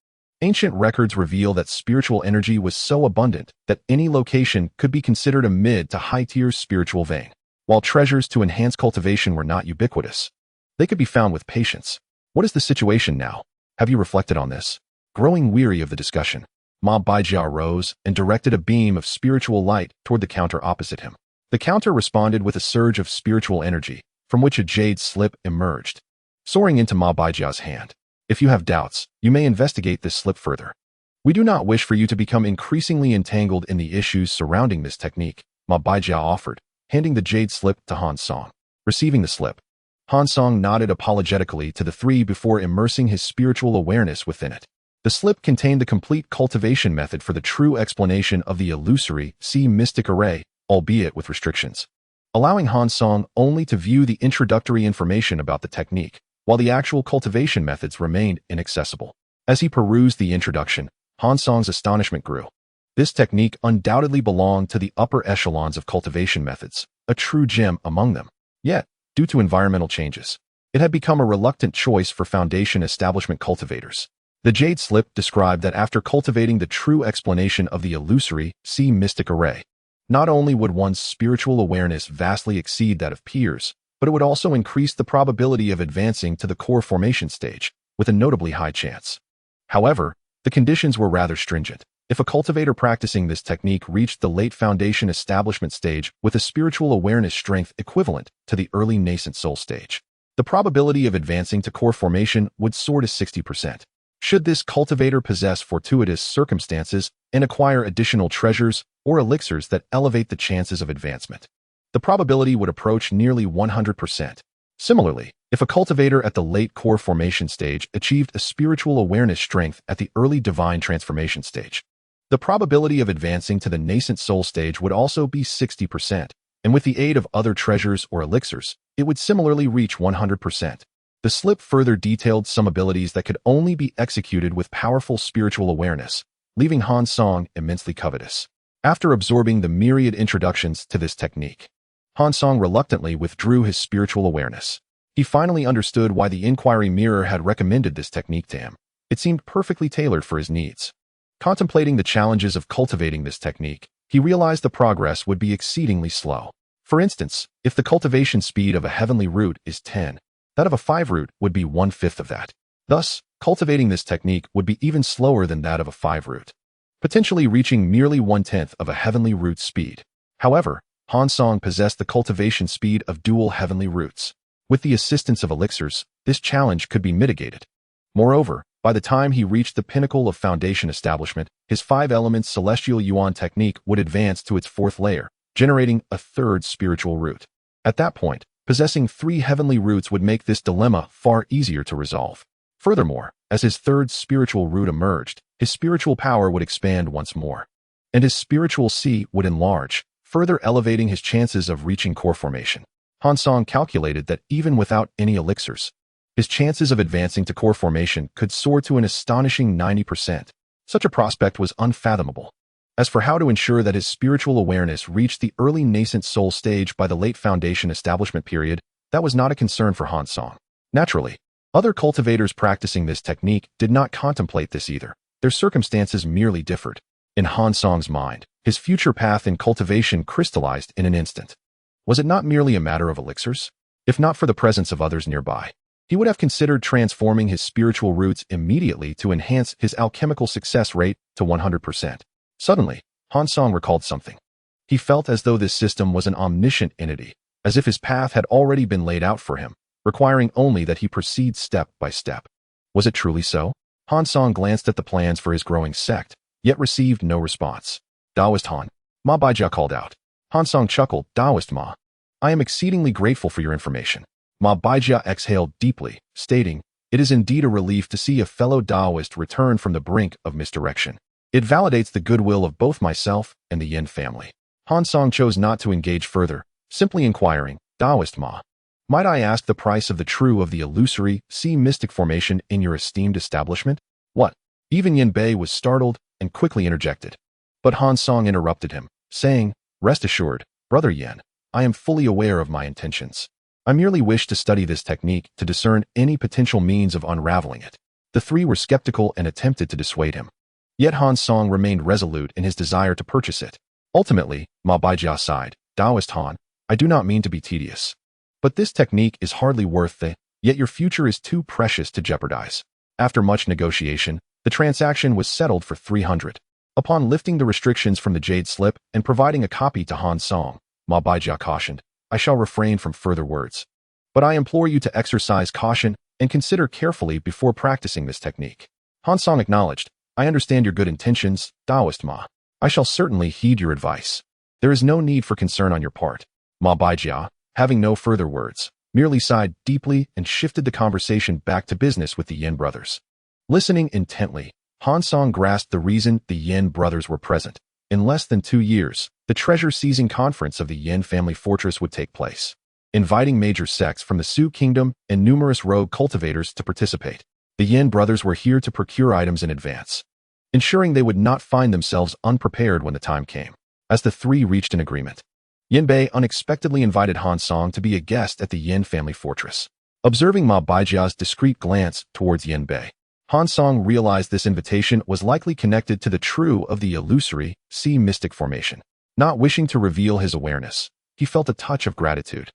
Ancient records reveal that spiritual energy was so abundant that any location could be considered a mid to high-tier spiritual vein. While treasures to enhance cultivation were not ubiquitous, they could be found with patience. What is the situation now? Have you reflected on this?" Growing weary of the discussion, Ma Baijia rose and directed a beam of spiritual light toward the counter opposite him. The counter responded with a surge of spiritual energy, from which a jade slip emerged, soaring into Ma Baijia's hand. "If you have doubts, you may investigate this slip further. We do not wish for you to become increasingly entangled in the issues surrounding this technique," Ma Baijia offered, handing the jade slip to Han Song. Receiving the slip, Han Song nodded apologetically to the three before immersing his spiritual awareness within it. The slip contained the complete cultivation method for the true explanation of the illusory sea mystic array, albeit with restrictions, allowing Han Song only to view the introductory information about the technique, while the actual cultivation methods remained inaccessible. As he perused the introduction, Han Song's astonishment grew. This technique undoubtedly belonged to the upper echelons of cultivation methods, a true gem among them. Yet, due to environmental changes, it had become a reluctant choice for foundation establishment cultivators. The jade slip described that after cultivating the true explanation of the illusory sea mystic array, not only would one's spiritual awareness vastly exceed that of peers, but it would also increase the probability of advancing to the core formation stage, with a notably high chance. However, the conditions were rather stringent. If a cultivator practicing this technique reached the late foundation establishment stage with a spiritual awareness strength equivalent to the early nascent soul stage, the probability of advancing to core formation would soar to 60%. Should this cultivator possess fortuitous circumstances and acquire additional treasures or elixirs that elevate the chances of advancement, the probability would approach nearly 100%. Similarly, if a cultivator at the late core formation stage achieved a spiritual awareness strength at the early divine transformation stage, the probability of advancing to the nascent soul stage would also be 60%, and with the aid of other treasures or elixirs, it would similarly reach 100%. The slip further detailed some abilities that could only be executed with powerful spiritual awareness, leaving Han Song immensely covetous. After absorbing the myriad introductions to this technique, Han Song reluctantly withdrew his spiritual awareness. He finally understood why the inquiry mirror had recommended this technique to him. It seemed perfectly tailored for his needs. Contemplating the challenges of cultivating this technique, he realized the progress would be exceedingly slow. For instance, if the cultivation speed of a heavenly root is 10, that of a 5 root would be 1/5 of that. Thus, cultivating this technique would be even slower than that of a 5 root, potentially reaching merely 1/10 of a heavenly root speed. However, Han Song possessed the cultivation speed of dual heavenly roots. With the assistance of elixirs, this challenge could be mitigated. Moreover, by the time he reached the pinnacle of foundation establishment, his 5-element celestial yuan technique would advance to its 4th layer, generating a 3rd spiritual root. At that point, possessing 3 heavenly roots would make this dilemma far easier to resolve. Furthermore, as his 3rd spiritual root emerged, his spiritual power would expand once more, and his spiritual sea would enlarge, further elevating his chances of reaching core formation. Han Song calculated that even without any elixirs, his chances of advancing to core formation could soar to an astonishing 90%. Such a prospect was unfathomable. As for how to ensure that his spiritual awareness reached the early nascent soul stage by the late foundation establishment period, that was not a concern for Han Song. Naturally, other cultivators practicing this technique did not contemplate this either. Their circumstances merely differed. In Han Song's mind, his future path in cultivation crystallized in an instant. Was it not merely a matter of elixirs? If not for the presence of others nearby, he would have considered transforming his spiritual roots immediately to enhance his alchemical success rate to 100%. Suddenly, Han Song recalled something. He felt as though this system was an omniscient entity, as if his path had already been laid out for him, requiring only that he proceed step by step. Was it truly so? Han Song glanced at the plans for his growing sect, yet received no response. Taoist Han, Ma Baijia called out. Han Song chuckled. Taoist Ma, I am exceedingly grateful for your information. Ma Baijia exhaled deeply, stating, it is indeed a relief to see a fellow Taoist return from the brink of misdirection. It validates the goodwill of both myself and the Yin family. Han Song chose not to engage further, simply inquiring, Taoist Ma, might I ask the price of the true of the illusory sea mystic formation in your esteemed establishment? What? Even Yin Bei was startled and quickly interjected. But Han Song interrupted him, saying, rest assured, Brother Yin, I am fully aware of my intentions. I merely wish to study this technique to discern any potential means of unraveling it. The 3 were skeptical and attempted to dissuade him. Yet Han Song remained resolute in his desire to purchase it. Ultimately, Ma Baijia sighed, Taoist Han, I do not mean to be tedious, but this technique is hardly worth yet your future is too precious to jeopardize. After much negotiation, the transaction was settled for 300. Upon lifting the restrictions from the jade slip and providing a copy to Han Song, Ma Baijia cautioned, I shall refrain from further words. But I implore you to exercise caution and consider carefully before practicing this technique. Han Song acknowledged, I understand your good intentions, Taoist Ma. I shall certainly heed your advice. There is no need for concern on your part. Ma Baijia, having no further words, merely sighed deeply and shifted the conversation back to business with the Yin brothers. Listening intently, Han Song grasped the reason the Yin brothers were present. In less than 2 years, the treasure-seizing conference of the Yin family fortress would take place, inviting major sects from the Su kingdom and numerous rogue cultivators to participate. The Yin brothers were here to procure items in advance, ensuring they would not find themselves unprepared when the time came. As the 3 reached an agreement, Yin Bei unexpectedly invited Han Song to be a guest at the Yin family fortress. Observing Ma Baijia's discreet glance towards Yin Bei, Han Song realized this invitation was likely connected to the true of the illusory sea mystic formation. Not wishing to reveal his awareness, he felt a touch of gratitude.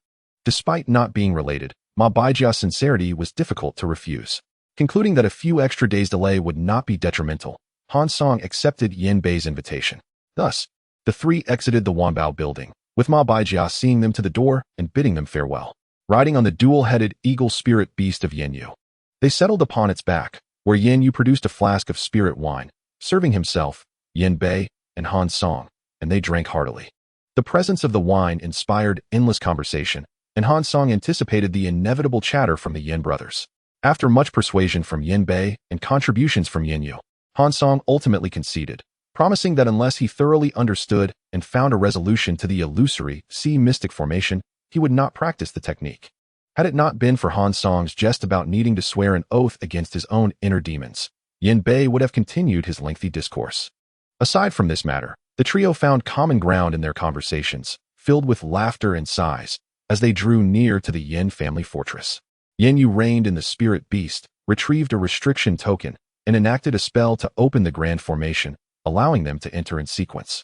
Despite not being related, Ma Baijia's sincerity was difficult to refuse. Concluding that a few extra days' delay would not be detrimental, Han Song accepted Yin Bei's invitation. Thus, the 3 exited the Wanbao building, with Ma Baijia seeing them to the door and bidding them farewell. Riding on the dual-headed eagle spirit beast of Yin Yu, they settled upon its back, where Yin Yu produced a flask of spirit wine, serving himself, Yin Bei, and Han Song, and they drank heartily. The presence of the wine inspired endless conversation, and Han Song anticipated the inevitable chatter from the Yin brothers. After much persuasion from Yin Bei and contributions from Yin Yu, Han Song ultimately conceded, promising that unless he thoroughly understood and found a resolution to the illusory sea mystic formation, he would not practice the technique. Had it not been for Han Song's jest about needing to swear an oath against his own inner demons, Yin Bei would have continued his lengthy discourse. Aside from this matter, the trio found common ground in their conversations, filled with laughter and sighs, as they drew near to the Yin family fortress. Yin Yu reigned in the spirit beast, retrieved a restriction token, and enacted a spell to open the grand formation, allowing them to enter in sequence.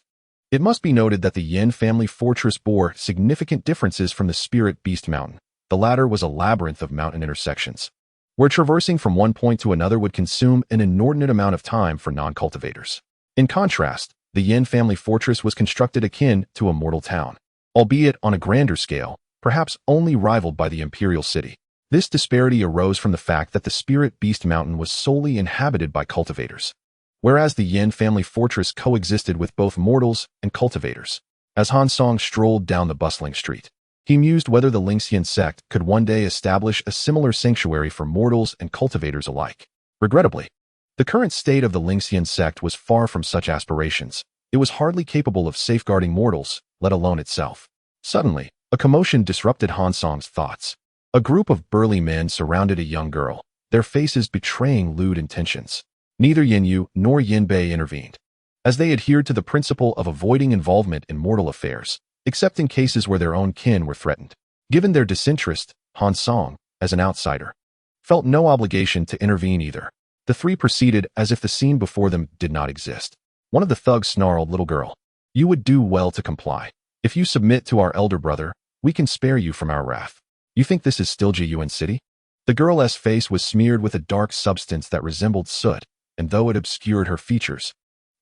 It must be noted that the Yin family fortress bore significant differences from the spirit beast mountain. The latter was a labyrinth of mountain intersections, where traversing from one point to another would consume an inordinate amount of time for non-cultivators. In contrast, the Yin family fortress was constructed akin to a mortal town, albeit on a grander scale, perhaps only rivaled by the imperial city. This disparity arose from the fact that the spirit beast mountain was solely inhabited by cultivators, whereas the Yin family fortress coexisted with both mortals and cultivators. As Han Song strolled down the bustling street, he mused whether the Lingxian sect could one day establish a similar sanctuary for mortals and cultivators alike. Regrettably, the current state of the Lingxian sect was far from such aspirations. It was hardly capable of safeguarding mortals, let alone itself. Suddenly, a commotion disrupted Han Song's thoughts. A group of burly men surrounded a young girl, their faces betraying lewd intentions. Neither Yin Yu nor Yin Bei intervened, as they adhered to the principle of avoiding involvement in mortal affairs, except in cases where their own kin were threatened. Given their disinterest, Han Song, as an outsider, felt no obligation to intervene either. The three proceeded as if the scene before them did not exist. One of the thugs snarled, "Little girl, you would do well to comply. If you submit to our elder brother, we can spare you from our wrath. You think this is still Jiyuan City?" The girl's face was smeared with a dark substance that resembled soot, and though it obscured her features,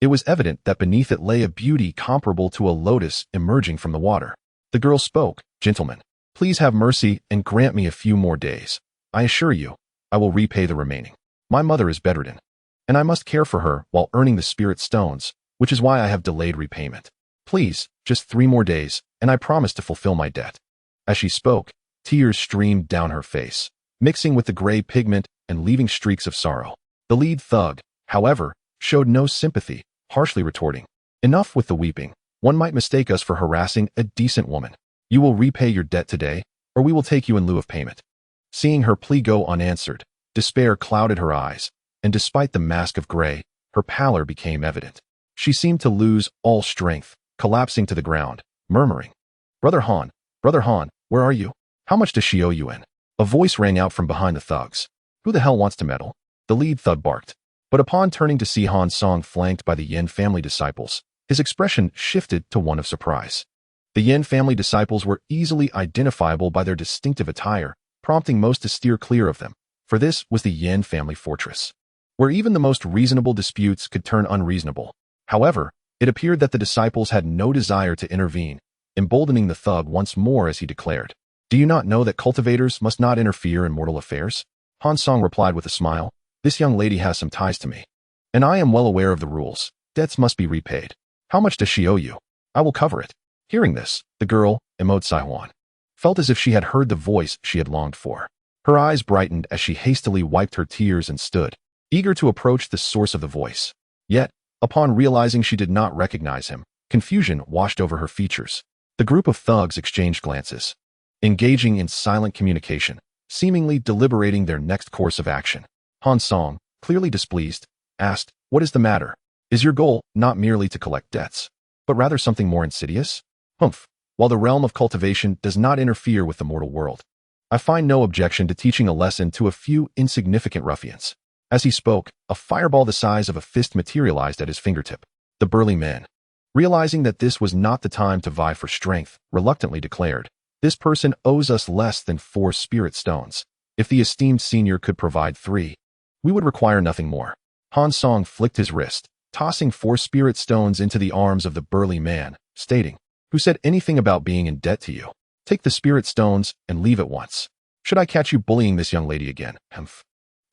it was evident that beneath it lay a beauty comparable to a lotus emerging from the water. The girl spoke, "Gentlemen, please have mercy and grant me a few more days. I assure you, I will repay the remaining. My mother is bedridden, and I must care for her while earning the spirit stones, which is why I have delayed repayment. Please, just 3 more days, and I promise to fulfill my debt." As she spoke, tears streamed down her face, mixing with the gray pigment and leaving streaks of sorrow. The lead thug, however, showed no sympathy, harshly retorting, "Enough with the weeping. One might mistake us for harassing a decent woman. You will repay your debt today, or we will take you in lieu of payment." Seeing her plea go unanswered, despair clouded her eyes, and despite the mask of gray, her pallor became evident. She seemed to lose all strength, collapsing to the ground, murmuring, Brother Han, where are you? How much does she owe you in?" A voice rang out from behind the thugs. "Who the hell wants to meddle?" The lead thug barked. But upon turning to see Han Song flanked by the Yin family disciples, his expression shifted to one of surprise. The Yin family disciples were easily identifiable by their distinctive attire, prompting most to steer clear of them, for this was the Yin family fortress, where even the most reasonable disputes could turn unreasonable. However, it appeared that the disciples had no desire to intervene, emboldening the thug once more as he declared, "Do you not know that cultivators must not interfere in mortal affairs?" Han Song replied with a smile, "This young lady has some ties to me, and I am well aware of the rules. Debts must be repaid. How much does she owe you? I will cover it." Hearing this, the girl, Emode Saihuan, felt as if she had heard the voice she had longed for. Her eyes brightened as she hastily wiped her tears and stood, eager to approach the source of the voice. Yet, upon realizing she did not recognize him, confusion washed over her features. The group of thugs exchanged glances, engaging in silent communication, seemingly deliberating their next course of action. Han Song, clearly displeased, asked, "What is the matter? Is your goal not merely to collect debts, but rather something more insidious?" "Humph, while the realm of cultivation does not interfere with the mortal world, I find no objection to teaching a lesson to a few insignificant ruffians." As he spoke, a fireball the size of a fist materialized at his fingertip. The burly man, realizing that this was not the time to vie for strength, reluctantly declared, "This person owes us less than 4 spirit stones. If the esteemed senior could provide 3, we would require nothing more." Han Song flicked his wrist, tossing 4 spirit stones into the arms of the burly man, stating, "Who said anything about being in debt to you? Take the spirit stones and leave at once. Should I catch you bullying this young lady again?" Humph.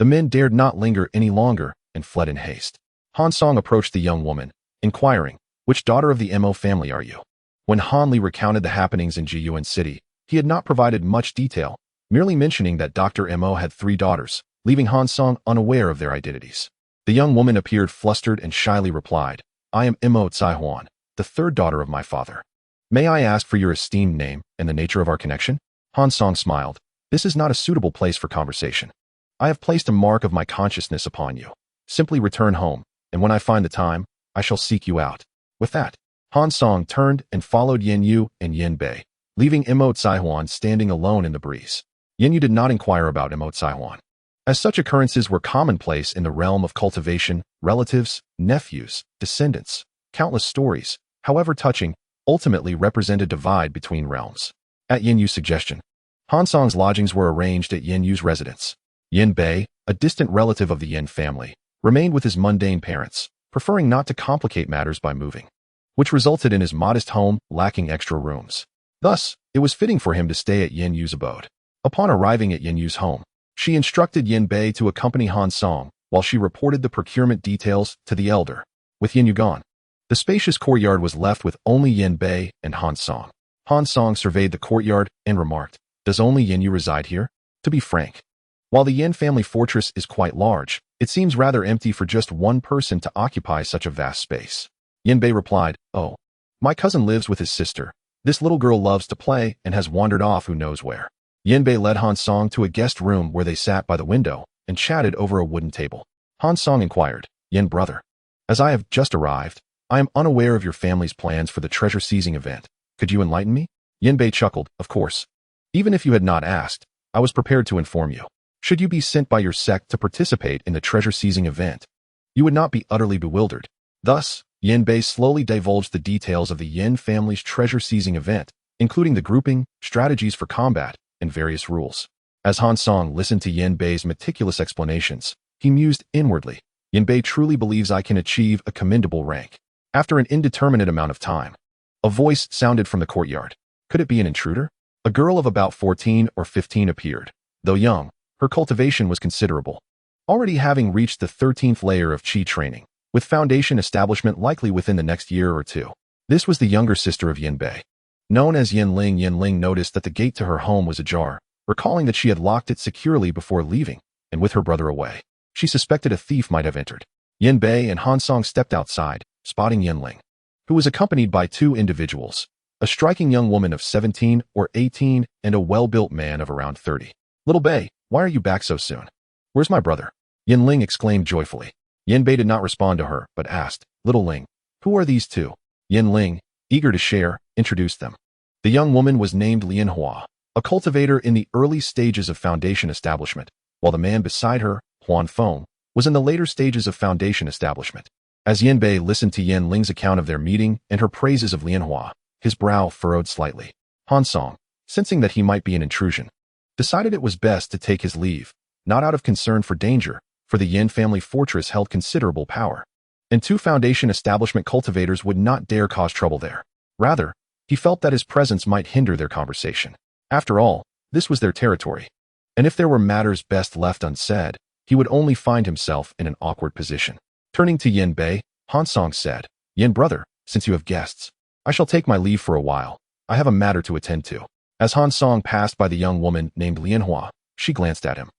The men dared not linger any longer and fled in haste. Han Song approached the young woman, inquiring, "Which daughter of the Mo family are you?" When Han Li recounted the happenings in Jiyuan City, he had not provided much detail, merely mentioning that Dr. Mo had 3 daughters, leaving Han Song unaware of their identities. The young woman appeared flustered and shyly replied, "I am Mo Huan, the 3rd daughter of my father. May I ask for your esteemed name and the nature of our connection?" Han Song smiled. "This is not a suitable place for conversation. I have placed a mark of my consciousness upon you. Simply return home, and when I find the time, I shall seek you out." With that, Han Song turned and followed Yin Yu and Yin Bei, leaving Mo Huan standing alone in the breeze. Yin Yu did not inquire about Mo Huan, as such occurrences were commonplace in the realm of cultivation. Relatives, nephews, descendants, countless stories, however touching, ultimately represent a divide between realms. At Yin Yu's suggestion, Han Song's lodgings were arranged at Yin Yu's residence. Yin Bei, a distant relative of the Yin family, remained with his mundane parents, preferring not to complicate matters by moving, which resulted in his modest home lacking extra rooms. Thus, it was fitting for him to stay at Yin Yu's abode. Upon arriving at Yin Yu's home, she instructed Yin Bei to accompany Han Song while she reported the procurement details to the elder. With Yin Yu gone, the spacious courtyard was left with only Yin Bei and Han Song. Han Song surveyed the courtyard and remarked, "Does only Yin Yu reside here?" To be frank, while the Yin family fortress is quite large, it seems rather empty for just one person to occupy such a vast space. Yin Bei replied, "Oh, my cousin lives with his sister. This little girl loves to play and has wandered off who knows where." Yin Bei led Han Song to a guest room where they sat by the window and chatted over a wooden table. Han Song inquired, "Yin brother, as I have just arrived, I am unaware of your family's plans for the treasure seizing event. Could you enlighten me?" Yin Bei chuckled, "Of course. Even if you had not asked, I was prepared to inform you. Should you be sent by your sect to participate in the treasure seizing event, you would not be utterly bewildered." Thus, Yin Bei slowly divulged the details of the Yin family's treasure seizing event, including the grouping, strategies for combat, and various rules. As Han Song listened to Yin Bei's meticulous explanations, he mused inwardly, "Yin Bei truly believes I can achieve a commendable rank." After an indeterminate amount of time, a voice sounded from the courtyard. Could it be an intruder? A girl of about 14 or 15 appeared. Though young, her cultivation was considerable, already having reached the 13th layer of Qi training, with foundation establishment likely within the next year or 2. This was the younger sister of Yin Bei. Known as Yin Ling noticed that the gate to her home was ajar, recalling that she had locked it securely before leaving, and with her brother away, she suspected a thief might have entered. Yin Bei and Han Song stepped outside, spotting Yin Ling, who was accompanied by 2 individuals, a striking young woman of 17 or 18 and a well-built man of around 30. "Little Bei, why are you back so soon? Where's my brother?" Yin Ling exclaimed joyfully. Yin Bei did not respond to her, but asked, "Little Ling, who are these 2? Yin Ling, eager to share, introduced them. The young woman was named Lianhua, a cultivator in the early stages of foundation establishment, while the man beside her, Huan Feng, was in the later stages of foundation establishment. As Yin Bei listened to Yin Ling's account of their meeting and her praises of Lianhua, his brow furrowed slightly. Han Song, sensing that he might be an intrusion, decided it was best to take his leave, not out of concern for danger, for the Yin family fortress held considerable power, and 2 foundation establishment cultivators would not dare cause trouble there. Rather, he felt that his presence might hinder their conversation. After all, this was their territory, and if there were matters best left unsaid, he would only find himself in an awkward position. Turning to Yin Bei, Han Song said, "Yin brother, since you have guests, I shall take my leave for a while. I have a matter to attend to." As Han Song passed by the young woman named Lianhua, she glanced at him,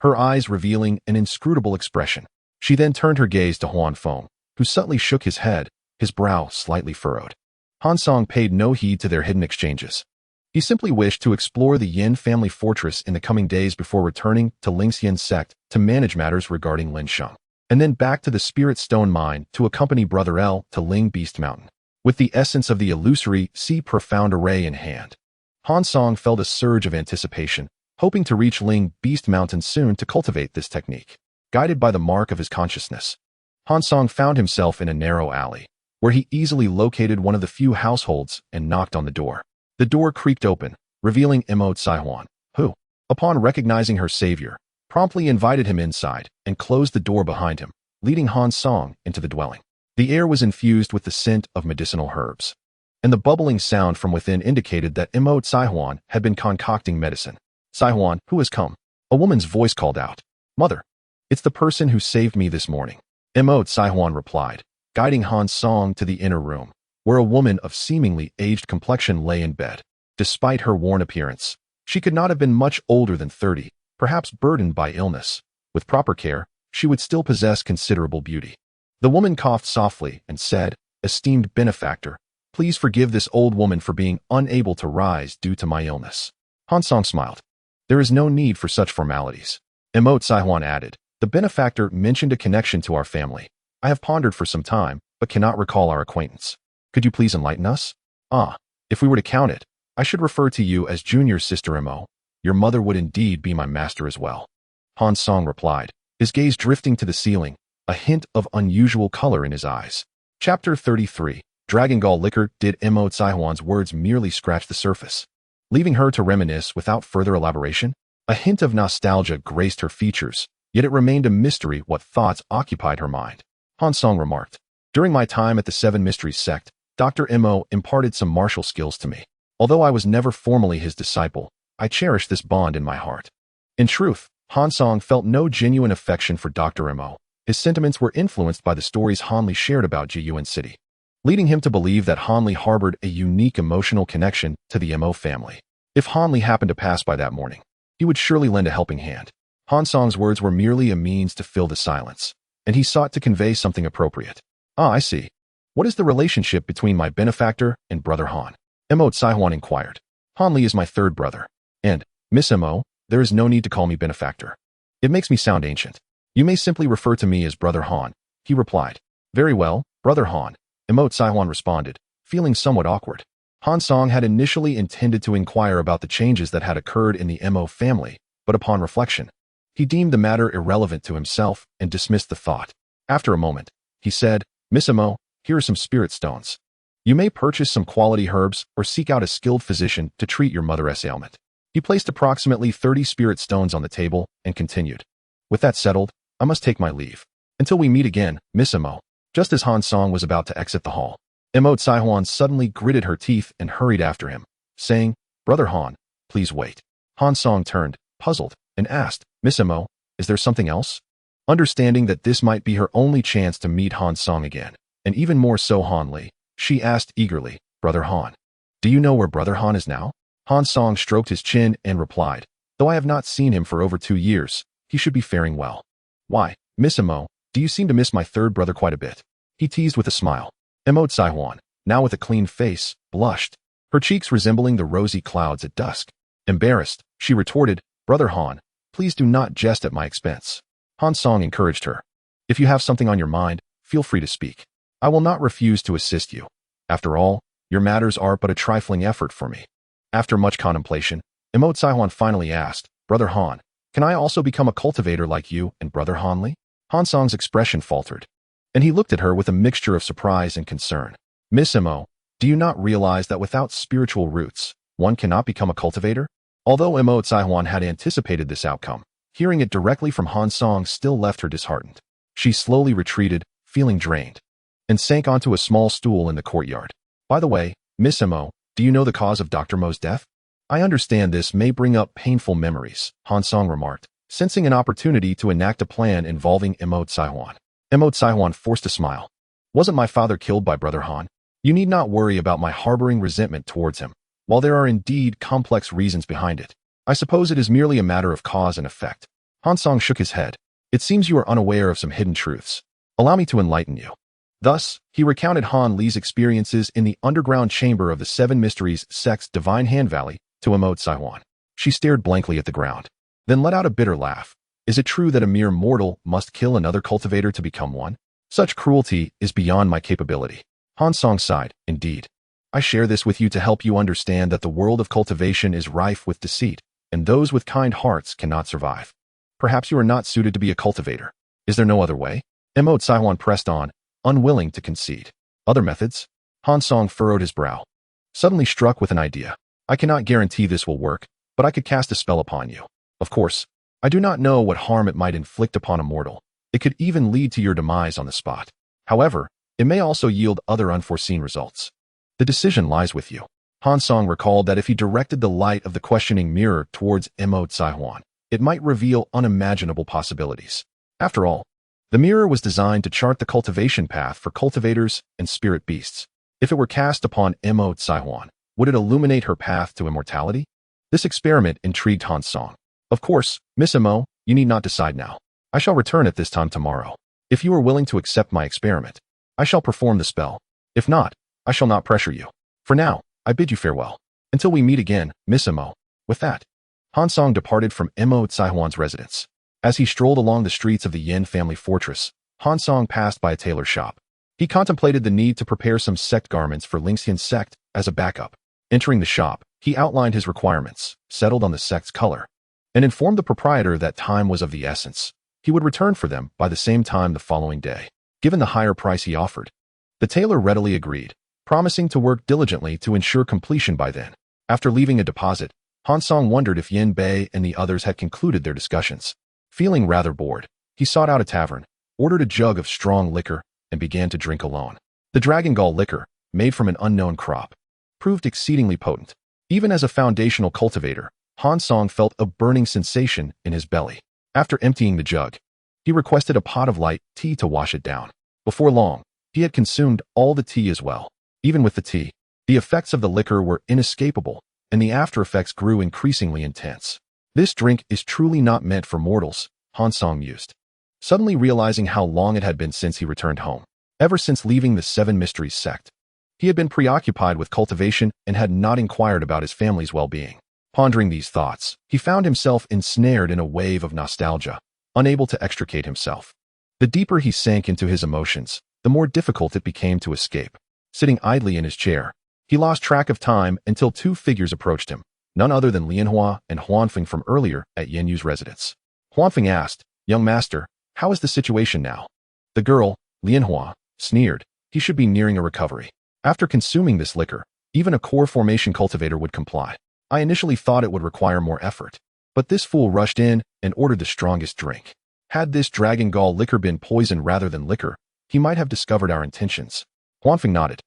her eyes revealing an inscrutable expression. She then turned her gaze to Huan Feng, who subtly shook his head, his brow slightly furrowed. Han Song paid no heed to their hidden exchanges. He simply wished to explore the Yin family fortress in the coming days before returning to Lingxian sect to manage matters regarding Lin Sheng, and then back to the Spirit Stone Mine to accompany Brother L to Ling Beast Mountain. With the essence of the illusory See Profound Array in hand, Han Song felt a surge of anticipation, hoping to reach Ling Beast Mountain soon to cultivate this technique. Guided by the mark of his consciousness, Han Song found himself in a narrow alley, where he easily located one of the few households and knocked on the door. The door creaked open, revealing Mo Huan, who, upon recognizing her savior, promptly invited him inside and closed the door behind him, leading Han Song into the dwelling. The air was infused with the scent of medicinal herbs, and the bubbling sound from within indicated that Mo Huan had been concocting medicine. "Huan, who has come?" A woman's voice called out. "Mother, It's the person who saved me this morning. Saihuan replied, guiding Han Song to the inner room, where a woman of seemingly aged complexion lay in bed. Despite her worn appearance, she could not have been much older than 30, perhaps burdened by illness. With proper care, she would still possess considerable beauty. The woman coughed softly and said, "Esteemed benefactor, please forgive this old woman for being unable to rise due to my illness." Han Song smiled. "There is no need for such formalities." Saihuan added, "The benefactor mentioned a connection to our family. I have pondered for some time, but cannot recall our acquaintance. Could you please enlighten us?" If we were to count it, I should refer to you as junior sister Mo. Your mother would indeed be my master as well." Han Song replied, his gaze drifting to the ceiling, a hint of unusual color in his eyes. Chapter 33. Dragon Gall Liquor. Did Saihuan's words merely scratch the surface, leaving her to reminisce without further elaboration? A hint of nostalgia graced her features, yet it remained a mystery what thoughts occupied her mind. Han Song remarked, "During my time at the Seven Mysteries sect, Dr. Mo imparted some martial skills to me. Although I was never formally his disciple, I cherish this bond in my heart." In truth, Han Song felt no genuine affection for Dr. Mo. His sentiments were influenced by the stories Han Li shared about Jiyuan City, leading him to believe that Han Li harbored a unique emotional connection to the Mo family. If Han Li happened to pass by that morning, he would surely lend a helping hand. Han Song's words were merely a means to fill the silence, and he sought to convey something appropriate. I see. What is the relationship between my benefactor and brother Han?" Saihuan inquired. "Han Li is my third brother. And, Miss Mo, there is no need to call me benefactor. It makes me sound ancient. You may simply refer to me as Brother Han," he replied. "Very well, Brother Han," Saihuan responded, feeling somewhat awkward. Han Song had initially intended to inquire about the changes that had occurred in the Mo family, but upon reflection, he deemed the matter irrelevant to himself and dismissed the thought. After a moment, he said, "Miss Mo, here are some spirit stones. You may purchase some quality herbs or seek out a skilled physician to treat your mother's ailment." He placed approximately 30 spirit stones on the table and continued, "With that settled, I must take my leave. Until we meet again, Miss Mo." Just as Han Song was about to exit the hall, Saihuan suddenly gritted her teeth and hurried after him, saying, "Brother Han, please wait." Han Song turned, puzzled, and asked, "Miss Mo, is there something else?" Understanding that this might be her only chance to meet Han Song again, and even more so Han Li, she asked eagerly, "Brother Han, do you know where Brother Han is now?" Han Song stroked his chin and replied, "Though I have not seen him for over 2 years, he should be faring well." "Why, Miss Mo, do you seem to miss my third brother quite a bit?" he teased with a smile. Saihuan, now with a clean face, blushed, her cheeks resembling the rosy clouds at dusk. Embarrassed, she retorted, "Brother Han, please do not jest at my expense." Han Song encouraged her. "If you have something on your mind, feel free to speak. I will not refuse to assist you. After all, your matters are but a trifling effort for me." After much contemplation, Saihuan finally asked, "Brother Han, can I also become a cultivator like you and Brother Han Li?" Han Song's expression faltered, and he looked at her with a mixture of surprise and concern. "Miss Mo, do you not realize that without spiritual roots, one cannot become a cultivator?" Although Saihuan had anticipated this outcome, hearing it directly from Han Song still left her disheartened. She slowly retreated, feeling drained, and sank onto a small stool in the courtyard. "By the way, Miss Mo, do you know the cause of Dr. Mo's death?" "I understand this may bring up painful memories," Han Song remarked, sensing an opportunity to enact a plan involving Saihuan. Saihuan forced a smile. "Wasn't my father killed by Brother Han? You need not worry about my harboring resentment towards him. While there are indeed complex reasons behind it, I suppose it is merely a matter of cause and effect." Han Song shook his head. "It seems you are unaware of some hidden truths. Allow me to enlighten you." Thus, he recounted Han Li's experiences in the underground chamber of the Seven Mysteries sect's Divine Hand Valley to Saihuan. She stared blankly at the ground, then let out a bitter laugh. "Is it true that a mere mortal must kill another cultivator to become one? Such cruelty is beyond my capability." Han Song sighed, "Indeed. I share this with you to help you understand that the world of cultivation is rife with deceit, and those with kind hearts cannot survive. Perhaps you are not suited to be a cultivator. Is there no other way?" Saihuan pressed on, unwilling to concede. "Other methods?" Han Song furrowed his brow, suddenly struck with an idea. "I cannot guarantee this will work, but I could cast a spell upon you. Of course, I do not know what harm it might inflict upon a mortal. It could even lead to your demise on the spot. However, it may also yield other unforeseen results. The decision lies with you." Han Song recalled that if he directed the light of the questioning mirror towards Saihuan, it might reveal unimaginable possibilities. After all, the mirror was designed to chart the cultivation path for cultivators and spirit beasts. If it were cast upon Immortality, would it illuminate her path to immortality? This experiment intrigued Han Song. Of course, Miss Immo, you need not decide now. I shall return at this time tomorrow. If you are willing to accept my experiment, I shall perform the spell. If not, I shall not pressure you. For now, I bid you farewell. Until we meet again, Miss Immo. With that, Han Song departed from Immortality's residence. As he strolled along the streets of the Yin family fortress, Han Song passed by a tailor shop. He contemplated the need to prepare some sect garments for Lingxian's sect as a backup. Entering the shop, he outlined his requirements, settled on the sect's color, and informed the proprietor that time was of the essence. He would return for them by the same time the following day. Given the higher price he offered, the tailor readily agreed, promising to work diligently to ensure completion by then. After leaving a deposit, Han Song wondered if Yin Bei and the others had concluded their discussions. Feeling rather bored, he sought out a tavern, ordered a jug of strong liquor, and began to drink alone. The Dragon Gall liquor, made from an unknown crop, proved exceedingly potent. Even as a foundational cultivator, Han Song felt a burning sensation in his belly. After emptying the jug, he requested a pot of light tea to wash it down. Before long, he had consumed all the tea as well. Even with the tea, the effects of the liquor were inescapable, and the after effects grew increasingly intense. This drink is truly not meant for mortals, Han Song mused, suddenly realizing how long it had been since he returned home. Ever since leaving the Seven Mysteries sect, he had been preoccupied with cultivation and had not inquired about his family's well-being. Pondering these thoughts, he found himself ensnared in a wave of nostalgia, unable to extricate himself. The deeper he sank into his emotions, the more difficult it became to escape. Sitting idly in his chair, he lost track of time until two figures approached him, none other than Lianhua and Huanfeng from earlier at Yin Yu's residence. Huanfeng asked, "Young master, how is the situation now?" The girl, Lianhua, sneered. He should be nearing a recovery. After consuming this liquor, even a core formation cultivator would comply. I initially thought it would require more effort, but this fool rushed in and ordered the strongest drink. Had this Dragon Gall liquor been poison rather than liquor, he might have discovered our intentions. Huanfeng nodded.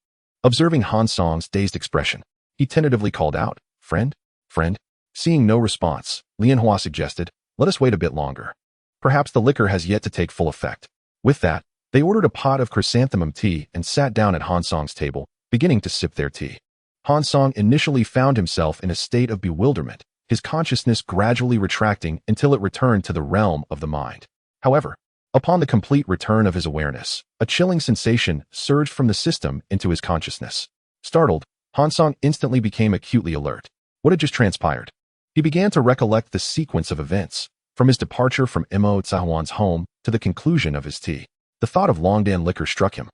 Observing Han Song's dazed expression, he tentatively called out, "Friend? Friend?" Seeing no response, Lianhua suggested, "Let us wait a bit longer. Perhaps the liquor has yet to take full effect." With that, they ordered a pot of chrysanthemum tea and sat down at Han Song's table, beginning to sip their tea. Han Song initially found himself in a state of bewilderment, his consciousness gradually retracting until it returned to the realm of the mind. However, upon the complete return of his awareness, a chilling sensation surged from the system into his consciousness. Startled, Han Song instantly became acutely alert. What had just transpired? He began to recollect the sequence of events, from his departure from Immortality's home to the conclusion of his tea. The thought of Longdan liquor struck him.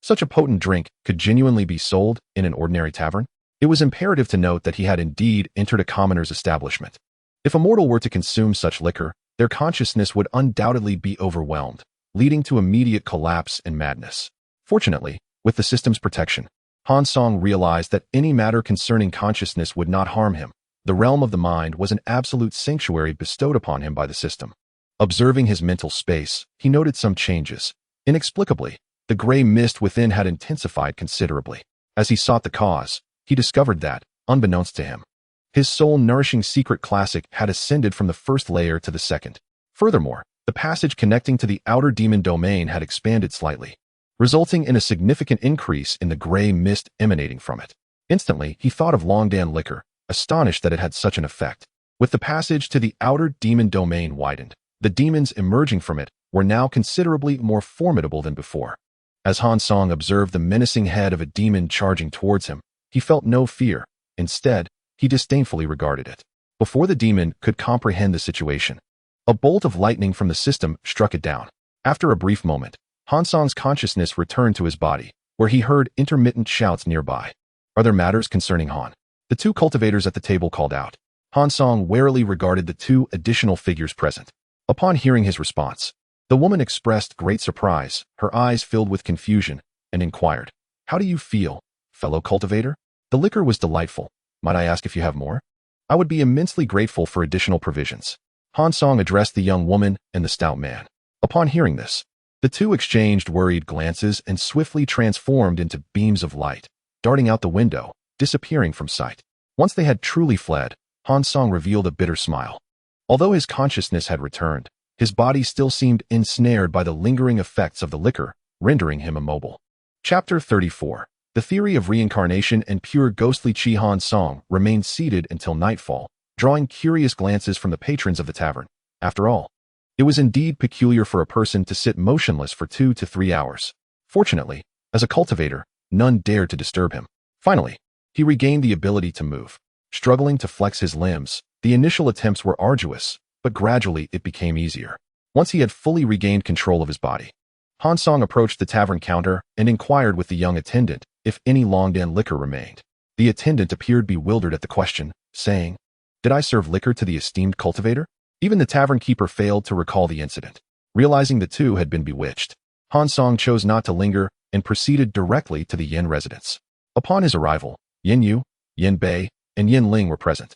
Such a potent drink could genuinely be sold in an ordinary tavern? It was imperative to note that he had indeed entered a commoner's establishment. If a mortal were to consume such liquor, their consciousness would undoubtedly be overwhelmed, leading to immediate collapse and madness. Fortunately, with the system's protection, Han Song realized that any matter concerning consciousness would not harm him. The realm of the mind was an absolute sanctuary bestowed upon him by the system. Observing his mental space, he noted some changes. Inexplicably, the gray mist within had intensified considerably. As he sought the cause, he discovered that, unbeknownst to him, his soul-nourishing secret classic had ascended from the first layer to the second. Furthermore, the passage connecting to the outer demon domain had expanded slightly, resulting in a significant increase in the gray mist emanating from it. Instantly, he thought of Longdan liquor, astonished that it had such an effect. With the passage to the outer demon domain widened, the demons emerging from it were now considerably more formidable than before. As Han Song observed the menacing head of a demon charging towards him, he felt no fear. Instead, he disdainfully regarded it. Before the demon could comprehend the situation, a bolt of lightning from the system struck it down. After a brief moment, Han Song's consciousness returned to his body, where he heard intermittent shouts nearby. "Are there matters concerning Han?" The two cultivators at the table called out. Han Song warily regarded the two additional figures present. Upon hearing his response, the woman expressed great surprise, her eyes filled with confusion, and inquired, "How do you feel, fellow cultivator?" "The liquor was delightful. Might I ask if you have more?" "I would be immensely grateful for additional provisions." Han Song addressed the young woman and the stout man. Upon hearing this, the two exchanged worried glances and swiftly transformed into beams of light, darting out the window, disappearing from sight. Once they had truly fled, Han Song revealed a bitter smile. Although his consciousness had returned, His body still seemed ensnared by the lingering effects of the liquor, rendering him immobile. Chapter 34. The theory of reincarnation and pure ghostly Qi Han Song remained seated until nightfall, drawing curious glances from the patrons of the tavern. After all, it was indeed peculiar for a person to sit motionless for 2 to 3 hours. Fortunately, as a cultivator, none dared to disturb him. Finally, he regained the ability to move. Struggling to flex his limbs, the initial attempts were arduous, but gradually it became easier. Once he had fully regained control of his body, Han Song approached the tavern counter and inquired with the young attendant if any Longdan liquor remained. The attendant appeared bewildered at the question, saying, "Did I serve liquor to the esteemed cultivator?" Even the tavern keeper failed to recall the incident. Realizing the two had been bewitched, Han Song chose not to linger and proceeded directly to the Yin residence. Upon his arrival, Yin Yu, Yin Bei, and Yin Ling were present.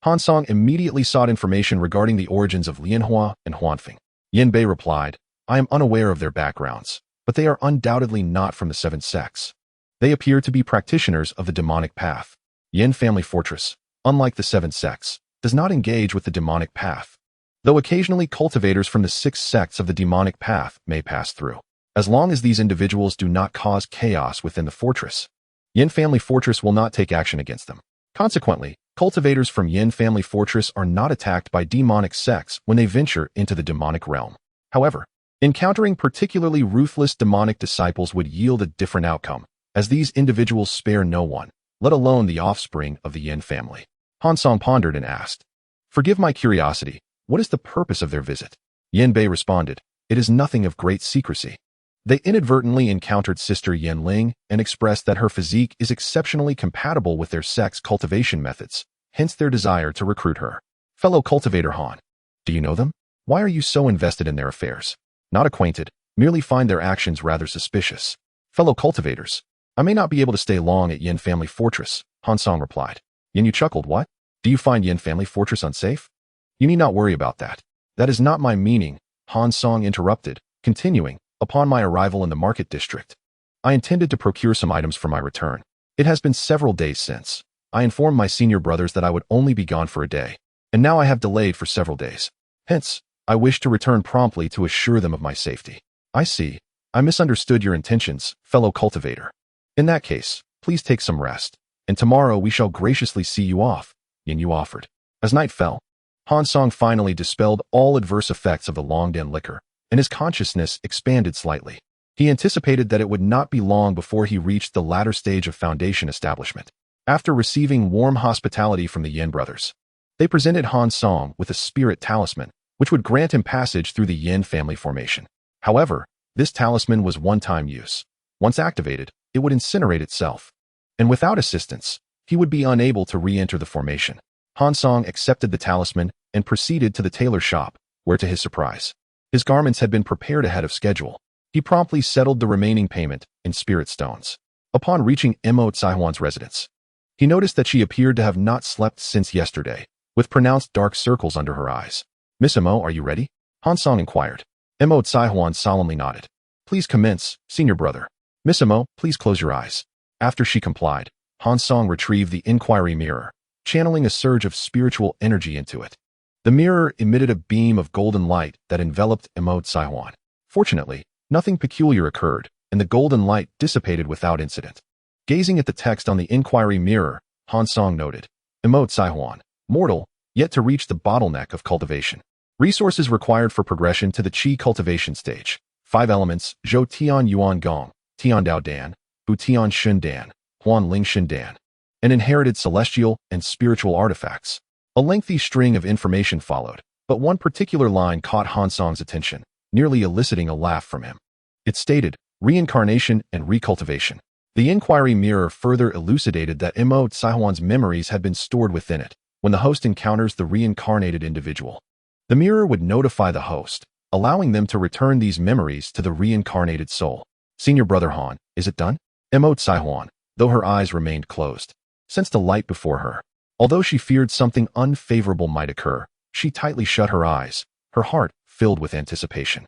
Han Song immediately sought information regarding the origins of Lianhua and Huanfeng. Yin Bei replied, "I am unaware of their backgrounds, but they are undoubtedly not from the 7 sects. They appear to be practitioners of the demonic path. Yin Family Fortress, unlike the 7 sects, does not engage with the demonic path, though occasionally cultivators from the 6 sects of the demonic path may pass through. As long as these individuals do not cause chaos within the fortress, Yin Family Fortress will not take action against them. Consequently, cultivators from Yin Family Fortress are not attacked by demonic sects when they venture into the demonic realm. However, encountering particularly ruthless demonic disciples would yield a different outcome, as these individuals spare no one, let alone the offspring of the Yin family." Han Song pondered and asked, "Forgive my curiosity, what is the purpose of their visit?" Yin Bei responded, "It is nothing of great secrecy. They inadvertently encountered Sister Yin Ling and expressed that her physique is exceptionally compatible with their sect's cultivation methods, hence their desire to recruit her." "Fellow cultivator Han, do you know them? Why are you so invested in their affairs?" "Not acquainted, merely find their actions rather suspicious." "Fellow cultivators, I may not be able to stay long at Yin Family Fortress," Han Song replied. Yin Yu chuckled, "What? Do you find Yin Family Fortress unsafe?" "You need not worry about that. That is not my meaning," Han Song interrupted, continuing, "Upon my arrival in the market district, I intended to procure some items for my return. It has been several days since. I informed my senior brothers that I would only be gone for a day, and now I have delayed for several days. Hence, I wish to return promptly to assure them of my safety." "I see. I misunderstood your intentions, fellow cultivator. In that case, please take some rest, and tomorrow we shall graciously see you off," Yin Yu offered. As night fell, Han Song finally dispelled all adverse effects of the Longdan liquor, and his consciousness expanded slightly. He anticipated that it would not be long before he reached the latter stage of foundation establishment. After receiving warm hospitality from the Yin brothers, they presented Han Song with a spirit talisman, which would grant him passage through the Yin family formation. However, this talisman was one-time use. Once activated, it would incinerate itself, and without assistance, he would be unable to re-enter the formation. Han Song accepted the talisman and proceeded to the tailor shop, where to his surprise, his garments had been prepared ahead of schedule. He promptly settled the remaining payment in spirit stones. Upon reaching Immortal's residence, he noticed that she appeared to have not slept since yesterday, with pronounced dark circles under her eyes. "Miss Imo, are you ready?" Han Song inquired. Immortal solemnly nodded. "Please commence, senior brother." "Miss Imo, please close your eyes." After she complied, Han Song retrieved the inquiry mirror, channeling a surge of spiritual energy into it. The mirror emitted a beam of golden light that enveloped Immortal. Fortunately, nothing peculiar occurred, and the golden light dissipated without incident. Gazing at the text on the inquiry mirror, Han Song noted, "Immortal, mortal, yet to reach the bottleneck of cultivation. Resources required for progression to the Qi cultivation stage. 5 elements, Zhou Tian Yuan Gong, Tian Dao Dan, Bu Tian Shun Dan, Huan Ling Shun Dan, and inherited celestial and spiritual artifacts." A lengthy string of information followed, but one particular line caught Han Song's attention, nearly eliciting a laugh from him. It stated, "Reincarnation and recultivation." The inquiry mirror further elucidated that Immortal's memories had been stored within it. When the host encounters the reincarnated individual, the mirror would notify the host, allowing them to return these memories to the reincarnated soul. "Senior brother Han, is it done?" Immortal, though her eyes remained closed, sensed a light before her. Although she feared something unfavorable might occur, she tightly shut her eyes, her heart filled with anticipation.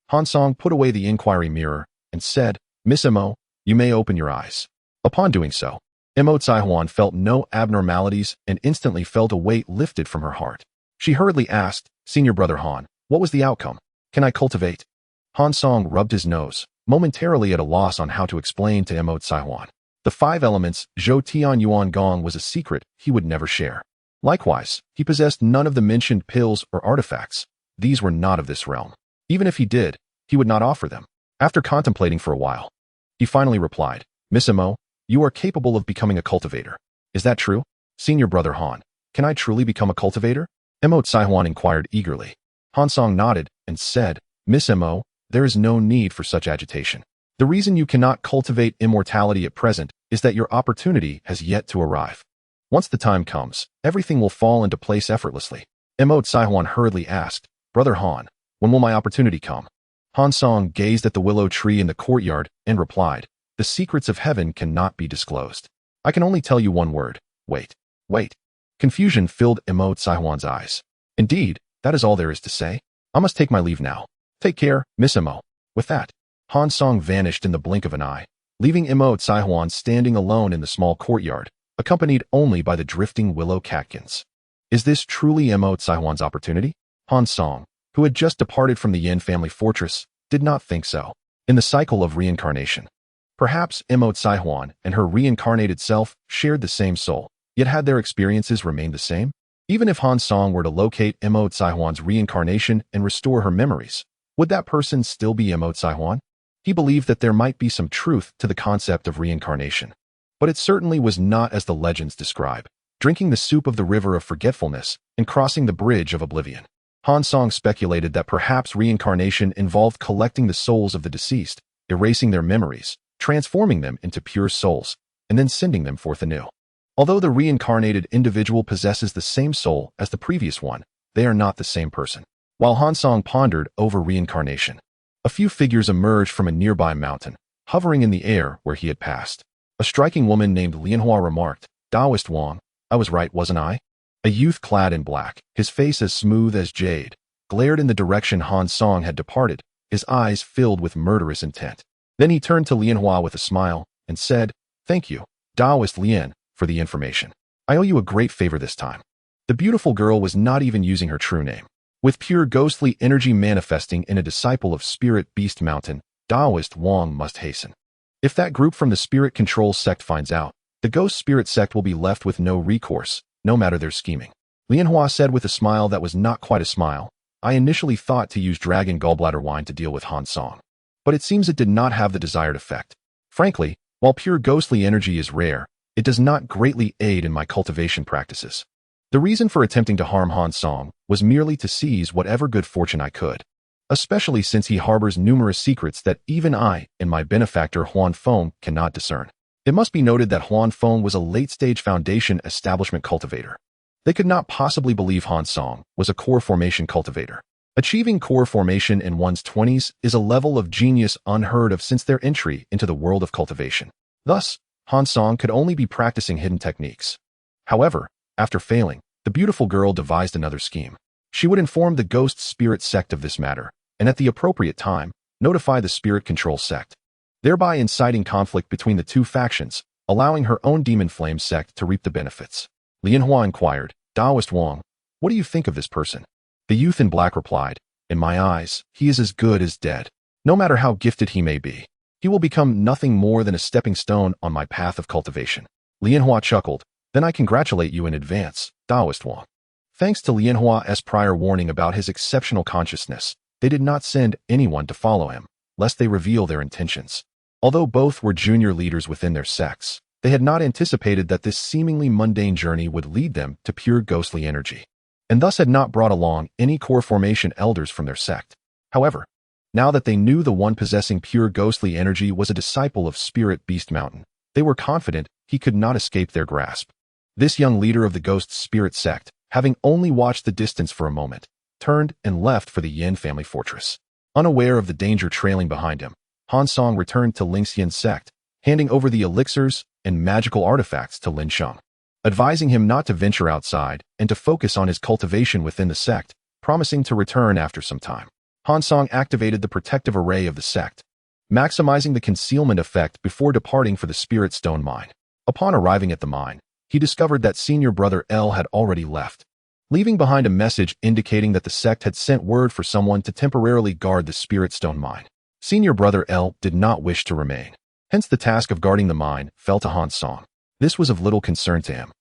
Han Song put away the inquiry mirror and said, "Miss Imo, you may open your eyes." Upon doing so, Immortal felt no abnormalities and instantly felt a weight lifted from her heart. She hurriedly asked, "Senior brother Han, what was the outcome?" Can I cultivate? Han Song rubbed his nose, momentarily at a loss on how to explain to Immortality. The 5 elements, Zhou Tian Yuan Gong, was a secret he would never share. Likewise, he possessed none of the mentioned pills or artifacts. These were not of this realm. Even if he did, he would not offer them. After contemplating for a while, he finally replied, Miss Imo, you are capable of becoming a cultivator. Is that true? Senior brother Han, can I truly become a cultivator? Immortality inquired eagerly. Han Song nodded and said, Miss Imo, there is no need for such agitation. The reason you cannot cultivate immortality at present is that your opportunity has yet to arrive. Once the time comes, everything will fall into place effortlessly. Immortality hurriedly asked, Brother Han, when will my opportunity come? Han Song gazed at the willow tree in the courtyard and replied, the secrets of heaven cannot be disclosed. I can only tell you one word. Wait. Wait. Confusion filled Immortality's eyes. Indeed, that is all there is to say. I must take my leave now. Take care, Miss Imo. With that, Han Song vanished in the blink of an eye, leaving Immortality standing alone in the small courtyard, accompanied only by the drifting willow catkins. Is this truly Immortality's opportunity? Han Song, who had just departed from the Yin family fortress, did not think so. In the cycle of reincarnation, perhaps Immortality and her reincarnated self shared the same soul, yet had their experiences remained the same? Even if Han Song were to locate Immortality's reincarnation and restore her memories, would that person still be Immortality? He believed that there might be some truth to the concept of reincarnation. But it certainly was not as the legends describe, drinking the soup of the river of forgetfulness and crossing the bridge of oblivion. Han Song speculated that perhaps reincarnation involved collecting the souls of the deceased, erasing their memories, transforming them into pure souls, and then sending them forth anew. Although the reincarnated individual possesses the same soul as the previous one, they are not the same person. While Han Song pondered over reincarnation, a few figures emerged from a nearby mountain, hovering in the air where he had passed. A striking woman named Lianhua remarked, Taoist Wang, I was right, wasn't I? A youth clad in black, his face as smooth as jade, glared in the direction Han Song had departed, his eyes filled with murderous intent. Then he turned to Lianhua with a smile and said, Thank you, Taoist Lian, for the information. I owe you a great favor this time. The beautiful girl was not even using her true name. With pure ghostly energy manifesting in a disciple of Spirit Beast Mountain, Taoist Wang must hasten. If that group from the Spirit Control Sect finds out, the Ghost Spirit Sect will be left with no recourse, no matter their scheming. Lianhua said with a smile that was not quite a smile, I initially thought to use dragon gallbladder wine to deal with Han Song. But it seems it did not have the desired effect. Frankly, while pure ghostly energy is rare, it does not greatly aid in my cultivation practices. The reason for attempting to harm Han Song was merely to seize whatever good fortune I could, especially since he harbors numerous secrets that even I and my benefactor Huan Feng cannot discern. It must be noted that Huan Feng was a late-stage foundation establishment cultivator. They could not possibly believe Han Song was a core formation cultivator. Achieving core formation in one's 20s is a level of genius unheard of since their entry into the world of cultivation. Thus, Han Song could only be practicing hidden techniques. However, after failing, the beautiful girl devised another scheme. She would inform the Ghost Spirit Sect of this matter, and at the appropriate time, notify the Spirit Control Sect, thereby inciting conflict between the two factions, allowing her own Demon Flame Sect to reap the benefits. Lianhua inquired, Taoist Wang, what do you think of this person? The youth in black replied, in my eyes, he is as good as dead. No matter how gifted he may be, he will become nothing more than a stepping stone on my path of cultivation. Lianhua chuckled, then I congratulate you in advance, Taoist Wang. Thanks to Lianhua's prior warning about his exceptional consciousness, they did not send anyone to follow him, lest they reveal their intentions. Although both were junior leaders within their sects, they had not anticipated that this seemingly mundane journey would lead them to pure ghostly energy, and thus had not brought along any core formation elders from their sect. However, now that they knew the one possessing pure ghostly energy was a disciple of Spirit Beast Mountain, they were confident he could not escape their grasp. This young leader of the Ghost Spirit Sect, having only watched the distance for a moment, turned and left for the Yin family fortress. Unaware of the danger trailing behind him, Han Song returned to Lingxian's sect, handing over the elixirs and magical artifacts to Lin Sheng, advising him not to venture outside and to focus on his cultivation within the sect, promising to return after some time. Han Song activated the protective array of the sect, maximizing the concealment effect before departing for the Spirit Stone mine. Upon arriving at the mine, he discovered that senior brother L had already left. leaving behind a message indicating that the sect had sent word for someone to temporarily guard the Spirit Stone mine. Senior brother L did not wish to remain. Hence the task of guarding the mine fell to Han Song. This was of little concern to him,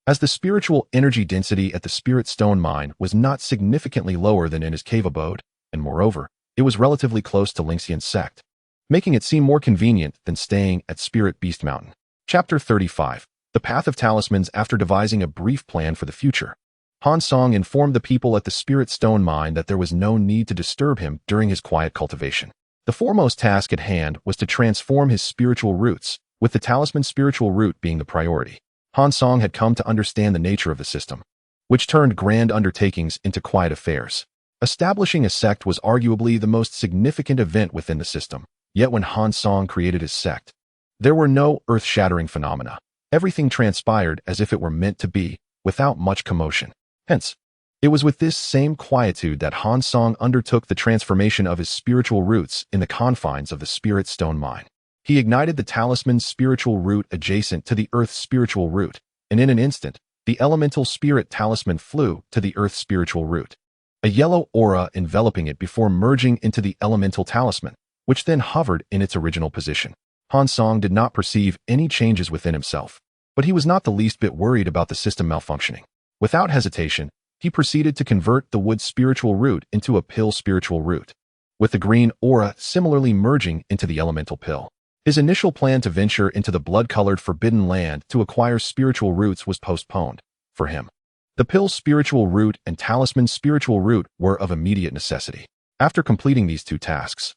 as the spiritual energy density at the Spirit Stone mine was not significantly lower than in his cave abode, and moreover, it was relatively close to Lingxian's sect, making it seem more convenient than staying at Spirit Beast Mountain. Chapter 35. The Path of Talismans. After devising a brief plan for the future, Han Song informed the people at the Spirit Stone mine that there was no need to disturb him during his quiet cultivation. The foremost task at hand was to transform his spiritual roots, with the talisman spiritual root being the priority. Han Song had come to understand the nature of the system, which turned grand undertakings into quiet affairs. Establishing a sect was arguably the most significant event within the system, yet when Han Song created his sect, there were no earth-shattering phenomena. Everything transpired as if it were meant to be, without much commotion. Hence, it was with this same quietude that Han Song undertook the transformation of his spiritual roots in the confines of the Spirit Stone mine. He ignited the talisman's spiritual root adjacent to the Earth's spiritual root, and in an instant, the elemental spirit talisman flew to the Earth's spiritual root, a yellow aura enveloping it before merging into the elemental talisman, which then hovered in its original position. Han Song did not perceive any changes within himself, but he was not the least bit worried about the system malfunctioning. Without hesitation, he proceeded to convert the wood spiritual root into a pill spiritual root, with the green aura similarly merging into the elemental pill. His initial plan to venture into the blood-colored forbidden land to acquire spiritual roots was postponed. For him, the pill spiritual root and talisman spiritual root were of immediate necessity. After completing these two tasks,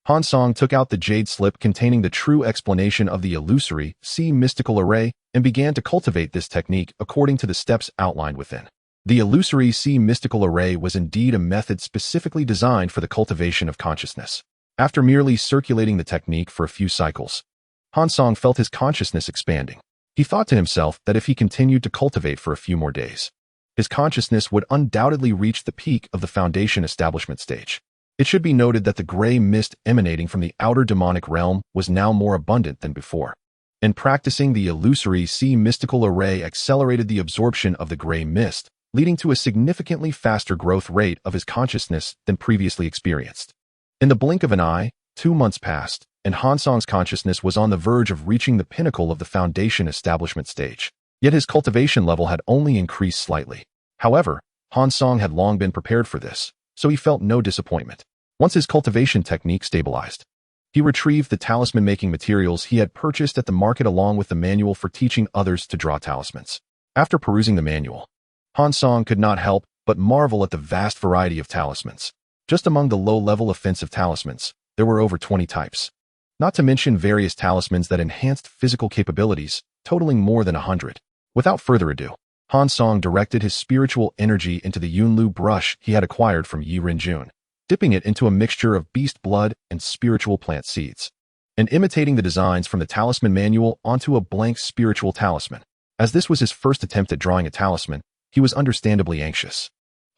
Han Song took out the jade slip containing the true explanation of the illusory sea mystical array and began to cultivate this technique according to the steps outlined within. The illusory sea mystical array was indeed a method specifically designed for the cultivation of consciousness. After merely circulating the technique for a few cycles, Han Song felt his consciousness expanding. He thought to himself that if he continued to cultivate for a few more days, his consciousness would undoubtedly reach the peak of the foundation establishment stage. It should be noted that the gray mist emanating from the outer demonic realm was now more abundant than before, and practicing the illusory sea mystical array accelerated the absorption of the gray mist, leading to a significantly faster growth rate of his consciousness than previously experienced. In the blink of an eye, 2 months passed, and Han Song's consciousness was on the verge of reaching the pinnacle of the foundation establishment stage. Yet his cultivation level had only increased slightly. However, Han Song had long been prepared for this, so he felt no disappointment. Once his cultivation technique stabilized, he retrieved the talisman-making materials he had purchased at the market along with the manual for teaching others to draw talismans. After perusing the manual, Han Song could not help but marvel at the vast variety of talismans. Just among the low-level offensive talismans, there were over 20 types, not to mention various talismans that enhanced physical capabilities, totaling more than 100. Without further ado, Han Song directed his spiritual energy into the Yunlu brush he had acquired from Yi Renjun, dipping it into a mixture of beast blood and spiritual plant seeds, and imitating the designs from the talisman manual onto a blank spiritual talisman. As this was his first attempt at drawing a talisman, he was understandably anxious.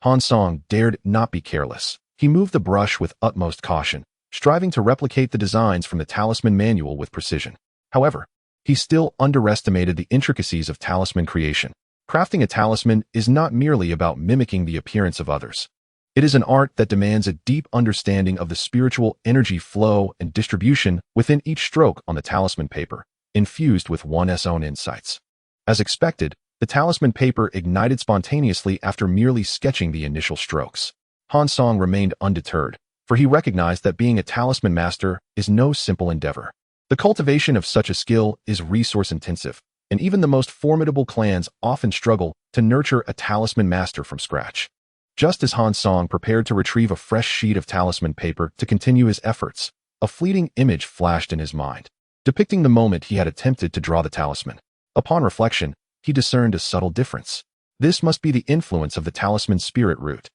Han Song dared not be careless. He moved the brush with utmost caution, striving to replicate the designs from the talisman manual with precision. However, he still underestimated the intricacies of talisman creation. Crafting a talisman is not merely about mimicking the appearance of others. It is an art that demands a deep understanding of the spiritual energy flow and distribution within each stroke on the talisman paper, infused with one's own insights. As expected, the talisman paper ignited spontaneously after merely sketching the initial strokes. Han Song remained undeterred, for he recognized that being a talisman master is no simple endeavor. The cultivation of such a skill is resource-intensive, and even the most formidable clans often struggle to nurture a talisman master from scratch. Just as Han Song prepared to retrieve a fresh sheet of talisman paper to continue his efforts, a fleeting image flashed in his mind, depicting the moment he had attempted to draw the talisman. Upon reflection, he discerned a subtle difference. This must be the influence of the talisman spirit root.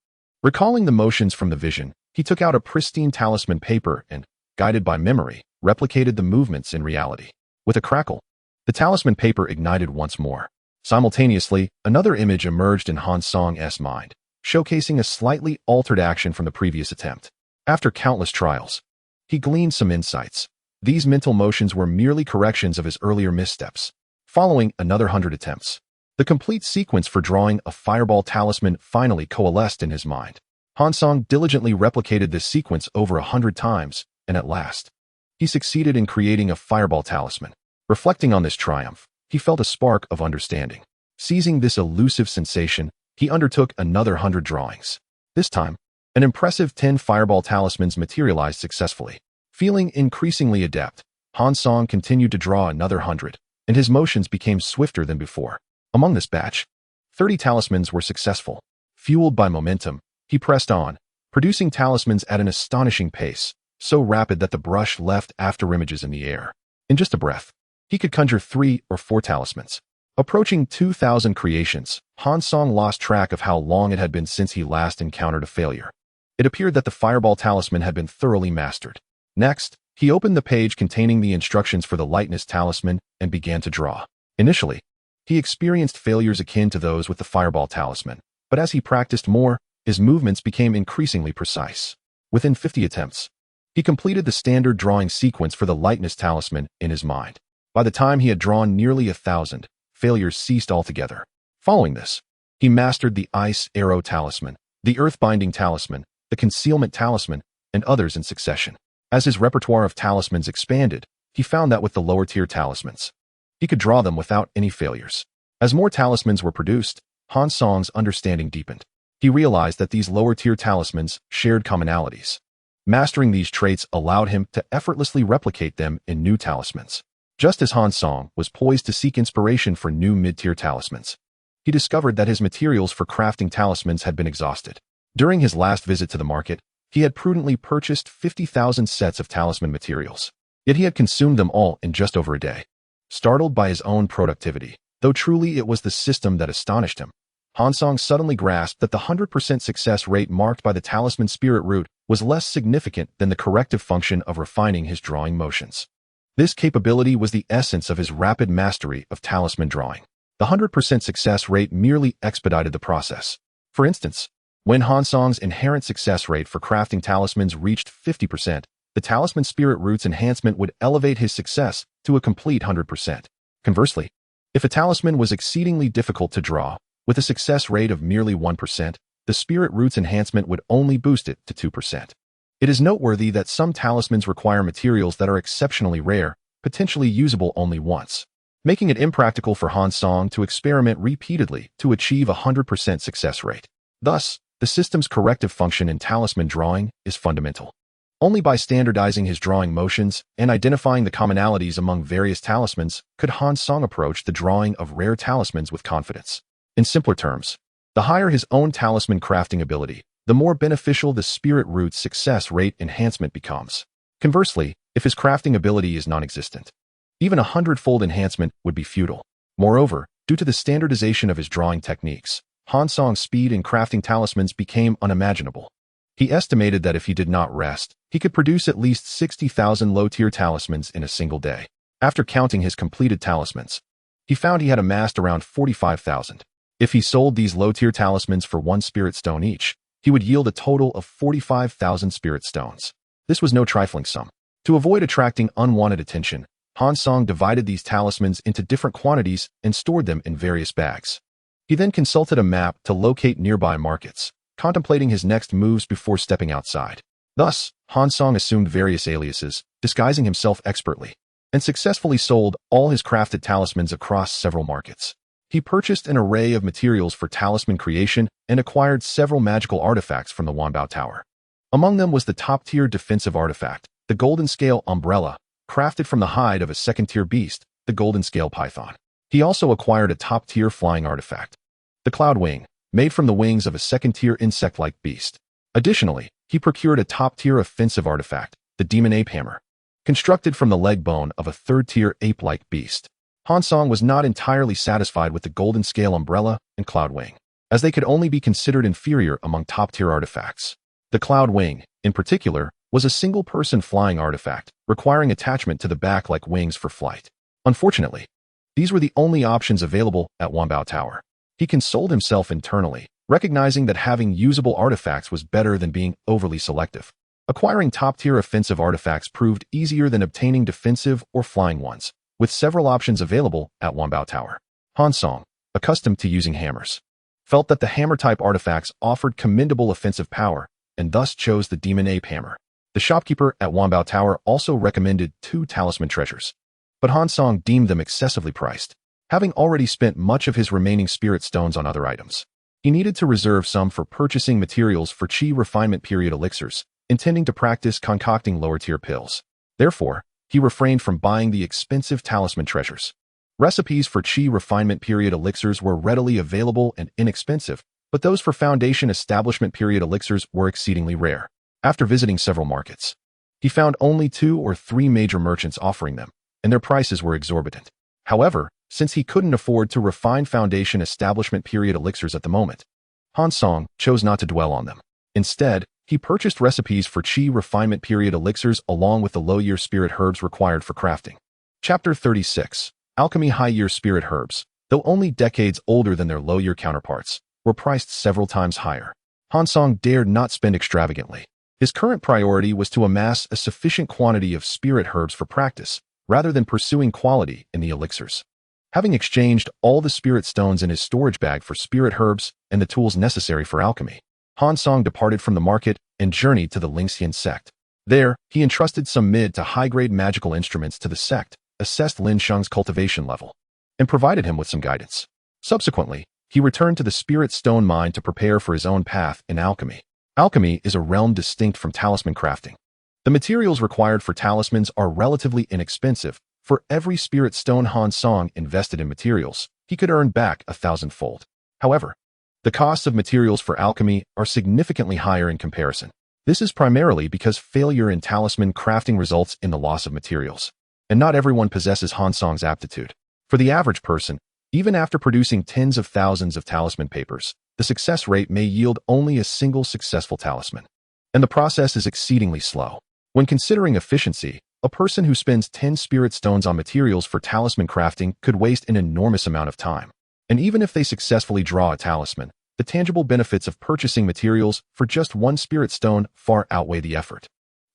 Recalling the motions from the vision, he took out a pristine talisman paper and, guided by memory, replicated the movements in reality. With a crackle, the talisman paper ignited once more. Simultaneously, another image emerged in Han Song's mind, showcasing a slightly altered action from the previous attempt. After countless trials, he gleaned some insights. These mental motions were merely corrections of his earlier missteps. Following another 100 attempts, The complete sequence for drawing a fireball talisman finally coalesced in his mind. Han Song diligently replicated this sequence over 100 times, and at last, he succeeded in creating a fireball talisman. Reflecting on this triumph, he felt a spark of understanding. Seizing this elusive sensation, he undertook another 100 drawings. This time, an impressive 10 fireball talismans materialized successfully. Feeling increasingly adept, Han Song continued to draw another 100, and his motions became swifter than before. Among this batch, 30 talismans were successful. Fueled by momentum, he pressed on, producing talismans at an astonishing pace, so rapid that the brush left afterimages in the air. In just a breath, he could conjure 3 or 4 talismans. Approaching 2,000 creations, Han Song lost track of how long it had been since he last encountered a failure. It appeared that the fireball talisman had been thoroughly mastered. Next, he opened the page containing the instructions for the lightness talisman and began to draw. Initially, he experienced failures akin to those with the fireball talisman, but as he practiced more, his movements became increasingly precise. Within 50 attempts, he completed the standard drawing sequence for the lightness talisman in his mind. By the time he had drawn nearly 1,000, failures ceased altogether. Following this, he mastered the ice arrow talisman, the earth-binding talisman, the concealment talisman, and others in succession. As his repertoire of talismans expanded, he found that with the lower-tier talismans, he could draw them without any failures. As more talismans were produced, Han Song's understanding deepened. He realized that these lower-tier talismans shared commonalities. Mastering these traits allowed him to effortlessly replicate them in new talismans. Just as Han Song was poised to seek inspiration for new mid-tier talismans, he discovered that his materials for crafting talismans had been exhausted. During his last visit to the market, he had prudently purchased 50,000 sets of talisman materials. Yet he had consumed them all in just over a day. Startled by his own productivity, though truly it was the system that astonished him, Han Song suddenly grasped that the 100% success rate marked by the talisman spirit root was less significant than the corrective function of refining his drawing motions. This capability was the essence of his rapid mastery of talisman drawing. The 100% success rate merely expedited the process. For instance, when Han Song's inherent success rate for crafting talismans reached 50%, the talisman spirit root's enhancement would elevate his success to a complete 100%. Conversely, if a talisman was exceedingly difficult to draw, with a success rate of merely 1%, the spirit root's enhancement would only boost it to 2%. It is noteworthy that some talismans require materials that are exceptionally rare, potentially usable only once, making it impractical for Han Song to experiment repeatedly to achieve a 100% success rate. Thus, the system's corrective function in talisman drawing is fundamental. Only by standardizing his drawing motions and identifying the commonalities among various talismans could Han Song approach the drawing of rare talismans with confidence. In simpler terms, the higher his own talisman crafting ability, the more beneficial the spirit root's success rate enhancement becomes. Conversely, if his crafting ability is non-existent, even a 100-fold enhancement would be futile. Moreover, due to the standardization of his drawing techniques, Han Song's speed in crafting talismans became unimaginable. He estimated that if he did not rest, he could produce at least 60,000 low-tier talismans in a single day. After counting his completed talismans, he found he had amassed around 45,000. If he sold these low-tier talismans for 1 spirit stone each, he would yield a total of 45,000 spirit stones. This was no trifling sum. To avoid attracting unwanted attention, Han Song divided these talismans into different quantities and stored them in various bags. He then consulted a map to locate nearby markets, contemplating his next moves before stepping outside. Thus, Han Song assumed various aliases, disguising himself expertly, and successfully sold all his crafted talismans across several markets. He purchased an array of materials for talisman creation and acquired several magical artifacts from the Wanbao Tower. Among them was the top-tier defensive artifact, the Golden Scale Umbrella, crafted from the hide of a second-tier beast, the Golden Scale Python. He also acquired a top-tier flying artifact, the Cloud Wing, made from the wings of a second-tier insect-like beast. Additionally, he procured a top-tier offensive artifact, the Demon Ape Hammer, constructed from the leg bone of a third-tier ape-like beast. Han Song was not entirely satisfied with the Golden Scale Umbrella and Cloud Wing, as they could only be considered inferior among top-tier artifacts. The Cloud Wing, in particular, was a single-person flying artifact, requiring attachment to the back like wings for flight. Unfortunately, these were the only options available at Wanbao Tower. He consoled himself internally, recognizing that having usable artifacts was better than being overly selective. Acquiring top-tier offensive artifacts proved easier than obtaining defensive or flying ones, with several options available at Wanbao Tower. Han Song, accustomed to using hammers, felt that the hammer-type artifacts offered commendable offensive power and thus chose the Demon Ape hammer. The shopkeeper at Wanbao Tower also recommended 2 talisman treasures, but Han Song deemed them excessively priced, having already spent much of his remaining spirit stones on other items. He needed to reserve some for purchasing materials for Qi refinement period elixirs, intending to practice concocting lower-tier pills. Therefore, he refrained from buying the expensive talisman treasures. Recipes for Qi refinement period elixirs were readily available and inexpensive, but those for foundation establishment period elixirs were exceedingly rare. After visiting several markets, he found only 2 or 3 major merchants offering them, and their prices were exorbitant. However, since he couldn't afford to refine foundation establishment period elixirs at the moment, Han Song chose not to dwell on them. Instead, he purchased recipes for Qi refinement period elixirs along with the low-year spirit herbs required for crafting. Chapter 36. Alchemy high-year spirit herbs, though only decades older than their low-year counterparts, were priced several times higher. Han Song dared not spend extravagantly. His current priority was to amass a sufficient quantity of spirit herbs for practice, rather than pursuing quality in the elixirs. Having exchanged all the spirit stones in his storage bag for spirit herbs and the tools necessary for alchemy, Han Song departed from the market and journeyed to the Lingxian sect. There, he entrusted some mid to high-grade magical instruments to the sect, assessed Lin Sheng's cultivation level, and provided him with some guidance. Subsequently, he returned to the spirit stone mine to prepare for his own path in alchemy. Alchemy is a realm distinct from talisman crafting. The materials required for talismans are relatively inexpensive. For every spirit stone Han Song invested in materials, he could earn back 1,000-fold. However, the costs of materials for alchemy are significantly higher in comparison. This is primarily because failure in talisman crafting results in the loss of materials, and not everyone possesses Han Song's aptitude. For the average person, even after producing tens of thousands of talisman papers, the success rate may yield only a single successful talisman, and the process is exceedingly slow. When considering efficiency, a person who spends 10 spirit stones on materials for talisman crafting could waste an enormous amount of time. And even if they successfully draw a talisman, the tangible benefits of purchasing materials for just 1 spirit stone far outweigh the effort.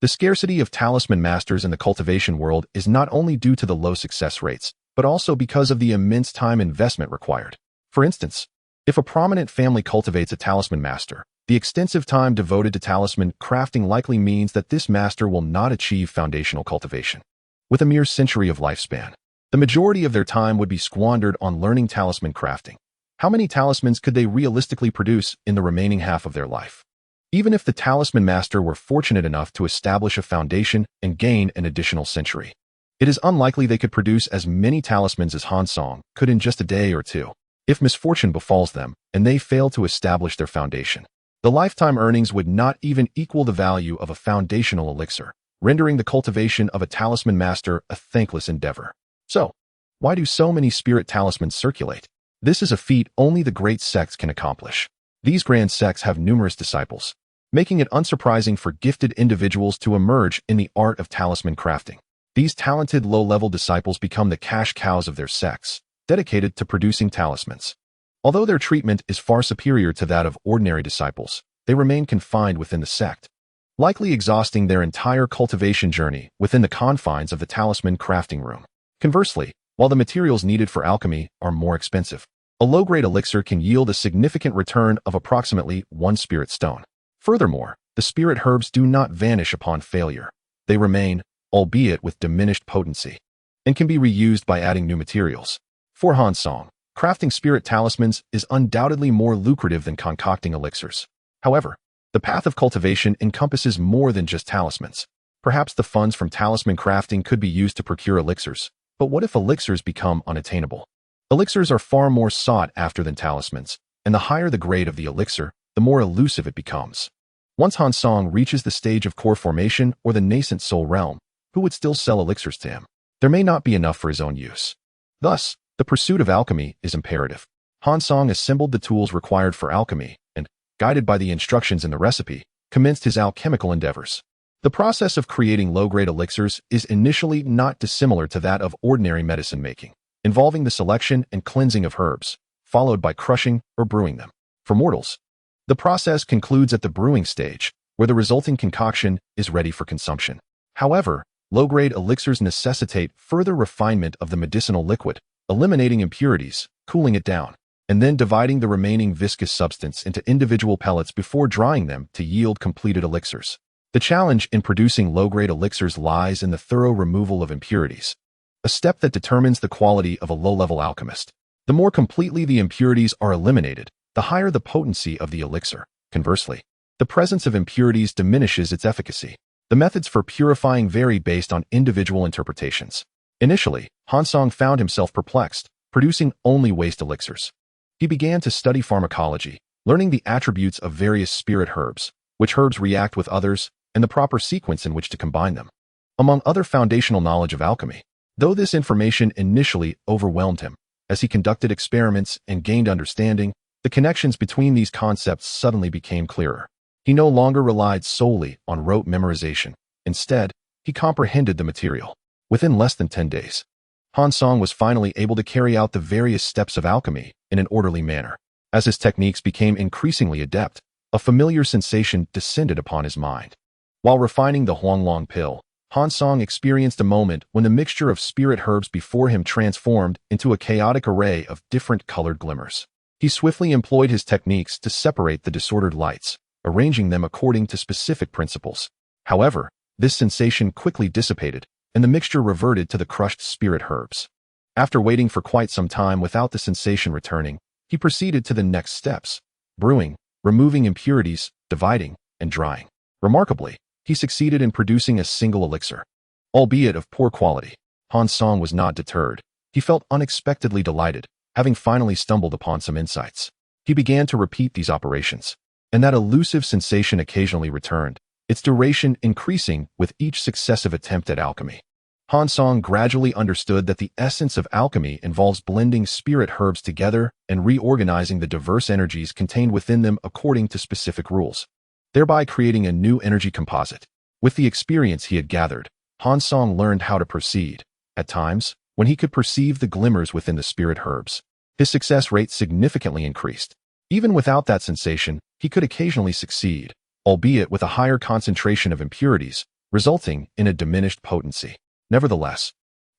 The scarcity of talisman masters in the cultivation world is not only due to the low success rates, but also because of the immense time investment required. For instance, if a prominent family cultivates a talisman master, the extensive time devoted to talisman crafting likely means that this master will not achieve foundational cultivation. With a mere century of lifespan, the majority of their time would be squandered on learning talisman crafting. How many talismans could they realistically produce in the remaining half of their life? Even if the talisman master were fortunate enough to establish a foundation and gain an additional century, it is unlikely they could produce as many talismans as Han Song could in just a day or 2. If misfortune befalls them and they fail to establish their foundation, the lifetime earnings would not even equal the value of a foundational elixir, rendering the cultivation of a talisman master a thankless endeavor. So, why do so many spirit talismans circulate? This is a feat only the great sects can accomplish. These grand sects have numerous disciples, making it unsurprising for gifted individuals to emerge in the art of talisman crafting. These talented low-level disciples become the cash cows of their sects, dedicated to producing talismans. Although their treatment is far superior to that of ordinary disciples, they remain confined within the sect, likely exhausting their entire cultivation journey within the confines of the talisman crafting room. Conversely, while the materials needed for alchemy are more expensive, a low-grade elixir can yield a significant return of approximately 1 spirit stone. Furthermore, the spirit herbs do not vanish upon failure. They remain, albeit with diminished potency, and can be reused by adding new materials. For Han Song, crafting spirit talismans is undoubtedly more lucrative than concocting elixirs. However, the path of cultivation encompasses more than just talismans. Perhaps the funds from talisman crafting could be used to procure elixirs, but what if elixirs become unattainable? Elixirs are far more sought after than talismans, and the higher the grade of the elixir, the more elusive it becomes. Once Han Song reaches the stage of core formation or the nascent soul realm, who would still sell elixirs to him? There may not be enough for his own use. Thus, the pursuit of alchemy is imperative. Han Song assembled the tools required for alchemy and, guided by the instructions in the recipe, commenced his alchemical endeavors. The process of creating low-grade elixirs is initially not dissimilar to that of ordinary medicine making, involving the selection and cleansing of herbs, followed by crushing or brewing them. For mortals, the process concludes at the brewing stage, where the resulting concoction is ready for consumption. However, low-grade elixirs necessitate further refinement of the medicinal liquid, eliminating impurities, cooling it down, and then dividing the remaining viscous substance into individual pellets before drying them to yield completed elixirs. The challenge in producing low-grade elixirs lies in the thorough removal of impurities, a step that determines the quality of a low-level alchemist. The more completely the impurities are eliminated, the higher the potency of the elixir. Conversely, the presence of impurities diminishes its efficacy. The methods for purifying vary based on individual interpretations. Initially, Hansong found himself perplexed, producing only waste elixirs. He began to study pharmacology, learning the attributes of various spirit herbs, which herbs react with others, and the proper sequence in which to combine them, among other foundational knowledge of alchemy. Though this information initially overwhelmed him, as he conducted experiments and gained understanding, the connections between these concepts suddenly became clearer. He no longer relied solely on rote memorization. Instead, he comprehended the material. Within less than 10 days, Hansong was finally able to carry out the various steps of alchemy in an orderly manner. As his techniques became increasingly adept, a familiar sensation descended upon his mind. While refining the Huanglong pill, Hansong experienced a moment when the mixture of spirit herbs before him transformed into a chaotic array of different colored glimmers. He swiftly employed his techniques to separate the disordered lights, arranging them according to specific principles. However, this sensation quickly dissipated, and the mixture reverted to the crushed spirit herbs. After waiting for quite some time without the sensation returning, he proceeded to the next steps: brewing, removing impurities, dividing, and drying. Remarkably, he succeeded in producing a single elixir. Albeit of poor quality, Hansong was not deterred. He felt unexpectedly delighted, having finally stumbled upon some insights. He began to repeat these operations, and that elusive sensation occasionally returned, its duration increasing with each successive attempt at alchemy. Hansong gradually understood that the essence of alchemy involves blending spirit herbs together and reorganizing the diverse energies contained within them according to specific rules, thereby creating a new energy composite. With the experience he had gathered, Hansong learned how to proceed. At times, when he could perceive the glimmers within the spirit herbs, his success rate significantly increased. Even without that sensation, he could occasionally succeed, albeit with a higher concentration of impurities, resulting in a diminished potency. Nevertheless,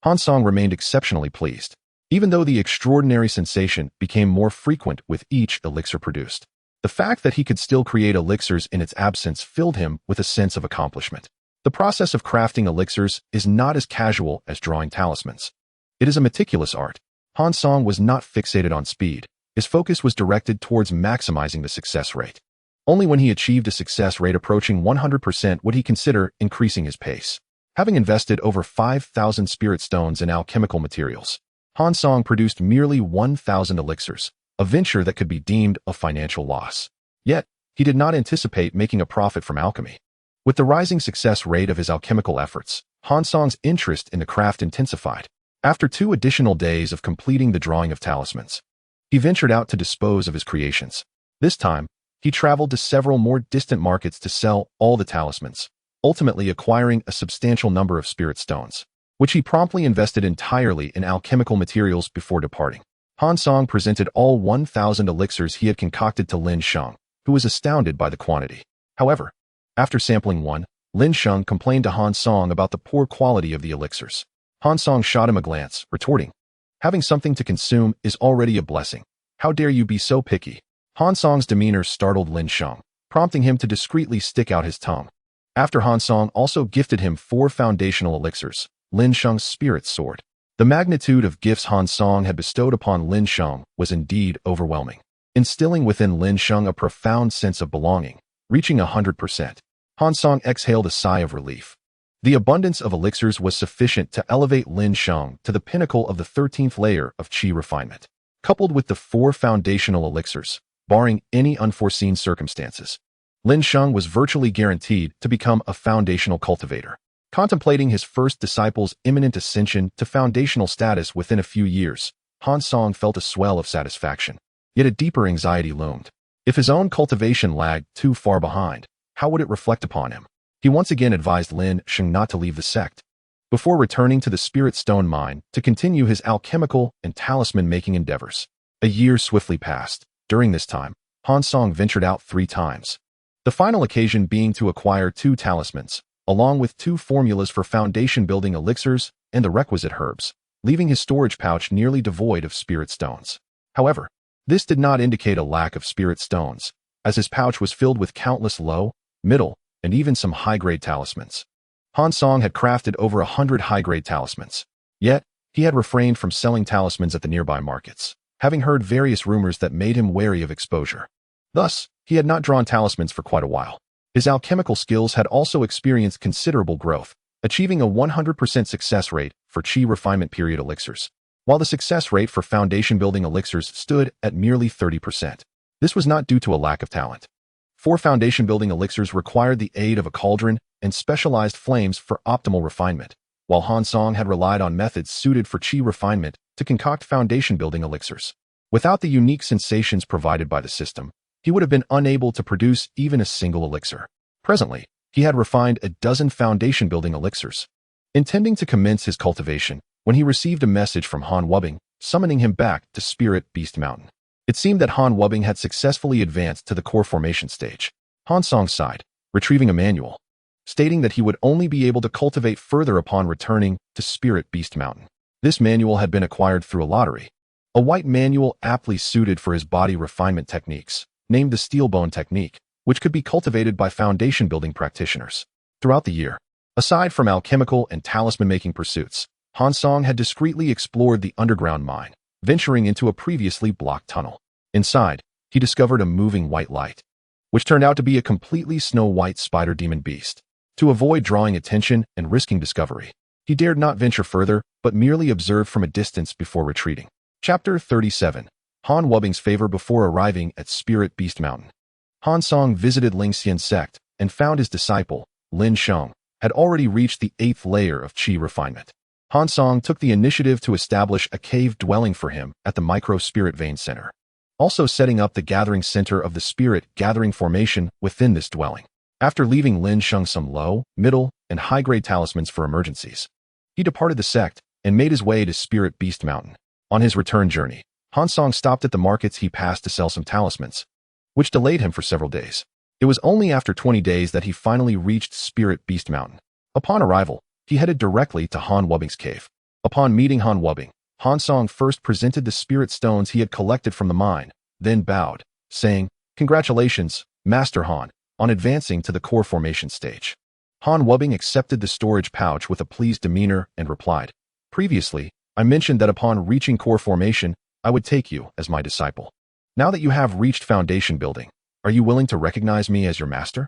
Hansong remained exceptionally pleased, even though the extraordinary sensation became more frequent with each elixir produced. The fact that he could still create elixirs in its absence filled him with a sense of accomplishment. The process of crafting elixirs is not as casual as drawing talismans. It is a meticulous art. Hansong was not fixated on speed. His focus was directed towards maximizing the success rate. Only when he achieved a success rate approaching 100% would he consider increasing his pace. Having invested over 5,000 spirit stones in alchemical materials, Hansong produced merely 1,000 elixirs, a venture that could be deemed a financial loss. Yet, he did not anticipate making a profit from alchemy. With the rising success rate of his alchemical efforts, Hansong's interest in the craft intensified. After 2 additional days of completing the drawing of talismans, he ventured out to dispose of his creations. This time, he traveled to several more distant markets to sell all the talismans, ultimately acquiring a substantial number of spirit stones, which he promptly invested entirely in alchemical materials before departing. Hansong presented all 1,000 elixirs he had concocted to Lin Sheng, who was astounded by the quantity. However, after sampling one, Lin Sheng complained to Hansong about the poor quality of the elixirs. Hansong shot him a glance, retorting, "Having something to consume is already a blessing. How dare you be so picky?" Hansong's demeanor startled Lin Sheng, prompting him to discreetly stick out his tongue. After Hansong also gifted him 4 foundational elixirs, Lin Sheng's spirit sword. The magnitude of gifts Hansong had bestowed upon Lin Sheng was indeed overwhelming, instilling within Lin Sheng a profound sense of belonging. Reaching 100%, Hansong exhaled a sigh of relief. The abundance of elixirs was sufficient to elevate Lin Sheng to the pinnacle of the 13th layer of qi refinement. Coupled with the 4 foundational elixirs, barring any unforeseen circumstances, Lin Sheng was virtually guaranteed to become a foundational cultivator. Contemplating his first disciple's imminent ascension to foundational status within a few years, Hansong felt a swell of satisfaction. Yet a deeper anxiety loomed. If his own cultivation lagged too far behind, how would it reflect upon him? He once again advised Lin Sheng not to leave the sect. Before returning to the Spirit Stone mine to continue his alchemical and talisman-making endeavors. A year swiftly passed. During this time, Hansong ventured out 3 times. The final occasion being to acquire 2 talismans, along with 2 formulas for foundation-building elixirs and the requisite herbs, leaving his storage pouch nearly devoid of spirit stones. However, This did not indicate a lack of spirit stones, as his pouch was filled with countless low, middle, and even some high-grade talismans. Han Song had crafted over 100 high-grade talismans. Yet, he had refrained from selling talismans at the nearby markets, having heard various rumors that made him wary of exposure. Thus, he had not drawn talismans for quite a while. His alchemical skills had also experienced considerable growth, achieving a 100% success rate for Chi refinement period elixirs, while the success rate for foundation-building elixirs stood at merely 30%. This was not due to a lack of talent. 4 foundation-building elixirs required the aid of a cauldron and specialized flames for optimal refinement, while Han Song had relied on methods suited for Chi refinement to concoct foundation-building elixirs. Without the unique sensations provided by the system, he would have been unable to produce even a single elixir. Presently, he had refined a dozen foundation-building elixirs, intending to commence his cultivation when he received a message from Han Wubbing, summoning him back to Spirit Beast Mountain. It seemed that Han Wubbing had successfully advanced to the core formation stage. Han Song sighed, retrieving a manual, stating that he would only be able to cultivate further upon returning to Spirit Beast Mountain. This manual had been acquired through a lottery, a white manual aptly suited for his body refinement techniques, named the Steelbone Technique, which could be cultivated by foundation-building practitioners. Throughout the year, aside from alchemical and talisman-making pursuits, Han Song had discreetly explored the underground mine, venturing into a previously blocked tunnel. Inside, he discovered a moving white light, which turned out to be a completely snow-white spider demon beast. To avoid drawing attention and risking discovery, he dared not venture further, but merely observed from a distance before retreating. Chapter 37. Han Wubbing's Favor Before Arriving at Spirit Beast Mountain. Han Song visited Lingxian sect and found his disciple, Lin Sheng, had already reached the 8th layer of Qi refinement. Han Song took the initiative to establish a cave dwelling for him at the Micro-Spirit Vein Center, also setting up the gathering center of the Spirit Gathering Formation within this dwelling. After leaving Lin Sheng some low, middle, and high-grade talismans for emergencies, he departed the sect and made his way to Spirit Beast Mountain. On his return journey, Han Song stopped at the markets he passed to sell some talismans, which delayed him for several days. It was only after 20 days that he finally reached Spirit Beast Mountain. Upon arrival, he headed directly to Han Wubbing's cave. Upon meeting Han Wubbing, Han Song first presented the spirit stones he had collected from the mine, then bowed, saying, "Congratulations, Master Han, on advancing to the core formation stage." Han Wubbing accepted the storage pouch with a pleased demeanor and replied, "Previously, I mentioned that upon reaching core formation, I would take you as my disciple. Now that you have reached foundation building, are you willing to recognize me as your master?"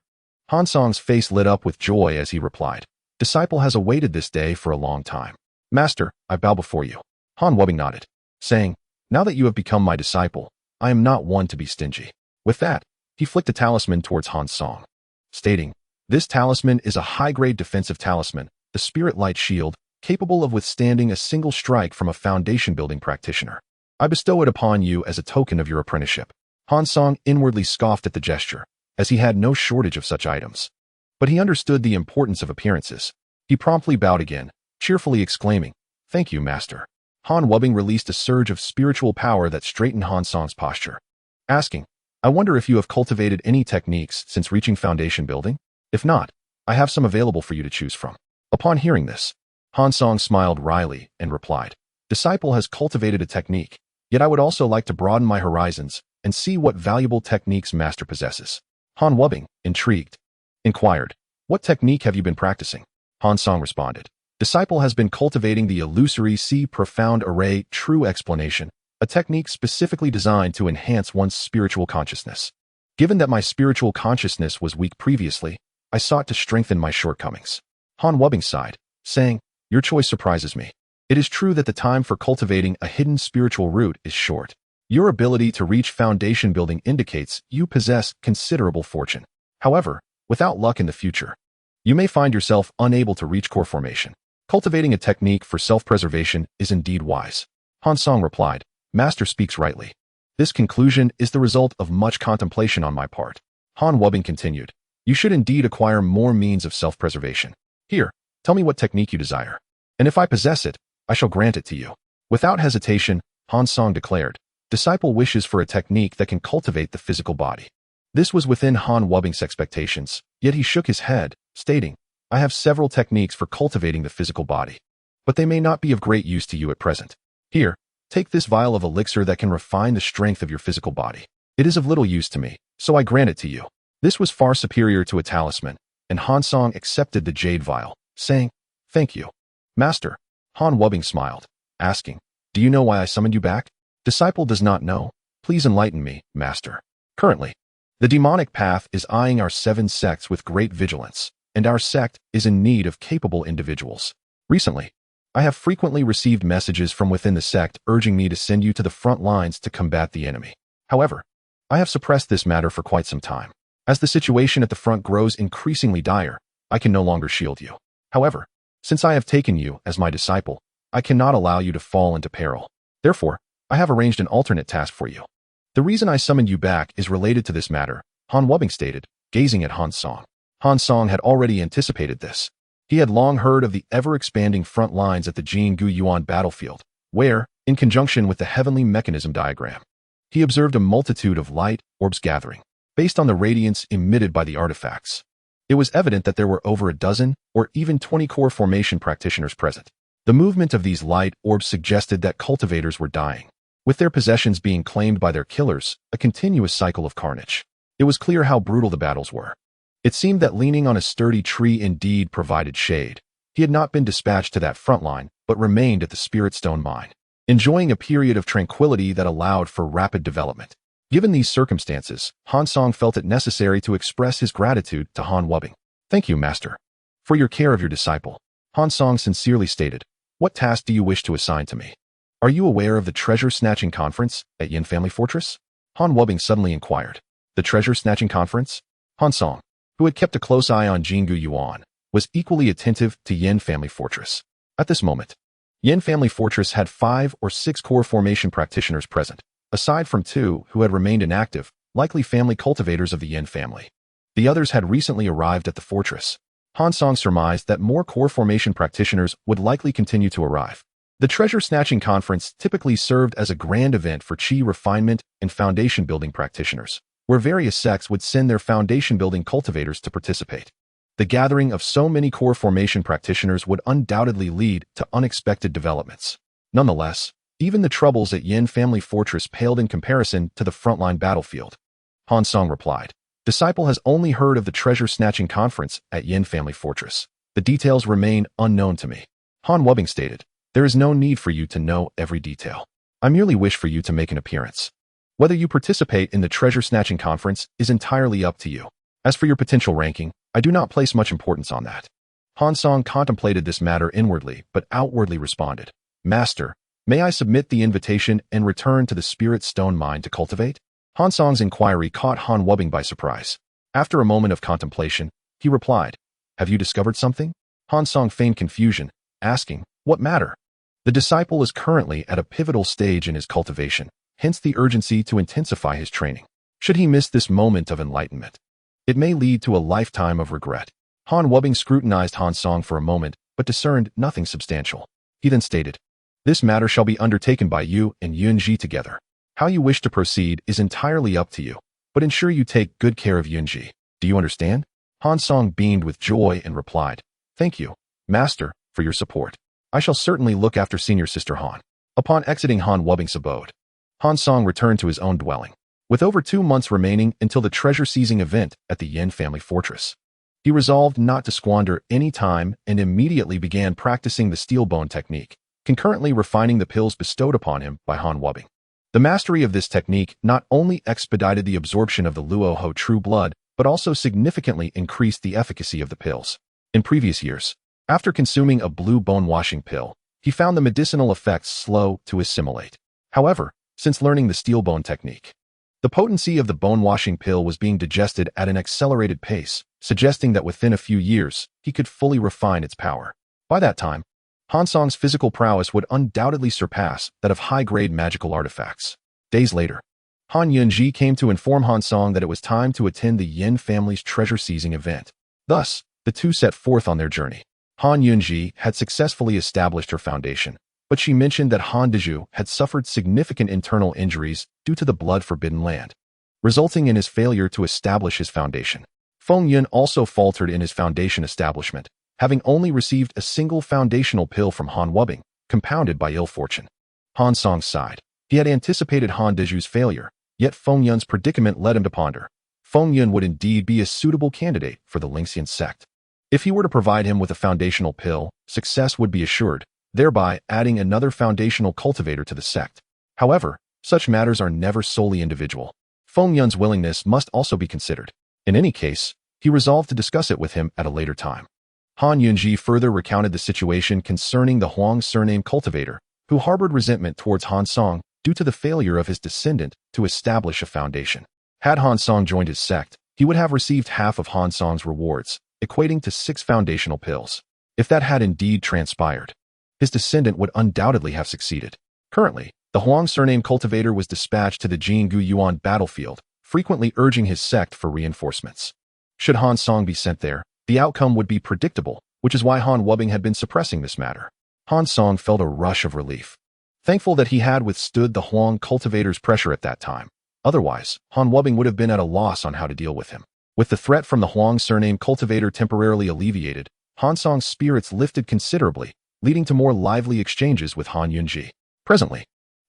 Han Song's face lit up with joy as he replied, "Disciple has awaited this day for a long time. Master, I bow before you." Han Wubbing nodded, saying, "Now that you have become my disciple, I am not one to be stingy." With that, he flicked a talisman towards Han Song, stating, "This talisman is a high-grade defensive talisman, the Spirit Light Shield, capable of withstanding a single strike from a foundation-building practitioner. I bestow it upon you as a token of your apprenticeship." Han Song inwardly scoffed at the gesture, as he had no shortage of such items. But he understood the importance of appearances. He promptly bowed again, cheerfully exclaiming, "Thank you, Master." Han Wubbing released a surge of spiritual power that straightened Han Song's posture, asking, "I wonder if you have cultivated any techniques since reaching foundation building? If not, I have some available for you to choose from." Upon hearing this, Han Song smiled wryly and replied, "Disciple has cultivated a technique, yet I would also like to broaden my horizons and see what valuable techniques Master possesses." Han Wubbing, intrigued, inquired, "What technique have you been practicing?" Han Song responded, "Disciple has been cultivating the illusory See Profound Array True Explanation, a technique specifically designed to enhance one's spiritual consciousness. Given that my spiritual consciousness was weak previously, I sought to strengthen my shortcomings." Han Wubbing sighed, saying, "Your choice surprises me. It is true that the time for cultivating a hidden spiritual root is short. Your ability to reach foundation building indicates you possess considerable fortune. However, without luck in the future, you may find yourself unable to reach core formation. Cultivating a technique for self-preservation is indeed wise." Han Song replied, "Master speaks rightly. This conclusion is the result of much contemplation on my part." Han Wubbing continued, "You should indeed acquire more means of self-preservation. Here, tell me what technique you desire, and if I possess it, I shall grant it to you." Without hesitation, Han Song declared, "Disciple wishes for a technique that can cultivate the physical body." This was within Han Wubbing's expectations, yet he shook his head, stating, "I have several techniques for cultivating the physical body, but they may not be of great use to you at present. Here, Take this vial of elixir that can refine the strength of your physical body. It is of little use to me, so I grant it to you." This was far superior to a talisman, and Han Song accepted the jade vial, saying, "Thank you, Master." Han Wubbing smiled, asking, "Do you know why I summoned you back?" Disciple does not know. Please enlighten me, Master. Currently, the demonic path is eyeing our 7 sects with great vigilance, and our sect is in need of capable individuals. Recently, I have frequently received messages from within the sect urging me to send you to the front lines to combat the enemy. However, I have suppressed this matter for quite some time. As the situation at the front grows increasingly dire, I can no longer shield you. However, since I have taken you as my disciple, I cannot allow you to fall into peril. Therefore, I have arranged an alternate task for you. The reason I summoned you back is related to this matter, Han Wubbing stated, gazing at Han Song. Han Song had already anticipated this. He had long heard of the ever-expanding front lines at the Jingu Yuan battlefield, where, in conjunction with the heavenly mechanism diagram, he observed a multitude of light orbs gathering, based on the radiance emitted by the artifacts. It was evident that there were over a dozen or even 20 core formation practitioners present. The movement of these light orbs suggested that cultivators were dying, with their possessions being claimed by their killers, a continuous cycle of carnage. It was clear how brutal the battles were. It seemed that leaning on a sturdy tree indeed provided shade. He had not been dispatched to that front line, but remained at the Spirit Stone mine, enjoying a period of tranquility that allowed for rapid development. Given these circumstances, Han Song felt it necessary to express his gratitude to Han Wubbing. "Thank you, Master, for your care of your disciple." Han Song sincerely stated, "What task do you wish to assign to me? Are you aware of the treasure-snatching conference at Yin Family Fortress?" Han Wubbing suddenly inquired. The treasure-snatching conference? Han Song, who had kept a close eye on Jingu Yuan, was equally attentive to Yin Family Fortress. At this moment, Yin Family Fortress had 5 or 6 core formation practitioners present, aside from 2 who had remained inactive, likely family cultivators of the Yin family. The others had recently arrived at the fortress. Han Song surmised that more core formation practitioners would likely continue to arrive. The treasure-snatching conference typically served as a grand event for chi refinement and foundation-building practitioners, where various sects would send their foundation-building cultivators to participate. The gathering of so many core formation practitioners would undoubtedly lead to unexpected developments. Nonetheless, even the troubles at Yin Family Fortress paled in comparison to the frontline battlefield. Han Song replied, "Disciple has only heard of the treasure-snatching conference at Yin Family Fortress. The details remain unknown to me." Han Wubbing stated, "There is no need for you to know every detail. I merely wish for you to make an appearance. Whether you participate in the treasure-snatching conference is entirely up to you. As for your potential ranking, I do not place much importance on that." Han Song contemplated this matter inwardly, but outwardly responded, "Master, may I submit the invitation and return to the Spirit Stone mine to cultivate?" Han Song's inquiry caught Han Wubbing by surprise. After a moment of contemplation, he replied, "Have you discovered something?" Han Song feigned confusion, asking, "What matter?" The disciple is currently at a pivotal stage in his cultivation, hence the urgency to intensify his training. Should he miss this moment of enlightenment, it may lead to a lifetime of regret. Han Wubbing scrutinized Han Song for a moment, but discerned nothing substantial. He then stated, "This matter shall be undertaken by you and Yunji together. How you wish to proceed is entirely up to you, but ensure you take good care of Yunji. Do you understand?" Han Song beamed with joy and replied, "Thank you, Master, for your support. I shall certainly look after Senior Sister Han." Upon exiting Han Wubbing's abode, Han Song returned to his own dwelling. With over 2 months remaining until the treasure-seizing event at the Yin Family Fortress, he resolved not to squander any time and immediately began practicing the steel bone technique, concurrently refining the pills bestowed upon him by Han Wubbing. The mastery of this technique not only expedited the absorption of the Luoho true blood, but also significantly increased the efficacy of the pills. In previous years, after consuming a blue bone-washing pill, he found the medicinal effects slow to assimilate. However, since learning the steel bone technique, the potency of the bone-washing pill was being digested at an accelerated pace, suggesting that within a few years, he could fully refine its power. By that time, Han Song's physical prowess would undoubtedly surpass that of high-grade magical artifacts. Days later, Han Yunji came to inform Han Song that it was time to attend the Yin family's treasure-seizing event. Thus, the two set forth on their journey. Han Yunji had successfully established her foundation, but she mentioned that Han Dezhu had suffered significant internal injuries due to the blood-forbidden land, resulting in his failure to establish his foundation. Feng Yun also faltered in his foundation establishment, having only received a single foundational pill from Han Wubbing, compounded by ill fortune. Han Song sighed. He had anticipated Han Deju's failure, yet Feng Yun's predicament led him to ponder. Feng Yun would indeed be a suitable candidate for the Lingxian sect. If he were to provide him with a foundational pill, success would be assured, thereby adding another foundational cultivator to the sect. However, such matters are never solely individual. Feng Yun's willingness must also be considered. In any case, he resolved to discuss it with him at a later time. Han Yunji further recounted the situation concerning the Huang surname cultivator, who harbored resentment towards Han Song due to the failure of his descendant to establish a foundation. Had Han Song joined his sect, he would have received half of Han Song's rewards, equating to 6 foundational pills. If that had indeed transpired, his descendant would undoubtedly have succeeded. Currently, the Huang surname cultivator was dispatched to the Jinggu Yuan battlefield, frequently urging his sect for reinforcements. Should Han Song be sent there, the outcome would be predictable, which is why Han Wubbing had been suppressing this matter. Han Song felt a rush of relief, thankful that he had withstood the Huang cultivator's pressure at that time. Otherwise, Han Wubbing would have been at a loss on how to deal with him. With the threat from the Huang surname cultivator temporarily alleviated, Han Song's spirits lifted considerably, leading to more lively exchanges with Han Yunji. Presently,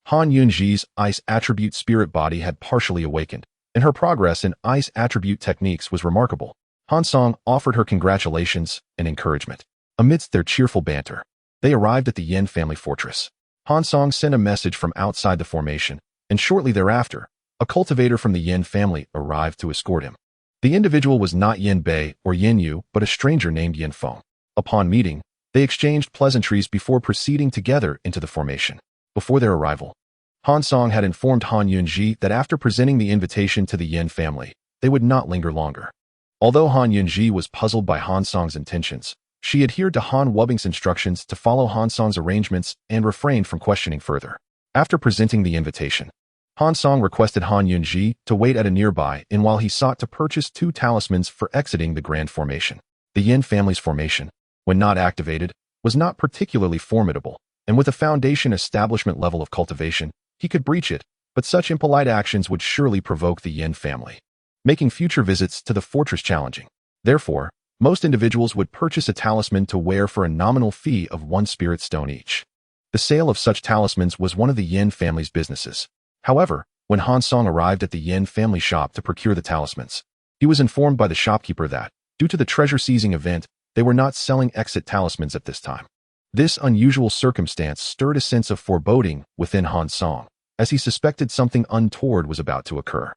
Han Yunji's ice attribute spirit body had partially awakened, and her progress in ice attribute techniques was remarkable. Han Song offered her congratulations and encouragement. Amidst their cheerful banter, they arrived at the Yin family fortress. Han Song sent a message from outside the formation, and shortly thereafter, a cultivator from the Yin family arrived to escort him. The individual was not Yin Bei or Yin Yu, but a stranger named Yin Feng. Upon meeting, they exchanged pleasantries before proceeding together into the formation. Before their arrival, Han Song had informed Han Yunji that after presenting the invitation to the Yin family, they would not linger longer. Although Han Yunji was puzzled by Han Song's intentions, she adhered to Han Wubbing's instructions to follow Han Song's arrangements and refrained from questioning further. After presenting the invitation, Han Song requested Han Yunji to wait at a nearby inn while he sought to purchase 2 talismans for exiting the Grand Formation. The Yin family's formation, when not activated, was not particularly formidable, and with a foundation establishment level of cultivation, he could breach it, but such impolite actions would surely provoke the Yin family, making future visits to the fortress challenging. Therefore, most individuals would purchase a talisman to wear for a nominal fee of 1 spirit stone each. The sale of such talismans was one of the Yin family's businesses. However, when Han Song arrived at the Yin family shop to procure the talismans, he was informed by the shopkeeper that, due to the treasure-seizing event, they were not selling exit talismans at this time. This unusual circumstance stirred a sense of foreboding within Han Song, as he suspected something untoward was about to occur.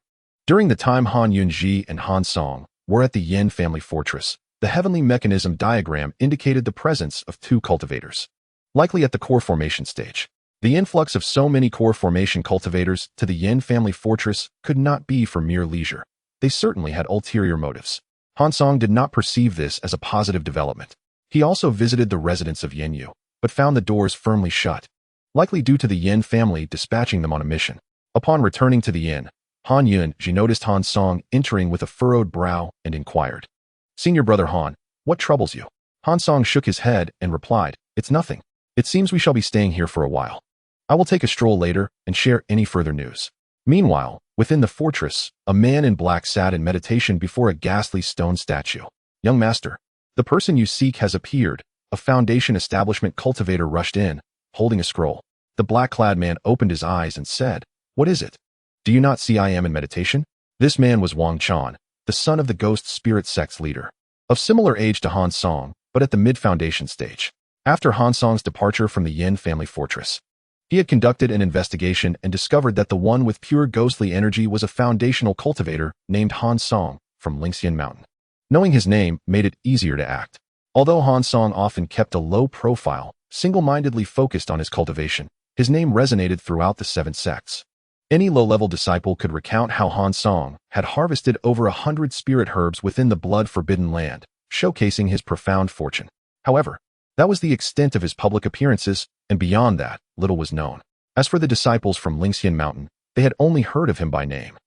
During the time Han Yunji and Han Song were at the Yin family fortress, the heavenly mechanism diagram indicated the presence of 2 cultivators, likely at the core formation stage. The influx of so many core formation cultivators to the Yin family fortress could not be for mere leisure. They certainly had ulterior motives. Han Song did not perceive this as a positive development. He also visited the residence of Yin Yu, but found the doors firmly shut, likely due to the Yin family dispatching them on a mission. Upon returning to the inn, Han Yunji noticed Han Song entering with a furrowed brow and inquired, "Senior brother Han, what troubles you?" Han Song shook his head and replied, "It's nothing. It seems we shall be staying here for a while. I will take a stroll later and share any further news." Meanwhile, within the fortress, a man in black sat in meditation before a ghastly stone statue. "Young master, the person you seek has appeared." A foundation establishment cultivator rushed in, holding a scroll. The black-clad man opened his eyes and said, "What is it? Do you not see I am in meditation?" This man was Wang Chan, the son of the Ghost Spirit Sect's leader, of similar age to Han Song, but at the mid-foundation stage. After Han Song's departure from the Yin family fortress, he had conducted an investigation and discovered that the one with pure ghostly energy was a foundational cultivator named Han Song from Lingxian Mountain. Knowing his name made it easier to act. Although Han Song often kept a low profile, single-mindedly focused on his cultivation, his name resonated throughout the 7 sects. Any low-level disciple could recount how Han Song had harvested over 100 spirit herbs within the blood-forbidden land, showcasing his profound fortune. However, that was the extent of his public appearances, and beyond that, little was known. As for the disciples from Lingxian Mountain, they had only heard of him by name,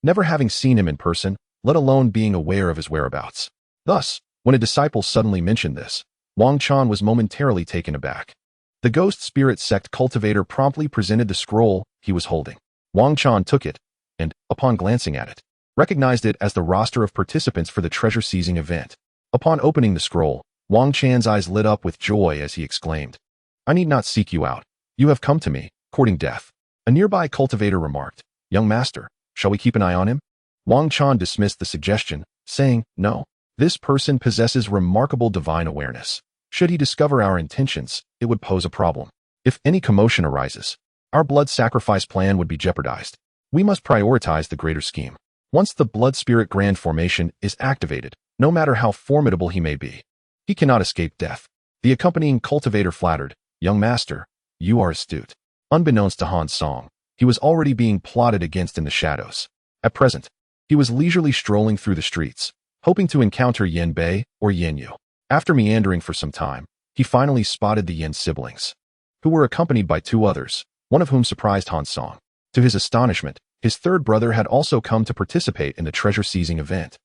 never having seen him in person, let alone being aware of his whereabouts. Thus, when a disciple suddenly mentioned this, Wang Chan was momentarily taken aback. The Ghost Spirit Sect cultivator promptly presented the scroll he was holding. Wang Chan took it, and, upon glancing at it, recognized it as the roster of participants for the treasure-seizing event. Upon opening the scroll, Wang Chan's eyes lit up with joy as he exclaimed, "I need not seek you out. You have come to me, courting death. A nearby cultivator remarked, "Young master, shall we keep an eye on him?" Wang Chan dismissed the suggestion, saying, "No. This person possesses remarkable divine awareness. Should he discover our intentions, it would pose a problem. If any commotion arises, our blood sacrifice plan would be jeopardized. We must prioritize the greater scheme. Once the blood spirit grand formation is activated, no matter how formidable he may be, he cannot escape death." The accompanying cultivator flattered, "Young master, you are astute." Unbeknownst to Han Song, he was already being plotted against in the shadows. At present, he was leisurely strolling through the streets, hoping to encounter Yin Bei or Yin Yu. After meandering for some time, he finally spotted the Yin siblings, who were accompanied by two others, one of whom surprised Han Song. To his astonishment, his third brother had also come to participate in the treasure-seizing event.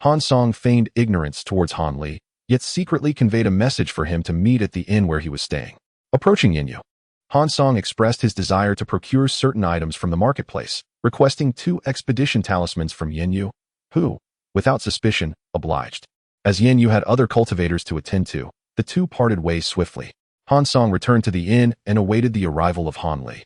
Han Song feigned ignorance towards Han Li, yet secretly conveyed a message for him to meet at the inn where he was staying. Approaching Yin Yu, Han Song expressed his desire to procure certain items from the marketplace, requesting 2 expedition talismans from Yin Yu, who, without suspicion, obliged. As Yin Yu had other cultivators to attend to, the two parted ways swiftly. Han Song returned to the inn and awaited the arrival of Han Li,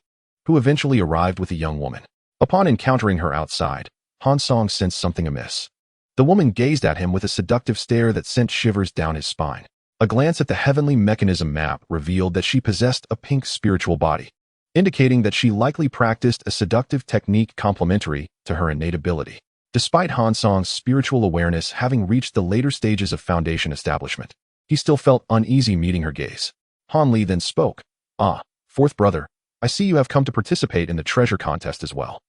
who eventually arrived with a young woman. Upon encountering her outside, Han Song sensed something amiss. The woman gazed at him with a seductive stare that sent shivers down his spine. A glance at the heavenly mechanism map revealed that she possessed a pink spiritual body, indicating that she likely practiced a seductive technique complementary to her innate ability. Despite Han Song's spiritual awareness having reached the later stages of foundation establishment, he still felt uneasy meeting her gaze. Han Li then spoke, "Ah, fourth brother, I see you have come to participate in the treasure contest as well.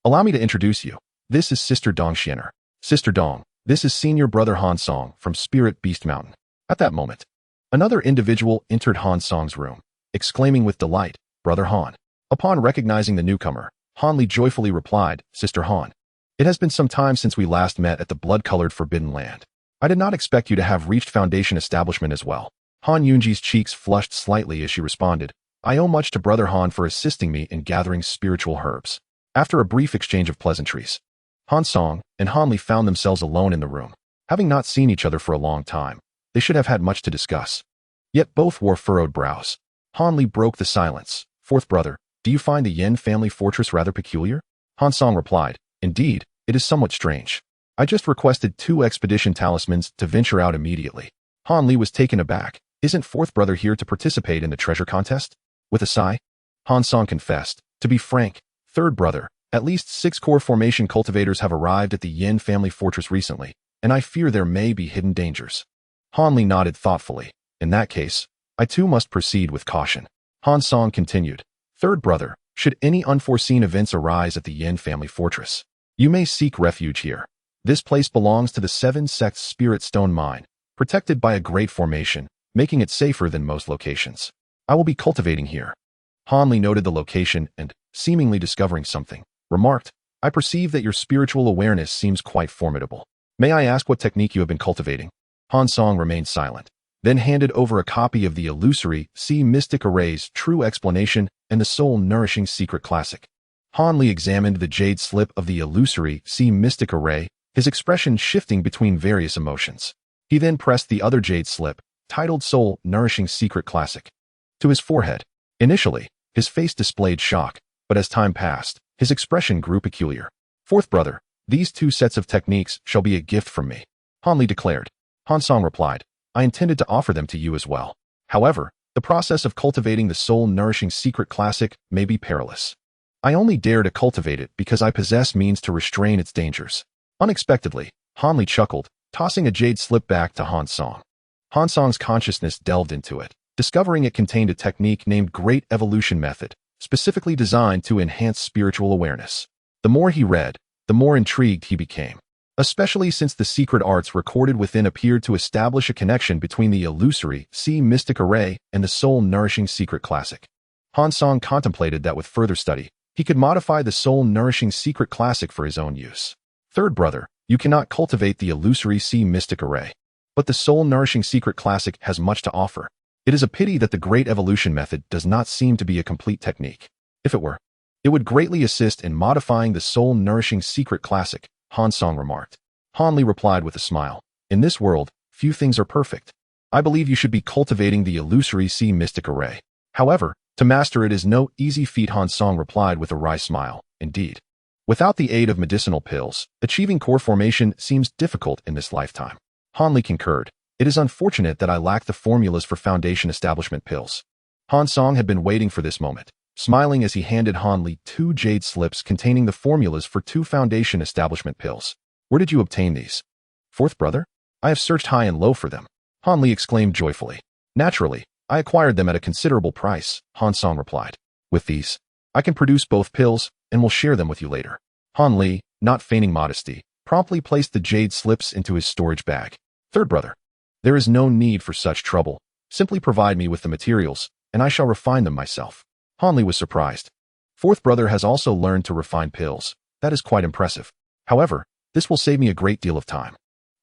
Allow me to introduce you. This is Sister Dong Xiener. Sister Dong, this is senior brother Han Song from Spirit Beast Mountain." At that moment, another individual entered Han Song's room, exclaiming with delight, "Brother Han." Upon recognizing the newcomer, Han Li joyfully replied, "Sister Han, it has been some time since we last met at the blood-colored Forbidden Land. I did not expect you to have reached foundation establishment as well." Han Yunji's cheeks flushed slightly as she responded, "I owe much to Brother Han for assisting me in gathering spiritual herbs." After a brief exchange of pleasantries, Han Song and Han Li found themselves alone in the room. Having not seen each other for a long time, they should have had much to discuss. Yet both wore furrowed brows. Han Li broke the silence. "Fourth brother, do you find the Yin family fortress rather peculiar?" Han Song replied, "Indeed, it is somewhat strange. I just requested 2 expedition talismans to venture out immediately." Han Li was taken aback. "Isn't fourth brother here to participate in the treasure contest?" With a sigh, Han Song confessed, "To be frank, third brother, at least 6 core formation cultivators have arrived at the Yin family fortress recently, and I fear there may be hidden dangers." Han Li nodded thoughtfully. "In that case, I too must proceed with caution." Han Song continued, "Third brother, should any unforeseen events arise at the Yin family fortress, you may seek refuge here. This place belongs to the 7 sects Spirit Stone Mine, protected by a great formation, making it safer than most locations. I will be cultivating here." Han Li noted the location and, seemingly discovering something, remarked, "I perceive that your spiritual awareness seems quite formidable. May I ask what technique you have been cultivating?" Han Song remained silent, then handed over a copy of the illusory See Mystic Array's True Explanation and the Soul-Nourishing Secret Classic. Han Li examined the jade slip of the illusory See Mystic Array, his expression shifting between various emotions. He then pressed the other jade slip, titled Soul-Nourishing Secret Classic, to his forehead. Initially, his face displayed shock, but as time passed, his expression grew peculiar. "Fourth brother, these 2 sets of techniques shall be a gift from me," Han Li declared. Han Song replied, "I intended to offer them to you as well. However, the process of cultivating the soul-nourishing secret classic may be perilous. I only dare to cultivate it because I possess means to restrain its dangers." Unexpectedly, Han Li chuckled, tossing a jade slip back to Han Song. Han Song's consciousness delved into it, discovering it contained a technique named Great Evolution Method, specifically designed to enhance spiritual awareness. The more he read, the more intrigued he became, especially since the secret arts recorded within appeared to establish a connection between the illusory See Mystic Array and the soul-nourishing secret classic. Han Song contemplated that with further study, he could modify the soul-nourishing secret classic for his own use. "Third brother, you cannot cultivate the illusory See Mystic Array, but the soul-nourishing secret classic has much to offer. It is a pity that the Great Evolution Method does not seem to be a complete technique. If it were, it would greatly assist in modifying the soul-nourishing secret classic," Han Song remarked. Han Li replied with a smile, "In this world, few things are perfect. I believe you should be cultivating the illusory See Mystic Array. However, To master it is no easy feat, Han Song replied with a wry smile. Indeed. Without the aid of medicinal pills, achieving core formation seems difficult in this lifetime. Han Li concurred. It is unfortunate that I lack the formulas for foundation establishment pills. Han Song had been waiting for this moment, smiling as he handed Han Li 2 jade slips containing the formulas for 2 foundation establishment pills. Where did you obtain these? Fourth brother? I have searched high and low for them. Han Li exclaimed joyfully. Naturally, I acquired them at a considerable price, Han Song replied. With these, I can produce both pills and will share them with you later. Han Li, not feigning modesty, promptly placed the jade slips into his storage bag. Third brother, there is no need for such trouble. Simply provide me with the materials, and I shall refine them myself. Han Li was surprised. Fourth brother has also learned to refine pills. That is quite impressive. However, this will save me a great deal of time.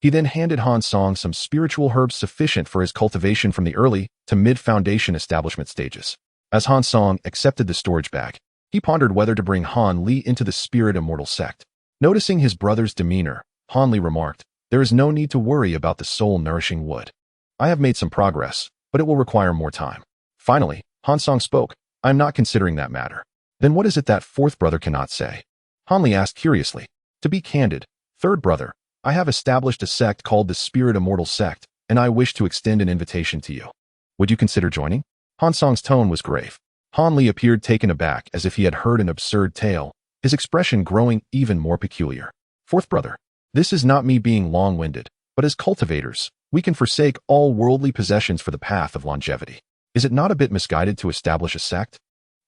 He then handed Han Song some spiritual herbs sufficient for his cultivation from the early to mid-foundation establishment stages. As Han Song accepted the storage bag, he pondered whether to bring Han Li into the Spirit Immortal sect. Noticing his brother's demeanor, Han Li remarked, there is no need to worry about the soul-nourishing wood. I have made some progress, but it will require more time. Finally, Han Song spoke, I am not considering that matter. Then what is it that fourth brother cannot say? Han Li asked curiously. To be candid, third brother, I have established a sect called the Spirit Immortal sect, and I wish to extend an invitation to you. Would you consider joining? Han Song's tone was grave. Han Li appeared taken aback as if he had heard an absurd tale, his expression growing even more peculiar. Fourth brother, this is not me being long-winded, but as cultivators, we can forsake all worldly possessions for the path of longevity. Is it not a bit misguided to establish a sect?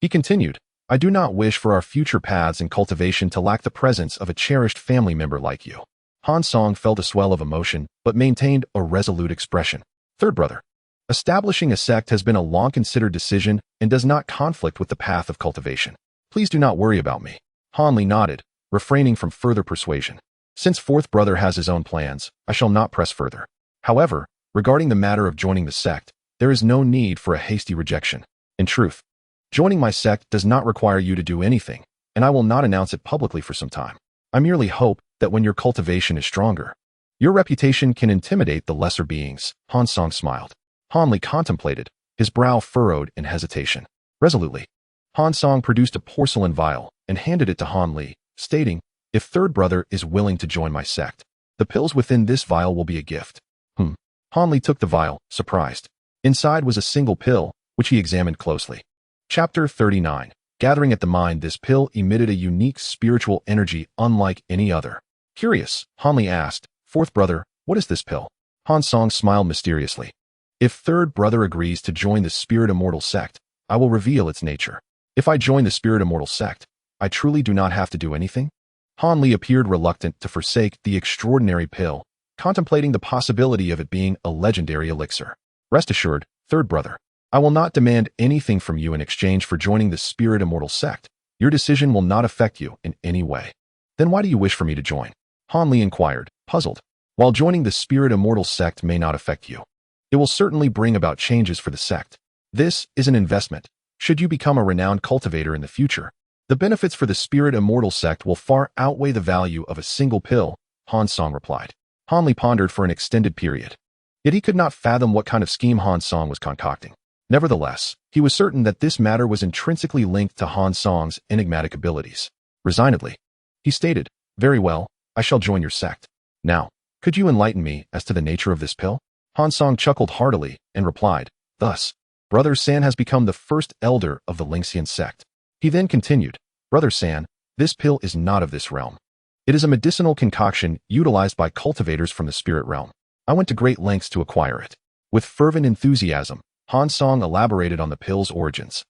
He continued, I do not wish for our future paths in cultivation to lack the presence of a cherished family member like you. Han Song felt a swell of emotion, but maintained a resolute expression. Third brother, establishing a sect has been a long-considered decision and does not conflict with the path of cultivation. Please do not worry about me. Han Li nodded, refraining from further persuasion. Since fourth brother has his own plans, I shall not press further. However, regarding the matter of joining the sect, there is no need for a hasty rejection. In truth, joining my sect does not require you to do anything, and I will not announce it publicly for some time. I merely hope that when your cultivation is stronger, your reputation can intimidate the lesser beings. Han Song smiled. Han Li contemplated, his brow furrowed in hesitation. Resolutely, Han Song produced a porcelain vial and handed it to Han Li, stating, if third brother is willing to join my sect, the pills within this vial will be a gift. Han Li took the vial, surprised. Inside was a single pill, which he examined closely. Chapter 39. Gathering at the mind, this pill emitted a unique spiritual energy unlike any other. Curious, Han Li asked, fourth brother, what is this pill? Han Song smiled mysteriously. If third brother agrees to join the Spirit Immortal sect, I will reveal its nature. If I join the Spirit Immortal sect, I truly do not have to do anything? Han Li appeared reluctant to forsake the extraordinary pill, contemplating the possibility of it being a legendary elixir. Rest assured, third brother, I will not demand anything from you in exchange for joining the Spirit Immortal sect. Your decision will not affect you in any way. Then why do you wish for me to join? Han Li inquired, puzzled. While joining the Spirit Immortal sect may not affect you, it will certainly bring about changes for the sect. This is an investment. Should you become a renowned cultivator in the future, the benefits for the Spirit Immortal sect will far outweigh the value of a single pill, Han Song replied. Han Li pondered for an extended period. Yet he could not fathom what kind of scheme Han Song was concocting. Nevertheless, he was certain that this matter was intrinsically linked to Han Song's enigmatic abilities. Resignedly, he stated, very well, I shall join your sect. Now, could you enlighten me as to the nature of this pill? Han Song chuckled heartily and replied, thus, Brother San has become the first elder of the Lingxian sect. He then continued, Brother San, this pill is not of this realm. It is a medicinal concoction utilized by cultivators from the spirit realm. I went to great lengths to acquire it. With fervent enthusiasm, Han Song elaborated on the pill's origins,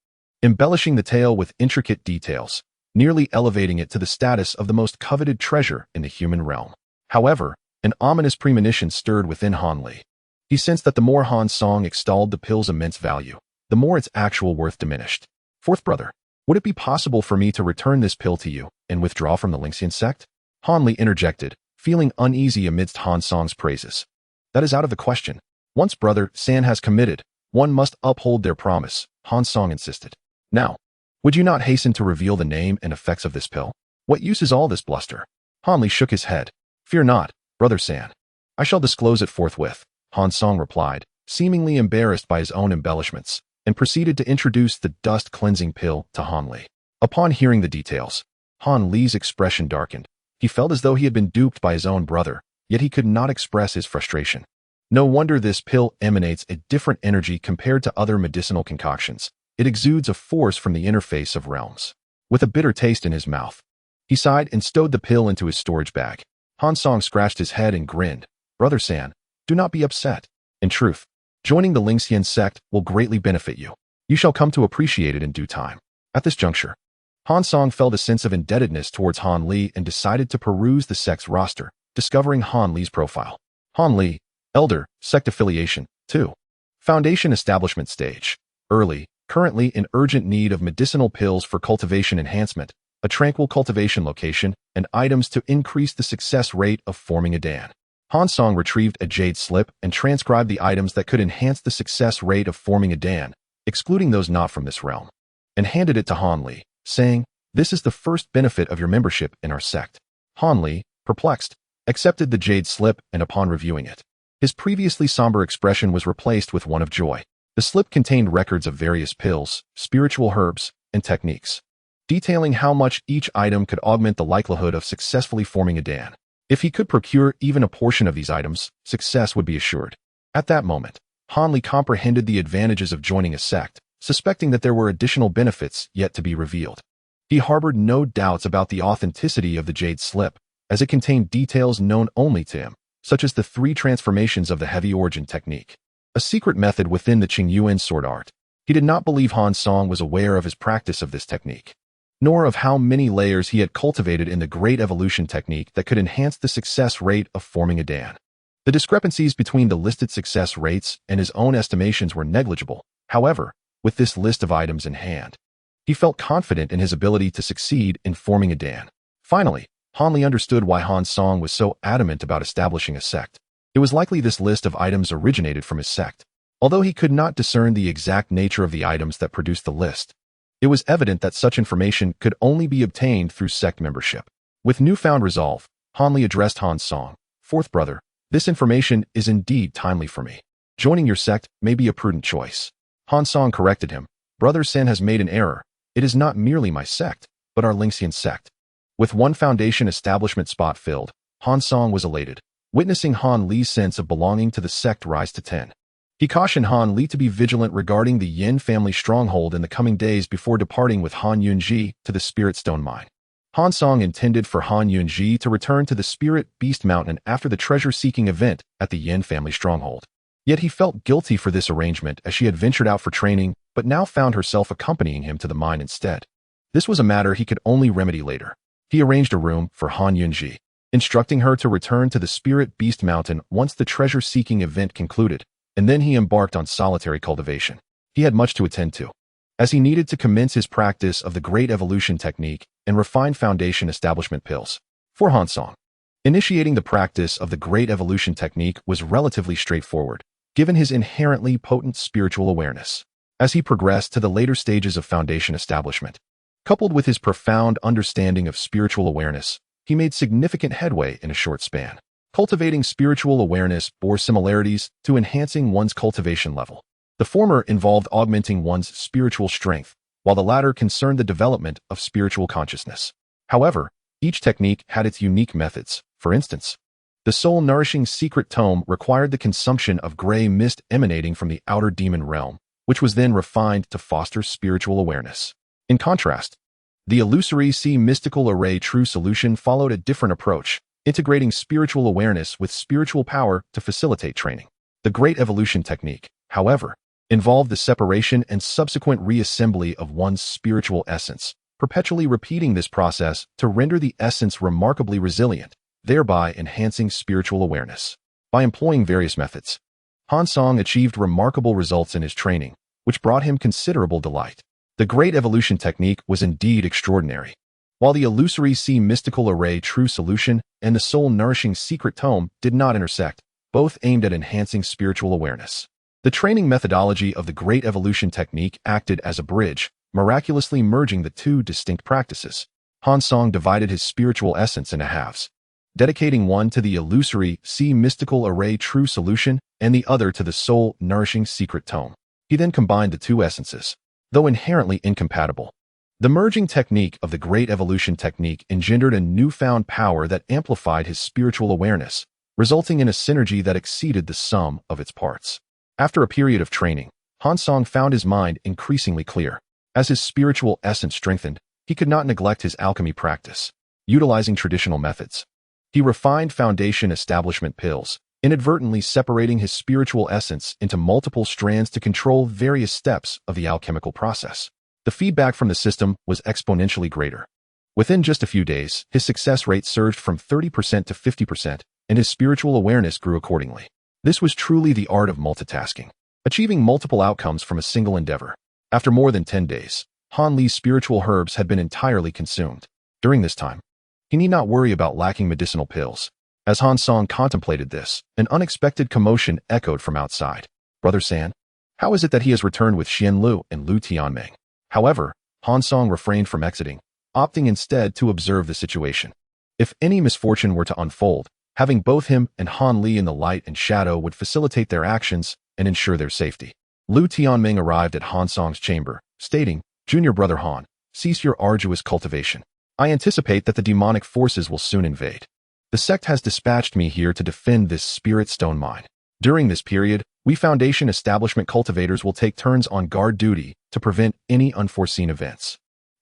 embellishing the tale with intricate details, nearly elevating it to the status of the most coveted treasure in the human realm. However, an ominous premonition stirred within Han Li. He sensed that the more Han Song extolled the pill's immense value, the more its actual worth diminished. Fourth brother, would it be possible for me to return this pill to you and withdraw from the Lingxian sect? Han Li interjected, feeling uneasy amidst Han Song's praises. That is out of the question. Once Brother San has committed, one must uphold their promise, Han Song insisted. Now, would you not hasten to reveal the name and effects of this pill? What use is all this bluster? Han Li shook his head. Fear not, Brother San. I shall disclose it forthwith, Han Song replied, seemingly embarrassed by his own embellishments. and proceeded to introduce the dust cleansing pill to Han Li. Upon hearing the details, Han Li's expression darkened. He felt as though he had been duped by his own brother, yet he could not express his frustration. No wonder this pill emanates a different energy compared to other medicinal concoctions. It exudes a force from the interface of realms. With a bitter taste in his mouth, he sighed and stowed the pill into his storage bag. Han Song scratched his head and grinned. Brother San, do not be upset. In truth, joining the Lingxian sect will greatly benefit you. You shall come to appreciate it in due time. At this juncture, Han Song felt a sense of indebtedness towards Han Li and decided to peruse the sect's roster, discovering Han Li's profile. Han Li, Elder, Sect Affiliation, 2. Foundation Establishment Stage. Early, currently in urgent need of medicinal pills for cultivation enhancement, a tranquil cultivation location, and items to increase the success rate of forming a dan. Han Song retrieved a jade slip and transcribed the items that could enhance the success rate of forming a dan, excluding those not from this realm, and handed it to Han Li, saying, "This is the first benefit of your membership in our sect." Han Li, perplexed, accepted the jade slip and upon reviewing it, his previously somber expression was replaced with one of joy. The slip contained records of various pills, spiritual herbs, and techniques, detailing how much each item could augment the likelihood of successfully forming a dan. If he could procure even a portion of these items, success would be assured. At that moment, Han Li comprehended the advantages of joining a sect, suspecting that there were additional benefits yet to be revealed. He harbored no doubts about the authenticity of the jade slip, as it contained details known only to him, such as the 3 transformations of the heavy origin technique, a secret method within the Qingyuan sword art. He did not believe Han Song was aware of his practice of this technique, nor of how many layers he had cultivated in the Great Evolution technique that could enhance the success rate of forming a dan. The discrepancies between the listed success rates and his own estimations were negligible. However, with this list of items in hand, he felt confident in his ability to succeed in forming a dan. Finally, Han Li understood why Han Song was so adamant about establishing a sect. It was likely this list of items originated from his sect. Although he could not discern the exact nature of the items that produced the list, it was evident that such information could only be obtained through sect membership. With newfound resolve, Han Li addressed Han Song, "Fourth brother, this information is indeed timely for me. Joining your sect may be a prudent choice." Han Song corrected him, "Brother Sen has made an error. It is not merely my sect, but our Lingxian sect." With one foundation establishment spot filled, Han Song was elated, witnessing Han Li's sense of belonging to the sect rise to 10. He cautioned Han Li to be vigilant regarding the Yin family stronghold in the coming days before departing with Han Yunji to the Spirit Stone Mine. Han Song intended for Han Yunji to return to the Spirit Beast Mountain after the treasure-seeking event at the Yin family stronghold. Yet he felt guilty for this arrangement as she had ventured out for training, but now found herself accompanying him to the mine instead. This was a matter he could only remedy later. He arranged a room for Han Yunji, instructing her to return to the Spirit Beast Mountain once the treasure-seeking event concluded, and then he embarked on solitary cultivation. He had much to attend to, as he needed to commence his practice of the Great Evolution technique and refine foundation establishment pills. For Han Song, initiating the practice of the Great Evolution technique was relatively straightforward, given his inherently potent spiritual awareness. As he progressed to the later stages of foundation establishment, coupled with his profound understanding of spiritual awareness, he made significant headway in a short span. Cultivating spiritual awareness bore similarities to enhancing one's cultivation level. The former involved augmenting one's spiritual strength, while the latter concerned the development of spiritual consciousness. However, each technique had its unique methods. For instance, the soul-nourishing secret tome required the consumption of gray mist emanating from the outer demon realm, which was then refined to foster spiritual awareness. In contrast, the illusory sea mystical array true solution followed a different approach, integrating spiritual awareness with spiritual power to facilitate training. The Great Evolution technique, however, involved the separation and subsequent reassembly of one's spiritual essence, perpetually repeating this process to render the essence remarkably resilient, thereby enhancing spiritual awareness. By employing various methods, Han Song achieved remarkable results in his training, which brought him considerable delight. The Great Evolution technique was indeed extraordinary. While the illusory sea mystical array true solution and the soul-nourishing secret tome did not intersect, both aimed at enhancing spiritual awareness. The training methodology of the Great Evolution technique acted as a bridge, miraculously merging the two distinct practices. Han Song divided his spiritual essence into halves, dedicating one to the illusory sea mystical array true solution and the other to the soul-nourishing secret tome. He then combined the two essences, though inherently incompatible. The merging technique of the Great Evolution technique engendered a newfound power that amplified his spiritual awareness, resulting in a synergy that exceeded the sum of its parts. After a period of training, Han Song found his mind increasingly clear. As his spiritual essence strengthened, he could not neglect his alchemy practice. Utilizing traditional methods, he refined foundation establishment pills, inadvertently separating his spiritual essence into multiple strands to control various steps of the alchemical process. The feedback from the system was exponentially greater. Within just a few days, his success rate surged from 30% to 50%, and his spiritual awareness grew accordingly. This was truly the art of multitasking, achieving multiple outcomes from a single endeavor. After more than 10 days, Han Li's spiritual herbs had been entirely consumed. During this time, he need not worry about lacking medicinal pills. As Han Song contemplated this, an unexpected commotion echoed from outside. "Brother San, how is it that he has returned with Xian Lu and Lu Tianming?" However, Han Song refrained from exiting, opting instead to observe the situation. If any misfortune were to unfold, having both him and Han Li in the light and shadow would facilitate their actions and ensure their safety. Lu Tianming arrived at Han Song's chamber, stating, "Junior brother Han, cease your arduous cultivation. I anticipate that the demonic forces will soon invade. The sect has dispatched me here to defend this spirit stone mine. During this period, we Foundation establishment cultivators will take turns on guard duty to prevent any unforeseen events."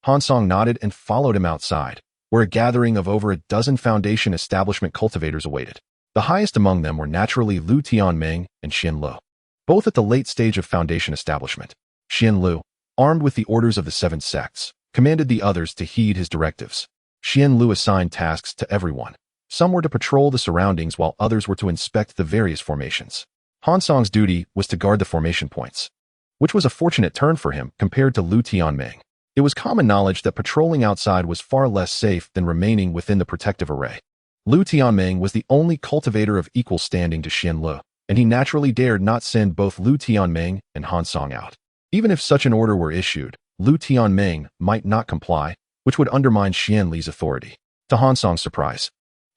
Han Song nodded and followed him outside, where a gathering of over a dozen Foundation establishment cultivators awaited. The highest among them were naturally Lu Tianming and Xian Lu, both at the late stage of Foundation establishment. Xian Lu, armed with the orders of the 7 sects, commanded the others to heed his directives. Xian Lu assigned tasks to everyone. Some were to patrol the surroundings while others were to inspect the various formations. Han Song's duty was to guard the formation points, which was a fortunate turn for him compared to Lu Tianming. It was common knowledge that patrolling outside was far less safe than remaining within the protective array. Lu Tianming was the only cultivator of equal standing to Xian Lu, and he naturally dared not send both Lu Tianming and Han Song out. Even if such an order were issued, Lu Tianming might not comply, which would undermine Xian Li's authority. To Han Song's surprise,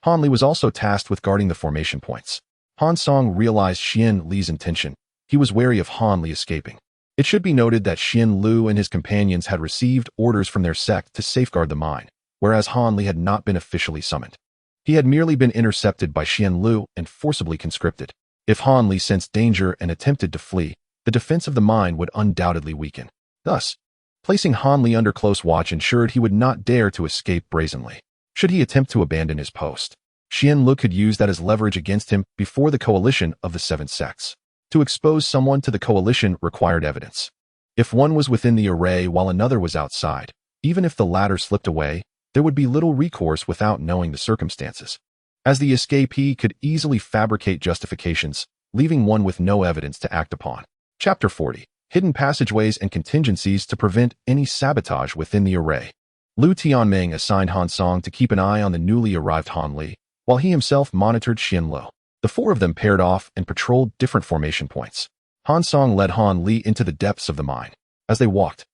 Han Li was also tasked with guarding the formation points. Han Song realized Xian Li's intention. He was wary of Han Li escaping. It should be noted that Xian Lu and his companions had received orders from their sect to safeguard the mine, whereas Han Li had not been officially summoned. He had merely been intercepted by Xian Lu and forcibly conscripted. If Han Li sensed danger and attempted to flee, the defense of the mine would undoubtedly weaken. Thus, placing Han Li under close watch ensured he would not dare to escape brazenly. Should he attempt to abandon his post, Xian Lu could use that as leverage against him before the coalition of the 7 sects. To expose someone to the coalition required evidence. If one was within the array while another was outside, even if the latter slipped away, there would be little recourse without knowing the circumstances, as the escapee could easily fabricate justifications, leaving one with no evidence to act upon. Chapter 40. Hidden passageways and contingencies to prevent any sabotage within the array. Lu Tianming assigned Han Song to keep an eye on the newly arrived Han Li, while he himself monitored Xian Lu. The 4 of them paired off and patrolled different formation points. Han Song led Han Li into the depths of the mine. As they walked,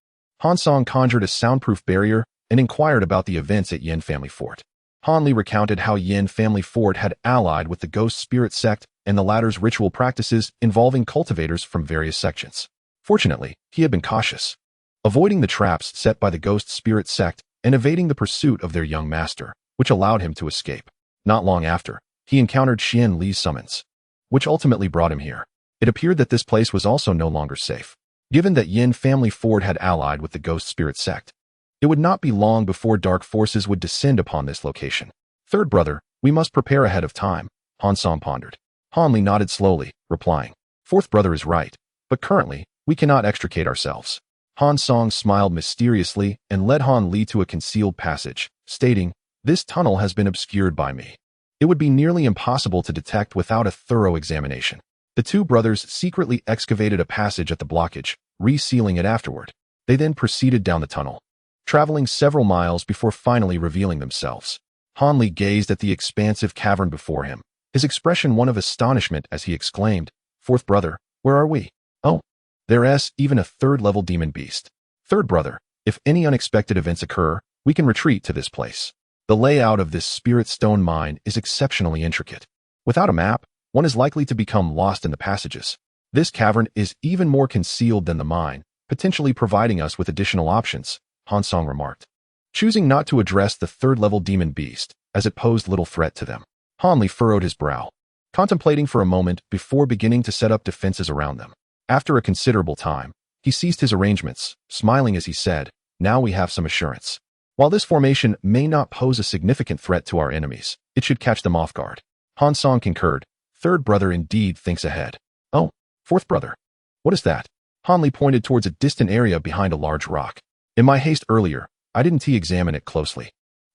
Han Song conjured a soundproof barrier and inquired about the events at Yin Family Fort. Han Li recounted how Yin Family Fort had allied with the Ghost Spirit Sect and the latter's ritual practices involving cultivators from various sections. Fortunately, he had been cautious, avoiding the traps set by the Ghost Spirit Sect and evading the pursuit of their young master, which allowed him to escape. Not long after, he encountered Xian Li's summons, which ultimately brought him here. It appeared that this place was also no longer safe. Given that Yin Family Fort had allied with the Ghost Spirit Sect, it would not be long before dark forces would descend upon this location. "Third brother, we must prepare ahead of time," Han Song pondered. Han Li nodded slowly, replying, "Fourth brother is right, but currently, we cannot extricate ourselves." Han Song smiled mysteriously and led Han Li to a concealed passage, stating, "This tunnel has been obscured by me. It would be nearly impossible to detect without a thorough examination." The 2 brothers secretly excavated a passage at the blockage, resealing it afterward. They then proceeded down the tunnel, traveling several miles before finally revealing themselves. Han Li gazed at the expansive cavern before him, his expression one of astonishment as he exclaimed, "Fourth brother, where are we? Oh, there's even a 3rd-level demon beast. Third brother, if any unexpected events occur, we can retreat to this place. The layout of this spirit stone mine is exceptionally intricate. Without a map, one is likely to become lost in the passages. This cavern is even more concealed than the mine, potentially providing us with additional options, Han Song remarked. Choosing not to address the third-level demon beast, as it posed little threat to them. Han Li furrowed his brow, contemplating for a moment before beginning to set up defenses around them. After a considerable time, he ceased his arrangements, smiling as he said, "Now we have some assurance. While this formation may not pose a significant threat to our enemies, it should catch them off guard." Han Song concurred. Third brother indeed thinks ahead. Oh, fourth brother. What is that? Han Li pointed towards a distant area behind a large rock. In my haste earlier, I didn't examine it closely.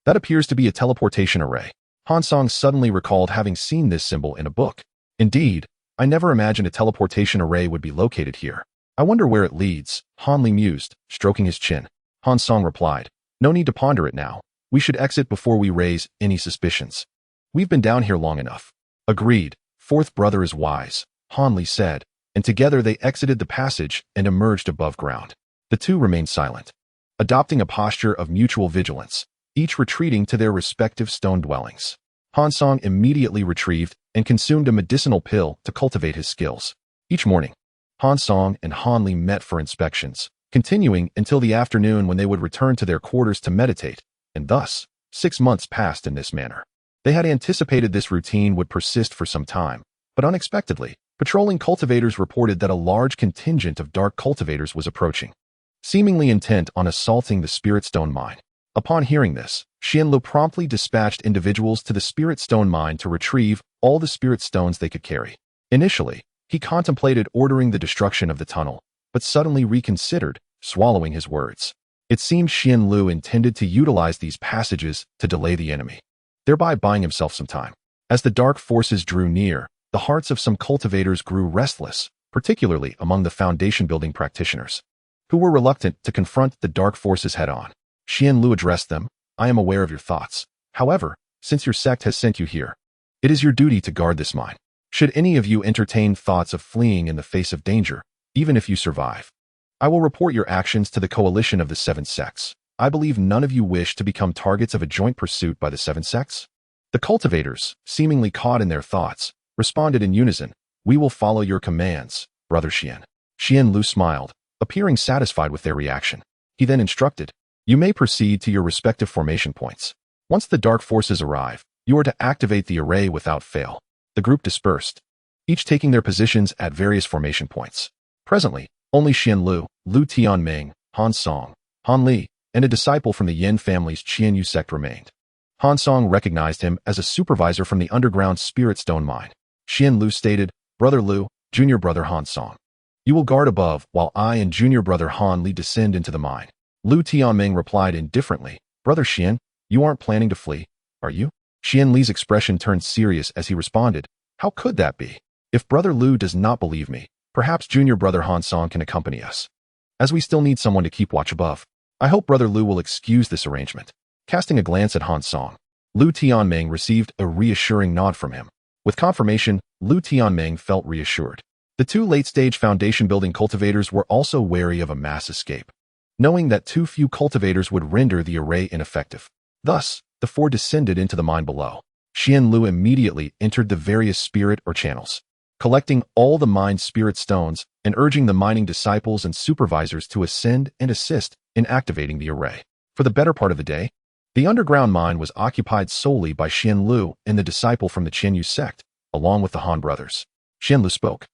That appears to be a teleportation array. Han Song suddenly recalled having seen this symbol in a book. Indeed, I never imagined a teleportation array would be located here. I wonder where it leads, Han Li mused, stroking his chin. Han Song replied, "No need to ponder it now. We should exit before we raise any suspicions. We've been down here long enough." Agreed. Fourth brother is wise, Han Li said, and together they exited the passage and emerged above ground. The two remained silent, adopting a posture of mutual vigilance, each retreating to their respective stone dwellings. Han Song immediately retrieved and consumed a medicinal pill to cultivate his skills. Each morning, Han Song and Han Li met for inspections, continuing until the afternoon when they would return to their quarters to meditate, and thus, 6 months passed in this manner. They had anticipated this routine would persist for some time, but unexpectedly, patrolling cultivators reported that a large contingent of dark cultivators was approaching, seemingly intent on assaulting the Spirit Stone mine. Upon hearing this, Xianlu promptly dispatched individuals to the Spirit Stone mine to retrieve all the Spirit Stones they could carry. Initially, he contemplated ordering the destruction of the tunnel, but suddenly reconsidered, swallowing his words. It seemed Xianlu intended to utilize these passages to delay the enemy, thereby buying himself some time. As the dark forces drew near, the hearts of some cultivators grew restless, particularly among the foundation-building practitioners, who were reluctant to confront the dark forces head-on. Xianlu addressed them, "I am aware of your thoughts. However, since your sect has sent you here, it is your duty to guard this mine. Should any of you entertain thoughts of fleeing in the face of danger, even if you survive, I will report your actions to the coalition of the 7 sects. I believe none of you wish to become targets of a joint pursuit by the 7 sects." The cultivators, seemingly caught in their thoughts, responded in unison, "We will follow your commands, Brother Xian." Xianlu smiled, appearing satisfied with their reaction. He then instructed, "You may proceed to your respective formation points. Once the dark forces arrive, you are to activate the array without fail." The group dispersed, each taking their positions at various formation points. Presently, only Xianlu, Lu Tianming, Han Song, Han Li, and a disciple from the Yin family's Qianyu sect remained. Han Song recognized him as a supervisor from the underground Spirit Stone mine. Xianlu stated, "Brother Lu, junior brother Han Song. You will guard above while I and junior brother Han Li descend into the mine." Lu Tianming replied indifferently, "Brother Xian, you aren't planning to flee, are you?" Xian Li's expression turned serious as he responded, "How could that be? If Brother Lu does not believe me, perhaps junior brother Han Song can accompany us, as we still need someone to keep watch above. I hope Brother Lu will excuse this arrangement." Casting a glance at Han Song, Lu Tianming received a reassuring nod from him. With confirmation, Lu Tianming felt reassured. The 2 late-stage foundation-building cultivators were also wary of a mass escape, knowing that too few cultivators would render the array ineffective. Thus, the 4 descended into the mine below. Xianlu immediately entered the various spirit or channels, collecting all the mined spirit stones and urging the mining disciples and supervisors to ascend and assist in activating the array. For the better part of the day, the underground mine was occupied solely by Xianlu and the disciple from the Qianyu sect, along with the Han brothers. Xianlu spoke,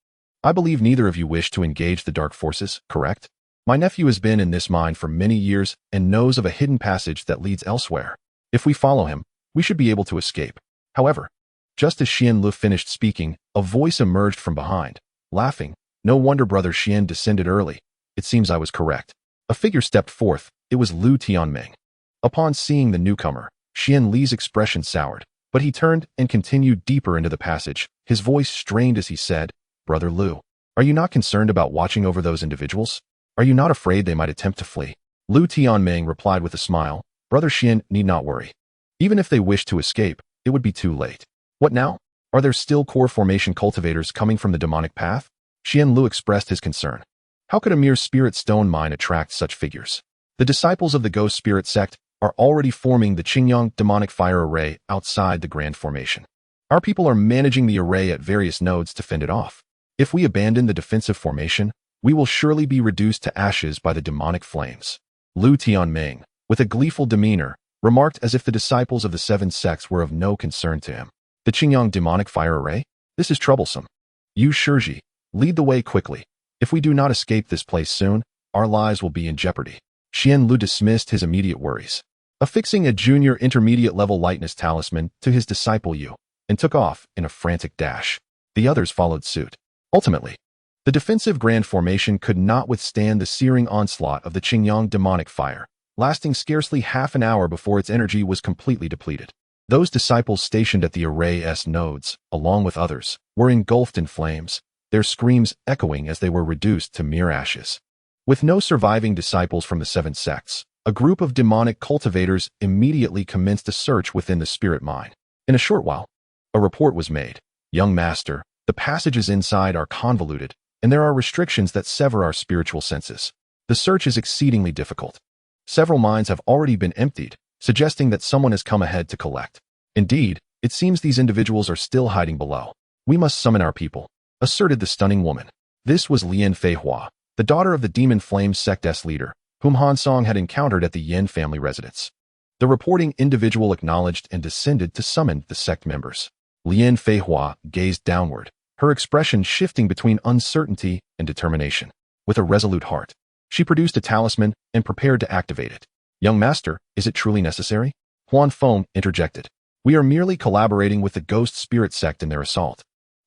"I believe neither of you wish to engage the dark forces, correct? My nephew has been in this mine for many years and knows of a hidden passage that leads elsewhere. If we follow him, we should be able to escape." However, just as Xianlu finished speaking, a voice emerged from behind, laughing, "No wonder Brother Xian descended early. It seems I was correct." A figure stepped forth. It was Lu Tianming. Upon seeing the newcomer, Xian Li's expression soured, but he turned and continued deeper into the passage, his voice strained as he said, "Brother Lu, are you not concerned about watching over those individuals? Are you not afraid they might attempt to flee?" Lu Tianming replied with a smile, "Brother Xian need not worry. Even if they wish to escape, it would be too late." "What now? Are there still core formation cultivators coming from the demonic path?" Xianlu expressed his concern. How could a mere spirit stone mine attract such figures? The disciples of the Ghost Spirit sect are already forming the Qingyang demonic fire array outside the Grand Formation. Our people are managing the array at various nodes to fend it off. If we abandon the defensive formation, we will surely be reduced to ashes by the demonic flames. Lu Tianming, with a gleeful demeanor, remarked as if the disciples of the seven sects were of no concern to him. The Qingyang demonic fire array? This is troublesome. Yu Shizhi, lead the way quickly. If we do not escape this place soon, our lives will be in jeopardy. Xian Lu dismissed his immediate worries, affixing a junior intermediate level lightness talisman to his disciple Yu, and took off in a frantic dash. The others followed suit. Ultimately, the defensive grand formation could not withstand the searing onslaught of the Qingyang demonic fire, lasting scarcely half an hour before its energy was completely depleted. Those disciples stationed at the array's nodes, along with others, were engulfed in flames, their screams echoing as they were reduced to mere ashes. With no surviving disciples from the seven sects, a group of demonic cultivators immediately commenced a search within the spirit mine. In a short while, a report was made. Young master, the passages inside are convoluted, and there are restrictions that sever our spiritual senses. The search is exceedingly difficult. Several mines have already been emptied, suggesting that someone has come ahead to collect. Indeed, it seems these individuals are still hiding below. We must summon our people, asserted the stunning woman. This was Lian Feihua, the daughter of the Demon Flame Sect's leader, whom Han Song had encountered at the Yin family residence. The reporting individual acknowledged and descended to summon the sect members. Lian Feihua gazed downward, her expression shifting between uncertainty and determination. With a resolute heart, she produced a talisman and prepared to activate it. Young master, is it truly necessary? Huan Feng interjected. We are merely collaborating with the Ghost Spirit sect in their assault.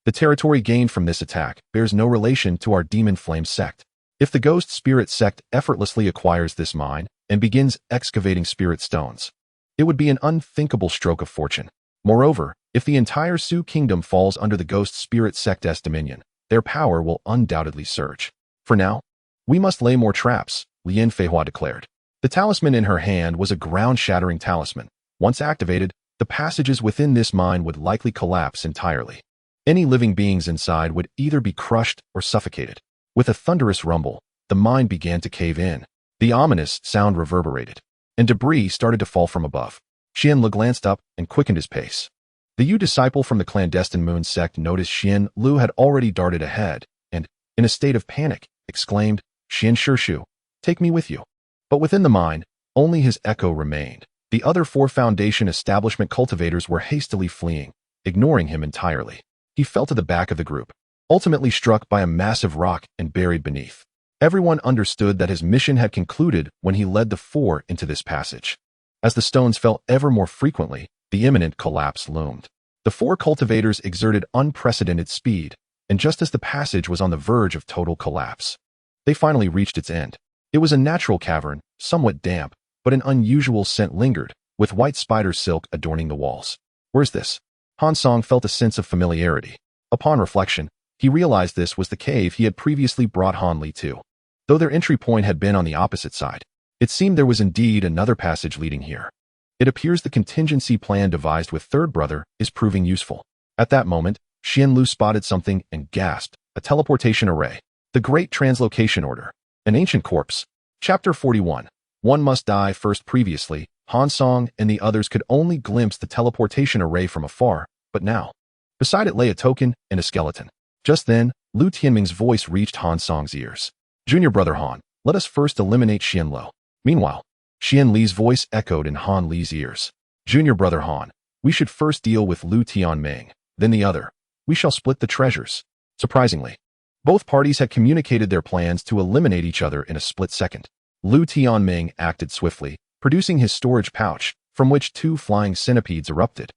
The territory gained from this attack bears no relation to our Demon Flame sect. If the Ghost Spirit sect effortlessly acquires this mine and begins excavating spirit stones, it would be an unthinkable stroke of fortune. Moreover, if the entire Su kingdom falls under the Ghost Spirit sect's dominion, their power will undoubtedly surge. For now, we must lay more traps, Lian Feihua declared. The talisman in her hand was a ground-shattering talisman. Once activated, the passages within this mine would likely collapse entirely. Any living beings inside would either be crushed or suffocated. With a thunderous rumble, the mine began to cave in. The ominous sound reverberated, and debris started to fall from above. Xian Lu glanced up and quickened his pace. The Yu disciple from the clandestine moon sect noticed Xian Lu had already darted ahead, and, in a state of panic, exclaimed, Xian Shishu, take me with you. But within the mine, only his echo remained. The other 4 Foundation establishment cultivators were hastily fleeing, ignoring him entirely. He fell to the back of the group, ultimately struck by a massive rock and buried beneath. Everyone understood that his mission had concluded when he led the 4 into this passage. As the stones fell ever more frequently, the imminent collapse loomed. The 4 cultivators exerted unprecedented speed, and just as the passage was on the verge of total collapse, they finally reached its end. It was a natural cavern, somewhat damp, but an unusual scent lingered, with white spider silk adorning the walls. Where's this? Han Song felt a sense of familiarity. Upon reflection, he realized this was the cave he had previously brought Han Li to. Though their entry point had been on the opposite side, it seemed there was indeed another passage leading here. It appears the contingency plan devised with Third Brother is proving useful. At that moment, Xian Lu spotted something and gasped, a teleportation array. The Great Translocation Order. An Ancient Corpse. Chapter 41. One must die first. Previously, Han Song and the others could only glimpse the teleportation array from afar, but now, beside it lay a token and a skeleton. Just then, Lu Tianming's voice reached Han Song's ears. Junior brother Han, let us first eliminate Xian Lu. Meanwhile, Xian Li's voice echoed in Han Li's ears. Junior brother Han, we should first deal with Lu Tianming, then the other. We shall split the treasures. Surprisingly, both parties had communicated their plans to eliminate each other in a split second. Lu Tianming acted swiftly, producing his storage pouch, from which 2 flying centipedes erupted,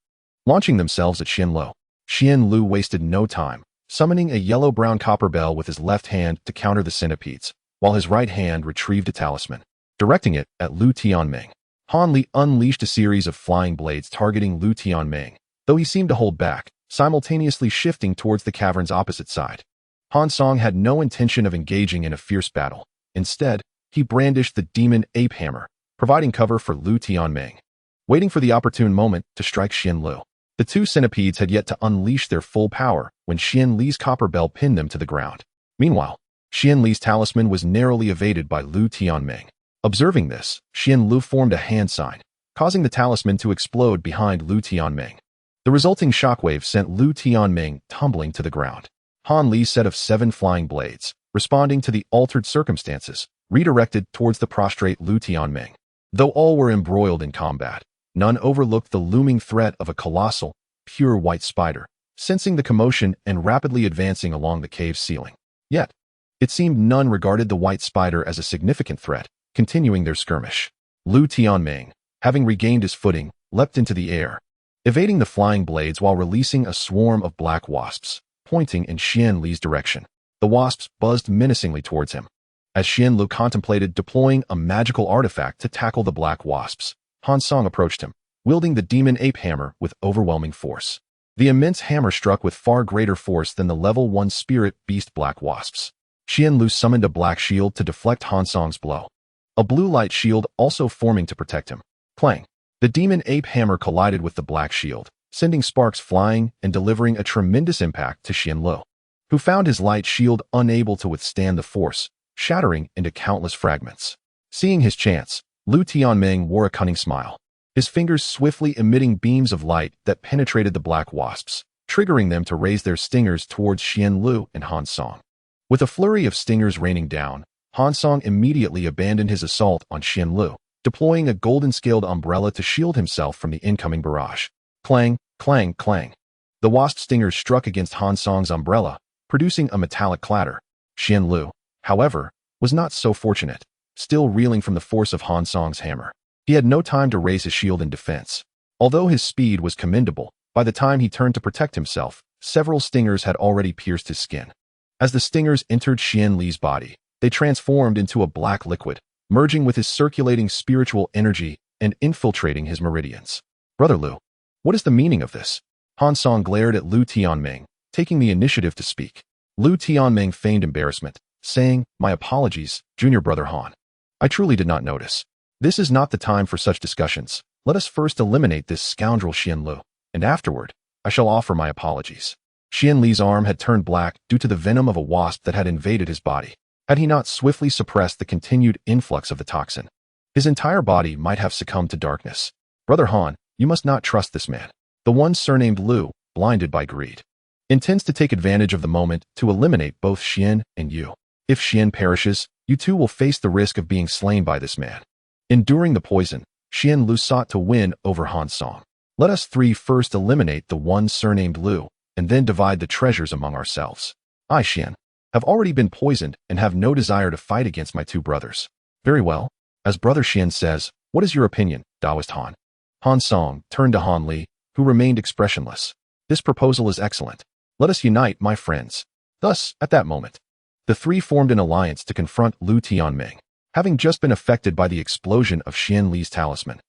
launching themselves at Xian Lu. Xian Lu wasted no time, summoning a yellow-brown copper bell with his left hand to counter the centipedes, while his right hand retrieved a talisman, directing it at Lu Tianming. Han Li unleashed a series of flying blades targeting Lu Tianming, though he seemed to hold back, simultaneously shifting towards the cavern's opposite side. Han Song had no intention of engaging in a fierce battle. Instead, he brandished the demon ape hammer, providing cover for Lu Tianming, waiting for the opportune moment to strike Xian Lu. The 2 centipedes had yet to unleash their full power when Xian Li's copper bell pinned them to the ground. Meanwhile, Xian Li's talisman was narrowly evaded by Lu Tianming. Observing this, Xian Lu formed a hand sign, causing the talisman to explode behind Lu Tianming. The resulting shockwave sent Lu Tianming tumbling to the ground. Han Li's set of 7 flying blades, responding to the altered circumstances, redirected towards the prostrate Lu Tianming. Though all were embroiled in combat, none overlooked the looming threat of a colossal, pure white spider, sensing the commotion and rapidly advancing along the cave's ceiling. Yet, it seemed none regarded the white spider as a significant threat, continuing their skirmish. Lu Tianming, having regained his footing, leapt into the air, evading the flying blades while releasing a swarm of black wasps, pointing in Xian Li's direction. The wasps buzzed menacingly towards him. As Xian Lu contemplated deploying a magical artifact to tackle the black wasps, Han Song approached him, wielding the demon ape hammer with overwhelming force. The immense hammer struck with far greater force than the level 1 spirit beast black wasps. Xian Lu summoned a black shield to deflect Han Song's blow, a blue light shield also forming to protect him. Clang! The demon ape hammer collided with the black shield, sending sparks flying and delivering a tremendous impact to Xian Lu, who found his light shield unable to withstand the force, shattering into countless fragments. Seeing his chance, Lu Tianming wore a cunning smile, his fingers swiftly emitting beams of light that penetrated the black wasps, triggering them to raise their stingers towards Xian Lu and Han Song. With a flurry of stingers raining down, Han Song immediately abandoned his assault on Xian Lu, deploying a golden-scaled umbrella to shield himself from the incoming barrage. Clang, clang, clang. The wasp stingers struck against Han Song's umbrella, producing a metallic clatter. Xian Lu, however, was not so fortunate, still reeling from the force of Han Song's hammer. He had no time to raise his shield in defense. Although his speed was commendable, by the time he turned to protect himself, several stingers had already pierced his skin. As the stingers entered Xian Li's body, they transformed into a black liquid, merging with his circulating spiritual energy and infiltrating his meridians. Brother Lu, what is the meaning of this? Han Song glared at Lu Tianming, taking the initiative to speak. Lu Tianming feigned embarrassment, saying, "My apologies, junior brother Han. I truly did not notice. This is not the time for such discussions. Let us first eliminate this scoundrel Xian Lu, and afterward, I shall offer my apologies." Xian Li's arm had turned black due to the venom of a wasp that had invaded his body. Had he not swiftly suppressed the continued influx of the toxin, his entire body might have succumbed to darkness. Brother Han, you must not trust this man. The one surnamed Lu, blinded by greed, intends to take advantage of the moment to eliminate both Xian and you. If Xian perishes, you too will face the risk of being slain by this man. Enduring the poison, Xian Lu sought to win over Han Song. Let us 3 first eliminate the one surnamed Lu, and then divide the treasures among ourselves. I, Xian, have already been poisoned and have no desire to fight against my 2 brothers. Very well. As Brother Xian says, what is your opinion, Taoist Han? Han Song turned to Han Li, who remained expressionless. This proposal is excellent. Let us unite, my friends. Thus, at that moment, the 3 formed an alliance to confront Lu Tianming, having just been affected by the explosion of Xian Li's talisman.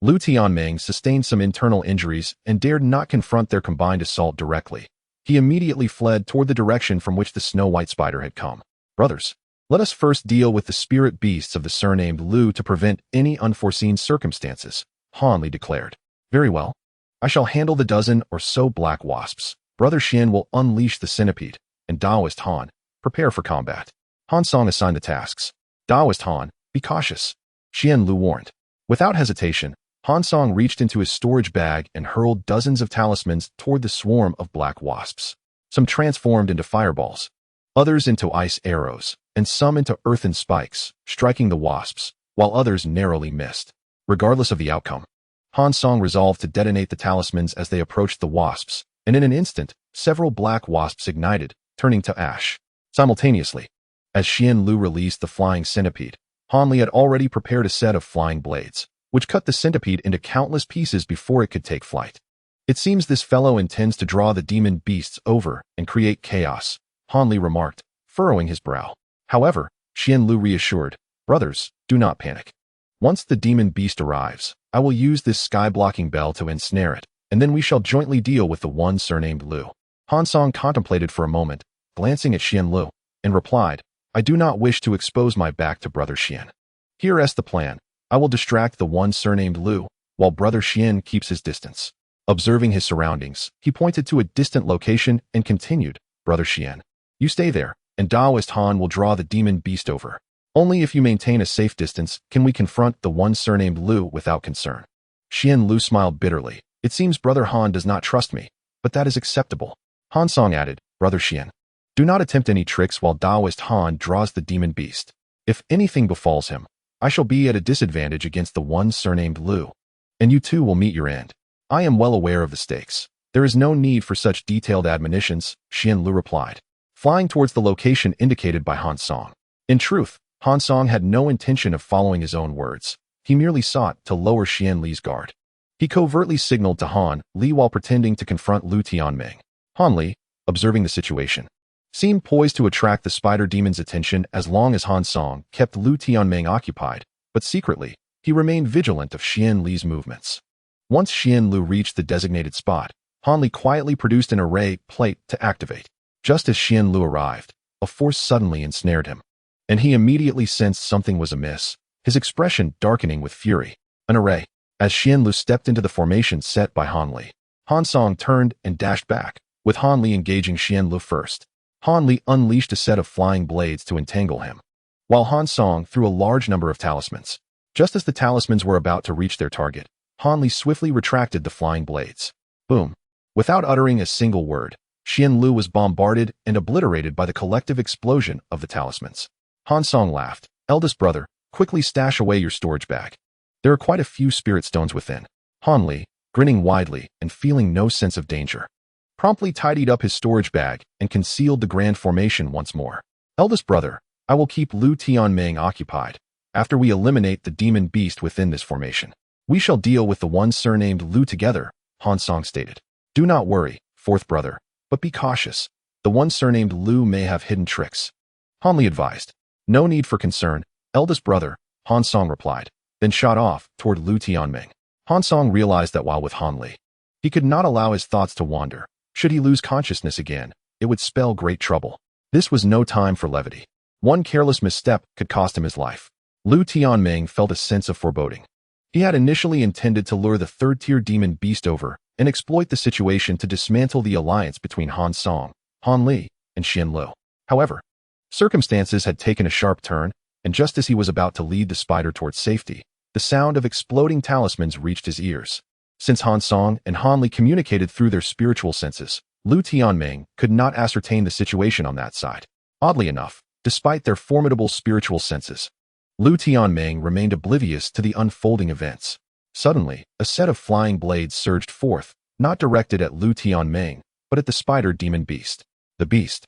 Lu Tianming sustained some internal injuries and dared not confront their combined assault directly. He immediately fled toward the direction from which the snow-white spider had come. Brothers, let us first deal with the spirit beasts of the surnamed Lu to prevent any unforeseen circumstances, Han Li declared. Very well. I shall handle the dozen or so black wasps. Brother Xian will unleash the centipede, and Taoist Han, prepare for combat. Han Song assigned the tasks. Taoist Han, be cautious, Xian Lu warned. Without hesitation, Han Song reached into his storage bag and hurled dozens of talismans toward the swarm of black wasps. Some transformed into fireballs, others into ice arrows, and some into earthen spikes, striking the wasps, while others narrowly missed. Regardless of the outcome, Han Song resolved to detonate the talismans as they approached the wasps, and in an instant, several black wasps ignited, turning to ash. Simultaneously, as Xian Lu released the flying centipede, Han Li had already prepared a set of flying blades, which cut the centipede into countless pieces before it could take flight. It seems this fellow intends to draw the demon beasts over and create chaos, Han Li remarked, furrowing his brow. However, Xian Lu reassured, brothers, do not panic. Once the demon beast arrives, I will use this sky-blocking bell to ensnare it, and then we shall jointly deal with the one surnamed Lu. Han Song contemplated for a moment, glancing at Xian Lu, and replied, I do not wish to expose my back to Brother Xian. Here is the plan. I will distract the one surnamed Lu, while Brother Xian keeps his distance. Observing his surroundings, he pointed to a distant location and continued, Brother Xian, you stay there, and Taoist Han will draw the demon beast over. Only if you maintain a safe distance can we confront the one surnamed Lu without concern. Xian Lu smiled bitterly. It seems Brother Han does not trust me, but that is acceptable. Han Song added, Brother Xian, Do not attempt any tricks while Taoist Han draws the demon beast. If anything befalls him, I shall be at a disadvantage against the one surnamed Lu. And you too will meet your end. I am well aware of the stakes. There is no need for such detailed admonitions, Xian Lu replied, flying towards the location indicated by Han Song. In truth, Han Song had no intention of following his own words. He merely sought to lower Xian Li's guard. He covertly signaled to Han Li while pretending to confront Lu Tianming. Han Li, observing the situation, seemed poised to attract the spider demon's attention as long as Han Song kept Lu Tianming occupied, but secretly, he remained vigilant of Xian Li's movements. Once Xian Lu reached the designated spot, Han Li quietly produced an array plate to activate. Just as Xian Lu arrived, a force suddenly ensnared him, and he immediately sensed something was amiss, his expression darkening with fury. An array. As Xian Lu stepped into the formation set by Han Li, Han Song turned and dashed back, with Han Li engaging Xian Lu first. Han Li unleashed a set of flying blades to entangle him, while Han Song threw a large number of talismans. Just as the talismans were about to reach their target, Han Li swiftly retracted the flying blades. Boom! Without uttering a single word, Xian Lu was bombarded and obliterated by the collective explosion of the talismans. Han Song laughed. Eldest brother, quickly stash away your storage bag. There are quite a few spirit stones within. Han Li, grinning widely and feeling no sense of danger, promptly tidied up his storage bag and concealed the grand formation once more. Eldest brother, I will keep Lu Tianming occupied. After we eliminate the demon beast within this formation, we shall deal with the one surnamed Lu together, Han Song stated. Do not worry, fourth brother, but be cautious. The one surnamed Lu may have hidden tricks. Han Li advised. No need for concern, eldest brother, Han Song replied, then shot off toward Lu Tianming. Han Song realized that while with Han Li, he could not allow his thoughts to wander. Should he lose consciousness again, it would spell great trouble. This was no time for levity. One careless misstep could cost him his life. Lu Tianming felt a sense of foreboding. He had initially intended to lure the third-tier demon beast over and exploit the situation to dismantle the alliance between Han Song, Han Li, and Xian Lu. However, circumstances had taken a sharp turn, and just as he was about to lead the spider towards safety, the sound of exploding talismans reached his ears. Since Han Song and Han Li communicated through their spiritual senses, Lu Tianming could not ascertain the situation on that side. Oddly enough, despite their formidable spiritual senses, Lu Tianming remained oblivious to the unfolding events. Suddenly, a set of flying blades surged forth, not directed at Lu Tianming, but at the spider demon beast. The beast,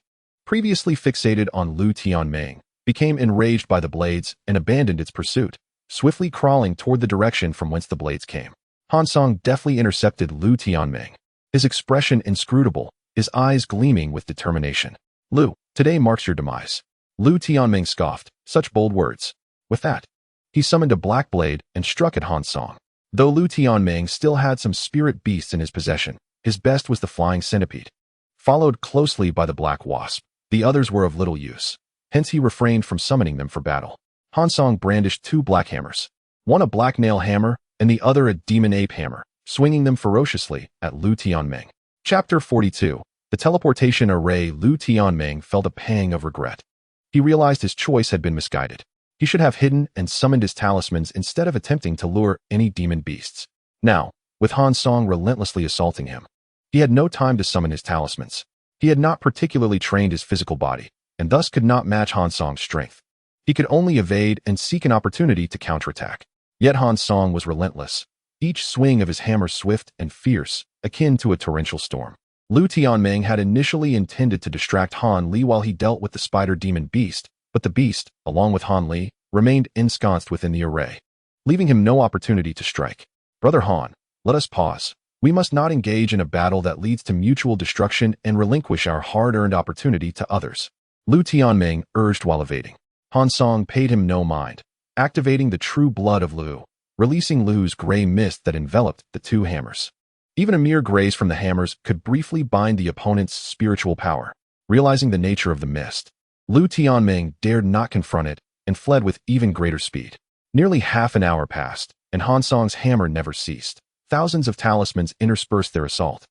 previously fixated on Lu Tianming, became enraged by the blades and abandoned its pursuit, swiftly crawling toward the direction from whence the blades came. Han Song deftly intercepted Lu Tianming, his expression inscrutable, his eyes gleaming with determination. Lu, today marks your demise. Lu Tianming scoffed, such bold words. With that, he summoned a black blade and struck at Han Song. Though Lu Tianming still had some spirit beasts in his possession, his best was the flying centipede, followed closely by the black wasp. The others were of little use, hence he refrained from summoning them for battle. Han Song brandished two black hammers, one a black nail hammer and the other a demon ape hammer, swinging them ferociously at Lu Tianming. Chapter 42. The teleportation array. Lu Tianming felt a pang of regret. He realized his choice had been misguided. He should have hidden and summoned his talismans instead of attempting to lure any demon beasts. Now, with Han Song relentlessly assaulting him, he had no time to summon his talismans. He had not particularly trained his physical body, and thus could not match Han Song's strength. He could only evade and seek an opportunity to counterattack. Yet Han Song was relentless, each swing of his hammer swift and fierce, akin to a torrential storm. Lu Tianming had initially intended to distract Han Li while he dealt with the spider demon beast, but the beast, along with Han Li, remained ensconced within the array, leaving him no opportunity to strike. Brother Han, let us pause. We must not engage in a battle that leads to mutual destruction and relinquish our hard-earned opportunity to others. Lu Tianming urged while evading. Han Song paid him no mind, activating the true blood of Lu, releasing Lu's gray mist that enveloped the two hammers. Even a mere graze from the hammers could briefly bind the opponent's spiritual power. Realizing the nature of the mist, Lu Tianming dared not confront it and fled with even greater speed. Nearly half an hour passed, and Han Song's hammer never ceased. Thousands of talismans interspersed their assault,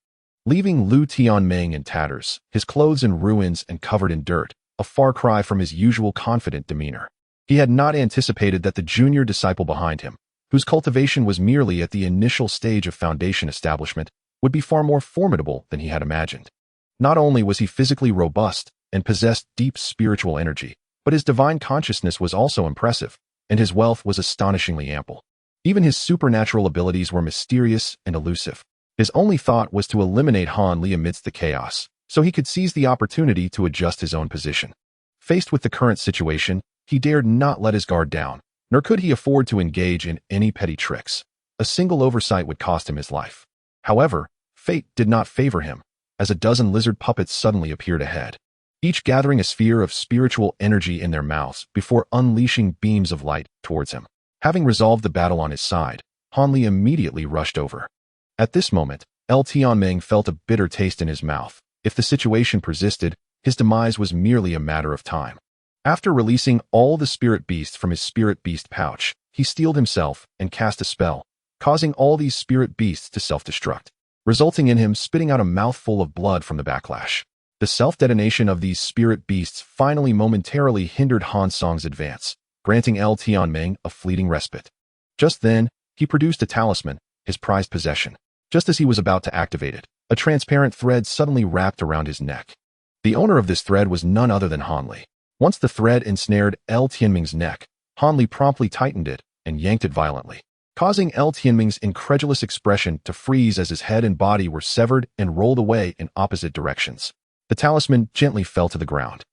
leaving Lu Tianming in tatters, his clothes in ruins and covered in dirt, a far cry from his usual confident demeanor. He had not anticipated that the junior disciple behind him, whose cultivation was merely at the initial stage of foundation establishment, would be far more formidable than he had imagined. Not only was he physically robust, and possessed deep spiritual energy, but his divine consciousness was also impressive, and his wealth was astonishingly ample. Even his supernatural abilities were mysterious and elusive. His only thought was to eliminate Han Li amidst the chaos, so he could seize the opportunity to adjust his own position. Faced with the current situation, he dared not let his guard down, nor could he afford to engage in any petty tricks. A single oversight would cost him his life. However, fate did not favor him, as a dozen lizard puppets suddenly appeared ahead, each gathering a sphere of spiritual energy in their mouths before unleashing beams of light towards him. Having resolved the battle on his side, Han Li immediately rushed over. At this moment, Tianming felt a bitter taste in his mouth. If the situation persisted, his demise was merely a matter of time. After releasing all the spirit beasts from his spirit beast pouch, he steeled himself and cast a spell, causing all these spirit beasts to self-destruct, resulting in him spitting out a mouthful of blood from the backlash. The self-detonation of these spirit beasts finally momentarily hindered Han Song's advance, granting Tianming a fleeting respite. Just then, he produced a talisman, his prized possession. Just as he was about to activate it, a transparent thread suddenly wrapped around his neck. The owner of this thread was none other than Han Li. Once the thread ensnared Tianming's neck, Han Li promptly tightened it and yanked it violently, causing Tianming's incredulous expression to freeze as his head and body were severed and rolled away in opposite directions. The talisman gently fell to the ground.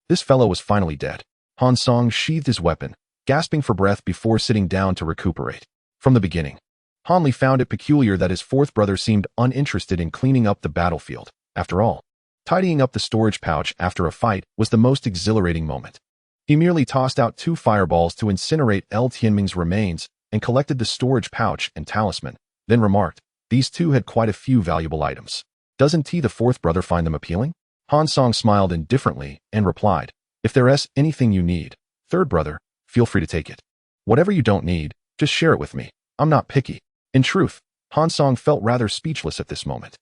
This fellow was finally dead. Han Song sheathed his weapon, gasping for breath before sitting down to recuperate. From the beginning, Han Li found it peculiar that his fourth brother seemed uninterested in cleaning up the battlefield. After all, tidying up the storage pouch after a fight was the most exhilarating moment. He merely tossed out 2 fireballs to incinerate Tianming's remains and collected the storage pouch and talisman, then remarked, "These two had quite a few valuable items. Doesn't the fourth brother find them appealing?" Han Song smiled indifferently and replied, "If there's anything you need, third brother, feel free to take it. Whatever you don't need, just share it with me. I'm not picky." In truth, Han Song felt rather speechless at this moment.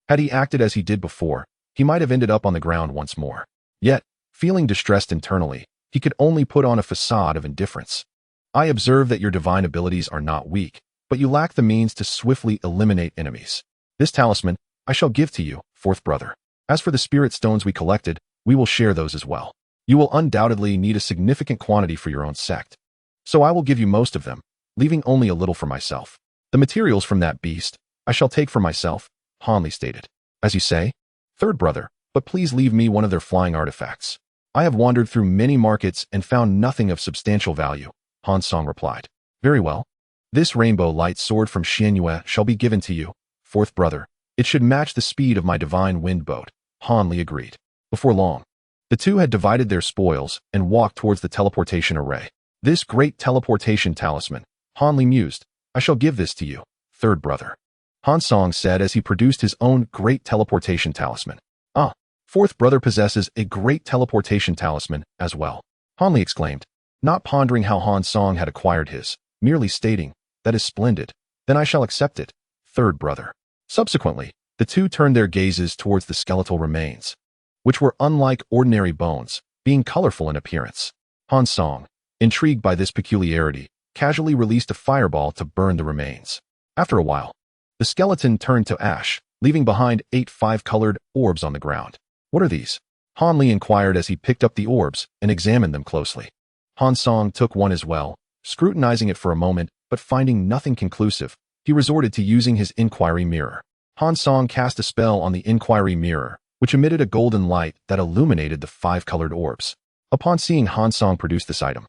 Had he acted as he did before, he might have ended up on the ground once more. Yet, feeling distressed internally, he could only put on a facade of indifference. "I observe that your divine abilities are not weak, but you lack the means to swiftly eliminate enemies. This talisman I shall give to you, fourth brother. As for the spirit stones we collected, we will share those as well. You will undoubtedly need a significant quantity for your own sect. So I will give you most of them, leaving only a little for myself. The materials from that beast I shall take for myself," Han Li stated. "As you say, third brother, but please leave me one of their flying artifacts. I have wandered through many markets and found nothing of substantial value," Han Song replied. "Very well. This rainbow light sword from Xianyue shall be given to you, fourth brother. It should match the speed of my divine wind boat," Han Li agreed. Before long, the two had divided their spoils and walked towards the teleportation array. "This great teleportation talisman," Han Li mused, "I shall give this to you, third brother," Han Song said as he produced his own great teleportation talisman. "Ah, fourth brother possesses a great teleportation talisman as well," Han Li exclaimed, not pondering how Han Song had acquired his, merely stating, "That is splendid. Then I shall accept it, third brother." Subsequently, the two turned their gazes towards the skeletal remains, which were unlike ordinary bones, being colorful in appearance. Han Song, intrigued by this peculiarity, casually released a fireball to burn the remains. After a while, the skeleton turned to ash, leaving behind 8 5-colored orbs on the ground. "What are these?" Han Li inquired as he picked up the orbs and examined them closely. Han Song took one as well, scrutinizing it for a moment, but finding nothing conclusive, he resorted to using his inquiry mirror. Han Song cast a spell on the inquiry mirror, which emitted a golden light that illuminated the 5-colored orbs. Upon seeing Han Song produce this item,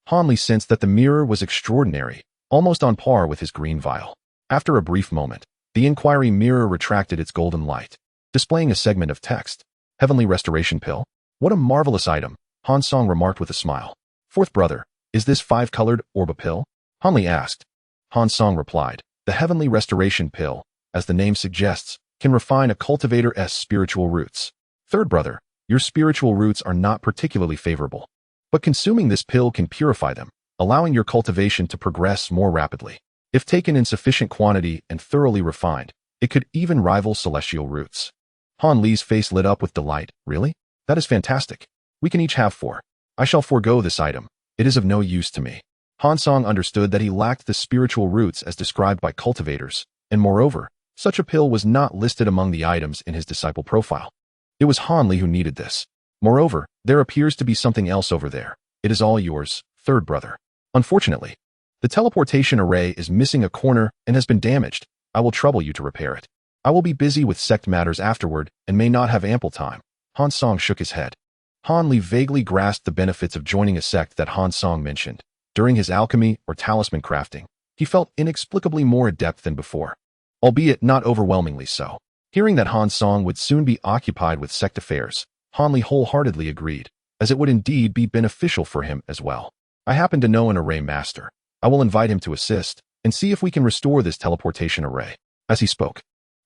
Han Li sensed that the mirror was extraordinary, almost on par with his green vial. After a brief moment, the inquiry mirror retracted its golden light, displaying a segment of text. "Heavenly Restoration Pill? What a marvelous item," Han Song remarked with a smile. "Fourth brother, is this 5-colored orb a pill?" Han Li asked. Han Song replied, "The Heavenly Restoration Pill, as the name suggests, can refine a cultivator's spiritual roots. Third brother, your spiritual roots are not particularly favorable, but consuming this pill can purify them, allowing your cultivation to progress more rapidly. If taken in sufficient quantity and thoroughly refined, it could even rival celestial roots." Han Li's face lit up with delight. "Really? That is fantastic. We can each have 4. I shall forego this item. It is of no use to me." Han Song understood that he lacked the spiritual roots as described by cultivators, and moreover, such a pill was not listed among the items in his disciple profile. It was Han Li who needed this. Moreover, there appears to be something else over there. It is all yours, third brother. Unfortunately, the teleportation array is missing a corner and has been damaged. I will trouble you to repair it. I will be busy with sect matters afterward and may not have ample time. Han Song shook his head. Han Li vaguely grasped the benefits of joining a sect that Han Song mentioned. During his alchemy or talisman crafting, he felt inexplicably more adept than before, albeit not overwhelmingly so. Hearing that Han Song would soon be occupied with sect affairs, Han Li wholeheartedly agreed, as it would indeed be beneficial for him as well. I happen to know an array master. I will invite him to assist and see if we can restore this teleportation array. As he spoke,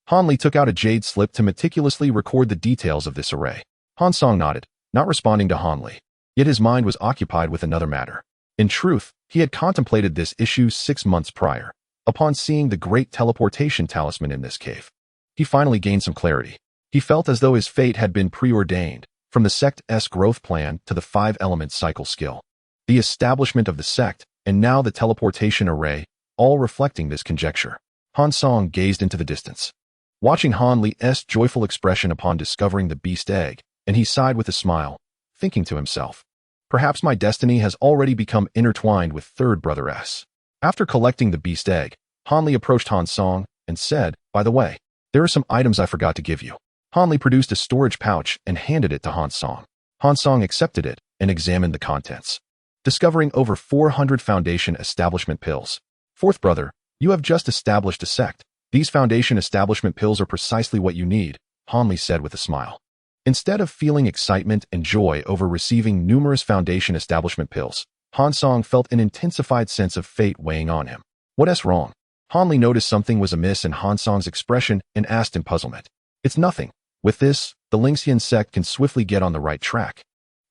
Han Li took out a jade slip to meticulously record the details of this array. Han Song nodded, not responding to Han Li. Yet his mind was occupied with another matter. In truth, he had contemplated this issue 6 months prior, upon seeing the great teleportation talisman in this cave. He finally gained some clarity. He felt as though his fate had been preordained, from the sect's growth plan to the 5-element cycle skill. The establishment of the sect, and now the teleportation array, all reflecting this conjecture. Han Song gazed into the distance, watching Han Li's joyful expression upon discovering the beast egg, and he sighed with a smile, thinking to himself, perhaps my destiny has already become intertwined with third brother S. After collecting the beast egg, Han Li approached Han Song and said, by the way, there are some items I forgot to give you. Han Li produced a storage pouch and handed it to Han Song. Han Song accepted it and examined the contents, discovering over 400 foundation establishment pills. Fourth brother, you have just established a sect. These foundation establishment pills are precisely what you need, Han Li said with a smile. Instead of feeling excitement and joy over receiving numerous foundation establishment pills, Han Song felt an intensified sense of fate weighing on him. What's wrong? Han Li noticed something was amiss in Han Song's expression and asked in puzzlement. It's nothing. With this, the Lingxian sect can swiftly get on the right track.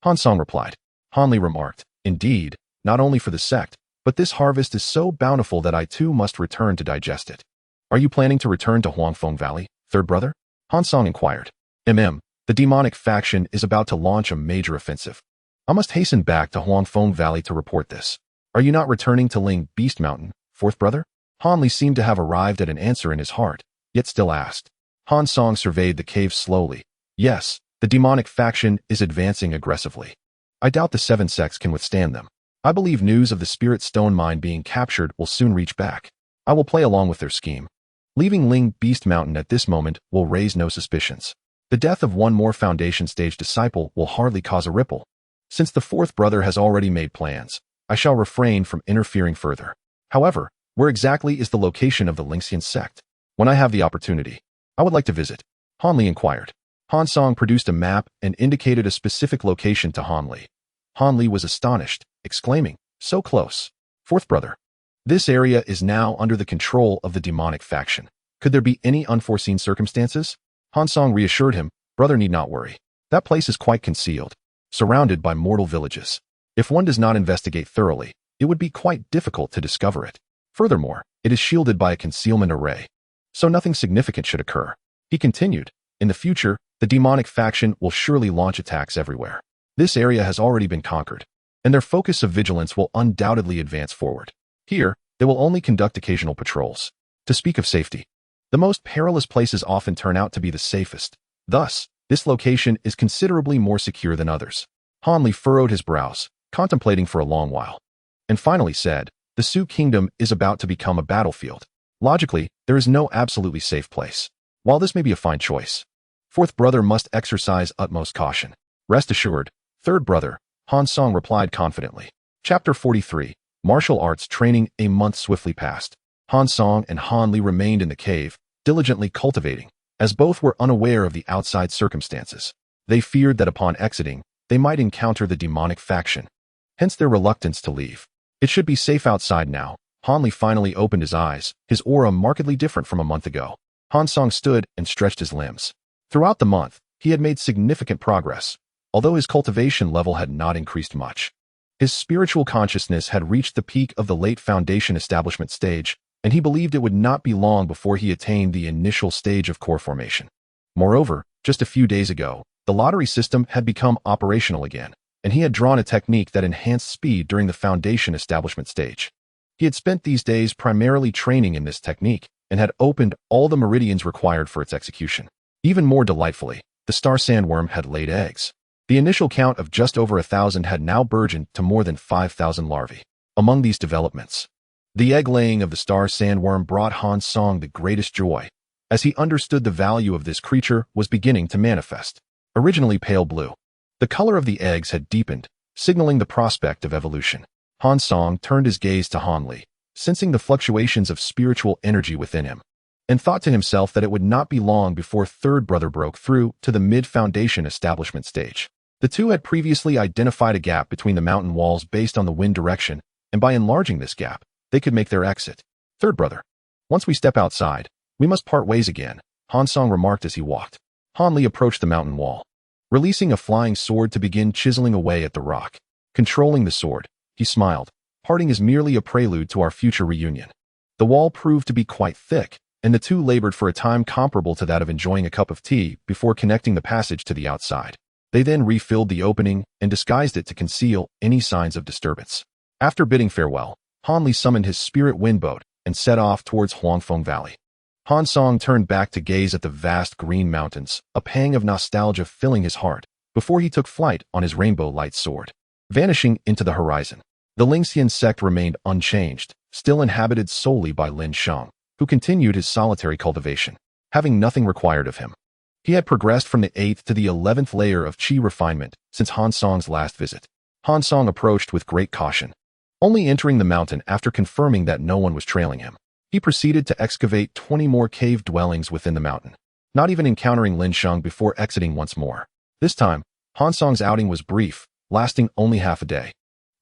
Han Song replied. Han Li remarked, indeed, not only for the sect, but this harvest is so bountiful that I too must return to digest it. Are you planning to return to Huangfeng Valley, third brother? Han Song inquired. The demonic faction is about to launch a major offensive. I must hasten back to Huangfeng Valley to report this. Are you not returning to Ling Beast Mountain, fourth brother? Han Li seemed to have arrived at an answer in his heart, yet still asked. Han Song surveyed the cave slowly. Yes, the demonic faction is advancing aggressively. I doubt the 7 sects can withstand them. I believe news of the Spirit Stone mine being captured will soon reach back. I will play along with their scheme. Leaving Ling Beast Mountain at this moment will raise no suspicions. The death of one more foundation stage disciple will hardly cause a ripple. Since the fourth brother has already made plans, I shall refrain from interfering further. However, where exactly is the location of the Lingxian sect? When I have the opportunity, I would like to visit. Han Li inquired. Han Song produced a map and indicated a specific location to Han Li. Han Li was astonished, exclaiming, so close. Fourth brother. This area is now under the control of the demonic faction. Could there be any unforeseen circumstances? Han Song reassured him, brother need not worry. That place is quite concealed, surrounded by mortal villages. If one does not investigate thoroughly, it would be quite difficult to discover it. Furthermore, it is shielded by a concealment array, so nothing significant should occur. He continued, in the future, the demonic faction will surely launch attacks everywhere. This area has already been conquered, and their focus of vigilance will undoubtedly advance forward. Here, they will only conduct occasional patrols. To speak of safety, the most perilous places often turn out to be the safest. Thus, this location is considerably more secure than others. Han Li furrowed his brows, contemplating for a long while, and finally said, the Su Kingdom is about to become a battlefield. Logically, there is no absolutely safe place. While this may be a fine choice, fourth brother must exercise utmost caution. Rest assured, third brother, Han Song replied confidently. Chapter 43, Martial Arts Training. A month swiftly passed. Han Song and Han Li remained in the cave, diligently cultivating, as both were unaware of the outside circumstances. They feared that upon exiting, they might encounter the demonic faction, hence their reluctance to leave. It should be safe outside now. Han Li finally opened his eyes, his aura markedly different from a month ago. Han Song stood and stretched his limbs. Throughout the month, he had made significant progress, although his cultivation level had not increased much. His spiritual consciousness had reached the peak of the late foundation establishment stage, and he believed it would not be long before he attained the initial stage of core formation. Moreover, just a few days ago, the lottery system had become operational again, and he had drawn a technique that enhanced speed during the foundation establishment stage. He had spent these days primarily training in this technique, and had opened all the meridians required for its execution. Even more delightfully, the star sandworm had laid eggs. The initial count of just over 1,000 had now burgeoned to more than 5,000 larvae. Among these developments, the egg-laying of the star sandworm brought Han Song the greatest joy, as he understood the value of this creature was beginning to manifest. Originally pale blue, the color of the eggs had deepened, signaling the prospect of evolution. Han Song turned his gaze to Han Li, sensing the fluctuations of spiritual energy within him, and thought to himself that it would not be long before third brother broke through to the mid-foundation establishment stage. The two had previously identified a gap between the mountain walls based on the wind direction, and by enlarging this gap, they could make their exit. Third brother, once we step outside, we must part ways again, Han Song remarked as he walked. Han Li approached the mountain wall, releasing a flying sword to begin chiseling away at the rock. Controlling the sword, he smiled. Parting is merely a prelude to our future reunion. The wall proved to be quite thick, and the two labored for a time comparable to that of enjoying a cup of tea before connecting the passage to the outside. They then refilled the opening and disguised it to conceal any signs of disturbance. After bidding farewell, Han Li summoned his spirit wind boat and set off towards Huangfeng Valley. Han Song turned back to gaze at the vast green mountains, a pang of nostalgia filling his heart, before he took flight on his rainbow light sword. Vanishing into the horizon, the Lingxian sect remained unchanged, still inhabited solely by Lin Sheng, who continued his solitary cultivation, having nothing required of him. He had progressed from the 8th to the 11th layer of qi refinement since Han Song's last visit. Han Song approached with great caution, only entering the mountain after confirming that no one was trailing him. He proceeded to excavate 20 more cave dwellings within the mountain, not even encountering Lin Sheng before exiting once more. This time, Han Song's outing was brief, lasting only half a day.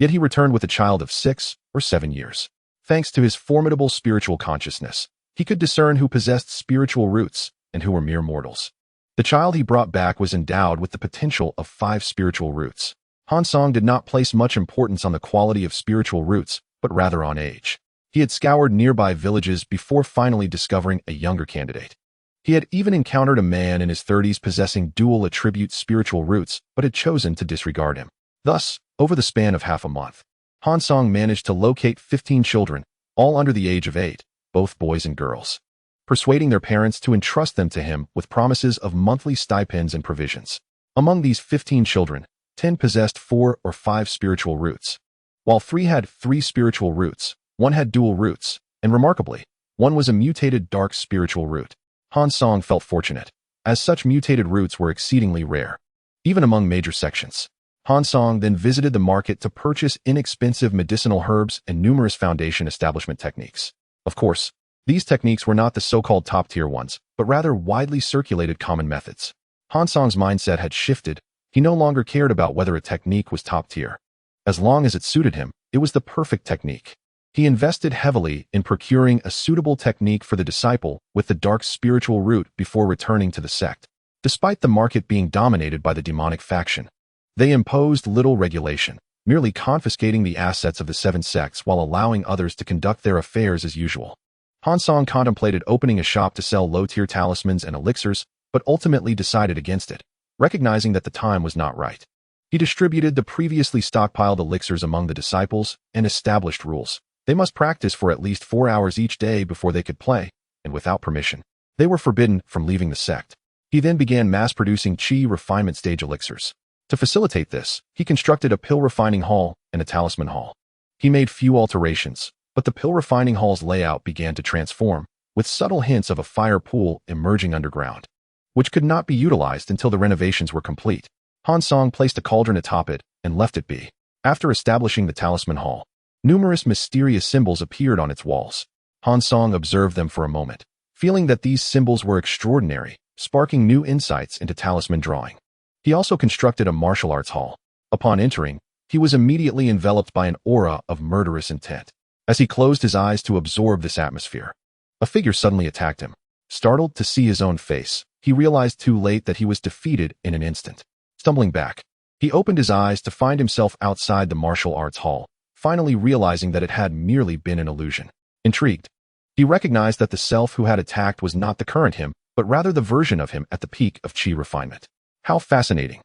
Yet he returned with a child of 6 or 7 years. Thanks to his formidable spiritual consciousness, he could discern who possessed spiritual roots and who were mere mortals. The child he brought back was endowed with the potential of 5 spiritual roots. Han Song did not place much importance on the quality of spiritual roots, but rather on age. He had scoured nearby villages before finally discovering a younger candidate. He had even encountered a man in his 30s possessing dual attribute spiritual roots, but had chosen to disregard him. Thus, over the span of half a month, Han Song managed to locate 15 children, all under the age of 8, both boys and girls, persuading their parents to entrust them to him with promises of monthly stipends and provisions. Among these 15 children, 10 possessed 4 or 5 spiritual roots, while 3 had 3 spiritual roots, 1 had dual roots, and remarkably, 1 was a mutated dark spiritual root. Han Song felt fortunate, as such mutated roots were exceedingly rare, even among major sections. Han Song then visited the market to purchase inexpensive medicinal herbs and numerous foundation establishment techniques. Of course, these techniques were not the so-called top-tier ones, but rather widely circulated common methods. Han Song's mindset had shifted. He no longer cared about whether a technique was top-tier. As long as it suited him, it was the perfect technique. He invested heavily in procuring a suitable technique for the disciple with the dark spiritual root before returning to the sect. Despite the market being dominated by the demonic faction, they imposed little regulation, merely confiscating the assets of the 7 sects while allowing others to conduct their affairs as usual. Han Song contemplated opening a shop to sell low-tier talismans and elixirs, but ultimately decided against it, recognizing that the time was not right. He distributed the previously stockpiled elixirs among the disciples and established rules. They must practice for at least 4 hours each day before they could play, and without permission, they were forbidden from leaving the sect. He then began mass-producing qi refinement stage elixirs. To facilitate this, he constructed a pill refining hall and a talisman hall. He made few alterations, but the pill refining hall's layout began to transform, with subtle hints of a fire pool emerging underground, which could not be utilized until the renovations were complete. Han Song placed a cauldron atop it and left it be. After establishing the talisman hall, numerous mysterious symbols appeared on its walls. Han Song observed them for a moment, feeling that these symbols were extraordinary, sparking new insights into talisman drawing. He also constructed a martial arts hall. Upon entering, he was immediately enveloped by an aura of murderous intent. As he closed his eyes to absorb this atmosphere, a figure suddenly attacked him. Startled to see his own face, he realized too late that he was defeated in an instant. Stumbling back, he opened his eyes to find himself outside the martial arts hall, finally realizing that it had merely been an illusion. Intrigued, he recognized that the self who had attacked was not the current him, but rather the version of him at the peak of qi refinement. How fascinating.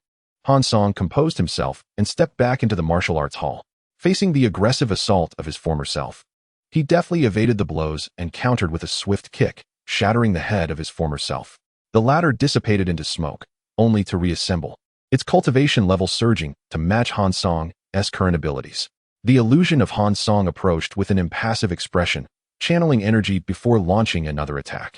Han Song composed himself and stepped back into the martial arts hall, facing the aggressive assault of his former self. He deftly evaded the blows and countered with a swift kick, shattering the head of his former self. The latter dissipated into smoke, only to reassemble. its cultivation level surging to match Han Song's current abilities. The illusion of Han Song approached with an impassive expression, channeling energy before launching another attack.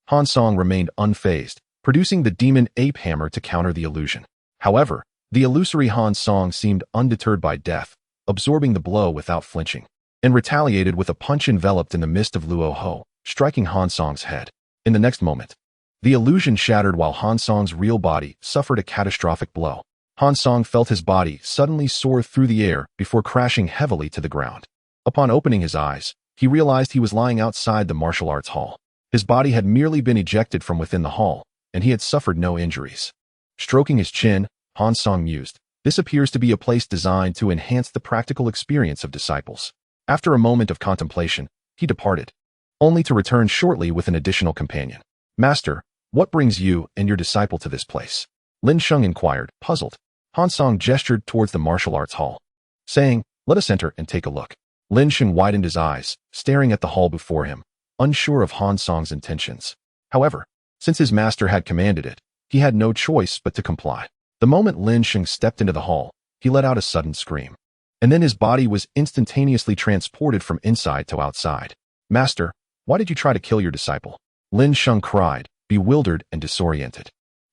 Han Song remained unfazed, producing the demon ape hammer to counter the illusion. However, the illusory Han Song seemed undeterred by death, absorbing the blow without flinching, and retaliated with a punch enveloped in the mist of Luo Ho, striking Han Song's head. In the next moment, the illusion shattered while Han Song's real body suffered a catastrophic blow. Han Song felt his body suddenly soar through the air before crashing heavily to the ground. Upon opening his eyes, he realized he was lying outside the martial arts hall. His body had merely been ejected from within the hall, and he had suffered no injuries. Stroking his chin, Han Song mused, "This appears to be a place designed to enhance the practical experience of disciples." After a moment of contemplation, he departed, only to return shortly with an additional companion. "Master, what brings you and your disciple to this place?" Lin Sheng inquired, puzzled. Han Song gestured towards the martial arts hall, saying, "Let us enter and take a look." Lin Sheng widened his eyes, staring at the hall before him, unsure of Han Song's intentions. However, since his master had commanded it, he had no choice but to comply. The moment Lin Sheng stepped into the hall, he let out a sudden scream, and then his body was instantaneously transported from inside to outside. "Master, why did you try to kill your disciple?" Lin Sheng cried, bewildered and disoriented.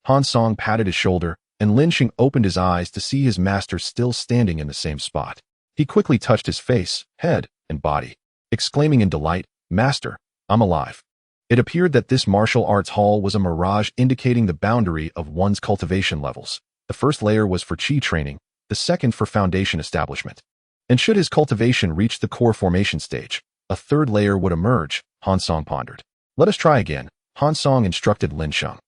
Han Song patted his shoulder, and Lin Sheng opened his eyes to see his master still standing in the same spot. He quickly touched his face, head, and body, exclaiming in delight, "Master, I'm alive." It appeared that this martial arts hall was a mirage indicating the boundary of one's cultivation levels. The first layer was for chi training, the second for foundation establishment. And should his cultivation reach the core formation stage, a third layer would emerge, Han Song pondered. "Let us try again," Han Song instructed Lin Sheng.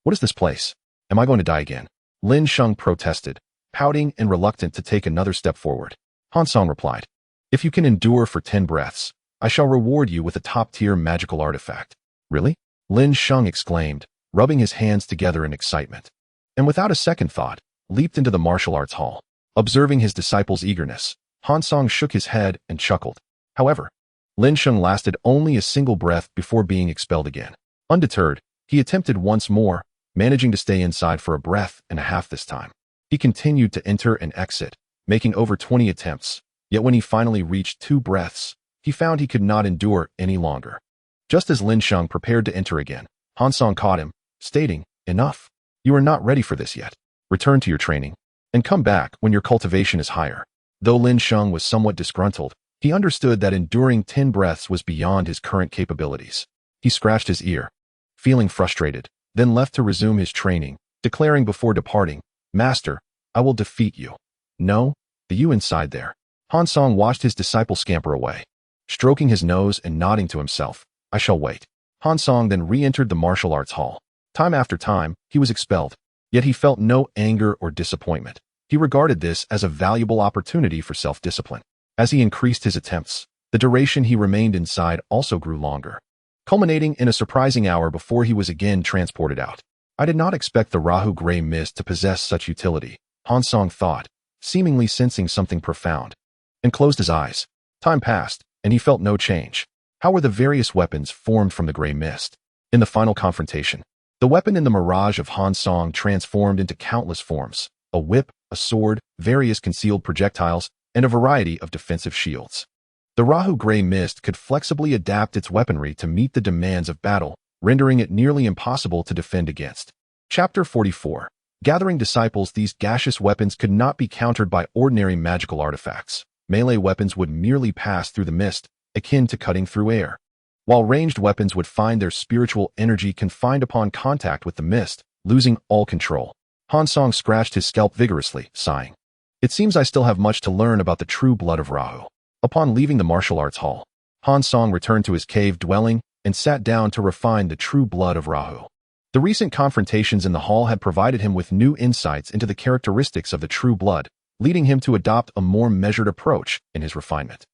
What is this place? Am I going to die again?" Lin Sheng protested, pouting and reluctant to take another step forward. Han Song replied, "If you can endure for 10 breaths, I shall reward you with a top-tier magical artifact." "Really?" Lin Sheng exclaimed, rubbing his hands together in excitement, and without a second thought, leaped into the martial arts hall. Observing his disciple's eagerness, Han Song shook his head and chuckled. However, Lin Sheng lasted only a single breath before being expelled again. Undeterred, he attempted once more, managing to stay inside for a breath and a half this time. He continued to enter and exit, making over 20 attempts, yet when he finally reached 2 breaths, he found he could not endure any longer. Just as Lin Sheng prepared to enter again, Han Song caught him, stating, "Enough. You are not ready for this yet. Return to your training, and come back when your cultivation is higher." Though Lin Sheng was somewhat disgruntled, he understood that enduring 10 breaths was beyond his current capabilities. He scratched his ear, feeling frustrated, then left to resume his training, declaring before departing, "Master, I will defeat you." "No, the you inside there." Han Song watched his disciple scamper away, stroking his nose and nodding to himself, "I shall wait." Han Song then re-entered the martial arts hall. Time after time, he was expelled, yet he felt no anger or disappointment. He regarded this as a valuable opportunity for self-discipline. As he increased his attempts, the duration he remained inside also grew longer, culminating in a surprising hour before he was again transported out. "I did not expect the Rahu gray mist to possess such utility," Han Song thought, seemingly sensing something profound, and closed his eyes. Time passed, and he felt no change. How were the various weapons formed from the gray mist? In the final confrontation, the weapon in the mirage of Han Song transformed into countless forms: a whip, a sword, various concealed projectiles, and a variety of defensive shields. The Rahu gray mist could flexibly adapt its weaponry to meet the demands of battle, rendering it nearly impossible to defend against. Chapter 44. Gathering disciples. These gaseous weapons could not be countered by ordinary magical artifacts. Melee weapons would merely pass through the mist, akin to cutting through air, while ranged weapons would find their spiritual energy confined upon contact with the mist, losing all control. Han Song scratched his scalp vigorously, sighing. "It seems I still have much to learn about the true blood of Rahu." Upon leaving the martial arts hall, Han Song returned to his cave dwelling and sat down to refine the true blood of Rahu. The recent confrontations in the hall had provided him with new insights into the characteristics of the true blood, leading him to adopt a more measured approach in his refinement.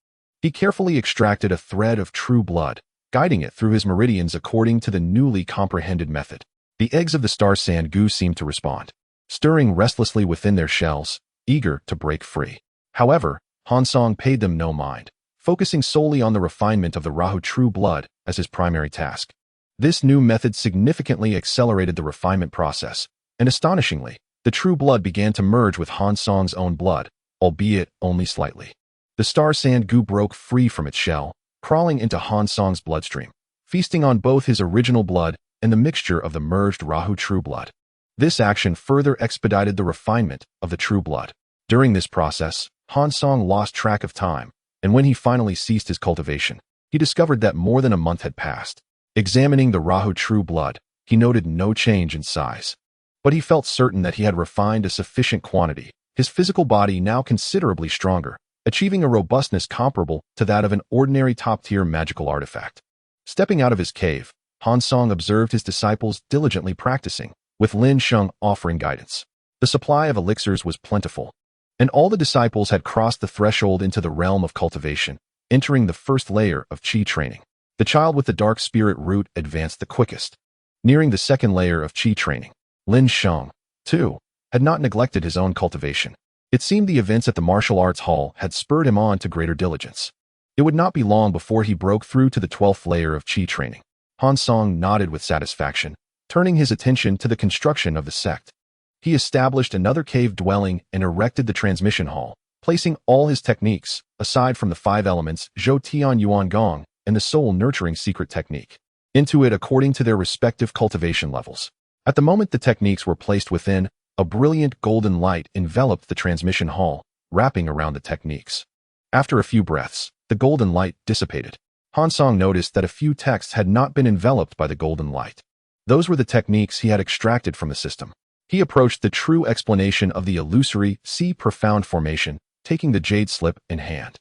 He carefully extracted a thread of true blood, guiding it through his meridians according to the newly comprehended method. The eggs of the star sand goose seemed to respond, stirring restlessly within their shells, eager to break free. However, Han Song paid them no mind, focusing solely on the refinement of the Rahu true blood as his primary task. This new method significantly accelerated the refinement process, and astonishingly, The true blood began to merge with Han Song's own blood, albeit only slightly. The star sand goo broke free from its shell, crawling into Han Song's bloodstream, feasting on both his original blood and the mixture of the merged Rahu true blood. This action further expedited the refinement of the true blood. During this process, Han Song lost track of time, and when he finally ceased his cultivation, he discovered that more than a month had passed. Examining the Rahu true blood, he noted no change in size. But he felt certain that he had refined a sufficient quantity, his physical body now considerably stronger, achieving a robustness comparable to that of an ordinary top-tier magical artifact. Stepping out of his cave, Han Song observed his disciples diligently practicing, with Lin Sheng offering guidance. The supply of elixirs was plentiful, and all the disciples had crossed the threshold into the realm of cultivation, entering the first layer of Qi training. The child with the dark spirit root advanced the quickest. Nearing the second layer of Qi training, Lin Sheng, too, had not neglected his own cultivation. It seemed the events at the martial arts hall had spurred him on to greater diligence. It would not be long before he broke through to the 12th layer of Qi training. Han Song nodded with satisfaction, turning his attention to the construction of the sect. He established another cave dwelling and erected the transmission hall, placing all his techniques, aside from the 5 elements Zhou Tian Yuan Gong and the soul-nurturing secret technique, into it according to their respective cultivation levels. At the moment the techniques were placed within, a brilliant golden light enveloped the transmission hall, wrapping around the techniques. After a few breaths, the golden light dissipated. Han Song noticed that a few texts had not been enveloped by the golden light. Those were the techniques he had extracted from the system. He approached the true explanation of the illusory, profound formation, taking the jade slip in hand,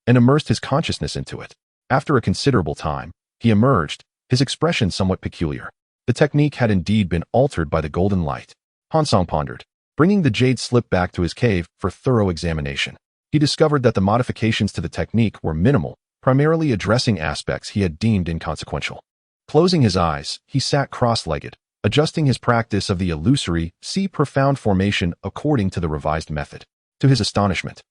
and immersed his consciousness into it. After a considerable time, he emerged, his expression somewhat peculiar. The technique had indeed been altered by the golden light. Han Song pondered, bringing the jade slip back to his cave for thorough examination. He discovered that the modifications to the technique were minimal, primarily addressing aspects he had deemed inconsequential. Closing his eyes, he sat cross-legged, adjusting his practice of the illusory, profound formation according to the revised method. To his astonishment,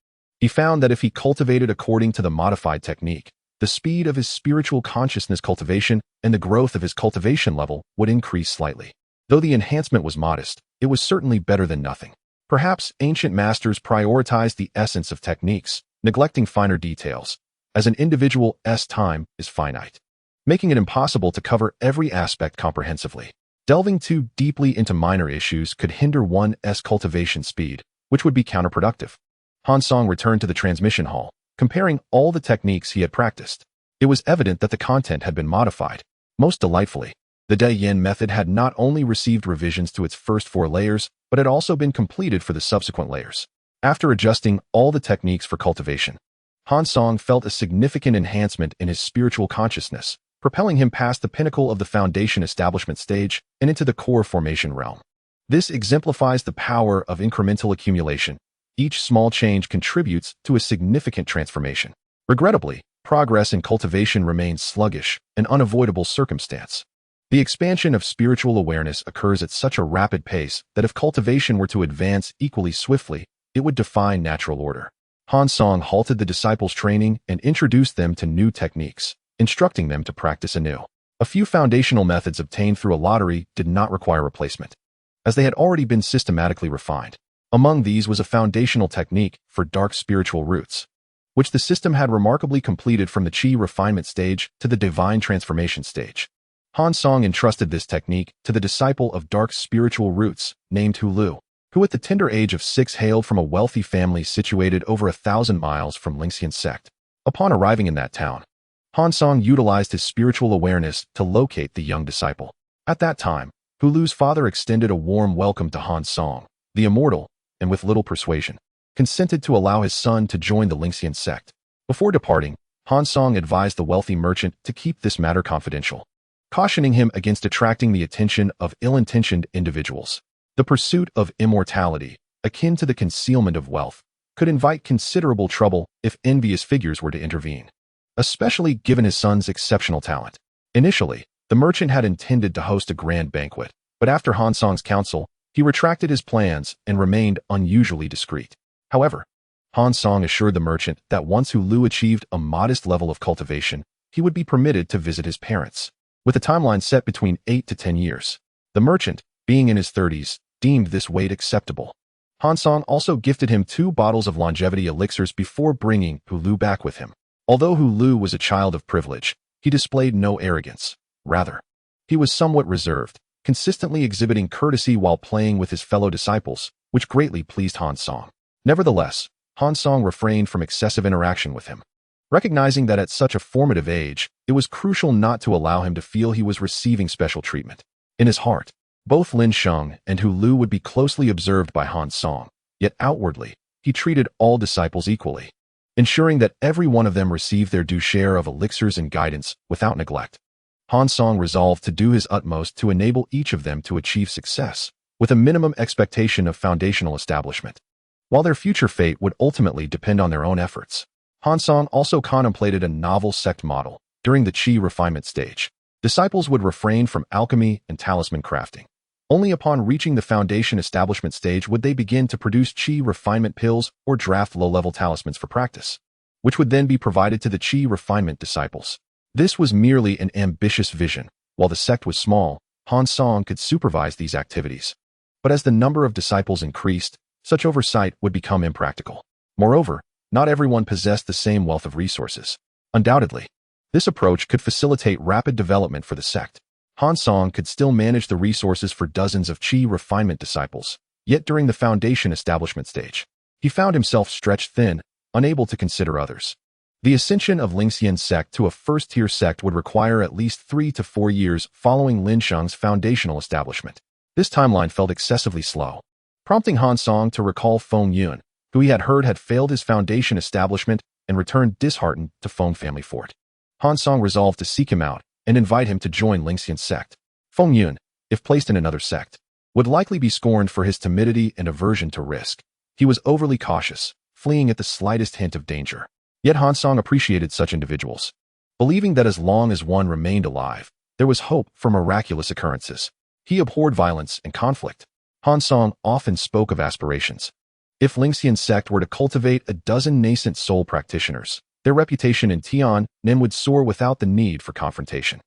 he found that if he cultivated according to the modified technique, the speed of his spiritual consciousness cultivation and the growth of his cultivation level would increase slightly. Though the enhancement was modest, it was certainly better than nothing. Perhaps ancient masters prioritized the essence of techniques, neglecting finer details, as an individual's time is finite, making it impossible to cover every aspect comprehensively. Delving too deeply into minor issues could hinder one's cultivation speed, which would be counterproductive. Han Song returned to the transmission hall, comparing all the techniques he had practiced. It was evident that the content had been modified. Most delightfully, the De Yin method had not only received revisions to its first 4 layers, but had also been completed for the subsequent layers. After adjusting all the techniques for cultivation, Han Song felt a significant enhancement in his spiritual consciousness, propelling him past the pinnacle of the foundation establishment stage and into the core formation realm. This exemplifies the power of incremental accumulation. Each small change contributes to a significant transformation. Regrettably, progress in cultivation remains sluggish, an unavoidable circumstance. The expansion of spiritual awareness occurs at such a rapid pace that if cultivation were to advance equally swiftly, it would defy natural order. Han Song halted the disciples' training and introduced them to new techniques, instructing them to practice anew. A few foundational methods obtained through a lottery did not require replacement, as they had already been systematically refined. Among these was a foundational technique for dark spiritual roots, which the system had remarkably completed from the Qi refinement stage to the divine transformation stage. Han Song entrusted this technique to the disciple of dark spiritual roots, named Hulu, who at the tender age of 6 hailed from a wealthy family situated over 1,000 miles from Lingxian Sect. Upon arriving in that town, Han Song utilized his spiritual awareness to locate the young disciple. At that time, Hulu's father extended a warm welcome to Han Song, the immortal, and with little persuasion, consented to allow his son to join the Lingxian Sect. Before departing, Han Song advised the wealthy merchant to keep this matter confidential, cautioning him against attracting the attention of ill-intentioned individuals. The pursuit of immortality, akin to the concealment of wealth, could invite considerable trouble if envious figures were to intervene, especially given his son's exceptional talent. Initially, the merchant had intended to host a grand banquet, but after Han Song's counsel, he retracted his plans and remained unusually discreet. However, Han Song assured the merchant that once Hulu achieved a modest level of cultivation, he would be permitted to visit his parents. With a timeline set between 8 to 10 years, the merchant, being in his 30s, deemed this weight acceptable. Han Song also gifted him 2 bottles of longevity elixirs before bringing Hu Lu back with him. Although Hu Lu was a child of privilege, he displayed no arrogance. Rather, he was somewhat reserved, consistently exhibiting courtesy while playing with his fellow disciples, which greatly pleased Han Song. Nevertheless, Han Song refrained from excessive interaction with him. Recognizing that at such a formative age, it was crucial not to allow him to feel he was receiving special treatment. In his heart, both Lin Sheng and Hu Lu would be closely observed by Han Song, yet outwardly, he treated all disciples equally, ensuring that every one of them received their due share of elixirs and guidance without neglect. Han Song resolved to do his utmost to enable each of them to achieve success, with a minimum expectation of foundational establishment. While their future fate would ultimately depend on their own efforts, Han Song also contemplated a novel sect model. During the Qi refinement stage, disciples would refrain from alchemy and talisman crafting. Only upon reaching the foundation establishment stage would they begin to produce Qi refinement pills or draft low-level talismans for practice, which would then be provided to the Qi refinement disciples. This was merely an ambitious vision. While the sect was small, Han Song could supervise these activities. But as the number of disciples increased, such oversight would become impractical. Moreover, not everyone possessed the same wealth of resources. Undoubtedly, this approach could facilitate rapid development for the sect. Han Song could still manage the resources for dozens of Qi refinement disciples, yet during the foundation establishment stage, he found himself stretched thin, unable to consider others. The ascension of Lingxian's sect to a first-tier sect would require at least 3 to 4 years following Lin Sheng's foundational establishment. This timeline felt excessively slow, prompting Han Song to recall Feng Yun, who he had heard had failed his foundation establishment and returned disheartened to Feng family fort. Han Song resolved to seek him out and invite him to join Lingxian's sect. Feng Yun, if placed in another sect, would likely be scorned for his timidity and aversion to risk. He was overly cautious, fleeing at the slightest hint of danger. Yet Han Song appreciated such individuals, believing that as long as one remained alive, there was hope for miraculous occurrences. He abhorred violence and conflict. Han Song often spoke of aspirations. If Lingxian's sect were to cultivate a dozen nascent soul practitioners, their reputation in Tian'an would soar without the need for confrontation.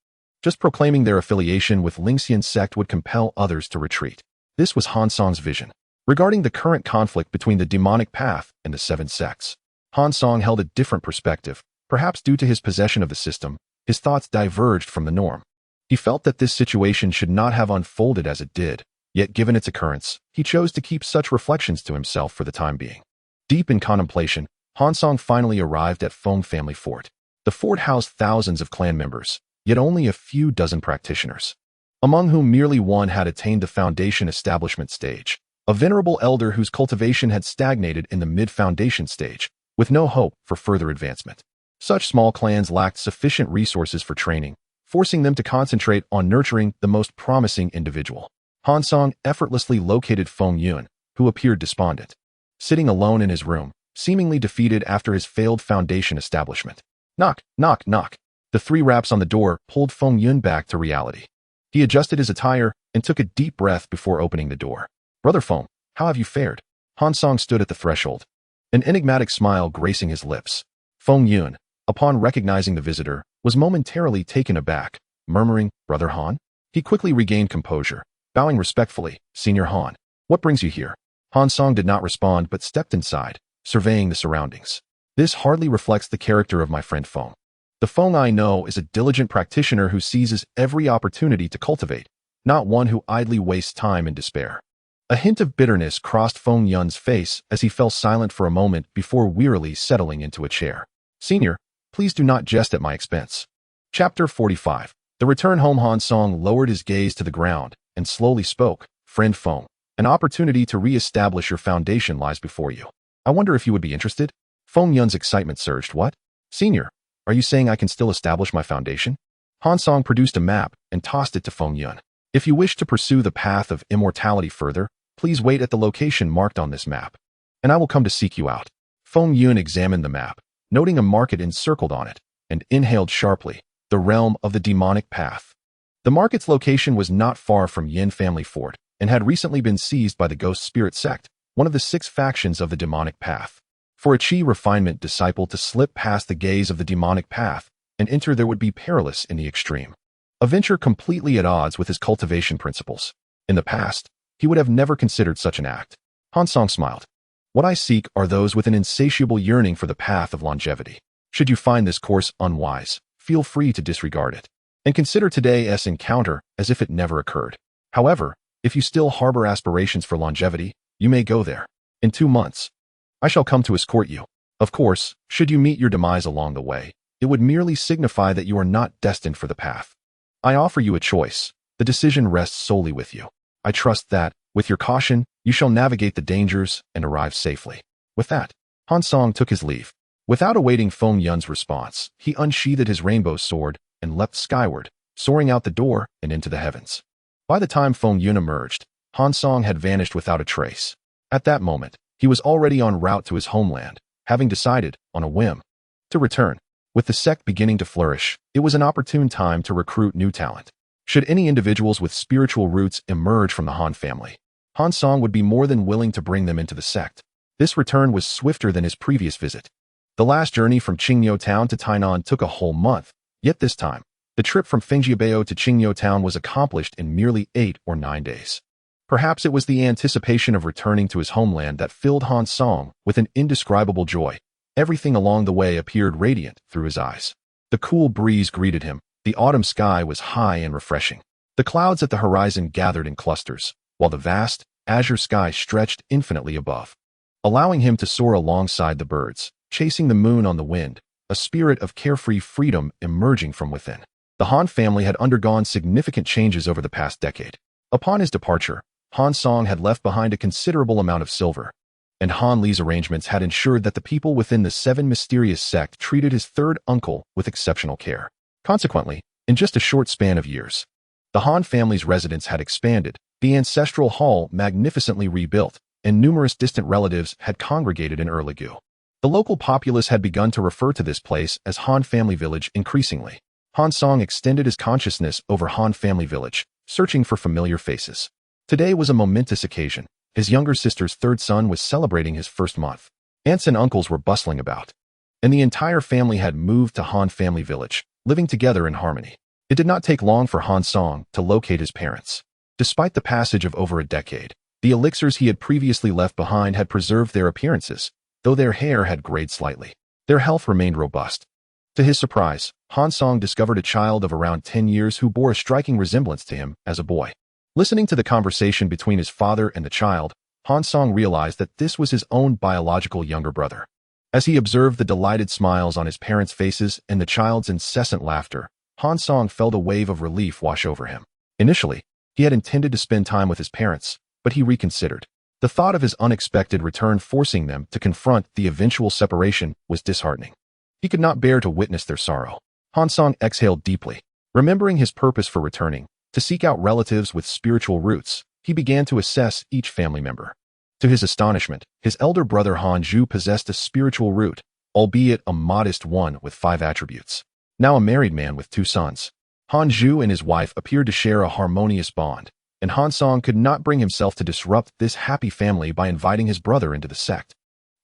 Just proclaiming their affiliation with Lingxian's sect would compel others to retreat. This was Han Song's vision. Regarding the current conflict between the demonic path and the 7 sects, Han Song held a different perspective. Perhaps due to his possession of the system, his thoughts diverged from the norm. He felt that this situation should not have unfolded as it did, yet given its occurrence, he chose to keep such reflections to himself for the time being. Deep in contemplation, Han Song finally arrived at Feng family fort. The fort housed thousands of clan members, yet only a few dozen practitioners, among whom merely one had attained the foundation establishment stage, a venerable elder whose cultivation had stagnated in the mid-foundation stage, with no hope for further advancement. Such small clans lacked sufficient resources for training, forcing them to concentrate on nurturing the most promising individual. Han Song effortlessly located Feng Yun, who appeared despondent, sitting alone in his room, seemingly defeated after his failed foundation establishment. Knock, knock, knock. The 3 raps on the door pulled Feng Yun back to reality. He adjusted his attire and took a deep breath before opening the door. Brother Feng, how have you fared? Han Song stood at the threshold, an enigmatic smile gracing his lips. Feng Yun, upon recognizing the visitor, was momentarily taken aback, murmuring, Brother Han? He quickly regained composure, bowing respectfully, Senior Han, what brings you here? Han Song did not respond but stepped inside, surveying the surroundings. This hardly reflects the character of my friend Feng. The Feng I know is a diligent practitioner who seizes every opportunity to cultivate, not one who idly wastes time in despair. A hint of bitterness crossed Feng Yun's face as he fell silent for a moment before wearily settling into a chair. Senior, please do not jest at my expense. Chapter 45. The return home. Han Song lowered his gaze to the ground and slowly spoke. Friend Feng, an opportunity to re-establish your foundation lies before you. I wonder if you would be interested? Feng Yun's excitement surged. What? Senior, are you saying I can still establish my foundation? Han Song produced a map and tossed it to Feng Yun. If you wish to pursue the path of immortality further, please wait at the location marked on this map, and I will come to seek you out. Feng Yun examined the map, noting a market encircled on it, and inhaled sharply, the realm of the demonic path. The market's location was not far from Yin family fort, and had recently been seized by the Ghost Spirit sect, one of the 6 factions of the demonic path. For a Qi refinement disciple to slip past the gaze of the demonic path and enter there would be perilous in the extreme. A venture completely at odds with his cultivation principles. In the past, he would have never considered such an act. Han Song smiled. What I seek are those with an insatiable yearning for the path of longevity. Should you find this course unwise, feel free to disregard it, and consider today's encounter as if it never occurred. However, if you still harbor aspirations for longevity, you may go there. In 2 months, I shall come to escort you. Of course, should you meet your demise along the way, it would merely signify that you are not destined for the path. I offer you a choice. The decision rests solely with you. I trust that, with your caution, you shall navigate the dangers and arrive safely. With that, Han Song took his leave. Without awaiting Feng Yun's response, he unsheathed his rainbow sword and leapt skyward, soaring out the door and into the heavens. By the time Feng Yun emerged, Han Song had vanished without a trace. At that moment, he was already en route to his homeland, having decided, on a whim, to return. With the sect beginning to flourish, it was an opportune time to recruit new talent. Should any individuals with spiritual roots emerge from the Han family, Han Song would be more than willing to bring them into the sect. This return was swifter than his previous visit. The last journey from Qingyou Town to Tainan took a whole month, yet this time, the trip from Fengjiabao to Qingyou Town was accomplished in merely 8 or 9 days. Perhaps it was the anticipation of returning to his homeland that filled Han Song with an indescribable joy. Everything along the way appeared radiant through his eyes. The cool breeze greeted him. The autumn sky was high and refreshing. The clouds at the horizon gathered in clusters, while the vast, azure sky stretched infinitely above, allowing him to soar alongside the birds, chasing the moon on the wind, a spirit of carefree freedom emerging from within. The Han family had undergone significant changes over the past decade. Upon his departure, Han Song had left behind a considerable amount of silver, and Han Li's arrangements had ensured that the people within the 7 mysterious sect treated his third uncle with exceptional care. Consequently, in just a short span of years, the Han family's residence had expanded, the ancestral hall magnificently rebuilt, and numerous distant relatives had congregated in Erligu. The local populace had begun to refer to this place as Han Family Village increasingly. Han Song extended his consciousness over Han Family Village, searching for familiar faces. Today was a momentous occasion. His younger sister's third son was celebrating his first month. Aunts and uncles were bustling about, and the entire family had moved to Han Family Village, living together in harmony. It did not take long for Han Song to locate his parents. Despite the passage of over a decade, the elixirs he had previously left behind had preserved their appearances, though their hair had grayed slightly. Their health remained robust. To his surprise, Han Song discovered a child of around 10 years who bore a striking resemblance to him as a boy. Listening to the conversation between his father and the child, Han Song realized that this was his own biological younger brother. As he observed the delighted smiles on his parents' faces and the child's incessant laughter, Han Song felt a wave of relief wash over him. Initially, he had intended to spend time with his parents, but he reconsidered. The thought of his unexpected return forcing them to confront the eventual separation was disheartening. He could not bear to witness their sorrow. Han Song exhaled deeply. Remembering his purpose for returning, to seek out relatives with spiritual roots, he began to assess each family member. To his astonishment, his elder brother Han Zhu possessed a spiritual root, albeit a modest one with 5 attributes. Now a married man with 2 sons, Han Zhu and his wife appeared to share a harmonious bond, and Han Song could not bring himself to disrupt this happy family by inviting his brother into the sect.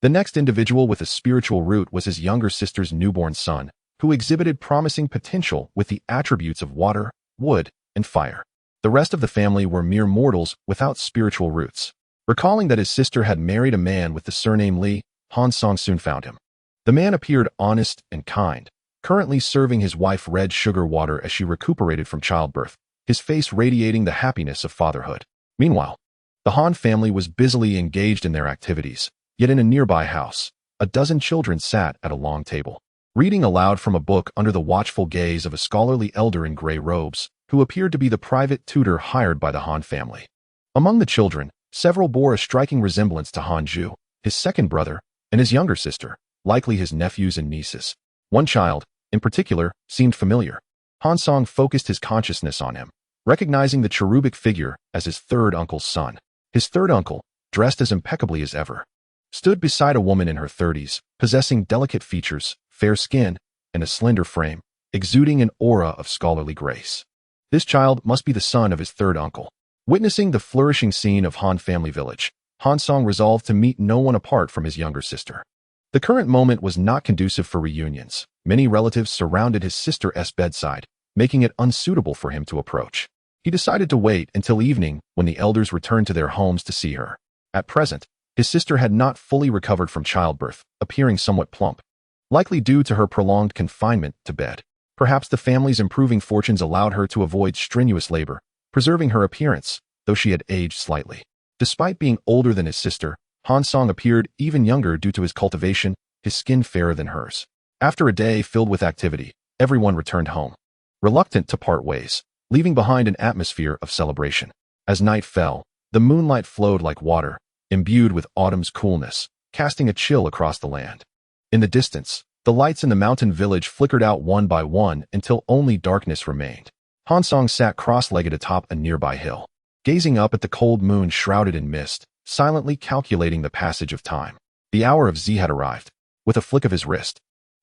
The next individual with a spiritual root was his younger sister's newborn son, who exhibited promising potential with the attributes of water, wood, and fire. The rest of the family were mere mortals without spiritual roots. Recalling that his sister had married a man with the surname Li, Han Song soon found him. The man appeared honest and kind, currently serving his wife red sugar water as she recuperated from childbirth, his face radiating the happiness of fatherhood. Meanwhile, the Han family was busily engaged in their activities, yet in a nearby house, a dozen children sat at a long table, reading aloud from a book under the watchful gaze of a scholarly elder in gray robes, who appeared to be the private tutor hired by the Han family. Among the children, several bore a striking resemblance to Han Zhu, his second brother, and his younger sister, likely his nephews and nieces. One child, in particular, seemed familiar. Han Song focused his consciousness on him, recognizing the cherubic figure as his third uncle's son. His third uncle, dressed as impeccably as ever, stood beside a woman in her 30s, possessing delicate features, fair skin, and a slender frame, exuding an aura of scholarly grace. This child must be the son of his third uncle. Witnessing the flourishing scene of Han Family Village, Han Song resolved to meet no one apart from his younger sister. The current moment was not conducive for reunions. Many relatives surrounded his sister's bedside, making it unsuitable for him to approach. He decided to wait until evening when the elders returned to their homes to see her. At present, his sister had not fully recovered from childbirth, appearing somewhat plump, likely due to her prolonged confinement to bed. Perhaps the family's improving fortunes allowed her to avoid strenuous labor, preserving her appearance, though she had aged slightly. Despite being older than his sister, Han Song appeared even younger due to his cultivation, his skin fairer than hers. After a day filled with activity, everyone returned home, reluctant to part ways, leaving behind an atmosphere of celebration. As night fell, the moonlight flowed like water, imbued with autumn's coolness, casting a chill across the land. In the distance, the lights in the mountain village flickered out one by one until only darkness remained. Han Song sat cross-legged atop a nearby hill, gazing up at the cold moon shrouded in mist, silently calculating the passage of time. The hour of Z had arrived. With a flick of his wrist,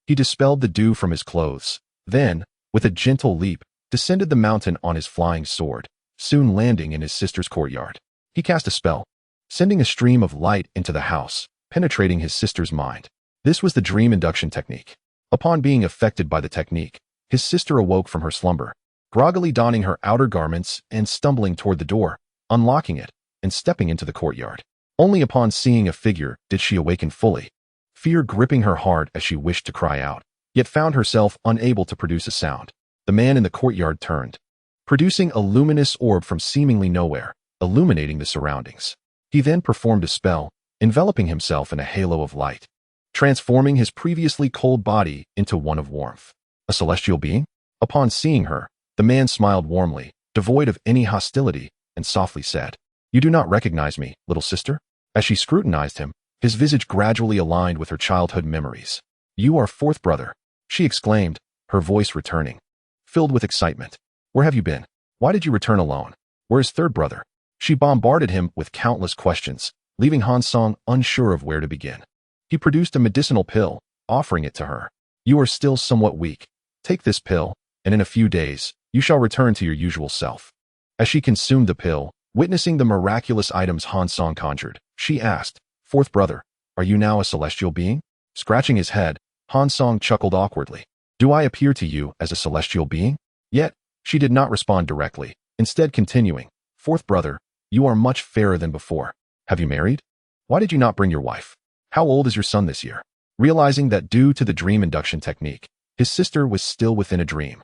he dispelled the dew from his clothes, then, with a gentle leap, descended the mountain on his flying sword, soon landing in his sister's courtyard. He cast a spell, sending a stream of light into the house, penetrating his sister's mind. This was the dream induction technique. Upon being affected by the technique, his sister awoke from her slumber, groggily donning her outer garments and stumbling toward the door, unlocking it, and stepping into the courtyard. Only upon seeing a figure did she awaken fully, fear gripping her heart as she wished to cry out, yet found herself unable to produce a sound. The man in the courtyard turned, producing a luminous orb from seemingly nowhere, illuminating the surroundings. He then performed a spell, enveloping himself in a halo of light, transforming his previously cold body into one of warmth. A celestial being? Upon seeing her, the man smiled warmly, devoid of any hostility, and softly said, "You do not recognize me, little sister?" As she scrutinized him, his visage gradually aligned with her childhood memories. "You are fourth brother," she exclaimed, her voice returning, filled with excitement. "Where have you been? Why did you return alone? Where is third brother?" She bombarded him with countless questions, leaving Han Song unsure of where to begin. He produced a medicinal pill, offering it to her. "You are still somewhat weak. Take this pill, and in a few days, you shall return to your usual self." As she consumed the pill, witnessing the miraculous items Han Song conjured, she asked, "Fourth brother, are you now a celestial being?" Scratching his head, Han Song chuckled awkwardly. "Do I appear to you as a celestial being?" Yet, she did not respond directly, instead continuing, "Fourth brother, you are much fairer than before. Have you married? Why did you not bring your wife? How old is your son this year?" Realizing that due to the dream induction technique, his sister was still within a dream,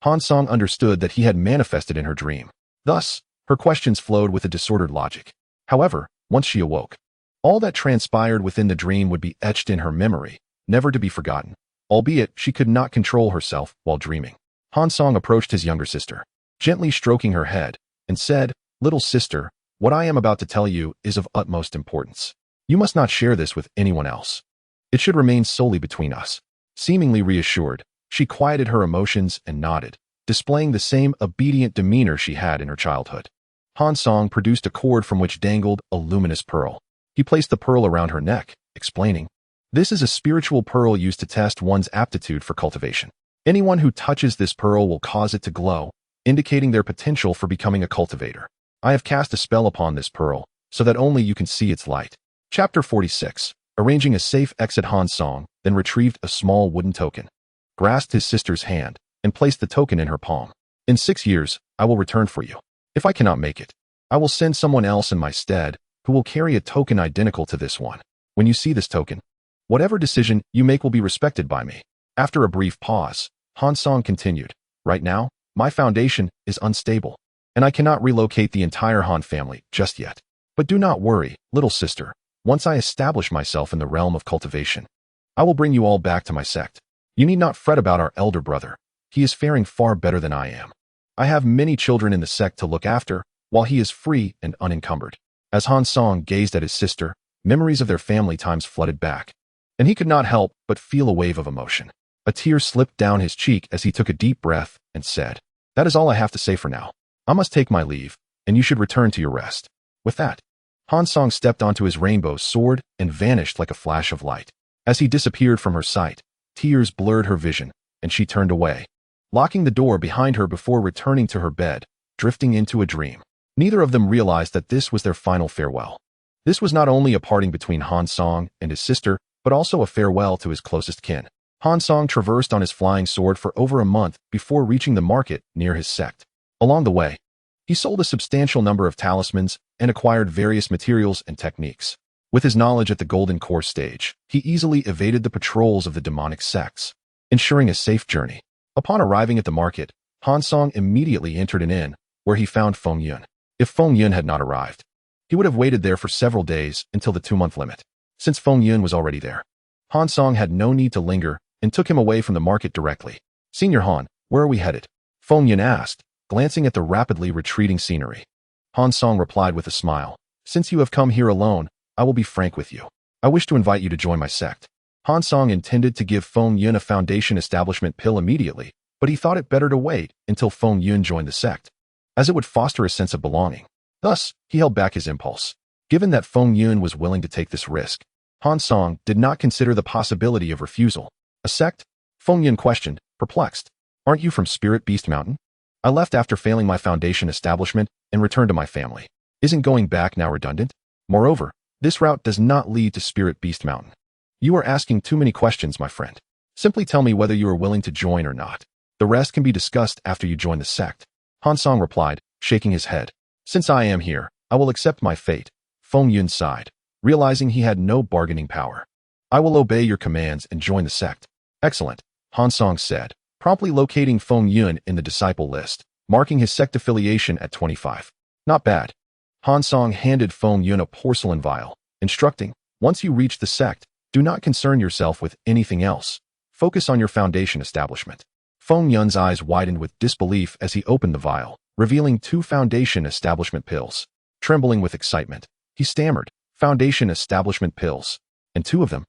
Han Song understood that he had manifested in her dream. Thus, her questions flowed with a disordered logic. However, once she awoke, all that transpired within the dream would be etched in her memory, never to be forgotten, albeit she could not control herself while dreaming. Han Song approached his younger sister, gently stroking her head, and said, "Little sister, what I am about to tell you is of utmost importance. You must not share this with anyone else. It should remain solely between us." Seemingly reassured, she quieted her emotions and nodded, displaying the same obedient demeanor she had in her childhood. Han Song produced a cord from which dangled a luminous pearl. He placed the pearl around her neck, explaining, "This is a spiritual pearl used to test one's aptitude for cultivation. Anyone who touches this pearl will cause it to glow, indicating their potential for becoming a cultivator. I have cast a spell upon this pearl, so that only you can see its light." Chapter 46. Arranging a safe exit. Han Song then retrieved a small wooden token, grasped his sister's hand, and placed the token in her palm. "In 6 years, I will return for you. If I cannot make it, I will send someone else in my stead who will carry a token identical to this one. When you see this token, whatever decision you make will be respected by me." After a brief pause, Han Song continued, "Right now, my foundation is unstable, and I cannot relocate the entire Han family just yet. But do not worry, little sister. Once I establish myself in the realm of cultivation, I will bring you all back to my sect. You need not fret about our elder brother. He is faring far better than I am. I have many children in the sect to look after, while he is free and unencumbered." As Han Song gazed at his sister, memories of their family times flooded back, and he could not help but feel a wave of emotion. A tear slipped down his cheek as he took a deep breath and said, "That is all I have to say for now. I must take my leave, and you should return to your rest." With that, Han Song stepped onto his rainbow sword and vanished like a flash of light. As he disappeared from her sight, tears blurred her vision, and she turned away, locking the door behind her before returning to her bed, drifting into a dream. Neither of them realized that this was their final farewell. This was not only a parting between Han Song and his sister, but also a farewell to his closest kin. Han Song traversed on his flying sword for over a month before reaching the market near his sect. Along the way, He sold a substantial number of talismans and acquired various materials and techniques. With his knowledge at the Golden Core stage, he easily evaded the patrols of the demonic sects, ensuring a safe journey. Upon arriving at the market, Han Song immediately entered an inn, where he found Feng Yun. If Feng Yun had not arrived, he would have waited there for several days until the 2-month limit. Since Feng Yun was already there, Han Song had no need to linger and took him away from the market directly. "Senior Han, where are we headed?" Feng Yun asked, glancing at the rapidly retreating scenery. Han Song replied with a smile, "Since you have come here alone, I will be frank with you. I wish to invite you to join my sect." Han Song intended to give Feng Yun a foundation establishment pill immediately, but he thought it better to wait until Feng Yun joined the sect, as it would foster a sense of belonging. Thus, he held back his impulse. Given that Feng Yun was willing to take this risk, Han Song did not consider the possibility of refusal. "A sect?" Feng Yun questioned, perplexed. "Aren't you from Spirit Beast Mountain?" "I left after failing my foundation establishment and returned to my family. Isn't going back now redundant? Moreover, this route does not lead to Spirit Beast Mountain." "You are asking too many questions, my friend. Simply tell me whether you are willing to join or not. The rest can be discussed after you join the sect." Han Song replied, shaking his head. "Since I am here, I will accept my fate." Feng Yun sighed, realizing he had no bargaining power. "I will obey your commands and join the sect." "Excellent," Han Song said, promptly locating Feng Yun in the disciple list, marking his sect affiliation at 25. "Not bad." Han Song handed Feng Yun a porcelain vial, instructing, "Once you reach the sect, do not concern yourself with anything else. Focus on your foundation establishment." Feng Yun's eyes widened with disbelief as he opened the vial, revealing 2 foundation establishment pills. Trembling with excitement, he stammered, "Foundation establishment pills? And 2 of them?"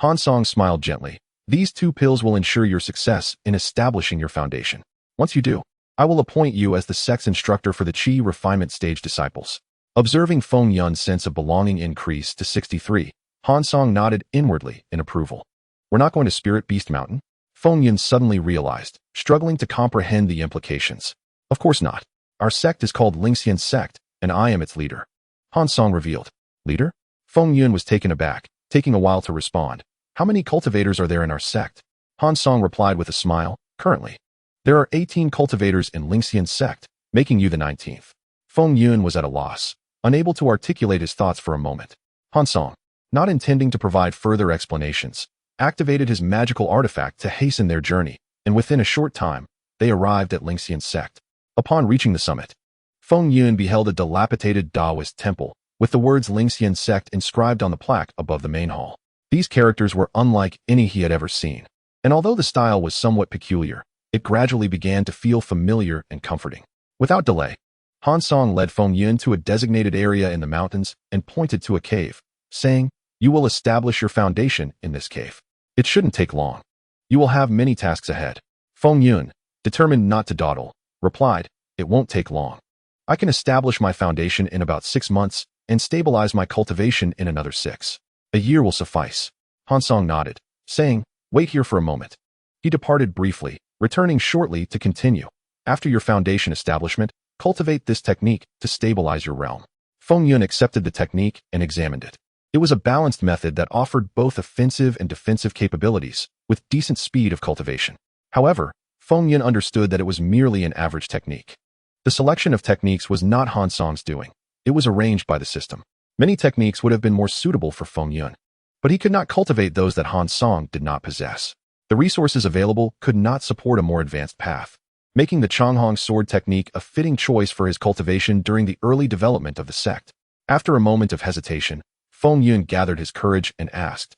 Han Song smiled gently. "These 2 pills will ensure your success in establishing your foundation. Once you do, I will appoint you as the sect's instructor for the Qi refinement stage disciples." Observing Feng Yun's sense of belonging increase to 63, Han Song nodded inwardly in approval. "We're not going to Spirit Beast Mountain?" Feng Yun suddenly realized, struggling to comprehend the implications. "Of course not. Our sect is called Lingxian Sect, and I am its leader." Han Song revealed. "Leader?" Feng Yun was taken aback, taking a while to respond. "How many cultivators are there in our sect?" Han Song replied with a smile, "Currently, there are 18 cultivators in Lingxian Sect, making you the 19th. Feng Yun was at a loss, unable to articulate his thoughts for a moment. Han Song, not intending to provide further explanations, activated his magical artifact to hasten their journey, and within a short time, they arrived at Lingxian Sect. Upon reaching the summit, Feng Yun beheld a dilapidated Taoist temple, with the words Lingxian Sect inscribed on the plaque above the main hall. These characters were unlike any he had ever seen, and although the style was somewhat peculiar, it gradually began to feel familiar and comforting. Without delay, Han Song led Feng Yun to a designated area in the mountains and pointed to a cave, saying, "You will establish your foundation in this cave. It shouldn't take long. You will have many tasks ahead." Feng Yun, determined not to dawdle, replied, "It won't take long. I can establish my foundation in about 6 months and stabilize my cultivation in another 6. A year will suffice." Han Song nodded, saying, "Wait here for a moment." He departed briefly, returning shortly to continue. "After your foundation establishment, cultivate this technique to stabilize your realm." Feng Yun accepted the technique and examined it. It was a balanced method that offered both offensive and defensive capabilities, with decent speed of cultivation. However, Feng Yun understood that it was merely an average technique. The selection of techniques was not Han Song's doing. It was arranged by the system. Many techniques would have been more suitable for Feng Yun, but he could not cultivate those that Han Song did not possess. The resources available could not support a more advanced path, making the Changhong sword technique a fitting choice for his cultivation during the early development of the sect. After a moment of hesitation, Feng Yun gathered his courage and asked,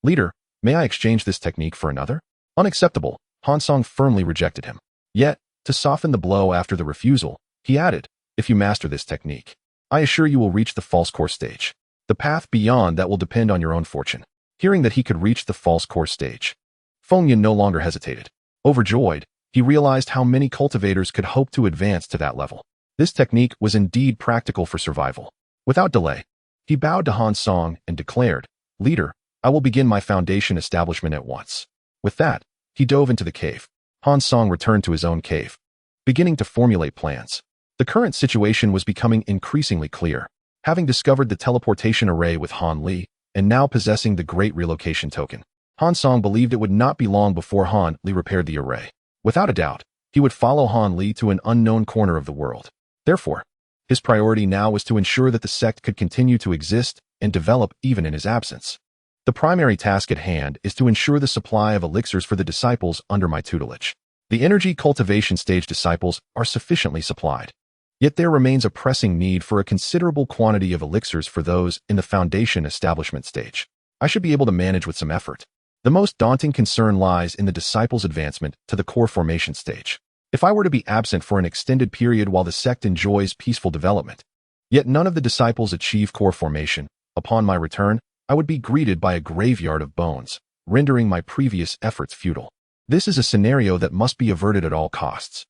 "Leader, may I exchange this technique for another?" Unacceptable, Han Song firmly rejected him. Yet, to soften the blow after the refusal, he added, "If you master this technique, I assure you will reach the false core stage. The path beyond that will depend on your own fortune." Hearing that he could reach the false core stage, Feng Yun no longer hesitated. Overjoyed, he realized how many cultivators could hope to advance to that level. This technique was indeed practical for survival. Without delay, he bowed to Han Song and declared, "Leader, I will begin my foundation establishment at once." With that, he dove into the cave. Han Song returned to his own cave, beginning to formulate plans. The current situation was becoming increasingly clear. Having discovered the teleportation array with Han Li, and now possessing the Great Relocation Token, Han Song believed it would not be long before Han Li repaired the array. Without a doubt, he would follow Han Li to an unknown corner of the world. Therefore, his priority now was to ensure that the sect could continue to exist and develop even in his absence. The primary task at hand is to ensure the supply of elixirs for the disciples under my tutelage. The energy cultivation stage disciples are sufficiently supplied. Yet there remains a pressing need for a considerable quantity of elixirs for those in the foundation establishment stage. I should be able to manage with some effort. The most daunting concern lies in the disciples' advancement to the core formation stage. If I were to be absent for an extended period while the sect enjoys peaceful development, yet none of the disciples achieve core formation, upon my return, I would be greeted by a graveyard of bones, rendering my previous efforts futile. This is a scenario that must be averted at all costs.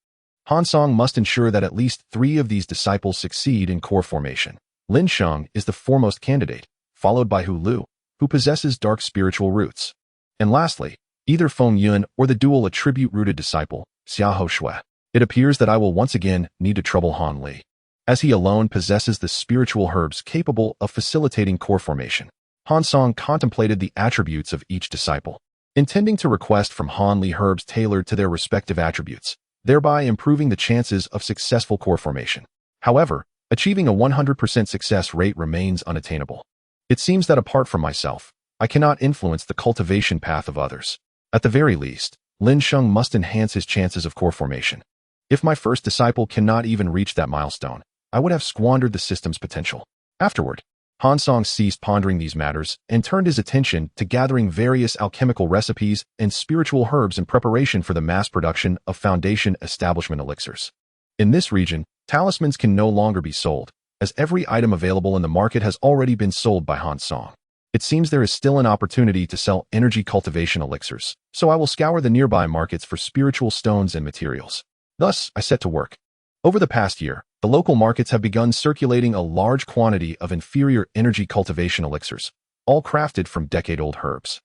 Hansong must ensure that at least 3 of these disciples succeed in core formation. Lin Sheng is the foremost candidate, followed by Hu Lu, who possesses dark spiritual roots. And lastly, either Feng Yun or the dual attribute-rooted disciple, Xiahou Shui. It appears that I will once again need to trouble Han Li, as he alone possesses the spiritual herbs capable of facilitating core formation. Hansong contemplated the attributes of each disciple, intending to request from Han Li herbs tailored to their respective attributes, thereby improving the chances of successful core formation. However, achieving a 100% success rate remains unattainable. It seems that apart from myself, I cannot influence the cultivation path of others. At the very least, Lin Sheng must enhance his chances of core formation. If my first disciple cannot even reach that milestone, I would have squandered the system's potential. Afterward, Hansong ceased pondering these matters and turned his attention to gathering various alchemical recipes and spiritual herbs in preparation for the mass production of foundation establishment elixirs. In this region, talismans can no longer be sold, as every item available in the market has already been sold by Hansong. It seems there is still an opportunity to sell energy cultivation elixirs, so I will scour the nearby markets for spiritual stones and materials. Thus, I set to work. Over the past year, the local markets have begun circulating a large quantity of inferior energy cultivation elixirs, all crafted from decade-old herbs.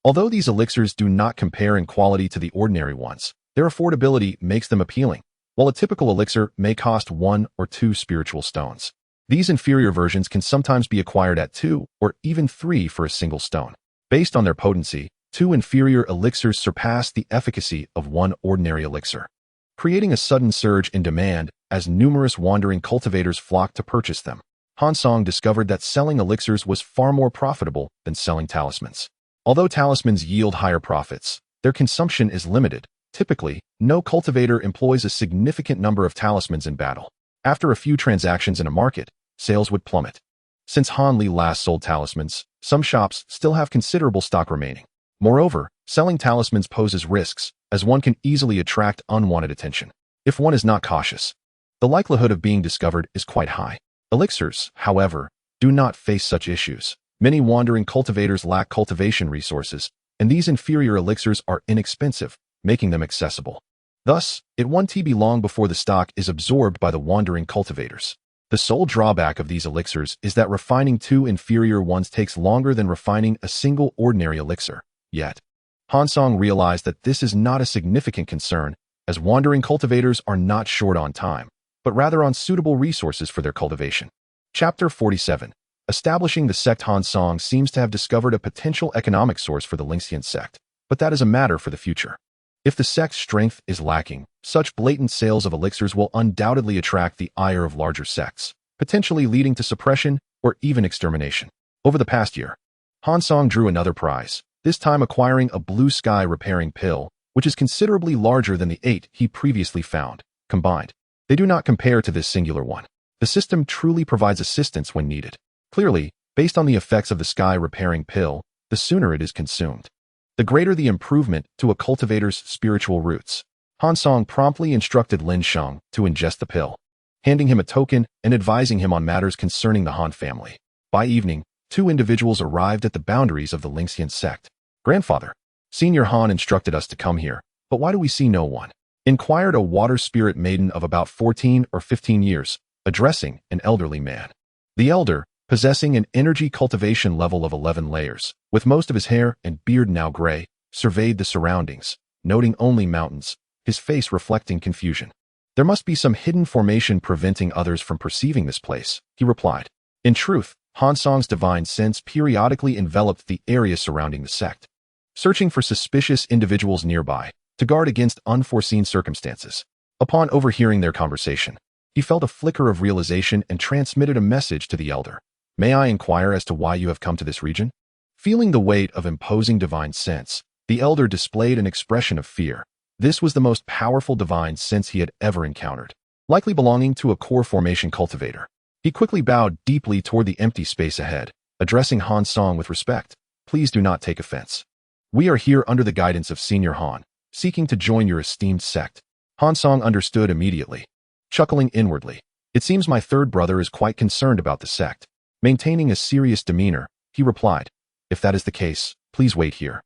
Although these elixirs do not compare in quality to the ordinary ones, their affordability makes them appealing, while a typical elixir may cost 1 or 2 spiritual stones. These inferior versions can sometimes be acquired at 2 or even 3 for a single stone. Based on their potency, 2 inferior elixirs surpass the efficacy of 1 ordinary elixir, creating a sudden surge in demand as numerous wandering cultivators flocked to purchase them. Hansong discovered that selling elixirs was far more profitable than selling talismans. Although talismans yield higher profits, their consumption is limited. Typically, no cultivator employs a significant number of talismans in battle. After a few transactions in a market, sales would plummet. Since Han Li last sold talismans, some shops still have considerable stock remaining. Moreover, selling talismans poses risks, as one can easily attract unwanted attention. If one is not cautious, the likelihood of being discovered is quite high. Elixirs, however, do not face such issues. Many wandering cultivators lack cultivation resources, and these inferior elixirs are inexpensive, making them accessible. Thus, it won't be long before the stock is absorbed by the wandering cultivators. The sole drawback of these elixirs is that refining 2 inferior ones takes longer than refining a single ordinary elixir. Yet, Hansong realized that this is not a significant concern, as wandering cultivators are not short on time, but rather on suitable resources for their cultivation. Chapter 47. Establishing the sect. Hansong seems to have discovered a potential economic source for the Lingxian sect, but that is a matter for the future. If the sect's strength is lacking, such blatant sales of elixirs will undoubtedly attract the ire of larger sects, potentially leading to suppression or even extermination. Over the past year, Hansong drew another prize, this time acquiring a blue sky repairing pill, which is considerably larger than the 8 he previously found. Combined, they do not compare to this singular one. The system truly provides assistance when needed. Clearly, based on the effects of the sky repairing pill, the sooner it is consumed, the greater the improvement to a cultivator's spiritual roots. Hansong promptly instructed Lin Sheng to ingest the pill, handing him a token and advising him on matters concerning the Han family. By evening, 2 individuals arrived at the boundaries of the Lingxian sect. "Grandfather, Senior Han instructed us to come here, but why do we see no one?" inquired a water spirit maiden of about 14 or 15 years, addressing an elderly man. The elder, possessing an energy cultivation level of 11 layers, with most of his hair and beard now gray, surveyed the surroundings, noting only mountains, his face reflecting confusion. "There must be some hidden formation preventing others from perceiving this place," he replied. In truth, Hansong's divine sense periodically enveloped the area surrounding the sect, searching for suspicious individuals nearby to guard against unforeseen circumstances. Upon overhearing their conversation, he He felt a flicker of realization and transmitted a message to the elder. May I inquire as to why you have come to this region? Feeling the weight of imposing divine sense, the elder displayed an expression of fear. This was the most powerful divine sense he had ever encountered, likely belonging to a core formation cultivator. He quickly bowed deeply toward the empty space ahead, addressing Han Song with respect. Please do not take offense. We are here under the guidance of Senior Han, seeking to join your esteemed sect. Han Song understood immediately. Chuckling inwardly, it seems my third brother is quite concerned about the sect. Maintaining a serious demeanor, he replied, if that is the case, please wait here.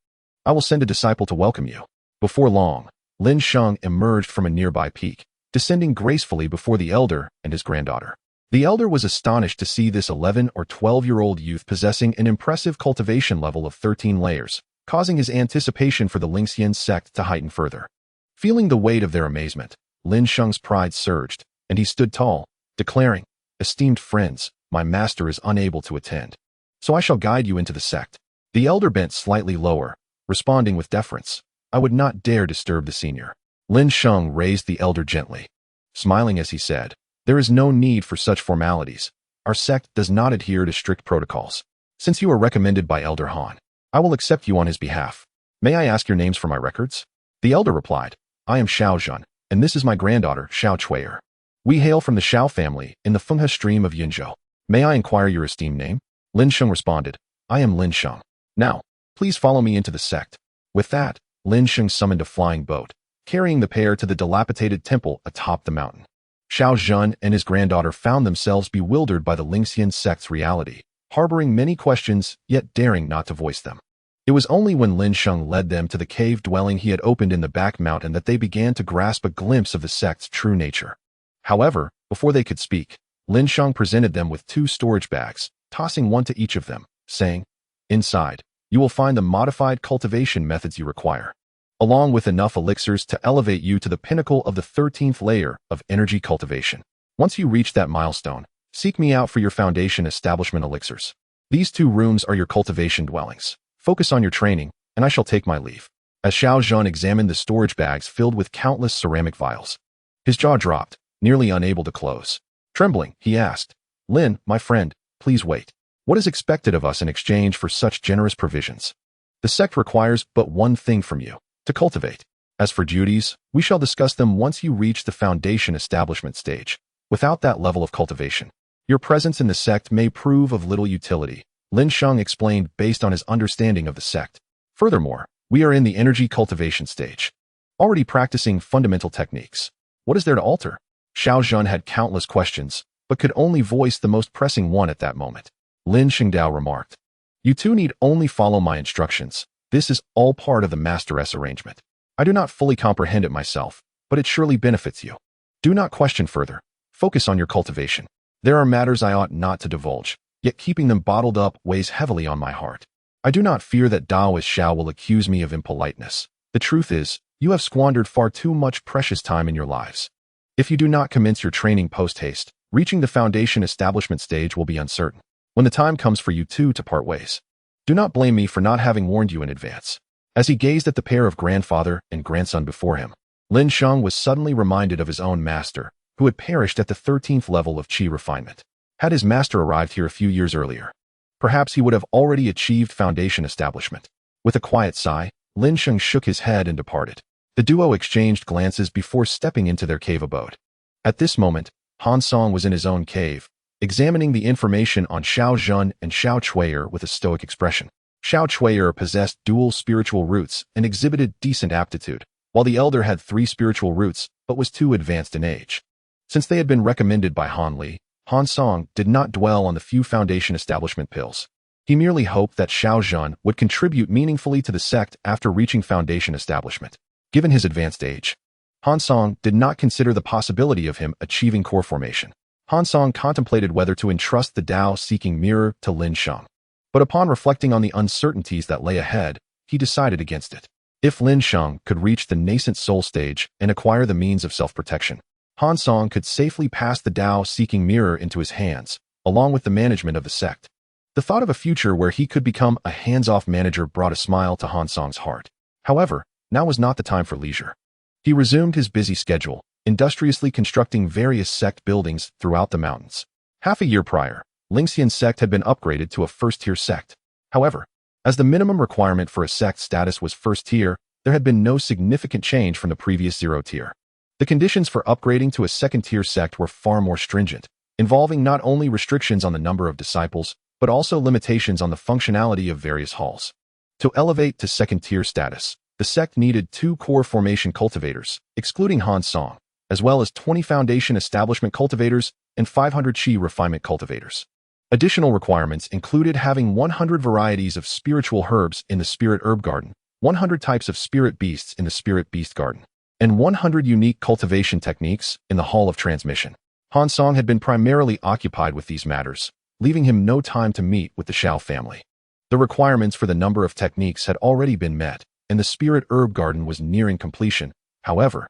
I will send a disciple to welcome you. Before long, Lin Sheng emerged from a nearby peak, descending gracefully before the elder and his granddaughter. The elder was astonished to see this 11 or 12-year-old youth possessing an impressive cultivation level of 13 layers, causing his anticipation for the Lingxian sect to heighten further. Feeling the weight of their amazement, Lin Sheng's pride surged, and he stood tall, declaring, esteemed friends, my master is unable to attend, so I shall guide you into the sect. The elder bent slightly lower, responding with deference, I would not dare disturb the senior. Lin Sheng raised the elder gently, smiling as he said, there is no need for such formalities. Our sect does not adhere to strict protocols. Since you are recommended by Elder Han, I will accept you on his behalf. May I ask your names for my records? The elder replied, I am Xiao Zhen, and this is my granddaughter, Xiao Chuier. We hail from the Xiao family in the Fenghe stream of Yinzhou. May I inquire your esteemed name? Lin Sheng responded, I am Lin Sheng. Now, please follow me into the sect. With that, Lin Sheng summoned a flying boat, carrying the pair to the dilapidated temple atop the mountain. Xiao Zhen and his granddaughter found themselves bewildered by the Lingxian sect's reality, harboring many questions, yet daring not to voice them. It was only when Lin Sheng led them to the cave dwelling he had opened in the back mountain that they began to grasp a glimpse of the sect's true nature. However, before they could speak, Lin Sheng presented them with 2 storage bags, tossing one to each of them, saying, inside, you will find the modified cultivation methods you require, along with enough elixirs to elevate you to the pinnacle of the 13th layer of energy cultivation. Once you reach that milestone, seek me out for your foundation establishment elixirs. These 2 rooms are your cultivation dwellings. Focus on your training, and I shall take my leave. As Xiao Zhen examined the storage bags filled with countless ceramic vials, his jaw dropped, nearly unable to close. Trembling, he asked, Lin, my friend, please wait. What is expected of us in exchange for such generous provisions? The sect requires but one thing from you, to cultivate. As for duties, we shall discuss them once you reach the foundation establishment stage. Without that level of cultivation, your presence in the sect may prove of little utility, Lin Sheng explained based on his understanding of the sect. Furthermore, we are in the energy cultivation stage, already practicing fundamental techniques. What is there to alter? Xiao Zhen had countless questions, but could only voice the most pressing one at that moment. Lin Xingdao remarked, you 2 need only follow my instructions. This is all part of the Master-S arrangement. I do not fully comprehend it myself, but it surely benefits you. Do not question further. Focus on your cultivation. There are matters I ought not to divulge, yet keeping them bottled up weighs heavily on my heart. I do not fear that Daoist Xiao will accuse me of impoliteness. The truth is, you have squandered far too much precious time in your lives. If you do not commence your training post-haste, reaching the foundation establishment stage will be uncertain. When the time comes for you 2 to part ways, do not blame me for not having warned you in advance. As he gazed at the pair of grandfather and grandson before him, Lin Sheng was suddenly reminded of his own master, who had perished at the 13th level of qi refinement. Had his master arrived here a few years earlier, perhaps he would have already achieved foundation establishment. With a quiet sigh, Lin Sheng shook his head and departed. The duo exchanged glances before stepping into their cave abode. At this moment, Han Song was in his own cave, examining the information on Xiao Zhen and Xiao Chuier with a stoic expression. Xiao Chuier possessed dual spiritual roots and exhibited decent aptitude, while the elder had 3 spiritual roots but was too advanced in age. Since they had been recommended by Han Li, Han Song did not dwell on the few foundation establishment pills. He merely hoped that Xiao Zhen would contribute meaningfully to the sect after reaching foundation establishment. Given his advanced age, Han Song did not consider the possibility of him achieving core formation. Han Song contemplated whether to entrust the Tao-seeking mirror to Lin Sheng. But upon reflecting on the uncertainties that lay ahead, he decided against it. If Lin Sheng could reach the nascent soul stage and acquire the means of self-protection, Han Song could safely pass the Tao-seeking mirror into his hands, along with the management of the sect. The thought of a future where he could become a hands-off manager brought a smile to Han Song's heart. However, now was not the time for leisure. He resumed his busy schedule, industriously constructing various sect buildings throughout the mountains. Half a year prior, Lingxian sect had been upgraded to a first-tier sect. However, as the minimum requirement for a sect status was first tier, there had been no significant change from the previous 0 tier. The conditions for upgrading to a second-tier sect were far more stringent, involving not only restrictions on the number of disciples, but also limitations on the functionality of various halls. To elevate to second-tier status, the sect needed 2 core formation cultivators, excluding Han Song, as well as 20 foundation establishment cultivators and 500 Qi refinement cultivators. Additional requirements included having 100 varieties of spiritual herbs in the Spirit Herb Garden, 100 types of spirit beasts in the Spirit Beast Garden, and 100 unique cultivation techniques in the Hall of Transmission. Han Song had been primarily occupied with these matters, leaving him no time to meet with the Shao family. The requirements for the number of techniques had already been met, and the Spirit Herb Garden was nearing completion. However,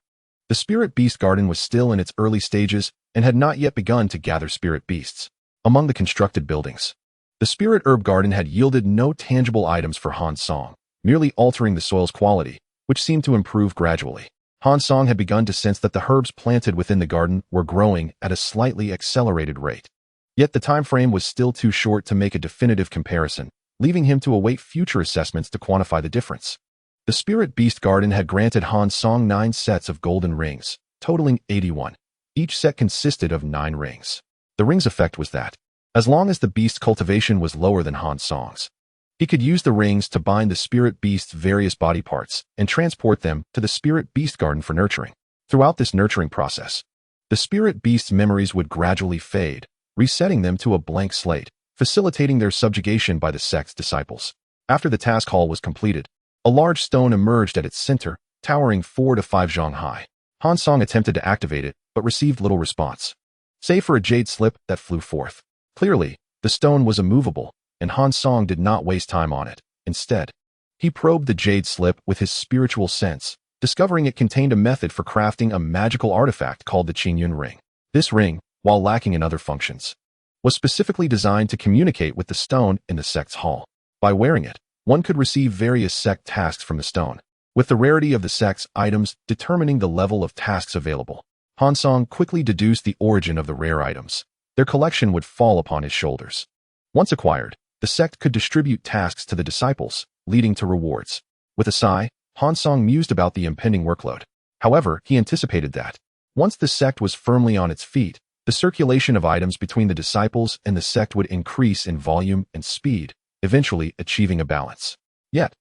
the Spirit Beast Garden was still in its early stages and had not yet begun to gather spirit beasts. Among the constructed buildings, the Spirit Herb Garden had yielded no tangible items for Han Song, merely altering the soil's quality, which seemed to improve gradually. Han Song had begun to sense that the herbs planted within the garden were growing at a slightly accelerated rate. Yet the time frame was still too short to make a definitive comparison, leaving him to await future assessments to quantify the difference. The Spirit Beast Garden had granted Han Song 9 sets of golden rings, totaling 81. Each set consisted of 9 rings. The ring's effect was that, as long as the beast's cultivation was lower than Han Song's, he could use the rings to bind the spirit beast's various body parts and transport them to the Spirit Beast Garden for nurturing. Throughout this nurturing process, the spirit beast's memories would gradually fade, resetting them to a blank slate, facilitating their subjugation by the sect's disciples. After the task hall was completed, a large stone emerged at its center, towering 4 to 5 zhang high. Han Song attempted to activate it, but received little response, save for a jade slip that flew forth. Clearly, the stone was immovable, and Han Song did not waste time on it. Instead, he probed the jade slip with his spiritual sense, discovering it contained a method for crafting a magical artifact called the Qingyun ring. This ring, while lacking in other functions, was specifically designed to communicate with the stone in the sect's hall. By wearing it, one could receive various sect tasks from the stone, with the rarity of the sect's items determining the level of tasks available. Han Song quickly deduced the origin of the rare items. Their collection would fall upon his shoulders. Once acquired, the sect could distribute tasks to the disciples, leading to rewards. With a sigh, Han Song mused about the impending workload. However, he anticipated that, once the sect was firmly on its feet, the circulation of items between the disciples and the sect would increase in volume and speed, eventually achieving a balance. Yet,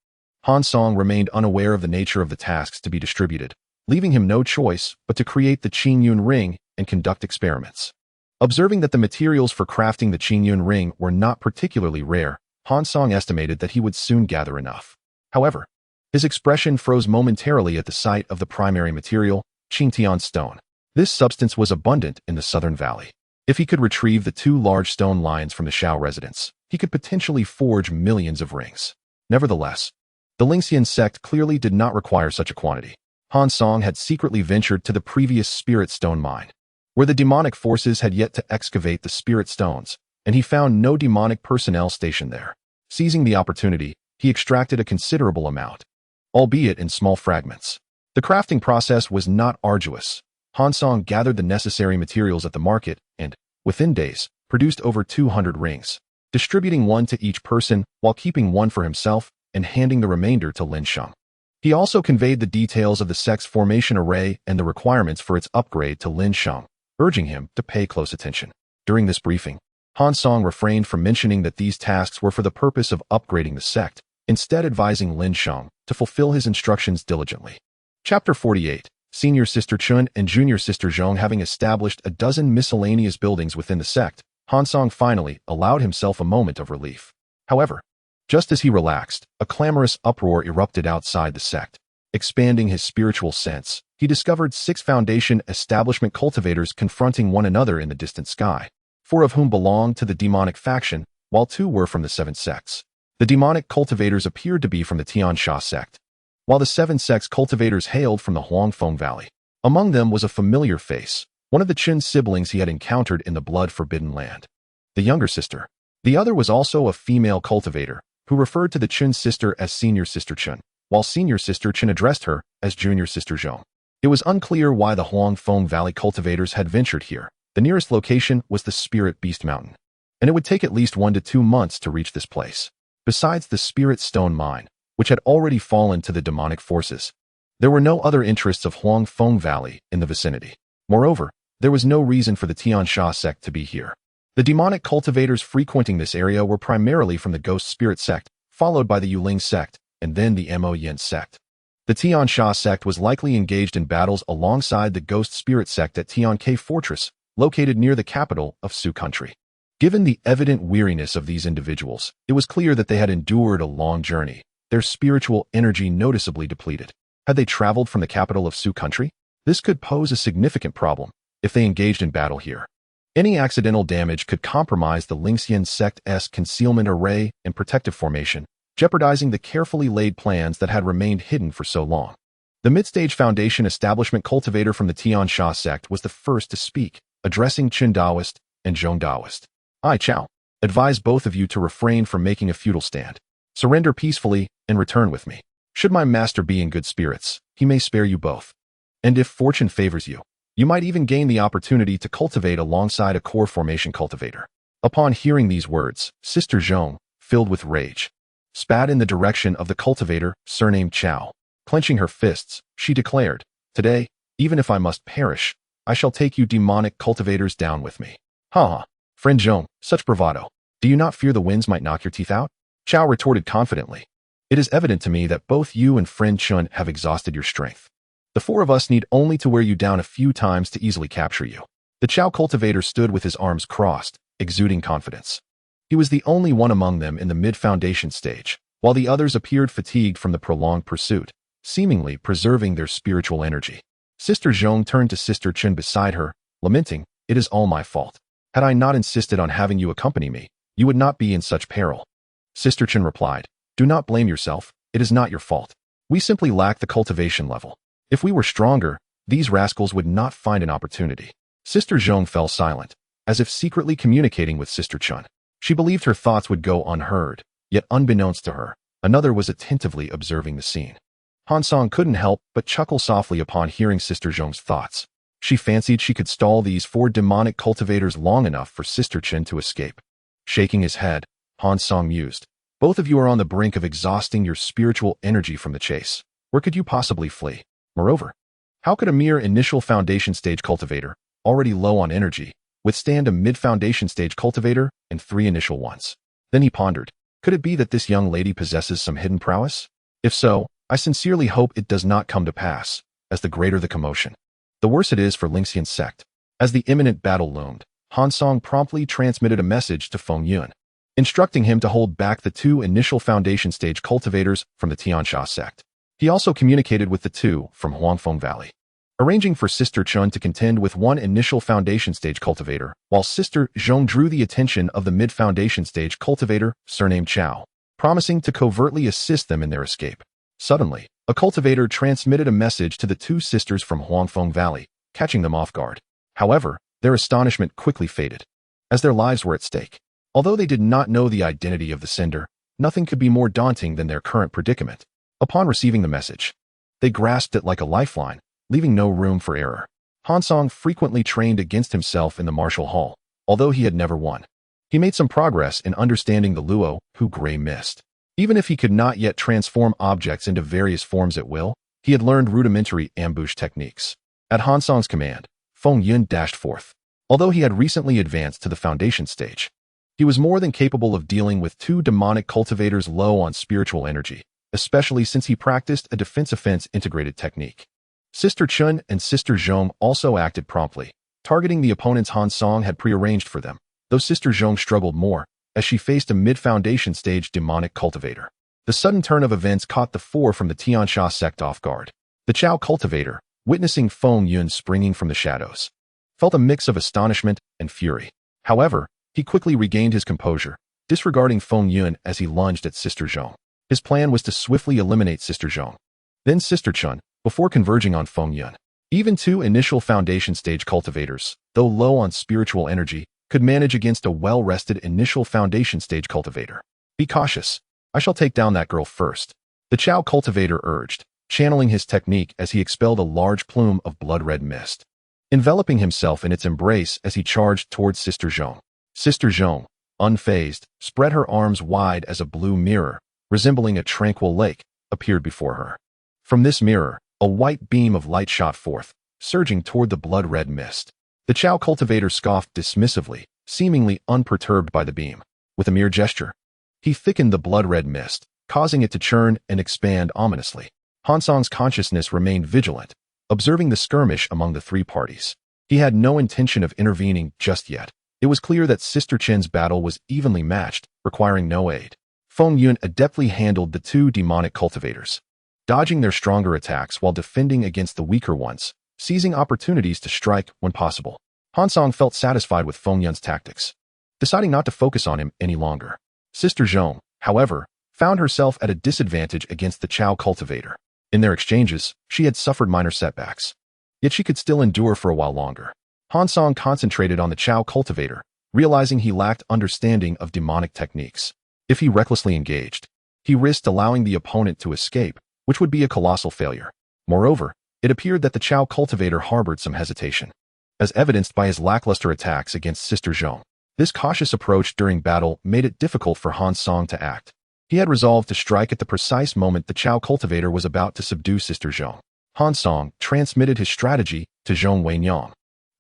Han Song remained unaware of the nature of the tasks to be distributed, leaving him no choice but to create the Qingyun ring and conduct experiments. Observing that the materials for crafting the Qingyun ring were not particularly rare, Han Song estimated that he would soon gather enough. However, his expression froze momentarily at the sight of the primary material, Qingtian stone. This substance was abundant in the southern valley. If he could retrieve the 2 large stone lions from the Shao residence, he could potentially forge millions of rings. Nevertheless, the Lingxian sect clearly did not require such a quantity. Han Song had secretly ventured to the previous spirit stone mine, where the demonic forces had yet to excavate the spirit stones, and he found no demonic personnel stationed there. Seizing the opportunity, he extracted a considerable amount, albeit in small fragments. The crafting process was not arduous. Han Song gathered the necessary materials at the market and, within days, produced over 200 rings, distributing 1 to each person while keeping 1 for himself and handing the remainder to Lin Sheng. He also conveyed the details of the sect's formation array and the requirements for its upgrade to Lin Sheng, urging him to pay close attention. During this briefing, Han Song refrained from mentioning that these tasks were for the purpose of upgrading the sect, instead advising Lin Sheng to fulfill his instructions diligently. Chapter 48. Senior Sister Chun and Junior Sister Zhong. Having established a dozen miscellaneous buildings within the sect, Han Song finally allowed himself a moment of relief. However, just as he relaxed, a clamorous uproar erupted outside the sect. Expanding his spiritual sense, he discovered 6 foundation establishment cultivators confronting one another in the distant sky, 4 of whom belonged to the demonic faction, while 2 were from the 7 sects. The demonic cultivators appeared to be from the Tiansha sect, while the 7 sects cultivators hailed from the Huangfeng Valley. Among them was a familiar face, one of the Qin siblings he had encountered in the blood-forbidden land. The younger sister. The other was also a female cultivator, who referred to the Qin sister as Senior Sister Chun, while Senior Sister Chun addressed her as Junior Sister Zhong. It was unclear why the Huangfeng Valley cultivators had ventured here. The nearest location was the Spirit Beast Mountain, and it would take at least 1 to 2 months to reach this place. Besides the Spirit Stone Mine, which had already fallen to the demonic forces, there were no other interests of Huangfeng Valley in the vicinity. Moreover, there was no reason for the Tiansha sect to be here. The demonic cultivators frequenting this area were primarily from the Ghost Spirit sect, followed by the Yuling sect, and then the Mo Yin sect. The Tiansha sect was likely engaged in battles alongside the Ghost Spirit sect at Tianke Fortress, located near the capital of Su Country. Given the evident weariness of these individuals, it was clear that they had endured a long journey, their spiritual energy noticeably depleted. Had they traveled from the capital of Su Country? This could pose a significant problem if they engaged in battle here. Any accidental damage could compromise the Lingxian sect's concealment array and protective formation, jeopardizing the carefully laid plans that had remained hidden for so long. The Mid-Stage Foundation establishment cultivator from the Tiansha sect was the first to speak, addressing Qin Daoist and Zhong Daoist. I, Chao, advise both of you to refrain from making a futile stand. Surrender peacefully and return with me. Should my master be in good spirits, he may spare you both. And if fortune favors you, you might even gain the opportunity to cultivate alongside a core formation cultivator. Upon hearing these words, Sister Zhong, filled with rage, spat in the direction of the cultivator, surnamed Chao. Clenching her fists, she declared, "Today, even if I must perish, I shall take you demonic cultivators down with me." Ha! Friend Zhong, such bravado. Do you not fear the winds might knock your teeth out? Chao retorted confidently. It is evident to me that both you and friend Chun have exhausted your strength. The 4 of us need only to wear you down a few times to easily capture you. The Chao cultivator stood with his arms crossed, exuding confidence. He was the only one among them in the mid-foundation stage, while the others appeared fatigued from the prolonged pursuit, seemingly preserving their spiritual energy. Sister Zhong turned to Sister Chen beside her, lamenting, "It is all my fault. Had I not insisted on having you accompany me, you would not be in such peril." Sister Chen replied, "Do not blame yourself, it is not your fault. We simply lack the cultivation level. If we were stronger, these rascals would not find an opportunity." Sister Zhong fell silent, as if secretly communicating with Sister Chen. She believed her thoughts would go unheard, yet unbeknownst to her, another was attentively observing the scene. Han Song couldn't help but chuckle softly upon hearing Sister Zhong's thoughts. She fancied she could stall these 4 demonic cultivators long enough for Sister Chen to escape. Shaking his head, Han Song mused, "Both of you are on the brink of exhausting your spiritual energy from the chase. Where could you possibly flee? Moreover, how could a mere initial foundation stage cultivator, already low on energy, withstand a mid-foundation stage cultivator and 3 initial ones?" Then he pondered, could it be that this young lady possesses some hidden prowess? If so, I sincerely hope it does not come to pass, as the greater the commotion, the worse it is for Lingxian sect. As the imminent battle loomed, Han Song promptly transmitted a message to Feng Yun, instructing him to hold back the 2 initial foundation stage cultivators from the Tiansha sect. He also communicated with the 2 from Huangfeng Valley, arranging for Sister Chun to contend with 1 initial foundation stage cultivator, while Sister Zhong drew the attention of the mid-foundation stage cultivator, surnamed Chao, promising to covertly assist them in their escape. Suddenly, a cultivator transmitted a message to the 2 sisters from Huangfeng Valley, catching them off guard. However, their astonishment quickly faded, as their lives were at stake. Although they did not know the identity of the sender, nothing could be more daunting than their current predicament. Upon receiving the message, they grasped it like a lifeline, leaving no room for error. Han Song frequently trained against himself in the martial hall, although he had never won. He made some progress in understanding the Luo Hu Gray Mist. Even if he could not yet transform objects into various forms at will, he had learned rudimentary ambush techniques. At Han Song's command, Feng Yun dashed forth. Although he had recently advanced to the foundation stage, he was more than capable of dealing with 2 demonic cultivators low on spiritual energy, especially since he practiced a defense-offense integrated technique. Sister Chun and Sister Zhong also acted promptly, targeting the opponents Han Song had prearranged for them, though Sister Zhong struggled more, as she faced a mid-foundation stage demonic cultivator. The sudden turn of events caught the 4 from the Tiansha sect off guard. The Chao cultivator, witnessing Feng Yun springing from the shadows, felt a mix of astonishment and fury. However, he quickly regained his composure, disregarding Feng Yun as he lunged at Sister Zhong. His plan was to swiftly eliminate Sister Zhong, then Sister Chun, before converging on Feng Yun. Even 2 initial foundation stage cultivators, though low on spiritual energy, could manage against a well-rested initial foundation stage cultivator. "Be cautious. I shall take down that girl first," the Chao cultivator urged, channeling his technique as he expelled a large plume of blood-red mist, enveloping himself in its embrace as he charged towards Sister Zhong. Sister Zhong, unfazed, spread her arms wide as a blue mirror, resembling a tranquil lake, appeared before her. From this mirror, a white beam of light shot forth, surging toward the blood-red mist. The Chao cultivator scoffed dismissively, seemingly unperturbed by the beam. With a mere gesture, he thickened the blood-red mist, causing it to churn and expand ominously. Han Song's consciousness remained vigilant, observing the skirmish among the three parties. He had no intention of intervening just yet. It was clear that Sister Chen's battle was evenly matched, requiring no aid. Feng Yun adeptly handled the two demonic cultivators, dodging their stronger attacks while defending against the weaker ones, seizing opportunities to strike when possible. Han Song felt satisfied with Feng Yun's tactics, deciding not to focus on him any longer. Sister Zhong, however, found herself at a disadvantage against the Chao cultivator. In their exchanges, she had suffered minor setbacks, yet she could still endure for a while longer. Han Song concentrated on the Chao cultivator, realizing he lacked understanding of demonic techniques. If he recklessly engaged, he risked allowing the opponent to escape, which would be a colossal failure. Moreover, it appeared that the Chao cultivator harbored some hesitation, as evidenced by his lackluster attacks against Sister Zhong. This cautious approach during battle made it difficult for Han Song to act. He had resolved to strike at the precise moment the Chao cultivator was about to subdue Sister Zhong. Han Song transmitted his strategy to Zhong Wenyang,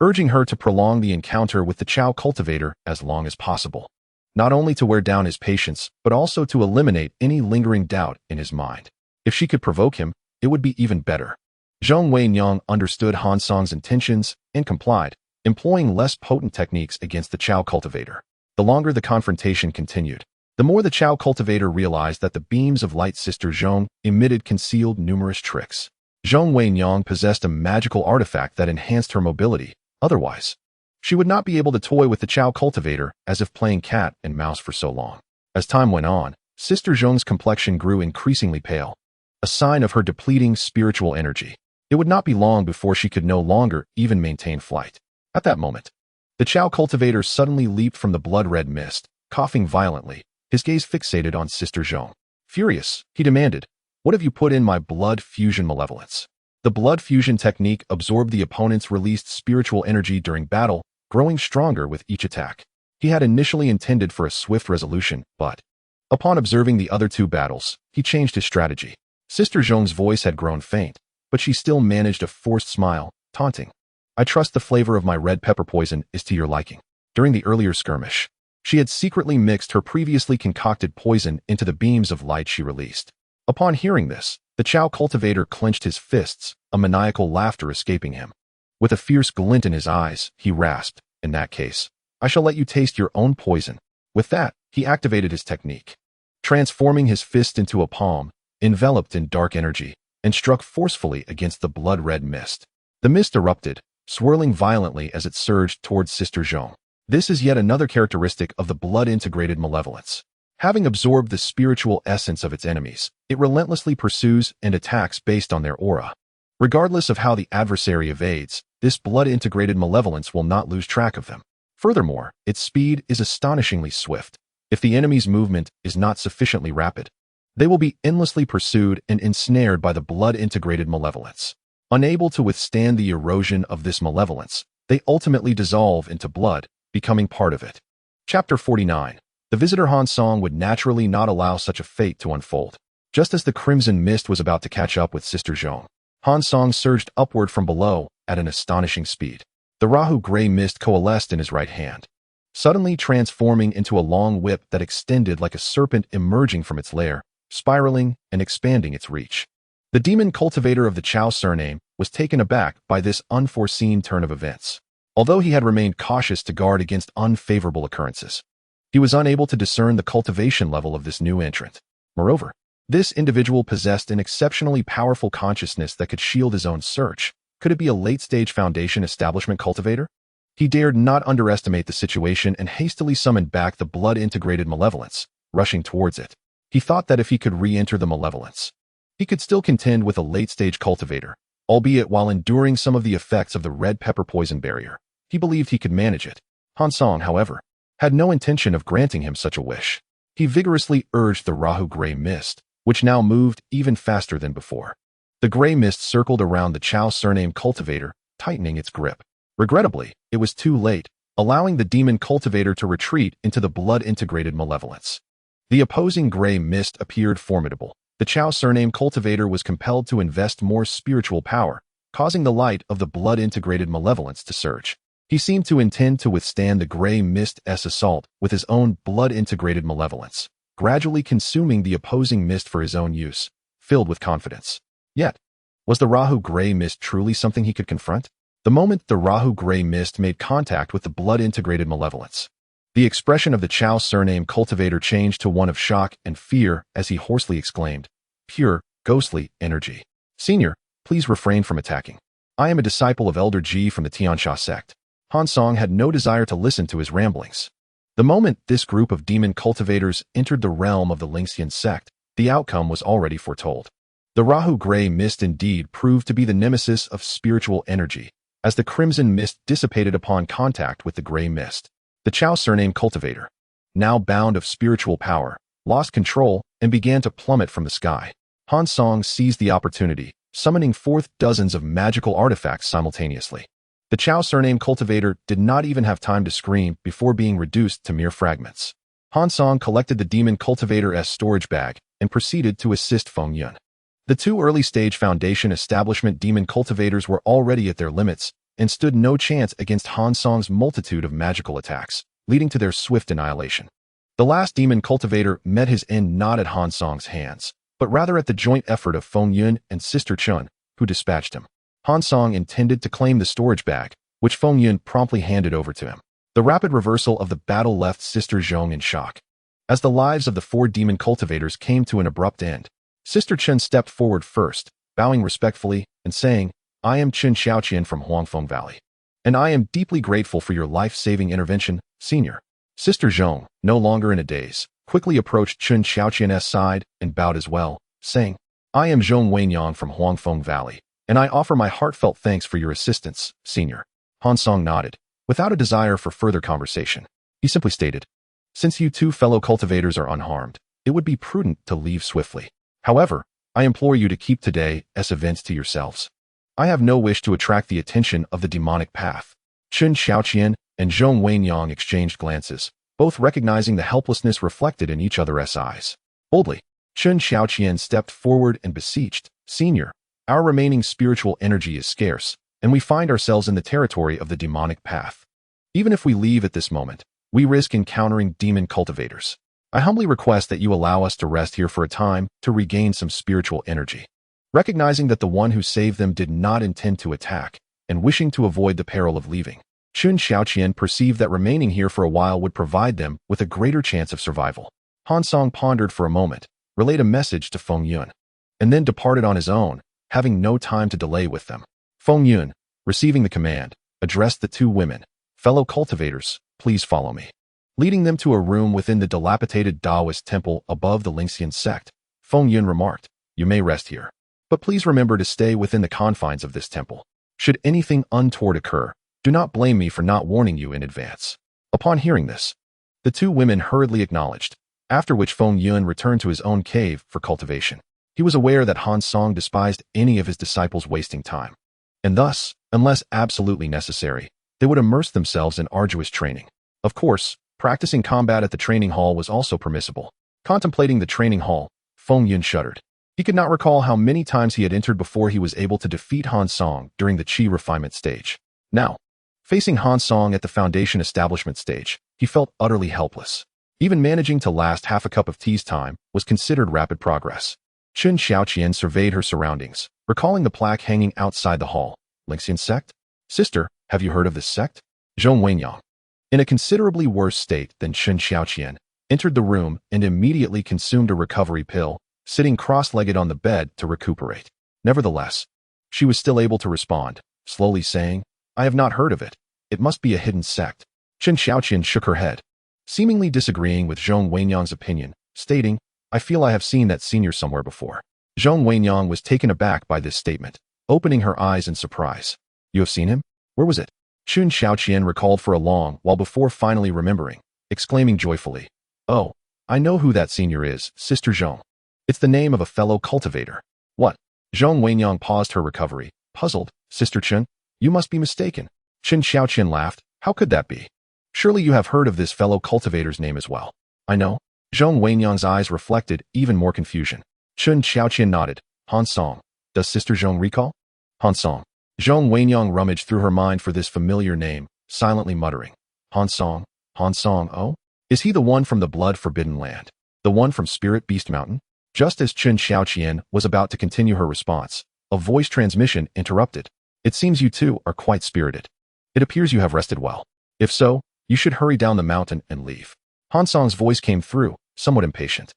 urging her to prolong the encounter with the Chao cultivator as long as possible, not only to wear down his patience, but also to eliminate any lingering doubt in his mind. If she could provoke him, it would be even better. Zhong Wenyang understood Han Song's intentions and complied, employing less potent techniques against the Chao cultivator. The longer the confrontation continued, the more the Chao cultivator realized that the beams of light Sister Zhong emitted concealed numerous tricks. Zhong Wenyang possessed a magical artifact that enhanced her mobility. Otherwise, she would not be able to toy with the Chao cultivator as if playing cat and mouse for so long. As time went on, Sister Zhong's complexion grew increasingly pale, a sign of her depleting spiritual energy. It would not be long before she could no longer even maintain flight. At that moment, the Chao cultivator suddenly leaped from the blood-red mist, coughing violently, his gaze fixated on Sister Zhong. Furious, he demanded, "What have you put in my blood fusion malevolence?" The blood fusion technique absorbed the opponent's released spiritual energy during battle, growing stronger with each attack. He had initially intended for a swift resolution, but upon observing the other two battles, he changed his strategy. Sister Zhong's voice had grown faint, but she still managed a forced smile, taunting, "I trust the flavor of my red pepper poison is to your liking." During the earlier skirmish, she had secretly mixed her previously concocted poison into the beams of light she released. Upon hearing this, the Chao cultivator clenched his fists, a maniacal laughter escaping him. With a fierce glint in his eyes, he rasped, "In that case, I shall let you taste your own poison." With that, he activated his technique, transforming his fist into a palm, enveloped in dark energy, and struck forcefully against the blood-red mist. The mist erupted, swirling violently as it surged towards Sister Zhong. This is yet another characteristic of the blood-integrated malevolence. Having absorbed the spiritual essence of its enemies, it relentlessly pursues and attacks based on their aura. Regardless of how the adversary evades, this blood-integrated malevolence will not lose track of them. Furthermore, its speed is astonishingly swift. If the enemy's movement is not sufficiently rapid, they will be endlessly pursued and ensnared by the blood-integrated malevolence. Unable to withstand the erosion of this malevolence, they ultimately dissolve into blood, becoming part of it. Chapter 49. The visitor Han Song would naturally not allow such a fate to unfold. Just as the crimson mist was about to catch up with Sister Zhong, Han Song surged upward from below at an astonishing speed. The Rahu gray mist coalesced in his right hand, suddenly transforming into a long whip that extended like a serpent emerging from its lair, spiraling and expanding its reach. The demon cultivator of the Chao surname was taken aback by this unforeseen turn of events. Although he had remained cautious to guard against unfavorable occurrences, he was unable to discern the cultivation level of this new entrant. Moreover, this individual possessed an exceptionally powerful consciousness that could shield his own search. Could it be a late-stage Foundation establishment cultivator? He dared not underestimate the situation and hastily summoned back the blood-integrated malevolence, rushing towards it. He thought that if he could re-enter the malevolence, he could still contend with a late-stage cultivator, albeit while enduring some of the effects of the red pepper poison barrier. He believed he could manage it. Han Song, however, had no intention of granting him such a wish. He vigorously urged the Rahu gray mist, which now moved even faster than before. The gray mist circled around the Chao surname cultivator, tightening its grip. Regrettably, it was too late, allowing the demon cultivator to retreat into the blood-integrated malevolence. The opposing gray mist appeared formidable. The Chao surname cultivator was compelled to invest more spiritual power, causing the light of the blood-integrated malevolence to surge. He seemed to intend to withstand the gray mist's assault with his own blood-integrated malevolence, gradually consuming the opposing mist for his own use, filled with confidence. Yet, was the Rahu gray mist truly something he could confront? The moment the Rahu gray mist made contact with the blood-integrated malevolence, the expression of the Chao surname cultivator changed to one of shock and fear as he hoarsely exclaimed, "Pure, ghostly energy. Senior, please refrain from attacking. I am a disciple of Elder Ji from the Tiansha sect." Han Song had no desire to listen to his ramblings. The moment this group of demon cultivators entered the realm of the Lingxian sect, the outcome was already foretold. The Rahu gray mist indeed proved to be the nemesis of spiritual energy, as the crimson mist dissipated upon contact with the gray mist. The Chao surname cultivator, now bound of spiritual power, lost control and began to plummet from the sky. Han Song seized the opportunity, summoning forth dozens of magical artifacts simultaneously. The Chao surname cultivator did not even have time to scream before being reduced to mere fragments. Han Song collected the demon cultivator's storage bag and proceeded to assist Feng Yun. The two early-stage Foundation establishment demon cultivators were already at their limits and stood no chance against Han Song's multitude of magical attacks, leading to their swift annihilation. The last demon cultivator met his end not at Han Song's hands, but rather at the joint effort of Feng Yun and Sister Chun, who dispatched him. Han Song intended to claim the storage bag, which Feng Yun promptly handed over to him. The rapid reversal of the battle left Sister Zhong in shock. As the lives of the four demon cultivators came to an abrupt end, Sister Chun stepped forward first, bowing respectfully and saying, "I am Chun Xiaoqian from Huangfeng Valley, and I am deeply grateful for your life-saving intervention, Senior." Sister Zhong, no longer in a daze, quickly approached Chun Xiaoqian's side and bowed as well, saying, "I am Zhong Wenyang from Huangfeng Valley, and I offer my heartfelt thanks for your assistance, Senior." Han Song nodded, without a desire for further conversation. He simply stated, "Since you two fellow cultivators are unharmed, it would be prudent to leave swiftly. However, I implore you to keep today's events to yourselves. I have no wish to attract the attention of the demonic path." Chun Xiaoqian and Zhong Wenyang exchanged glances, both recognizing the helplessness reflected in each other's eyes. Boldly, Chun Xiaoqian stepped forward and beseeched, "Senior, our remaining spiritual energy is scarce, and we find ourselves in the territory of the demonic path. Even if we leave at this moment, we risk encountering demon cultivators. I humbly request that you allow us to rest here for a time to regain some spiritual energy." Recognizing that the one who saved them did not intend to attack, and wishing to avoid the peril of leaving, Chun Xiaoqian perceived that remaining here for a while would provide them with a greater chance of survival. Han Song pondered for a moment, relayed a message to Feng Yun, and then departed on his own, having no time to delay with them. Feng Yun, receiving the command, addressed the two women, "Fellow cultivators, please follow me." Leading them to a room within the dilapidated Taoist temple above the Lingxian sect, Feng Yun remarked, "You may rest here. But please remember to stay within the confines of this temple. Should anything untoward occur, do not blame me for not warning you in advance." Upon hearing this, the two women hurriedly acknowledged, after which Feng Yun returned to his own cave for cultivation. He was aware that Han Song despised any of his disciples wasting time, and thus, unless absolutely necessary, they would immerse themselves in arduous training. Of course, practicing combat at the training hall was also permissible. Contemplating the training hall, Feng Yun shuddered. He could not recall how many times he had entered before he was able to defeat Han Song during the Qi refinement stage. Now, facing Han Song at the Foundation establishment stage, he felt utterly helpless. Even managing to last half a cup of tea's time was considered rapid progress. Chun Xiaoqian surveyed her surroundings, recalling the plaque hanging outside the hall. "Lingxian sect? Sister, have you heard of this sect?" Zhong Wenyang, in a considerably worse state than Chun Xiaoqian, entered the room and immediately consumed a recovery pill, sitting cross-legged on the bed to recuperate. Nevertheless, she was still able to respond, slowly saying, "I have not heard of it. It must be a hidden sect." Chun Xiaoqian shook her head, seemingly disagreeing with Zhong Wenyang's opinion, stating, "I feel I have seen that senior somewhere before." Zhong Wenyang was taken aback by this statement, opening her eyes in surprise. "You have seen him? Where was it?" Chun Xiaoqian recalled for a long while before finally remembering, exclaiming joyfully, "Oh, I know who that senior is, Sister Zhong. It's the name of a fellow cultivator." "What? Zhong Wenyang paused her recovery, puzzled. Sister Chen, you must be mistaken. Chen Xiaoqian laughed. How could that be? Surely you have heard of this fellow cultivator's name as well. I know. Zhong Wenyang's eyes reflected even more confusion. Chen Xiaoqian nodded. Han Song. Does Sister Zhong recall? Han Song. Zhong Wenyang rummaged through her mind for this familiar name, silently muttering. Han Song. Han Song, oh? Is he the one from the blood-forbidden land? The one from Spirit Beast Mountain? Just as Chen Xiaoqian was about to continue her response, a voice transmission interrupted. It seems you two are quite spirited. It appears you have rested well. If so, you should hurry down the mountain and leave. Han Song's voice came through, somewhat impatient.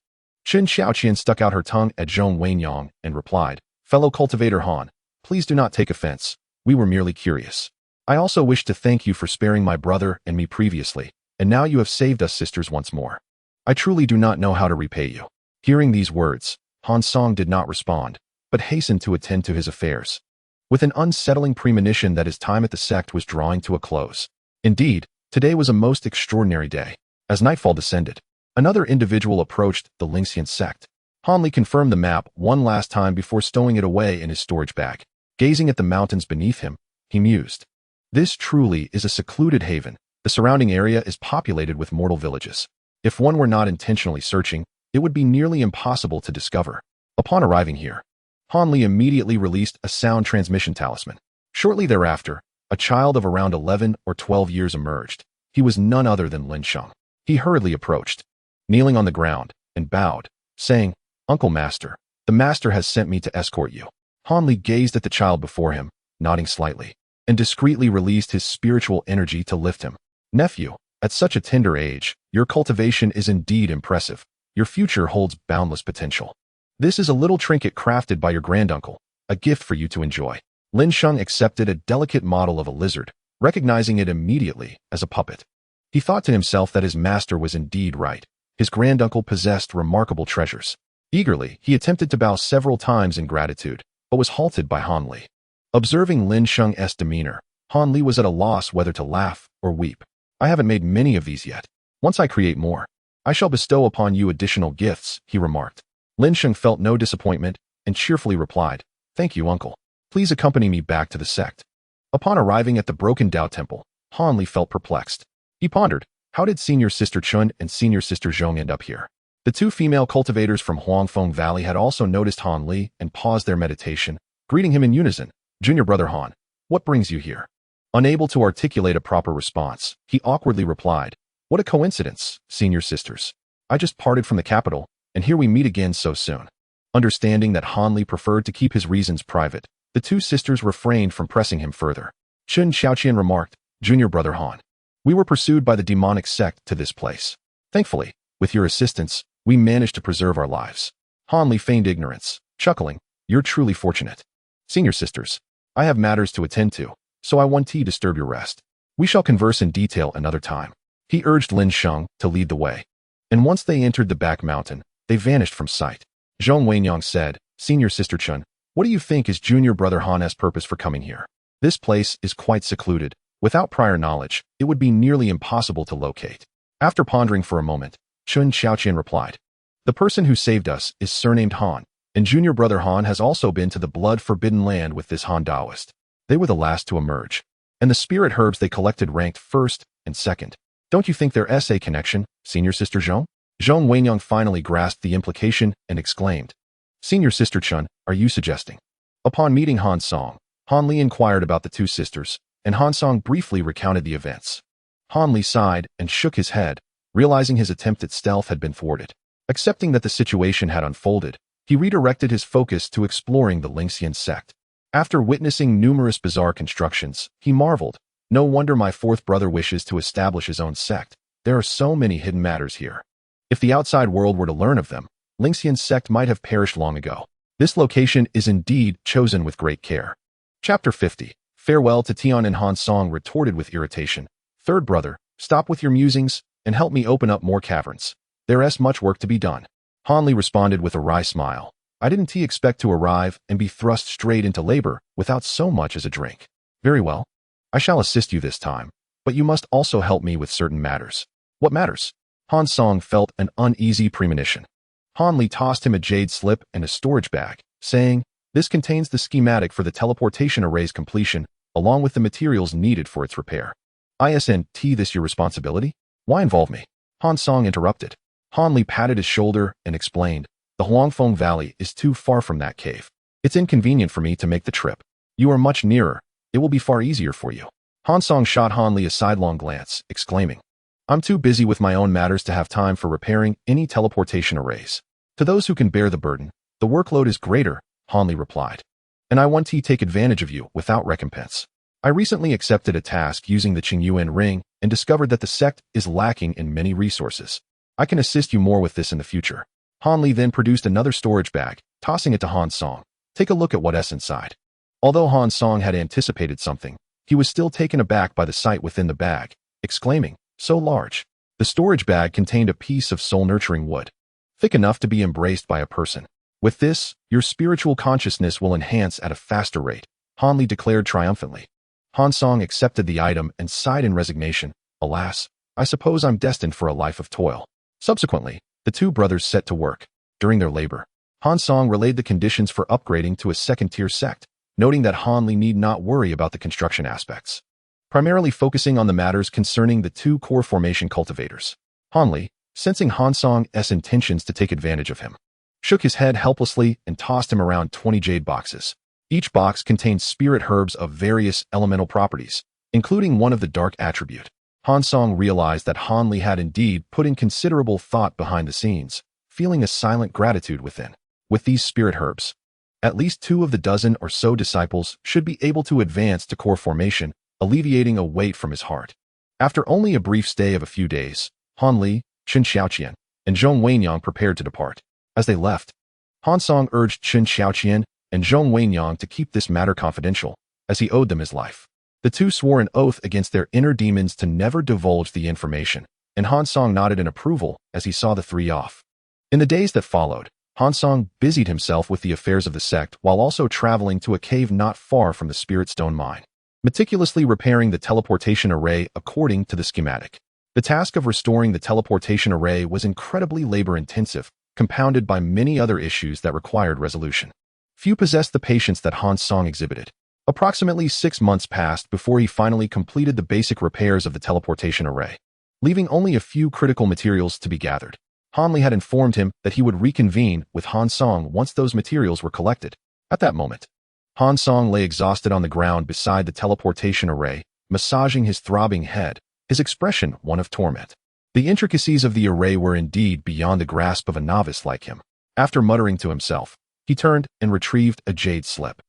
Chen Xiaoqian stuck out her tongue at Zhong Wenyang and replied, Fellow cultivator Han, please do not take offense. We were merely curious. I also wish to thank you for sparing my brother and me previously, and now you have saved us sisters once more. I truly do not know how to repay you. Hearing these words, Han Song did not respond, but hastened to attend to his affairs, with an unsettling premonition that his time at the sect was drawing to a close. Indeed, today was a most extraordinary day. As nightfall descended, another individual approached the Lingxian sect. Han Li confirmed the map one last time before stowing it away in his storage bag. Gazing at the mountains beneath him, he mused. This truly is a secluded haven. The surrounding area is populated with mortal villages. If one were not intentionally searching, it would be nearly impossible to discover. Upon arriving here, Han Li immediately released a sound transmission talisman. Shortly thereafter, a child of around 11 or 12 years emerged. He was none other than Lin Sheng. He hurriedly approached, kneeling on the ground, and bowed, saying, Uncle Master, the Master has sent me to escort you. Han Li gazed at the child before him, nodding slightly, and discreetly released his spiritual energy to lift him. Nephew, at such a tender age, your cultivation is indeed impressive. Your future holds boundless potential. This is a little trinket crafted by your granduncle, a gift for you to enjoy. Lin Sheng accepted a delicate model of a lizard, recognizing it immediately as a puppet. He thought to himself that his master was indeed right. His granduncle possessed remarkable treasures. Eagerly, he attempted to bow several times in gratitude, but was halted by Han Li. Observing Lin Sheng's demeanor, Han Li was at a loss whether to laugh or weep. I haven't made many of these yet. Once I create more, I shall bestow upon you additional gifts, he remarked. Lin Sheng felt no disappointment and cheerfully replied, Thank you, uncle. Please accompany me back to the sect. Upon arriving at the broken Dao temple, Han Li felt perplexed. He pondered, how did Senior Sister Chun and Senior Sister Zhong end up here? The two female cultivators from Huangfeng Valley had also noticed Han Li and paused their meditation, greeting him in unison. Junior brother Han, what brings you here? Unable to articulate a proper response, he awkwardly replied, What a coincidence, Senior Sisters. I just parted from the capital, and here we meet again so soon. Understanding that Han Li preferred to keep his reasons private, the two sisters refrained from pressing him further. Chen Xiaoqian remarked, Junior brother Han, we were pursued by the demonic sect to this place. Thankfully, with your assistance, we managed to preserve our lives. Han Li feigned ignorance, chuckling, You're truly fortunate. Senior sisters, I have matters to attend to, so I won't disturb your rest. We shall converse in detail another time. He urged Lin Sheng to lead the way. And once they entered the back mountain, they vanished from sight. Zhong Wenyang said, Senior Sister Chun, what do you think is Junior Brother Han's purpose for coming here? This place is quite secluded. Without prior knowledge, it would be nearly impossible to locate. After pondering for a moment, Chen Xiaoqian replied, The person who saved us is surnamed Han, and Junior Brother Han has also been to the blood-forbidden land with this Han Daoist. They were the last to emerge, and the spirit herbs they collected ranked first and second. Don't you think there's a connection, Senior Sister Zhong? Zhong Wenyang finally grasped the implication and exclaimed, Senior Sister Chun, are you suggesting? Upon meeting Han Song, Han Li inquired about the two sisters, and Han Song briefly recounted the events. Han Li sighed and shook his head, realizing his attempt at stealth had been thwarted. Accepting that the situation had unfolded, he redirected his focus to exploring the Lingxian sect. After witnessing numerous bizarre constructions, he marveled, No wonder my fourth brother wishes to establish his own sect. There are so many hidden matters here. If the outside world were to learn of them, Lingxian sect might have perished long ago. This location is indeed chosen with great care. Chapter 50. Farewell to Tian and Han Song retorted with irritation. Third brother, stop with your musings, and help me open up more caverns. There's much work to be done. Han Li responded with a wry smile. I didn't expect to arrive and be thrust straight into labor without so much as a drink. Very well. I shall assist you this time, but you must also help me with certain matters. What matters? Han Song felt an uneasy premonition. Han Li tossed him a jade slip and a storage bag, saying, This contains the schematic for the teleportation array's completion, along with the materials needed for its repair. Isn't this your responsibility? Why involve me? Han Song interrupted. Han Li patted his shoulder and explained, the Huangfeng Valley is too far from that cave. It's inconvenient for me to make the trip. You are much nearer. It will be far easier for you. Han Song shot Han Li a sidelong glance, exclaiming, I'm too busy with my own matters to have time for repairing any teleportation arrays. To those who can bear the burden, the workload is greater, Han Li replied. And I want to take advantage of you without recompense. I recently accepted a task using the Qingyuan ring and discovered that the sect is lacking in many resources. I can assist you more with this in the future. Han Li then produced another storage bag, tossing it to Han Song. Take a look at what's inside. Although Han Song had anticipated something, he was still taken aback by the sight within the bag, exclaiming, so large. The storage bag contained a piece of soul-nurturing wood, thick enough to be embraced by a person. With this, your spiritual consciousness will enhance at a faster rate, Han Li declared triumphantly. Han Song accepted the item and sighed in resignation. Alas, I suppose I'm destined for a life of toil. Subsequently, the two brothers set to work. During their labor, Han Song relayed the conditions for upgrading to a second-tier sect, noting that Han Li need not worry about the construction aspects, primarily focusing on the matters concerning the two core formation cultivators. Han Li, sensing Han Song's intentions to take advantage of him, shook his head helplessly and tossed him around 20 jade boxes. Each box contained spirit herbs of various elemental properties, including one of the dark attribute. Han Song realized that Han Li had indeed put in considerable thought behind the scenes, feeling a silent gratitude within. With these spirit herbs, at least 2 of the dozen or so disciples should be able to advance to core formation, alleviating a weight from his heart. After only a brief stay of a few days, Han Li, Chen Xiaoqian, and Zhong Wenyang prepared to depart. As they left, Han Song urged Chen Xiaoqian and Zhong Wenyang to keep this matter confidential, as he owed them his life. The two swore an oath against their inner demons to never divulge the information, and Han Song nodded in approval as he saw the 3 off. In the days that followed, Han Song busied himself with the affairs of the sect while also traveling to a cave not far from the Spirit Stone mine, meticulously repairing the teleportation array according to the schematic. The task of restoring the teleportation array was incredibly labor-intensive, compounded by many other issues that required resolution. Few possessed the patience that Han Song exhibited. Approximately 6 months passed before he finally completed the basic repairs of the teleportation array, leaving only a few critical materials to be gathered. Han Li had informed him that he would reconvene with Han Song once those materials were collected. At that moment, Han Song lay exhausted on the ground beside the teleportation array, massaging his throbbing head, his expression one of torment. The intricacies of the array were indeed beyond the grasp of a novice like him. After muttering to himself, he turned and retrieved a jade slip.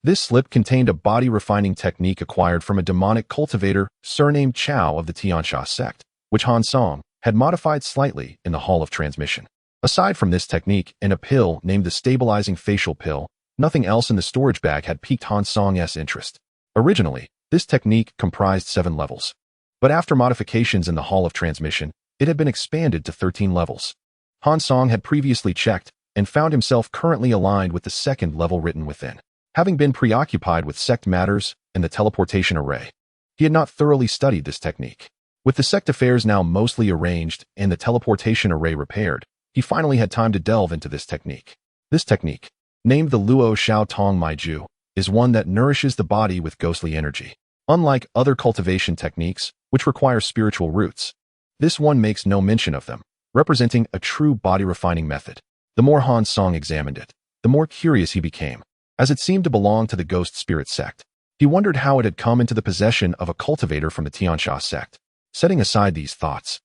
This slip contained a body-refining technique acquired from a demonic cultivator surnamed Chao of the Tiansha sect, which Han Song had modified slightly in the Hall of Transmission. Aside from this technique and a pill named the Stabilizing Facial Pill, nothing else in the storage bag had piqued Han Song's interest. Originally, this technique comprised 7 levels, but after modifications in the Hall of Transmission, it had been expanded to 13 levels. Han Song had previously checked and found himself currently aligned with the 2nd level written within. Having been preoccupied with sect matters and the teleportation array, he had not thoroughly studied this technique. With the sect affairs now mostly arranged and the teleportation array repaired, he finally had time to delve into this technique. This technique, named the Luo Shao Tong Maiju, is one that nourishes the body with ghostly energy. Unlike other cultivation techniques, which require spiritual roots, this one makes no mention of them, representing a true body-refining method. The more Han Song examined it, the more curious he became, as it seemed to belong to the Ghost Spirit sect. He wondered how it had come into the possession of a cultivator from the Tiansha sect. Setting aside these thoughts,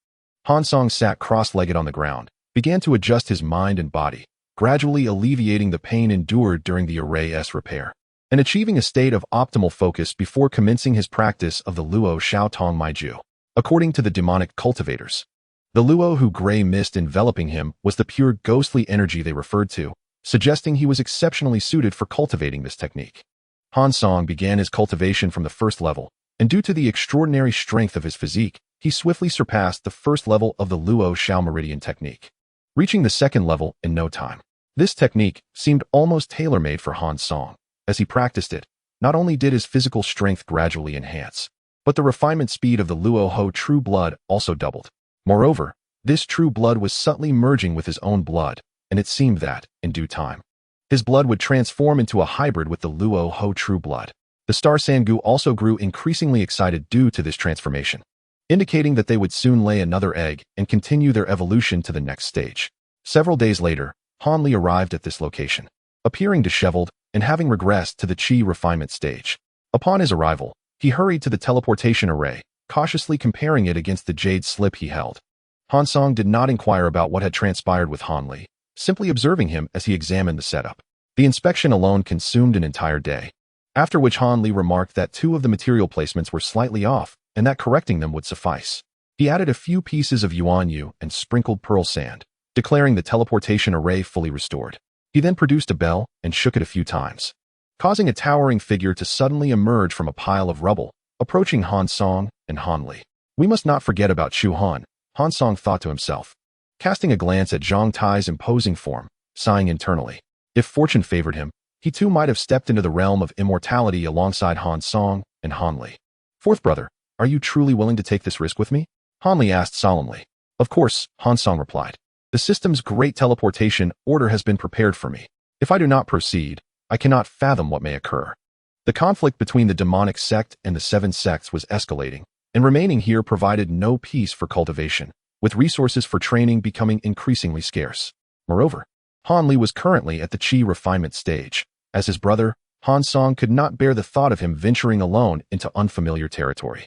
Han Song sat cross-legged on the ground, began to adjust his mind and body, gradually alleviating the pain endured during the array's repair, and achieving a state of optimal focus before commencing his practice of the Luo Shao Tong Maiju. According to the demonic cultivators, the Luo who gray mist enveloping him was the pure ghostly energy they referred to, suggesting he was exceptionally suited for cultivating this technique. Han Song began his cultivation from the 1st level, and due to the extraordinary strength of his physique, he swiftly surpassed the 1st level of the Luo Shao Meridian technique, reaching the 2nd level in no time. This technique seemed almost tailor-made for Han Song. As he practiced it, not only did his physical strength gradually enhance, but the refinement speed of the Luo Ho true blood also doubled. Moreover, this true blood was subtly merging with his own blood, and it seemed that, in due time, His blood would transform into a hybrid with the Luo Ho true blood. The Star Sangu also grew increasingly excited due to this transformation, indicating that they would soon lay another egg and continue their evolution to the next stage. Several days later, Han Li arrived at this location, appearing disheveled and having regressed to the Qi refinement stage. Upon his arrival, he hurried to the teleportation array, cautiously comparing it against the jade slip he held. Han Song did not inquire about what had transpired with Han Li, simply observing him as he examined the setup. The inspection alone consumed an entire day, after which Han Li remarked that 2 of the material placements were slightly off and that correcting them would suffice. He added a few pieces of yuan yu and sprinkled pearl sand, declaring the teleportation array fully restored. He then produced a bell and shook it a few times, causing a towering figure to suddenly emerge from a pile of rubble, approaching Han Song and Han Li. We must not forget about Chu Han, Han Song thought to himself, casting a glance at Zhang Tai's imposing form, sighing internally. If fortune favored him, he too might have stepped into the realm of immortality alongside Han Song and Han Li. Fourth brother, are you truly willing to take this risk with me? Han Li asked solemnly. Of course, Han Song replied. The system's great teleportation order has been prepared for me. If I do not proceed, I cannot fathom what may occur. The conflict between the demonic sect and the 7 sects was escalating, and remaining here provided no peace for cultivation, with resources for training becoming increasingly scarce. Moreover, Han Li was currently at the Qi refinement stage. As his brother, Han Song could not bear the thought of him venturing alone into unfamiliar territory.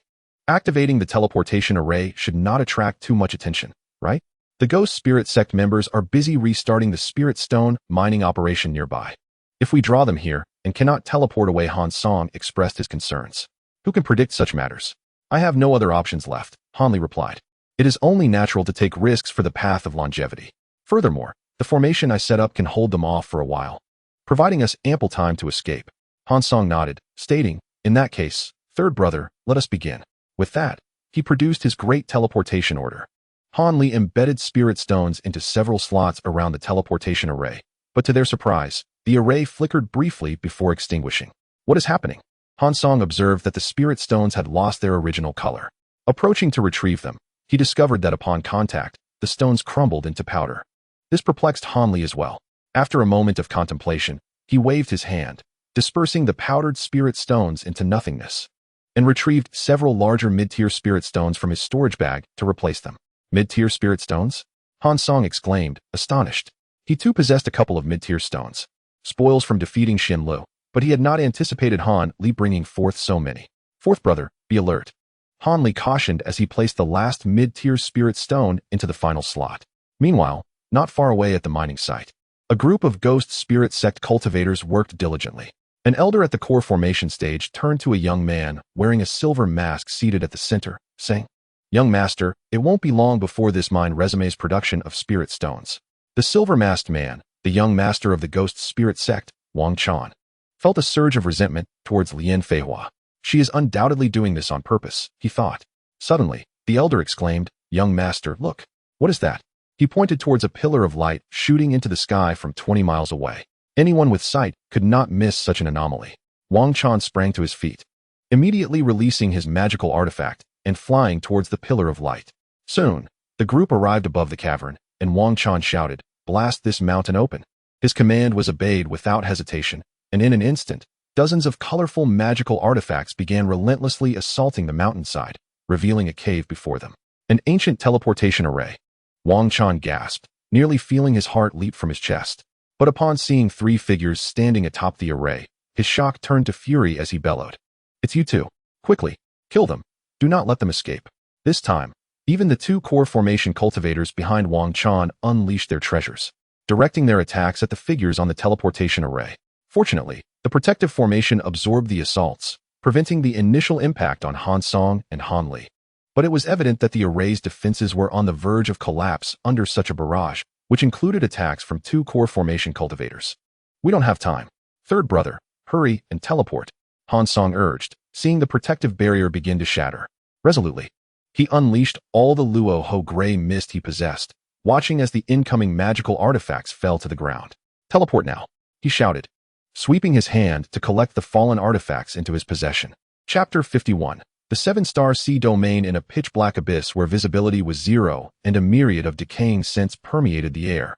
Activating the teleportation array should not attract too much attention, right? The Ghost Spirit Sect members are busy restarting the Spirit Stone mining operation nearby. If we draw them here and cannot teleport away, Han Song expressed his concerns. Who can predict such matters? I have no other options left, Han Li replied. It is only natural to take risks for the path of longevity. Furthermore, the formation I set up can hold them off for a while, providing us ample time to escape. Han Song nodded, stating, in that case, third brother, let us begin. With that, he produced his great teleportation order. Han Li embedded spirit stones into several slots around the teleportation array, but to their surprise, the array flickered briefly before extinguishing. What is happening? Han Song observed that the spirit stones had lost their original color. Approaching to retrieve them, he discovered that upon contact, the stones crumbled into powder. This perplexed Han Li as well. After a moment of contemplation, he waved his hand, dispersing the powdered spirit stones into nothingness, and retrieved several larger mid-tier spirit stones from his storage bag to replace them. Mid-tier spirit stones? Han Song exclaimed, astonished. He too possessed a couple of mid-tier stones, spoils from defeating Xin Lu, but he had not anticipated Han Li bringing forth so many. Fourth brother, be alert. Han Li cautioned as he placed the last mid-tier spirit stone into the final slot. Meanwhile, not far away at the mining site, a group of Ghost Spirit Sect cultivators worked diligently. An elder at the core formation stage turned to a young man wearing a silver mask seated at the center, saying, Young master, it won't be long before this mine resumes production of spirit stones. The silver-masked man, the young master of the Ghost Spirit Sect, Wang Chan, felt a surge of resentment towards Lian Feihua. She is undoubtedly doing this on purpose, he thought. Suddenly, the elder exclaimed, Young master, look. What is that? He pointed towards a pillar of light shooting into the sky from 20 miles away. Anyone with sight could not miss such an anomaly. Wang Chan sprang to his feet, immediately releasing his magical artifact and flying towards the pillar of light. Soon, the group arrived above the cavern, and Wang Chan shouted, Blast this mountain open. His command was obeyed without hesitation, and in an instant, dozens of colorful magical artifacts began relentlessly assaulting the mountainside, revealing a cave before them. An ancient teleportation array. Wang Chan gasped, nearly feeling his heart leap from his chest. But upon seeing 3 figures standing atop the array, his shock turned to fury as he bellowed. It's you two. Quickly, kill them. Do not let them escape. This time, even the 2 core formation cultivators behind Wang Chan unleashed their treasures, directing their attacks at the figures on the teleportation array. Fortunately, the protective formation absorbed the assaults, preventing the initial impact on Han Song and Han Li. But it was evident that the array's defenses were on the verge of collapse under such a barrage, which included attacks from 2 core formation cultivators. We don't have time. Third brother, hurry and teleport, Han Song urged, seeing the protective barrier begin to shatter. Resolutely, he unleashed all the Luo Ho gray mist he possessed, watching as the incoming magical artifacts fell to the ground. Teleport now, he shouted, sweeping his hand to collect the fallen artifacts into his possession. Chapter 51. The 7-star sea domain in a pitch-black abyss where visibility was 0 and a myriad of decaying scents permeated the air.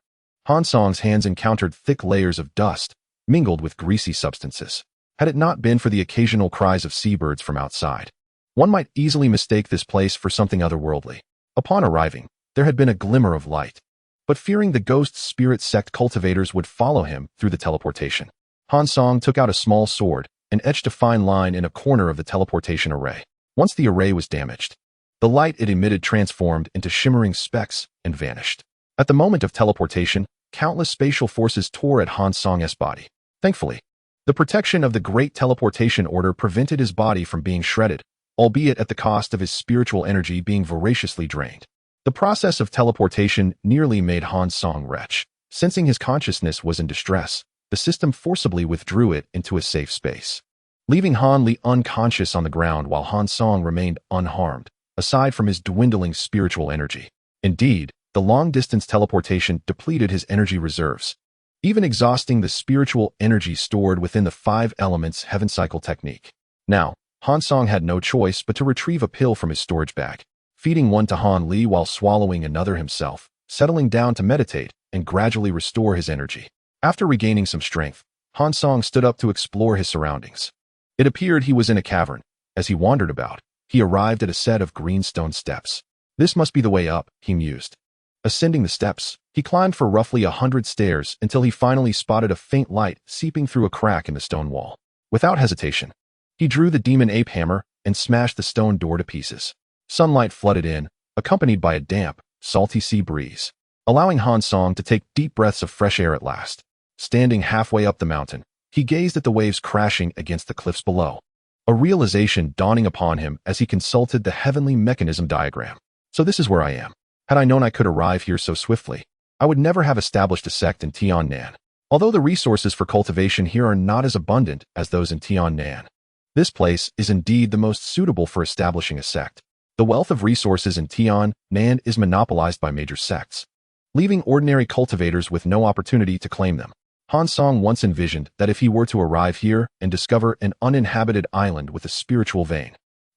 Han Song's hands encountered thick layers of dust, mingled with greasy substances. Had it not been for the occasional cries of seabirds from outside, one might easily mistake this place for something otherworldly. Upon arriving, there had been a glimmer of light, but fearing the ghost spirit sect cultivators would follow him through the teleportation, Han Song took out a small sword and etched a fine line in a corner of the teleportation array. Once the array was damaged, the light it emitted transformed into shimmering specks and vanished. At the moment of teleportation, countless spatial forces tore at Han Song's body. Thankfully, the protection of the Great Teleportation Order prevented his body from being shredded, albeit at the cost of his spiritual energy being voraciously drained. The process of teleportation nearly made Han Song retch. Sensing his consciousness was in distress, the system forcibly withdrew it into a safe space, leaving Han Li unconscious on the ground while Han Song remained unharmed, aside from his dwindling spiritual energy. Indeed, the long-distance teleportation depleted his energy reserves, even exhausting the spiritual energy stored within the 5 elements heaven cycle technique. Now, Han Song had no choice but to retrieve a pill from his storage bag, feeding one to Han Li while swallowing another himself, settling down to meditate and gradually restore his energy. After regaining some strength, Han Song stood up to explore his surroundings. It appeared he was in a cavern. As he wandered about, he arrived at a set of green stone steps. This must be the way up, he mused. Ascending the steps, he climbed for roughly 100 stairs until he finally spotted a faint light seeping through a crack in the stone wall. Without hesitation, he drew the demon ape hammer and smashed the stone door to pieces. Sunlight flooded in, accompanied by a damp, salty sea breeze, allowing Han Song to take deep breaths of fresh air at last. Standing halfway up the mountain, he gazed at the waves crashing against the cliffs below, a realization dawning upon him as he consulted the heavenly mechanism diagram. So this is where I am. Had I known I could arrive here so swiftly, I would never have established a sect in Tiannan. Although the resources for cultivation here are not as abundant as those in Tiannan, this place is indeed the most suitable for establishing a sect. The wealth of resources in Tiannan is monopolized by major sects, leaving ordinary cultivators with no opportunity to claim them. Han Song once envisioned that if he were to arrive here and discover an uninhabited island with a spiritual vein,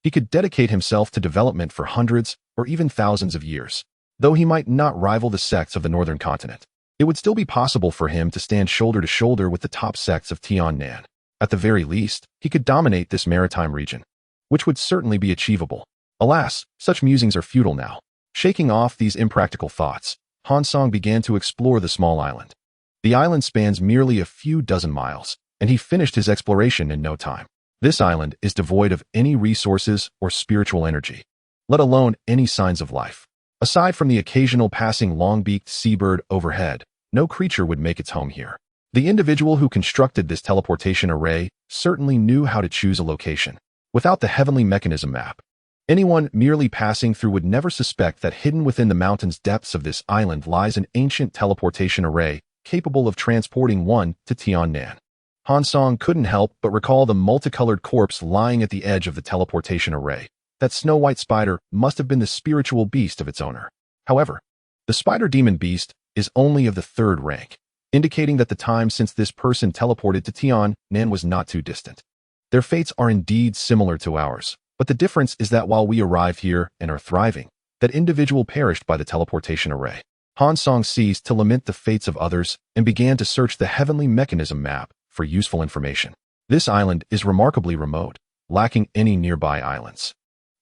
he could dedicate himself to development for hundreds or even thousands of years. Though he might not rival the sects of the northern continent, it would still be possible for him to stand shoulder to shoulder with the top sects of Tiannan. At the very least, he could dominate this maritime region, which would certainly be achievable. Alas, such musings are futile now. Shaking off these impractical thoughts, Han Song began to explore the small island. The island spans merely a few dozen miles, and he finished his exploration in no time. This island is devoid of any resources or spiritual energy, let alone any signs of life. Aside from the occasional passing long-beaked seabird overhead, no creature would make its home here. The individual who constructed this teleportation array certainly knew how to choose a location. Without the heavenly mechanism map, anyone merely passing through would never suspect that hidden within the mountain's depths of this island lies an ancient teleportation array capable of transporting one to Tiannan. Han Song couldn't help but recall the multicolored corpse lying at the edge of the teleportation array. That snow-white spider must have been the spiritual beast of its owner. However, the spider demon beast is only of the 3rd rank, indicating that the time since this person teleported to Tiannan was not too distant. Their fates are indeed similar to ours, but the difference is that while we arrive here and are thriving, that individual perished by the teleportation array. Han Song ceased to lament the fates of others and began to search the heavenly mechanism map for useful information. This island is remarkably remote, lacking any nearby islands.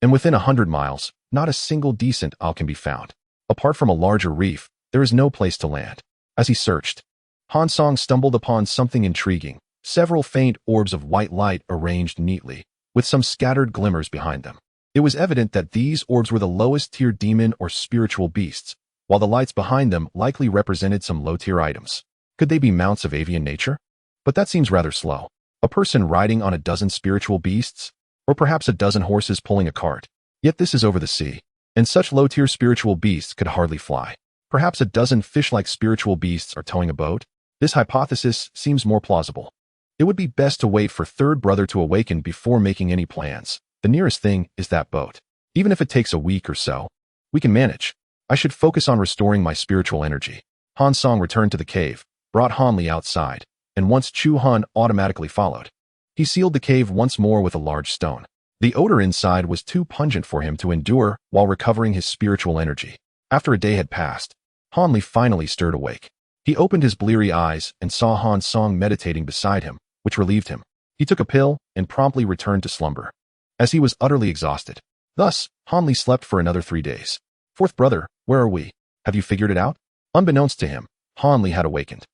And within 100 miles, not a single decent isle can be found. Apart from a larger reef, there is no place to land. As he searched, Han Song stumbled upon something intriguing, several faint orbs of white light arranged neatly, with some scattered glimmers behind them. It was evident that these orbs were the lowest-tier demon or spiritual beasts, while the lights behind them likely represented some low-tier items. Could they be mounts of avian nature? But that seems rather slow. A person riding on a dozen spiritual beasts? Or perhaps a dozen horses pulling a cart? Yet this is over the sea, and such low-tier spiritual beasts could hardly fly. Perhaps a dozen fish-like spiritual beasts are towing a boat? This hypothesis seems more plausible. It would be best to wait for third brother to awaken before making any plans. The nearest thing is that boat. Even if it takes a week or so, we can manage. I should focus on restoring my spiritual energy. Han Song returned to the cave, brought Han Li outside, and once Chu Han automatically followed. He sealed the cave once more with a large stone. The odor inside was too pungent for him to endure while recovering his spiritual energy. After a day had passed, Han Li finally stirred awake. He opened his bleary eyes and saw Han Song meditating beside him, which relieved him. He took a pill and promptly returned to slumber, as he was utterly exhausted. Thus, Han Li slept for another 3 days. Fourth brother, where are we? Have you figured it out? Unbeknownst to him, Han Li had awakened.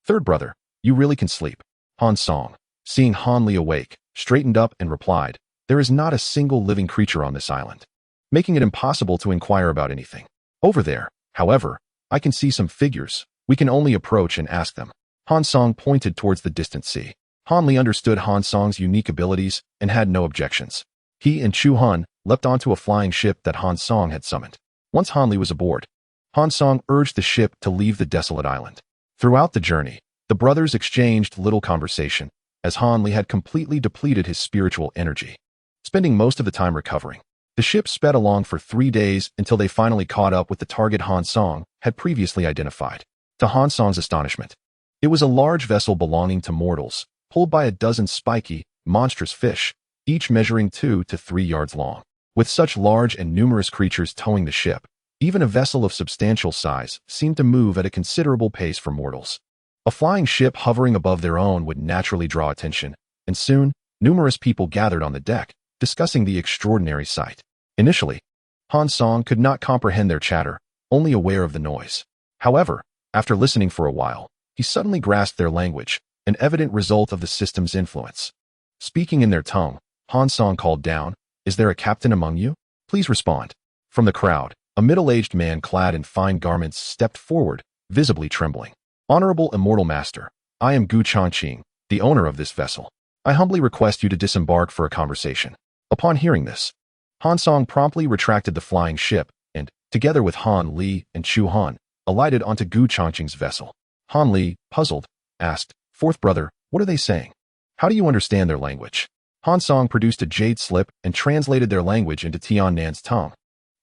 Third brother, you really can sleep. Han Song, seeing Han Li awake, straightened up and replied, there is not a single living creature on this island, making it impossible to inquire about anything. Over there, however, I can see some figures. We can only approach and ask them. Han Song pointed towards the distant sea. Han Li understood Han Song's unique abilities and had no objections. He and Chu Han leapt onto a flying ship that Han Song had summoned. Once Han Li was aboard, Han Song urged the ship to leave the desolate island. Throughout the journey, the brothers exchanged little conversation, as Han Li had completely depleted his spiritual energy. Spending most of the time recovering, the ship sped along for 3 days until they finally caught up with the target Han Song had previously identified. To Han Song's astonishment, it was a large vessel belonging to mortals, pulled by a dozen spiky, monstrous fish, each measuring 2 to 3 yards long. With such large and numerous creatures towing the ship, even a vessel of substantial size seemed to move at a considerable pace for mortals. A flying ship hovering above their own would naturally draw attention, and soon, numerous people gathered on the deck, discussing the extraordinary sight. Initially, Han Song could not comprehend their chatter, only aware of the noise. However, after listening for a while, he suddenly grasped their language, an evident result of the system's influence. Speaking in their tongue, Han Song called down, is there a captain among you? Please respond. From the crowd, a middle-aged man clad in fine garments stepped forward, visibly trembling. Honorable Immortal Master, I am Gu Changqing, the owner of this vessel. I humbly request you to disembark for a conversation. Upon hearing this, Han Song promptly retracted the flying ship and, together with Han Li and Chu Han, alighted onto Gu Changqing's vessel. Han Li, puzzled, asked, Fourth brother, what are they saying? How do you understand their language? Han Song produced a jade slip and translated their language into Tian Nan's tongue,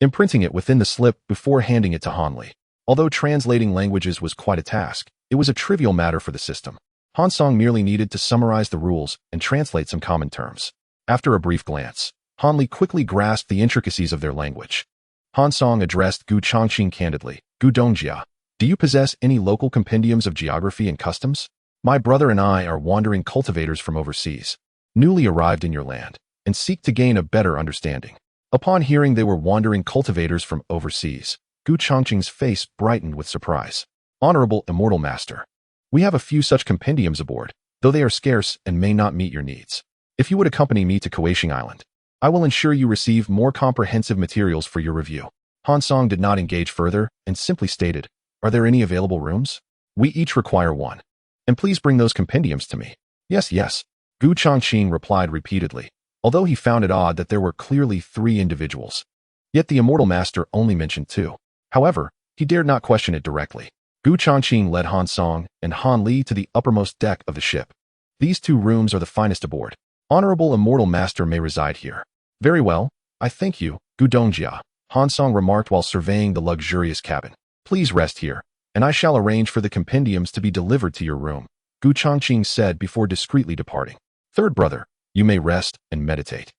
imprinting it within the slip before handing it to Han Li. Although translating languages was quite a task, it was a trivial matter for the system. Han Song merely needed to summarize the rules and translate some common terms. After a brief glance, Han Li quickly grasped the intricacies of their language. Han Song addressed Gu Changqing candidly. Gu Dongjia, do you possess any local compendiums of geography and customs? My brother and I are wandering cultivators from overseas, newly arrived in your land, and seek to gain a better understanding. Upon hearing they were wandering cultivators from overseas, Gu Changqing's face brightened with surprise. Honorable Immortal Master, we have a few such compendiums aboard, though they are scarce and may not meet your needs. If you would accompany me to Kuaishing Island, I will ensure you receive more comprehensive materials for your review. Han Song did not engage further and simply stated, are there any available rooms? We each require one. And please bring those compendiums to me. Yes, yes. Gu Changqing replied repeatedly, although he found it odd that there were clearly 3 individuals. Yet the Immortal Master only mentioned 2. However, he dared not question it directly. Gu Changqing led Han Song and Han Li to the uppermost deck of the ship. These 2 rooms are the finest aboard. Honorable Immortal Master may reside here. Very well, I thank you, Gu Dongjia, Han Song remarked while surveying the luxurious cabin. Please rest here, and I shall arrange for the compendiums to be delivered to your room, Gu Changqing said before discreetly departing. Third brother, you may rest and meditate.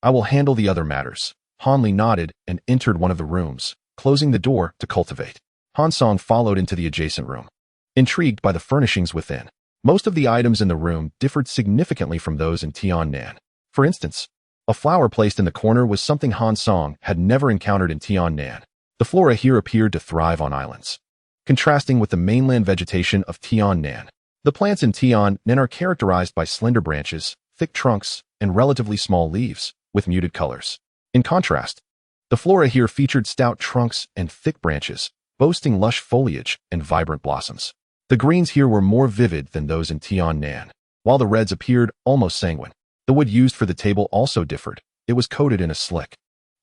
I will handle the other matters. Han Li nodded and entered one of the rooms, closing the door to cultivate. Han Song followed into the adjacent room, intrigued by the furnishings within. Most of the items in the room differed significantly from those in Tian Nan. For instance, a flower placed in the corner was something Han Song had never encountered in Tian Nan. The flora here appeared to thrive on islands, contrasting with the mainland vegetation of Tian Nan. The plants in Tian Nan are characterized by slender branches, thick trunks, and relatively small leaves, with muted colors. In contrast, the flora here featured stout trunks and thick branches, boasting lush foliage and vibrant blossoms. The greens here were more vivid than those in Tian Nan, while the reds appeared almost sanguine. The wood used for the table also differed. It was coated in a slick,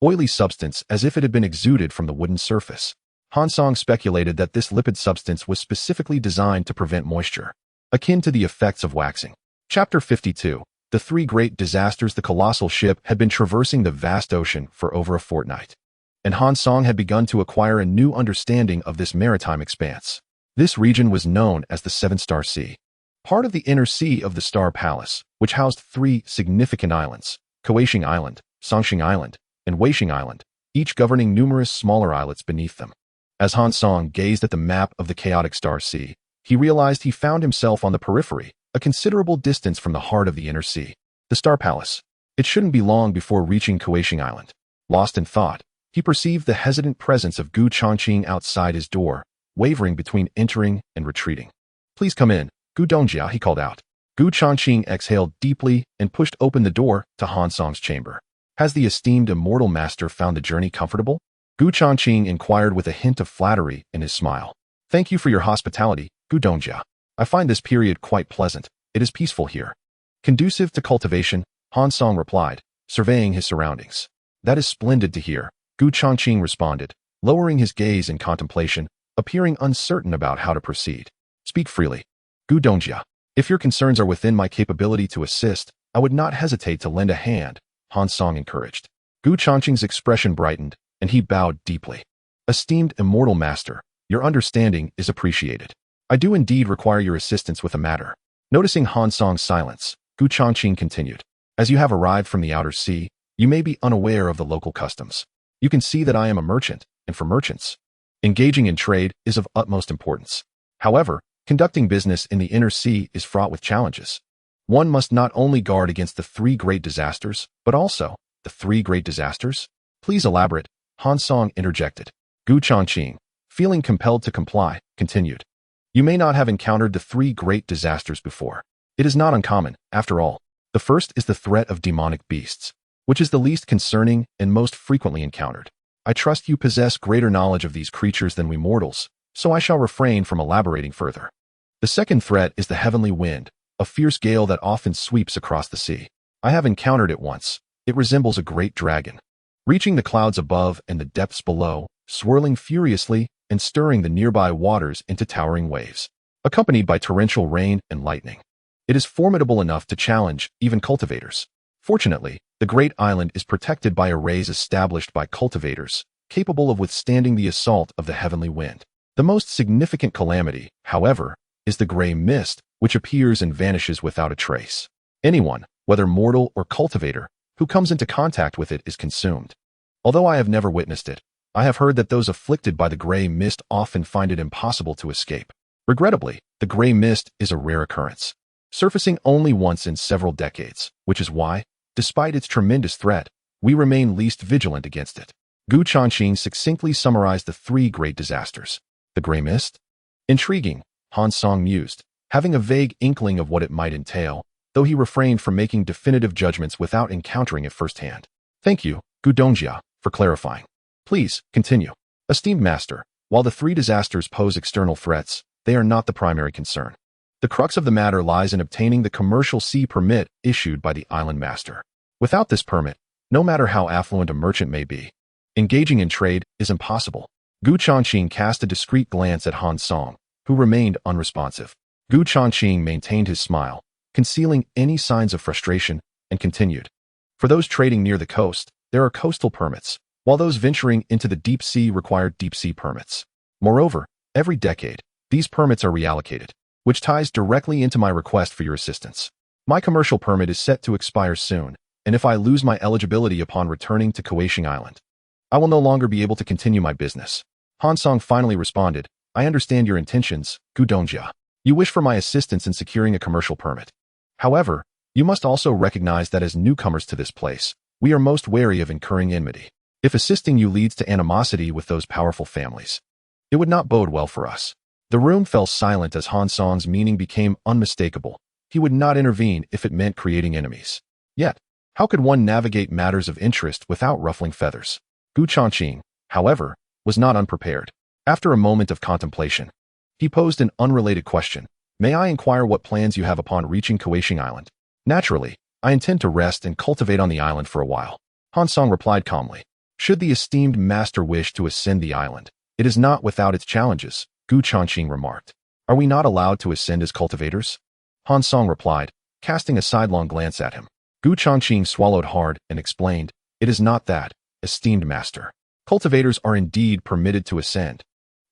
oily substance as if it had been exuded from the wooden surface. Han Song speculated that this lipid substance was specifically designed to prevent moisture, akin to the effects of waxing. Chapter 52. The 3 great disasters. The colossal ship had been traversing the vast ocean for over a fortnight, and Han Song had begun to acquire a new understanding of this maritime expanse. This region was known as the Seven-Star Sea, part of the inner sea of the Star Palace, which housed 3 significant islands, Kuaishing Island, Songqing Island, and Weishing Island, each governing numerous smaller islets beneath them. As Han Song gazed at the map of the chaotic Star Sea, he realized he found himself on the periphery, a considerable distance from the heart of the inner sea. The Star Palace. It shouldn't be long before reaching Kuaishing Island. Lost in thought, he perceived the hesitant presence of Gu Chongqing outside his door, wavering between entering and retreating. "Please come in, Gu Dongjia," he called out. Gu Chongqing exhaled deeply and pushed open the door to Han Song's chamber. "Has the esteemed immortal master found the journey comfortable?" Gu Chongqing inquired with a hint of flattery in his smile. "Thank you for your hospitality, Gu Dongjia. I find this period quite pleasant. It is peaceful here." "Conducive to cultivation," Han Song replied, surveying his surroundings. "That is splendid to hear," Gu Chongqing responded, lowering his gaze in contemplation, appearing uncertain about how to proceed. "Speak freely, Gu Dongjia. If your concerns are within my capability to assist, I would not hesitate to lend a hand," Han Song encouraged. Gu Chongqing's expression brightened, and he bowed deeply. "Esteemed immortal master, your understanding is appreciated. I do indeed require your assistance with a matter." Noticing Han Song's silence, Gu Chongqing continued. "As you have arrived from the outer sea, you may be unaware of the local customs. You can see that I am a merchant, and for merchants, engaging in trade is of utmost importance. However, conducting business in the inner sea is fraught with challenges. One must not only guard against the three great disasters, but also the three great disasters? Please elaborate," Han Song interjected. Gu Chongqing, feeling compelled to comply, continued. "You may not have encountered the three great disasters before. It is not uncommon, after all. The first is the threat of demonic beasts, which is the least concerning and most frequently encountered. I trust you possess greater knowledge of these creatures than we mortals, so I shall refrain from elaborating further. The second threat is the heavenly wind, a fierce gale that often sweeps across the sea. I have encountered it once. It resembles a great dragon, reaching the clouds above and the depths below, swirling furiously and stirring the nearby waters into towering waves, accompanied by torrential rain and lightning. It is formidable enough to challenge even cultivators. Fortunately, the great island is protected by arrays established by cultivators, capable of withstanding the assault of the heavenly wind. The most significant calamity, however, is the gray mist, which appears and vanishes without a trace. Anyone, whether mortal or cultivator, who comes into contact with it is consumed. Although I have never witnessed it, I have heard that those afflicted by the gray mist often find it impossible to escape. Regrettably, the gray mist is a rare occurrence, surfacing only once in several decades, which is why, despite its tremendous threat, we remain least vigilant against it. Gu Chongqing succinctly summarized the three great disasters. The gray mist? Intriguing, Han Song mused, having a vague inkling of what it might entail, though he refrained from making definitive judgments without encountering it firsthand. "Thank you, Gu Dongjia, for clarifying. Please, continue." "Esteemed master, while the three disasters pose external threats, they are not the primary concern. The crux of the matter lies in obtaining the commercial sea permit issued by the island master. Without this permit, no matter how affluent a merchant may be, engaging in trade is impossible." Gu Chongqing cast a discreet glance at Han Song, who remained unresponsive. Gu Chongqing maintained his smile, concealing any signs of frustration, and continued. "For those trading near the coast, there are coastal permits, while those venturing into the deep sea require deep-sea permits. Moreover, every decade, these permits are reallocated, which ties directly into my request for your assistance. My commercial permit is set to expire soon, and if I lose my eligibility upon returning to Kuaishing Island, I will no longer be able to continue my business." Han Song finally responded, "I understand your intentions, Gu Dongjia. You wish for my assistance in securing a commercial permit. However, you must also recognize that as newcomers to this place, we are most wary of incurring enmity. If assisting you leads to animosity with those powerful families, it would not bode well for us." The room fell silent as Han Song's meaning became unmistakable. He would not intervene if it meant creating enemies. Yet, how could one navigate matters of interest without ruffling feathers? Gu Chongqing, however, was not unprepared. After a moment of contemplation, he posed an unrelated question. "May I inquire what plans you have upon reaching Kuaishing Island?" "Naturally, I intend to rest and cultivate on the island for a while," Han Song replied calmly. "Should the esteemed master wish to ascend the island, it is not without its challenges," Gu Chongqing remarked. "Are we not allowed to ascend as cultivators?" Han Song replied, casting a sidelong glance at him. Gu Chongqing swallowed hard and explained, "It is not that, esteemed master. Cultivators are indeed permitted to ascend,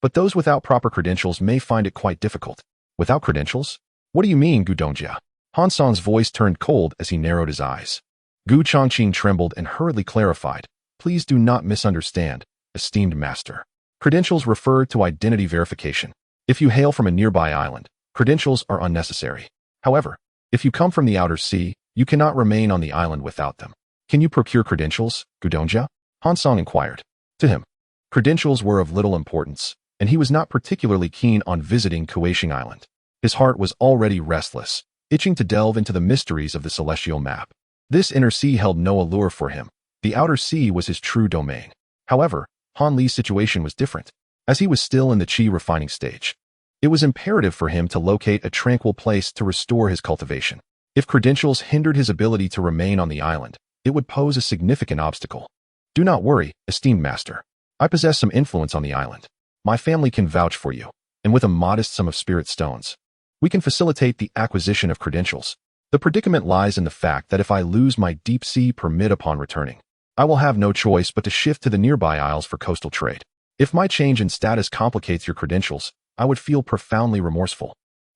but those without proper credentials may find it quite difficult." "Without credentials? What do you mean, Gu Dongjia?" Han Song's voice turned cold as he narrowed his eyes. Gu Chongqing trembled and hurriedly clarified, "Please do not misunderstand, esteemed master. Credentials refer to identity verification. If you hail from a nearby island, credentials are unnecessary. However, if you come from the outer sea, you cannot remain on the island without them. Can you procure credentials, Gudonja? Hansong inquired. To him, credentials were of little importance, and he was not particularly keen on visiting Kuaishing Island. His heart was already restless, itching to delve into the mysteries of the celestial map. This inner sea held no allure for him. The outer sea was his true domain. However, Han Li's situation was different. As he was still in the qi refining stage, it was imperative for him to locate a tranquil place to restore his cultivation. If credentials hindered his ability to remain on the island, it would pose a significant obstacle. Do not worry, esteemed master. I possess some influence on the island. My family can vouch for you, and with a modest sum of spirit stones, we can facilitate the acquisition of credentials. The predicament lies in the fact that if I lose my deep sea permit upon returning, I will have no choice but to shift to the nearby isles for coastal trade. If my change in status complicates your credentials, I would feel profoundly remorseful.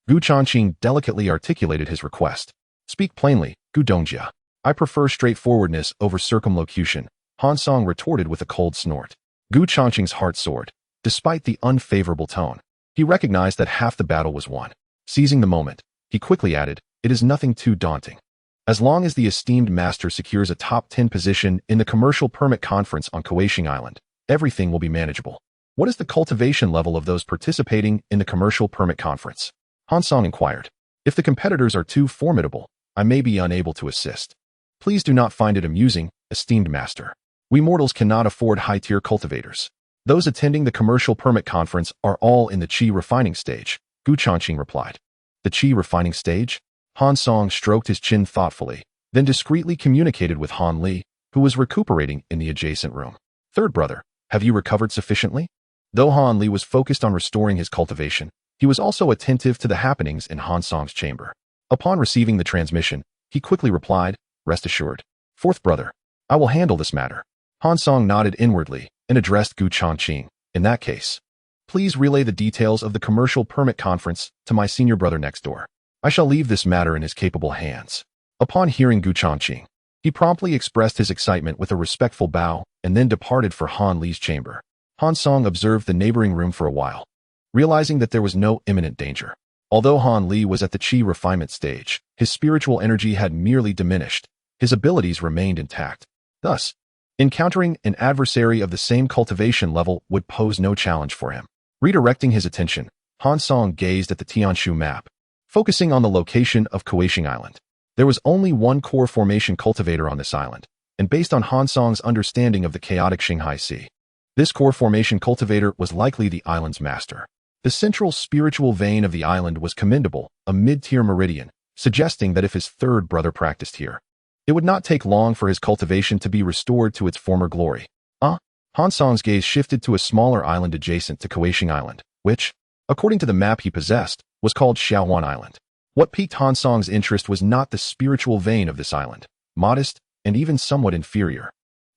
Gu Changqing delicately articulated his request. Speak plainly, Gu Dongjia. I prefer straightforwardness over circumlocution, Han Song retorted with a cold snort. Gu Changqing's heart soared. Despite the unfavorable tone, he recognized that half the battle was won. Seizing the moment, he quickly added, it is nothing too daunting. As long as the esteemed master secures a top 10 position in the commercial permit conference on Kuaishing Island, everything will be manageable. What is the cultivation level of those participating in the commercial permit conference? Han Song inquired. If the competitors are too formidable, I may be unable to assist. Please do not find it amusing, esteemed master. We mortals cannot afford high-tier cultivators. Those attending the commercial permit conference are all in the qi refining stage, Gu Changqing replied. The qi refining stage? Han Song stroked his chin thoughtfully, then discreetly communicated with Han Li, who was recuperating in the adjacent room. Third brother, have you recovered sufficiently? Though Han Li was focused on restoring his cultivation, he was also attentive to the happenings in Han Song's chamber. Upon receiving the transmission, he quickly replied, rest assured. Fourth brother, I will handle this matter. Han Song nodded inwardly and addressed Gu Changqing. In that case, please relay the details of the commercial permit conference to my senior brother next door. I shall leave this matter in his capable hands. Upon hearing Gu Changqing, he promptly expressed his excitement with a respectful bow and then departed for Han Li's chamber. Han Song observed the neighboring room for a while, realizing that there was no imminent danger. Although Han Li was at the qi refinement stage, his spiritual energy had merely diminished. His abilities remained intact. Thus, encountering an adversary of the same cultivation level would pose no challenge for him. Redirecting his attention, Han Song gazed at the Tianshu map, focusing on the location of Kuaishing Island. There was only one core formation cultivator on this island, and based on Han Song's understanding of the chaotic Qinghai Sea, this core formation cultivator was likely the island's master. The central spiritual vein of the island was commendable, a mid-tier meridian, suggesting that if his third brother practiced here, it would not take long for his cultivation to be restored to its former glory. Han Song's gaze shifted to a smaller island adjacent to Kuaishing Island, which, according to the map he possessed, was called Xiaohuan Island. What piqued Han Song's interest was not the spiritual vein of this island, modest and even somewhat inferior.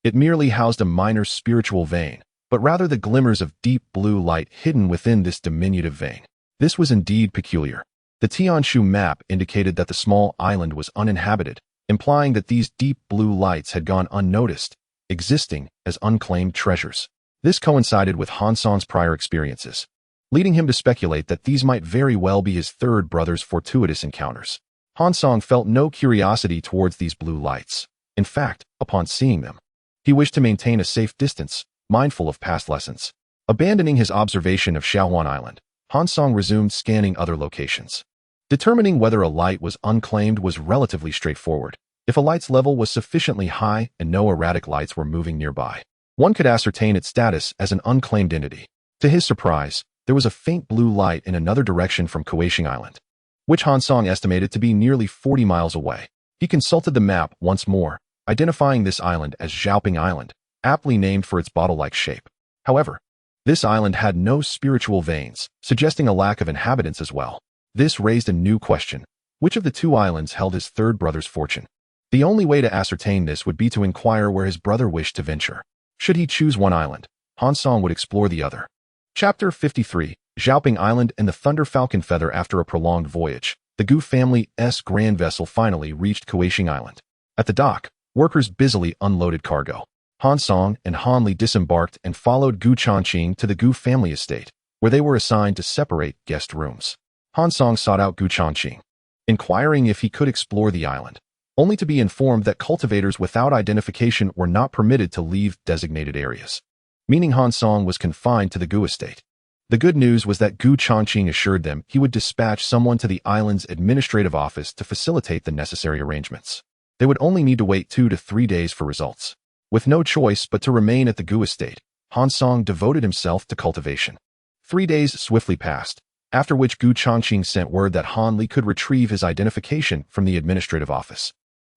It merely housed a minor spiritual vein, but rather the glimmers of deep blue light hidden within this diminutive vein. This was indeed peculiar. The Tianshu map indicated that the small island was uninhabited, implying that these deep blue lights had gone unnoticed, existing as unclaimed treasures. This coincided with Han Song's prior experiences, leading him to speculate that these might very well be his third brother's fortuitous encounters. Han Song felt no curiosity towards these blue lights. In fact, upon seeing them, he wished to maintain a safe distance, mindful of past lessons. Abandoning his observation of Xiaohuan Island, Han Song resumed scanning other locations. Determining whether a light was unclaimed was relatively straightforward. If a light's level was sufficiently high and no erratic lights were moving nearby, one could ascertain its status as an unclaimed entity. To his surprise, there was a faint blue light in another direction from Kuaishing Island, which Han Song estimated to be nearly 40 miles away. He consulted the map once more, identifying this island as Xiaoping Island, aptly named for its bottle-like shape. However, this island had no spiritual veins, suggesting a lack of inhabitants as well. This raised a new question. Which of the two islands held his third brother's fortune? The only way to ascertain this would be to inquire where his brother wished to venture. Should he choose one island, Han Song would explore the other. Chapter 53, Xiaoping Island and the Thunder Falcon Feather. After a prolonged voyage, the Gu family's grand vessel finally reached Kuaishing Island. At the dock, workers busily unloaded cargo. Han Song and Han Li disembarked and followed Gu Changqing to the Gu family estate, where they were assigned to separate guest rooms. Han Song sought out Gu Changqing, inquiring if he could explore the island, only to be informed that cultivators without identification were not permitted to leave designated areas, meaning Han Song was confined to the Gu estate. The good news was that Gu Changqing assured them he would dispatch someone to the island's administrative office to facilitate the necessary arrangements. They would only need to wait 2 to 3 days for results. With no choice but to remain at the Gu estate, Han Song devoted himself to cultivation. 3 days swiftly passed, after which Gu Changqing sent word that Han Li could retrieve his identification from the administrative office.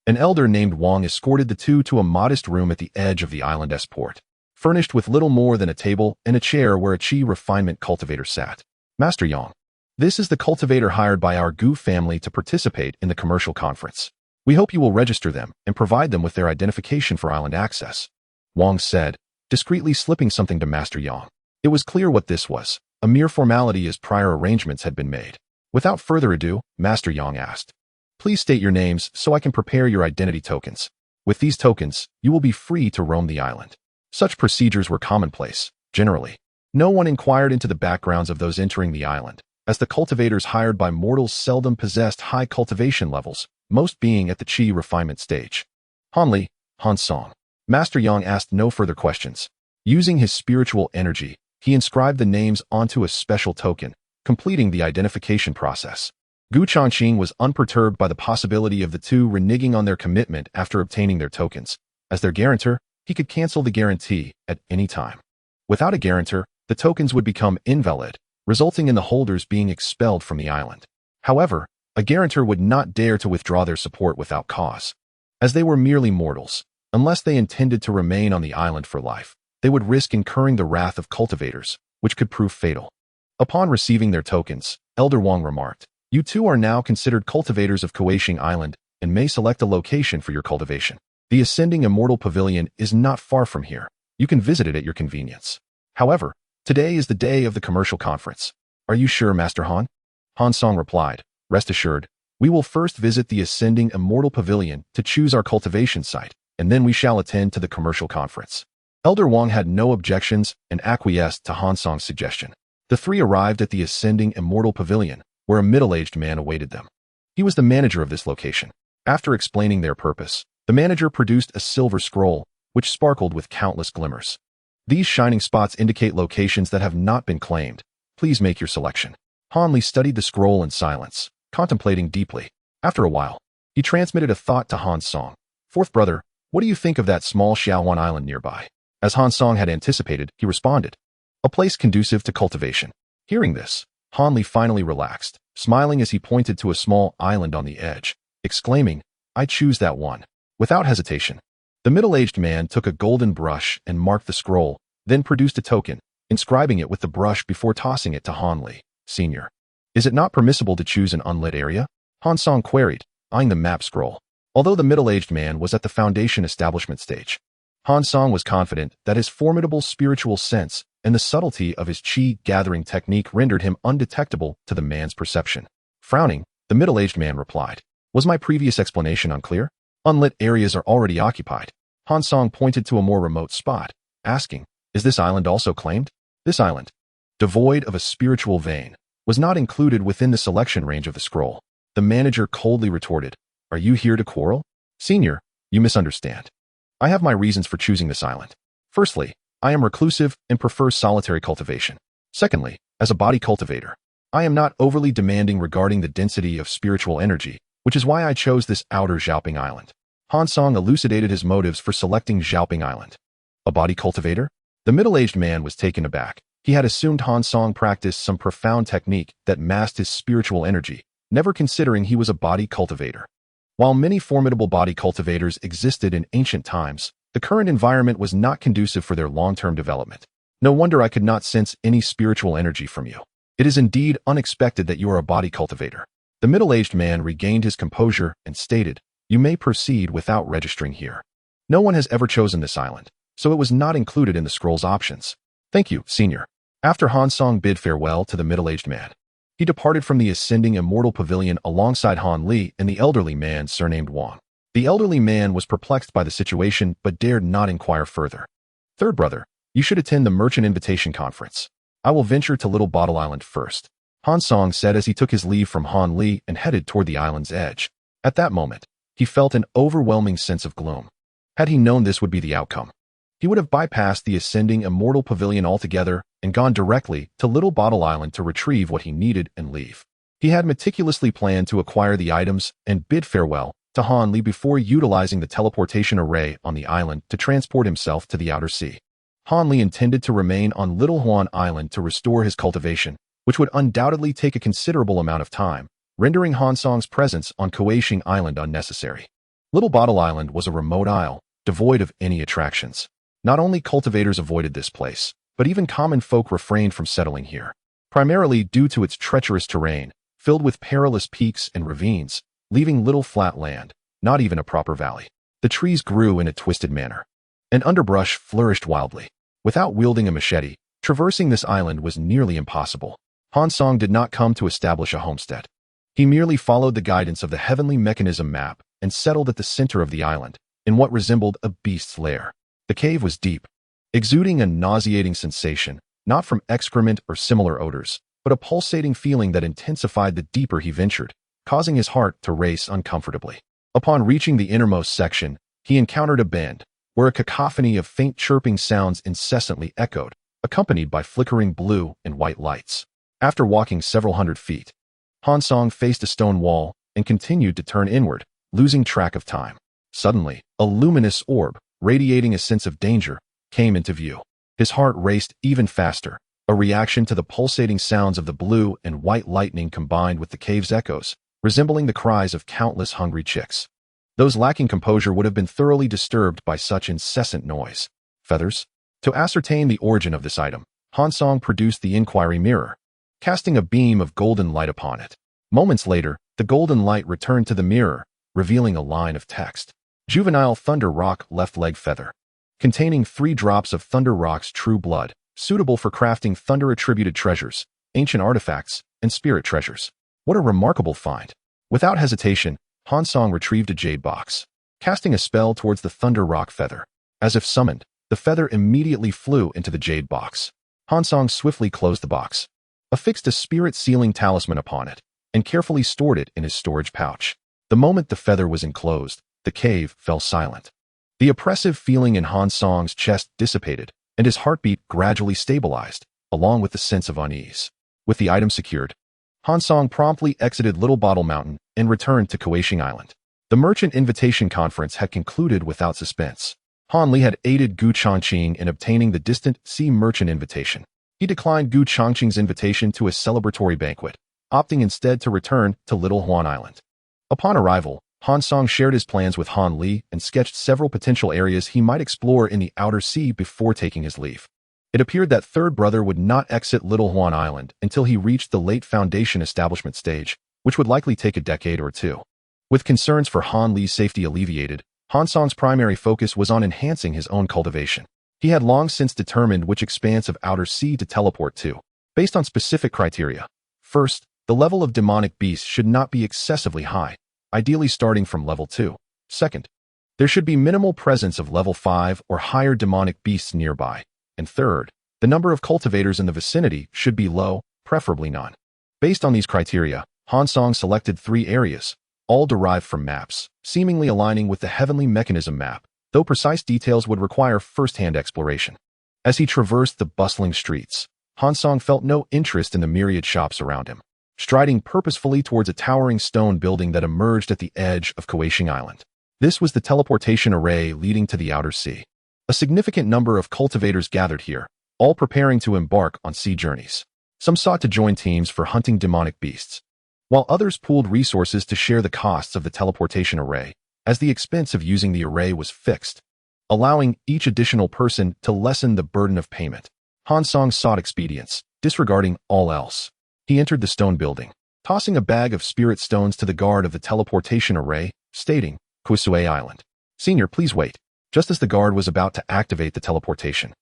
An elder named Wang escorted the two to a modest room at the edge of the island's port, furnished with little more than a table and a chair where a Qi refinement cultivator sat. Master Yang, this is the cultivator hired by our Gu family to participate in the commercial conference. We hope you will register them and provide them with their identification for island access, Wang said, discreetly slipping something to Master Yang. It was clear what this was, a mere formality as prior arrangements had been made. Without further ado, Master Yang asked, please state your names so I can prepare your identity tokens. With these tokens, you will be free to roam the island. Such procedures were commonplace, generally. No one inquired into the backgrounds of those entering the island, as the cultivators hired by mortals seldom possessed high cultivation levels, most being at the Qi refinement stage. Han Li, Han Song. Master Yang asked no further questions. Using his spiritual energy, he inscribed the names onto a special token, completing the identification process. Gu Changqing was unperturbed by the possibility of the two reneging on their commitment after obtaining their tokens. As their guarantor, he could cancel the guarantee at any time. Without a guarantor, the tokens would become invalid, resulting in the holders being expelled from the island. However, a guarantor would not dare to withdraw their support without cause. As they were merely mortals, unless they intended to remain on the island for life, they would risk incurring the wrath of cultivators, which could prove fatal. Upon receiving their tokens, Elder Wang remarked, you two are now considered cultivators of Kuaishing Island and may select a location for your cultivation. The Ascending Immortal Pavilion is not far from here. You can visit it at your convenience. However, today is the day of the commercial conference. Are you sure, Master Han? Han Song replied, rest assured, we will first visit the Ascending Immortal Pavilion to choose our cultivation site, and then we shall attend to the commercial conference. Elder Wang had no objections and acquiesced to Han Song's suggestion. The three arrived at the Ascending Immortal Pavilion, where a middle-aged man awaited them. He was the manager of this location. After explaining their purpose, the manager produced a silver scroll, which sparkled with countless glimmers. These shining spots indicate locations that have not been claimed. Please make your selection. Han Li studied the scroll in silence, contemplating deeply. After a while, he transmitted a thought to Han Song. Fourth brother, what do you think of that small Xiaowan island nearby? As Han Song had anticipated, he responded, a place conducive to cultivation. Hearing this, Han Li finally relaxed, smiling as he pointed to a small island on the edge, exclaiming, I choose that one. Without hesitation, the middle-aged man took a golden brush and marked the scroll, then produced a token, inscribing it with the brush before tossing it to Han Li, Sr. Is it not permissible to choose an unlit area? Han Song queried, eyeing the map scroll. Although the middle-aged man was at the foundation establishment stage, Han Song was confident that his formidable spiritual sense and the subtlety of his Qi gathering technique rendered him undetectable to the man's perception. Frowning, the middle-aged man replied, was my previous explanation unclear? Unlit areas are already occupied. Han Song pointed to a more remote spot, asking, is this island also claimed? This island, devoid of a spiritual vein, was not included within the selection range of the scroll. The manager coldly retorted, are you here to quarrel? Senior, you misunderstand. I have my reasons for choosing this island. Firstly, I am reclusive and prefer solitary cultivation. Secondly, as a body cultivator, I am not overly demanding regarding the density of spiritual energy, which is why I chose this outer Xiaoping Island. Han Song elucidated his motives for selecting Xiaoping Island. A body cultivator? The middle-aged man was taken aback. He had assumed Han Song practiced some profound technique that masked his spiritual energy, never considering he was a body cultivator. While many formidable body cultivators existed in ancient times, the current environment was not conducive for their long-term development. No wonder I could not sense any spiritual energy from you. It is indeed unexpected that you are a body cultivator. The middle-aged man regained his composure and stated, you may proceed without registering here. No one has ever chosen this island, so it was not included in the scroll's options. Thank you, Senior. After Han Song bid farewell to the middle-aged man, he departed from the Ascending Immortal Pavilion alongside Han Li and the elderly man surnamed Wang. The elderly man was perplexed by the situation but dared not inquire further. Third brother, you should attend the Merchant Invitation Conference. I will venture to Little Bottle Island first, Han Song said as he took his leave from Han Li and headed toward the island's edge. At that moment, he felt an overwhelming sense of gloom. Had he known this would be the outcome, he would have bypassed the ascending Immortal Pavilion altogether and gone directly to Little Bottle Island to retrieve what he needed and leave. He had meticulously planned to acquire the items and bid farewell to Han Li before utilizing the teleportation array on the island to transport himself to the outer sea. Han Li intended to remain on Little Huan Island to restore his cultivation, which would undoubtedly take a considerable amount of time, rendering Han Song's presence on Kuaishing Island unnecessary. Little Bottle Island was a remote isle, devoid of any attractions. Not only cultivators avoided this place, but even common folk refrained from settling here, primarily due to its treacherous terrain, filled with perilous peaks and ravines, leaving little flat land, not even a proper valley. The trees grew in a twisted manner, and underbrush flourished wildly. Without wielding a machete, traversing this island was nearly impossible. Han Song did not come to establish a homestead. He merely followed the guidance of the heavenly mechanism map and settled at the center of the island, in what resembled a beast's lair. The cave was deep, exuding a nauseating sensation, not from excrement or similar odors, but a pulsating feeling that intensified the deeper he ventured, causing his heart to race uncomfortably. Upon reaching the innermost section, he encountered a bend, where a cacophony of faint chirping sounds incessantly echoed, accompanied by flickering blue and white lights. After walking several hundred feet, Han Song faced a stone wall and continued to turn inward, losing track of time. Suddenly, a luminous orb, radiating a sense of danger, came into view. His heart raced even faster, a reaction to the pulsating sounds of the blue and white lightning combined with the cave's echoes, resembling the cries of countless hungry chicks. Those lacking composure would have been thoroughly disturbed by such incessant noise. Feathers? To ascertain the origin of this item, Han Song produced the inquiry mirror, casting a beam of golden light upon it. Moments later, the golden light returned to the mirror, revealing a line of text. Juvenile Thunder Rock Left Leg Feather, containing 3 drops of Thunder Rock's true blood, suitable for crafting thunder-attributed treasures, ancient artifacts, and spirit treasures. What a remarkable find! Without hesitation, Han Song retrieved a jade box, casting a spell towards the Thunder Rock feather. As if summoned, the feather immediately flew into the jade box. Han Song swiftly closed the box, affixed a spirit-sealing talisman upon it, and carefully stored it in his storage pouch. The moment the feather was enclosed, the cave fell silent. The oppressive feeling in Han Song's chest dissipated, and his heartbeat gradually stabilized, along with the sense of unease. With the item secured, Han Song promptly exited Little Bottle Mountain and returned to Kuaishing Island. The Merchant Invitation Conference had concluded without suspense. Han Li had aided Gu Changqing in obtaining the distant Sea Merchant invitation. He declined Gu Changqing's invitation to a celebratory banquet, opting instead to return to Little Huan Island. Upon arrival, Han Song shared his plans with Han Li and sketched several potential areas he might explore in the outer sea before taking his leave. It appeared that third brother would not exit Little Huan Island until he reached the late Foundation establishment stage, which would likely take a decade or two. With concerns for Han Li's safety alleviated, Han Song's primary focus was on enhancing his own cultivation. He had long since determined which expanse of outer sea to teleport to, based on specific criteria. First, the level of demonic beasts should not be excessively high, ideally starting from level 2. Second, there should be minimal presence of level 5 or higher demonic beasts nearby. And third, the number of cultivators in the vicinity should be low, preferably none. Based on these criteria, Han Song selected 3 areas, all derived from maps, seemingly aligning with the Heavenly Mechanism map, though precise details would require first-hand exploration. As he traversed the bustling streets, Han Song felt no interest in the myriad shops around him, striding purposefully towards a towering stone building that emerged at the edge of Kuaishing Island. This was the teleportation array leading to the outer sea. A significant number of cultivators gathered here, all preparing to embark on sea journeys. Some sought to join teams for hunting demonic beasts, while others pooled resources to share the costs of the teleportation array, as the expense of using the array was fixed, allowing each additional person to lessen the burden of payment. Han Song sought expedience, disregarding all else. He entered the stone building, tossing a bag of spirit stones to the guard of the teleportation array, stating, "Kuisue Island. Senior, please wait." Just as the guard was about to activate the teleportation,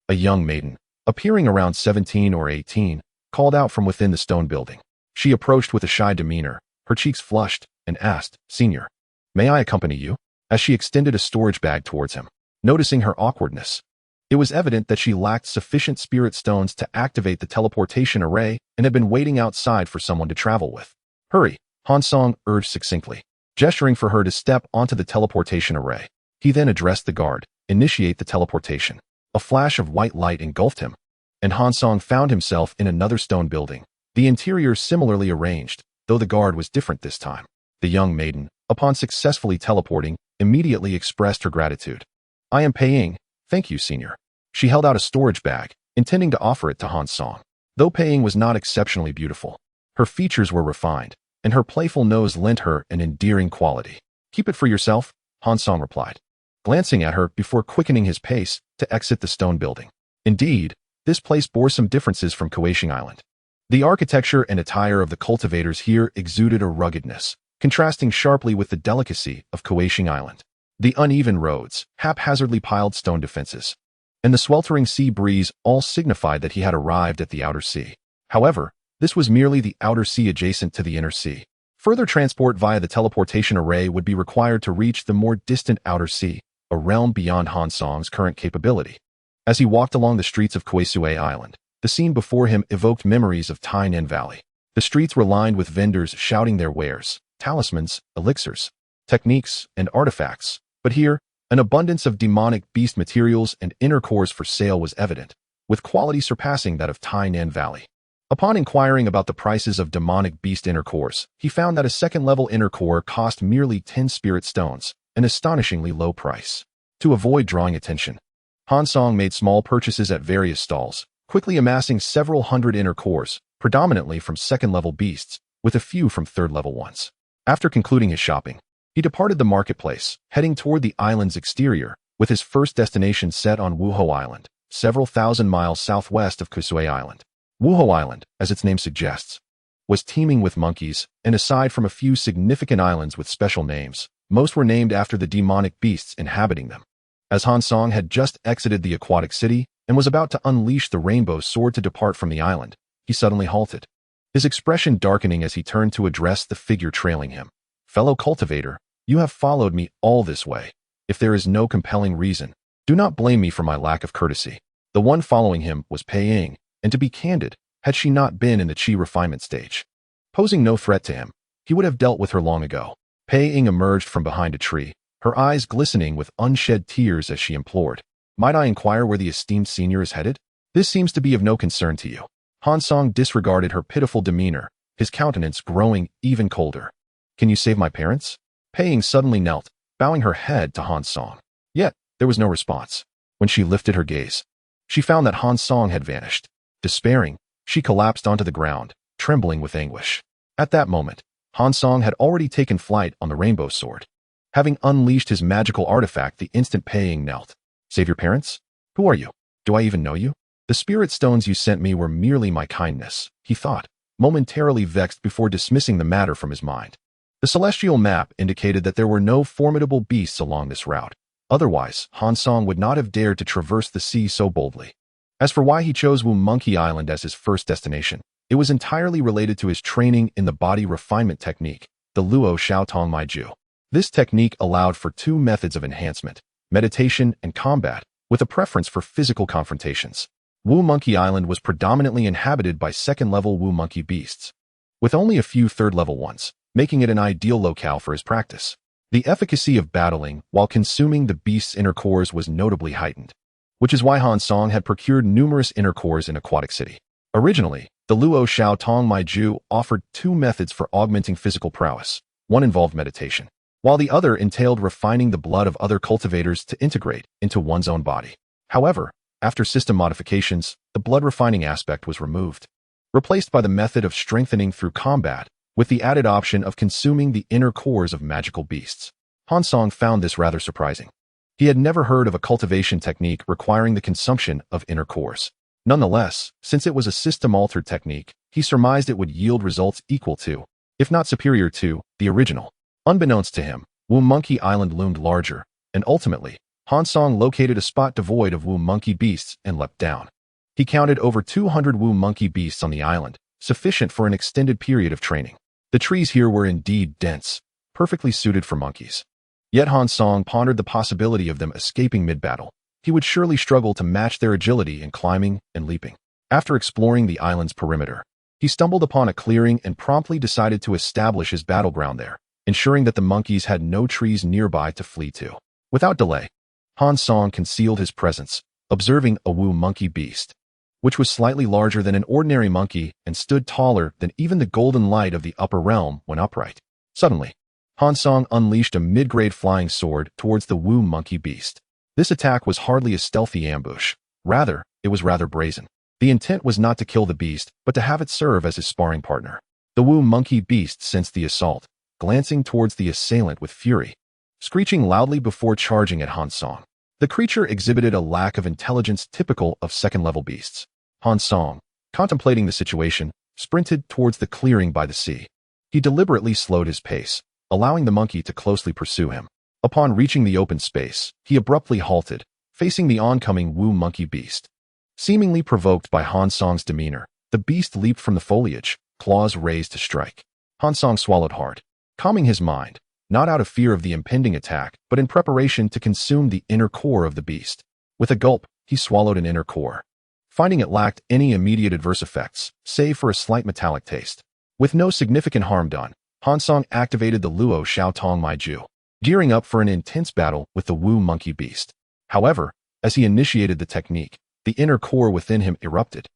a young maiden, appearing around 17 or 18, called out from within the stone building. She approached with a shy demeanor, her cheeks flushed, and asked, "Senior, may I accompany you?" As she extended a storage bag towards him. Noticing her awkwardness, It was evident that she lacked sufficient spirit stones to activate the teleportation array and had been waiting outside for someone to travel with. Hurry, Han Song urged succinctly, gesturing for her to step onto the teleportation array. He then addressed the guard, initiate the teleportation. A flash of white light engulfed him, and Han Song found himself in another stone building, the interior similarly arranged, though the guard was different this time. The young maiden, upon successfully teleporting, immediately expressed her gratitude. I am paying. Thank you, senior. She held out a storage bag, intending to offer it to Han Song. Though Pei was not exceptionally beautiful, her features were refined, and her playful nose lent her an endearing quality. Keep it for yourself, Han Song replied, glancing at her before quickening his pace to exit the stone building. Indeed, this place bore some differences from Kuaishing Island. The architecture and attire of the cultivators here exuded a ruggedness, contrasting sharply with the delicacy of Kuaishing Island. The uneven roads, haphazardly piled stone defenses, and the sweltering sea breeze all signified that he had arrived at the outer sea. However, this was merely the outer sea adjacent to the inner sea. Further transport via the teleportation array would be required to reach the more distant outer sea, a realm beyond Han Song's current capability. As he walked along the streets of Kuaishing Island, the scene before him evoked memories of Tainan Valley. The streets were lined with vendors shouting their wares, talismans, elixirs, techniques, and artifacts. But here, an abundance of demonic beast materials and inner cores for sale was evident, with quality surpassing that of Tainan Valley. Upon inquiring about the prices of demonic beast inner cores, he found that a second-level inner core cost merely 10 spirit stones, an astonishingly low price. To avoid drawing attention, Han Song made small purchases at various stalls, quickly amassing several hundred inner cores, predominantly from second-level beasts, with a few from third-level ones. After concluding his shopping, he departed the marketplace, heading toward the island's exterior, with his first destination set on Wuho Island, several thousand miles southwest of Kuaishing Island. Wuho Island, as its name suggests, was teeming with monkeys, and aside from a few significant islands with special names, most were named after the demonic beasts inhabiting them. As Han Song had just exited the aquatic city and was about to unleash the rainbow sword to depart from the island, he suddenly halted, his expression darkening as he turned to address the figure trailing him. Fellow cultivator, you have followed me all this way. If there is no compelling reason, do not blame me for my lack of courtesy. The one following him was Pei, and to be candid, had she not been in the chi refinement stage, posing no threat to him, he would have dealt with her long ago. Pei emerged from behind a tree, her eyes glistening with unshed tears as she implored, might I inquire where the esteemed senior is headed? This seems to be of no concern to you. Han Song disregarded her pitiful demeanor, his countenance growing even colder. Can you save my parents? Pei suddenly knelt, bowing her head to Han Song. Yet, there was no response. When she lifted her gaze, she found that Han Song had vanished. Despairing, she collapsed onto the ground, trembling with anguish. At that moment, Han Song had already taken flight on the rainbow sword. Having unleashed his magical artifact the instant Pei knelt. Save your parents? Who are you? Do I even know you? The spirit stones you sent me were merely my kindness, he thought, momentarily vexed before dismissing the matter from his mind. The celestial map indicated that there were no formidable beasts along this route. Otherwise, Han Song would not have dared to traverse the sea so boldly. As for why he chose Wu Monkey Island as his first destination, it was entirely related to his training in the body refinement technique, the Luo Shao Tong Mai Ju. This technique allowed for two methods of enhancement, meditation and combat, with a preference for physical confrontations. Wu Monkey Island was predominantly inhabited by second-level Wu Monkey beasts, with only a few third-level ones, making it an ideal locale for his practice. The efficacy of battling while consuming the beast's inner cores was notably heightened, which is why Han Song had procured numerous inner cores in Aquatic City. Originally, the Luo Shao Tong Mai Ju offered two methods for augmenting physical prowess. One involved meditation, while the other entailed refining the blood of other cultivators to integrate into one's own body. However, after system modifications, the blood refining aspect was removed, replaced by the method of strengthening through combat, with the added option of consuming the inner cores of magical beasts. Han Song found this rather surprising. He had never heard of a cultivation technique requiring the consumption of inner cores. Nonetheless, since it was a system-altered technique, he surmised it would yield results equal to, if not superior to, the original. Unbeknownst to him, Wu Monkey Island loomed larger, and ultimately, Han Song located a spot devoid of Wu Monkey beasts and leapt down. He counted over 200 Wu Monkey beasts on the island, sufficient for an extended period of training. The trees here were indeed dense, perfectly suited for monkeys. Yet Han Song pondered the possibility of them escaping mid-battle. he would surely struggle to match their agility in climbing and leaping. After exploring the island's perimeter, he stumbled upon a clearing and promptly decided to establish his battleground there, ensuring that the monkeys had no trees nearby to flee to. Without delay, Han Song concealed his presence, observing a Wu monkey beast, which was slightly larger than an ordinary monkey and stood taller than even the golden light of the upper realm when upright. Suddenly, Han Song unleashed a mid-grade flying sword towards the Wu monkey beast. This attack was hardly a stealthy ambush. Rather, it was rather brazen. The intent was not to kill the beast, but to have it serve as his sparring partner. The Wu monkey beast sensed the assault, glancing towards the assailant with fury, screeching loudly before charging at Han Song. The creature exhibited a lack of intelligence typical of second-level beasts. Han Song, contemplating the situation, sprinted towards the clearing by the sea. He deliberately slowed his pace, allowing the monkey to closely pursue him. Upon reaching the open space, he abruptly halted, facing the oncoming Wu monkey beast. Seemingly provoked by Han Song's demeanor, the beast leaped from the foliage, claws raised to strike. Han Song swallowed hard, calming his mind, not out of fear of the impending attack, but in preparation to consume the inner core of the beast. With a gulp, he swallowed an inner core, finding it lacked any immediate adverse effects, save for a slight metallic taste. With no significant harm done, Han Song activated the Luo Xiao Tong Mai Ju, gearing up for an intense battle with the Wu monkey beast. However, as he initiated the technique, the inner core within him erupted,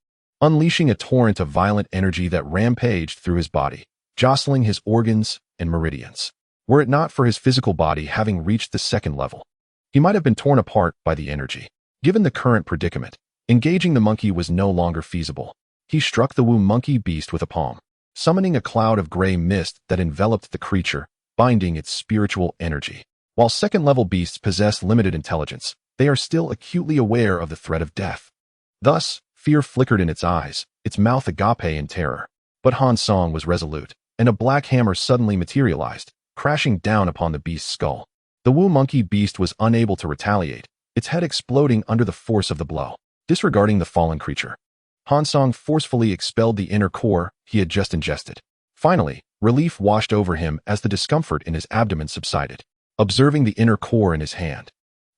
unleashing a torrent of violent energy that rampaged through his body, jostling his organs and meridians. Were it not for his physical body having reached the second level, he might have been torn apart by the energy. Given the current predicament, engaging the monkey was no longer feasible. He struck the Wu monkey beast with a palm, summoning a cloud of gray mist that enveloped the creature, binding its spiritual energy. While second-level beasts possess limited intelligence, they are still acutely aware of the threat of death. Thus, fear flickered in its eyes, its mouth agape in terror. But Han Song was resolute, and a black hammer suddenly materialized, crashing down upon the beast's skull. The Wu monkey beast was unable to retaliate, its head exploding under the force of the blow. Disregarding the fallen creature, Han Song forcefully expelled the inner core he had just ingested. Finally, relief washed over him as the discomfort in his abdomen subsided. Observing the inner core in his hand,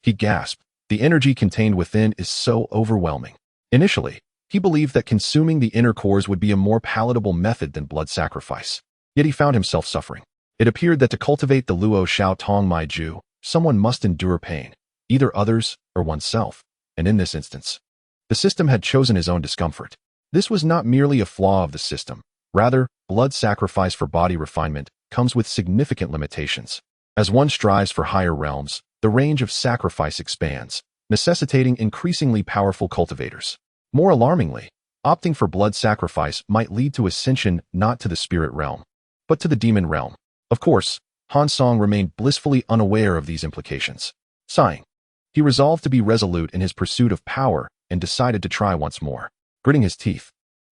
he gasped. The energy contained within is so overwhelming. Initially, he believed that consuming the inner cores would be a more palatable method than blood sacrifice. Yet he found himself suffering. It appeared that to cultivate the Luo Xiao Tong Mai Ju, someone must endure pain, either others or oneself, and in this instance, the system had chosen his own discomfort. This was not merely a flaw of the system. Rather, blood sacrifice for body refinement comes with significant limitations. As one strives for higher realms, the range of sacrifice expands, necessitating increasingly powerful cultivators. More alarmingly, opting for blood sacrifice might lead to ascension not to the spirit realm, but to the demon realm. Of course, Han Song remained blissfully unaware of these implications. Sighing, he resolved to be resolute in his pursuit of power and decided to try once more. Gritting his teeth,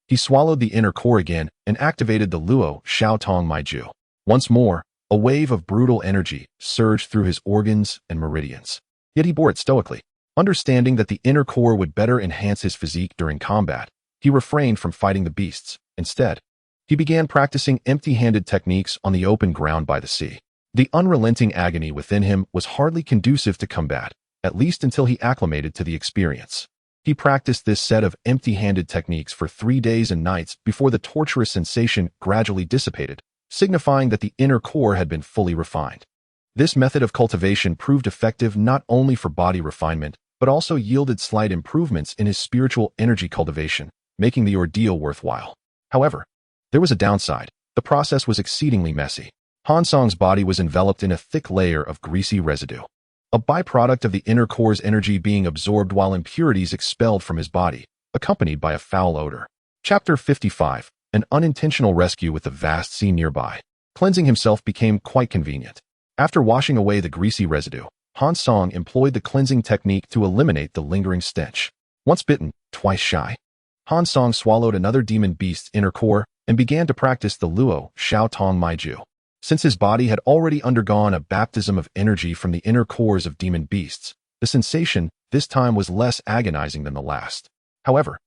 he swallowed the inner core again and activated the Luo Xiao Tong Mai Ju. Once more, a wave of brutal energy surged through his organs and meridians. Yet he bore it stoically. Understanding that the inner core would better enhance his physique during combat, he refrained from fighting the beasts. Instead, he began practicing empty-handed techniques on the open ground by the sea. The unrelenting agony within him was hardly conducive to combat, at least until he acclimated to the experience. He practiced this set of empty-handed techniques for 3 days and nights before the torturous sensation gradually dissipated, signifying that the inner core had been fully refined. This method of cultivation proved effective not only for body refinement, but also yielded slight improvements in his spiritual energy cultivation, making the ordeal worthwhile. However, there was a downside. The process was exceedingly messy. Han Song's body was enveloped in a thick layer of greasy residue, a byproduct of the inner core's energy being absorbed while impurities expelled from his body, accompanied by a foul odor. Chapter 55. An unintentional rescue with the vast sea nearby. Cleansing himself became quite convenient. After washing away the greasy residue, Han Song employed the cleansing technique to eliminate the lingering stench. Once bitten, twice shy. Han Song swallowed another demon beast's inner core and began to practice the Luo Xiao Tong Mai Ju. Since his body had already undergone a baptism of energy from the inner cores of demon beasts, the sensation this time was less agonizing than the last. However,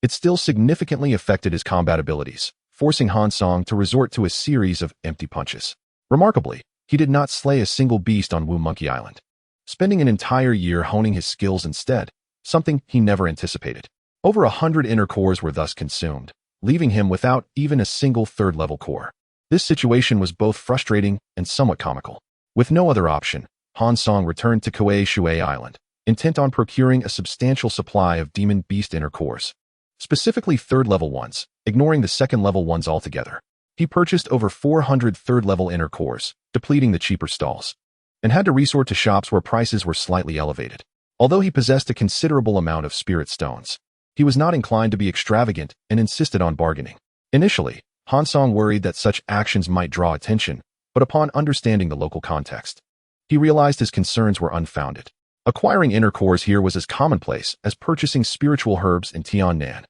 it still significantly affected his combat abilities, forcing Han Song to resort to a series of empty punches. Remarkably, he did not slay a single beast on Wu Monkey Island. spending an entire year honing his skills instead, something he never anticipated. Over 100 inner cores were thus consumed, leaving him without even a single third-level core. This situation was both frustrating and somewhat comical. With no other option, Han Song returned to Kuei Shui Island, intent on procuring a substantial supply of demon beast inner cores, specifically third-level ones, ignoring the second-level ones altogether. He purchased over 400 third-level inner cores, depleting the cheaper stalls, and had to resort to shops where prices were slightly elevated. Although he possessed a considerable amount of spirit stones, he was not inclined to be extravagant and insisted on bargaining. Initially, Han Song worried that such actions might draw attention, but upon understanding the local context, he realized his concerns were unfounded. Acquiring inner cores here was as commonplace as purchasing spiritual herbs in Tiannan.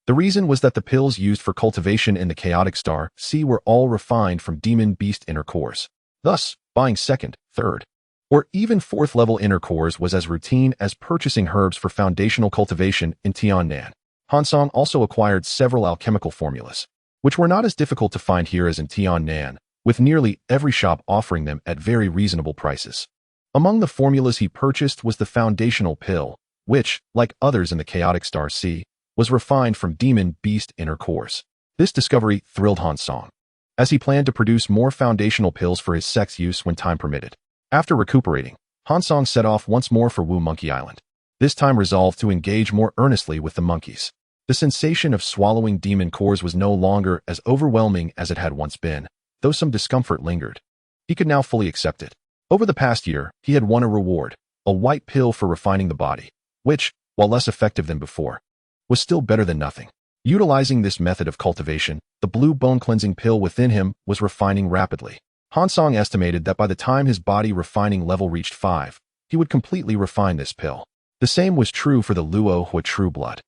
The reason was that the pills used for cultivation in the Chaotic Star Sea were all refined from demon beast inner cores. Thus, buying second, third, or even fourth-level inner cores was as routine as purchasing herbs for foundational cultivation in Tiannan. Han Song also acquired several alchemical formulas, which were not as difficult to find here as in Tiannan, with nearly every shop offering them at very reasonable prices. Among the formulas he purchased was the foundational pill, which, like others in the Chaotic Star Sea, was refined from demon beast inner cores. This discovery thrilled Han Song, as he planned to produce more foundational pills for his sect's use when time permitted. After recuperating, Han Song set off once more for Wu Monkey Island, this time resolved to engage more earnestly with the monkeys. The sensation of swallowing demon cores was no longer as overwhelming as it had once been, though some discomfort lingered. He could now fully accept it. Over the past year, he had won a reward, a white pill for refining the body, which, while less effective than before, was still better than nothing. Utilizing this method of cultivation, the blue bone-cleansing pill within him was refining rapidly. Han Song estimated that by the time his body refining level reached 5, he would completely refine this pill. The same was true for the Luo Hua True Blood.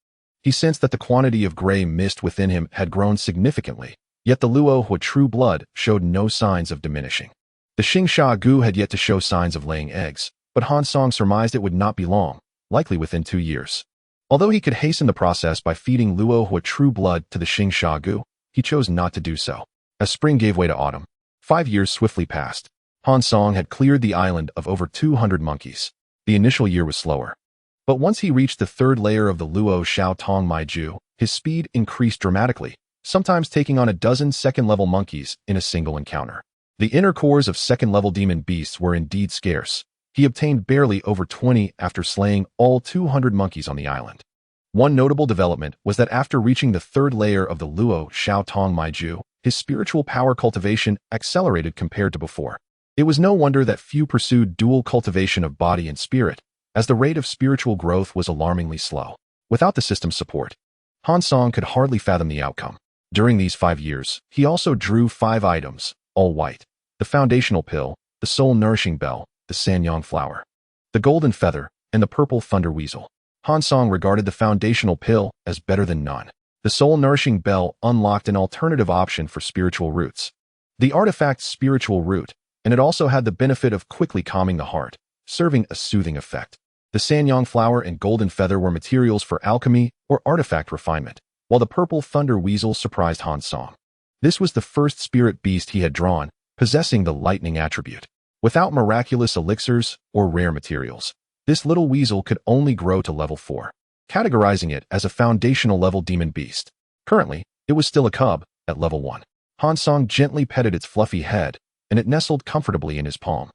He sensed that the quantity of gray mist within him had grown significantly, yet the Luo Hua True Blood showed no signs of diminishing. The Xing Sha Gu had yet to show signs of laying eggs, but Han Song surmised it would not be long, likely within 2 years. Although he could hasten the process by feeding Luo Hua True Blood to the Xing Sha Gu, he chose not to do so. As spring gave way to autumn, 5 years swiftly passed. Han Song had cleared the island of over 200 monkeys. The initial year was slower, but once he reached the third layer of the Luo Shao Tong Mai Ju, his speed increased dramatically, sometimes taking on a dozen second-level monkeys in a single encounter. The inner cores of second-level demon beasts were indeed scarce. He obtained barely over 20 after slaying all 200 monkeys on the island. One notable development was that after reaching the third layer of the Luo Shao Tong Mai Ju, his spiritual power cultivation accelerated compared to before. It was no wonder that few pursued dual cultivation of body and spirit, as the rate of spiritual growth was alarmingly slow. Without the system's support, Han Song could hardly fathom the outcome. During these 5 years, he also drew 5 items, all white: the foundational pill, the soul-nourishing bell, the sanyang flower, the golden feather, and the purple thunder weasel. Han Song regarded the foundational pill as better than none. The soul-nourishing bell unlocked an alternative option for spiritual roots, the artifact's spiritual root, and it also had the benefit of quickly calming the heart, serving a soothing effect. The sanyang flower and golden feather were materials for alchemy or artifact refinement, while the purple thunder weasel surprised Han Song. This was the first spirit beast he had drawn, possessing the lightning attribute. Without miraculous elixirs or rare materials, this little weasel could only grow to level 4, categorizing it as a foundational level demon beast. Currently, it was still a cub, at level 1. Han Song gently petted its fluffy head, and it nestled comfortably in his palm,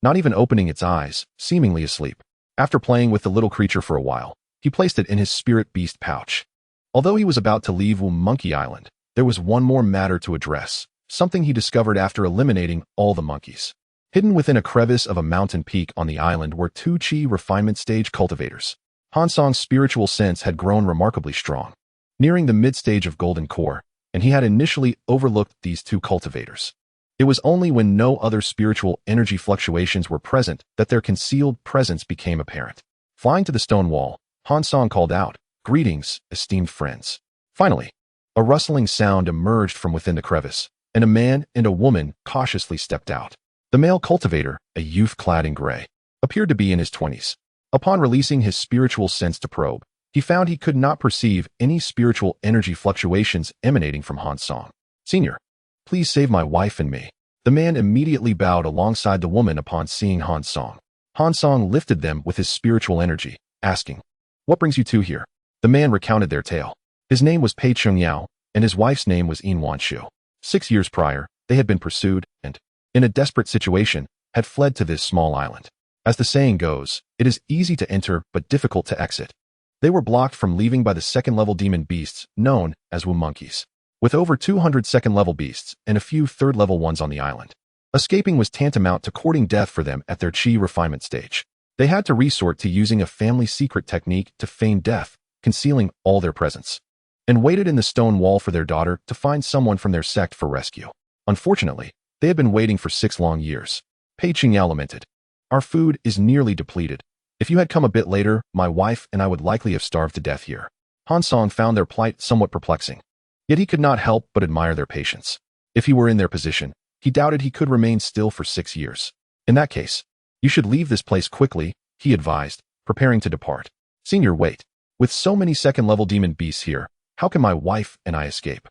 not even opening its eyes, seemingly asleep. After playing with the little creature for a while, he placed it in his spirit beast pouch. Although he was about to leave Wu Monkey Island, there was one more matter to address, something he discovered after eliminating all the monkeys. Hidden within a crevice of a mountain peak on the island were 2 Qi refinement stage cultivators. Han Song's spiritual sense had grown remarkably strong, nearing the mid-stage of Golden Core, and he had initially overlooked these 2 cultivators. It was only when no other spiritual energy fluctuations were present that their concealed presence became apparent. Flying to the stone wall, Han Song called out, "Greetings, esteemed friends." Finally, a rustling sound emerged from within the crevice, and a man and a woman cautiously stepped out. The male cultivator, a youth clad in gray, appeared to be in his 20s. Upon releasing his spiritual sense to probe, he found he could not perceive any spiritual energy fluctuations emanating from Han Song. "Senior, please save my wife and me." The man immediately bowed alongside the woman upon seeing Han Song. Han Song lifted them with his spiritual energy, asking, "What brings you two here?" The man recounted their tale. His name was Pei Chungyao, and his wife's name was Yin Wanshu. 6 years prior, they had been pursued and, in a desperate situation, had fled to this small island. As the saying goes, it is easy to enter but difficult to exit. They were blocked from leaving by the second-level demon beasts, known as womb monkeys. With over 200 second-level beasts and a few third-level ones on the island, escaping was tantamount to courting death for them at their chi refinement stage. They had to resort to using a family secret technique to feign death, concealing all their presence, and waited in the stone wall for their daughter to find someone from their sect for rescue. Unfortunately, they had been waiting for 6 long years. Pei Qingyao lamented, "Our food is nearly depleted. If you had come a bit later, my wife and I would likely have starved to death here." Han Song found their plight somewhat perplexing. Yet he could not help but admire their patience. If he were in their position, he doubted he could remain still for 6 years. "In that case, you should leave this place quickly," he advised, preparing to depart. "Senior, wait. With so many second-level demon beasts here, how can my wife and I escape?"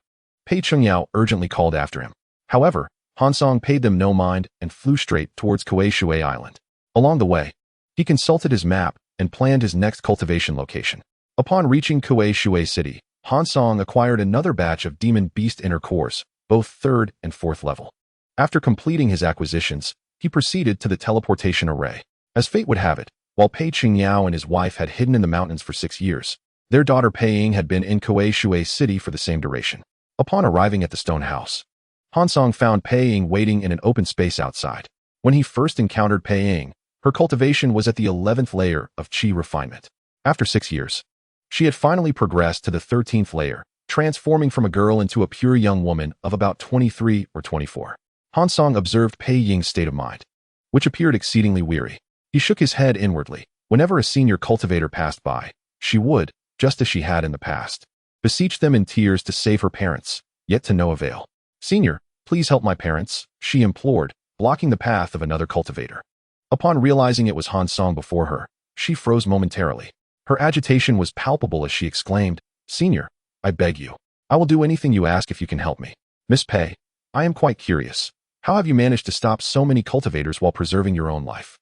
Pei Chungyao urgently called after him. However, Han Song paid them no mind and flew straight towards Kuei Shui Island. Along the way, he consulted his map and planned his next cultivation location. Upon reaching Kuei Shui City, Han Song acquired another batch of demon beast inner cores, both 3rd and 4th level. After completing his acquisitions, he proceeded to the teleportation array. As fate would have it, while Pei Qingyao and his wife had hidden in the mountains for 6 years, their daughter Pei Ying had been in Kuei Shui City for the same duration. Upon arriving at the stone house, Han Song found Pei Ying waiting in an open space outside. When he first encountered Pei Ying, her cultivation was at the 11th layer of chi refinement. After 6 years, she had finally progressed to the 13th layer, transforming from a girl into a pure young woman of about 23 or 24. Han Song observed Pei Ying's state of mind, which appeared exceedingly weary. He shook his head inwardly. Whenever a senior cultivator passed by, she would, just as she had in the past, beseech them in tears to save her parents, yet to no avail. "Senior, please help my parents," she implored, blocking the path of another cultivator. Upon realizing it was Han Song before her, she froze momentarily. Her agitation was palpable as she exclaimed, "Senior, I beg you. I will do anything you ask if you can help me. Miss Pei, I am quite curious. How have you managed to stop so many cultivators while preserving your own life?"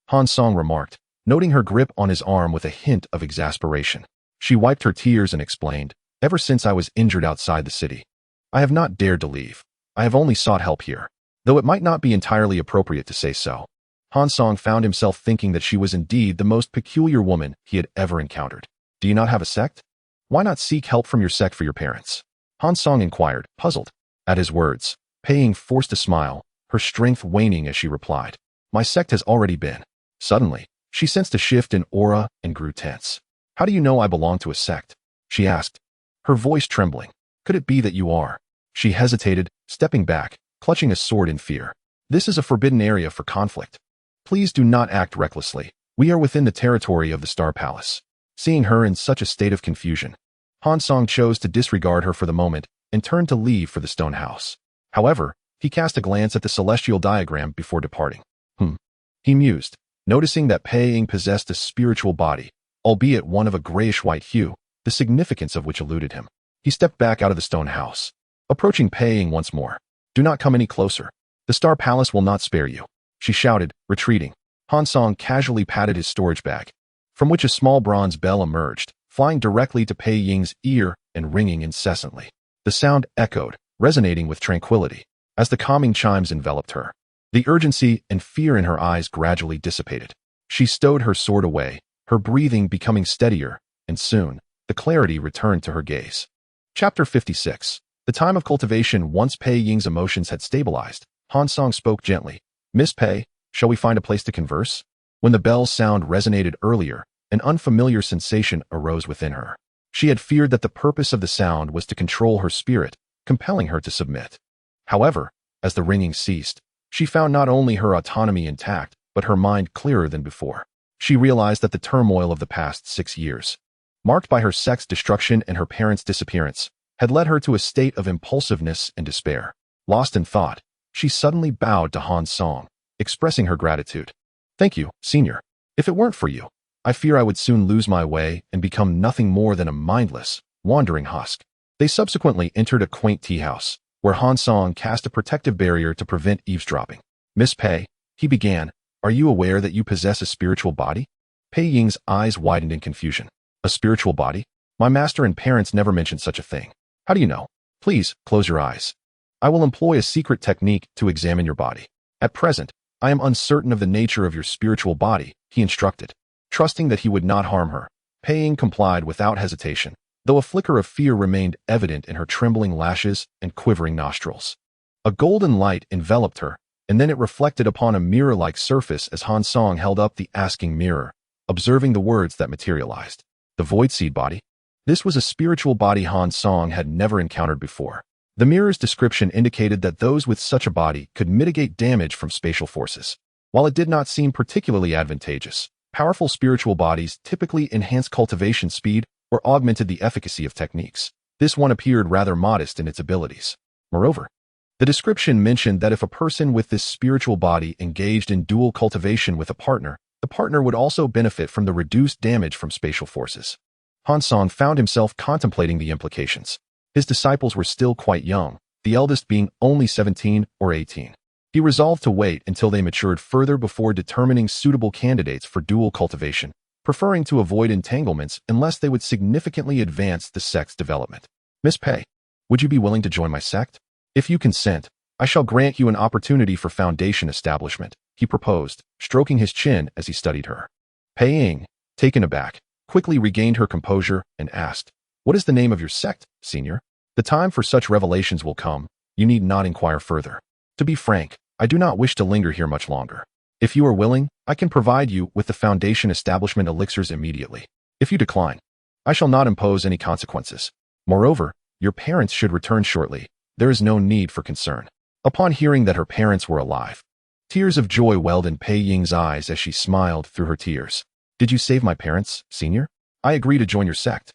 Han Song remarked, noting her grip on his arm with a hint of exasperation. She wiped her tears and explained, "Ever since I was injured outside the city, I have not dared to leave. I have only sought help here, though it might not be entirely appropriate to say so." Han Song found himself thinking that she was indeed the most peculiar woman he had ever encountered. "Do you not have a sect? Why not seek help from your sect for your parents?" Han Song inquired, puzzled. At his words, Pei Ying forced a smile, her strength waning as she replied, "My sect has already been." Suddenly, she sensed a shift in aura and grew tense. "How do you know I belong to a sect?" she asked, her voice trembling. "Could it be that you are?" She hesitated, stepping back, clutching a sword in fear. "This is a forbidden area for conflict. Please do not act recklessly. We are within the territory of the Star Palace." Seeing her in such a state of confusion, Han Song chose to disregard her for the moment and turned to leave for the stone house. However, he cast a glance at the celestial diagram before departing. He mused, noticing that Pei Ying possessed a spiritual body, albeit one of a grayish-white hue, the significance of which eluded him. He stepped back out of the stone house, approaching Pei Ying once more. "Do not come any closer. The Star Palace will not spare you," she shouted, retreating. Han Song casually patted his storage bag, from which a small bronze bell emerged, flying directly to Pei Ying's ear and ringing incessantly. The sound echoed, resonating with tranquility, as the calming chimes enveloped her. The urgency and fear in her eyes gradually dissipated. She stowed her sword away, her breathing becoming steadier, and soon, the clarity returned to her gaze. Chapter 56. The time of cultivation. Once Pei Ying's emotions had stabilized, Han Song spoke gently. "Miss Pei, shall we find a place to converse?" When the bell's sound resonated earlier, an unfamiliar sensation arose within her. She had feared that the purpose of the sound was to control her spirit, compelling her to submit. However, as the ringing ceased, she found not only her autonomy intact, but her mind clearer than before. She realized that the turmoil of the past 6 years, marked by her sect's destruction and her parents' disappearance, had led her to a state of impulsiveness and despair. Lost in thought, she suddenly bowed to Han Song, expressing her gratitude. "Thank you, Senior. If it weren't for you, I fear I would soon lose my way and become nothing more than a mindless, wandering husk." They subsequently entered a quaint tea house, where Han Song cast a protective barrier to prevent eavesdropping. "Miss Pei," he began, Are you aware that you possess a spiritual body? Pei Ying's eyes widened in confusion. A spiritual body? My master and parents never mentioned such a thing. How do you know? Please, close your eyes. I will employ a secret technique to examine your body. At present, I am uncertain of the nature of your spiritual body, he instructed. Trusting that he would not harm her, Pei Ying complied without hesitation, though a flicker of fear remained evident in her trembling lashes and quivering nostrils. A golden light enveloped her, and then it reflected upon a mirror-like surface as Han Song held up the asking mirror, observing the words that materialized. The Void Seed body? This was a spiritual body Han Song had never encountered before. The mirror's description indicated that those with such a body could mitigate damage from spatial forces. While it did not seem particularly advantageous, powerful spiritual bodies typically enhanced cultivation speed or augmented the efficacy of techniques. This one appeared rather modest in its abilities. Moreover, the description mentioned that if a person with this spiritual body engaged in dual cultivation with a partner, the partner would also benefit from the reduced damage from spatial forces. Han Song found himself contemplating the implications. His disciples were still quite young, the eldest being only 17 or 18. He resolved to wait until they matured further before determining suitable candidates for dual cultivation, preferring to avoid entanglements unless they would significantly advance the sect's development. Miss Pei, would you be willing to join my sect? If you consent, I shall grant you an opportunity for foundation establishment, he proposed, stroking his chin as he studied her. Pei Ying, taken aback, quickly regained her composure and asked, "What is the name of your sect, senior? The time for such revelations will come. You need not inquire further. To be frank, I do not wish to linger here much longer. If you are willing, I can provide you with the foundation establishment elixirs immediately. If you decline, I shall not impose any consequences. Moreover, your parents should return shortly. There is no need for concern." Upon hearing that her parents were alive, tears of joy welled in Pei Ying's eyes as she smiled through her tears. "Did you save my parents, senior? I agree to join your sect."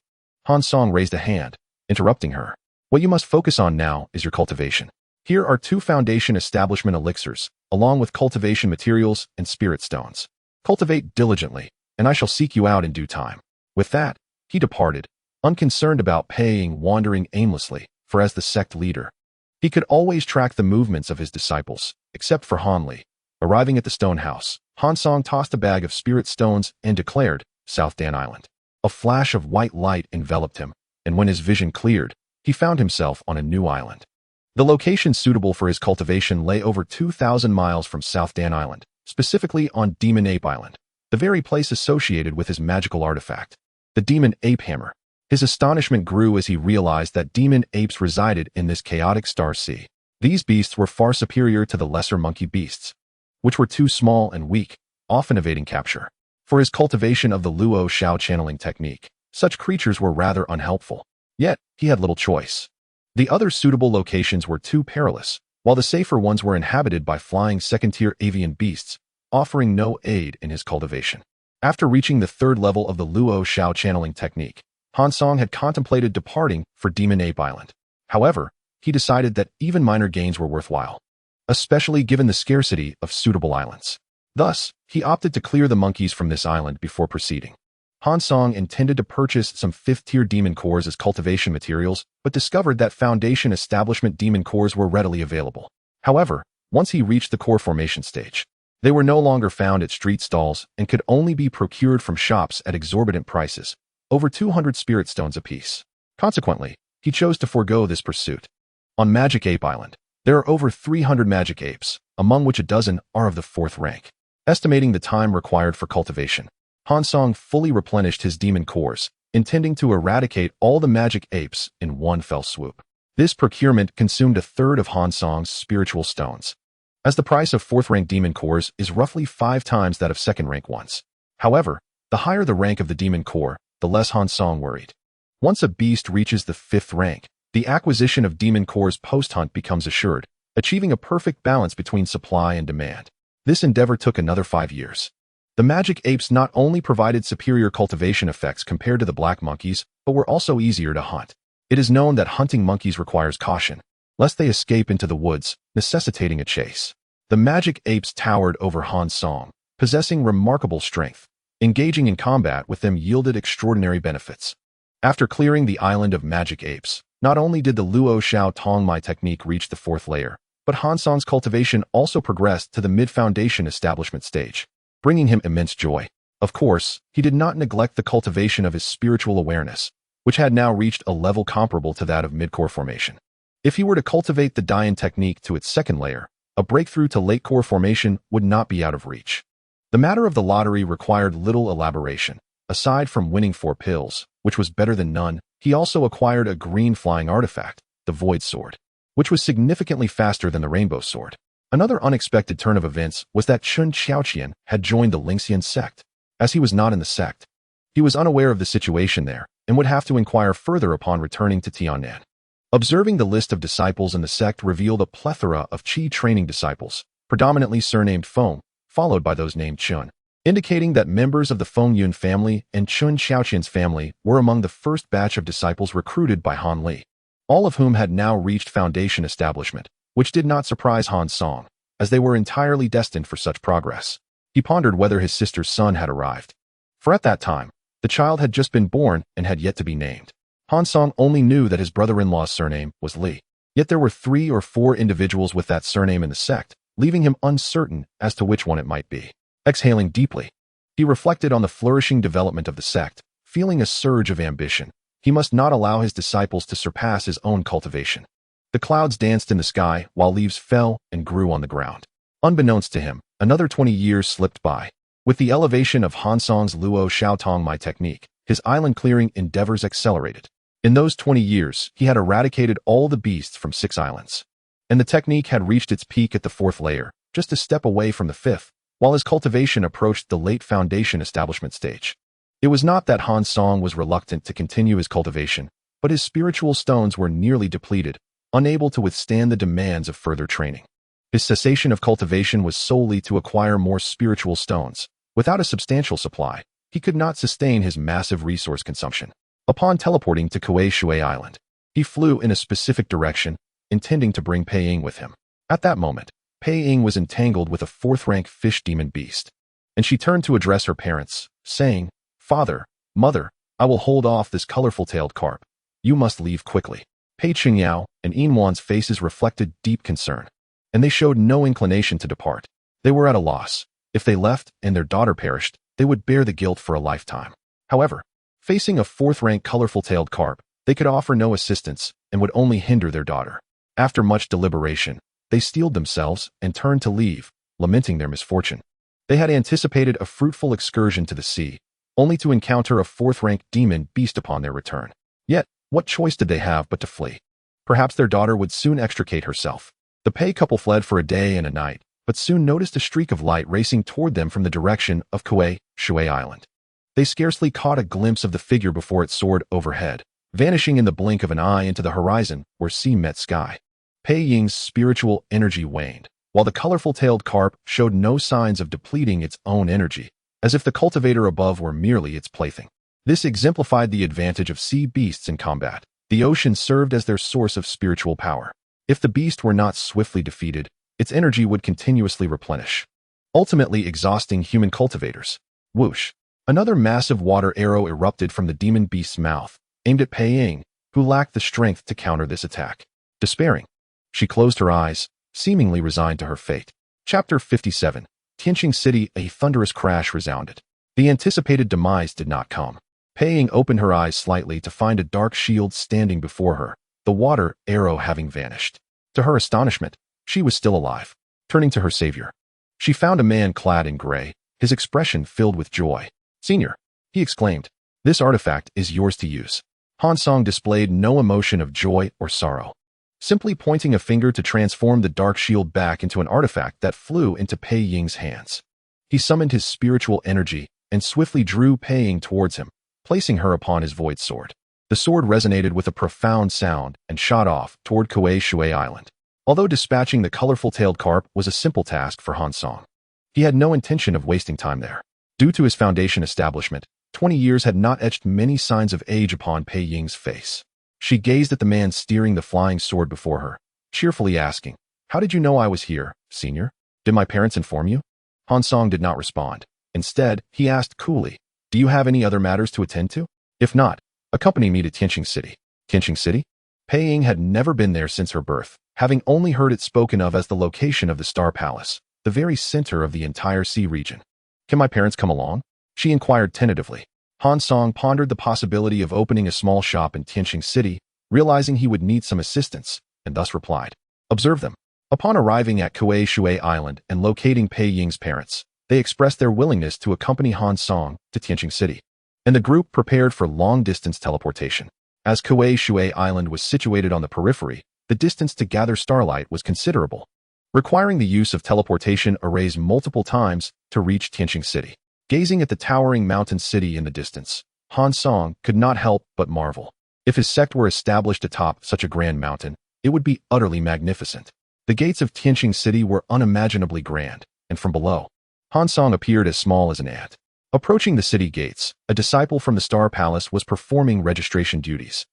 Han Song raised a hand, interrupting her. "What you must focus on now is your cultivation. Here are 2 foundation establishment elixirs, along with cultivation materials and spirit stones. Cultivate diligently, and I shall seek you out in due time." With that, he departed, unconcerned about Pei Ying wandering aimlessly, for as the sect leader, he could always track the movements of his disciples, except for Han Li. Arriving at the stone house, Han Song tossed a bag of spirit stones and declared, "South Dan Island." A flash of white light enveloped him, and when his vision cleared, he found himself on a new island. The location suitable for his cultivation lay over 2,000 miles from South Dan Island, specifically on Demon Ape Island, the very place associated with his magical artifact, the Demon Ape Hammer. His astonishment grew as he realized that demon apes resided in this chaotic star sea. These beasts were far superior to the lesser monkey beasts, which were too small and weak, often evading capture. For his cultivation of the Luo Shao channeling technique, such creatures were rather unhelpful. Yet, he had little choice. The other suitable locations were too perilous, while the safer ones were inhabited by flying second-tier avian beasts, offering no aid in his cultivation. After reaching the 3rd level of the Luo Shao channeling technique, Han Song had contemplated departing for Demon Ape Island. However, he decided that even minor gains were worthwhile, especially given the scarcity of suitable islands. Thus, he opted to clear the monkeys from this island before proceeding. Han Song intended to purchase some 5th-tier demon cores as cultivation materials, but discovered that foundation establishment demon cores were readily available. However, once he reached the core formation stage, they were no longer found at street stalls and could only be procured from shops at exorbitant prices, over 200 spirit stones apiece. Consequently, he chose to forego this pursuit. On Magic Ape Island, there are over 300 magic apes, among which a dozen are of the 4th rank. Estimating the time required for cultivation, Han Song fully replenished his demon cores, intending to eradicate all the magic apes in one fell swoop. This procurement consumed a third of Han Song's spiritual stones, as the price of 4th-rank demon cores is roughly 5 times that of 2nd-rank ones. However, the higher the rank of the demon core, the less Han Song worried. Once a beast reaches the 5th rank, the acquisition of demon cores post-hunt becomes assured, achieving a perfect balance between supply and demand. This endeavor took another 5 years. The magic apes not only provided superior cultivation effects compared to the black monkeys, but were also easier to hunt. It is known that hunting monkeys requires caution, lest they escape into the woods, necessitating a chase. The magic apes towered over Han Song, possessing remarkable strength. Engaging in combat with them yielded extraordinary benefits. After clearing the island of magic apes, not only did the Luo Shao Tongmai technique reach the 4th layer, But Han Song's cultivation also progressed to the mid-foundation establishment stage, bringing him immense joy. Of course, he did not neglect the cultivation of his spiritual awareness, which had now reached a level comparable to that of mid-core formation. If he were to cultivate the Dian technique to its second layer, a breakthrough to late core formation would not be out of reach. The matter of the lottery required little elaboration. Aside from winning 4 pills, which was better than none, he also acquired a green flying artifact, the Void Sword, which was significantly faster than the Rainbow Sword. Another unexpected turn of events was that Chun Xiaoqian had joined the Lingxian sect. As he was not in the sect, he was unaware of the situation there and would have to inquire further upon returning to Tiannan. Observing the list of disciples in the sect revealed a plethora of Qi training disciples, predominantly surnamed Feng, followed by those named Chun, indicating that members of the Feng Yun family and Chun Xiaoqian's family were among the first batch of disciples recruited by Han Li, all of whom had now reached foundation establishment, which did not surprise Han Song, as they were entirely destined for such progress. He pondered whether his sister's son had arrived. For at that time, the child had just been born and had yet to be named. Han Song only knew that his brother-in-law's surname was Li. Yet there were 3 or 4 individuals with that surname in the sect, leaving him uncertain as to which one it might be. Exhaling deeply, he reflected on the flourishing development of the sect, feeling a surge of ambition. He must not allow his disciples to surpass his own cultivation. The clouds danced in the sky while leaves fell and grew on the ground. Unbeknownst to him, another 20 years slipped by. With the elevation of Han Song's Luo Xiaotong Mai technique, his island-clearing endeavors accelerated. In those 20 years, he had eradicated all the beasts from 6 islands. And the technique had reached its peak at the 4th layer, just a step away from the 5th, while his cultivation approached the late foundation establishment stage. It was not that Han Song was reluctant to continue his cultivation, but his spiritual stones were nearly depleted, unable to withstand the demands of further training. His cessation of cultivation was solely to acquire more spiritual stones. Without a substantial supply, he could not sustain his massive resource consumption. Upon teleporting to Kuei Shui Island, he flew in a specific direction, intending to bring Pei Ying with him. At that moment, Pei Ying was entangled with a 4th-rank fish demon beast, and she turned to address her parents, saying, "Father, Mother, I will hold off this colorful-tailed carp. You must leave quickly." Pei Qingyao and Yinwan's faces reflected deep concern, and they showed no inclination to depart. They were at a loss. If they left and their daughter perished, they would bear the guilt for a lifetime. However, facing a 4th-rank colorful-tailed carp, they could offer no assistance and would only hinder their daughter. After much deliberation, they steeled themselves and turned to leave, lamenting their misfortune. They had anticipated a fruitful excursion to the sea, only to encounter a 4th-rank demon beast upon their return. Yet, what choice did they have but to flee? Perhaps their daughter would soon extricate herself. The Pei couple fled for a day and a night, but soon noticed a streak of light racing toward them from the direction of Kuei Shui Island. They scarcely caught a glimpse of the figure before it soared overhead, vanishing in the blink of an eye into the horizon where sea met sky. Pei Ying's spiritual energy waned, while the colorful-tailed carp showed no signs of depleting its own energy, as if the cultivator above were merely its plaything. This exemplified the advantage of sea beasts in combat. The ocean served as their source of spiritual power. If the beast were not swiftly defeated, its energy would continuously replenish, ultimately exhausting human cultivators. Whoosh! Another massive water arrow erupted from the demon beast's mouth, aimed at Pei Ying, who lacked the strength to counter this attack. Despairing, she closed her eyes, seemingly resigned to her fate. Chapter 57. Tianqing City. A thunderous crash resounded. The anticipated demise did not come. Pei Ying opened her eyes slightly to find a dark shield standing before her, the water arrow having vanished. To her astonishment, she was still alive. Turning to her savior, she found a man clad in gray, his expression filled with joy. "Senior," he exclaimed, "this artifact is yours to use." Han Song displayed no emotion of joy or sorrow, simply pointing a finger to transform the dark shield back into an artifact that flew into Pei Ying's hands. He summoned his spiritual energy and swiftly drew Pei Ying towards him, placing her upon his void sword. The sword resonated with a profound sound and shot off toward Kuei Shui Island. Although dispatching the colorful-tailed carp was a simple task for Han Song, he had no intention of wasting time there. Due to his foundation establishment, 20 years had not etched many signs of age upon Pei Ying's face. She gazed at the man steering the flying sword before her, cheerfully asking, "How did you know I was here, senior? Did my parents inform you?" Han Song did not respond. Instead, he asked coolly, "Do you have any other matters to attend to? If not, accompany me to Tianqing City." Tianqing City? Pei Ying had never been there since her birth, having only heard it spoken of as the location of the Star Palace, the very center of the entire sea region. Can my parents come along? She inquired tentatively. Han Song pondered the possibility of opening a small shop in Tianqing City, realizing he would need some assistance, and thus replied, "Observe them." Upon arriving at Kuei Shui Island and locating Pei Ying's parents, they expressed their willingness to accompany Han Song to Tianqing City, and the group prepared for long-distance teleportation. As Kuei Shui Island was situated on the periphery, the distance to gather starlight was considerable, requiring the use of teleportation arrays multiple times to reach Tianqing City. Gazing at the towering mountain city in the distance, Han Song could not help but marvel. If his sect were established atop such a grand mountain, it would be utterly magnificent. The gates of Tianqing City were unimaginably grand, and from below, Han Song appeared as small as an ant. Approaching the city gates, a disciple from the Star Palace was performing registration duties.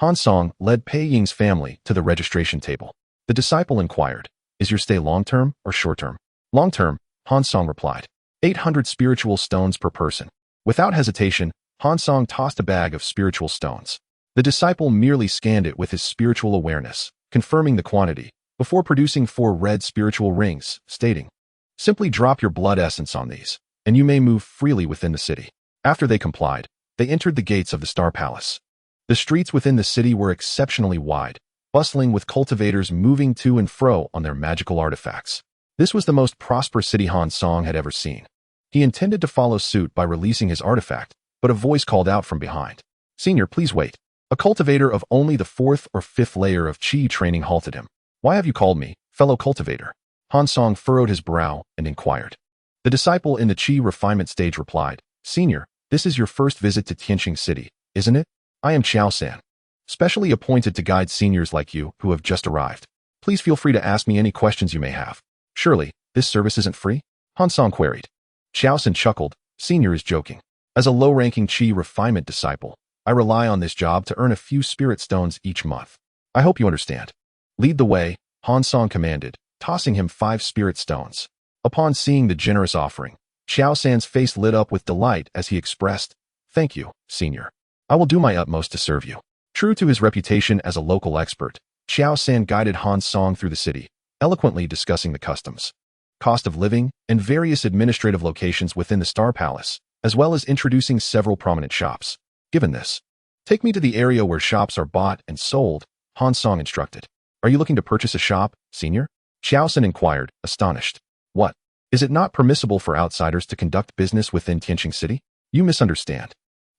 Han Song led Pei Ying's family to the registration table. The disciple inquired, "Is your stay long-term or short-term?" "Long-term," Han Song replied. 800 spiritual stones per person. Without hesitation, Han Song tossed a bag of spiritual stones. The disciple merely scanned it with his spiritual awareness, confirming the quantity, before producing 4 red spiritual rings, stating, "Simply drop your blood essence on these, and you may move freely within the city." After they complied, they entered the gates of the Star Palace. The streets within the city were exceptionally wide, bustling with cultivators moving to and fro on their magical artifacts. This was the most prosperous city Han Song had ever seen. He intended to follow suit by releasing his artifact, but a voice called out from behind, "Senior, please wait." A cultivator of only the 4th or 5th layer of Qi training halted him. "Why have you called me, fellow cultivator?" Han Song furrowed his brow and inquired. The disciple in the Qi refinement stage replied, "Senior, this is your first visit to Tianqing City, isn't it? I am Qiao San, specially appointed to guide seniors like you who have just arrived. Please feel free to ask me any questions you may have." "Surely, this service isn't free?" Han Song queried. Qiao San chuckled, "Senior is joking. As a low-ranking Qi refinement disciple, I rely on this job to earn a few spirit stones each month. I hope you understand." "Lead the way," Han Song commanded, tossing him 5 spirit stones. Upon seeing the generous offering, Qiao San's face lit up with delight as he expressed, "Thank you, Senior. I will do my utmost to serve you." True to his reputation as a local expert, Qiao San guided Han Song through the city, eloquently discussing the customs, cost of living, and various administrative locations within the Star Palace, as well as introducing several prominent shops. Given this, "Take me to the area where shops are bought and sold," Han Song instructed. "Are you looking to purchase a shop, Senior?" Qiao San inquired, astonished. "What? Is it not permissible for outsiders to conduct business within Tianqing City?" "You misunderstand.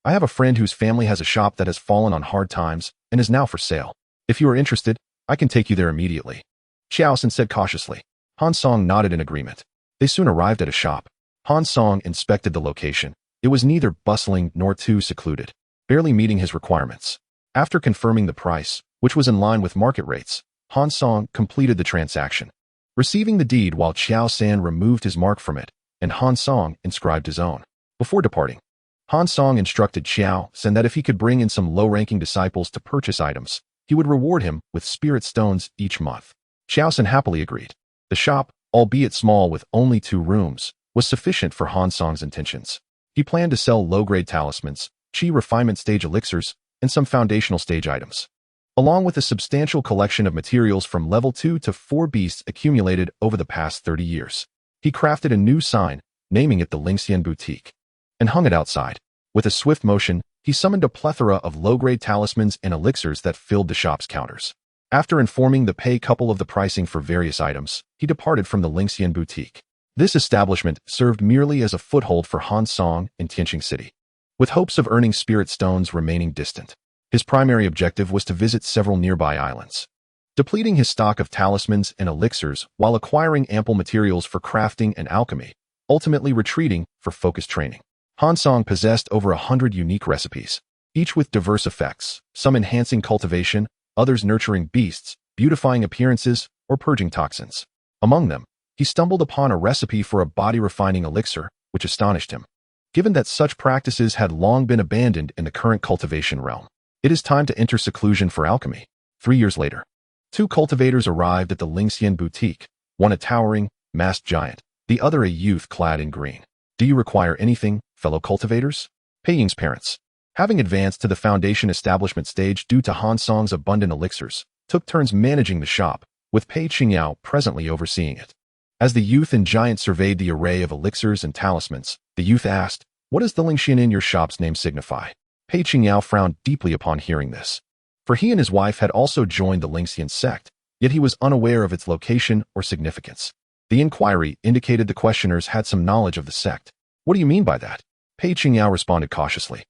I have a friend whose family has a shop that has fallen on hard times and is now for sale. If you are interested, I can take you there immediately," Qiao San said cautiously. Han Song nodded in agreement. They soon arrived at a shop. Han Song inspected the location. It was neither bustling nor too secluded, barely meeting his requirements. After confirming the price, which was in line with market rates, Han Song completed the transaction, receiving the deed while Qiao San removed his mark from it, and Han Song inscribed his own. Before departing, Han Song instructed Qiao San that if he could bring in some low-ranking disciples to purchase items, he would reward him with spirit stones each month. Qiao San happily agreed. The shop, albeit small with only 2 rooms, was sufficient for Han Song's intentions. He planned to sell low-grade talismans, Qi refinement stage elixirs, and some foundational stage items, along with a substantial collection of materials from level 2 to 4 beasts accumulated over the past 30 years. He crafted a new sign, naming it the Lingxian Boutique, and hung it outside. With a swift motion, he summoned a plethora of low-grade talismans and elixirs that filled the shop's counters. After informing the Pei couple of the pricing for various items, he departed from the Lingxian Boutique. This establishment served merely as a foothold for Han Song in Tianqing City, with hopes of earning spirit stones remaining distant. His primary objective was to visit several nearby islands, depleting his stock of talismans and elixirs while acquiring ample materials for crafting and alchemy, ultimately retreating for focused training. Han Song possessed over 100 unique recipes, each with diverse effects, some enhancing cultivation, others nurturing beasts, beautifying appearances, or purging toxins. Among them, he stumbled upon a recipe for a body-refining elixir, which astonished him. Given that such practices had long been abandoned in the current cultivation realm, it is time to enter seclusion for alchemy. 3 years later, 2 cultivators arrived at the Lingxian Boutique, one a towering, masked giant, the other a youth clad in green. "Do you require anything, fellow cultivators?" Pei Ying's parents, having advanced to the foundation establishment stage due to Han Song's abundant elixirs, took turns managing the shop, with Pei Qingyao presently overseeing it. As the youth and giant surveyed the array of elixirs and talismans, the youth asked, "What does the Lingxian in your shop's name signify?" Pei Qingyao frowned deeply upon hearing this. For he and his wife had also joined the Lingxian sect, yet he was unaware of its location or significance. The inquiry indicated the questioners had some knowledge of the sect. "What do you mean by that?" Pei Qingyao responded cautiously,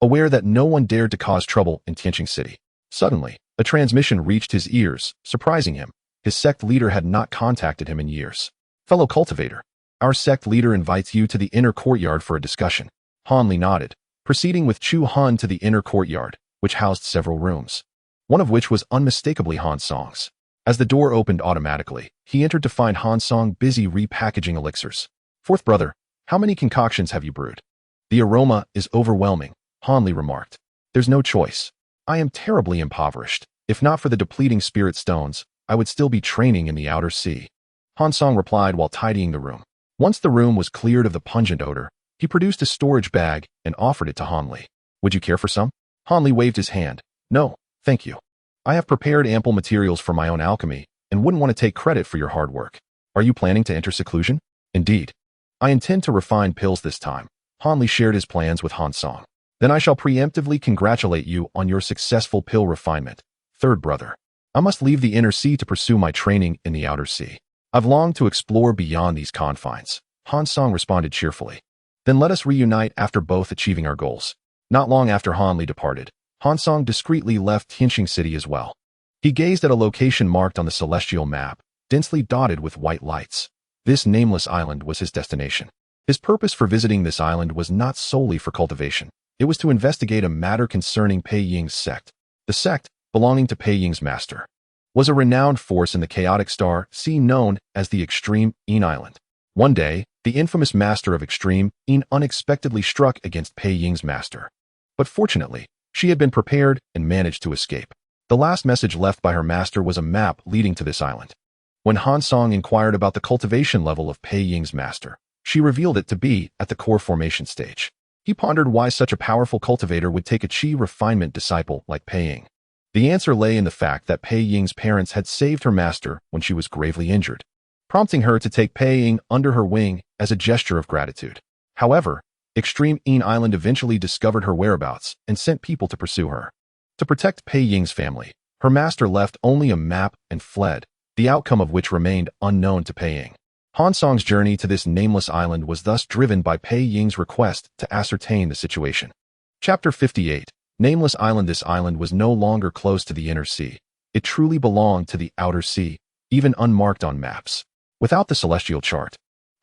aware that no one dared to cause trouble in Tianqing City. Suddenly, a transmission reached his ears, surprising him. His sect leader had not contacted him in years. "Fellow cultivator, our sect leader invites you to the inner courtyard for a discussion." Han Li nodded, proceeding with Chu Han to the inner courtyard, which housed several rooms, one of which was unmistakably Han Song's. As the door opened automatically, he entered to find Han Song busy repackaging elixirs. "Fourth brother, how many concoctions have you brewed?" "The aroma is overwhelming," Han Li remarked. "There's no choice. I am terribly impoverished. If not for the depleting spirit stones, I would still be training in the outer sea." Han Song replied while tidying the room. Once the room was cleared of the pungent odor, he produced a storage bag and offered it to Han Li. "Would you care for some?" Han Li waved his hand. "No, thank you. I have prepared ample materials for my own alchemy and wouldn't want to take credit for your hard work." "Are you planning to enter seclusion?" "Indeed. I intend to refine pills this time." Han Li shared his plans with Han Song. "Then I shall preemptively congratulate you on your successful pill refinement, third brother. I must leave the inner sea to pursue my training in the outer sea. I've longed to explore beyond these confines." Han Song responded cheerfully. "Then let us reunite after both achieving our goals." Not long after Han Li departed, Han Song discreetly left Tianqing City as well. He gazed at a location marked on the celestial map, densely dotted with white lights. This nameless island was his destination. His purpose for visiting this island was not solely for cultivation. It was to investigate a matter concerning Pei Ying's sect. The sect, belonging to Pei Ying's master, was a renowned force in the chaotic star sea known as the Extreme Yin Island. One day, the infamous master of Extreme Yin unexpectedly struck against Pei Ying's master. But fortunately, she had been prepared and managed to escape. The last message left by her master was a map leading to this island. When Han Song inquired about the cultivation level of Pei Ying's master, she revealed it to be at the core formation stage. He pondered why such a powerful cultivator would take a chi refinement disciple like Pei Ying. The answer lay in the fact that Pei Ying's parents had saved her master when she was gravely injured, prompting her to take Pei Ying under her wing as a gesture of gratitude. However, Extreme Yin Island eventually discovered her whereabouts and sent people to pursue her. To protect Pei Ying's family, her master left only a map and fled, the outcome of which remained unknown to Pei Ying. Han Song's journey to this nameless island was thus driven by Pei Ying's request to ascertain the situation. Chapter 58. Nameless Island. This island was no longer close to the inner sea. It truly belonged to the outer sea, even unmarked on maps. Without the celestial chart,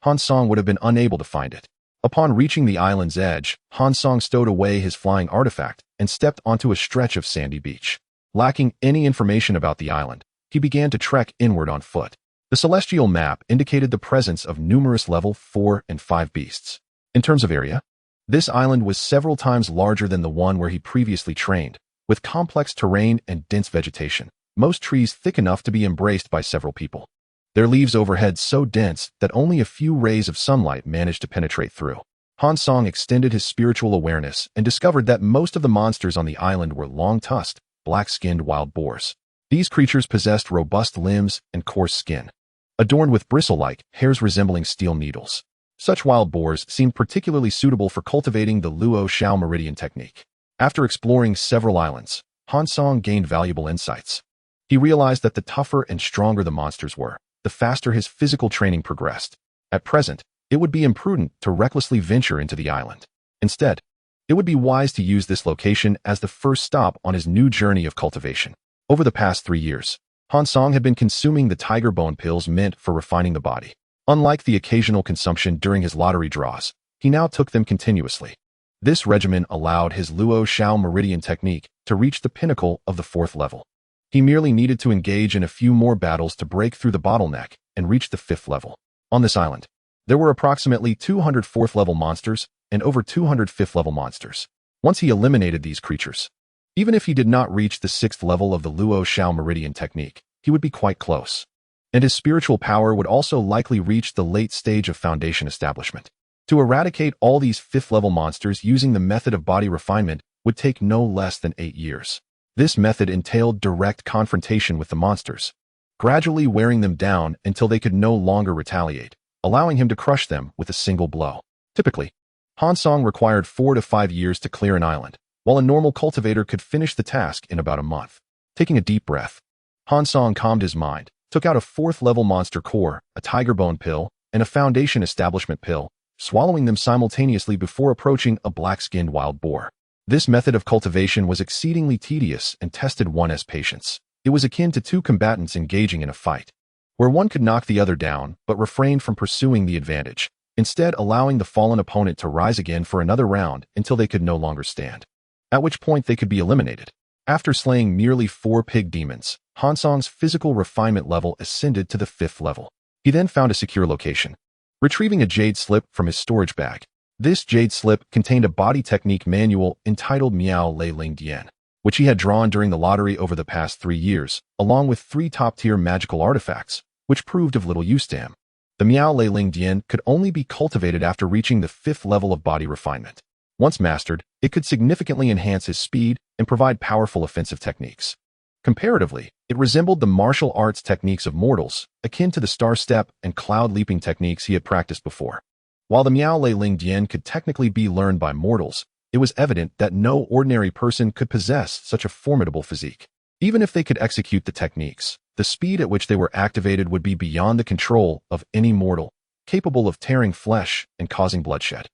Han Song would have been unable to find it. Upon reaching the island's edge, Han Song stowed away his flying artifact and stepped onto a stretch of sandy beach. Lacking any information about the island, he began to trek inward on foot. The celestial map indicated the presence of numerous level 4 and 5 beasts. In terms of area, this island was several times larger than the one where he previously trained, with complex terrain and dense vegetation, most trees thick enough to be embraced by several people. Their leaves overhead so dense that only a few rays of sunlight managed to penetrate through. Han Song extended his spiritual awareness and discovered that most of the monsters on the island were long-tusked, black-skinned wild boars. These creatures possessed robust limbs and coarse skin, adorned with bristle-like hairs resembling steel needles. Such wild boars seemed particularly suitable for cultivating the Luo Shao Meridian technique. After exploring several islands, Han Song gained valuable insights. He realized that the tougher and stronger the monsters were, the faster his physical training progressed. At present, it would be imprudent to recklessly venture into the island. Instead, it would be wise to use this location as the first stop on his new journey of cultivation. Over the past 3 years, Han Song had been consuming the tiger bone pills meant for refining the body. Unlike the occasional consumption during his lottery draws, he now took them continuously. This regimen allowed his Luo Shao Meridian technique to reach the pinnacle of the 4th level. He merely needed to engage in a few more battles to break through the bottleneck and reach the 5th level. On this island, there were approximately 200 4th level monsters and over 200 5th level monsters. Once he eliminated these creatures, even if he did not reach the 6th level of the Luo Shao Meridian technique, he would be quite close. And his spiritual power would also likely reach the late stage of foundation establishment. To eradicate all these 5th level monsters using the method of body refinement would take no less than 8 years. This method entailed direct confrontation with the monsters. gradually wearing them down until they could no longer retaliate, allowing him to crush them with a single blow. Typically, Han Song required 4 to 5 years to clear an island, while a normal cultivator could finish the task in about a month. Taking a deep breath, Han Song calmed his mind, took out a 4th-level monster core, a tiger bone pill, and a foundation establishment pill, swallowing them simultaneously before approaching a black-skinned wild boar. This method of cultivation was exceedingly tedious and tested one's patience. It was akin to two combatants engaging in a fight, where one could knock the other down but refrain from pursuing the advantage, instead allowing the fallen opponent to rise again for another round until they could no longer stand, at which point they could be eliminated. After slaying merely 4 pig demons, Han Song's physical refinement level ascended to the 5th level. He then found a secure location, retrieving a jade slip from his storage bag. This jade slip contained a body technique manual entitled Miao Lei Ling Dian, which he had drawn during the lottery over the past 3 years, along with 3 top-tier magical artifacts, which proved of little use to him. The Miao Lei Ling Dian could only be cultivated after reaching the 5th level of body refinement. Once mastered, it could significantly enhance his speed and provide powerful offensive techniques. Comparatively, it resembled the martial arts techniques of mortals, akin to the star step and cloud leaping techniques he had practiced before. While the Miao Lei Ling Dian could technically be learned by mortals, it was evident that no ordinary person could possess such a formidable physique. Even if they could execute the techniques, the speed at which they were activated would be beyond the control of any mortal, capable of tearing flesh and causing bloodshed.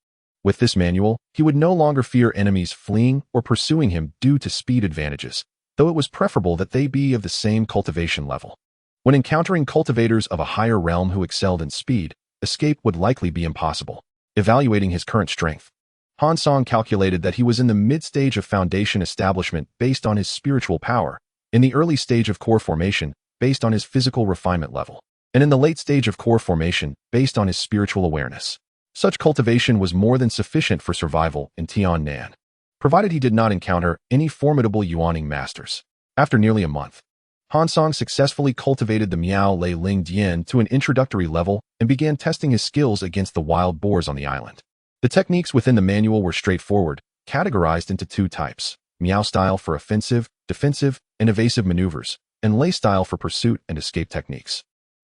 With this manual, he would no longer fear enemies fleeing or pursuing him due to speed advantages, though it was preferable that they be of the same cultivation level. When encountering cultivators of a higher realm who excelled in speed, escape would likely be impossible. Evaluating his current strength, Han Song calculated that he was in the mid-stage of foundation establishment based on his spiritual power, in the early stage of core formation based on his physical refinement level, and in the late stage of core formation based on his spiritual awareness. Such cultivation was more than sufficient for survival in Tiannan, provided he did not encounter any formidable yuaning masters. After nearly a month, Han Song successfully cultivated the Miao Lei Ling Dian to an introductory level and began testing his skills against the wild boars on the island. The techniques within the manual were straightforward, categorized into 2 types: Miao style for offensive, defensive, and evasive maneuvers, and Lei style for pursuit and escape techniques.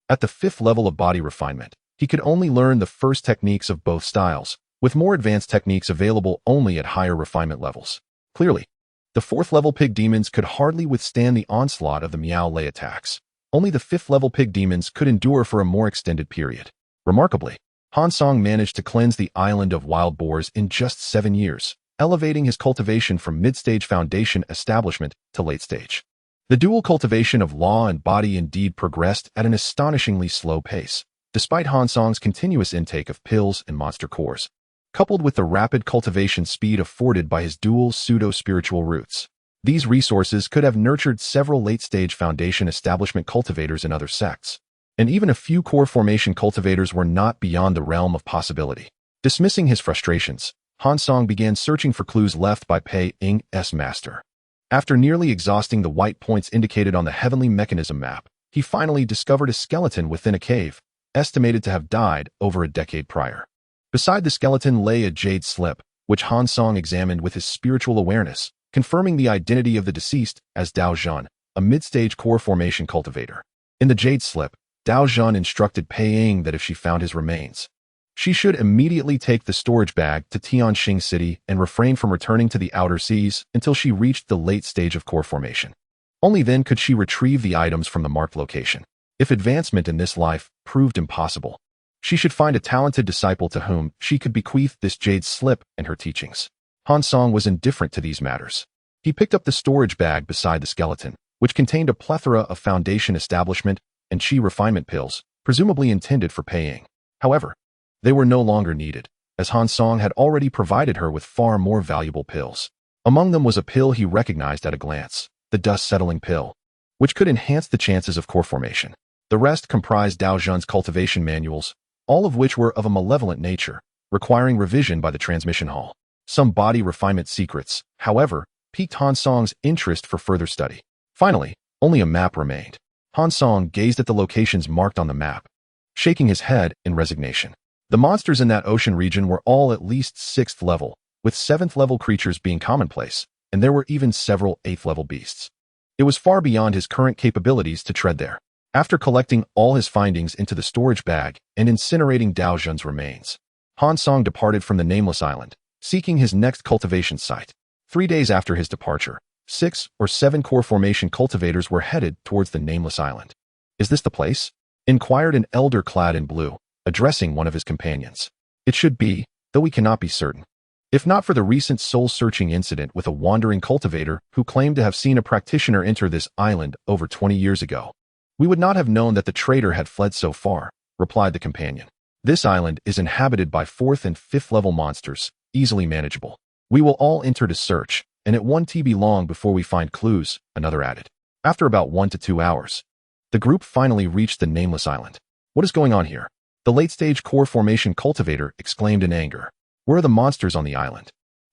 At the 5th level of body refinement, he could only learn the first techniques of both styles, with more advanced techniques available only at higher refinement levels. Clearly, the 4th level pig demons could hardly withstand the onslaught of the Miao Lei attacks. Only the 5th level pig demons could endure for a more extended period. Remarkably, Han Song managed to cleanse the island of wild boars in just 7 years, elevating his cultivation from mid-stage foundation establishment to late stage. The dual cultivation of law and body indeed progressed at an astonishingly slow pace, despite Han Song's continuous intake of pills and monster cores, coupled with the rapid cultivation speed afforded by his dual pseudo-spiritual roots. These resources could have nurtured several late-stage foundation establishment cultivators in other sects, and even a few core formation cultivators were not beyond the realm of possibility. Dismissing his frustrations, Han Song began searching for clues left by Pei Ying's master. After nearly exhausting the white points indicated on the heavenly mechanism map, he finally discovered a skeleton within a cave, estimated to have died over a decade prior. Beside the skeleton lay a jade slip, which Han Song examined with his spiritual awareness, confirming the identity of the deceased as Dao Zhan, a mid-stage core formation cultivator. In the jade slip, Dao Zhan instructed Pei Ying that if she found his remains, she should immediately take the storage bag to Tianxing City and refrain from returning to the outer seas until she reached the late stage of core formation. Only then could she retrieve the items from the marked location. If advancement in this life proved impossible, she should find a talented disciple to whom she could bequeath this jade slip and her teachings. Han Song was indifferent to these matters. He picked up the storage bag beside the skeleton, which contained a plethora of foundation establishment and chi refinement pills, presumably intended for Pei Ying. However, they were no longer needed, as Han Song had already provided her with far more valuable pills. Among them was a pill he recognized at a glance, the dust-settling pill, which could enhance the chances of core formation. The rest comprised Dao Zhan's cultivation manuals, all of which were of a malevolent nature, requiring revision by the transmission hall. Some body refinement secrets, however, piqued Han Song's interest for further study. Finally, only a map remained. Han Song gazed at the locations marked on the map, shaking his head in resignation. The monsters in that ocean region were all at least 6th level, with 7th level creatures being commonplace, and there were even several 8th level beasts. It was far beyond his current capabilities to tread there. After collecting all his findings into the storage bag and incinerating Dao Jun's remains, Han Song departed from the Nameless Island, seeking his next cultivation site. 3 days after his departure, 6 or 7 core formation cultivators were headed towards the Nameless Island. "Is this the place?" inquired an elder clad in blue, addressing one of his companions. "It should be, though we cannot be certain. If not for the recent soul-searching incident with a wandering cultivator who claimed to have seen a practitioner enter this island over 20 years ago, we would not have known that the traitor had fled so far," replied the companion. "This island is inhabited by 4th and 5th level monsters, easily manageable. We will all enter to search, and it won't be long before we find clues," another added. After about 1 to 2 hours, the group finally reached the Nameless Island. "What is going on here?" the late-stage core formation cultivator exclaimed in anger. "Where are the monsters on the island?"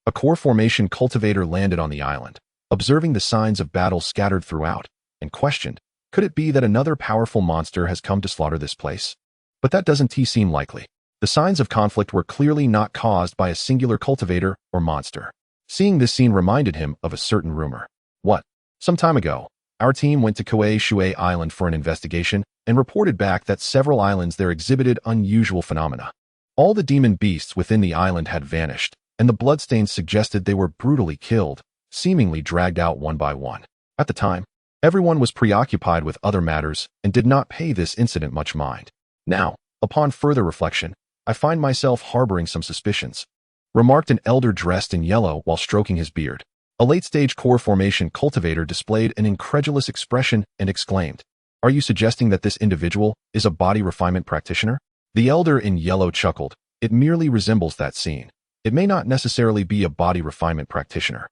A core formation cultivator landed on the island, observing the signs of battle scattered throughout, and questioned, "Could it be that another powerful monster has come to slaughter this place? But that doesn't seem likely." The signs of conflict were clearly not caused by a singular cultivator or monster. Seeing this scene reminded him of a certain rumor. "What? Some time ago, our team went to Kuei Shui Island for an investigation and reported back that several islands there exhibited unusual phenomena. All the demon beasts within the island had vanished, and the bloodstains suggested they were brutally killed, seemingly dragged out one by one. At the time, everyone was preoccupied with other matters and did not pay this incident much mind. Now, upon further reflection, I find myself harboring some suspicions," remarked an elder dressed in yellow while stroking his beard. A late-stage core formation cultivator displayed an incredulous expression and exclaimed, "Are you suggesting that this individual is a body refinement practitioner?" The elder in yellow chuckled. "It merely resembles that scene. It may not necessarily be a body refinement practitioner,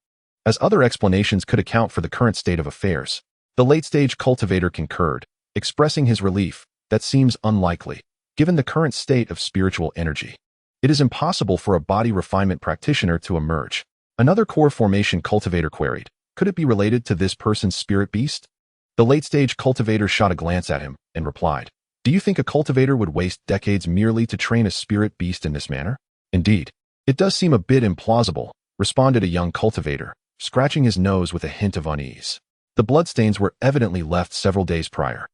as other explanations could account for the current state of affairs." The late-stage cultivator concurred, expressing his relief. "That seems unlikely, given the current state of spiritual energy. It is impossible for a body refinement practitioner to emerge." Another core formation cultivator queried, "Could it be related to this person's spirit beast?" The late-stage cultivator shot a glance at him and replied, "Do you think a cultivator would waste decades merely to train a spirit beast in this manner?" "Indeed, it does seem a bit implausible," responded a young cultivator, scratching his nose with a hint of unease. The bloodstains were evidently left several days prior,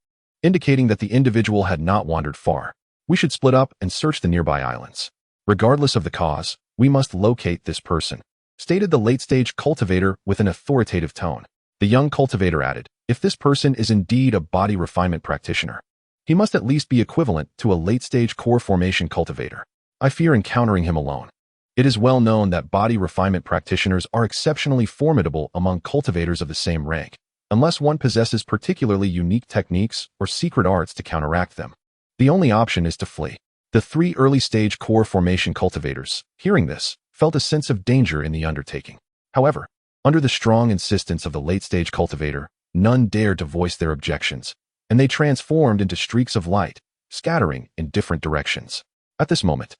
indicating that the individual had not wandered far. "We should split up and search the nearby islands. Regardless of the cause, we must locate this person," stated the late-stage cultivator with an authoritative tone. The young cultivator added, "If this person is indeed a body refinement practitioner, he must at least be equivalent to a late-stage core formation cultivator. I fear encountering him alone. It is well known that body refinement practitioners are exceptionally formidable among cultivators of the same rank, unless one possesses particularly unique techniques or secret arts to counteract them. The only option is to flee." The 3 early-stage core formation cultivators, hearing this, felt a sense of danger in the undertaking. However, under the strong insistence of the late-stage cultivator, none dared to voice their objections, and they transformed into streaks of light, scattering in different directions. At this moment,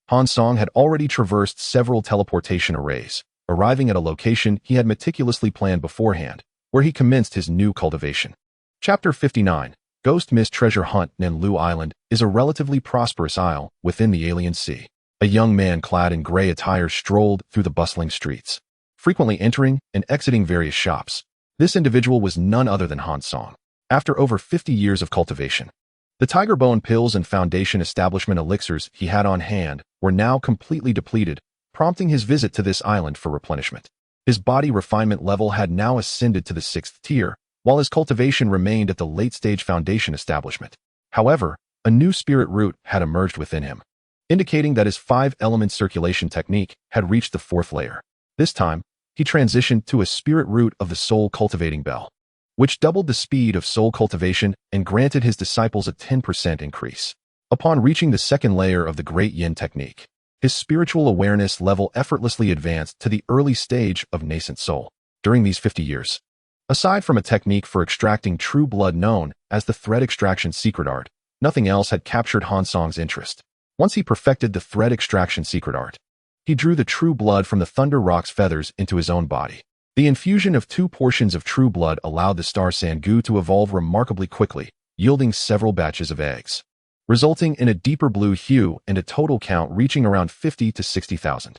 Han Song had already traversed several teleportation arrays, arriving at a location he had meticulously planned beforehand, where he commenced his new cultivation. Chapter 59. Ghost Mist Treasure Hunt. Nanlu Island is a relatively prosperous isle within the Alien Sea. A young man clad in gray attire strolled through the bustling streets, frequently entering and exiting various shops. This individual was none other than Han Song. After over 50 years of cultivation, the tiger bone pills and foundation establishment elixirs he had on hand were now completely depleted, prompting his visit to this island for replenishment. His body refinement level had now ascended to the 6th tier, while his cultivation remained at the late-stage foundation establishment. However, a new spirit root had emerged within him, indicating that his 5-element circulation technique had reached the 4th layer. This time, he transitioned to a spirit root of the soul cultivating bell, which doubled the speed of soul cultivation and granted his disciples a 10% increase. Upon reaching the 2nd layer of the Great Yin technique, his spiritual awareness level effortlessly advanced to the early stage of nascent soul. During these 50 years, aside from a technique for extracting true blood known as the thread extraction secret art, nothing else had captured Han Song's interest. Once he perfected the thread extraction secret art, he drew the true blood from the Thunder Rock's feathers into his own body. The infusion of 2 portions of true blood allowed the Star Sangu to evolve remarkably quickly, yielding several batches of eggs, resulting in a deeper blue hue and a total count reaching around 50 to 60,000.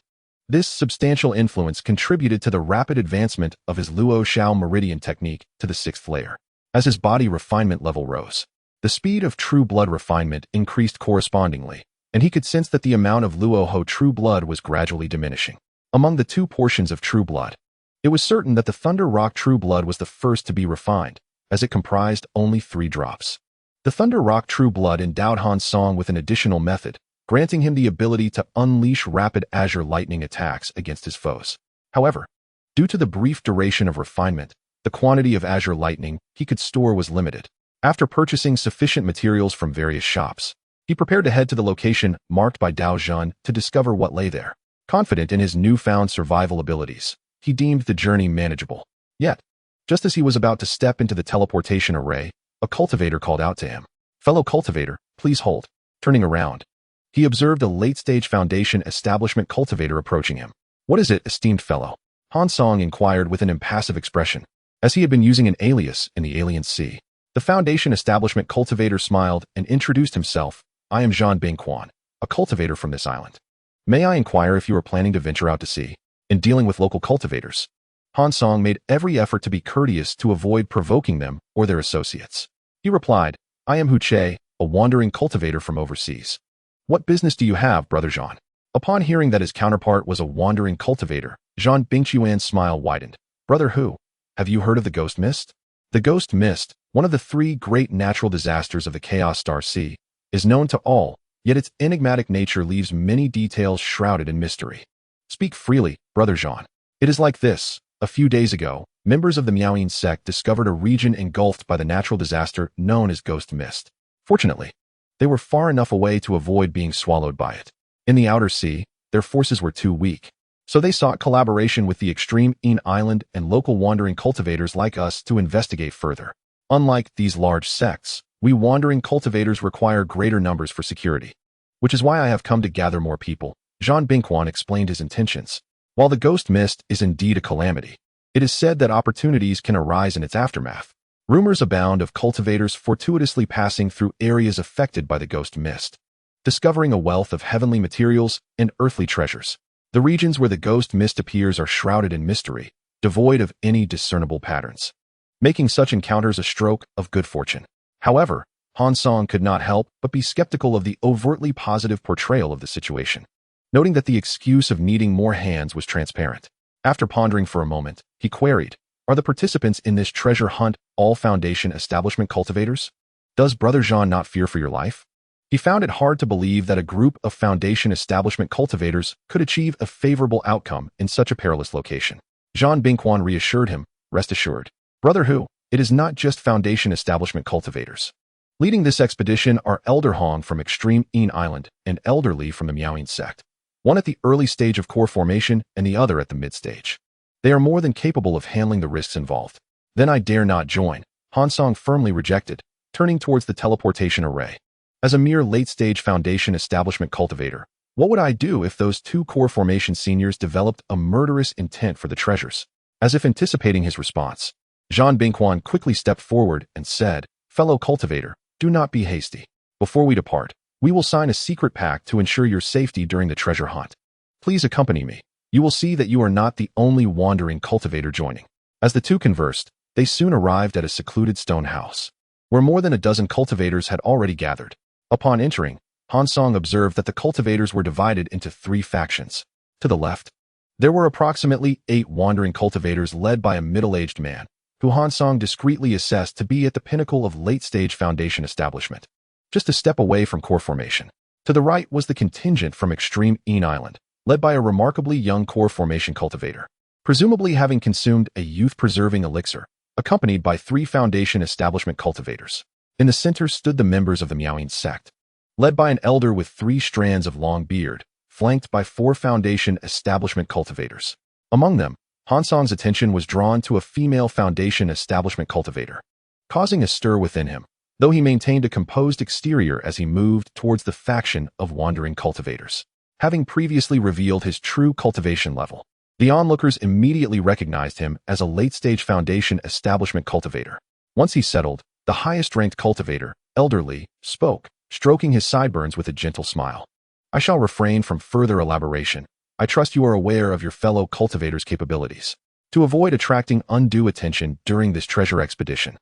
This substantial influence contributed to the rapid advancement of his Luo Shao Meridian technique to the 6th layer. As his body refinement level rose, The speed of true blood refinement increased correspondingly, and he could sense that the amount of Luoho true blood was gradually diminishing. Among the two portions of true blood, it was certain that the Thunder Rock true blood was the first to be refined, as it comprised only 3 drops. The Thunder Rock true blood endowed Han Song with an additional method, granting him the ability to unleash rapid azure lightning attacks against his foes. However, due to the brief duration of refinement, the quantity of azure lightning he could store was limited. After purchasing sufficient materials from various shops, he prepared to head to the location marked by Dao Zhan to discover what lay there. Confident in his newfound survival abilities, he deemed the journey manageable. Yet, just as he was about to step into the teleportation array, a cultivator called out to him. "Fellow cultivator, please hold." Turning around, he observed a late-stage Foundation Establishment cultivator approaching him. "What is it, esteemed fellow?" Han Song inquired with an impassive expression, as he had been using an alias in the Alien Sea. The Foundation Establishment cultivator smiled and introduced himself. "I am Zhan Bingquan, a cultivator from this island. May I inquire if you are planning to venture out to sea? In dealing with local cultivators?" Han Song made every effort to be courteous to avoid provoking them or their associates. He replied, "I am Hu Che, a wandering cultivator from overseas." "What business do you have, Brother Zhan?" Upon hearing that his counterpart was a wandering cultivator, Zhan Bingquan's smile widened. "Brother Hu, have you heard of the Ghost Mist?" The Ghost Mist, one of the 3 great natural disasters of the Chaos Star Sea, is known to all, yet its enigmatic nature leaves many details shrouded in mystery. "Speak freely, Brother Zhan." "It is like this. A few days ago, members of the Miaoyin sect discovered a region engulfed by the natural disaster known as Ghost Mist. Fortunately, they were far enough away to avoid being swallowed by it. In the outer sea, their forces were too weak, so they sought collaboration with the extreme Een Island and local wandering cultivators like us to investigate further. Unlike these large sects, we wandering cultivators require greater numbers for security, which is why I have come to gather more people." Zhan Bingquan explained his intentions. While the Ghost Mist is indeed a calamity, it is said that opportunities can arise in its aftermath. Rumors abound of cultivators fortuitously passing through areas affected by the Ghost Mist, discovering a wealth of heavenly materials and earthly treasures. The regions where the Ghost Mist appears are shrouded in mystery, devoid of any discernible patterns, making such encounters a stroke of good fortune. However, Han Song could not help but be skeptical of the overtly positive portrayal of the situation, noting that the excuse of needing more hands was transparent. After pondering for a moment, he queried, "Are the participants in this treasure hunt all Foundation Establishment cultivators? Does Brother Zhan not fear for your life?" He found it hard to believe that a group of Foundation Establishment cultivators could achieve a favorable outcome in such a perilous location. Zhan Bingquan reassured him, "Rest assured, Brother Hu, it is not just Foundation Establishment cultivators. Leading this expedition are Elder Hong from Extreme Een Island and Elder Li from the Miaoyin sect, one at the early stage of core formation and the other at the mid-stage. They are more than capable of handling the risks involved." "Then I dare not join," Han Song firmly rejected, turning towards the teleportation array. "As a mere late-stage Foundation Establishment cultivator, what would I do if those 2 core formation seniors developed a murderous intent for the treasures?" As if anticipating his response, Zhan Bingquan quickly stepped forward and said, "Fellow cultivator, do not be hasty. Before we depart, we will sign a secret pact to ensure your safety during the treasure hunt. Please accompany me. You will see that you are not the only wandering cultivator joining." As the 2 conversed, they soon arrived at a secluded stone house, where more than a dozen cultivators had already gathered. Upon entering, Han Song observed that the cultivators were divided into 3 factions. To the left, there were approximately 8 wandering cultivators led by a middle-aged man, who Han Song discreetly assessed to be at the pinnacle of late-stage Foundation Establishment, just a step away from core formation. To the right was the contingent from Extreme Een Island, led by a remarkably young core formation cultivator, presumably having consumed a youth-preserving elixir, accompanied by 3 Foundation Establishment cultivators. In the center stood the members of the Miaoyin sect, led by an elder with 3 strands of long beard, flanked by 4 Foundation Establishment cultivators. Among them, Han Song's attention was drawn to a female Foundation Establishment cultivator, causing a stir within him, though he maintained a composed exterior as he moved towards the faction of wandering cultivators. Having previously revealed his true cultivation level, the onlookers immediately recognized him as a late-stage Foundation Establishment cultivator. Once he settled, the highest-ranked cultivator, Elder Li, spoke, stroking his sideburns with a gentle smile. "I shall refrain from further elaboration. I trust you are aware of your fellow cultivators' capabilities. To avoid attracting undue attention during this treasure expedition,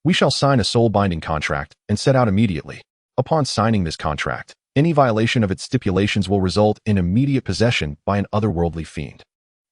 We shall sign a soul-binding contract and set out immediately. Upon signing this contract, any violation of its stipulations will result in immediate possession by an otherworldly fiend.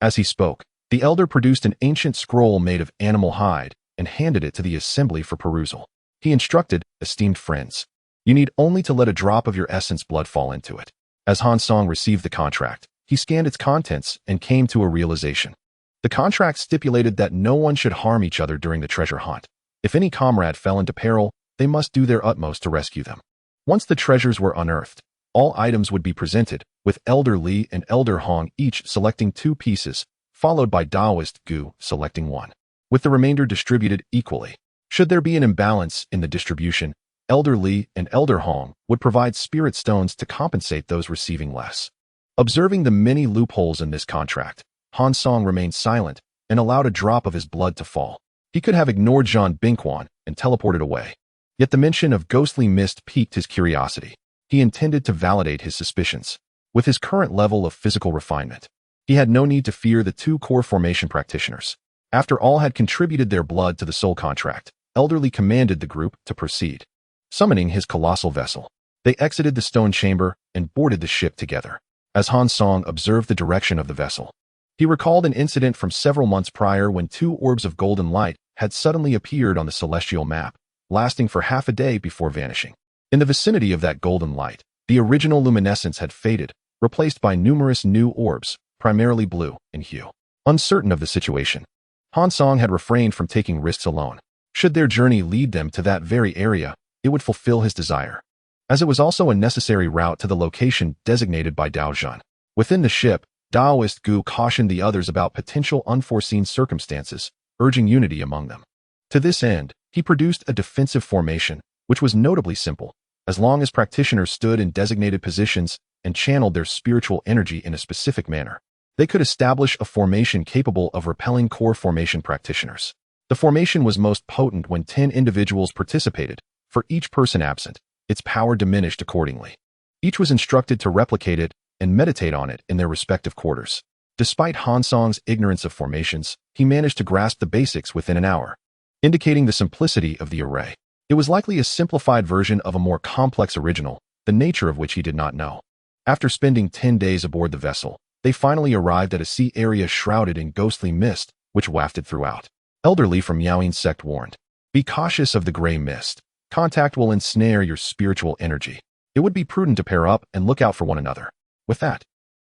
As he spoke, the elder produced an ancient scroll made of animal hide and handed it to the assembly for perusal. He instructed, esteemed friends, you need only to let a drop of your essence blood fall into it. As Han Song received the contract, he scanned its contents and came to a realization. The contract stipulated that no one should harm each other during the treasure hunt. If any comrade fell into peril, they must do their utmost to rescue them. Once the treasures were unearthed, all items would be presented, with Elder Li and Elder Hong each selecting 2 pieces, followed by Taoist Gu selecting 1, with the remainder distributed equally. Should there be an imbalance in the distribution, Elder Li and Elder Hong would provide spirit stones to compensate those receiving less. Observing the many loopholes in this contract, Han Song remained silent and allowed a drop of his blood to fall. He could have ignored Zhang Bingquan and teleported away. Yet the mention of ghostly mist piqued his curiosity. He intended to validate his suspicions. With his current level of physical refinement, he had no need to fear the 2 core formation practitioners. After all had contributed their blood to the soul contract, Elderly commanded the group to proceed. Summoning his colossal vessel, they exited the stone chamber and boarded the ship together. As Han Song observed the direction of the vessel, he recalled an incident from several months prior when 2 orbs of golden light had suddenly appeared on the celestial map, lasting for half a day before vanishing. In the vicinity of that golden light, the original luminescence had faded, replaced by numerous new orbs, primarily blue in hue. Uncertain of the situation, Han Song had refrained from taking risks alone. Should their journey lead them to that very area, it would fulfill his desire, as it was also a necessary route to the location designated by Dao Zhan. Within the ship, Taoist Gu cautioned the others about potential unforeseen circumstances, urging unity among them. To this end, he produced a defensive formation, which was notably simple. As long as practitioners stood in designated positions and channeled their spiritual energy in a specific manner, they could establish a formation capable of repelling core formation practitioners. The formation was most potent when 10 individuals participated. For each person absent, its power diminished accordingly. Each was instructed to replicate it and meditate on it in their respective quarters. Despite Han Song's ignorance of formations, he managed to grasp the basics within an hour, indicating the simplicity of the array. It was likely a simplified version of a more complex original, the nature of which he did not know. After spending 10 days aboard the vessel, they finally arrived at a sea area shrouded in ghostly mist, which wafted throughout. Elderly from Yaoyin's sect warned, "Be cautious of the gray mist. Contact will ensnare your spiritual energy. It would be prudent to pair up and look out for one another." With that,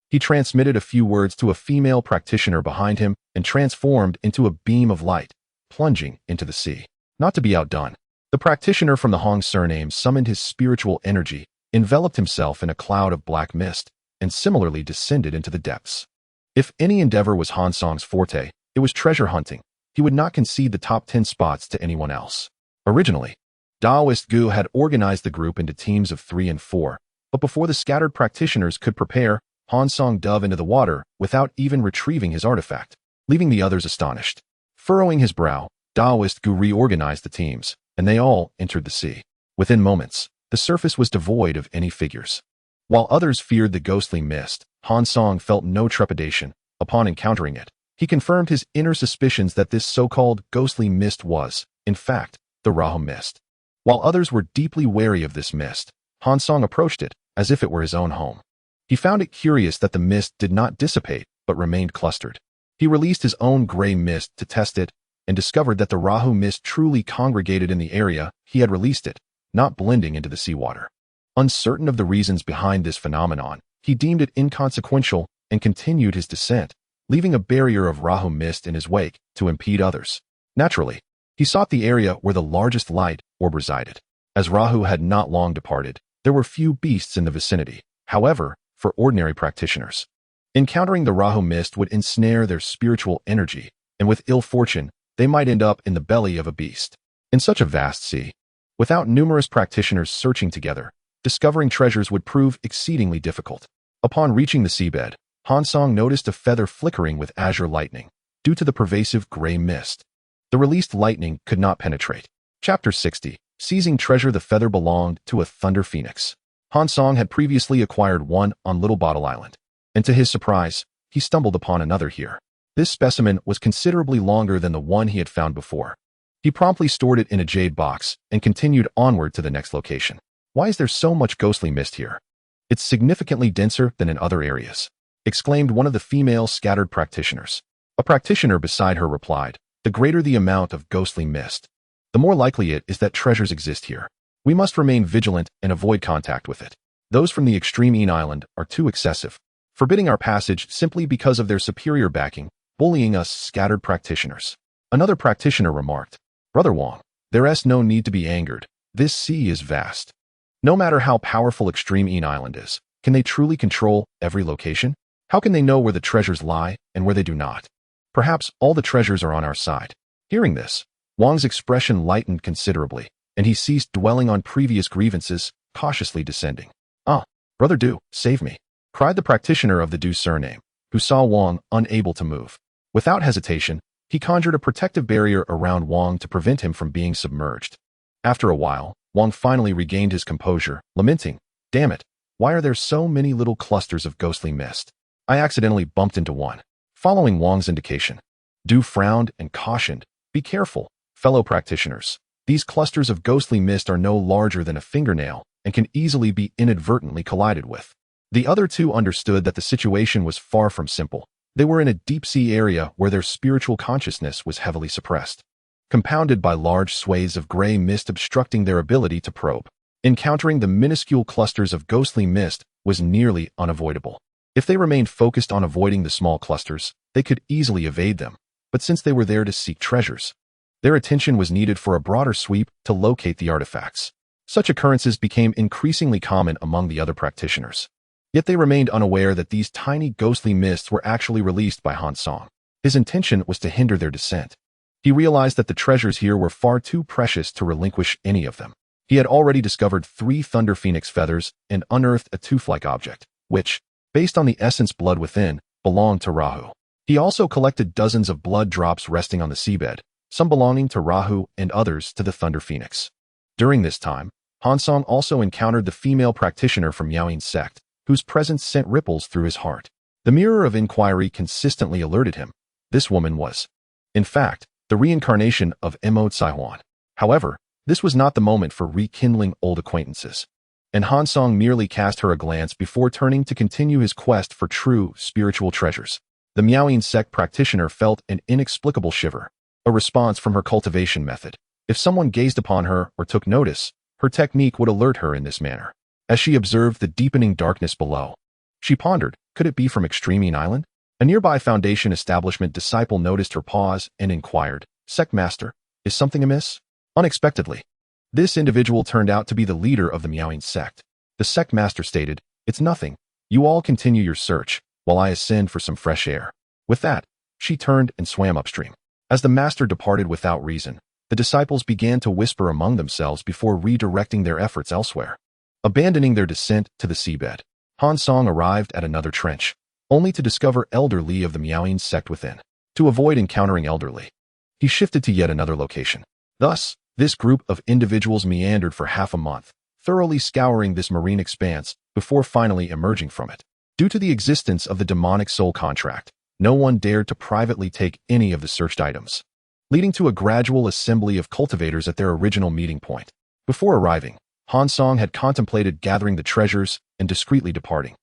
he transmitted a few words to a female practitioner behind him and transformed into a beam of light, plunging into the sea. Not to be outdone, the practitioner from the Hong surname summoned his spiritual energy, enveloped himself in a cloud of black mist, and similarly descended into the depths. If any endeavor was Han Song's forte, it was treasure hunting. He would not concede the top 10 spots to anyone else. Originally, Taoist Gu had organized the group into teams of 3 and 4, but before the scattered practitioners could prepare, Han Song dove into the water without even retrieving his artifact, leaving the others astonished. Furrowing his brow, Taoist Gu reorganized the teams, and they all entered the sea. Within moments, the surface was devoid of any figures. While others feared the ghostly mist, Han Song felt no trepidation. Upon encountering it, he confirmed his inner suspicions that this so-called ghostly mist was, in fact, the Rahu mist. While others were deeply wary of this mist, Han Song approached it as if it were his own home. He found it curious that the mist did not dissipate but remained clustered. He released his own gray mist to test it and discovered that the Rahu mist truly congregated in the area he had released it, not blending into the seawater. Uncertain of the reasons behind this phenomenon, he deemed it inconsequential and continued his descent, leaving a barrier of Rahu mist in his wake to impede others. Naturally, he sought the area where the largest light orb resided. As Rahu had not long departed, there were few beasts in the vicinity. However, for ordinary practitioners, encountering the Rahu mist would ensnare their spiritual energy, and with ill fortune, they might end up in the belly of a beast. In such a vast sea, without numerous practitioners searching together, discovering treasures would prove exceedingly difficult. Upon reaching the seabed, Han Song noticed a feather flickering with azure lightning, due to the pervasive gray mist. The released lightning could not penetrate. Chapter 60. Seizing treasure. The feather belonged to a thunder phoenix. Han Song had previously acquired one on Little Bottle Island, and to his surprise, he stumbled upon another here. This specimen was considerably longer than the one he had found before. He promptly stored it in a jade box and continued onward to the next location. Why is there so much ghostly mist here? It's significantly denser than in other areas, exclaimed one of the female scattered practitioners. A practitioner beside her replied, the greater the amount of ghostly mist, the more likely it is that treasures exist here. We must remain vigilant and avoid contact with it. Those from the extreme island are too excessive, forbidding our passage simply because of their superior backing, bullying us scattered practitioners. Another practitioner remarked, Brother Wang, there's no need to be angered. This sea is vast. No matter how powerful Extreme Island is, can they truly control every location? How can they know where the treasures lie and where they do not? Perhaps all the treasures are on our side. Hearing this, Wang's expression lightened considerably, and he ceased dwelling on previous grievances, cautiously descending. Ah, Brother Du, save me, cried the practitioner of the Du surname, who saw Wang unable to move. Without hesitation, he conjured a protective barrier around Wang to prevent him from being submerged. After a while, Wang finally regained his composure, lamenting, Damn it, why are there so many little clusters of ghostly mist? I accidentally bumped into one. Following Wang's indication, Du frowned and cautioned, Be careful, fellow practitioners. These clusters of ghostly mist are no larger than a fingernail and can easily be inadvertently collided with. The other two understood that the situation was far from simple. They were in a deep-sea area where their spiritual consciousness was heavily suppressed, compounded by large swathes of gray mist obstructing their ability to probe. Encountering the minuscule clusters of ghostly mist was nearly unavoidable. If they remained focused on avoiding the small clusters, they could easily evade them, but since they were there to seek treasures, their attention was needed for a broader sweep to locate the artifacts. Such occurrences became increasingly common among the other practitioners. Yet they remained unaware that these tiny ghostly mists were actually released by Han Song. His intention was to hinder their descent. He realized that the treasures here were far too precious to relinquish any of them. He had already discovered 3 thunder phoenix feathers and unearthed a tooth-like object, which, based on the essence blood within, belonged to Rahu. He also collected dozens of blood drops resting on the seabed, some belonging to Rahu and others to the thunder phoenix. During this time, Han Song also encountered the female practitioner from Yaoyin's sect, whose presence sent ripples through his heart. The mirror of inquiry consistently alerted him. This woman was, in fact, the reincarnation of Mo Tsaihuan. However, this was not the moment for rekindling old acquaintances, and Han Song merely cast her a glance before turning to continue his quest for true spiritual treasures. The Miaoyin sect practitioner felt an inexplicable shiver, a response from her cultivation method. If someone gazed upon her or took notice, her technique would alert her in this manner. As she observed the deepening darkness below, she pondered, could it be from Extreme Island? A nearby Foundation establishment disciple noticed her pause and inquired, Sect Master, is something amiss? Unexpectedly, this individual turned out to be the leader of the Miaoyin sect. The Sect Master stated, It's nothing. You all continue your search, while I ascend for some fresh air. With that, she turned and swam upstream. As the Master departed without reason, the disciples began to whisper among themselves before redirecting their efforts elsewhere. Abandoning their descent to the seabed, Han Song arrived at another trench, only to discover Elder Li of the Miaoyin sect within. To avoid encountering Elder Li, he shifted to yet another location. Thus, this group of individuals meandered for half a month, thoroughly scouring this marine expanse before finally emerging from it. Due to the existence of the demonic soul contract, no one dared to privately take any of the searched items, leading to a gradual assembly of cultivators at their original meeting point. Before arriving, Han Song had contemplated gathering the treasures and discreetly departing.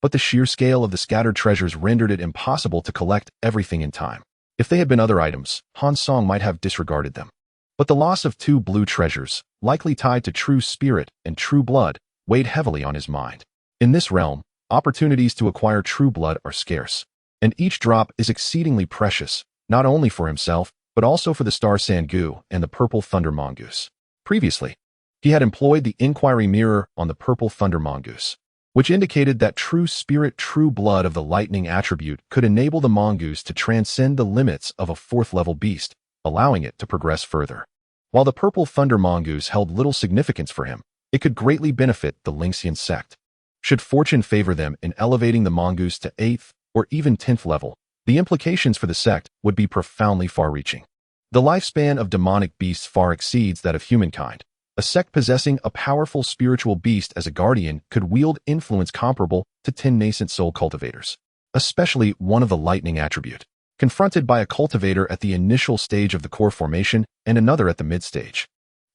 But the sheer scale of the scattered treasures rendered it impossible to collect everything in time. If they had been other items, Han Song might have disregarded them. But the loss of 2 blue treasures, likely tied to true spirit and true blood, weighed heavily on his mind. In this realm, opportunities to acquire true blood are scarce, and each drop is exceedingly precious, not only for himself, but also for the Star Sangu and the Purple Thunder Mongoose. Previously, he had employed the inquiry mirror on the Purple Thunder Mongoose, which indicated that true spirit, true blood of the lightning attribute could enable the mongoose to transcend the limits of a 4th-level beast, allowing it to progress further. While the Purple Thunder Mongoose held little significance for him, it could greatly benefit the Lingxian sect. Should fortune favor them in elevating the mongoose to 8th or even 10th level, the implications for the sect would be profoundly far-reaching. The lifespan of demonic beasts far exceeds that of humankind. A sect possessing a powerful spiritual beast as a guardian could wield influence comparable to 10 nascent soul cultivators, especially one of the lightning attribute. confronted by a cultivator at the initial stage of the core formation and another at the mid-stage.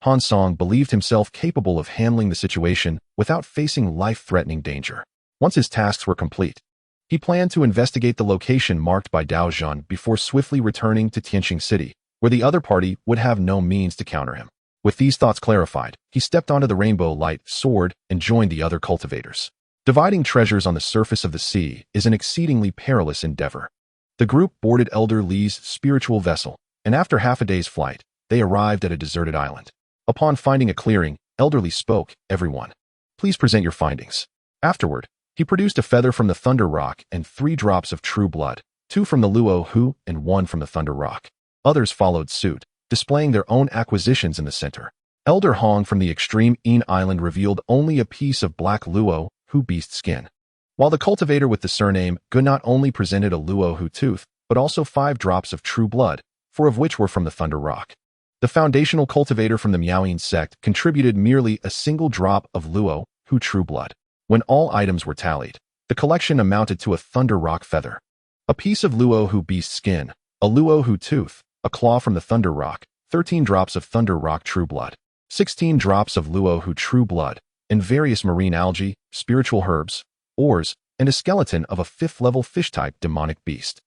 Han Song believed himself capable of handling the situation without facing life-threatening danger. Once his tasks were complete, he planned to investigate the location marked by Dao Jun before swiftly returning to Tianqing City, where the other party would have no means to counter him. With these thoughts clarified, he stepped onto the rainbow light sword and joined the other cultivators. Dividing treasures on the surface of the sea is an exceedingly perilous endeavor. The group boarded Elder Li's spiritual vessel, and after half a day's flight, they arrived at a deserted island. Upon finding a clearing, Elder Li spoke, "Everyone, please present your findings." Afterward, he produced a feather from the Thunder Rock and 3 drops of true blood, 2 from the Luo Hu and 1 from the Thunder Rock. Others followed suit, displaying their own acquisitions in the center. Elder Hong from the extreme Yin Island revealed only a piece of black Luo Hu beast skin, while the cultivator with the surname Gu not only presented a Luo Hu tooth, but also 5 drops of true blood, 4 of which were from the Thunder Rock. The foundational cultivator from the Miaoyin sect contributed merely a single drop of Luo Hu true blood. When all items were tallied, the collection amounted to a Thunder Rock feather, a piece of Luo Hu beast skin, a Luo Hu tooth, a claw from the Thunder Rock, 13 drops of Thunder Rock true blood, 16 drops of Luo Hu true blood, and various marine algae, spiritual herbs, ores, and a skeleton of a 5th-level fish-type demonic beast.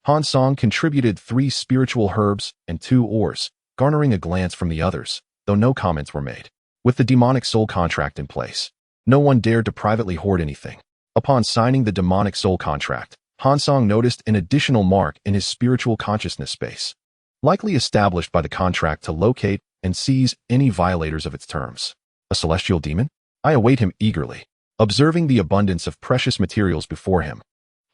Han Song contributed 3 spiritual herbs and 2 ores, garnering a glance from the others, though no comments were made. With the demonic soul contract in place, no one dared to privately hoard anything. Upon signing the demonic soul contract, Han Song noticed an additional mark in his spiritual consciousness space, likely established by the contract to locate and seize any violators of its terms. A celestial demon? I await him eagerly. Observing the abundance of precious materials before him,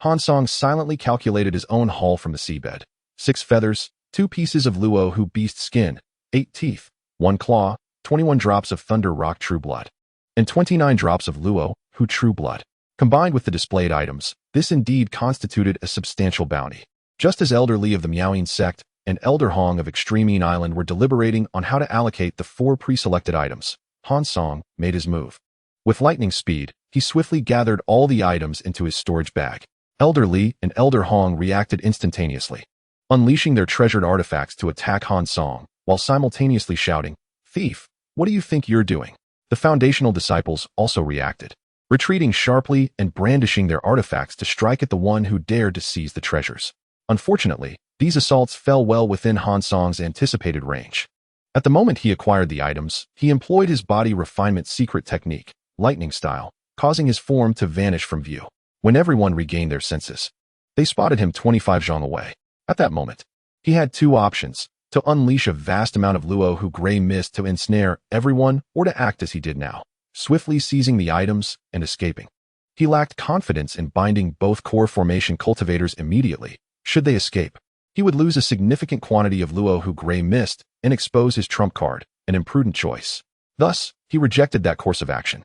Han Song silently calculated his own haul from the seabed. 6 feathers, 2 pieces of Luo Hu beast skin, 8 teeth, 1 claw, 21 drops of Thunder Rock true blood, and 29 drops of Luo Hu true blood. Combined with the displayed items, this indeed constituted a substantial bounty. Just as Elder Li of the Miaoyin sect and Elder Hong of Extreme Yin Island were deliberating on how to allocate the 4 pre-selected items, Han Song made his move. With lightning speed, he swiftly gathered all the items into his storage bag. Elder Li and Elder Hong reacted instantaneously, unleashing their treasured artifacts to attack Han Song, while simultaneously shouting, "Thief, what do you think you're doing?" The foundational disciples also reacted, retreating sharply and brandishing their artifacts to strike at the one who dared to seize the treasures. Unfortunately, these assaults fell well within Han Song's anticipated range. At the moment he acquired the items, he employed his body refinement secret technique, lightning style, causing his form to vanish from view. When everyone regained their senses, they spotted him 25 zhang away. At that moment, he had 2 options: to unleash a vast amount of Luo Hu gray mist to ensnare everyone, or to act as he did now, swiftly seizing the items and escaping. He lacked confidence in binding both core formation cultivators immediately. Should they escape, he would lose a significant quantity of Luo Hu gray mist and expose his trump card, an imprudent choice. Thus, he rejected that course of action.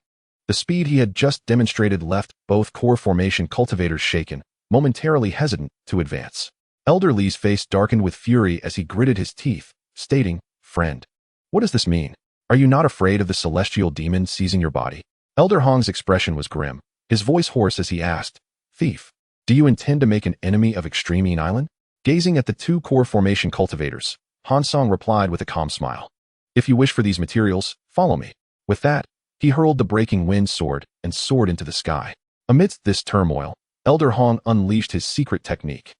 The speed he had just demonstrated left both core formation cultivators shaken, momentarily hesitant to advance. Elder Li's face darkened with fury as he gritted his teeth, stating, "Friend, what does this mean? Are you not afraid of the celestial demon seizing your body?" Elder Hong's expression was grim, his voice hoarse as he asked, "Thief, do you intend to make an enemy of Extreme Yin Island?" Gazing at the 2 core formation cultivators, Han Song replied with a calm smile, "If you wish for these materials, follow me." With that, he hurled the breaking wind sword and soared into the sky. Amidst this turmoil, Elder Hong unleashed his secret technique,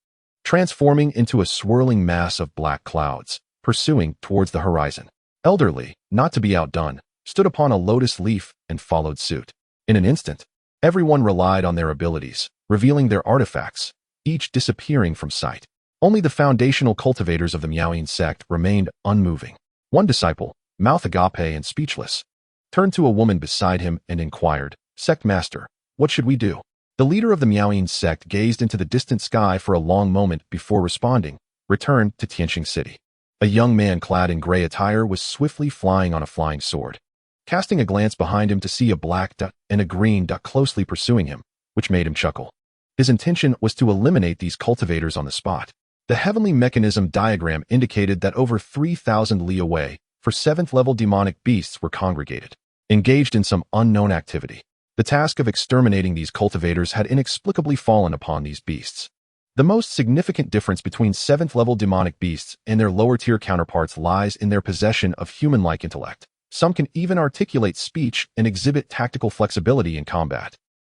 transforming into a swirling mass of black clouds, pursuing towards the horizon. Elder Li, not to be outdone, stood upon a lotus leaf and followed suit. In an instant, everyone relied on their abilities, revealing their artifacts, each disappearing from sight. Only the foundational cultivators of the Miaoyin sect remained unmoving. One disciple, mouth agape and speechless, turned to a woman beside him and inquired, "Sect Master, what should we do?" The leader of the Miaoyin sect gazed into the distant sky for a long moment before responding, "Return to Tianqing City." A young man clad in gray attire was swiftly flying on a flying sword, casting a glance behind him to see a black duck and a green duck closely pursuing him, which made him chuckle. His intention was to eliminate these cultivators on the spot. The heavenly mechanism diagram indicated that over 3,000 li away, 7th-level demonic beasts were congregated, engaged in some unknown activity. The task of exterminating these cultivators had inexplicably fallen upon these beasts. The most significant difference between 7th-level demonic beasts and their lower-tier counterparts lies in their possession of human-like intellect. Some can even articulate speech and exhibit tactical flexibility in combat,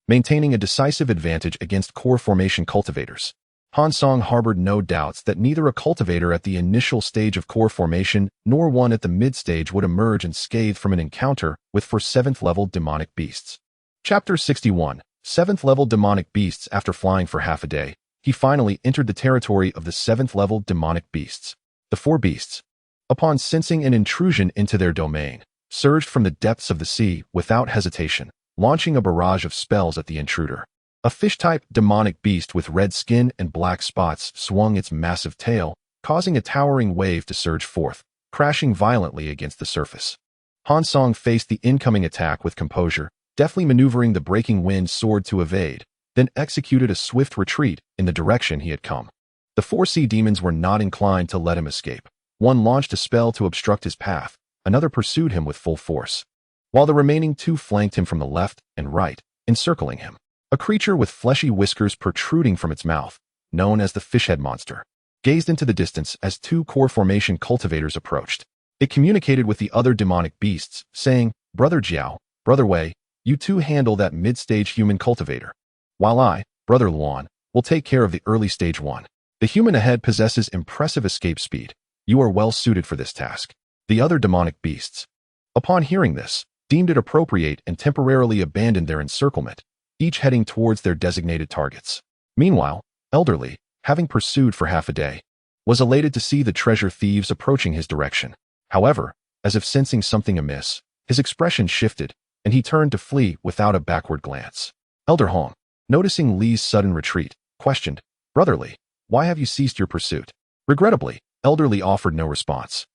maintaining a decisive advantage against core formation cultivators. Han Song harbored no doubts that neither a cultivator at the initial stage of core formation nor one at the mid-stage would emerge unscathed from an encounter with 7th-level demonic beasts. Chapter 61. 7th-level demonic beasts. After flying for half a day, he finally entered the territory of the 7th-level demonic beasts. The four beasts, upon sensing an intrusion into their domain, surged from the depths of the sea without hesitation, launching a barrage of spells at the intruder. A fish-type demonic beast with red skin and black spots swung its massive tail, causing a towering wave to surge forth, crashing violently against the surface. Han Song faced the incoming attack with composure, deftly maneuvering the breaking wind sword to evade, then executed a swift retreat in the direction he had come. The four sea demons were not inclined to let him escape. One launched a spell to obstruct his path, another pursued him with full force, while the remaining two flanked him from the left and right, encircling him. A creature with fleshy whiskers protruding from its mouth, known as the fishhead monster, gazed into the distance as two core formation cultivators approached. It communicated with the other demonic beasts, saying, "Brother Jiao, Brother Wei, you two handle that mid-stage human cultivator, while I, Brother Luan, will take care of the early stage one. The human ahead possesses impressive escape speed. You are well suited for this task." The other demonic beasts, upon hearing this, deemed it appropriate and temporarily abandoned their encirclement, each heading towards their designated targets. Meanwhile, Elderly, having pursued for half a day, was elated to see the treasure thieves approaching his direction. However, as if sensing something amiss, his expression shifted, and he turned to flee without a backward glance. Elder Hong, noticing Li's sudden retreat, questioned, "Brother Li, why have you ceased your pursuit?" Regrettably, Elderly offered no response,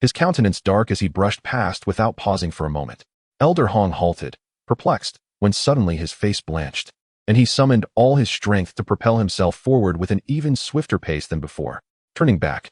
his countenance dark as he brushed past without pausing for a moment. Elder Hong halted, perplexed, when suddenly his face blanched, and he summoned all his strength to propel himself forward with an even swifter pace than before. Turning back,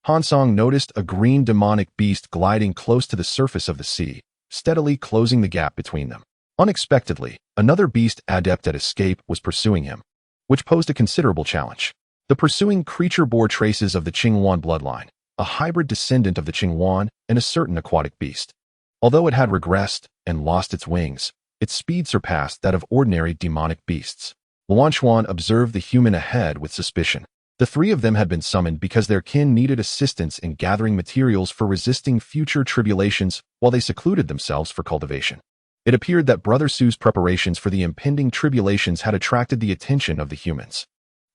Han Song noticed a green demonic beast gliding close to the surface of the sea, steadily closing the gap between them. Unexpectedly, another beast adept at escape was pursuing him, which posed a considerable challenge. The pursuing creature bore traces of the Qingwan bloodline, a hybrid descendant of the Qingwan and a certain aquatic beast. Although it had regressed and lost its wings, its speed surpassed that of ordinary demonic beasts. Luan Xuan observed the human ahead with suspicion. The three of them had been summoned because their kin needed assistance in gathering materials for resisting future tribulations while they secluded themselves for cultivation. It appeared that Brother Su's preparations for the impending tribulations had attracted the attention of the humans.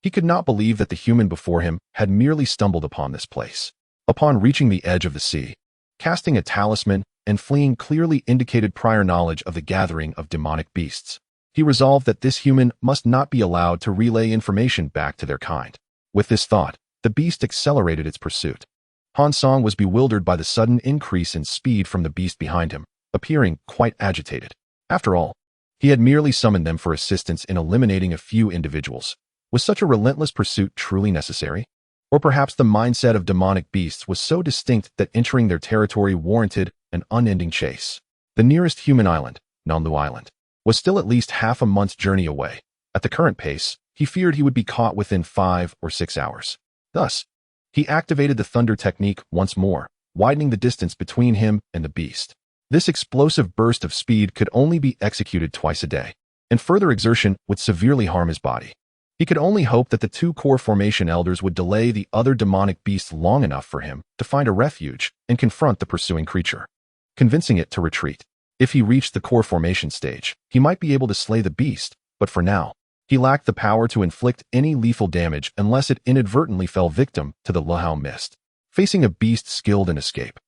He could not believe that the human before him had merely stumbled upon this place. Upon reaching the edge of the sea, casting a talisman and fleeing clearly indicated prior knowledge of the gathering of demonic beasts. He resolved that this human must not be allowed to relay information back to their kind. With this thought, the beast accelerated its pursuit. Han Song was bewildered by the sudden increase in speed from the beast behind him, appearing quite agitated. After all, he had merely summoned them for assistance in eliminating a few individuals. Was such a relentless pursuit truly necessary? Or perhaps the mindset of demonic beasts was so distinct that entering their territory warranted an unending chase. The nearest human island, Nanlu Island, was still at least half a month's journey away. At the current pace, he feared he would be caught within 5 or 6 hours. Thus, he activated the thunder technique once more, widening the distance between him and the beast. This explosive burst of speed could only be executed twice a day, and further exertion would severely harm his body. He could only hope that the two core formation elders would delay the other demonic beasts long enough for him to find a refuge and confront the pursuing creature, convincing it to retreat. If he reached the core formation stage, he might be able to slay the beast, but for now, he lacked the power to inflict any lethal damage unless it inadvertently fell victim to the Lehao mist. Facing a beast skilled in escape,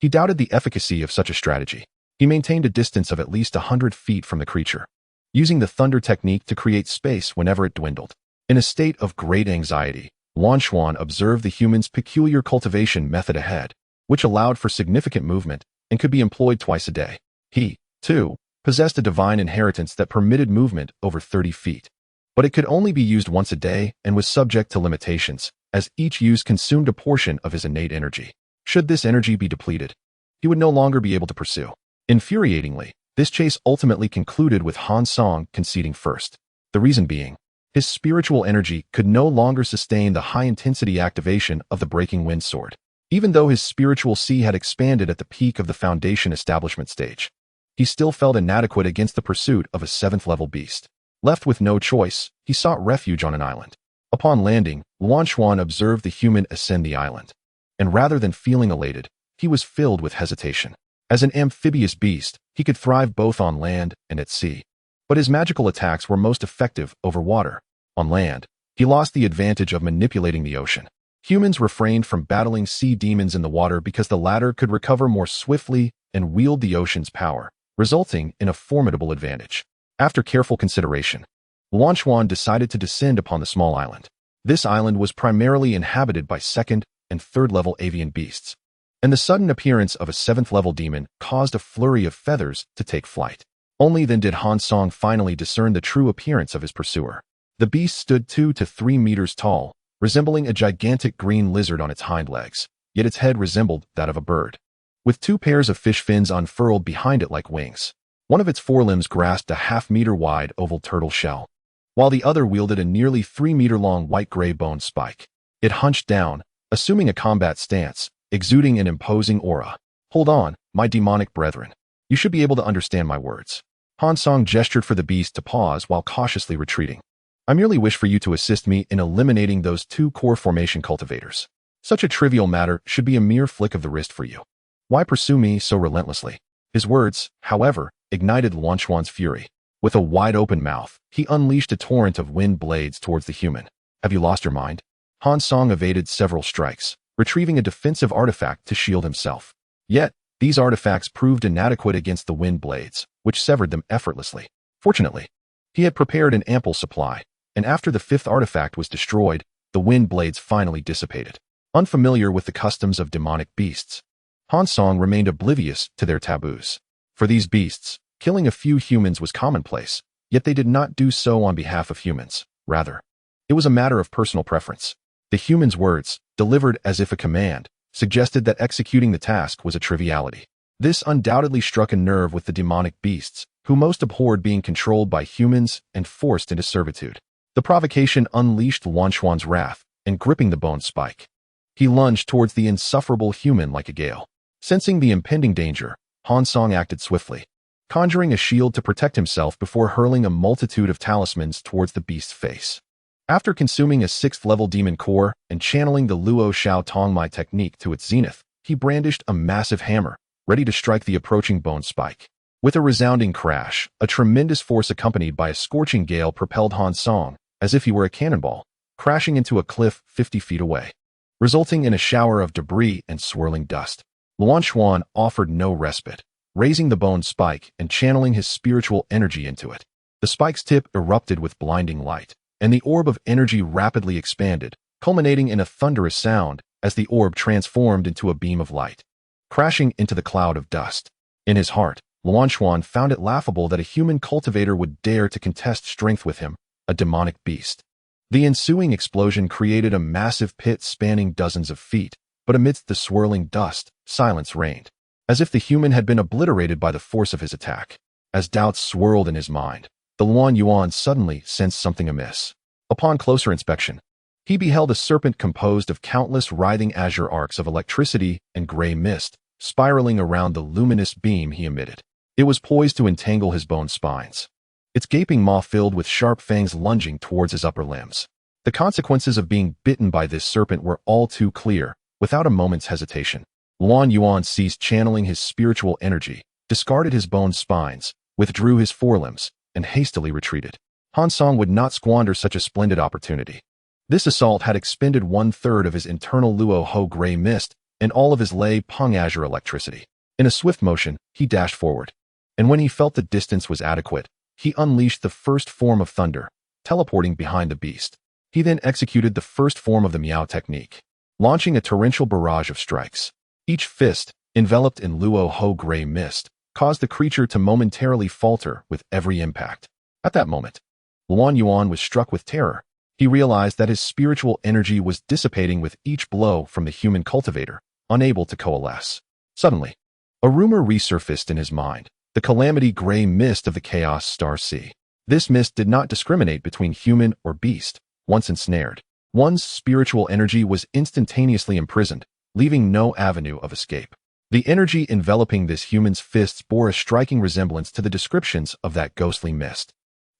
he doubted the efficacy of such a strategy. He maintained a distance of at least 100 feet from the creature, using the thunder technique to create space whenever it dwindled. In a state of great anxiety, Luan Xuan observed the human's peculiar cultivation method ahead, which allowed for significant movement and could be employed twice a day. He, too, possessed a divine inheritance that permitted movement over 30 feet. But it could only be used once a day and was subject to limitations, as each use consumed a portion of his innate energy. Should this energy be depleted, he would no longer be able to pursue. Infuriatingly, this chase ultimately concluded with Han Song conceding first. The reason being, His spiritual energy could no longer sustain the high-intensity activation of the breaking wind sword. Even though his spiritual sea had expanded at the peak of the Foundation establishment stage, he still felt inadequate against the pursuit of a 7th-level beast. Left with no choice, he sought refuge on an island. Upon landing, Luan Xuan observed the human ascend the island. And rather than feeling elated, he was filled with hesitation. As an amphibious beast, he could thrive both on land and at sea. But his magical attacks were most effective over water. On land, he lost the advantage of manipulating the ocean. Humans refrained from battling sea demons in the water because the latter could recover more swiftly and wield the ocean's power, resulting in a formidable advantage. After careful consideration, Luan Xuan decided to descend upon the small island. This island was primarily inhabited by 2nd and 3rd-level avian beasts, and the sudden appearance of a 7th-level demon caused a flurry of feathers to take flight. Only then did Han Song finally discern the true appearance of his pursuer. The beast stood 2 to 3 meters tall, resembling a gigantic green lizard on its hind legs, yet its head resembled that of a bird, with 2 pairs of fish fins unfurled behind it like wings. One of its forelimbs grasped a half-meter-wide oval turtle shell, while the other wielded a nearly 3-meter-long white-gray bone spike. It hunched down, assuming a combat stance, exuding an imposing aura. "Hold on, my demonic brethren. You should be able to understand my words." Han Song gestured for the beast to pause while cautiously retreating. "I merely wish for you to assist me in eliminating those 2 core formation cultivators. Such a trivial matter should be a mere flick of the wrist for you. Why pursue me so relentlessly?" His words, however, ignited Luan Xuan's fury. With a wide-open mouth, he unleashed a torrent of wind blades towards the human. "Have you lost your mind?" Han Song evaded several strikes, retrieving a defensive artifact to shield himself. Yet, these artifacts proved inadequate against the wind blades, which severed them effortlessly. Fortunately, he had prepared an ample supply, and after the 5th artifact was destroyed, the wind blades finally dissipated. Unfamiliar with the customs of demonic beasts, Han Song remained oblivious to their taboos. For these beasts, killing a few humans was commonplace, yet they did not do so on behalf of humans. Rather, it was a matter of personal preference. The human's words, delivered as if a command, suggested that executing the task was a triviality. This undoubtedly struck a nerve with the demonic beasts, who most abhorred being controlled by humans and forced into servitude. The provocation unleashed Luan Xuan's wrath, and gripping the bone spike, he lunged towards the insufferable human like a gale. Sensing the impending danger, Han Song acted swiftly, conjuring a shield to protect himself before hurling a multitude of talismans towards the beast's face. After consuming a 6th-level demon core and channeling the Luo Shao Tongmai technique to its zenith, he brandished a massive hammer, ready to strike the approaching bone spike. With a resounding crash, a tremendous force accompanied by a scorching gale propelled Han Song, as if he were a cannonball, crashing into a cliff 50 feet away, resulting in a shower of debris and swirling dust. Luan Xuan offered no respite, raising the bone spike and channeling his spiritual energy into it. The spike's tip erupted with blinding light, and the orb of energy rapidly expanded, culminating in a thunderous sound as the orb transformed into a beam of light, crashing into the cloud of dust. In his heart, Luan Xuan found it laughable that a human cultivator would dare to contest strength with him, a demonic beast. The ensuing explosion created a massive pit spanning dozens of feet, but amidst the swirling dust, silence reigned, as if the human had been obliterated by the force of his attack. As doubts swirled in his mind, the Luan Yuan suddenly sensed something amiss. Upon closer inspection, he beheld a serpent composed of countless writhing azure arcs of electricity and gray mist, spiraling around the luminous beam he emitted. It was poised to entangle his bone spines, its gaping maw filled with sharp fangs lunging towards his upper limbs. The consequences of being bitten by this serpent were all too clear. Without a moment's hesitation, Luan Yuan ceased channeling his spiritual energy, discarded his bone spines, withdrew his forelimbs, and hastily retreated. Han Song would not squander such a splendid opportunity. This assault had expended 1/3 of his internal Luo Ho gray mist and all of his Lei Peng azure electricity. In a swift motion, he dashed forward, and when he felt the distance was adequate, he unleashed the first form of thunder, teleporting behind the beast. He then executed the first form of the Miao technique, launching a torrential barrage of strikes. Each fist, enveloped in Luo Ho gray mist, caused the creature to momentarily falter with every impact. At that moment, Luan Yuan was struck with terror. He realized that his spiritual energy was dissipating with each blow from the human cultivator, unable to coalesce. Suddenly, a rumor resurfaced in his mind, the calamity gray mist of the Chaos Star Sea. This mist did not discriminate between human or beast. Once ensnared, one's spiritual energy was instantaneously imprisoned, leaving no avenue of escape. The energy enveloping this human's fists bore a striking resemblance to the descriptions of that ghostly mist.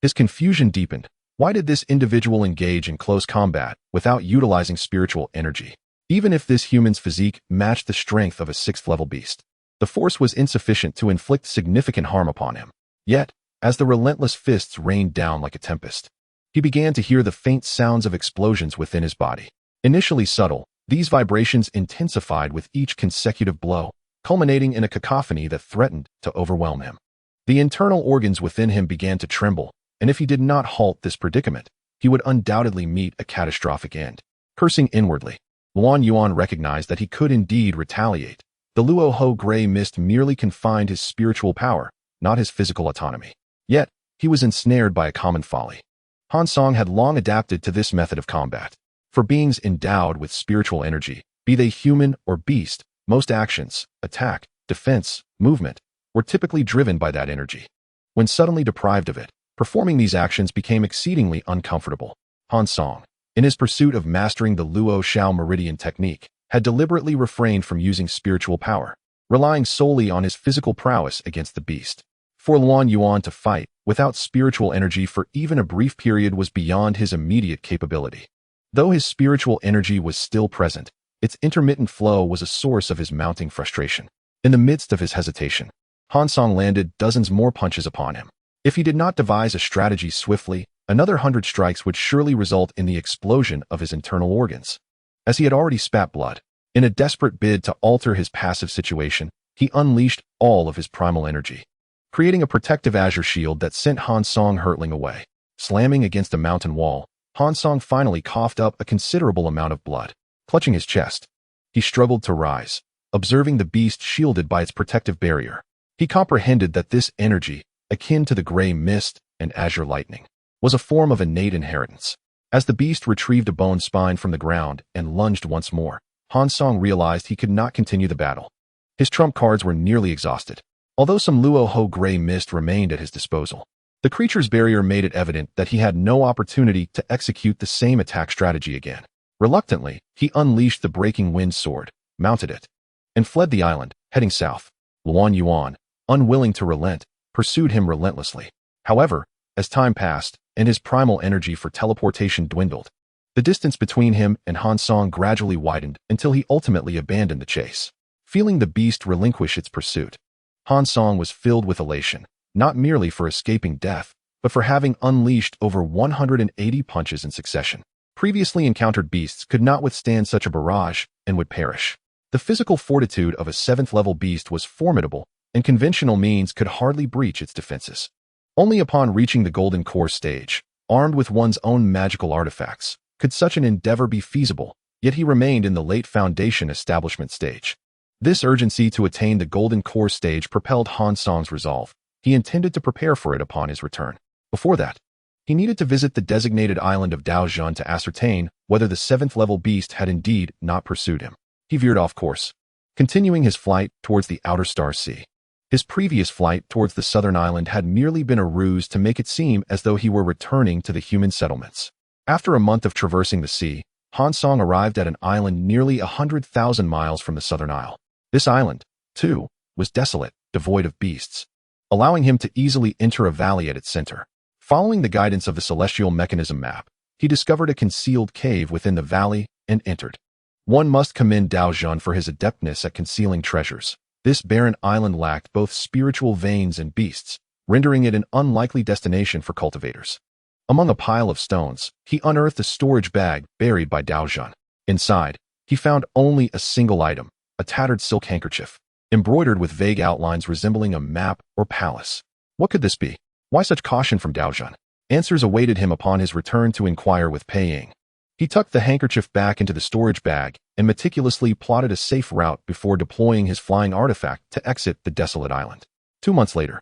His confusion deepened. Why did this individual engage in close combat without utilizing spiritual energy? Even if this human's physique matched the strength of a sixth-level beast, the force was insufficient to inflict significant harm upon him. Yet, as the relentless fists rained down like a tempest, he began to hear the faint sounds of explosions within his body. Initially subtle, these vibrations intensified with each consecutive blow, culminating in a cacophony that threatened to overwhelm him. The internal organs within him began to tremble, and if he did not halt this predicament, he would undoubtedly meet a catastrophic end. Cursing inwardly, Luan Yuan recognized that he could indeed retaliate. The Luo Ho gray mist merely confined his spiritual power, not his physical autonomy. Yet, he was ensnared by a common folly. Han Song had long adapted to this method of combat. For beings endowed with spiritual energy, be they human or beast, most actions, attack, defense, movement, were typically driven by that energy. When suddenly deprived of it, performing these actions became exceedingly uncomfortable. Han Song, in his pursuit of mastering the Luo Shao Meridian technique, had deliberately refrained from using spiritual power, relying solely on his physical prowess against the beast. For Luan Yuan to fight without spiritual energy for even a brief period was beyond his immediate capability. Though his spiritual energy was still present, its intermittent flow was a source of his mounting frustration. In the midst of his hesitation, Han Song landed dozens more punches upon him. If he did not devise a strategy swiftly, another 100 strikes would surely result in the explosion of his internal organs. As he had already spat blood, in a desperate bid to alter his passive situation, he unleashed all of his primal energy, creating a protective azure shield that sent Han Song hurtling away. Slamming against a mountain wall, Han Song finally coughed up a considerable amount of blood. Clutching his chest, he struggled to rise, observing the beast shielded by its protective barrier. He comprehended that this energy, akin to the gray mist and azure lightning, was a form of innate inheritance. As the beast retrieved a bone spine from the ground and lunged once more, Han Song realized he could not continue the battle. His trump cards were nearly exhausted. Although some Luo Ho gray mist remained at his disposal, the creature's barrier made it evident that he had no opportunity to execute the same attack strategy again. Reluctantly, he unleashed the breaking wind sword, mounted it, and fled the island, heading south. Luan Yuan, unwilling to relent, pursued him relentlessly. However, as time passed and his primal energy for teleportation dwindled, the distance between him and Han Song gradually widened until he ultimately abandoned the chase. Feeling the beast relinquish its pursuit, Han Song was filled with elation, not merely for escaping death, but for having unleashed over 180 punches in succession. Previously encountered beasts could not withstand such a barrage and would perish. The physical fortitude of a 7th-level beast was formidable, and conventional means could hardly breach its defenses. Only upon reaching the Golden Core stage, armed with one's own magical artifacts, could such an endeavor be feasible, yet he remained in the late Foundation establishment stage. This urgency to attain the Golden Core stage propelled Han Song's resolve. He intended to prepare for it upon his return. Before that, he needed to visit the designated island of Daozhun to ascertain whether the 7th-level beast had indeed not pursued him. He veered off course, continuing his flight towards the Outer Star Sea. His previous flight towards the southern island had merely been a ruse to make it seem as though he were returning to the human settlements. After a month of traversing the sea, Han Song arrived at an island nearly 100,000 miles from the southern isle. This island, too, was desolate, devoid of beasts, allowing him to easily enter a valley at its center. Following the guidance of the celestial mechanism map, he discovered a concealed cave within the valley and entered. One must commend Daozhun for his adeptness at concealing treasures. This barren island lacked both spiritual veins and beasts, rendering it an unlikely destination for cultivators. Among a pile of stones, he unearthed a storage bag buried by Daozhun. Inside, he found only a single item, a tattered silk handkerchief, embroidered with vague outlines resembling a map or palace. What could this be? Why such caution from Daozhun? Answers awaited him upon his return to inquire with Pei Ying. He tucked the handkerchief back into the storage bag and meticulously plotted a safe route before deploying his flying artifact to exit the desolate island. 2 months later,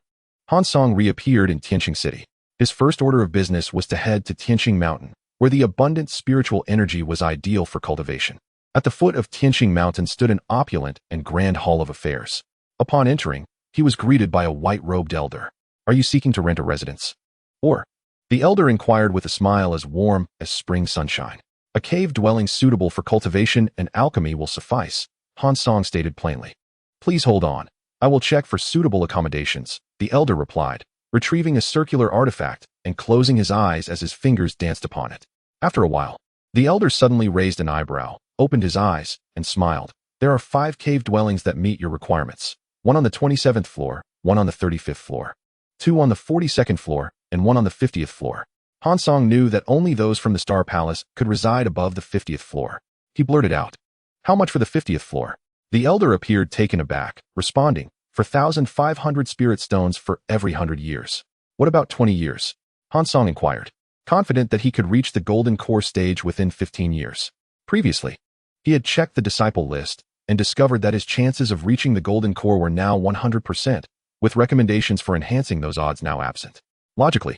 Han Song reappeared in Tianqing City. His first order of business was to head to Tianqing Mountain, where the abundant spiritual energy was ideal for cultivation. At the foot of Tianqing Mountain stood an opulent and grand hall of affairs. Upon entering, he was greeted by a white-robed elder. "Are you seeking to rent a residence?" Or, the elder inquired with a smile as warm as spring sunshine. A cave dwelling suitable for cultivation and alchemy will suffice, Han Song stated plainly. Please hold on. I will check for suitable accommodations, the elder replied, retrieving a circular artifact and closing his eyes as his fingers danced upon it. After a while, the elder suddenly raised an eyebrow, opened his eyes, and smiled. There are 5 cave dwellings that meet your requirements. 1 on the 27th floor, 1 on the 35th floor, 2 on the 42nd floor, and 1 on the 50th floor. Han Song knew that only those from the Star Palace could reside above the 50th floor. He blurted out, "How much for the 50th floor?" The elder appeared taken aback, responding, "For 1,500 spirit stones for every 100 years. What about 20 years? Han Song inquired, confident that he could reach the Golden Core stage within 15 years. Previously, he had checked the disciple list and discovered that his chances of reaching the Golden Core were now 100%, with recommendations for enhancing those odds now absent. Logically,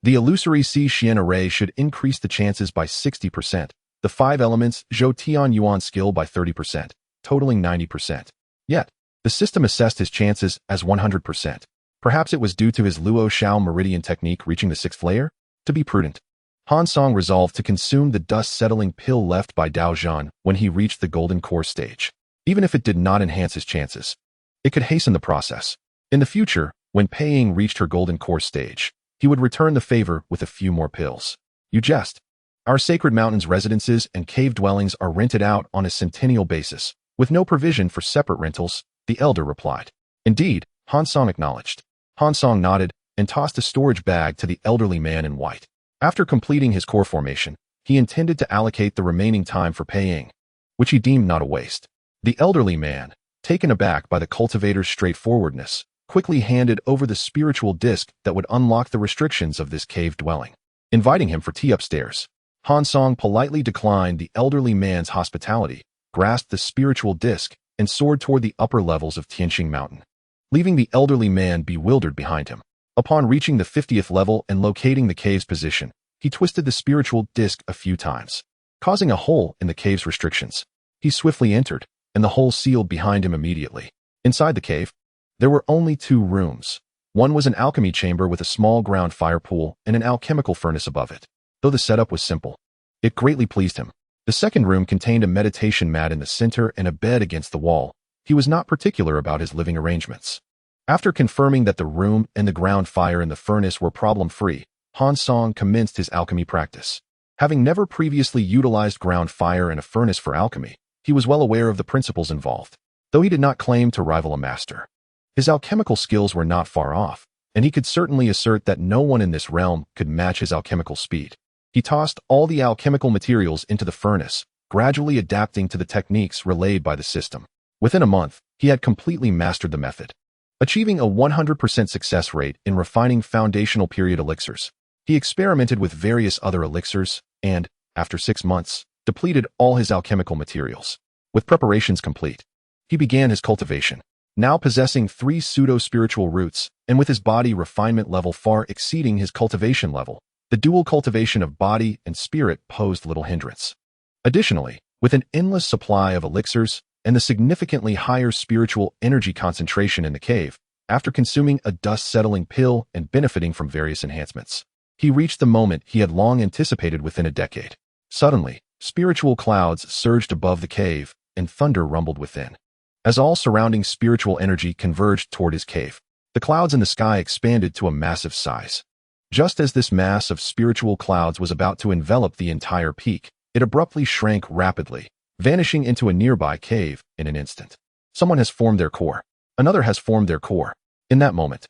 the illusory Xian array should increase the chances by 60%, the 5 elements Zhou Tian Yuan skill by 30%, totaling 90%. Yet, the system assessed his chances as 100%. Perhaps it was due to his Luo Shao meridian technique reaching the 6th layer? To be prudent, Han Song resolved to consume the dust-settling pill left by Dao Zhan when he reached the Golden Core stage. Even if it did not enhance his chances, it could hasten the process. In the future, when Pei Ying reached her Golden Core stage, he would return the favor with a few more pills. You jest. Our Sacred Mountains residences and cave dwellings are rented out on a centennial basis, with no provision for separate rentals, the elder replied. Indeed, Han Song acknowledged. Han Song nodded and tossed a storage bag to the elderly man in white. After completing his core formation, he intended to allocate the remaining time for Pei Ying, which he deemed not a waste. The elderly man, taken aback by the cultivator's straightforwardness, quickly handed over the spiritual disc that would unlock the restrictions of this cave dwelling. Inviting him for tea upstairs, Han Song politely declined the elderly man's hospitality, grasped the spiritual disc, and soared toward the upper levels of Tianqing Mountain, leaving the elderly man bewildered behind him. Upon reaching the 50th level and locating the cave's position, he twisted the spiritual disc a few times, causing a hole in the cave's restrictions. He swiftly entered, and the hole sealed behind him immediately. Inside the cave, there were only 2 rooms. One was an alchemy chamber with a small ground fire pool and an alchemical furnace above it. Though the setup was simple, it greatly pleased him. The second room contained a meditation mat in the center and a bed against the wall. He was not particular about his living arrangements. After confirming that the room and the ground fire in the furnace were problem-free, Han Song commenced his alchemy practice. Having never previously utilized ground fire and a furnace for alchemy, he was well aware of the principles involved, though he did not claim to rival a master. His alchemical skills were not far off, and he could certainly assert that no one in this realm could match his alchemical speed. He tossed all the alchemical materials into the furnace, gradually adapting to the techniques relayed by the system. Within a month, he had completely mastered the method, achieving a 100% success rate in refining foundational period elixirs. He experimented with various other elixirs and, after 6 months, depleted all his alchemical materials. With preparations complete, he began his cultivation. Now possessing 3 pseudo-spiritual roots, and with his body refinement level far exceeding his cultivation level, the dual cultivation of body and spirit posed little hindrance. Additionally, with an endless supply of elixirs and the significantly higher spiritual energy concentration in the cave, after consuming a dust-settling pill and benefiting from various enhancements, he reached the moment he had long anticipated within a decade. Suddenly, spiritual clouds surged above the cave, and thunder rumbled within. As all surrounding spiritual energy converged toward his cave, the clouds in the sky expanded to a massive size. Just as this mass of spiritual clouds was about to envelop the entire peak, it abruptly shrank rapidly, vanishing into a nearby cave in an instant. Someone has formed their core. Another has formed their core. In that moment,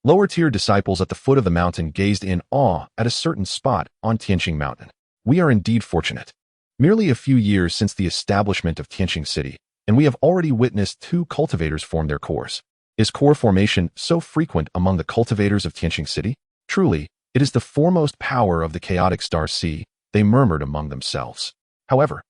lower-tier disciples at the foot of the mountain gazed in awe at a certain spot on Tianqing Mountain. We are indeed fortunate. Merely a few years since the establishment of Tianqing City, and we have already witnessed 2 cultivators form their cores. Is core formation so frequent among the cultivators of Tianqing City? Truly, it is the foremost power of the chaotic star sea, they murmured among themselves. However,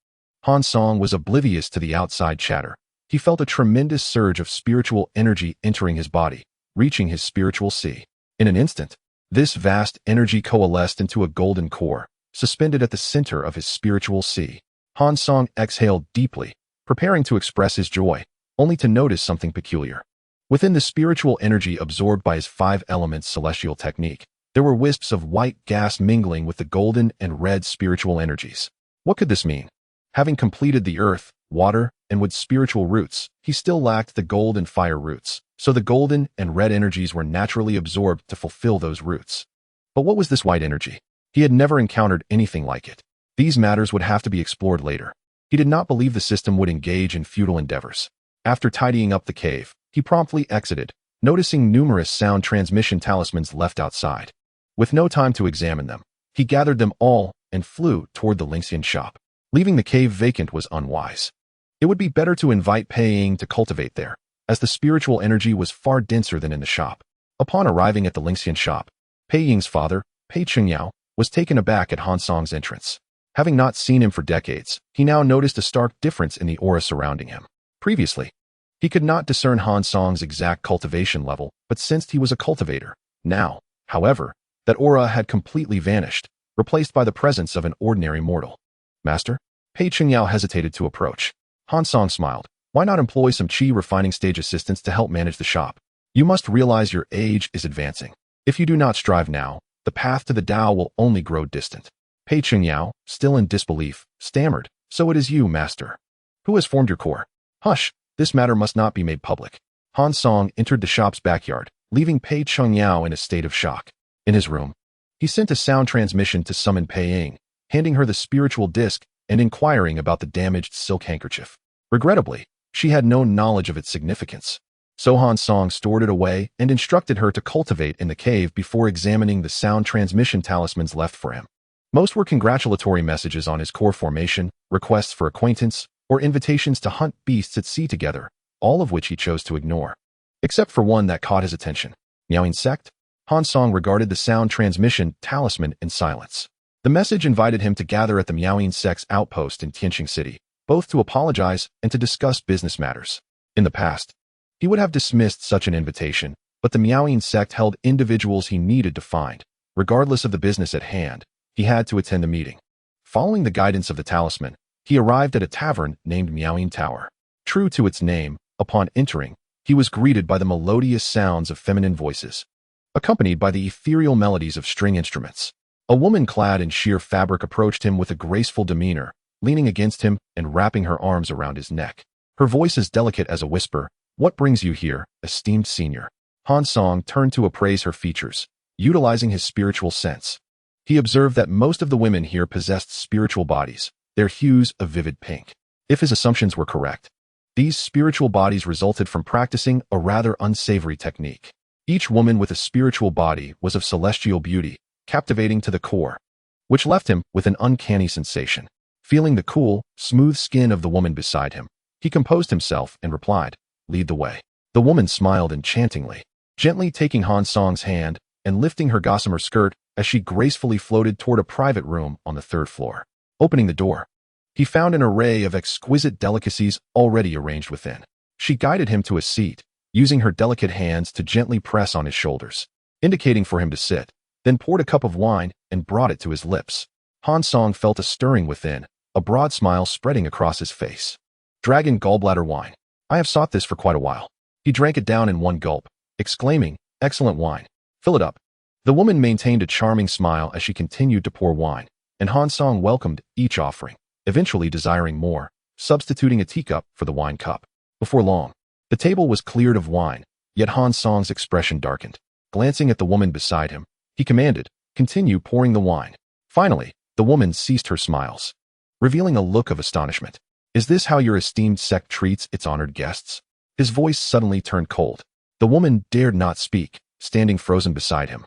Han Song was oblivious to the outside chatter. He felt a tremendous surge of spiritual energy entering his body, reaching his spiritual sea. In an instant, this vast energy coalesced into a golden core, suspended at the center of his spiritual sea. Han Song exhaled deeply, preparing to express his joy, only to notice something peculiar. Within the spiritual energy absorbed by his 5 elements celestial technique, There were wisps of white gas mingling with the golden and red spiritual energies. What could this mean? Having completed the earth, water, and wood spiritual roots, he still lacked the gold and fire roots, so the golden and red energies were naturally absorbed to fulfill those roots. But what was this white energy? He had never encountered anything like it. These matters would have to be explored later. He did not believe the system would engage in futile endeavors. After tidying up the cave, he promptly exited, noticing numerous sound transmission talismans left outside. With no time to examine them, he gathered them all and flew toward the Lynxian shop. Leaving the cave vacant was unwise. It would be better to invite Pei Ying to cultivate there, as the spiritual energy was far denser than in the shop. Upon arriving at the Lynxian shop, Pei Ying's father, Pei Chengyao, was taken aback at Han Song's entrance. Having not seen him for decades, he now noticed a stark difference in the aura surrounding him. Previously, he could not discern Han Song's exact cultivation level, but sensed he was a cultivator. Now, however, that aura had completely vanished, replaced by the presence of an ordinary mortal. Master? Pei Chengyao hesitated to approach. Han Song smiled. Why not employ some qi refining stage assistants to help manage the shop? You must realize your age is advancing. If you do not strive now, the path to the Tao will only grow distant. Pei Chengyao, still in disbelief, stammered. So it is you, Master. Who has formed your core? Hush, this matter must not be made public. Han Song entered the shop's backyard, leaving Pei Chengyao in a state of shock. In his room, he sent a sound transmission to summon Pei Ying, handing her the spiritual disc and inquiring about the damaged silk handkerchief. Regrettably, she had no knowledge of its significance. So Han Song stored it away and instructed her to cultivate in the cave before examining the sound transmission talismans left for him. Most were congratulatory messages on his core formation, requests for acquaintance, or invitations to hunt beasts at sea together, all of which he chose to ignore. Except for one that caught his attention. Miaoying Sect? Han Song regarded the sound transmission talisman in silence. The message invited him to gather at the Miaoying Sect's outpost in Tianqing City, both to apologize and to discuss business matters. In the past, he would have dismissed such an invitation, but the Miaoying Sect held individuals he needed to find. Regardless of the business at hand, he had to attend the meeting. Following the guidance of the talisman, he arrived at a tavern named Miaoying Tower. True to its name, upon entering, he was greeted by the melodious sounds of feminine voices, accompanied by the ethereal melodies of string instruments. A woman clad in sheer fabric approached him with a graceful demeanor, leaning against him and wrapping her arms around his neck. Her voice as delicate as a whisper. What brings you here, esteemed senior? Han Song turned to appraise her features, utilizing his spiritual sense. He observed that most of the women here possessed spiritual bodies, their hues a vivid pink. If his assumptions were correct, these spiritual bodies resulted from practicing a rather unsavory technique. Each woman with a spiritual body was of celestial beauty, captivating to the core, which left him with an uncanny sensation. Feeling the cool, smooth skin of the woman beside him, he composed himself and replied, "Lead the way." The woman smiled enchantingly, gently taking Han Song's hand and lifting her gossamer skirt as she gracefully floated toward a private room on the third floor. Opening the door, he found an array of exquisite delicacies already arranged within. She guided him to a seat, using her delicate hands to gently press on his shoulders, indicating for him to sit, then poured a cup of wine and brought it to his lips. Han Song felt a stirring within, a broad smile spreading across his face. Dragon gallbladder wine. I have sought this for quite a while. He drank it down in one gulp, exclaiming, "Excellent wine. Fill it up." The woman maintained a charming smile as she continued to pour wine, and Han Song welcomed each offering, eventually desiring more, substituting a teacup for the wine cup. Before long, the table was cleared of wine, yet Han Song's expression darkened. Glancing at the woman beside him, he commanded, "Continue pouring the wine." Finally, the woman ceased her smiles, revealing a look of astonishment. "Is this how your esteemed sect treats its honored guests?" His voice suddenly turned cold. The woman dared not speak, standing frozen beside him,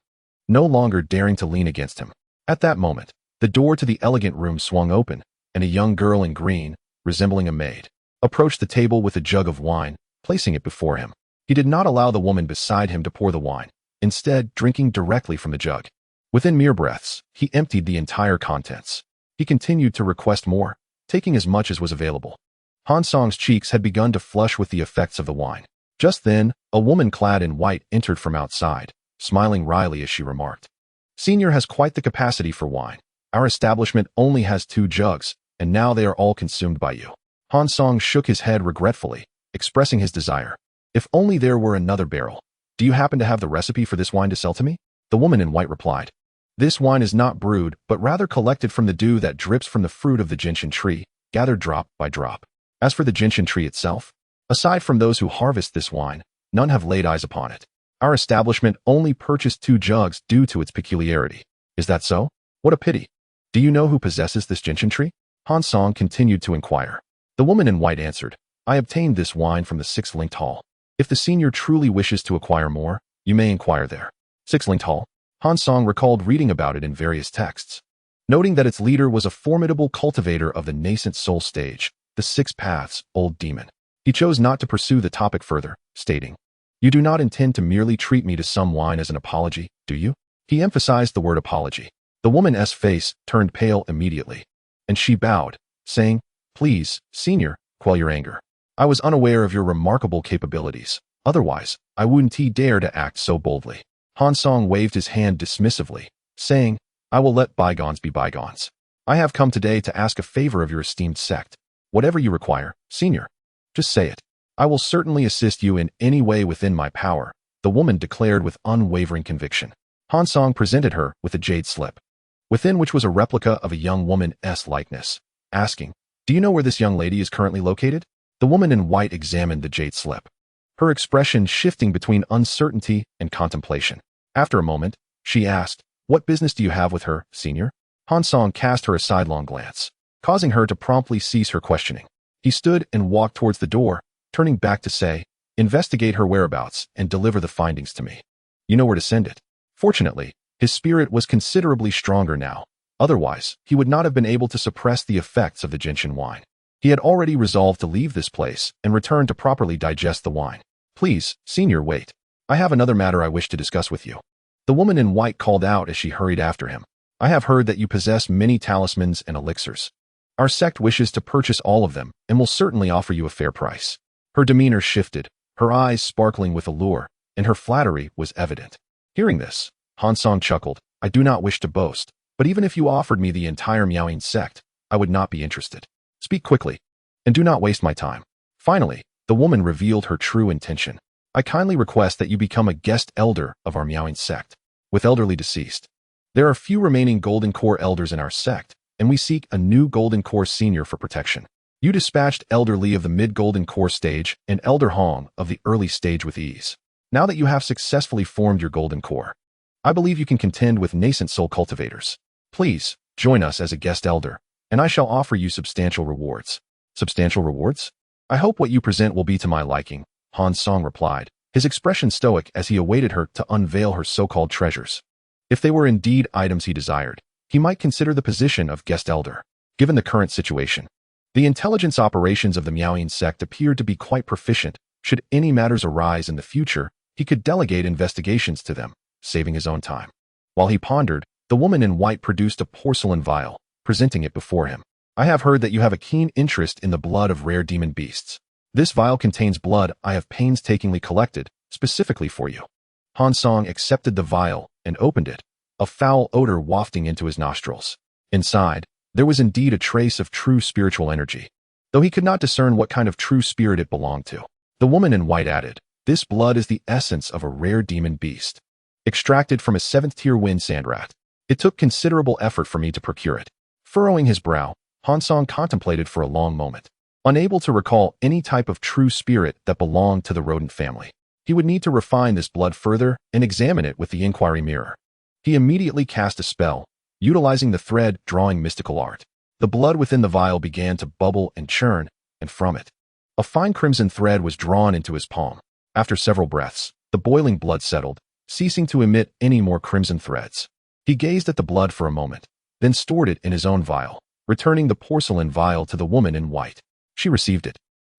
no longer daring to lean against him. At that moment, the door to the elegant room swung open, and a young girl in green, resembling a maid, approached the table with a jug of wine, placing it before him. He did not allow the woman beside him to pour the wine, instead drinking directly from the jug. Within mere breaths, he emptied the entire contents. He continued to request more, taking as much as was available. Han Song's cheeks had begun to flush with the effects of the wine. Just then, a woman clad in white entered from outside, smiling wryly as she remarked, "Senior has quite the capacity for wine. Our establishment only has 2 jugs, and now they are all consumed by you." Han Song shook his head regretfully, expressing his desire. "If only there were another barrel. Do you happen to have the recipe for this wine to sell to me?" The woman in white replied. This wine is not brewed, but rather collected from the dew that drips from the fruit of the gentian tree, gathered drop by drop. As for the gentian tree itself, aside from those who harvest this wine, none have laid eyes upon it. Our establishment only purchased 2 jugs due to its peculiarity. Is that so? What a pity. Do you know who possesses this gentian tree? Han Song continued to inquire. The woman in white answered, I obtained this wine from the 6th linked hall. If the senior truly wishes to acquire more, you may inquire there. 6th linked hall? Han Song recalled reading about it in various texts. Noting that its leader was a formidable cultivator of the nascent soul stage, the 6 paths, old demon. He chose not to pursue the topic further, stating, You do not intend to merely treat me to some wine as an apology, do you? He emphasized the word apology. The woman's face turned pale immediately, and she bowed, saying, Please, senior, quell your anger. I was unaware of your remarkable capabilities. Otherwise, I wouldn't dare to act so boldly. Han Song waved his hand dismissively, saying, I will let bygones be bygones. I have come today to ask a favor of your esteemed sect. Whatever you require, senior. Just say it. I will certainly assist you in any way within my power, the woman declared with unwavering conviction. Han Song presented her with a jade slip, within which was a replica of a young woman's likeness, asking, Do you know where this young lady is currently located? The woman in white examined the jade slip, her expression shifting between uncertainty and contemplation. After a moment, she asked, What business do you have with her, senior? Han Song cast her a sidelong glance, causing her to promptly cease her questioning. He stood and walked towards the door, turning back to say, Investigate her whereabouts and deliver the findings to me. You know where to send it. Fortunately, his spirit was considerably stronger now. Otherwise, he would not have been able to suppress the effects of the gentian wine. He had already resolved to leave this place and return to properly digest the wine. Please, senior, wait. I have another matter I wish to discuss with you. The woman in white called out as she hurried after him. I have heard that you possess many talismans and elixirs. Our sect wishes to purchase all of them and will certainly offer you a fair price. Her demeanor shifted, her eyes sparkling with allure, and her flattery was evident. Hearing this, Han Song chuckled. I do not wish to boast, but even if you offered me the entire Miaoying sect, I would not be interested. Speak quickly, and do not waste my time. Finally, the woman revealed her true intention. I kindly request that you become a guest elder of our Miaoying sect. With elderly deceased, there are few remaining Golden Core elders in our sect, and we seek a new Golden Core senior for protection. You dispatched Elder Li of the mid-Golden Core stage and Elder Hong of the early stage with ease. Now that you have successfully formed your Golden Core, I believe you can contend with nascent soul cultivators. Please, join us as a guest elder, and I shall offer you substantial rewards. Substantial rewards? I hope what you present will be to my liking, Han Song replied, his expression stoic as he awaited her to unveil her so-called treasures. If they were indeed items he desired, he might consider the position of guest elder. Given the current situation, the intelligence operations of the Miaoying sect appeared to be quite proficient. Should any matters arise in the future, he could delegate investigations to them, saving his own time. While he pondered, the woman in white produced a porcelain vial, presenting it before him. I have heard that you have a keen interest in the blood of rare demon beasts. This vial contains blood I have painstakingly collected, specifically for you. Han Song accepted the vial and opened it, a foul odor wafting into his nostrils. Inside, there was indeed a trace of true spiritual energy, though he could not discern what kind of true spirit it belonged to. The woman in white added, This blood is the essence of a rare demon beast, extracted from a 7th-tier wind sandrat. It took considerable effort for me to procure it. Furrowing his brow, Han Song contemplated for a long moment, unable to recall any type of true spirit that belonged to the rodent family. He would need to refine this blood further and examine it with the inquiry mirror. He immediately cast a spell, utilizing the thread drawing mystical art. The blood within the vial began to bubble and churn, and from it, a fine crimson thread was drawn into his palm. After several breaths, the boiling blood settled, ceasing to emit any more crimson threads. He gazed at the blood for a moment, then stored it in his own vial, returning the porcelain vial to the woman in white. She received it,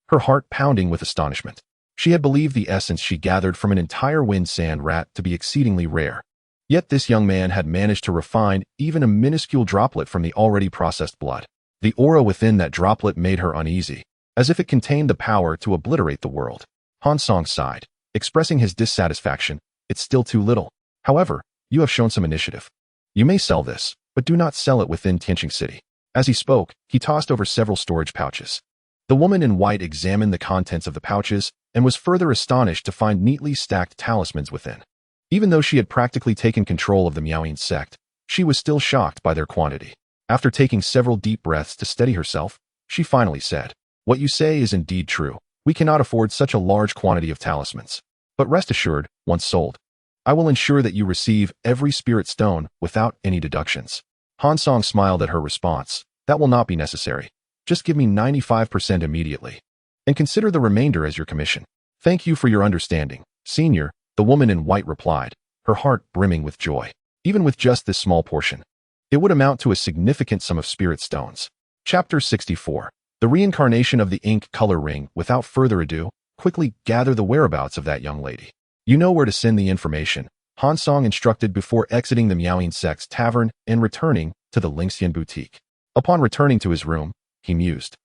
her heart pounding with astonishment. She had believed the essence she gathered from an entire wind sand rat to be exceedingly rare. Yet this young man had managed to refine even a minuscule droplet from the already processed blood. The aura within that droplet made her uneasy, as if it contained the power to obliterate the world. Han Song sighed, expressing his dissatisfaction. It's still too little. However, you have shown some initiative. You may sell this, but do not sell it within Tianqing City. As he spoke, he tossed over several storage pouches. The woman in white examined the contents of the pouches and was further astonished to find neatly stacked talismans within. Even though she had practically taken control of the Miaoying sect, she was still shocked by their quantity. After taking several deep breaths to steady herself, she finally said, "What you say is indeed true. We cannot afford such a large quantity of talismans. But rest assured, once sold, I will ensure that you receive every spirit stone without any deductions." Han Song smiled at her response. "That will not be necessary. Just give me 95% immediately, and consider the remainder as your commission." "Thank you for your understanding, Senior," the woman in white replied, her heart brimming with joy. Even with just this small portion, it would amount to a significant sum of spirit stones. Chapter 64. The Reincarnation of the Ink Color Ring. Without further ado, quickly gather the whereabouts of that young lady. You know where to send the information, Han Song instructed before exiting the Miaoying sect's tavern and returning to the Lingxian boutique. Upon returning to his room, he mused.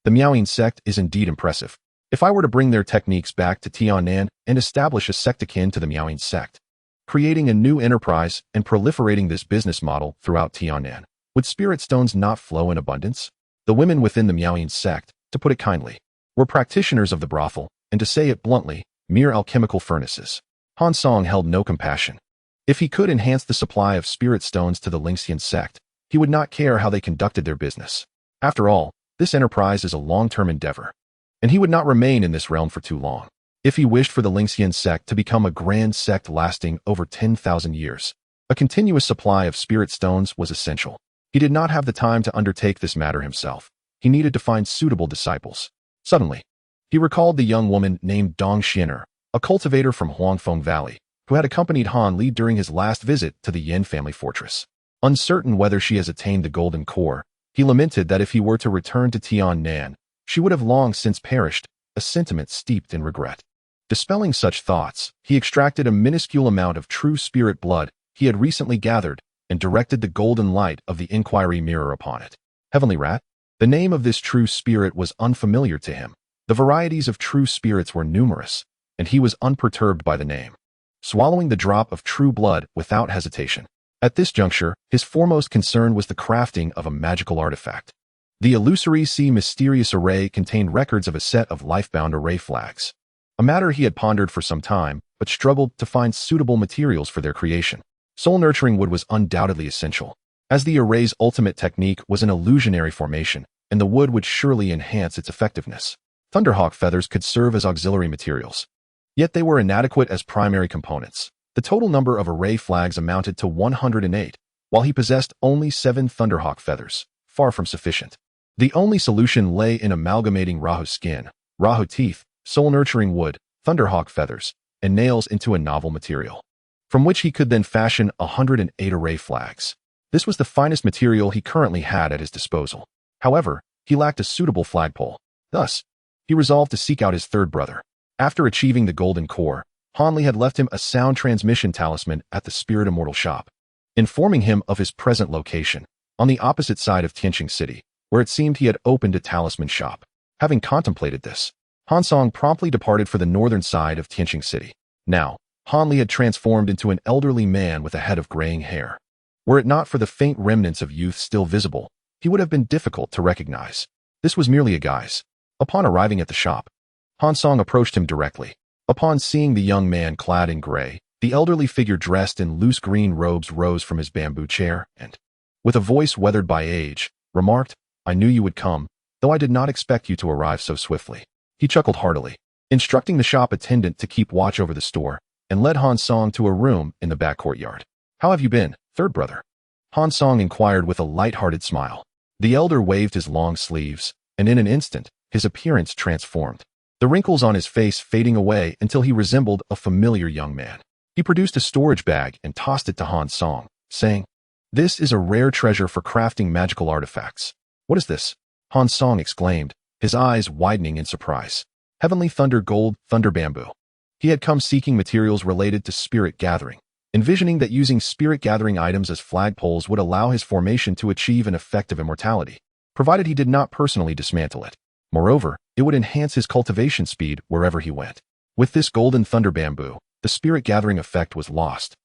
The Miaoying sect is indeed impressive. If I were to bring their techniques back to Tiannan and establish a sect akin to the Miaoying sect, creating a new enterprise and proliferating this business model throughout Tiannan, would spirit stones not flow in abundance? The women within the Miaoying sect, to put it kindly, were practitioners of the brothel, and to say it bluntly, mere alchemical furnaces. Han Song held no compassion. If he could enhance the supply of spirit stones to the Lingxian sect, he would not care how they conducted their business. After all, this enterprise is a long-term endeavor, and he would not remain in this realm for too long. If he wished for the Lingxian sect to become a grand sect lasting over 10,000 years, a continuous supply of spirit stones was essential. He did not have the time to undertake this matter himself. He needed to find suitable disciples. Suddenly, he recalled the young woman named Dong Xiner, a cultivator from Huangfeng Valley, who had accompanied Han Li during his last visit to the Yin family fortress. Uncertain whether she has attained the golden core, he lamented that if he were to return to Tiannan, she would have long since perished, a sentiment steeped in regret. Dispelling such thoughts, he extracted a minuscule amount of true spirit blood he had recently gathered and directed the golden light of the inquiry mirror upon it. Heavenly Rat? The name of this true spirit was unfamiliar to him. The varieties of true spirits were numerous, and he was unperturbed by the name, swallowing the drop of true blood without hesitation. At this juncture, his foremost concern was the crafting of a magical artifact. The illusory mysterious array contained records of a set of life-bound array flags, a matter he had pondered for some time, but struggled to find suitable materials for their creation. Soul-nurturing wood was undoubtedly essential, as the array's ultimate technique was an illusionary formation, and the wood would surely enhance its effectiveness. Thunderhawk feathers could serve as auxiliary materials, yet they were inadequate as primary components. The total number of array flags amounted to 108, while he possessed only 7 Thunderhawk feathers, far from sufficient. The only solution lay in amalgamating Rahu skin, Rahu teeth, soul-nurturing wood, Thunderhawk feathers, and nails into a novel material, from which he could then fashion 108 array flags. This was the finest material he currently had at his disposal. However, he lacked a suitable flagpole. Thus, he resolved to seek out his third brother. After achieving the golden core, Han Li had left him a sound transmission talisman at the Spirit Immortal shop, informing him of his present location, on the opposite side of Tianqing City, where it seemed he had opened a talisman shop. Having contemplated this, Han Song promptly departed for the northern side of Tianqing City. Now, Han Li had transformed into an elderly man with a head of graying hair. Were it not for the faint remnants of youth still visible, he would have been difficult to recognize. This was merely a guise. Upon arriving at the shop, Han Song approached him directly. Upon seeing the young man clad in gray, the elderly figure dressed in loose green robes rose from his bamboo chair and, with a voice weathered by age, remarked, "I knew you would come, though I did not expect you to arrive so swiftly." He chuckled heartily, instructing the shop attendant to keep watch over the store, and led Han Song to a room in the back courtyard. "How have you been, third brother?" Han Song inquired with a light-hearted smile. The elder waved his long sleeves, and in an instant, his appearance transformed, the wrinkles on his face fading away until he resembled a familiar young man. He produced a storage bag and tossed it to Han Song, saying, "This is a rare treasure for crafting magical artifacts." "What is this?" Han Song exclaimed, his eyes widening in surprise. "Heavenly Thunder Gold Thunder Bamboo." He had come seeking materials related to spirit gathering, envisioning that using spirit gathering items as flagpoles would allow his formation to achieve an effective immortality, provided he did not personally dismantle it. Moreover, it would enhance his cultivation speed wherever he went. With this golden thunder bamboo, the spirit gathering effect was lost.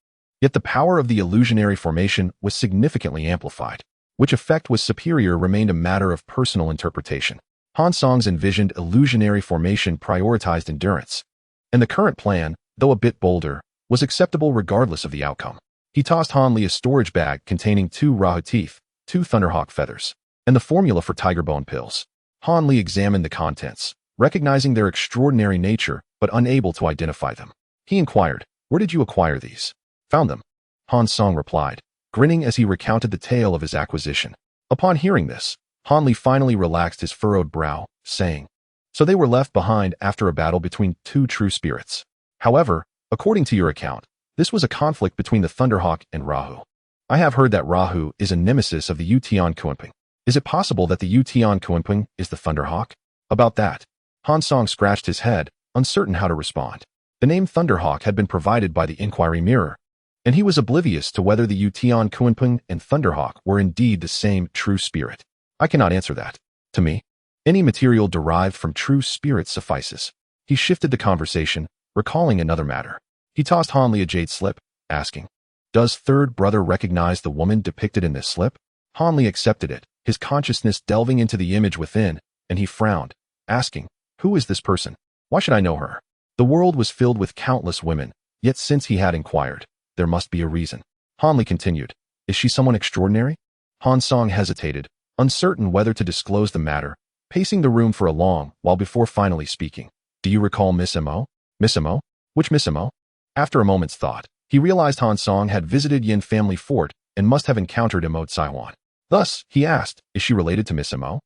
Yet the power of the illusionary formation was significantly amplified. Which effect was superior remained a matter of personal interpretation. Han Song's envisioned illusionary formation prioritized endurance, and the current plan, though a bit bolder, was acceptable regardless of the outcome. He tossed Han Li a storage bag containing 2 Rahu teeth, 2 Thunderhawk feathers, and the formula for tiger bone pills. Han Li examined the contents, recognizing their extraordinary nature but unable to identify them. He inquired, "Where did you acquire these?" "Found them," Han Song replied, grinning as he recounted the tale of his acquisition. Upon hearing this, Han Li finally relaxed his furrowed brow, saying, "So they were left behind after a battle between 2 true spirits. However, according to your account, this was a conflict between the Thunderhawk and Rahu. I have heard that Rahu is a nemesis of the Utian Kuenping. Is it possible that the Utian Kuenping is the Thunderhawk?" About that, Han Song scratched his head, uncertain how to respond. The name Thunderhawk had been provided by the Inquiry Mirror, and he was oblivious to whether the Utian Kuenping and Thunderhawk were indeed the same true spirit. "I cannot answer that. To me, any material derived from true spirit suffices." He shifted the conversation, recalling another matter. He tossed Han Li a jade slip, asking, "Does third brother recognize the woman depicted in this slip?" Han Li accepted it, his consciousness delving into the image within, and he frowned, asking, "Who is this person? Why should I know her?" The world was filled with countless women, yet since he had inquired, there must be a reason. Han Li continued, "Is she someone extraordinary?" Han Song hesitated, uncertain whether to disclose the matter, pacing the room for a long while before finally speaking. "Do you recall Miss Mo?" "Miss Mo? Which Miss Mo?" After a moment's thought, he realized Han Song had visited Yin family fort and must have encountered Imo Saiwan. Thus, he asked, "Is she related to Miss Mo?"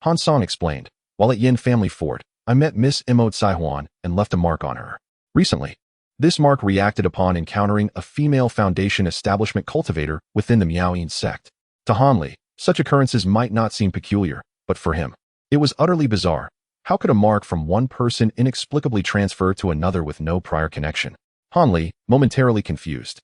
Han Song explained, "While at Yin family fort, I met Miss Imo Saiwan and left a mark on her. Recently, this mark reacted upon encountering a female Foundation establishment cultivator within the Miaoyin sect. To Han Li, such occurrences might not seem peculiar, but for him, it was utterly bizarre. How could a mark from one person inexplicably transfer to another with no prior connection? Han Li, momentarily confused,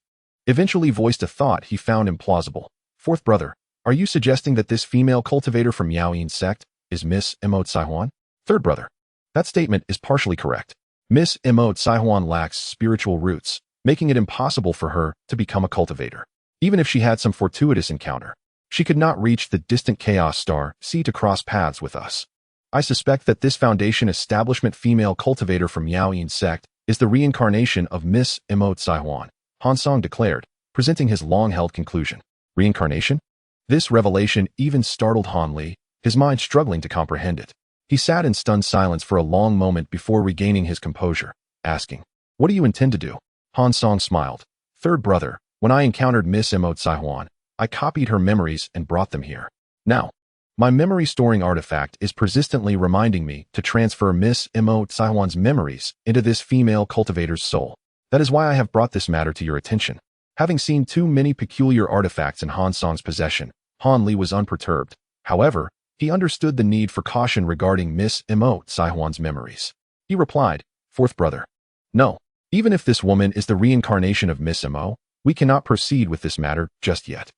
eventually voiced a thought he found implausible. "Fourth brother, are you suggesting that this female cultivator from Miaoyin sect is Miss Imo Saiwan?" "Third brother, that statement is partially correct. Miss Imo Saiwan lacks spiritual roots, making it impossible for her to become a cultivator. Even if she had some fortuitous encounter, she could not reach the distant chaos star C to cross paths with us. I suspect that this Foundation establishment female cultivator from Miaoyin sect is the reincarnation of Miss Imo Saiwan," Han Song declared, presenting his long-held conclusion. Reincarnation? This revelation even startled Han Li, his mind struggling to comprehend it. He sat in stunned silence for a long moment before regaining his composure, asking, "What do you intend to do?" Han Song smiled. "Third brother, when I encountered Miss Imo Saiwan, I copied her memories and brought them here. Now, my memory-storing artifact is persistently reminding me to transfer Miss Imo Saiwan's memories into this female cultivator's soul. That is why I have brought this matter to your attention." Having seen too many peculiar artifacts in Han Song's possession, Han Li was unperturbed. However, he understood the need for caution regarding Miss Imo Saiwan's memories. He replied, "Fourth brother, no. Even if this woman is the reincarnation of Miss Imo, we cannot proceed with this matter just yet.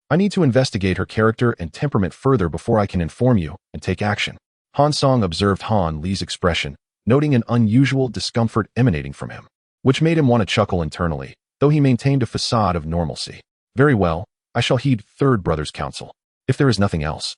I need to investigate her character and temperament further before I can inform you and take action." Han Song observed Han Li's expression, noting an unusual discomfort emanating from him, which made him want to chuckle internally, though he maintained a facade of normalcy. "Very well, I shall heed third brother's counsel. If there is nothing else,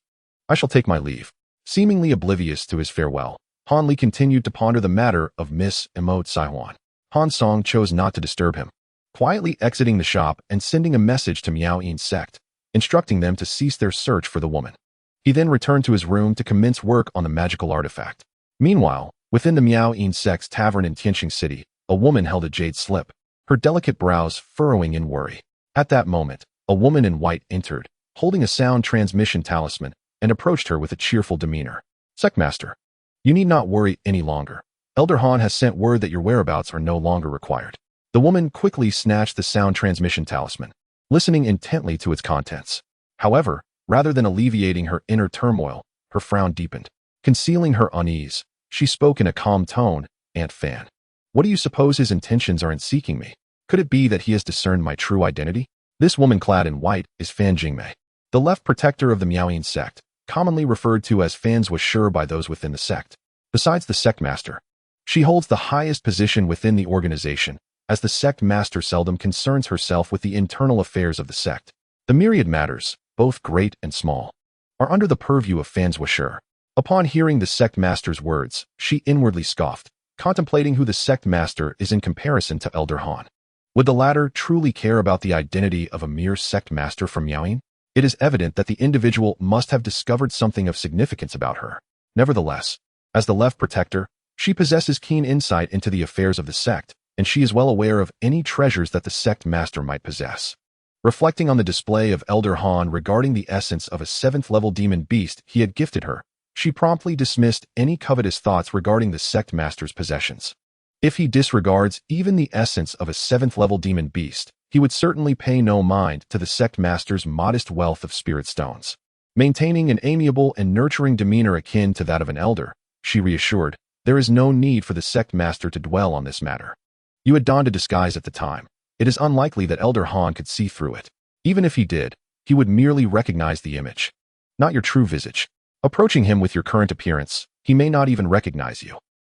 I shall take my leave." Seemingly oblivious to his farewell, Han Li continued to ponder the matter of Miss Imo Saiwan. Han Song chose not to disturb him, quietly exiting the shop and sending a message to Miaoyin sect, instructing them to cease their search for the woman. He then returned to his room to commence work on the magical artifact. Meanwhile, within the Miaoyin sect's tavern in Tianqing City, a woman held a jade slip, her delicate brows furrowing in worry. At that moment, a woman in white entered, holding a sound transmission talisman, and approached her with a cheerful demeanor. "Sect Master, you need not worry any longer. Elder Han has sent word that your whereabouts are no longer required." The woman quickly snatched the sound transmission talisman, listening intently to its contents. However, rather than alleviating her inner turmoil, her frown deepened. Concealing her unease, she spoke in a calm tone, "Aunt Fan, what do you suppose his intentions are in seeking me? Could it be that he has discerned my true identity? This woman clad in white is Fan Jingmei, the left protector of the Miaoyin sect, commonly referred to as Fan Zhuoshe by those within the sect. Besides the sect master, she holds the highest position within the organization, as the sect master seldom concerns herself with the internal affairs of the sect. The myriad matters, both great and small, are under the purview of Fan Zhuoshe." Upon hearing the sect master's words, she inwardly scoffed, contemplating who the sect master is in comparison to Elder Han. Would the latter truly care about the identity of a mere sect master from Miaoying? It is evident that the individual must have discovered something of significance about her. Nevertheless, as the left protector, she possesses keen insight into the affairs of the sect, and she is well aware of any treasures that the sect master might possess. Reflecting on the display of Elder Han regarding the essence of a 7th-level demon beast he had gifted her, she promptly dismissed any covetous thoughts regarding the sect master's possessions. If he disregards even the essence of a 7th-level demon beast, he would certainly pay no mind to the sect master's modest wealth of spirit stones. Maintaining an amiable and nurturing demeanor akin to that of an elder, she reassured, there is no need for the sect master to dwell on this matter. You had donned a disguise at the time. It is unlikely that Elder Han could see through it. Even if he did, he would merely recognize the image, not your true visage. Approaching him with your current appearance, he may not even recognize you.